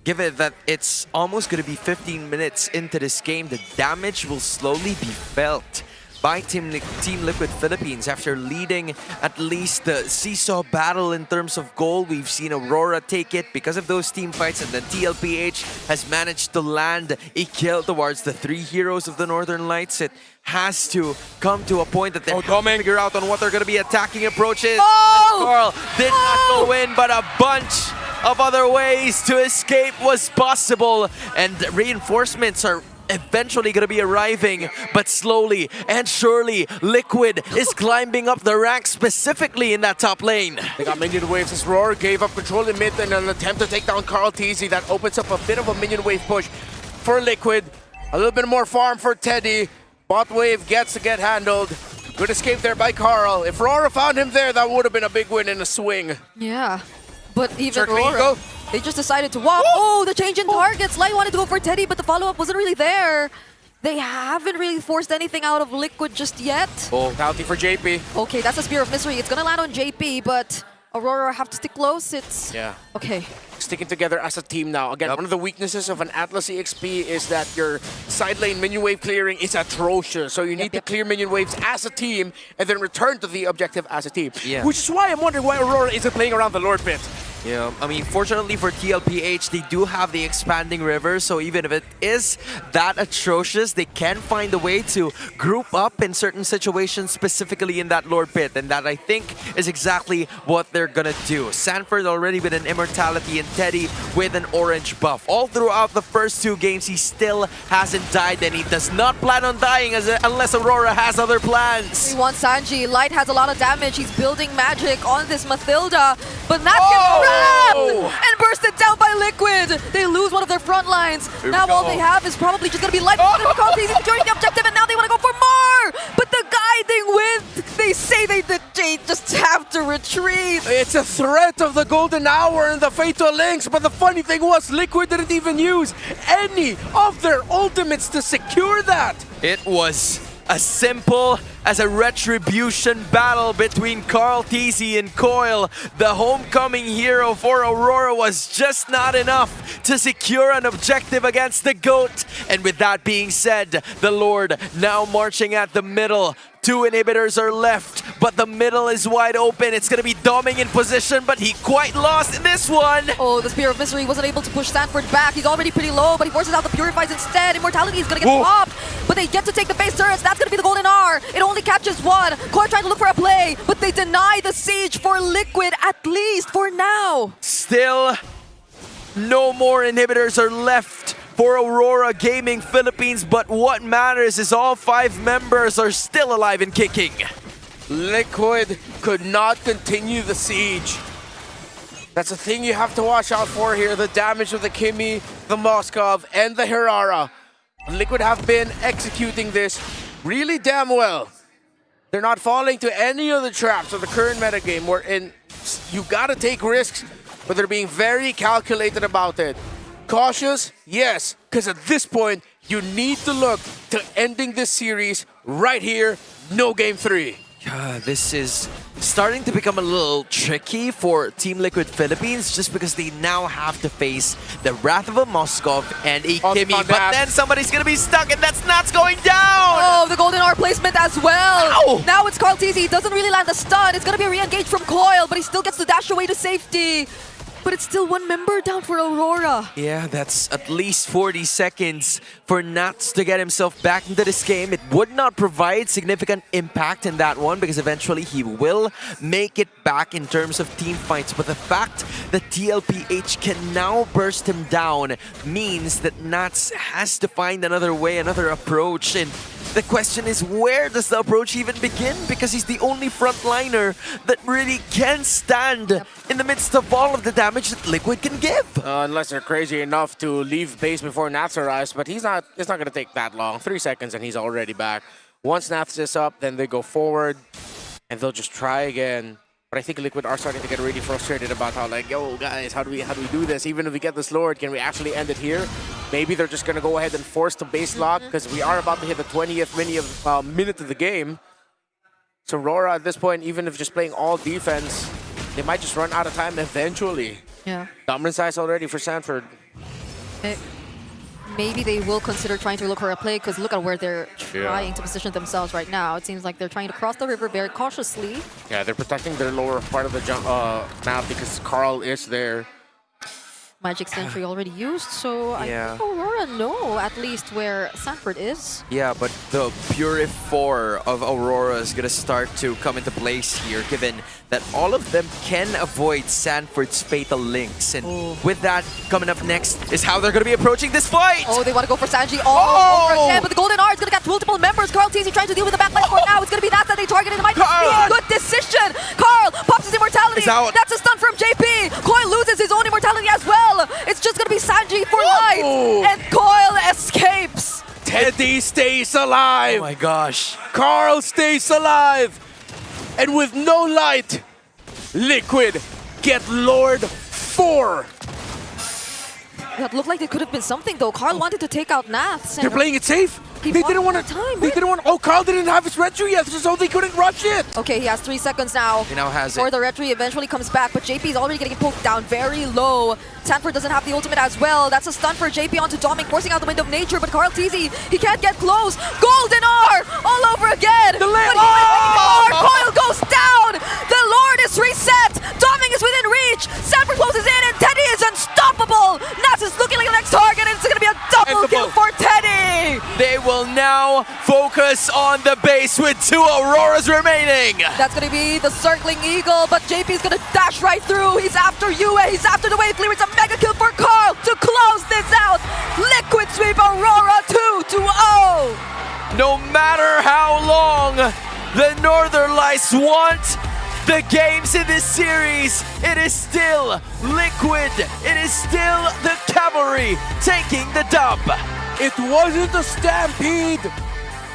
Speaker 1: given that it's almost going to be 15 minutes into this game, the damage will slowly be felt by Team Liquid Philippines. After leading at least the seesaw battle in terms of goal, we've seen Aurora take it because of those team fights, and then TLPH has managed to land a kill towards the three heroes of the Northern Lights. It has to come to a point that they have to figure out on what they're going to be attacking approaches. Carl did not go in, but a bunch of other ways to escape was possible, and reinforcements are eventually going to be arriving, but slowly and surely Liquid is climbing up the ranks, specifically in that top lane.
Speaker 11: They got minion waves as Roar gave up control in mid in an attempt to take down Carl TZ. That opens up a bit of a minion wave push for Liquid. A little bit more farm for Teddy. Bot wave gets to get handled. Good escape there by Carl. If Aurora found him there, that would have been a big win in a swing.
Speaker 12: Yeah, but even Aurora, they just decided to walk. Oh, the change in targets. Light wanted to go for Teddy, but the follow-up wasn't really there. They haven't really forced anything out of Liquid just yet.
Speaker 11: Oh, penalty for JP.
Speaker 12: Okay, that's a Spear of Misery. It's gonna land on JP, but Aurora have to stick close. It's okay.
Speaker 11: Sticking together as a team now. Again, one of the weaknesses of an Atlas EXP is that your side lane minion wave clearing is atrocious. So you need to clear minion waves as a team and then return to the objective as a team.
Speaker 1: Yeah.
Speaker 11: Which is why I'm wondering why Aurora isn't playing around the Lord Pit.
Speaker 1: Yeah, I mean, fortunately for TLPH, they do have the expanding river, so even if it is that atrocious, they can find a way to group up in certain situations, specifically in that Lord Pit, and that I think is exactly what they're gonna do. Sanford already with an Immortality and Teddy with an orange buff. All throughout the first two games, he still hasn't died, and he does not plan on dying unless Aurora has other plans.
Speaker 12: He wants Sanji. Light has a lot of damage. He's building magic on this Mathilda, but that gets and bursted down by Liquid. They lose one of their front lines. Now all they have is probably just going to be Light. He's securing the objective, and now they want to go for more. But the guiding wind, they say they just have to retreat.
Speaker 11: It's a threat of the golden hour and the fatal links, but the funny thing was Liquid didn't even use any of their ultimates to secure that.
Speaker 1: It was as simple as a retribution battle between Carl TZ and Coil. The homecoming hero for Aurora was just not enough to secure an objective against the GOAT. And with that being said, the Lord now marching at the middle. Two inhibitors are left, but the middle is wide open. It's going to be Doming in position, but he quite lost in this one.
Speaker 12: Oh, the Spear of Misery wasn't able to push Sanford back. He's already pretty low, but he forces out the Purifies instead. Immortality is going to get popped, but they get to take the base turrets. That's going to be the golden R. It only catches one. Core trying to look for a play, but they deny the siege for Liquid, at least for now.
Speaker 1: Still, no more inhibitors are left for Aurora Gaming Philippines, but what matters is all 5 members are still alive and kicking.
Speaker 11: Liquid could not continue the siege. That's a thing you have to watch out for here. The damage of the Kimmy, the Moskov, and the Herrera. Liquid have been executing this really damn well. They're not falling to any of the traps of the current metagame wherein you gotta take risks but they're being very calculated about it. Cautious, yes, because at this point, you need to look to ending this series right here, no game 3.
Speaker 1: Yeah, this is starting to become a little tricky for Team Liquid Philippines just because they now have to face the Wrath of a Moskov and a Kimmy, but then somebody's gonna be stuck and that's not going down!
Speaker 12: Oh, the golden R placement as well!
Speaker 1: Ow!
Speaker 12: Now it's Carl TZ, he doesn't really land the stun, it's gonna be a re-engage from Coil, but he still gets to dash away to safety. But it's still one member down for Aurora.
Speaker 1: Yeah, that's at least 40 seconds for Nats to get himself back into this game. It would not provide significant impact in that one because eventually he will make it back in terms of team fights. But the fact that TLPH can now burst him down means that Nats has to find another way, another approach. And the question is, where does the approach even begin? Because he's the only frontliner that really can stand in the midst of all of the damage that Liquid can give.
Speaker 11: Unless they're crazy enough to leave base before Nats arrives, but it's not going to take that long. 3 seconds and he's already back. Once Nats is up, then they go forward and they'll just try again. But I think Liquid are starting to get really frustrated about how, like, yo, guys, how do we do this? Even if we get this lowered, can we actually end it here? Maybe they're just going to go ahead and force the base lock because we are about to hit the 20th minute of the game. So Aurora at this point, even if just playing all defense, they might just run out of time eventually.
Speaker 12: Yeah.
Speaker 11: Dominant size already for Sanford.
Speaker 12: Maybe they will consider trying to look for a play because look at where they're trying to position themselves right now. It seems like they're trying to cross the river very cautiously.
Speaker 11: Yeah, they're protecting their lower part of the map because Carl is there.
Speaker 12: Magic Sentry already used, so I
Speaker 1: Yeah.
Speaker 12: think Aurora know at least where Sanford is.
Speaker 1: Yeah, but the Purif 4 of Aurora is going to start to come into place here, given that all of them can avoid Sanford's fatal links. And with that, coming up next is how they're going to be approaching this fight!
Speaker 12: Oh, they want to go for Sanji all over again, but the Golden R is going to get multiple members. Carl TZ trying to deal with the backline for now. It's going to be Nats that they targeted. It might be a good decision. Carl pops his immortality. That's a stun from JP. Coil loses his own immortality as well. It's just going to be Sanji for life. And Coil escapes.
Speaker 11: Teddy stays alive.
Speaker 1: Oh my gosh.
Speaker 11: Carl stays alive. And with no light, Liquid get Lord 4.
Speaker 12: That looked like it could have been something though. Carl wanted to take out Nats.
Speaker 11: They're playing it safe. They didn't want to. They didn't want. Oh, Carl didn't have his retro yet, so they couldn't rush it.
Speaker 12: Okay, he has 3 seconds now.
Speaker 1: He now has
Speaker 12: before
Speaker 1: it.
Speaker 12: the retro eventually comes back, but JP is already getting poked down very low. Sanford doesn't have the ultimate as well. That's a stun for JP onto Dominic, forcing out the wind of nature. But Carl TZ, he can't get close. Golden R all over again.
Speaker 11: The
Speaker 12: but Coil goes down. The Lord is reset. Dominic is within reach. Sanford closes in, and Teddy is unstoppable. Nats is looking like the next target, and it's going to be a double kill for Teddy.
Speaker 1: They will now focus on the base with 2 Auroras remaining.
Speaker 12: That's going to be the circling eagle, but JP is going to dash right through. He's after Yue. He's after the wave clear. It's a mega kill for Carl to close this out. Liquid sweep Aurora 2-0.
Speaker 1: No matter how long the Northern Lights want the games in this series, it is still Liquid. It is still the Cavalry taking the dub.
Speaker 11: It wasn't a stampede,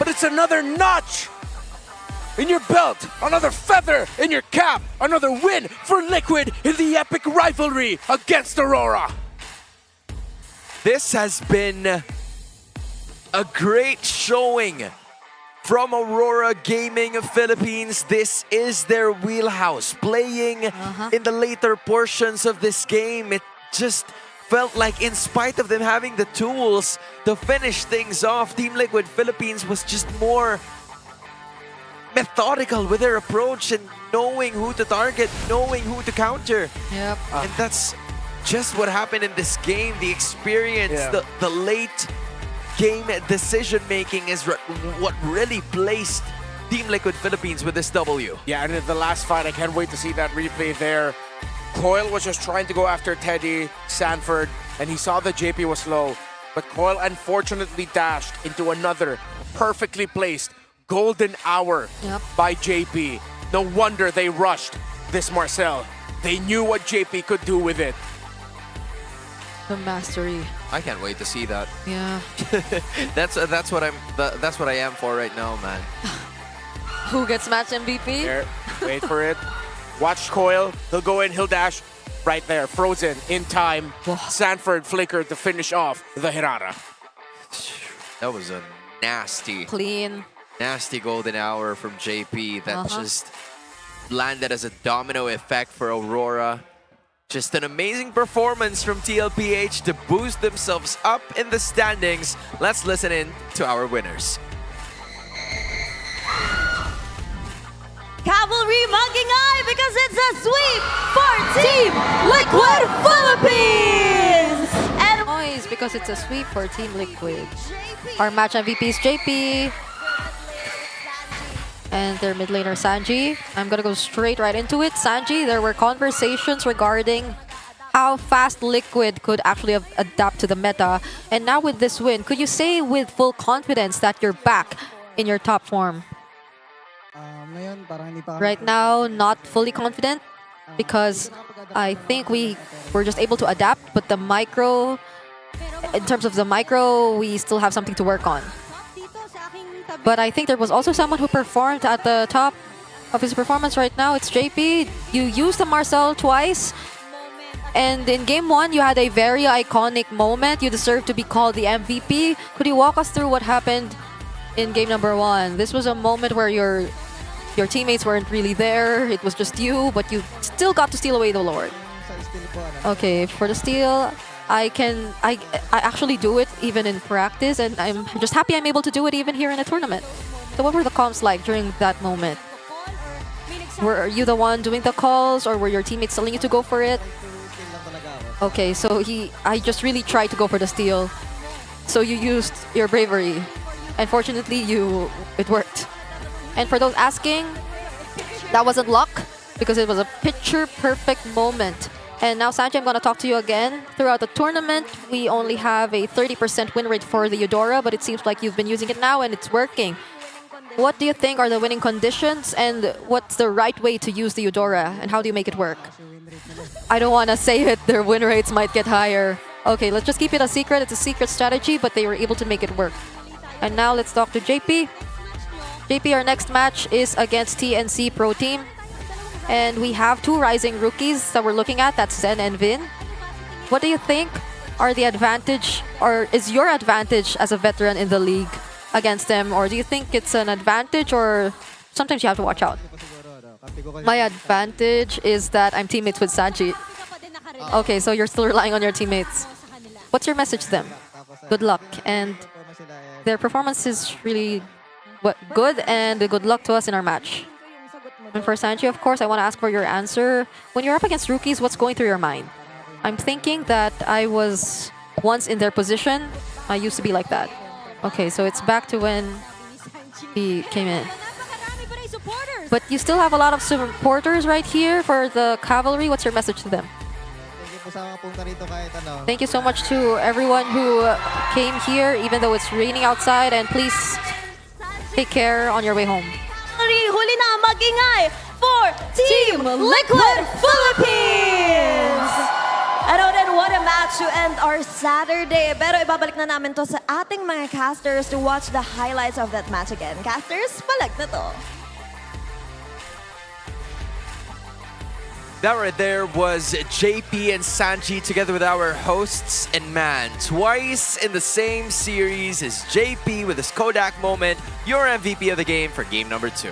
Speaker 11: but it's another notch in your belt, another feather in your cap, another win for Liquid in the epic rivalry against Aurora.
Speaker 1: This has been a great showing from Aurora Gaming Philippines. This is their wheelhouse. Playing in the later portions of this game, it just felt like in spite of them having the tools to finish things off, Team Liquid Philippines was just more methodical with their approach and knowing who to target, knowing who to counter.
Speaker 12: Yep.
Speaker 1: And that's just what happened in this game. The experience, the late game decision-making is what really placed Team Liquid Philippines with this W.
Speaker 11: Yeah, and in the last fight, I can't wait to see that replay there. Coil was just trying to go after Teddy, Sanford, and he saw that JP was low. But Coil unfortunately dashed into another perfectly placed golden hour by JP. No wonder they rushed this Marcel. They knew what JP could do with it.
Speaker 12: The mastery.
Speaker 1: I can't wait to see that.
Speaker 12: Yeah.
Speaker 1: that's what I am for right now, man.
Speaker 12: Who gets match MVP?
Speaker 11: There, wait for it. Watch Coil. He'll go in, he'll dash. right there, frozen in time. Sanford flickered to finish off the Hirara.
Speaker 1: That was a
Speaker 12: Clean.
Speaker 1: nasty golden hour from JP that just landed as a domino effect for Aurora. Just an amazing performance from TLPH to boost themselves up in the standings. Let's listen in to our winners.
Speaker 14: Cavalry magingay because it's a sweep for Team Liquid Philippines! And
Speaker 12: Noise because it's a sweep for Team Liquid. Our match MVP is JP. And their mid laner Sanji. I'm gonna go straight right into it. Sanji, there were conversations regarding how fast Liquid could actually adapt to the meta. And now with this win, could you say with full confidence that you're back in your top form? Right now, not fully confident because I think we were just able to adapt, but the micro, in terms of the micro, we still have something to work on. But I think there was also someone who performed at the top of his performance right now. It's JP. You used the Marcel twice. And in game 1, you had a very iconic moment. You deserve to be called the MVP. Could you walk us through what happened in game number 1? This was a moment where your teammates weren't really there. It was just you, but you still got to steal away the Lord. Okay, for the steal, I actually do it even in practice, and I'm just happy I'm able to do it even here in a tournament. So what were the comms like during that moment? Were you the one doing the calls, or were your teammates telling you to go for it? Okay, so I just really tried to go for the steal. So you used your bravery. And fortunately, it worked. And for those asking, that wasn't luck because it was a picture-perfect moment. And now, Sanji, I'm going to talk to you again. Throughout the tournament, we only have a 30% win rate for the Eudora, but it seems like you've been using it now and it's working. What do you think are the winning conditions and what's the right way to use the Eudora and how do you make it work? I don't want to say it. Their win rates might get higher. Okay, let's just keep it a secret. It's a secret strategy, but they were able to make it work. And now let's talk to JP. JP, our next match is against TNC Pro Team. And we have 2 rising rookies that we're looking at. That's Zen and Vin. What do you think are the advantage, or is your advantage as a veteran in the league against them? Or do you think it's an advantage, or sometimes you have to watch out? My advantage is that I'm teammates with Sanji. Okay, so you're still relying on your teammates. What's your message to them? Good luck. And their performance is really good, and good luck to us in our match. And for Sanji, of course, I want to ask for your answer. When you're up against rookies, what's going through your mind? I'm thinking that I was once in their position. I used to be like that. Okay, so it's back to when he came in. But you still have a lot of supporters right here for the Cavalry. What's your message to them? Thank you so much to everyone who came here, even though it's raining outside. And please take care on your way home.
Speaker 14: huli na magingay for Team Liquid Philippines! Ano din, what a match to end our Saturday. Pero ibabalik na namin to sa ating mga casters to watch the highlights of that match again. Casters, palag na to.
Speaker 1: That right there was JP and Sanji together with our hosts. And man, twice in the same series is JP with his Kodak moment, your MVP of the game for game number 2.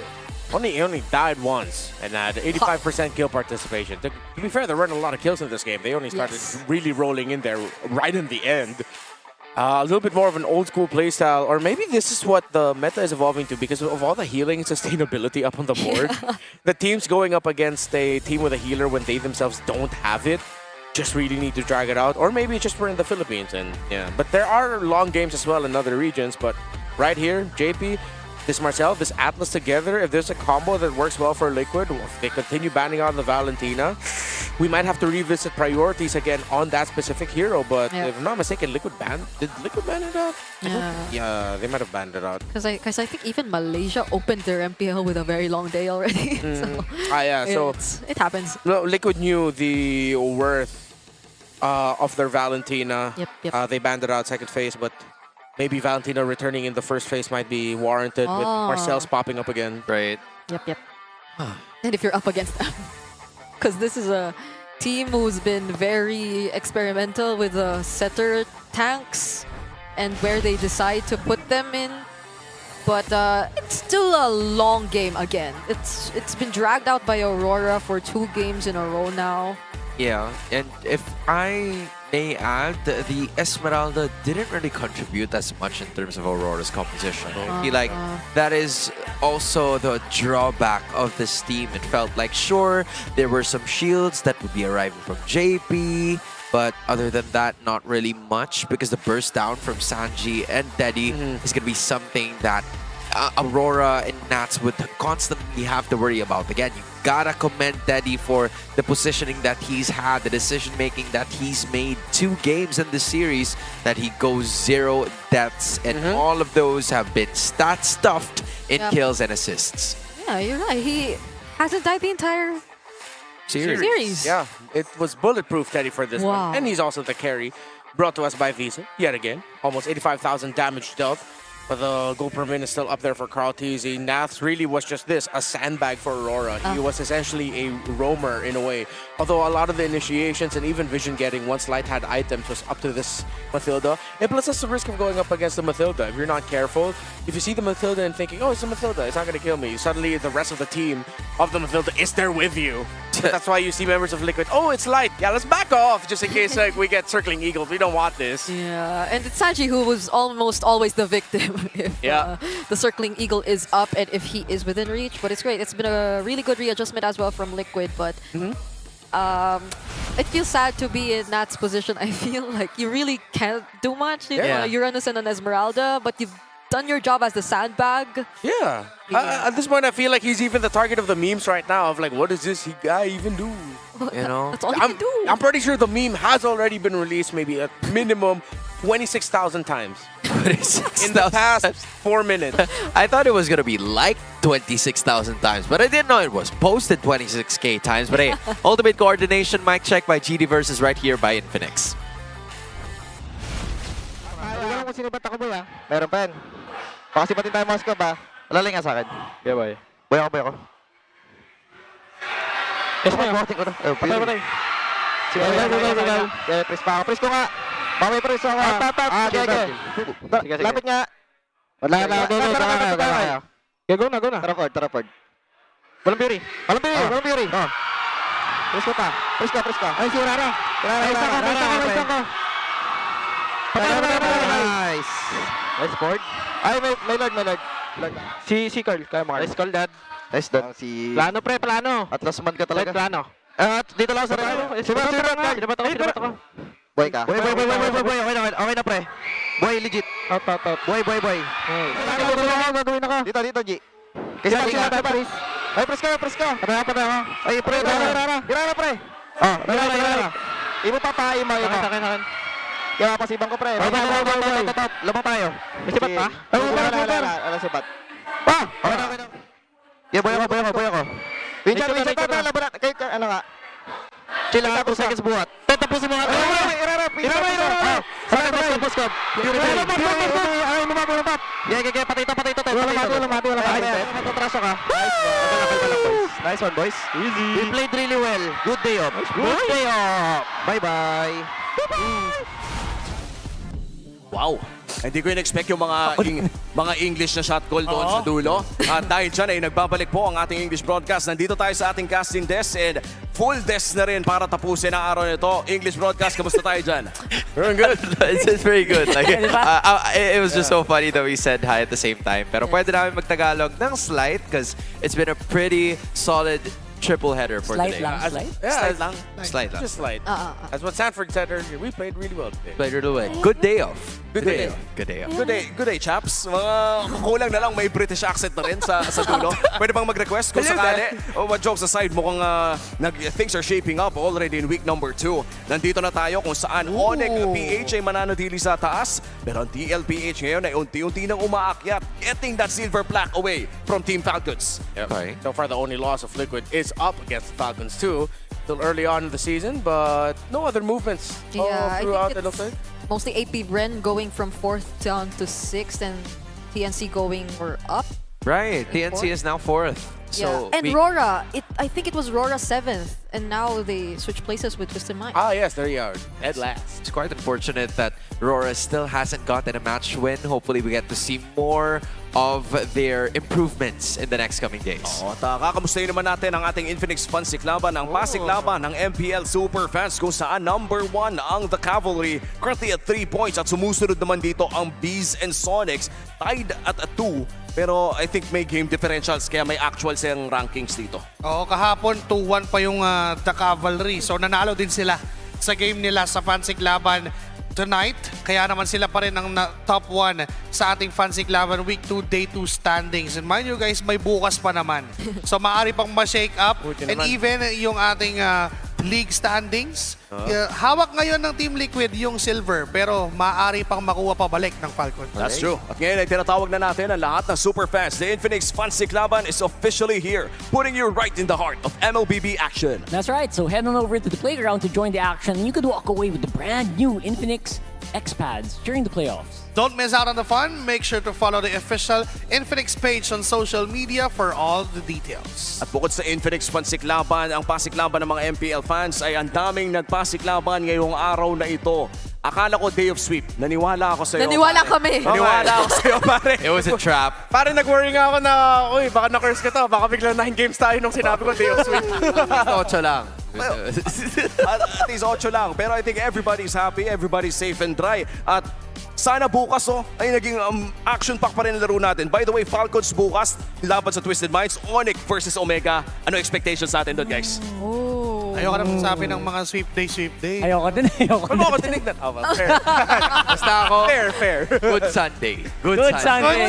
Speaker 11: He only died once and had 85% kill participation. To be fair, there weren't a lot of kills in this game. They only started really rolling in there right in the end. A little bit more of an old school playstyle, or maybe this is what the meta is evolving to because of all the healing and sustainability up on the board. The teams going up against a team with a healer when they themselves don't have it just really need to drag it out, or maybe just we're in the Philippines and yeah. But there are long games as well in other regions, but right here, JP, this Marcel, this Atlas together, if there's a combo that works well for Liquid, if they continue banning out the Valentina, we might have to revisit priorities again on that specific hero. But if I'm not mistaken, did Liquid ban it out? Yeah, they might have banned it out.
Speaker 12: Because I think even Malaysia opened their MPL with a very long day already. So it happens.
Speaker 11: No, Liquid knew the worth of their Valentina. They banned it out second phase, but maybe Valentina returning in the first phase might be warranted with Marcel's popping up again.
Speaker 1: Right.
Speaker 12: Yep. And if you're up against them. Because this is a team who's been very experimental with the setter tanks and where they decide to put them in. But it's still a long game again. It's been dragged out by Aurora for 2 games in a row now.
Speaker 1: Yeah, and if I may add, the Esmeralda didn't really contribute as much in terms of Aurora's composition. I feel like that is also the drawback of this team. It felt like, sure, there were some shields that would be arriving from JP, but other than that, not really much, because the burst down from Sanji and Teddy is going to be something that Aurora and Nats would constantly have to worry about. Again, you gotta commend Teddy for the positioning that he's had, the decision-making that he's made. 2 games in the series that he goes 0 deaths, and all of those have been stat-stuffed in kills and assists.
Speaker 12: Yeah, you're right. He hasn't died the entire series.
Speaker 11: Yeah, it was bulletproof, Teddy, for this one. And he's also the carry brought to us by Visa, yet again. Almost 85,000 damage dealt. But the goal per minute is still up there for Carl TZ. Nath really was just this, a sandbag for Aurora. He was essentially a roamer in a way. Although a lot of the initiations and even vision getting once Light had items was up to this Mathilda. And plus that's the risk of going up against the Mathilda. If you're not careful, if you see the Mathilda and thinking, oh, it's a Mathilda, it's not going to kill me. Suddenly the rest of the team of the Mathilda is there with you. That's why you see members of Liquid, oh, it's Light. Yeah, let's back off just in case like we get circling eagles. We don't want this.
Speaker 12: Yeah, and it's Sanji who was almost always the victim if the circling eagle is up and if he is within reach. But it's great. It's been a really good readjustment as well from Liquid. But it feels sad to be in Nat's position. I feel like you really can't do much. Uranus and an Esmeralda, but you've done your job as the sandbag.
Speaker 11: Yeah. At this point, I feel like he's even the target of the memes right now of like, what does this guy even do?
Speaker 1: You know?
Speaker 12: That's all he can do.
Speaker 11: I'm pretty sure the meme has already been released maybe at minimum 26,000 times.
Speaker 1: 26,000
Speaker 11: in the past 4 minutes.
Speaker 1: I thought it was going to be like 26,000 times, but I didn't know it was posted 26k times. But hey, ultimate coordination, mic check by GD versus right here by Infinix.
Speaker 15: Alam mo sino ba ako, boy, ah? Meron pa yan. Baka sipatin tayo mga scope, ah. Alalay nga sa akin.
Speaker 27: Yeah, boy.
Speaker 15: Boy ako.
Speaker 27: Yes, boy.
Speaker 15: Patay. Press pa ako. Press ko nga. Baway press ako. Sige. Lapit nga. Wala na. Go na. Tarapord. Walang fury. Press ko pa. Press ka. Ay, si Aurora. Press ko. Nice. Nice board. Ay, may lord. Si Carl, kaya mo. Nice call, dad. Nice, dad. Plano, pre, plano. Atlas man ka talaga. Plano. Dito lang sa plano. Sinabat ako. Boy ka. Boy. Okay na, pre. Boy, legit. Out. Boy. Gagawin ako. Dito, G. Kasi pag press. Ay, press ka. Patay ako. Ay, pre. Gira na, pre. Rara. Ibo pa. Akin. Kaya mapasibang ko, pre. Boy. Lamang tayo. May sibat pa? Ano sibat? Okay na. Yeah, boy ako. Winchat na, laban na. Ano nga? Chill lang, 2 seconds buhat. Tapusin mo nga. Irarap. Sakay, puskop. Ay, lumabot. Yeah, patay to. Wala mati. Matatraso ka. Nice one, boys. Easy. We played really well. Good day off. Bye-bye.
Speaker 3: Wow! Hindi ko in-expect yung mga English na shot call doon sa dulo. At dahil dyan ay nagbabalik po ang ating English broadcast. Nandito tayo sa ating casting desk and full desk na rin para tapusin ang araw nito. English broadcast, kamusta tayo dyan?
Speaker 1: We're good. It's very good. Like, it was just so funny that we said hi at the same time. Pero pwede namin magtagalog ng slight because it's been a pretty solid triple header for today. Slight lang.
Speaker 11: Just slight. That's what Sanford said earlier. We played really well today.
Speaker 1: Played really well. Good day off.
Speaker 3: Good day, chaps. Kulang na lang may British accent na rin sa dulo. Pwede bang mag-request kung sakali? Jokes aside, mukhang things are shaping up already in week number 2. Nandito na tayo kung saan Onyx PH ay mananatili sa taas. Pero ang TLPH ngayon ay unti-unti nang umaakyat, getting that silver plaque away from Team Falcons.
Speaker 11: Okay. So far, the only loss of Liquid is up against the Falcons too. Still early on in the season, but no other movements throughout, it looks like.
Speaker 12: Mostly AP.Bren going from 4th down to 6th and TNC going up.
Speaker 1: Right, TNC is now 4th. So
Speaker 12: and Aurora, I think it was Aurora 7th, and now they switch places with Twisted Mind.
Speaker 11: Ah, yes, there you are. Dead last.
Speaker 1: It's quite unfortunate that Aurora still hasn't gotten a match win. Hopefully, we get to see more of their improvements in the next coming days.
Speaker 6: At kakamustahin naman natin ang ating Infinix Pansiklaban, ang Pasiklaban ng MPL Superfans kung saan number 1 ang The Cavalry currently at 3 points at sumusunod naman dito ang Bees and Sonics tied at 2. Pero I think may game differentials kaya may actual siyang rankings dito.
Speaker 23: Oo, kahapon 2-1 pa yung The Cavalry. So nanalo din sila sa game nila sa Pansiklaban tonight. Kaya naman sila pa rin ang top 1 sa ating Pansiklaban Week 2 Day 2 standings. And mind you guys, may bukas pa naman. So maaari pang ma-shake up. And even yung ating league standings, hawak ngayon ng Team Liquid yung silver, pero maaari pang makuha pabalik ng Falcons.
Speaker 6: That's true. At ngayon ay tinatawag na natin ang lahat ng superfans. The Infinix Pansiklaban is officially here, putting you right in the heart of MLBB action.
Speaker 7: That's right, so head on over to the playground to join the action and you could walk away with the brand new Infinix X-Pads during the playoffs.
Speaker 23: Don't miss out on the fun. Make sure to follow the official Infinix page on social media for all the details.
Speaker 6: At bukod sa Infinix Pansiklaban, ang pasiklaban ng mga MPL fans ay ang daming nagpasiklaban ngayong araw na ito. Akala ko day of sweep. Naniwala ako sa'yo.
Speaker 12: Naniwala
Speaker 6: pare.
Speaker 12: kami.
Speaker 6: Naniwala ako sa'yo, pare.
Speaker 1: It was a trap.
Speaker 11: Pare, nag-worry nga ako na, uy, baka na-curse ka to. Baka biglang 9 games tayo nung sinabi ko day of sweep.
Speaker 1: 8 lang.
Speaker 6: At least 8 lang. Pero I think everybody's happy, everybody's safe and dry. At sana bukas ay naging action pack pa rin ang laro natin. By the way, Falcons bukas, laban sa Twisted Minds, Onyx versus Omega. Ano expectations natin doon, guys?
Speaker 23: Ayoko na magsabi ng mga sweep day.
Speaker 7: Ayoko din.
Speaker 11: Ako tinignan. Oh, well, fair.
Speaker 1: Basta ako,
Speaker 11: fair.
Speaker 1: good Sunday.
Speaker 7: Good Sunday.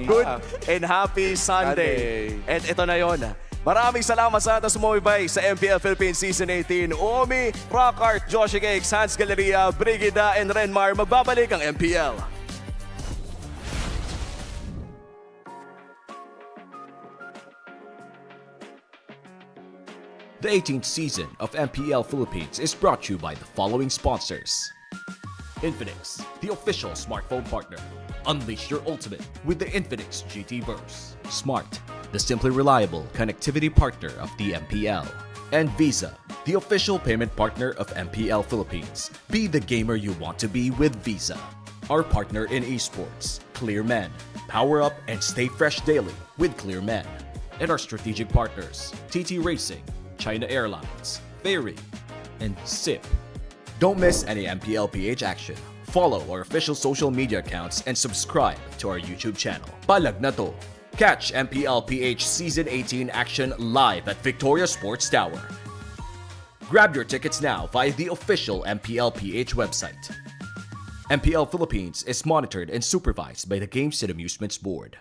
Speaker 6: Good and happy Sunday. And ito na yon. Maraming salamat sa ating sumubaybay sa MPL Philippines Season 18. Omi, Rockart, Joshi Cakes, Hans Galeria, Brigida, and Renmar. Magbabalik ang MPL.
Speaker 13: The 18th season of MPL Philippines is brought to you by the following sponsors. Infinix, the official smartphone partner. Unleash your ultimate with the Infinix GT Burst. Smart, the simply reliable connectivity partner of the MPL. And Visa, the official payment partner of MPL Philippines. Be the gamer you want to be with Visa. Our partner in esports, Clear Men. Power up and stay fresh daily with Clear Men. And our strategic partners, TT Racing, China Airlines, Ferry, and SIP. Don't miss any MPL PH action. Follow our official social media accounts and subscribe to our YouTube channel. Palag Na To. Catch MPL PH Season 18 action live at Victoria Sports Tower. Grab your tickets now via the official MPL PH website. MPL Philippines is monitored and supervised by the Games and Amusements Board.